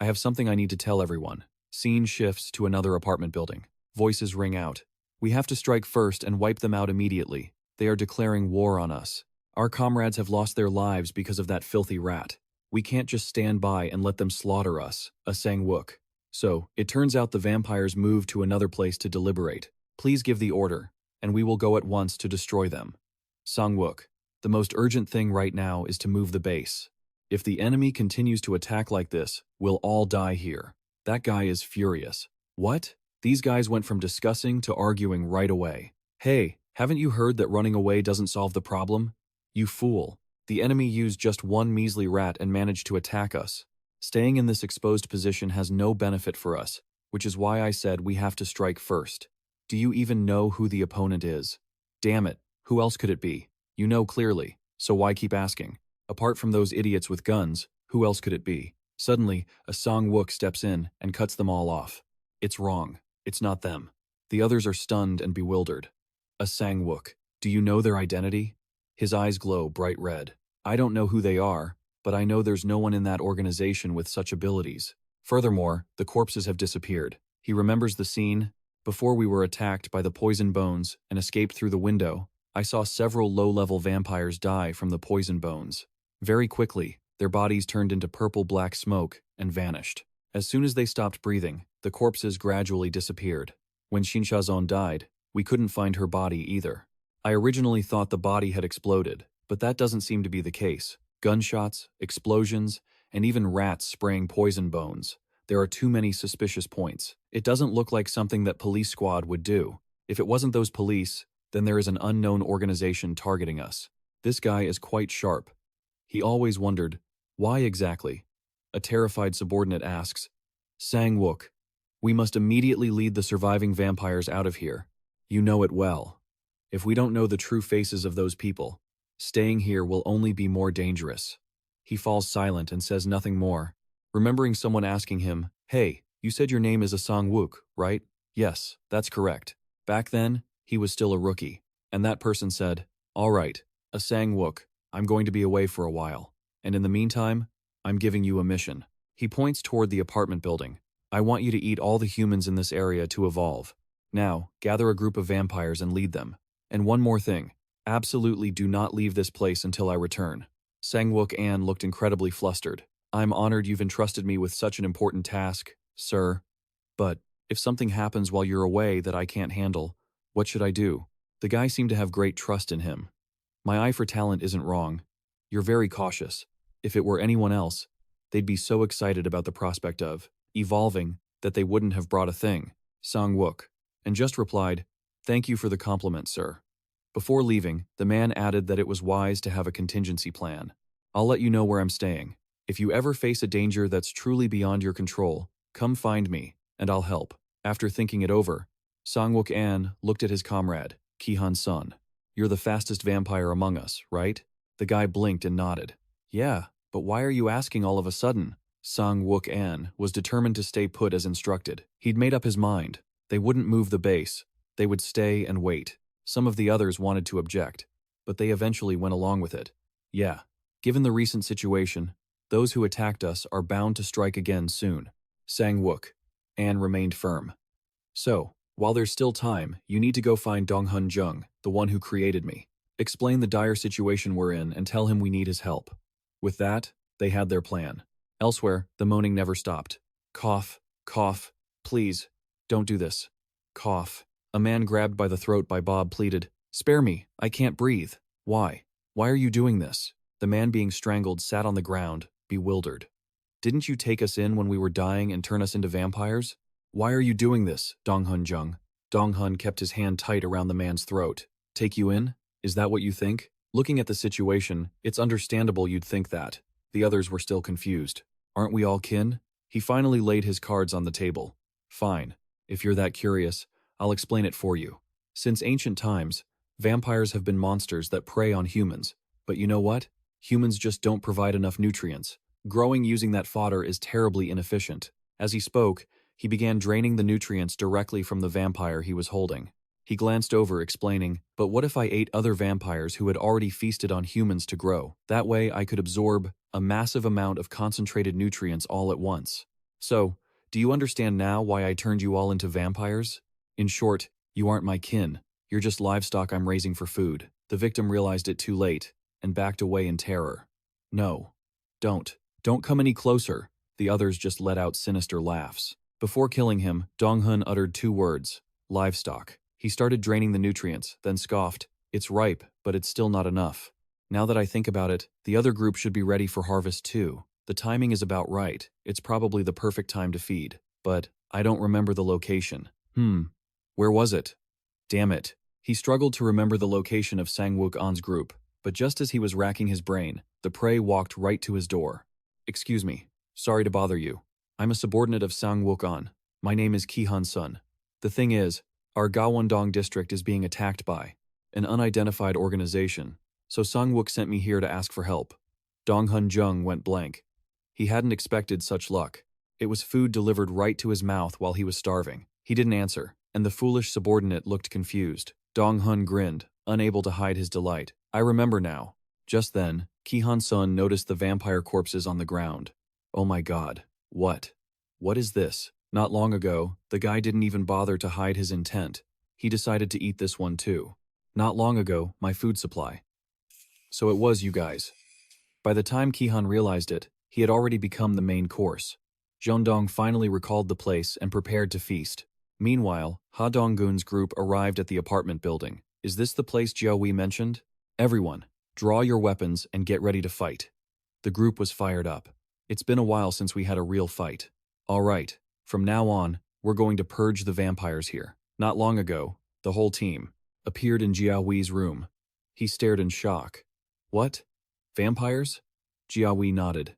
I have something I need to tell everyone. Scene shifts to another apartment building. Voices ring out. We have to strike first and wipe them out immediately. They are declaring war on us. Our comrades have lost their lives because of that filthy rat. We can't just stand by and let them slaughter us, a Sang-wook. So, it turns out the vampires moved to another place to deliberate. Please give the order, and we will go at once to destroy them. Sang-wook, the most urgent thing right now is to move the base. If the enemy continues to attack like this, we'll all die here. That guy is furious. What? These guys went from discussing to arguing right away. Hey, haven't you heard that running away doesn't solve the problem? You fool. The enemy used just one measly rat and managed to attack us. Staying in this exposed position has no benefit for us, which is why I said we have to strike first. Do you even know who the opponent is? Damn it, who else could it be? You know clearly, so why keep asking? Apart from those idiots with guns, who else could it be? Suddenly, a Sang-wook steps in and cuts them all off. It's wrong. It's not them. The others are stunned and bewildered. A Sang-wook. Do you know their identity? His eyes glow bright red. I don't know who they are, but I know there's no one in that organization with such abilities. Furthermore, the corpses have disappeared. He remembers the scene. Before we were attacked by the poison bones and escaped through the window, I saw several low-level vampires die from the poison bones. Very quickly, their bodies turned into purple-black smoke and vanished. As soon as they stopped breathing, the corpses gradually disappeared. When Shin Shazon died, we couldn't find her body either. I originally thought the body had exploded, but that doesn't seem to be the case. Gunshots, explosions, and even rats spraying poison bones. There are too many suspicious points. It doesn't look like something that police squad would do. If it wasn't those police, then there is an unknown organization targeting us. This guy is quite sharp. He always wondered, why exactly? A terrified subordinate asks, Sang-wook, we must immediately lead the surviving vampires out of here. You know it well. If we don't know the true faces of those people, staying here will only be more dangerous. He falls silent and says nothing more, remembering someone asking him, hey, you said your name is a Sang-wook, right? Yes, that's correct. Back then, he was still a rookie, and that person said, all right, a Sang-wook, I'm going to be away for a while, and in the meantime, I'm giving you a mission. He points toward the apartment building. I want you to eat all the humans in this area to evolve. Now, gather a group of vampires and lead them. And one more thing, absolutely do not leave this place until I return. Sang-wook An looked incredibly flustered. I'm honored you've entrusted me with such an important task, sir. But if something happens while you're away that I can't handle, what should I do? The guy seemed to have great trust in him. My eye for talent isn't wrong. You're very cautious. If it were anyone else, they'd be so excited about the prospect of evolving that they wouldn't have brought a thing. Sang-wook, and just replied, thank you for the compliment, sir. Before leaving, the man added that it was wise to have a contingency plan. I'll let you know where I'm staying. If you ever face a danger that's truly beyond your control, come find me, and I'll help. After thinking it over, Sang-wook An looked at his comrade, Ki-han-sun. You're the fastest vampire among us, right? The guy blinked and nodded. Yeah, but why are you asking all of a sudden? Sang-wook An was determined to stay put as instructed. He'd made up his mind. They wouldn't move the base. They would stay and wait. Some of the others wanted to object, but they eventually went along with it. Yeah, given the recent situation, those who attacked us are bound to strike again soon. Sang-wook An remained firm. So, while there's still time, you need to go find Dong-hun Jung, the one who created me. Explain the dire situation we're in and tell him we need his help. With that, they had their plan. Elsewhere, the moaning never stopped. Cough, cough, please, don't do this. Cough. A man grabbed by the throat by Bob pleaded, spare me, I can't breathe. Why? Why are you doing this? The man being strangled sat on the ground, bewildered. Didn't you take us in when we were dying and turn us into vampires? Why are you doing this, Dong-hun Jung? Dong-hun kept his hand tight around the man's throat. Take you in? Is that what you think? Looking at the situation, it's understandable you'd think that. The others were still confused. Aren't we all kin? He finally laid his cards on the table. Fine. If you're that curious, I'll explain it for you. Since ancient times, vampires have been monsters that prey on humans. But you know what? Humans just don't provide enough nutrients. Growing using that fodder is terribly inefficient. As he spoke, he began draining the nutrients directly from the vampire he was holding. He glanced over, explaining, but what if I ate other vampires who had already feasted on humans to grow? That way I could absorb a massive amount of concentrated nutrients all at once. So, do you understand now why I turned you all into vampires? In short, you aren't my kin. You're just livestock I'm raising for food. The victim realized it too late and backed away in terror. No. Don't. Don't come any closer. The others just let out sinister laughs. Before killing him, Dong-hun uttered 2 words, livestock. He started draining the nutrients, then scoffed, it's ripe, but it's still not enough. Now that I think about it, the other group should be ready for harvest too. The timing is about right. It's probably the perfect time to feed. But I don't remember the location. Where was it? Damn it. He struggled to remember the location of Sang-wook An's group, but just as he was racking his brain, the prey walked right to his door. Excuse me. Sorry to bother you. I'm a subordinate of Sang-wook An. My name is Ki-han-sun. The thing is, our Gawon-dong district is being attacked by an unidentified organization, so Sang-wook sent me here to ask for help. Dong-hun Jung went blank. He hadn't expected such luck. It was food delivered right to his mouth while he was starving. He didn't answer, and the foolish subordinate looked confused. Dong-hun grinned, unable to hide his delight. I remember now. Just then, Ki-han-sun noticed the vampire corpses on the ground. Oh my god. What? What is this? Not long ago, the guy didn't even bother to hide his intent. He decided to eat this one too. Not long ago, my food supply. So it was you guys. By the time Ki-han realized it, he had already become the main course. Jeondong finally recalled the place and prepared to feast. Meanwhile, Ha Dong-gun's group arrived at the apartment building. Is this the place Jiao Wei mentioned? Everyone, draw your weapons and get ready to fight. The group was fired up. It's been a while since we had a real fight. All right, from now on, we're going to purge the vampires here. Not long ago, the whole team appeared in Jiao Wei's room. He stared in shock. What? Vampires? Jiao Wei nodded.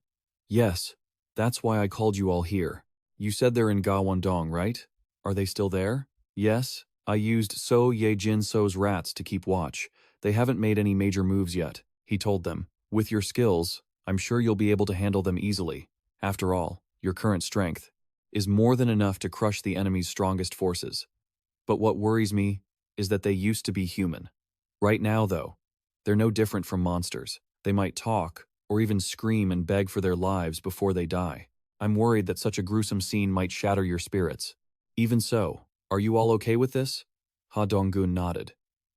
Yes, that's why I called you all here. You said they're in Gawandong, right? Are they still there? Yes, I used So Ye Jin So's rats to keep watch. They haven't made any major moves yet, he told them. With your skills, I'm sure you'll be able to handle them easily. After all, your current strength is more than enough to crush the enemy's strongest forces. But what worries me is that they used to be human. Right now, though, they're no different from monsters. They might talk, or even scream and beg for their lives before they die. I'm worried that such a gruesome scene might shatter your spirits. Even so, are you all okay with this? Ha Donggun nodded.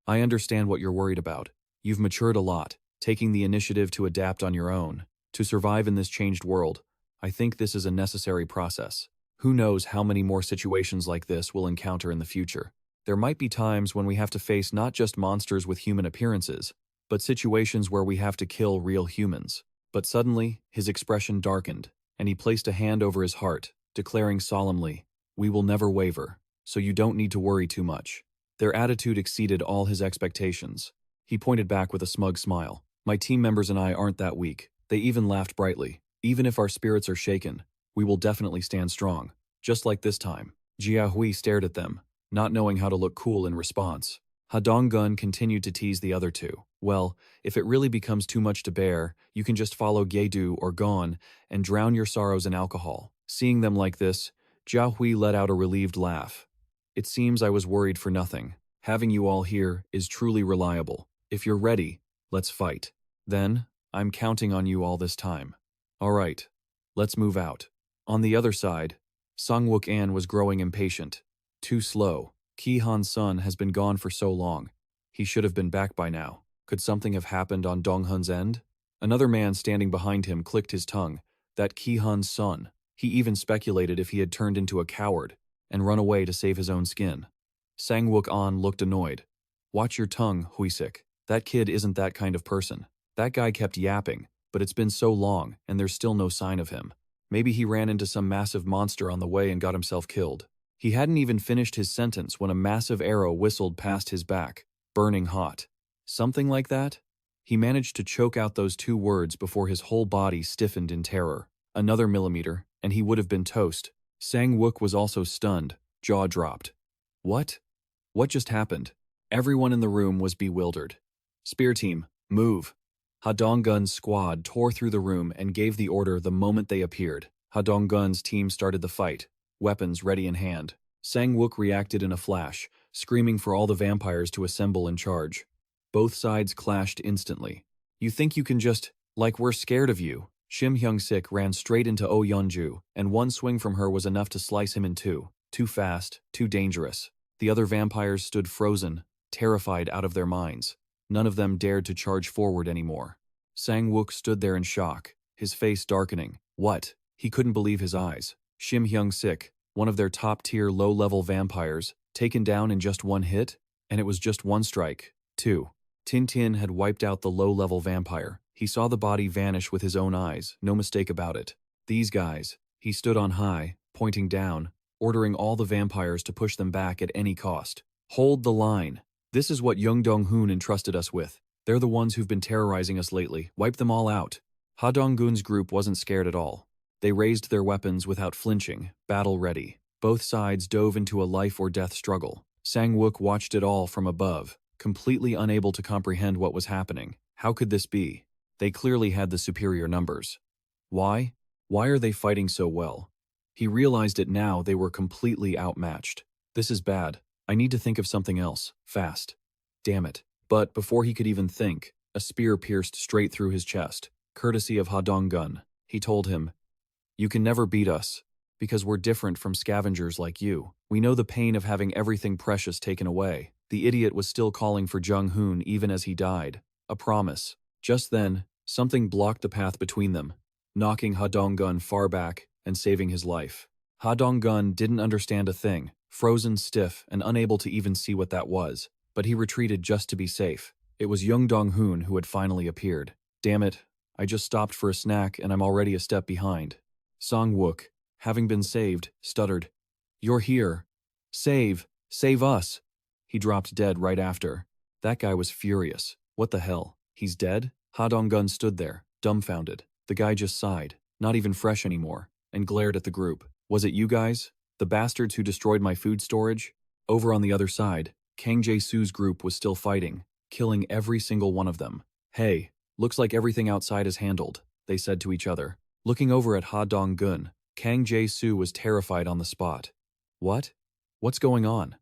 I understand what you're worried about. You've matured a lot, taking the initiative to adapt on your own. To survive in this changed world, I think this is a necessary process. Who knows how many more situations like this we'll encounter in the future. There might be times when we have to face not just monsters with human appearances, but situations where we have to kill real humans. But suddenly, his expression darkened, and he placed a hand over his heart, declaring solemnly, "We will never waver, so you don't need to worry too much." Their attitude exceeded all his expectations. He pointed back with a smug smile. My team members and I aren't that weak. They even laughed brightly. Even if our spirits are shaken, we will definitely stand strong. Just like this time. Jia Hui stared at them, not knowing how to look cool in response. Ha Donggun continued to tease the other two. Well, if it really becomes too much to bear, you can just follow Gedu or Gon and drown your sorrows in alcohol. Seeing them like this, Jia Hui let out a relieved laugh. It seems I was worried for nothing. Having you all here is truly reliable. If you're ready, let's fight. Then, I'm counting on you all this time. All right, let's move out. On the other side, Sangwook An was growing impatient. Too slow. Ki Han's son has been gone for so long. He should have been back by now. Could something have happened on Donghun's end? Another man standing behind him clicked his tongue. That Ki Han's son. He even speculated if he had turned into a coward and run away to save his own skin. Sangwook An looked annoyed. Watch your tongue, Huisik. That kid isn't that kind of person. That guy kept yapping, but it's been so long and there's still no sign of him. Maybe he ran into some massive monster on the way and got himself killed. He hadn't even finished his sentence when a massive arrow whistled past his back, burning hot. Something like that? He managed to choke out those two words before his whole body stiffened in terror. Another millimeter, and he would have been toast. Sang-wook was also stunned, jaw dropped. What? What just happened? Everyone in the room was bewildered. Spear team, move. Ha Donggun's squad tore through the room and gave the order the moment they appeared. Ha Donggun's team started the fight, weapons ready in hand. Sang-wook reacted in a flash, screaming for all the vampires to assemble and charge. Both sides clashed instantly. You think you can just, like we're scared of you? Shim Hyung-sik ran straight into Oh Yeonju, and one swing from her was enough to slice him in two. Too fast, too dangerous. The other vampires stood frozen, terrified out of their minds. None of them dared to charge forward anymore. Sang-wook stood there in shock, his face darkening. What? He couldn't believe his eyes. Shim Hyung-sik, one of their top-tier low-level vampires, taken down in just one hit? And it was just one strike. 2. Tintin had wiped out the low-level vampire. He saw the body vanish with his own eyes, no mistake about it. These guys. He stood on high, pointing down, ordering all the vampires to push them back at any cost. Hold the line. This is what Young Dong-hoon entrusted us with. They're the ones who've been terrorizing us lately. Wipe them all out. Ha Dong-gun's group wasn't scared at all. They raised their weapons without flinching, battle ready. Both sides dove into a life-or-death struggle. Sang-wook watched it all from above, completely unable to comprehend what was happening. How could this be? They clearly had the superior numbers. Why? Why are they fighting so well? He realized it now. They were completely outmatched. This is bad. I need to think of something else, fast. Damn it. But before he could even think, a spear pierced straight through his chest. Courtesy of Ha Dong-gun, he told him, "You can never beat us, because we're different from scavengers like you. We know the pain of having everything precious taken away." The idiot was still calling for Jung-hoon even as he died. A promise. Just then, something blocked the path between them, knocking Ha Dong-gun far back and saving his life. Ha Dong-gun didn't understand a thing, frozen stiff and unable to even see what that was. but he retreated just to be safe. It was Young Dong-hoon who had finally appeared. Damn it, I just stopped for a snack and I'm already a step behind. Song-wook, having been saved, stuttered. You're here. Save us. He dropped dead right after. That guy was furious. What the hell? He's dead? Ha Dong-gun stood there, dumbfounded. The guy just sighed, not even fresh anymore, and glared at the group. Was it you guys? The bastards who destroyed my food storage? Over on the other side, Kang Jae-soo's group was still fighting, killing every single one of them. Hey, looks like everything outside is handled, they said to each other. Looking over at Ha Dong-gun, Kang Jae-soo was terrified on the spot. What? What's going on?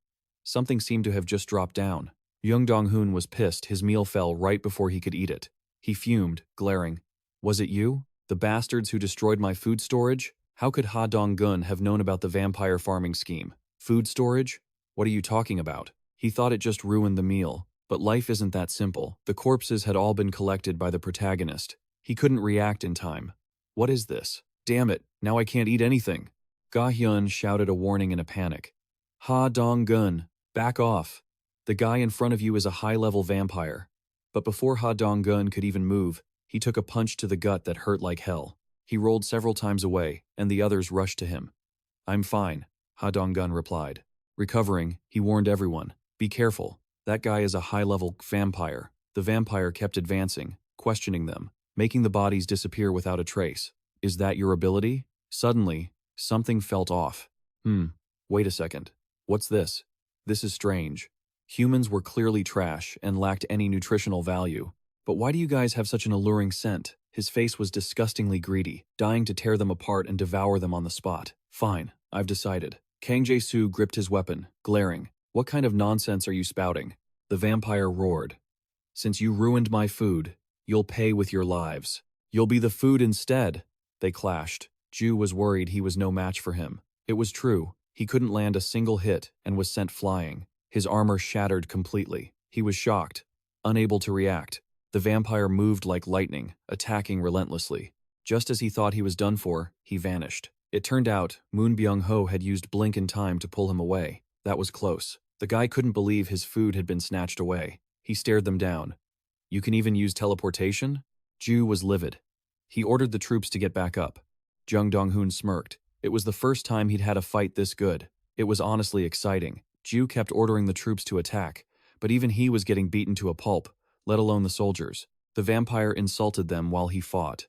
Something seemed to have just dropped down. Young Dong-hoon was pissed his meal fell right before he could eat it. He fumed, glaring. Was it you? The bastards who destroyed my food storage? How could Ha Dong-gun have known about the vampire farming scheme? Food storage? What are you talking about? He thought it just ruined the meal. But life isn't that simple. The corpses had all been collected by the protagonist. He couldn't react in time. What is this? Damn it, now I can't eat anything. Ga-hyun shouted a warning in a panic. Ha Dong-gun, back off. The guy in front of you is a high-level vampire. But before Ha Dong-gun could even move, he took a punch to the gut that hurt like hell. He rolled several times away, and the others rushed to him. I'm fine, Ha Dong-gun replied. Recovering, he warned everyone. Be careful. That guy is a high-level vampire. The vampire kept advancing, questioning them, making the bodies disappear without a trace. Is that your ability? Suddenly, something felt off. Wait a second. What's this? This is strange. Humans were clearly trash and lacked any nutritional value. But why do you guys have such an alluring scent? His face was disgustingly greedy, dying to tear them apart and devour them on the spot. Fine, I've decided. Kang Jae-soo gripped his weapon, glaring. What kind of nonsense are you spouting? The vampire roared. Since you ruined my food, you'll pay with your lives. You'll be the food instead. They clashed. Ju was worried he was no match for him. It was true. He couldn't land a single hit and was sent flying. His armor shattered completely. He was shocked, unable to react. The vampire moved like lightning, attacking relentlessly. Just as he thought he was done for, he vanished. It turned out Moon Byung-ho had used blink in time to pull him away. That was close. The guy couldn't believe his food had been snatched away. He stared them down. You can even use teleportation? Ju was livid. He ordered the troops to get back up. Jung Dong-hoon smirked. It was the first time he'd had a fight this good. It was honestly exciting. Ju kept ordering the troops to attack, but even he was getting beaten to a pulp, let alone the soldiers. The vampire insulted them while he fought.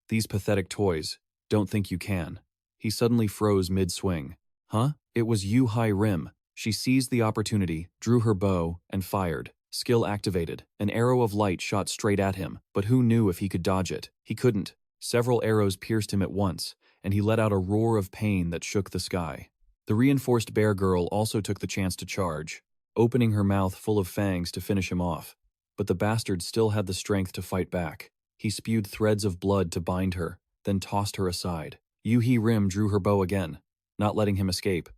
These pathetic toys. Don't think you can. He suddenly froze mid-swing. Huh? It was Yu Hai-rim. She seized the opportunity, drew her bow, and fired. Skill activated. An arrow of light shot straight at him, but who knew if he could dodge it? He couldn't. Several arrows pierced him at once, and he let out a roar of pain that shook the sky. The reinforced bear girl also took the chance to charge, opening her mouth full of fangs to finish him off. But the bastard still had the strength to fight back. He spewed threads of blood to bind her, then tossed her aside. Yu Hai-rim drew her bow again, not letting him escape.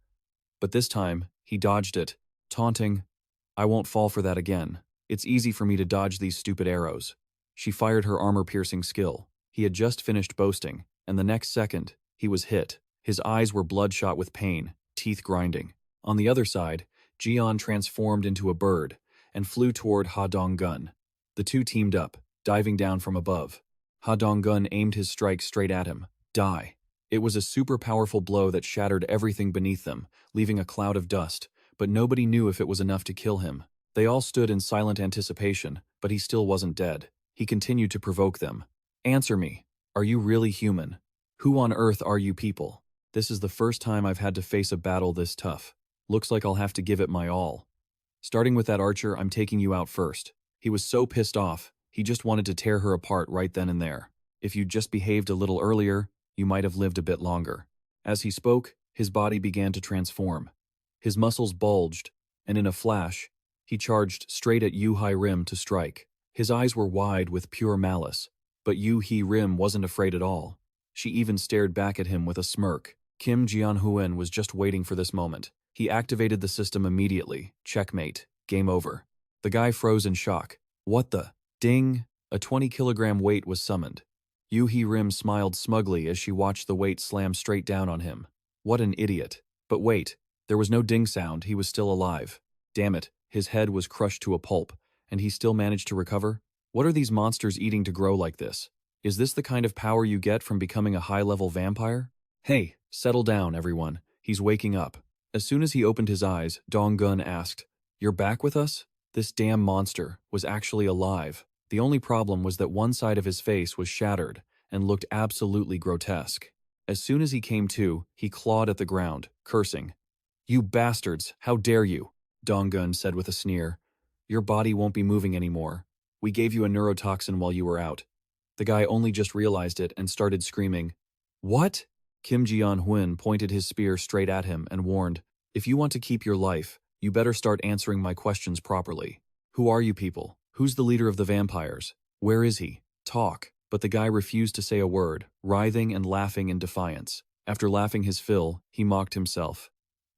But this time, he dodged it, taunting, I won't fall for that again. It's easy for me to dodge these stupid arrows. She fired her armor-piercing skill. He had just finished boasting, and the next second, he was hit. His eyes were bloodshot with pain, teeth grinding. On the other side, Jian transformed into a bird and flew toward Ha Dong-gun. The two teamed up, diving down from above. Ha Dong-gun aimed his strike straight at him. Die. It was a super powerful blow that shattered everything beneath them, leaving a cloud of dust, but nobody knew if it was enough to kill him. They all stood in silent anticipation, but he still wasn't dead. He continued to provoke them. Answer me. Are you really human? Who on earth are you people? This is the first time I've had to face a battle this tough. Looks like I'll have to give it my all. Starting with that archer, I'm taking you out first. He was so pissed off, he just wanted to tear her apart right then and there. If you'd just behaved a little earlier, you might have lived a bit longer. As he spoke, his body began to transform. His muscles bulged, and in a flash, he charged straight at Yu Hai-rim to strike. His eyes were wide with pure malice, but Yu Hai-rim wasn't afraid at all. She even stared back at him with a smirk. Kim Jian-hoon was just waiting for this moment. He activated the system immediately. Checkmate. Game over. The guy froze in shock. What the? Ding! A 20-kilogram weight was summoned. Yu Hai-rim smiled smugly as she watched the weight slam straight down on him. What an idiot. But wait, there was no ding sound, he was still alive. Damn it, His head was crushed to a pulp, and he still managed to recover? What are these monsters eating to grow like this? Is this the kind of power you get from becoming a high-level vampire? Hey, settle down, everyone. He's waking up. As soon as he opened his eyes, Dong-gun asked, "You're back with us?" This damn monster was actually alive. The only problem was that one side of his face was shattered and looked absolutely grotesque. As soon as he came to, he clawed at the ground, cursing. "You bastards, how dare you?" Dong-gun said with a sneer. "Your body won't be moving anymore. We gave you a neurotoxin while you were out." The guy only just realized it and started screaming. "What?" Kim Ji-hoon pointed his spear straight at him and warned, "If you want to keep your life, you better start answering my questions properly. Who are you people? Who's the leader of the vampires? Where is he? Talk." But the guy refused to say a word, writhing and laughing in defiance. After laughing his fill, he mocked himself.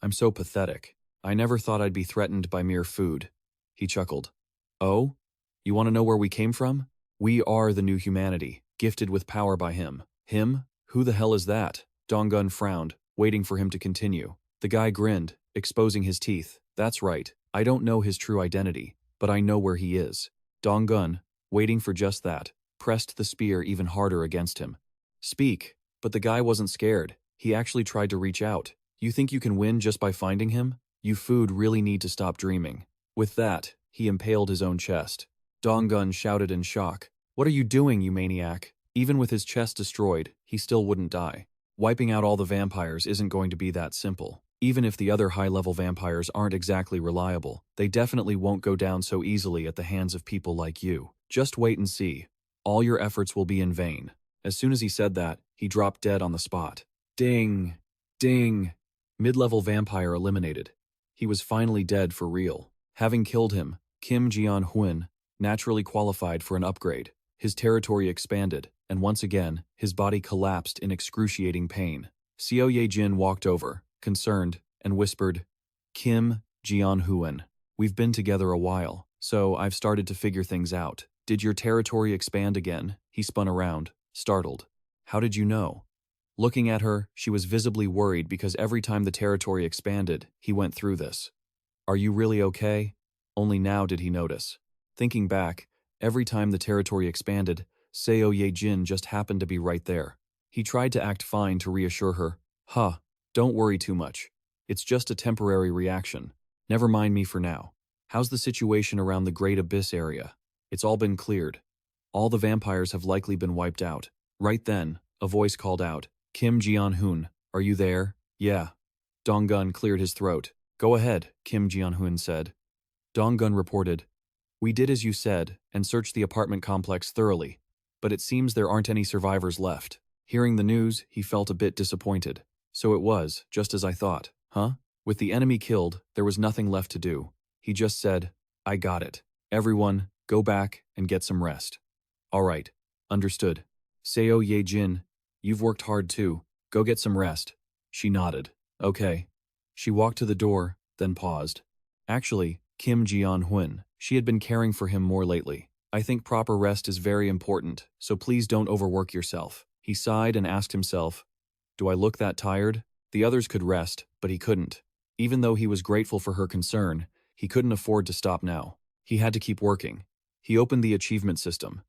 "I'm so pathetic. I never thought I'd be threatened by mere food." He chuckled. "Oh? You want to know where we came from? We are the new humanity, gifted with power by him." "Him? Who the hell is that?" Dong-gun frowned, waiting for him to continue. The guy grinned, exposing his teeth. "That's right. I don't know his true identity, but I know where he is." Dong-gun, waiting for just that, pressed the spear even harder against him. "Speak." But the guy wasn't scared. He actually tried to reach out. "You think you can win just by finding him? You food really need to stop dreaming." With that, he impaled his own chest. Dong-gun shouted in shock. "What are you doing, you maniac?" Even with his chest destroyed, he still wouldn't die. Wiping out all the vampires isn't going to be that simple. Even if the other high-level vampires aren't exactly reliable, they definitely won't go down so easily at the hands of people like you. Just wait and see. All your efforts will be in vain. As soon as he said that, he dropped dead on the spot. Ding! Ding! Mid-level vampire eliminated. He was finally dead for real. Having killed him, Kim Ji-hoon naturally qualified for an upgrade. His territory expanded, and once again, his body collapsed in excruciating pain. Seo Ye-jin walked over, concerned, and whispered, "Kim Ji-hoon, we've been together a while, so I've started to figure things out. Did your territory expand again?" He spun around, startled. "How did you know?" Looking at her, she was visibly worried because every time the territory expanded, he went through this. "Are you really okay?" Only now did he notice. Thinking back, every time the territory expanded, Seo Ye-jin just happened to be right there. He tried to act fine to reassure her. Don't worry too much. It's just a temporary reaction. Never mind me for now. How's the situation around the Great Abyss area?" "It's all been cleared. All the vampires have likely been wiped out." Right then, a voice called out, "Kim Ji-hoon, are you there?" "Yeah." Dong-gun cleared his throat. "Go ahead," Kim Ji-hoon said. Dong-gun reported, "We did as you said and searched the apartment complex thoroughly, but it seems there aren't any survivors left." Hearing the news, he felt a bit disappointed. "So it was, just as I thought, huh?" With the enemy killed, there was nothing left to do. He just said, "I got it. Everyone, go back and get some rest." "All right, understood." "Seo Ye-jin, you've worked hard too. Go get some rest." She nodded. "Okay." She walked to the door, then paused. Actually, Kim Ji-hoon, she had been caring for him more lately. "I think proper rest is very important, so please don't overwork yourself." He sighed and asked himself, "Do I look that tired?" The others could rest, but he couldn't. Even though he was grateful for her concern, he couldn't afford to stop now. He had to keep working. He opened the achievement system.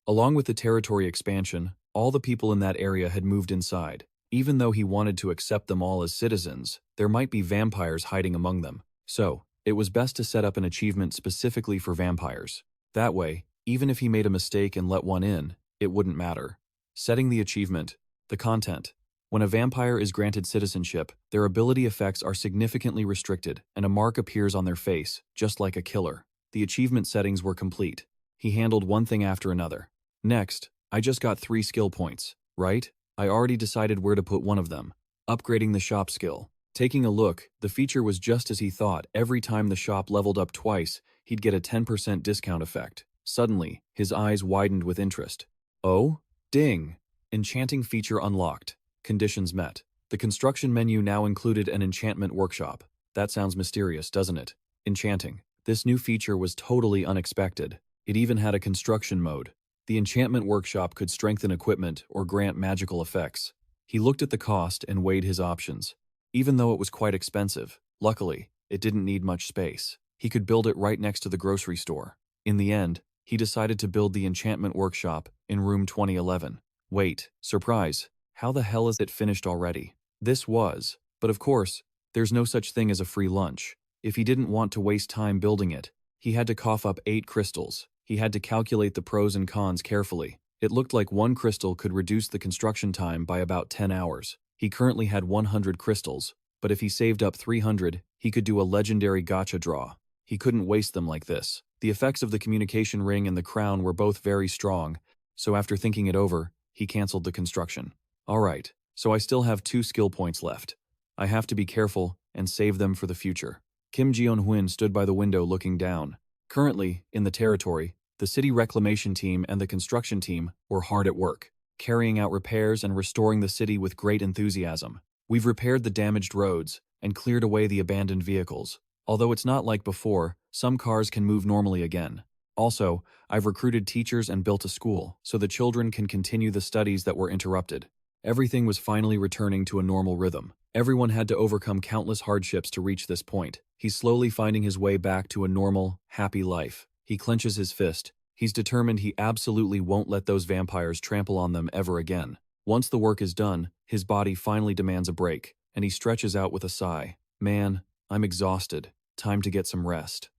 Along with the territory expansion, all the people in that area had moved inside. Even though he wanted to accept them all as citizens, there might be vampires hiding among them. So, it was best to set up an achievement specifically for vampires. That way, even if he made a mistake and let one in, it wouldn't matter. Setting the achievement. The content. When a vampire is granted citizenship, their ability effects are significantly restricted, and a mark appears on their face, just like a killer. The achievement settings were complete. He handled one thing after another. Next, I just got 3 skill points, right? I already decided where to put one of them. Upgrading the shop skill. Taking a look, the feature was just as he thought. Every time the shop leveled up twice, he'd get a 10% discount effect. Suddenly, his eyes widened with interest. "Oh? Ding! Enchanting feature unlocked. Conditions met." The construction menu now included an enchantment workshop. That sounds mysterious, doesn't it? Enchanting. This new feature was totally unexpected. It even had a construction mode. The enchantment workshop could strengthen equipment or grant magical effects. He looked at the cost and weighed his options. Even though it was quite expensive, luckily, it didn't need much space. He could build it right next to the grocery store. In the end, he decided to build the enchantment workshop in room 2011. Wait, surprise, how the hell is it finished already? This was, but of course, there's no such thing as a free lunch. If he didn't want to waste time building it, he had to cough up 8 crystals. He had to calculate the pros and cons carefully. It looked like 1 crystal could reduce the construction time by about 10 hours. He currently had 100 crystals, but if he saved up 300, he could do a legendary gacha draw. He couldn't waste them like this. The effects of the communication ring and the crown were both very strong, so after thinking it over, he canceled the construction. Alright, so I still have 2 skill points left. I have to be careful and save them for the future. Kim Jeon-hoon stood by the window looking down. Currently, in the territory, the city reclamation team and the construction team were hard at work, carrying out repairs and restoring the city with great enthusiasm. We've repaired the damaged roads and cleared away the abandoned vehicles. Although it's not like before, some cars can move normally again. Also, I've recruited teachers and built a school, so the children can continue the studies that were interrupted. Everything was finally returning to a normal rhythm. Everyone had to overcome countless hardships to reach this point. He's slowly finding his way back to a normal, happy life. He clenches his fist. He's determined he absolutely won't let those vampires trample on them ever again. Once the work is done, his body finally demands a break, and he stretches out with a sigh. Man, I'm exhausted. Time to get some rest.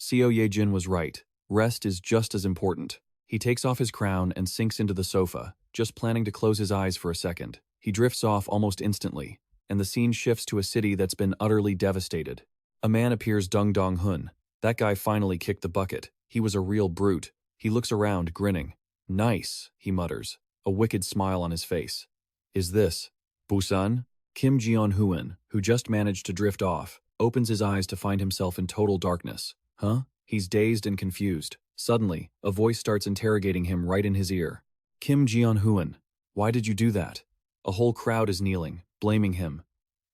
Seo Ye-jin was right. Rest is just as important. He takes off his crown and sinks into the sofa, just planning to close his eyes for a second. He drifts off almost instantly, and the scene shifts to a city that's been utterly devastated. A man appears, Dung Dong-hun. That guy finally kicked the bucket. He was a real brute. He looks around, grinning. Nice, he mutters, a wicked smile on his face. Is this Busan? Kim Jeon-hoon, who just managed to drift off, opens his eyes to find himself in total darkness. Huh? He's dazed and confused. Suddenly, a voice starts interrogating him right in his ear. Kim Jeon-hoon, why did you do that? A whole crowd is kneeling, blaming him.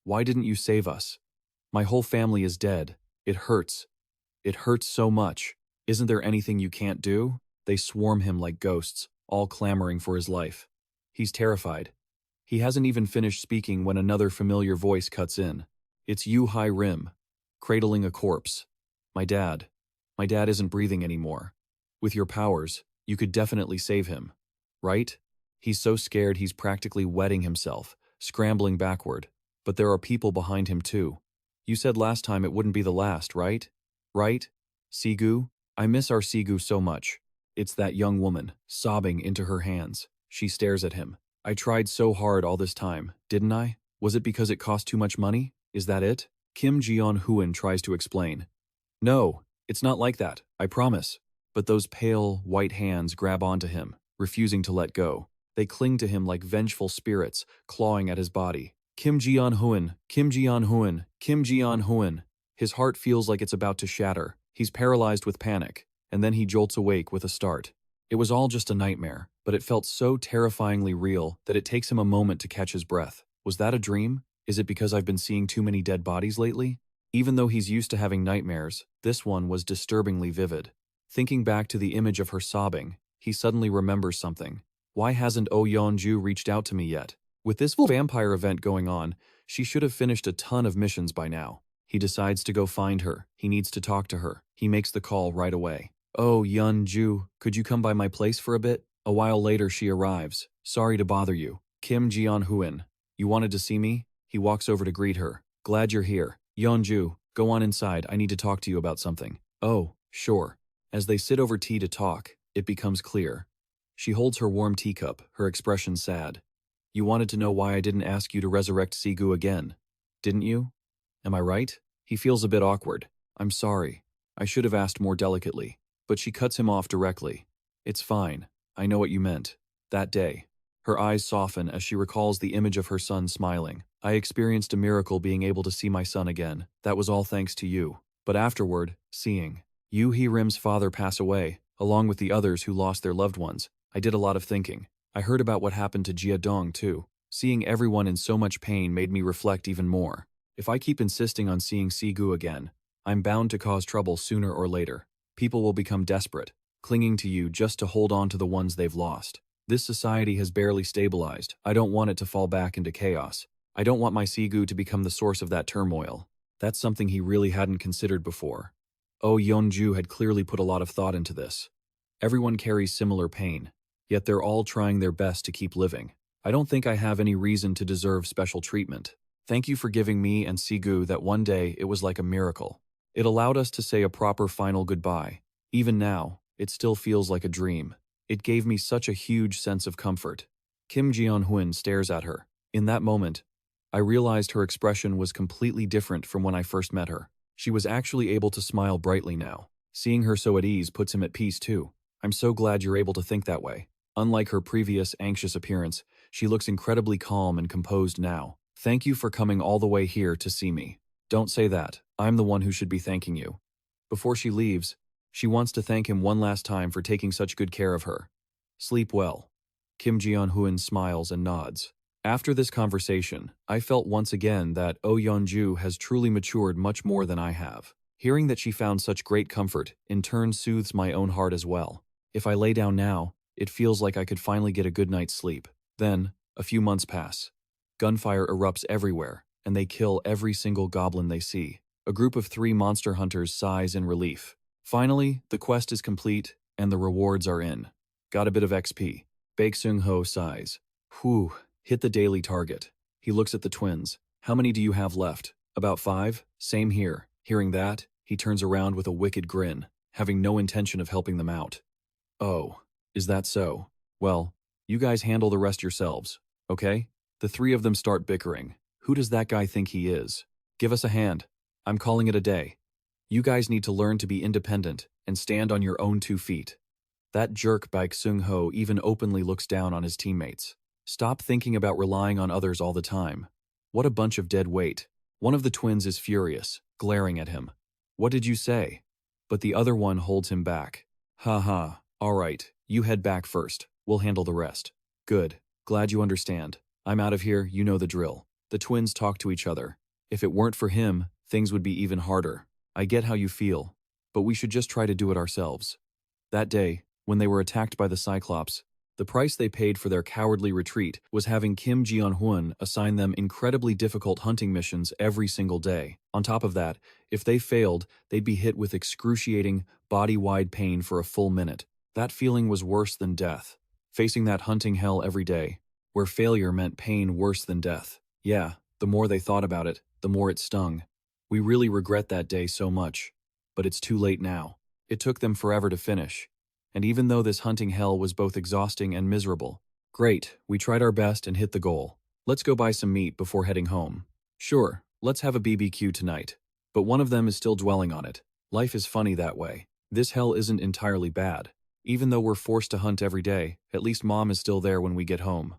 Why didn't you save us? My whole family is dead. It hurts. It hurts so much. Isn't there anything you can't do? They swarm him like ghosts, all clamoring for his life. He's terrified. He hasn't even finished speaking when another familiar voice cuts in. It's Yu Hai-rim, cradling a corpse. My dad isn't breathing anymore. With your powers, you could definitely save him. Right? He's so scared he's practically wetting himself, scrambling backward. But there are people behind him too. You said last time it wouldn't be the last, right? Right? Sigu? I miss our Sigu so much. It's that young woman, sobbing into her hands. She stares at him. I tried so hard all this time, didn't I? Was it because it cost too much money? Is that it? Kim Jeon-hoon tries to explain. No, it's not like that, I promise. But those pale, white hands grab onto him, refusing to let go. They cling to him like vengeful spirits, clawing at his body. Kim Jeon-hoon, Kim Jeon-hoon, Kim Jeon-hoon. His heart feels like it's about to shatter. He's paralyzed with panic, and then he jolts awake with a start. It was all just a nightmare, but it felt so terrifyingly real that it takes him a moment to catch his breath. Was that a dream? Is it because I've been seeing too many dead bodies lately? Even though he's used to having nightmares, this one was disturbingly vivid. Thinking back to the image of her sobbing, he suddenly remembers something. Why hasn't Oh Yeon-ju reached out to me yet? With this vampire event going on, she should have finished a ton of missions by now. He decides to go find her. He needs to talk to her. He makes the call right away. Oh, Yeon-ju, could you come by my place for a bit? A while later she arrives. Sorry to bother you. Kim Jeon-hoon. You wanted to see me? He walks over to greet her. Glad you're here. Yeon-ju, go on inside. I need to talk to you about something. Oh, sure. As they sit over tea to talk, it becomes clear. She holds her warm teacup, her expression sad. You wanted to know why I didn't ask you to resurrect Sigu again, didn't you? Am I right? He feels a bit awkward. I'm sorry. I should have asked more delicately. But she cuts him off directly. It's fine. I know what you meant. That day. Her eyes soften as she recalls the image of her son smiling. I experienced a miracle being able to see my son again. That was all thanks to you. But afterward, seeing Yu Hee-rim's father pass away, along with the others who lost their loved ones, I did a lot of thinking. I heard about what happened to Jia Dong too. Seeing everyone in so much pain made me reflect even more. If I keep insisting on seeing Sigu again, I'm bound to cause trouble sooner or later. People will become desperate, clinging to you just to hold on to the ones they've lost. This society has barely stabilized. I don't want it to fall back into chaos. I don't want my Sigu to become the source of that turmoil. That's something he really hadn't considered before. Oh Yeonju had clearly put a lot of thought into this. Everyone carries similar pain, yet they're all trying their best to keep living. I don't think I have any reason to deserve special treatment. Thank you for giving me and Sigu that one day. It was like a miracle. It allowed us to say a proper final goodbye. Even now, it still feels like a dream. It gave me such a huge sense of comfort. Kim Jeon-hoon stares at her. In that moment, I realized her expression was completely different from when I first met her. She was actually able to smile brightly now. Seeing her so at ease puts him at peace too. I'm so glad you're able to think that way. Unlike her previous anxious appearance, she looks incredibly calm and composed now. Thank you for coming all the way here to see me. Don't say that. I'm the one who should be thanking you. Before she leaves, she wants to thank him one last time for taking such good care of her. Sleep well. Kim Jeon-hoon smiles and nods. After this conversation, I felt once again that Oh Yeonju has truly matured much more than I have. Hearing that she found such great comfort in turn soothes my own heart as well. If I lay down now, it feels like I could finally get a good night's sleep. Then, a few months pass. Gunfire erupts everywhere, and they kill every single goblin they see. A group of 3 monster hunters sighs in relief. Finally, the quest is complete, and the rewards are in. Got a bit of XP. Baek Seung-ho sighs. Whew, hit the daily target. He looks at the twins. How many do you have left? About 5? Same here. Hearing that, he turns around with a wicked grin, having no intention of helping them out. Oh, is that so? Well, you guys handle the rest yourselves, okay? The 3 of them start bickering. Who does that guy think he is? Give us a hand. I'm calling it a day. You guys need to learn to be independent and stand on your own 2 feet. That jerk Baek Seung-ho even openly looks down on his teammates. Stop thinking about relying on others all the time. What a bunch of dead weight. One of the twins is furious, glaring at him. What did you say? But the other one holds him back. Haha, alright, you head back first. We'll handle the rest. Good, glad you understand. I'm out of here, you know the drill. The twins talk to each other. If it weren't for him, things would be even harder. I get how you feel, but we should just try to do it ourselves. That day, when they were attacked by the Cyclops, the price they paid for their cowardly retreat was having Kim Jeon-hoon assign them incredibly difficult hunting missions every single day. On top of that, if they failed, they'd be hit with excruciating, body-wide pain for a full minute. That feeling was worse than death. Facing that hunting hell every day, where failure meant pain worse than death. Yeah, the more they thought about it, the more it stung. We really regret that day so much. But it's too late now. It took them forever to finish. And even though this hunting hell was both exhausting and miserable, great, we tried our best and hit the goal. Let's go buy some meat before heading home. Sure, let's have a BBQ tonight. But one of them is still dwelling on it. Life is funny that way. This hell isn't entirely bad. Even though we're forced to hunt every day, at least Mom is still there when we get home.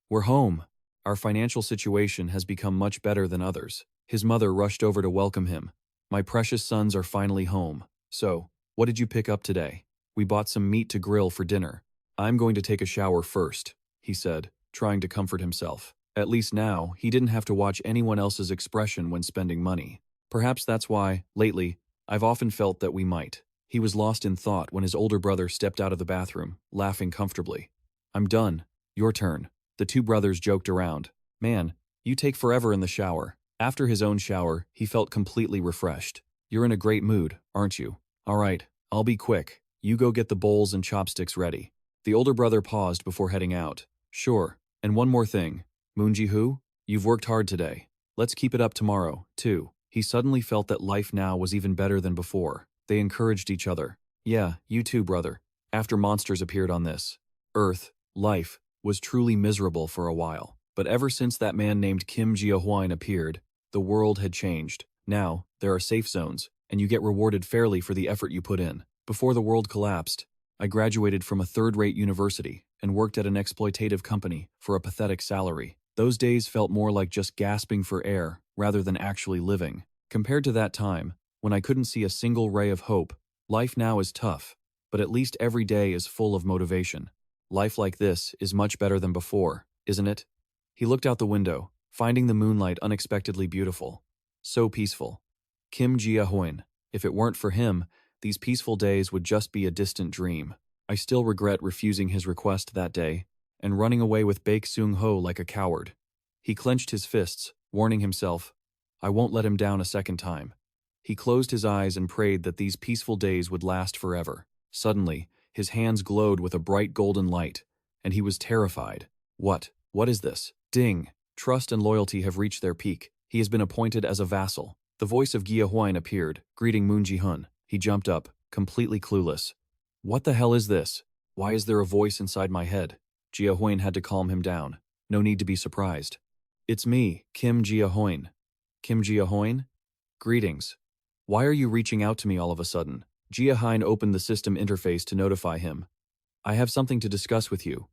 We're home. Our financial situation has become much better than others. His mother rushed over to welcome him. My precious sons are finally home. So, what did you pick up today? We bought some meat to grill for dinner. I'm going to take a shower first, he said, trying to comfort himself. At least now, he didn't have to watch anyone else's expression when spending money. Perhaps that's why, lately, I've often felt that we might. He was lost in thought when his older brother stepped out of the bathroom, laughing comfortably. I'm done. Your turn. The 2 brothers joked around. Man, you take forever in the shower. After his own shower, he felt completely refreshed. You're in a great mood, aren't you? All right, I'll be quick. You go get the bowls and chopsticks ready. The older brother paused before heading out. Sure, and one more thing. Moonji-hoo, you've worked hard today. Let's keep it up tomorrow, too. He suddenly felt that life now was even better than before. They encouraged each other. Yeah, you too, brother. After monsters appeared on this Earth, life was truly miserable for a while. But ever since that man named Kim Jeon-hoon appeared, the world had changed. Now, there are safe zones, and you get rewarded fairly for the effort you put in. Before the world collapsed, I graduated from a third-rate university and worked at an exploitative company for a pathetic salary. Those days felt more like just gasping for air rather than actually living. Compared to that time, when I couldn't see a single ray of hope, life now is tough, but at least every day is full of motivation. Life like this is much better than before, isn't it? He looked out the window, finding the moonlight unexpectedly beautiful. So peaceful. Kim Jeon-hoon. If it weren't for him, these peaceful days would just be a distant dream. I still regret refusing his request that day and running away with Baek Seung-ho like a coward. He clenched his fists, warning himself, I won't let him down a second time. He closed his eyes and prayed that these peaceful days would last forever. Suddenly, his hands glowed with a bright golden light, and he was terrified. What? What is this? Ding! Trust and loyalty have reached their peak. He has been appointed as a vassal. The voice of Gia Huan appeared, greeting Moon Ji-hun. He jumped up, completely clueless. What the hell is this? Why is there a voice inside my head? Gia Huan had to calm him down. No need to be surprised. It's me, Kim Gia Huan. Kim Gia Huan? Greetings. Why are you reaching out to me all of a sudden? Gia Huan opened the system interface to notify him. I have something to discuss with you.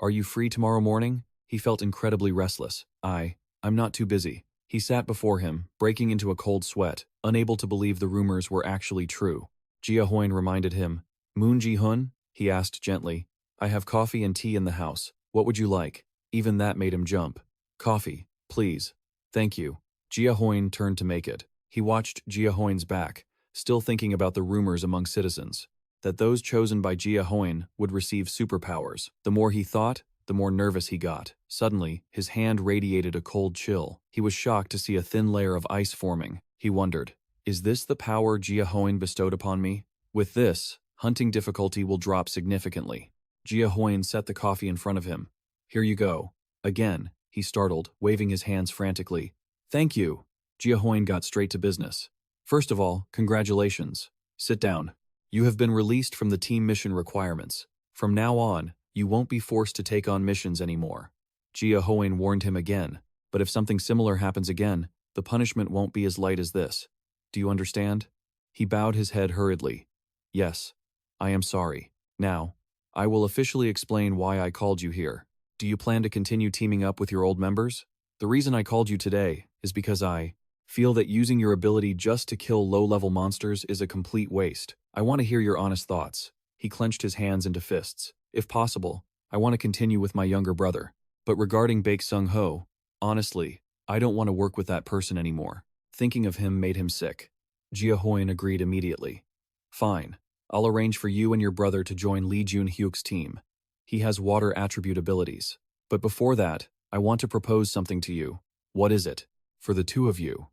Are you free tomorrow morning? He felt incredibly restless. I'm not too busy. He sat before him, breaking into a cold sweat, unable to believe the rumors were actually true. Gia Huan reminded him. Moon Ji-hun? He asked gently. I have coffee and tea in the house. What would you like? Even that made him jump. Coffee, please. Thank you. Gia Huan turned to make it. He watched Gia Huan's back, still thinking about the rumors among citizens, that those chosen by Gia Huan would receive superpowers. The more he thought, the more nervous he got. Suddenly, his hand radiated a cold chill. He was shocked to see a thin layer of ice forming. He wondered, is this the power Gia Huan bestowed upon me? With this, hunting difficulty will drop significantly. Gia Huan set the coffee in front of him. Here you go. Again, he startled, waving his hands frantically. Thank you. Gia Huan got straight to business. First of all, congratulations. Sit down. You have been released from the team mission requirements. From now on, you won't be forced to take on missions anymore. Gia Huan warned him again, but if something similar happens again, the punishment won't be as light as this. Do you understand? He bowed his head hurriedly. Yes, I am sorry. Now, I will officially explain why I called you here. Do you plan to continue teaming up with your old members? The reason I called you today is because I feel that using your ability just to kill low-level monsters is a complete waste. I want to hear your honest thoughts. He clenched his hands into fists. If possible, I want to continue with my younger brother. But regarding Baek Sung-ho, honestly, I don't want to work with that person anymore. Thinking of him made him sick. Gia Huan agreed immediately. Fine. I'll arrange for you and your brother to join Lee Jun-hyuk's team. He has water attribute abilities. But before that, I want to propose something to you. What is it? For the two of you.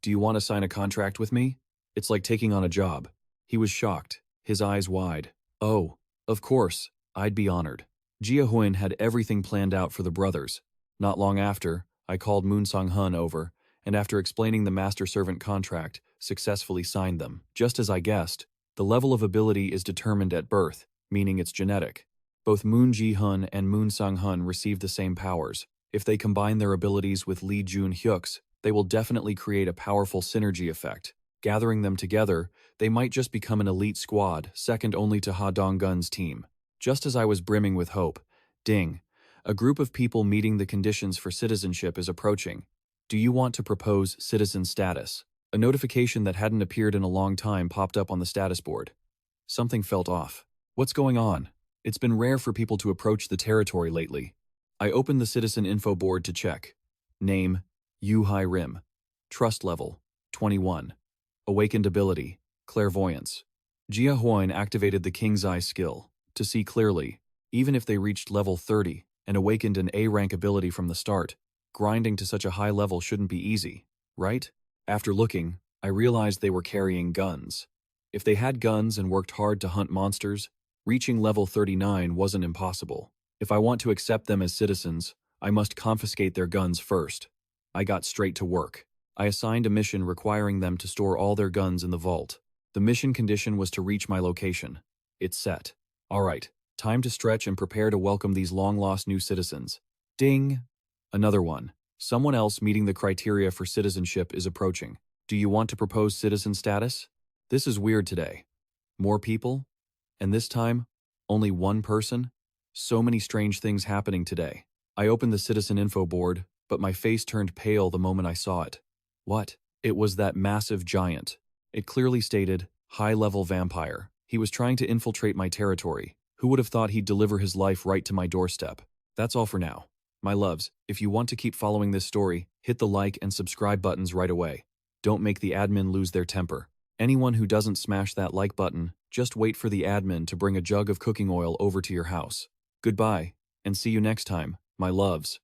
Do you want to sign a contract with me? It's like taking on a job. He was shocked, his eyes wide. Oh, of course, I'd be honored. Gia Huan had everything planned out for the brothers. Not long after, I called Moon Sung-hun over, and after explaining the master-servant contract, successfully signed them. Just as I guessed, the level of ability is determined at birth, meaning it's genetic. Both Moon Ji-hun and Moon Sung-hun receive the same powers. If they combine their abilities with Lee Jun-hyuk's, they will definitely create a powerful synergy effect. Gathering them together, they might just become an elite squad, second only to Ha Dong-gun's team. Just as I was brimming with hope, ding, a group of people meeting the conditions for citizenship is approaching. Do you want to propose citizen status? A notification that hadn't appeared in a long time popped up on the status board. Something felt off. What's going on? It's been rare for people to approach the territory lately. I opened the citizen info board to check. Name, Yu Hai Rim. Trust level, 21. Awakened ability, clairvoyance. Gia Huan activated the King's Eye skill, to see clearly, even if they reached level 30 and awakened an A-rank ability from the start. Grinding to such a high level shouldn't be easy, right? After looking, I realized they were carrying guns. If they had guns and worked hard to hunt monsters, reaching level 39 wasn't impossible. If I want to accept them as citizens, I must confiscate their guns first. I got straight to work. I assigned a mission requiring them to store all their guns in the vault. The mission condition was to reach my location. It's set. Alright, time to stretch and prepare to welcome these long-lost new citizens. Ding! Another one. Someone else meeting the criteria for citizenship is approaching. Do you want to propose citizen status? This is weird today. More people? And this time, only one person? So many strange things happening today. I opened the citizen info board, but my face turned pale the moment I saw it. What? It was that massive giant. It clearly stated, high-level vampire. He was trying to infiltrate my territory. Who would have thought he'd deliver his life right to my doorstep? That's all for now. My loves, if you want to keep following this story, hit the like and subscribe buttons right away. Don't make the admin lose their temper. Anyone who doesn't smash that like button, just wait for the admin to bring a jug of cooking oil over to your house. Goodbye, and see you next time, my loves.